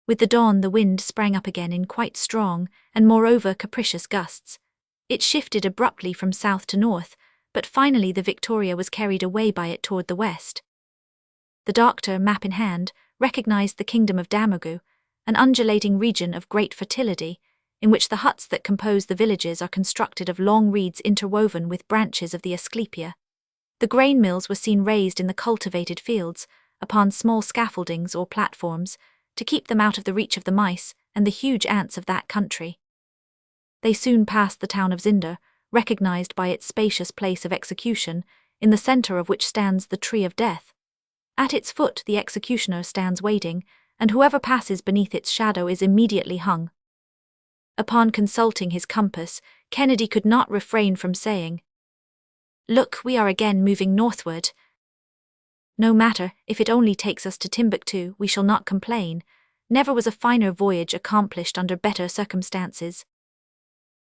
With the dawn, the wind sprang up again in quite strong, and moreover capricious gusts. It shifted abruptly from south to north, but finally the Victoria was carried away by it toward the west. The doctor, map in hand, recognized the kingdom of Damergu, an undulating region of great fertility, in which the huts that compose the villages are constructed of long reeds interwoven with branches of the asclepia. The grain mills were seen raised in the cultivated fields, upon small scaffoldings or platforms, to keep them out of the reach of the mice and the huge ants of that country. They soon passed the town of Zinder, recognized by its spacious place of execution, in the center of which stands the tree of death. At its foot the executioner stands waiting, and whoever passes beneath its shadow is immediately hung. Upon consulting his compass, Kennedy could not refrain from saying, "Look, we are again moving northward. No matter, if it only takes us to Timbuktu, we shall not complain. Never was a finer voyage accomplished under better circumstances.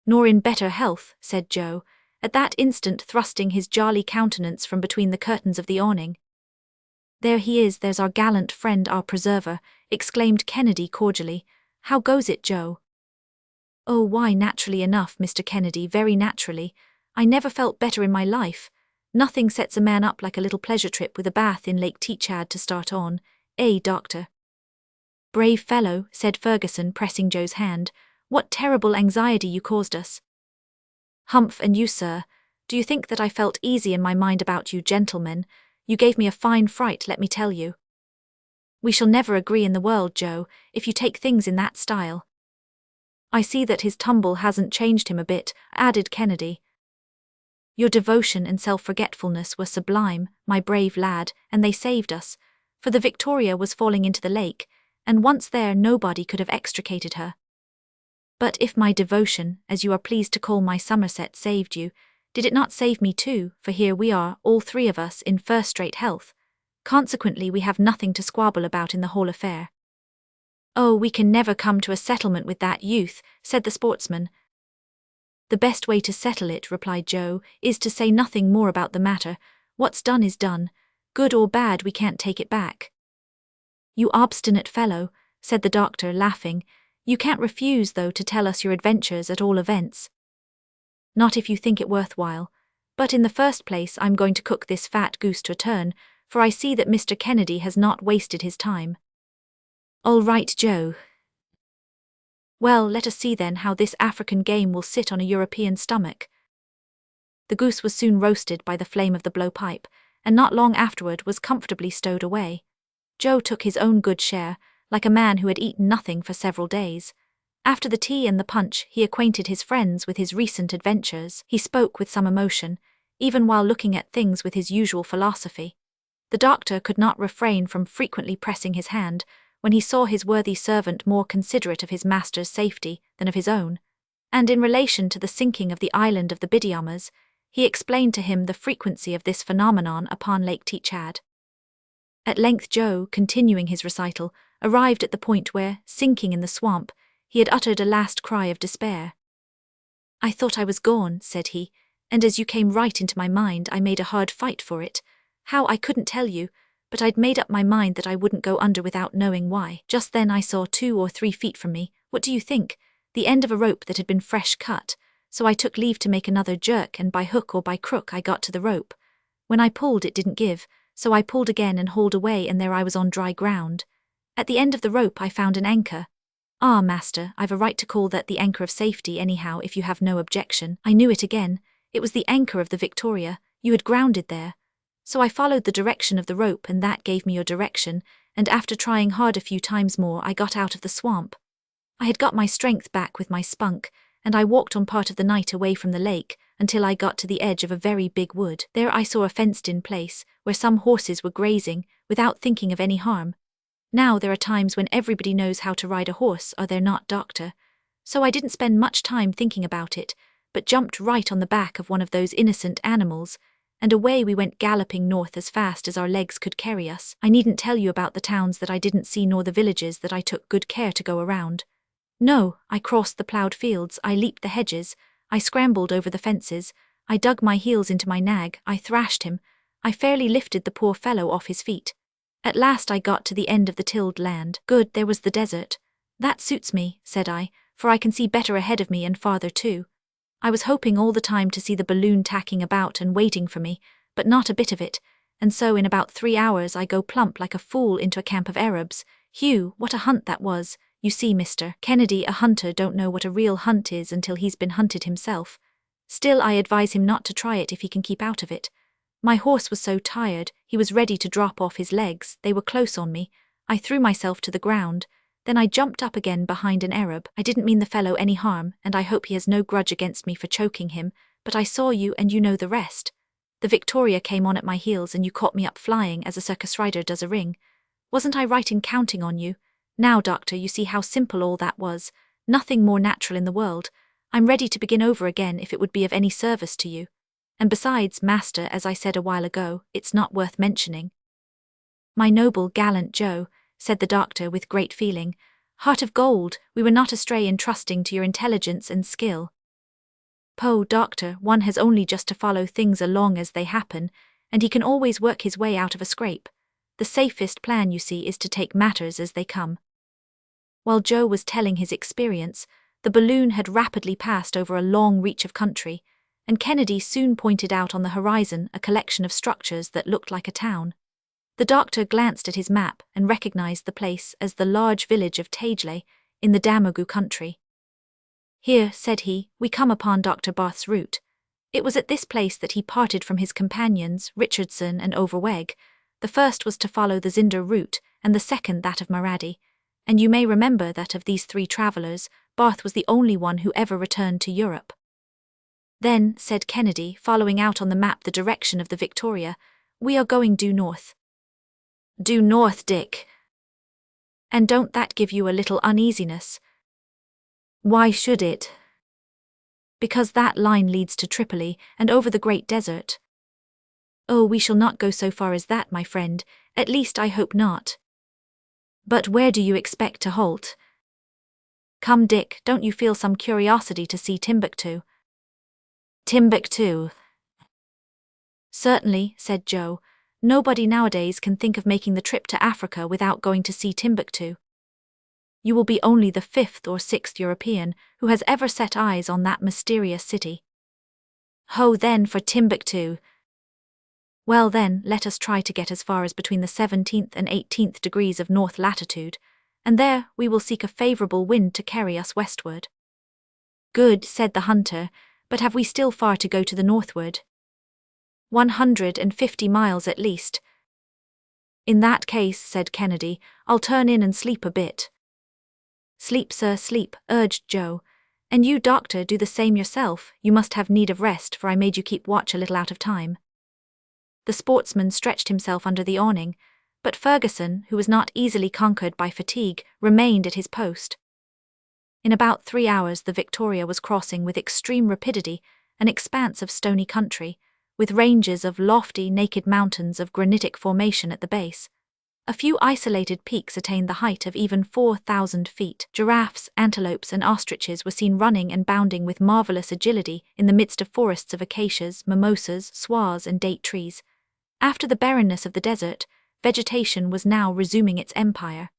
Nor in better health, said Joe, at that instant thrusting his jolly countenance from between the curtains of the awning. There he is, there's our gallant friend, our preserver, exclaimed Kennedy cordially. How goes it, Joe? Oh, why, naturally enough, Mr. Kennedy, very naturally. I never felt better in my life. Nothing sets a man up like a little pleasure trip with a bath in Lake Teachad to start on, eh, Doctor? Brave fellow, said Ferguson, pressing Joe's hand. What terrible anxiety you caused us. Humph, and you, sir, do you think that I felt easy in my mind about you gentlemen? You gave me a fine fright, let me tell you. We shall never agree in the world, Joe, if you take things in that style. I see that his tumble hasn't changed him a bit, added Kennedy. Your devotion and self-forgetfulness were sublime, my brave lad, and they saved us, for the Victoria was falling into the lake, and once there nobody could have extricated her. But if my devotion, as you are pleased to call my Somerset, saved you, did it not save me too, for here we are, all three of us, in first-rate health. Consequently we have nothing to squabble about in the whole affair. Oh, we can never come to a settlement with that youth, said the sportsman. The best way to settle it, replied Joe, is to say nothing more about the matter. What's done is done. Good or bad, we can't take it back. You obstinate fellow, said the doctor, laughing. You can't refuse, though, to tell us your adventures at all events. Not if you think it worthwhile. But in the first place I'm going to cook this fat goose to a turn, for I see that Mr. Kennedy has not wasted his time. All right, Joe. Well, let us see then how this African game will sit on a European stomach. The goose was soon roasted by the flame of the blowpipe, and not long afterward was comfortably stowed away. Joe took his own good share, like a man who had eaten nothing for several days. After the tea and the punch, he acquainted his friends with his recent adventures. He spoke with some emotion, even while looking at things with his usual philosophy. The doctor could not refrain from frequently pressing his hand, when he saw his worthy servant more considerate of his master's safety than of his own, and in relation to the sinking of the island of the Bidyamas, he explained to him the frequency of this phenomenon upon Lake Teachad. At length Joe, continuing his recital, arrived at the point where, sinking in the swamp, he had uttered a last cry of despair. I thought I was gone, said he, and as you came right into my mind I made a hard fight for it. How, I couldn't tell you, but I'd made up my mind that I wouldn't go under without knowing why. Just then I saw 2 or 3 feet from me, what do you think? The end of a rope that had been fresh cut, so I took leave to make another jerk, and by hook or by crook I got to the rope. When I pulled it didn't give, so I pulled again and hauled away, and there I was on dry ground. At the end of the rope I found an anchor. Ah, master, I've a right to call that the anchor of safety anyhow, if you have no objection. I knew it again. It was the anchor of the Victoria. You had grounded there. So I followed the direction of the rope, and that gave me your direction, and after trying hard a few times more I got out of the swamp. I had got my strength back with my spunk, and I walked on part of the night away from the lake, until I got to the edge of a very big wood. There I saw a fenced-in place, where some horses were grazing, without thinking of any harm. Now there are times when everybody knows how to ride a horse, are there not, doctor? So I didn't spend much time thinking about it, but jumped right on the back of one of those innocent animals, and away we went galloping north as fast as our legs could carry us. I needn't tell you about the towns that I didn't see nor the villages that I took good care to go around. No, I crossed the ploughed fields, I leaped the hedges, I scrambled over the fences, I dug my heels into my nag, I thrashed him, I fairly lifted the poor fellow off his feet. At last I got to the end of the tilled land. Good, there was the desert. That suits me, said I, for I can see better ahead of me and farther too. I was hoping all the time to see the balloon tacking about and waiting for me, but not a bit of it, and so in about 3 hours I go plump like a fool into a camp of Arabs. Hugh, what a hunt that was. You see, Mr. Kennedy, a hunter don't know what a real hunt is until he's been hunted himself. Still, I advise him not to try it if he can keep out of it. My horse was so tired, he was ready to drop off his legs, they were close on me. I threw myself to the ground, then I jumped up again behind an Arab. I didn't mean the fellow any harm, and I hope he has no grudge against me for choking him, but I saw you and you know the rest. The Victoria came on at my heels and you caught me up flying as a circus rider does a ring. Wasn't I right in counting on you? Now, doctor, you see how simple all that was. Nothing more natural in the world. I'm ready to begin over again if it would be of any service to you. And besides, master, as I said a while ago, it's not worth mentioning. My noble, gallant Joe, said the doctor with great feeling, Heart of gold, we were not astray in trusting to your intelligence and skill. Po, doctor, one has only just to follow things along as they happen, and he can always work his way out of a scrape. The safest plan, you see, is to take matters as they come. While Joe was telling his experience, the balloon had rapidly passed over a long reach of country, and Kennedy soon pointed out on the horizon a collection of structures that looked like a town. The doctor glanced at his map and recognized the place as the large village of Tageley in the Damogu country. Here, said he, we come upon Dr. Barth's route. It was at this place that he parted from his companions, Richardson and Overweg. The first was to follow the Zinder route, and the second that of Maradi, and you may remember that of these three travellers, Barth was the only one who ever returned to Europe. Then, said Kennedy, following out on the map the direction of the Victoria, we are going due north. Due north, Dick. And don't that give you a little uneasiness? Why should it? Because that line leads to Tripoli and over the Great Desert. Oh, we shall not go so far as that, my friend, at least I hope not. But where do you expect to halt? Come, Dick, don't you feel some curiosity to see Timbuktu? Timbuktu. Certainly, said Joe. Nobody nowadays can think of making the trip to Africa without going to see Timbuktu. You will be only the 5th or 6th European who has ever set eyes on that mysterious city. Ho then for Timbuktu. Well then, let us try to get as far as between the 17th and 18th degrees of north latitude, and there we will seek a favourable wind to carry us westward. Good, said the hunter, but have we still far to go to the northward? 150 miles at least. In that case, said Kennedy, I'll turn in and sleep a bit. Sleep, sir, sleep, urged Joe. And you, doctor, do the same yourself. You must have need of rest, for I made you keep watch a little out of time. The sportsman stretched himself under the awning, but Ferguson, who was not easily conquered by fatigue, remained at his post. In about 3 hours the Victoria was crossing with extreme rapidity an expanse of stony country, with ranges of lofty, naked mountains of granitic formation at the base. A few isolated peaks attained the height of even 4,000 feet. Giraffes, antelopes, and ostriches were seen running and bounding with marvelous agility in the midst of forests of acacias, mimosas, swas, and date trees. After the barrenness of the desert, vegetation was now resuming its empire.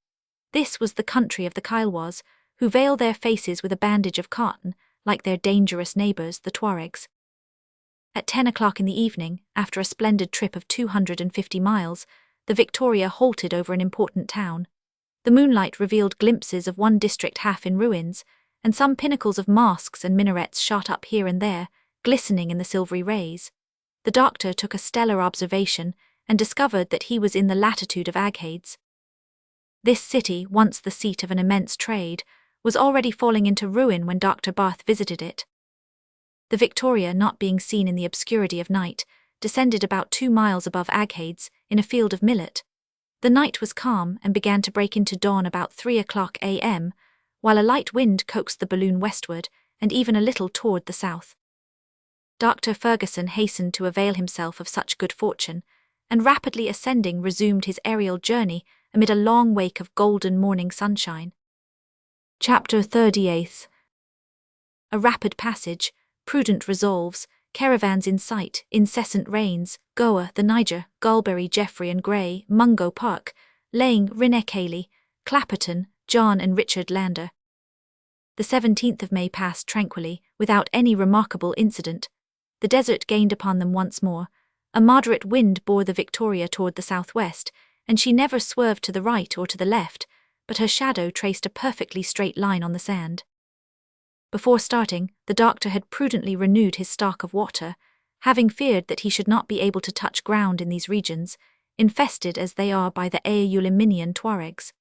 This was the country of the Kaiwas, who veil their faces with a bandage of cotton, like their dangerous neighbours, the Tuaregs. At 10 o'clock in the evening, after a splendid trip of 250 miles, the Victoria halted over an important town. The moonlight revealed glimpses of one district half in ruins, and some pinnacles of mosques and minarets shot up here and there, glistening in the silvery rays. The doctor took a stellar observation and discovered that he was in the latitude of Aghades. This city, once the seat of an immense trade, was already falling into ruin when Dr. Barth visited it. The Victoria, not being seen in the obscurity of night, descended about 2 miles above Aghades, in a field of millet. The night was calm and began to break into dawn about 3 o'clock a.m., while a light wind coaxed the balloon westward and even a little toward the south. Dr. Ferguson hastened to avail himself of such good fortune, and rapidly ascending resumed his aerial journey amid a long wake of golden morning sunshine. Chapter 38. A rapid passage, prudent resolves, caravans in sight, incessant rains, Goa, the Niger, Galberry, Jeffrey and Grey, Mungo Park, Laing, Rinekali, Clapperton, John and Richard Lander. The 17th of May passed tranquilly, without any remarkable incident. The desert gained upon them once more. A moderate wind bore the Victoria toward the southwest, and she never swerved to the right or to the left, but her shadow traced a perfectly straight line on the sand. Before starting, the doctor had prudently renewed his stock of water, having feared that he should not be able to touch ground in these regions, infested as they are by the Ayuliminian Tuaregs.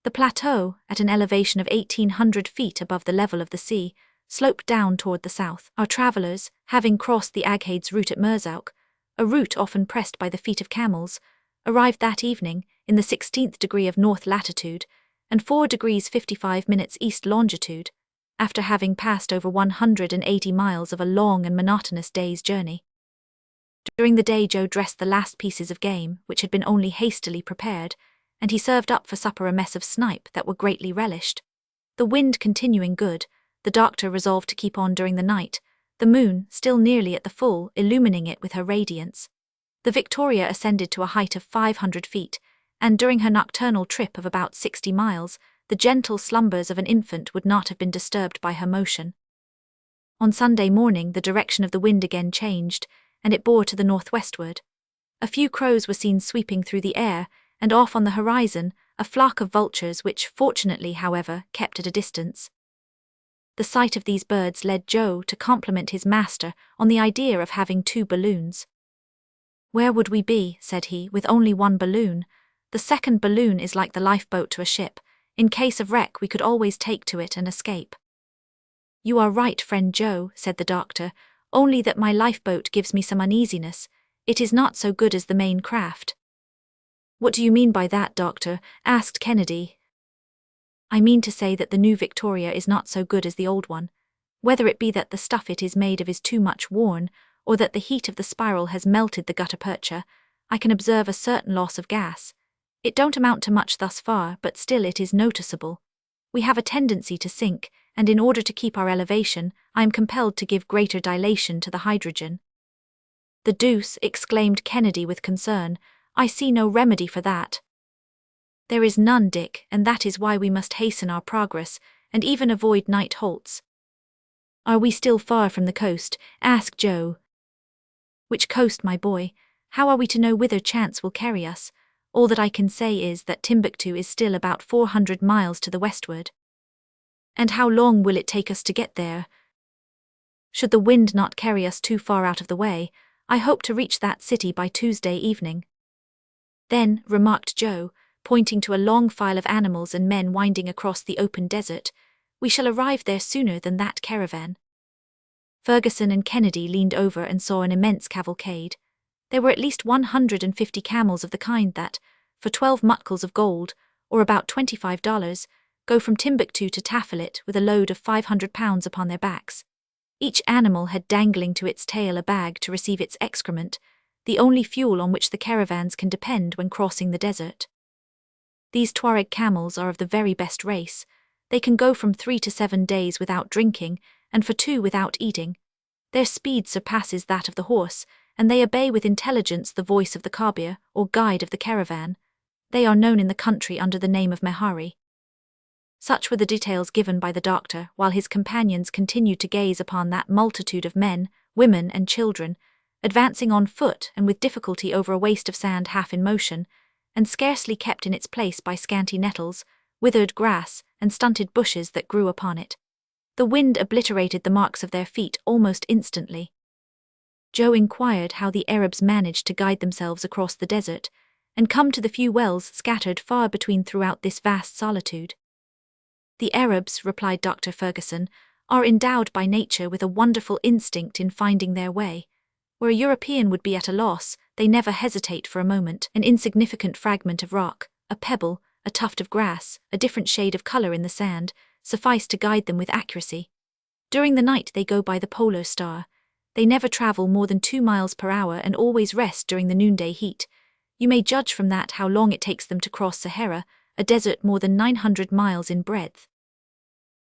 The plateau, at an elevation of 1,800 feet above the level of the sea, sloped down toward the south. Our travellers, having crossed the Aghades route at Murzauk, a route often pressed by the feet of camels, arrived that evening in the 16th degree of north latitude and 4 degrees 55 minutes east longitude, after having passed over 180 miles of a long and monotonous day's journey. During the day Joe dressed the last pieces of game, which had been only hastily prepared, and he served up for supper a mess of snipe that were greatly relished. The wind continuing good, the doctor resolved to keep on during the night, the moon, still nearly at the full, illumining it with her radiance. The Victoria ascended to a height of 500 feet, and during her nocturnal trip of about 60 miles, the gentle slumbers of an infant would not have been disturbed by her motion. On Sunday morning the direction of the wind again changed, and it bore to the northwestward. A few crows were seen sweeping through the air, and off on the horizon, a flock of vultures which, fortunately, however, kept at a distance. The sight of these birds led Joe to compliment his master on the idea of having 2 balloons. "Where would we be," said he, "with only 1 balloon? The second balloon is like the lifeboat to a ship. In case of wreck we could always take to it and escape." "You are right, friend Joe," said the doctor, "only that my lifeboat gives me some uneasiness. It is not so good as the main craft." "What do you mean by that, doctor?" asked Kennedy. "I mean to say that the new Victoria is not so good as the old one. Whether it be that the stuff it is made of is too much worn, or that the heat of the spiral has melted the gutta percha, I can observe a certain loss of gas. It don't amount to much thus far, but still it is noticeable. We have a tendency to sink, and in order to keep our elevation, I am compelled to give greater dilation to the hydrogen." "The deuce!" exclaimed Kennedy with concern. "I see no remedy for that." "There is none, Dick, and that is why we must hasten our progress, and even avoid night halts." "Are we still far from the coast?" asked Joe. "Which coast, my boy? How are we to know whither chance will carry us? All that I can say is that Timbuktu is still about 400 miles to the westward." "And how long will it take us to get there?" "Should the wind not carry us too far out of the way, I hope to reach that city by Tuesday evening." "Then," remarked Joe, pointing to a long file of animals and men winding across the open desert, "we shall arrive there sooner than that caravan." Ferguson and Kennedy leaned over and saw an immense cavalcade. There were at least 150 camels of the kind that, for 12 mutkals of gold, or about $25, go from Timbuktu to Tafilet with a load of 500 pounds upon their backs. Each animal had dangling to its tail a bag to receive its excrement, the only fuel on which the caravans can depend when crossing the desert. These Tuareg camels are of the very best race. They can go from 3 to 7 days without drinking, and for 2 without eating. Their speed surpasses that of the horse, and they obey with intelligence the voice of the kabir, or guide of the caravan. They are known in the country under the name of mehari. Such were the details given by the doctor, while his companions continued to gaze upon that multitude of men, women, and children, advancing on foot and with difficulty over a waste of sand half in motion, and scarcely kept in its place by scanty nettles, withered grass, and stunted bushes that grew upon it. The wind obliterated the marks of their feet almost instantly. Joe inquired how the Arabs managed to guide themselves across the desert, and come to the few wells scattered far between throughout this vast solitude. "The Arabs," replied Dr. Ferguson, "are endowed by nature with a wonderful instinct in finding their way. Where a European would be at a loss, they never hesitate for a moment. An insignificant fragment of rock, a pebble, a tuft of grass, a different shade of color in the sand, suffice to guide them with accuracy. During the night they go by the polar star. They never travel more than 2 miles per hour and always rest during the noonday heat. You may judge from that how long it takes them to cross Sahara, a desert more than 900 miles in breadth."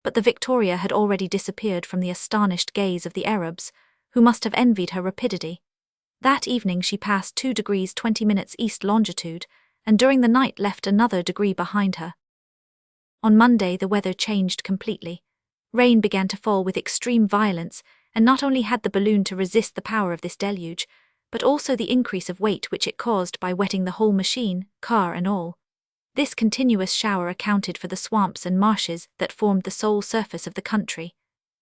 But the Victoria had already disappeared from the astonished gaze of the Arabs, who must have envied her rapidity. That evening she passed 2 degrees 20 minutes east longitude, and during the night left another degree behind her. On Monday the weather changed completely. Rain began to fall with extreme violence, and not only had the balloon to resist the power of this deluge, but also the increase of weight which it caused by wetting the whole machine, car and all. This continuous shower accounted for the swamps and marshes that formed the sole surface of the country.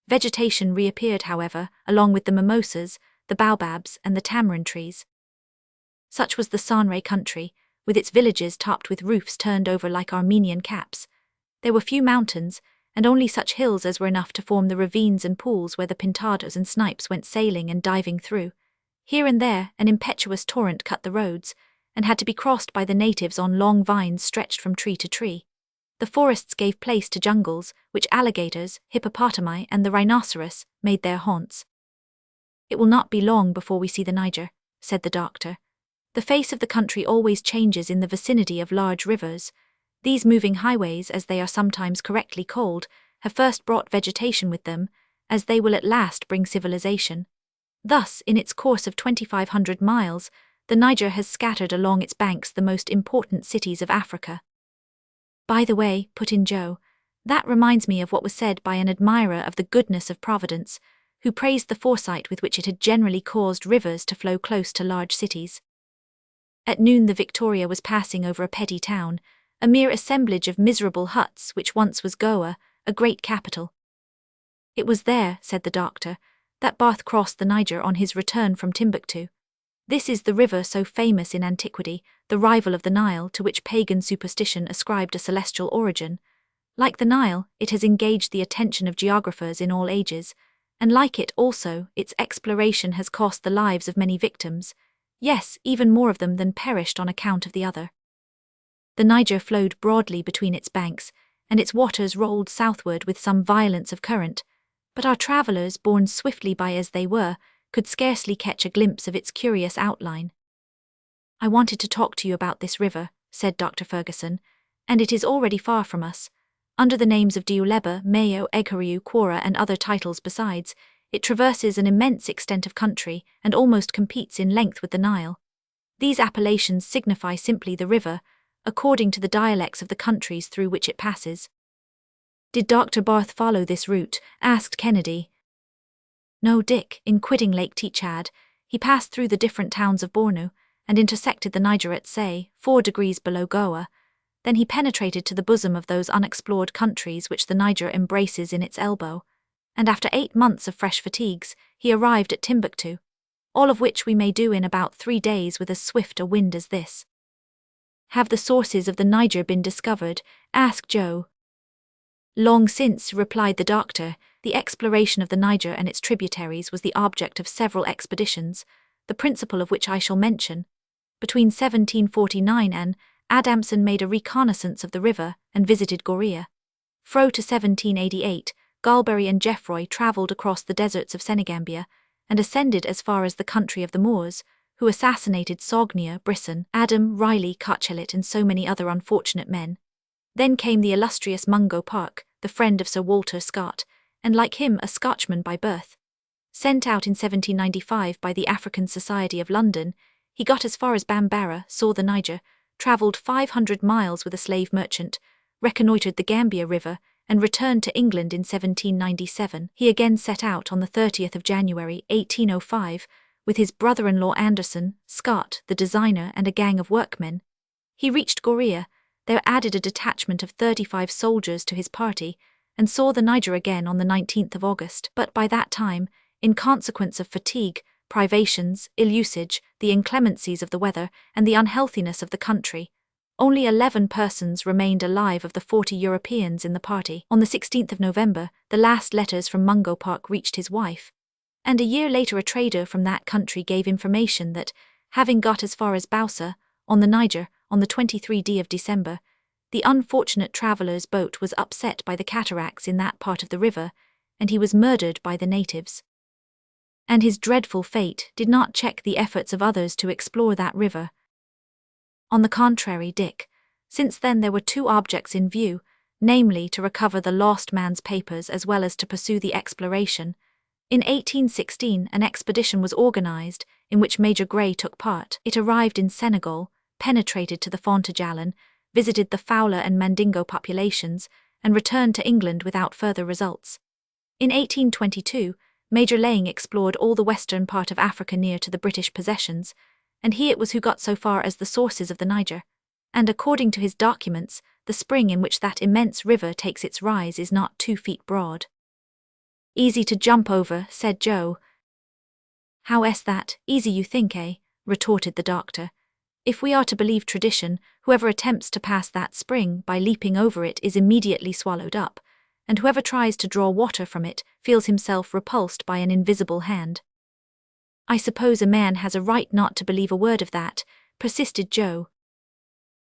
Vegetation reappeared, however, along with the mimosas, the baobabs, and the tamarind trees. Such was the Sanre country, with its villages topped with roofs turned over like Armenian caps. There were few mountains, and only such hills as were enough to form the ravines and pools where the pintados and snipes went sailing and diving through. Here and there, an impetuous torrent cut the roads, and had to be crossed by the natives on long vines stretched from tree to tree. The forests gave place to jungles, which alligators, hippopotami, and the rhinoceros made their haunts. "It will not be long before we see the Niger," said the doctor. The face of the country always changes in the vicinity of large rivers. These moving highways, as they are sometimes correctly called, have first brought vegetation with them, as they will at last bring civilization. Thus, in its course of 2,500 miles, the Niger has scattered along its banks the most important cities of Africa. By the way, put in Joe, that reminds me of what was said by an admirer of the goodness of Providence, who praised the foresight with which it had generally caused rivers to flow close to large cities. At noon the Victoria was passing over a petty town, a mere assemblage of miserable huts which once was Goa, a great capital. It was there, said the doctor, that Barth crossed the Niger on his return from Timbuktu. This is the river so famous in antiquity, the rival of the Nile, to which pagan superstition ascribed a celestial origin. Like the Nile, it has engaged the attention of geographers in all ages, and like it also, its exploration has cost the lives of many victims, yes, even more of them than perished on account of the other. The Niger flowed broadly between its banks, and its waters rolled southward with some violence of current, but our travellers, borne swiftly by as they were, could scarcely catch a glimpse of its curious outline. I wanted to talk to you about this river, said Dr. Ferguson, and it is already far from us. Under the names of Diuleba, Mayo, Egariu, Quora and other titles besides, it traverses an immense extent of country and almost competes in length with the Nile. These appellations signify simply the river, according to the dialects of the countries through which it passes. Did Dr. Barth follow this route? Asked Kennedy. No, Dick. In quitting Lake Tchad, he passed through the different towns of Bornu and intersected the Niger at, say, 4 degrees below Goa. Then he penetrated to the bosom of those unexplored countries which the Niger embraces in its elbow, and after 8 months of fresh fatigues, he arrived at Timbuktu, all of which we may do in about 3 days with as swift a wind as this. Have the sources of the Niger been discovered? Asked Joe. Long since, replied the doctor. The exploration of the Niger and its tributaries was the object of several expeditions, the principal of which I shall mention. Between 1749 and Adamson made a reconnaissance of the river and visited Goria. Fro to 1788, Galberry and Geoffroy travelled across the deserts of Senegambia and ascended as far as the country of the Moors, who assassinated Sognia, Brisson, Adam, Riley, Carchelet and so many other unfortunate men. Then came the illustrious Mungo Park, the friend of Sir Walter Scott, and like him a Scotchman by birth. Sent out in 1795 by the African Society of London, he got as far as Bambara, saw the Niger, travelled 500 miles with a slave merchant, reconnoitred the Gambia River, and returned to England in 1797. He again set out on the 30th of January, 1805, with his brother-in-law Anderson, Scott, the designer, and a gang of workmen. He reached Goria, there added a detachment of 35 soldiers to his party, and saw the Niger again on the 19th of August. But by that time, in consequence of fatigue, privations, ill-usage, the inclemencies of the weather, and the unhealthiness of the country, only 11 persons remained alive of the 40 Europeans in the party. On the 16th of November, the last letters from Mungo Park reached his wife, and a year later a trader from that country gave information that, having got as far as Bausa, on the Niger, on the 23rd of December, the unfortunate traveller's boat was upset by the cataracts in that part of the river, and he was murdered by the natives. And his dreadful fate did not check the efforts of others to explore that river. On the contrary, Dick, since then there were 2 objects in view, namely to recover the lost man's papers as well as to pursue the exploration. In 1816 an expedition was organised, in which Major Gray took part. It arrived in Senegal, penetrated to the Fontajalan, visited the Fowler and Mandingo populations, and returned to England without further results. In 1822, Major Laing explored all the western part of Africa near to the British possessions, and he it was who got so far as the sources of the Niger, and according to his documents, the spring in which that immense river takes its rise is not 2 feet broad. Easy to jump over, said Joe. How is that, easy you think, eh? Retorted the doctor. If we are to believe tradition, whoever attempts to pass that spring by leaping over it is immediately swallowed up, and whoever tries to draw water from it feels himself repulsed by an invisible hand. I suppose a man has a right not to believe a word of that, persisted Joe.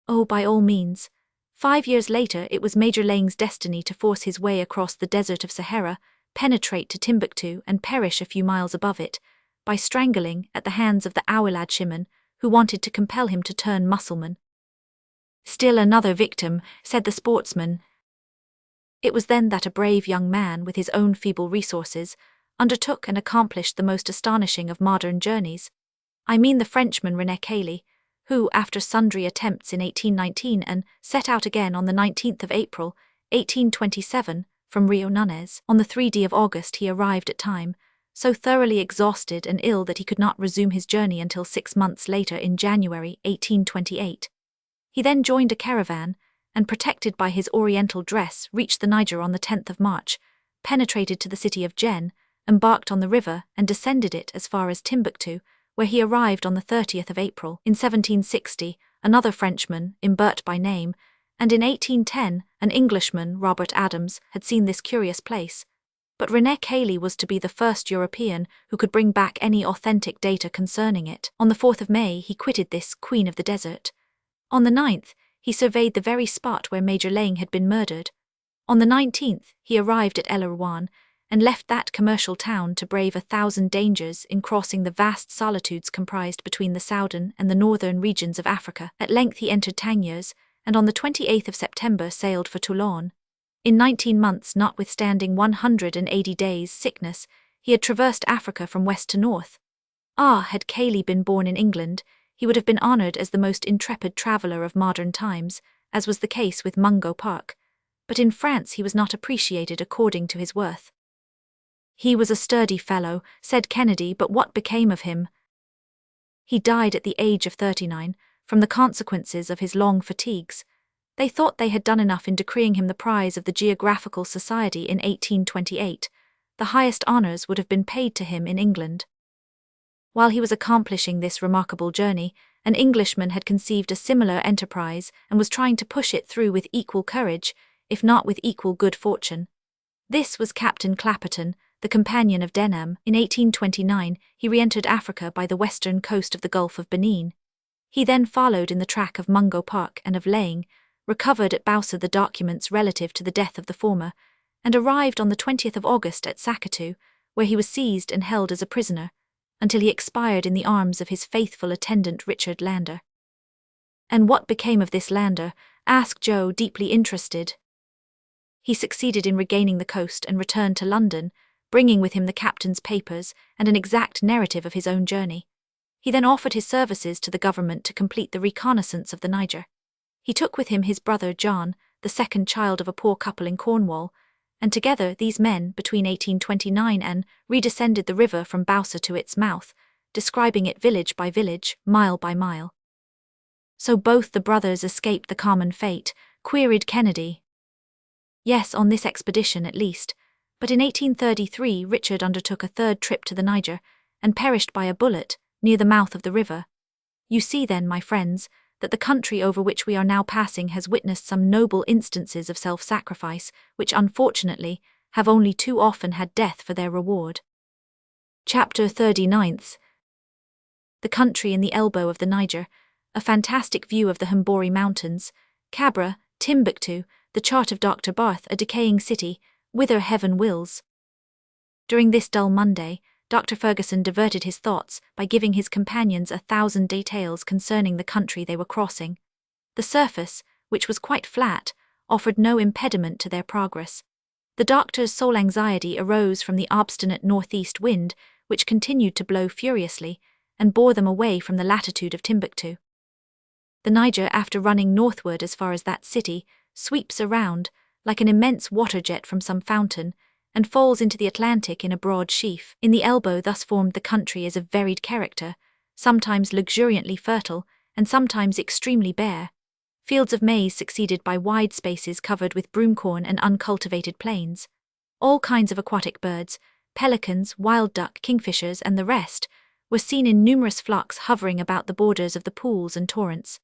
Oh, by all means. 5 years later it was Major Laing's destiny to force his way across the desert of Sahara, penetrate to Timbuktu and perish a few miles above it, by strangling, at the hands of the Awilad Shimon, who wanted to compel him to turn Mussulman. "Still another victim," said the sportsman. It was then that a brave young man, with his own feeble resources, undertook and accomplished the most astonishing of modern journeys. I mean the Frenchman René Cayley, who, after sundry attempts in 1819 set out again on the 19th of April, 1827, from Rio Nunes. On the 3d of August he arrived at Time, so thoroughly exhausted and ill that he could not resume his journey until 6 months later in January 1828. He then joined a caravan, and protected by his oriental dress reached the Niger on the 10th of March, penetrated to the city of Jen, embarked on the river and descended it as far as Timbuktu, where he arrived on the 30th of April. In 1760, another Frenchman, Imbert by name, and in 1810, an Englishman, Robert Adams, had seen this curious place. But René Cayley was to be the first European who could bring back any authentic data concerning it. On the 4th of May, he quitted this Queen of the Desert. On the 9th, he surveyed the very spot where Major Laing had been murdered. On the 19th, he arrived at El Irwan, and left that commercial town to brave 1,000 dangers in crossing the vast solitudes comprised between the southern and the northern regions of Africa. At length he entered Tangiers, and on the 28th of September sailed for Toulon. In 19 months, notwithstanding 180 days' sickness, he had traversed Africa from west to north. Had Cayley been born in England, he would have been honoured as the most intrepid traveller of modern times, as was the case with Mungo Park. But in France he was not appreciated according to his worth. "He was a sturdy fellow," said Kennedy, but what became of him? He died at the age of 39, from the consequences of his long fatigues. They thought they had done enough in decreeing him the prize of the Geographical Society in 1828. The highest honours would have been paid to him in England. While he was accomplishing this remarkable journey, an Englishman had conceived a similar enterprise and was trying to push it through with equal courage, if not with equal good fortune. This was Captain Clapperton, the companion of Denham. In 1829, he re-entered Africa by the western coast of the Gulf of Benin. He then followed in the track of Mungo Park and of Laing, recovered at Bausa the documents relative to the death of the former, and arrived on the 20th of August at Sakatu, where he was seized and held as a prisoner, until he expired in the arms of his faithful attendant Richard Lander. "And what became of this Lander?" asked Joe, deeply interested. "He succeeded in regaining the coast and returned to London, bringing with him the captain's papers and an exact narrative of his own journey. He then offered his services to the government to complete the reconnaissance of the Niger. He took with him his brother John, the second child of a poor couple in Cornwall, and together these men, between 1829 and, redescended the river from Bausa to its mouth, describing it village by village, mile by mile." "So both the brothers escaped the common fate?" queried Kennedy. "Yes, on this expedition at least. But in 1833 Richard undertook a third trip to the Niger, and perished by a bullet, near the mouth of the river. You see then, my friends, that the country over which we are now passing has witnessed some noble instances of self-sacrifice, which unfortunately have only too often had death for their reward." Chapter 39. The country in the elbow of the Niger, a fantastic view of the Hambori Mountains, Cabra, Timbuktu, the chart of Dr. Barth, a decaying city, whither heaven wills. During this dull Monday, Dr. Ferguson diverted his thoughts by giving his companions 1,000 details concerning the country they were crossing. The surface, which was quite flat, offered no impediment to their progress. The doctor's sole anxiety arose from the obstinate northeast wind, which continued to blow furiously, and bore them away from the latitude of Timbuktu. The Niger, after running northward as far as that city, sweeps around, like an immense water jet from some fountain, and falls into the Atlantic in a broad sheaf. In the elbow thus formed the country is of varied character, sometimes luxuriantly fertile, and sometimes extremely bare. Fields of maize succeeded by wide spaces covered with broomcorn and uncultivated plains. All kinds of aquatic birds, pelicans, wild duck, kingfishers, and the rest, were seen in numerous flocks hovering about the borders of the pools and torrents.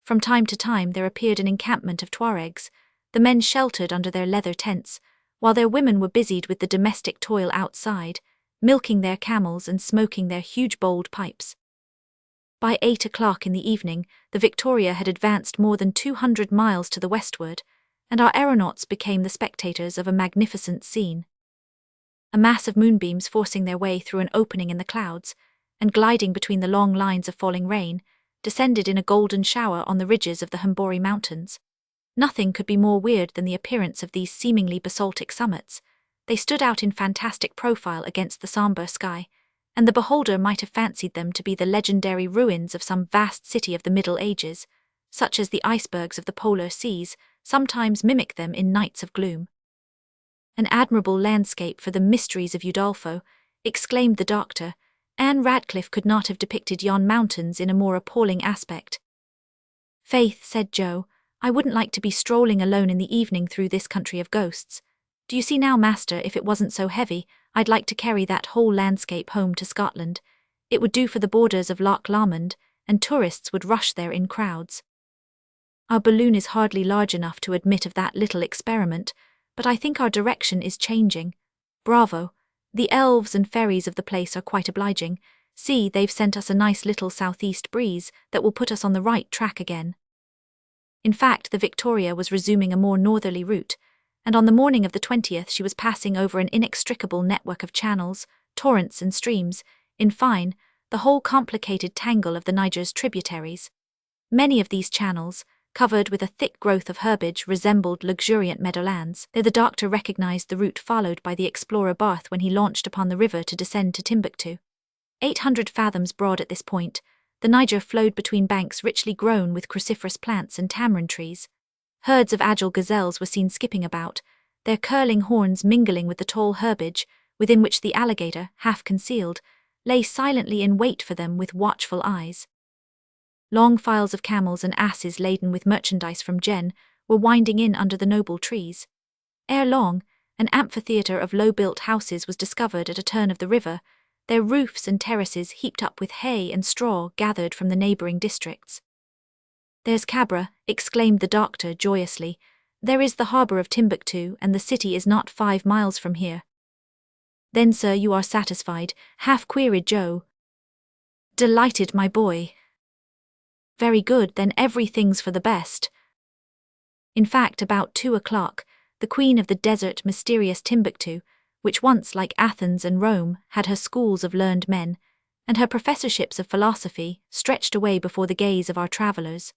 From time to time there appeared an encampment of Tuaregs, the men sheltered under their leather tents, while their women were busied with the domestic toil outside, milking their camels and smoking their huge bowled pipes. By 8 o'clock in the evening, the Victoria had advanced more than 200 miles to the westward, and our aeronauts became the spectators of a magnificent scene. A mass of moonbeams forcing their way through an opening in the clouds, and gliding between the long lines of falling rain, descended in a golden shower on the ridges of the Hambori Mountains. Nothing could be more weird than the appearance of these seemingly basaltic summits. They stood out in fantastic profile against the somber sky, and the beholder might have fancied them to be the legendary ruins of some vast city of the Middle Ages, such as the icebergs of the polar seas sometimes mimic them in nights of gloom. "An admirable landscape for the mysteries of Udolpho," exclaimed the doctor. "Anne Radcliffe could not have depicted yon mountains in a more appalling aspect." "Faith," said Joe, "I wouldn't like to be strolling alone in the evening through this country of ghosts. Do you see now, master, if it wasn't so heavy, I'd like to carry that whole landscape home to Scotland. It would do for the borders of Loch Lomond, and tourists would rush there in crowds." "Our balloon is hardly large enough to admit of that little experiment, but I think our direction is changing. Bravo. The elves and fairies of the place are quite obliging. See, they've sent us a nice little southeast breeze that will put us on the right track again." In fact, the Victoria was resuming a more northerly route, and on the morning of the 20th she was passing over an inextricable network of channels, torrents and streams, in fine, the whole complicated tangle of the Niger's tributaries. Many of these channels, covered with a thick growth of herbage, resembled luxuriant meadowlands. There the doctor recognized the route followed by the explorer Barth when he launched upon the river to descend to Timbuktu. 800 fathoms broad at this point, the Niger flowed between banks richly grown with cruciferous plants and tamarind trees. Herds of agile gazelles were seen skipping about, their curling horns mingling with the tall herbage, within which the alligator, half concealed, lay silently in wait for them with watchful eyes. Long files of camels and asses laden with merchandise from Jen were winding in under the noble trees. Ere long, an amphitheatre of low-built houses was discovered at a turn of the river, their roofs and terraces heaped up with hay and straw gathered from the neighbouring districts. "There's Cabra," exclaimed the doctor joyously. "There is the harbour of Timbuktu, and the city is not 5 miles from here." "Then, sir, you are satisfied?" half-queried Joe. "Delighted, my boy." "Very good, then everything's for the best." In fact, about 2 o'clock, the queen of the desert, mysterious Timbuktu, which once, like Athens and Rome, had her schools of learned men, and her professorships of philosophy, stretched away before the gaze of our travellers.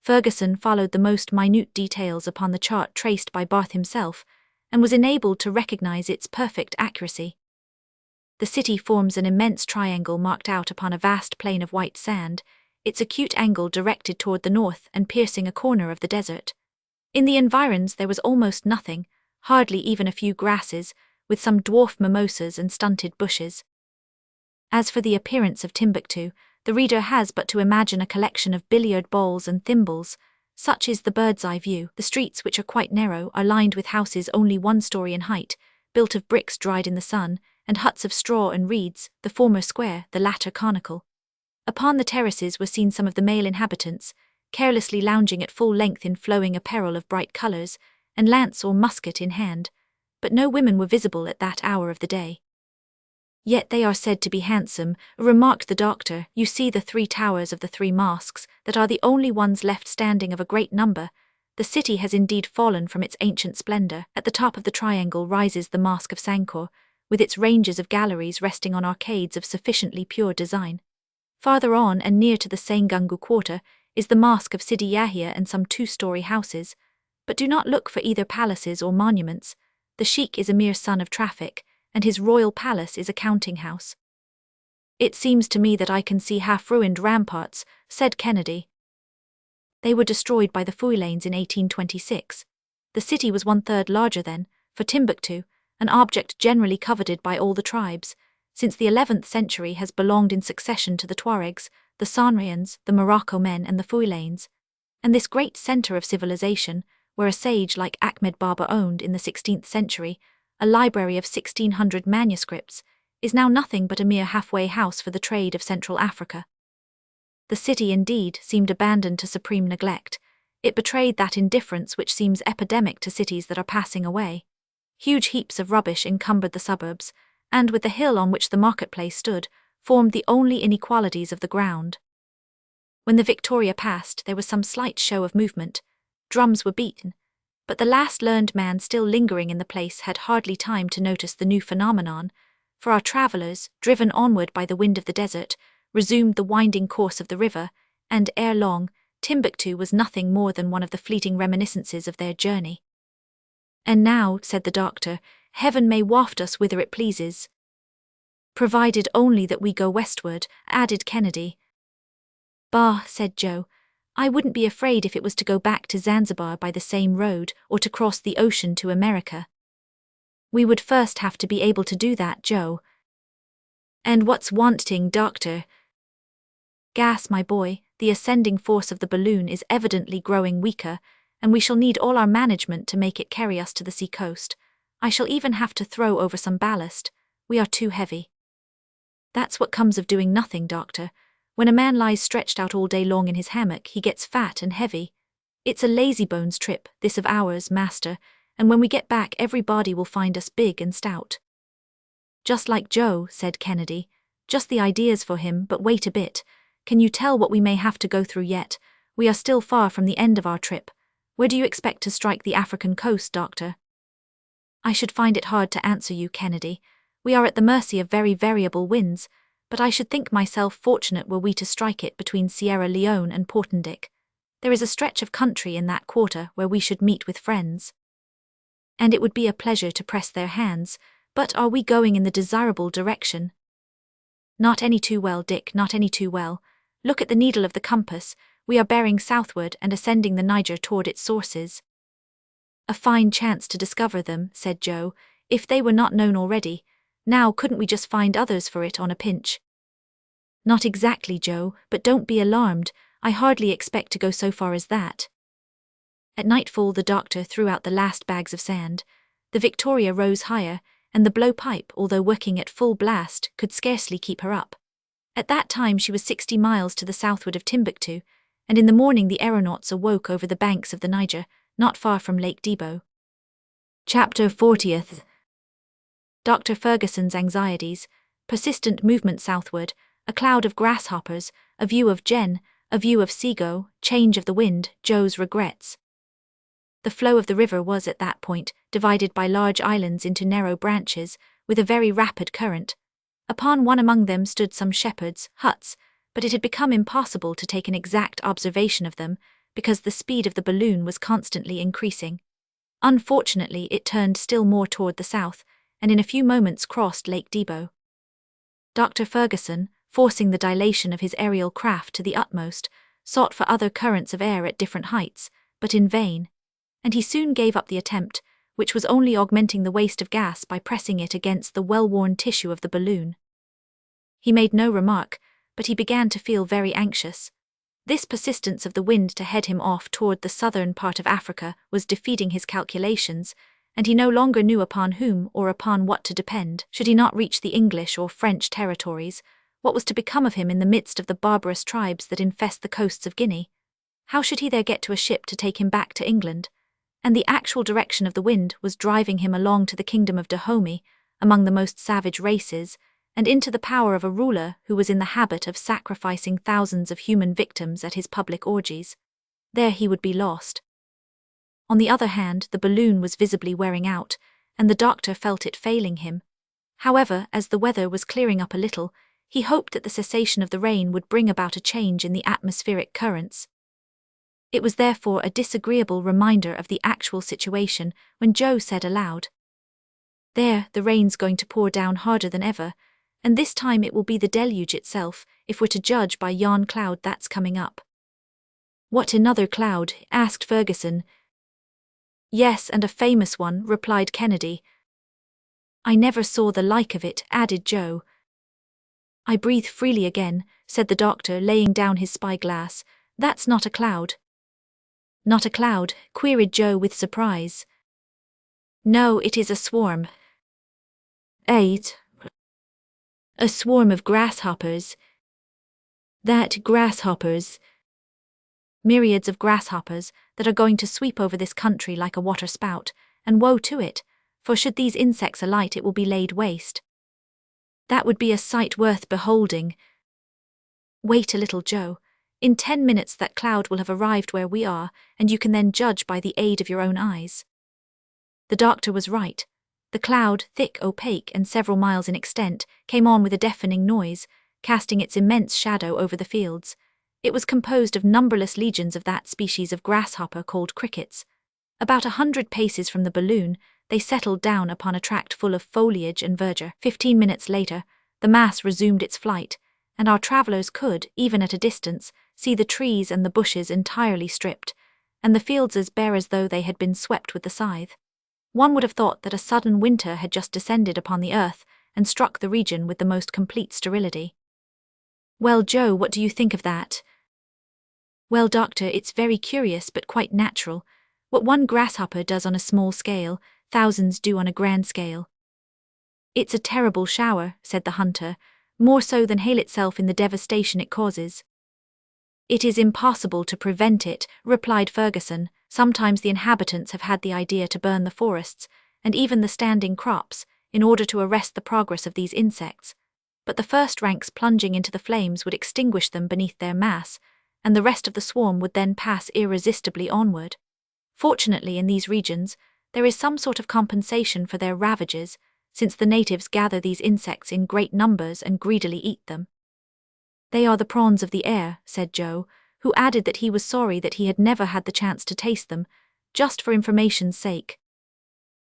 Ferguson followed the most minute details upon the chart traced by Barth himself, and was enabled to recognize its perfect accuracy. The city forms an immense triangle marked out upon a vast plain of white sand, its acute angle directed toward the north and piercing a corner of the desert. In the environs there was almost nothing, hardly even a few grasses, with some dwarf mimosas and stunted bushes. As for the appearance of Timbuktu, the reader has but to imagine a collection of billiard balls and thimbles. Such is the bird's-eye view. The streets, which are quite narrow, are lined with houses only 1 story in height, built of bricks dried in the sun, and huts of straw and reeds, the former square, the latter conical. Upon the terraces were seen some of the male inhabitants, carelessly lounging at full length in flowing apparel of bright colours, and lance or musket in hand, but no women were visible at that hour of the day. "Yet they are said to be handsome," remarked the doctor. "You see the 3 towers of the 3 mosques, that are the only ones left standing of a great number. The city has indeed fallen from its ancient splendour. At the top of the triangle rises the Mosque of Sankor, with its ranges of galleries resting on arcades of sufficiently pure design. Farther on, and near to the Sengungu quarter, is the Mosque of Sidi Yahya and some 2-story houses. But do not look for either palaces or monuments. The sheik is a mere son of traffic, and his royal palace is a counting-house." "It seems to me that I can see half-ruined ramparts," said Kennedy. "They were destroyed by the Feuillans in 1826. The city was 1/3 larger then, for Timbuktu, an object generally coveted by all the tribes, since the 11th century has belonged in succession to the Tuaregs, the Sanrians, the Morocco men and the Feuillans. And this great centre of civilization, where a sage like Ahmed Baba owned, in the 16th century, a library of 1600 manuscripts, is now nothing but a mere halfway house for the trade of Central Africa." The city, indeed, seemed abandoned to supreme neglect. It betrayed that indifference which seems epidemic to cities that are passing away. Huge heaps of rubbish encumbered the suburbs, and with the hill on which the marketplace stood, formed the only inequalities of the ground. When the Victoria passed, there was some slight show of movement. Drums were beaten, but the last learned man still lingering in the place had hardly time to notice the new phenomenon, for our travellers, driven onward by the wind of the desert, resumed the winding course of the river, and ere long, Timbuktu was nothing more than one of the fleeting reminiscences of their journey. And now, said the doctor, heaven may waft us whither it pleases. Provided only that we go westward, added Kennedy. Bah, said Joe, I wouldn't be afraid if it was to go back to Zanzibar by the same road or to cross the ocean to America. We would first have to be able to do that, Joe. And what's wanting, doctor? Gas, my boy, the ascending force of the balloon is evidently growing weaker, and we shall need all our management to make it carry us to the sea coast. I shall even have to throw over some ballast. We are too heavy. That's what comes of doing nothing, doctor. When a man lies stretched out all day long in his hammock, he gets fat and heavy. It's a lazybones trip, this of ours, master, and when we get back everybody will find us big and stout. Just like Joe, said Kennedy. Just the ideas for him, but wait a bit. Can you tell what we may have to go through yet? We are still far from the end of our trip. Where do you expect to strike the African coast, doctor? I should find it hard to answer you, Kennedy. We are at the mercy of very variable winds, but I should think myself fortunate were we to strike it between Sierra Leone and Portendick. There is a stretch of country in that quarter where we should meet with friends. And it would be a pleasure to press their hands, but are we going in the desirable direction? Not any too well, Dick, not any too well. Look at the needle of the compass. We are bearing southward and ascending the Niger toward its sources. A fine chance to discover them, said Joe, if they were not known already. Now couldn't we just find others for it on a pinch? Not exactly, Joe, but don't be alarmed. I hardly expect to go so far as that. At nightfall the doctor threw out the last bags of sand. The Victoria rose higher, and the blowpipe, although working at full blast, could scarcely keep her up. At that time she was 60 miles to the southward of Timbuktu, and in the morning the aeronauts awoke over the banks of the Niger, not far from Lake Debo. Chapter 40th. Dr. Ferguson's anxieties, persistent movement southward, a cloud of grasshoppers, a view of Jen, a view of Seago, change of the wind, Joe's regrets. The flow of the river was at that point divided by large islands into narrow branches, with a very rapid current. Upon one among them stood some shepherds' huts, but it had become impossible to take an exact observation of them, because the speed of the balloon was constantly increasing. Unfortunately, it turned still more toward the south, and in a few moments crossed Lake Debo. Dr. Ferguson, forcing the dilation of his aerial craft to the utmost, sought for other currents of air at different heights, but in vain, and he soon gave up the attempt, which was only augmenting the waste of gas by pressing it against the well-worn tissue of the balloon. He made no remark, but he began to feel very anxious. This persistence of the wind to head him off toward the southern part of Africa was defeating his calculations, and he no longer knew upon whom or upon what to depend. Should he not reach the English or French territories, what was to become of him in the midst of the barbarous tribes that infest the coasts of Guinea? How should he there get to a ship to take him back to England? And the actual direction of the wind was driving him along to the kingdom of Dahomey, among the most savage races, and into the power of a ruler who was in the habit of sacrificing thousands of human victims at his public orgies. There he would be lost. On the other hand, the balloon was visibly wearing out, and the doctor felt it failing him. However, as the weather was clearing up a little, he hoped that the cessation of the rain would bring about a change in the atmospheric currents. It was therefore a disagreeable reminder of the actual situation when Joe said aloud, "There, the rain's going to pour down harder than ever, and this time it will be the deluge itself, if we're to judge by yon cloud that's coming up." "What, another cloud?" asked Ferguson. "Yes, and a famous one," replied Kennedy. "I never saw the like of it," added Joe. "I breathe freely again," said the doctor, laying down his spyglass. "That's not a cloud." "Not a cloud?" queried Joe with surprise. "No, it is a swarm." "Eight. A swarm of grasshoppers." "That grasshoppers." "Myriads of grasshoppers that are going to sweep over this country like a water spout, and woe to it, for should these insects alight it will be laid waste. That would be a sight worth beholding." "Wait a little, Joe. In 10 minutes that cloud will have arrived where we are, and you can then judge by the aid of your own eyes." The doctor was right. The cloud, thick, opaque, and several miles in extent, came on with a deafening noise, casting its immense shadow over the fields. It was composed of numberless legions of that species of grasshopper called crickets. About 100 paces from the balloon, they settled down upon a tract full of foliage and verdure. 15 minutes later, the mass resumed its flight, and our travellers could, even at a distance, see the trees and the bushes entirely stripped, and the fields as bare as though they had been swept with the scythe. One would have thought that a sudden winter had just descended upon the earth and struck the region with the most complete sterility. "Well, Joe, what do you think of that?" "Well, Doctor, it's very curious but quite natural. What one grasshopper does on a small scale, thousands do on a grand scale." "It's a terrible shower," said the hunter, "more so than hail itself in the devastation it causes." "It is impossible to prevent it," replied Ferguson. "Sometimes the inhabitants have had the idea to burn the forests, and even the standing crops, in order to arrest the progress of these insects. But the first ranks plunging into the flames would extinguish them beneath their mass, and the rest of the swarm would then pass irresistibly onward. Fortunately, in these regions, there is some sort of compensation for their ravages, since the natives gather these insects in great numbers and greedily eat them." "They are the prawns of the air," said Joe, who added that he was sorry that he had never had the chance to taste them, just for information's sake.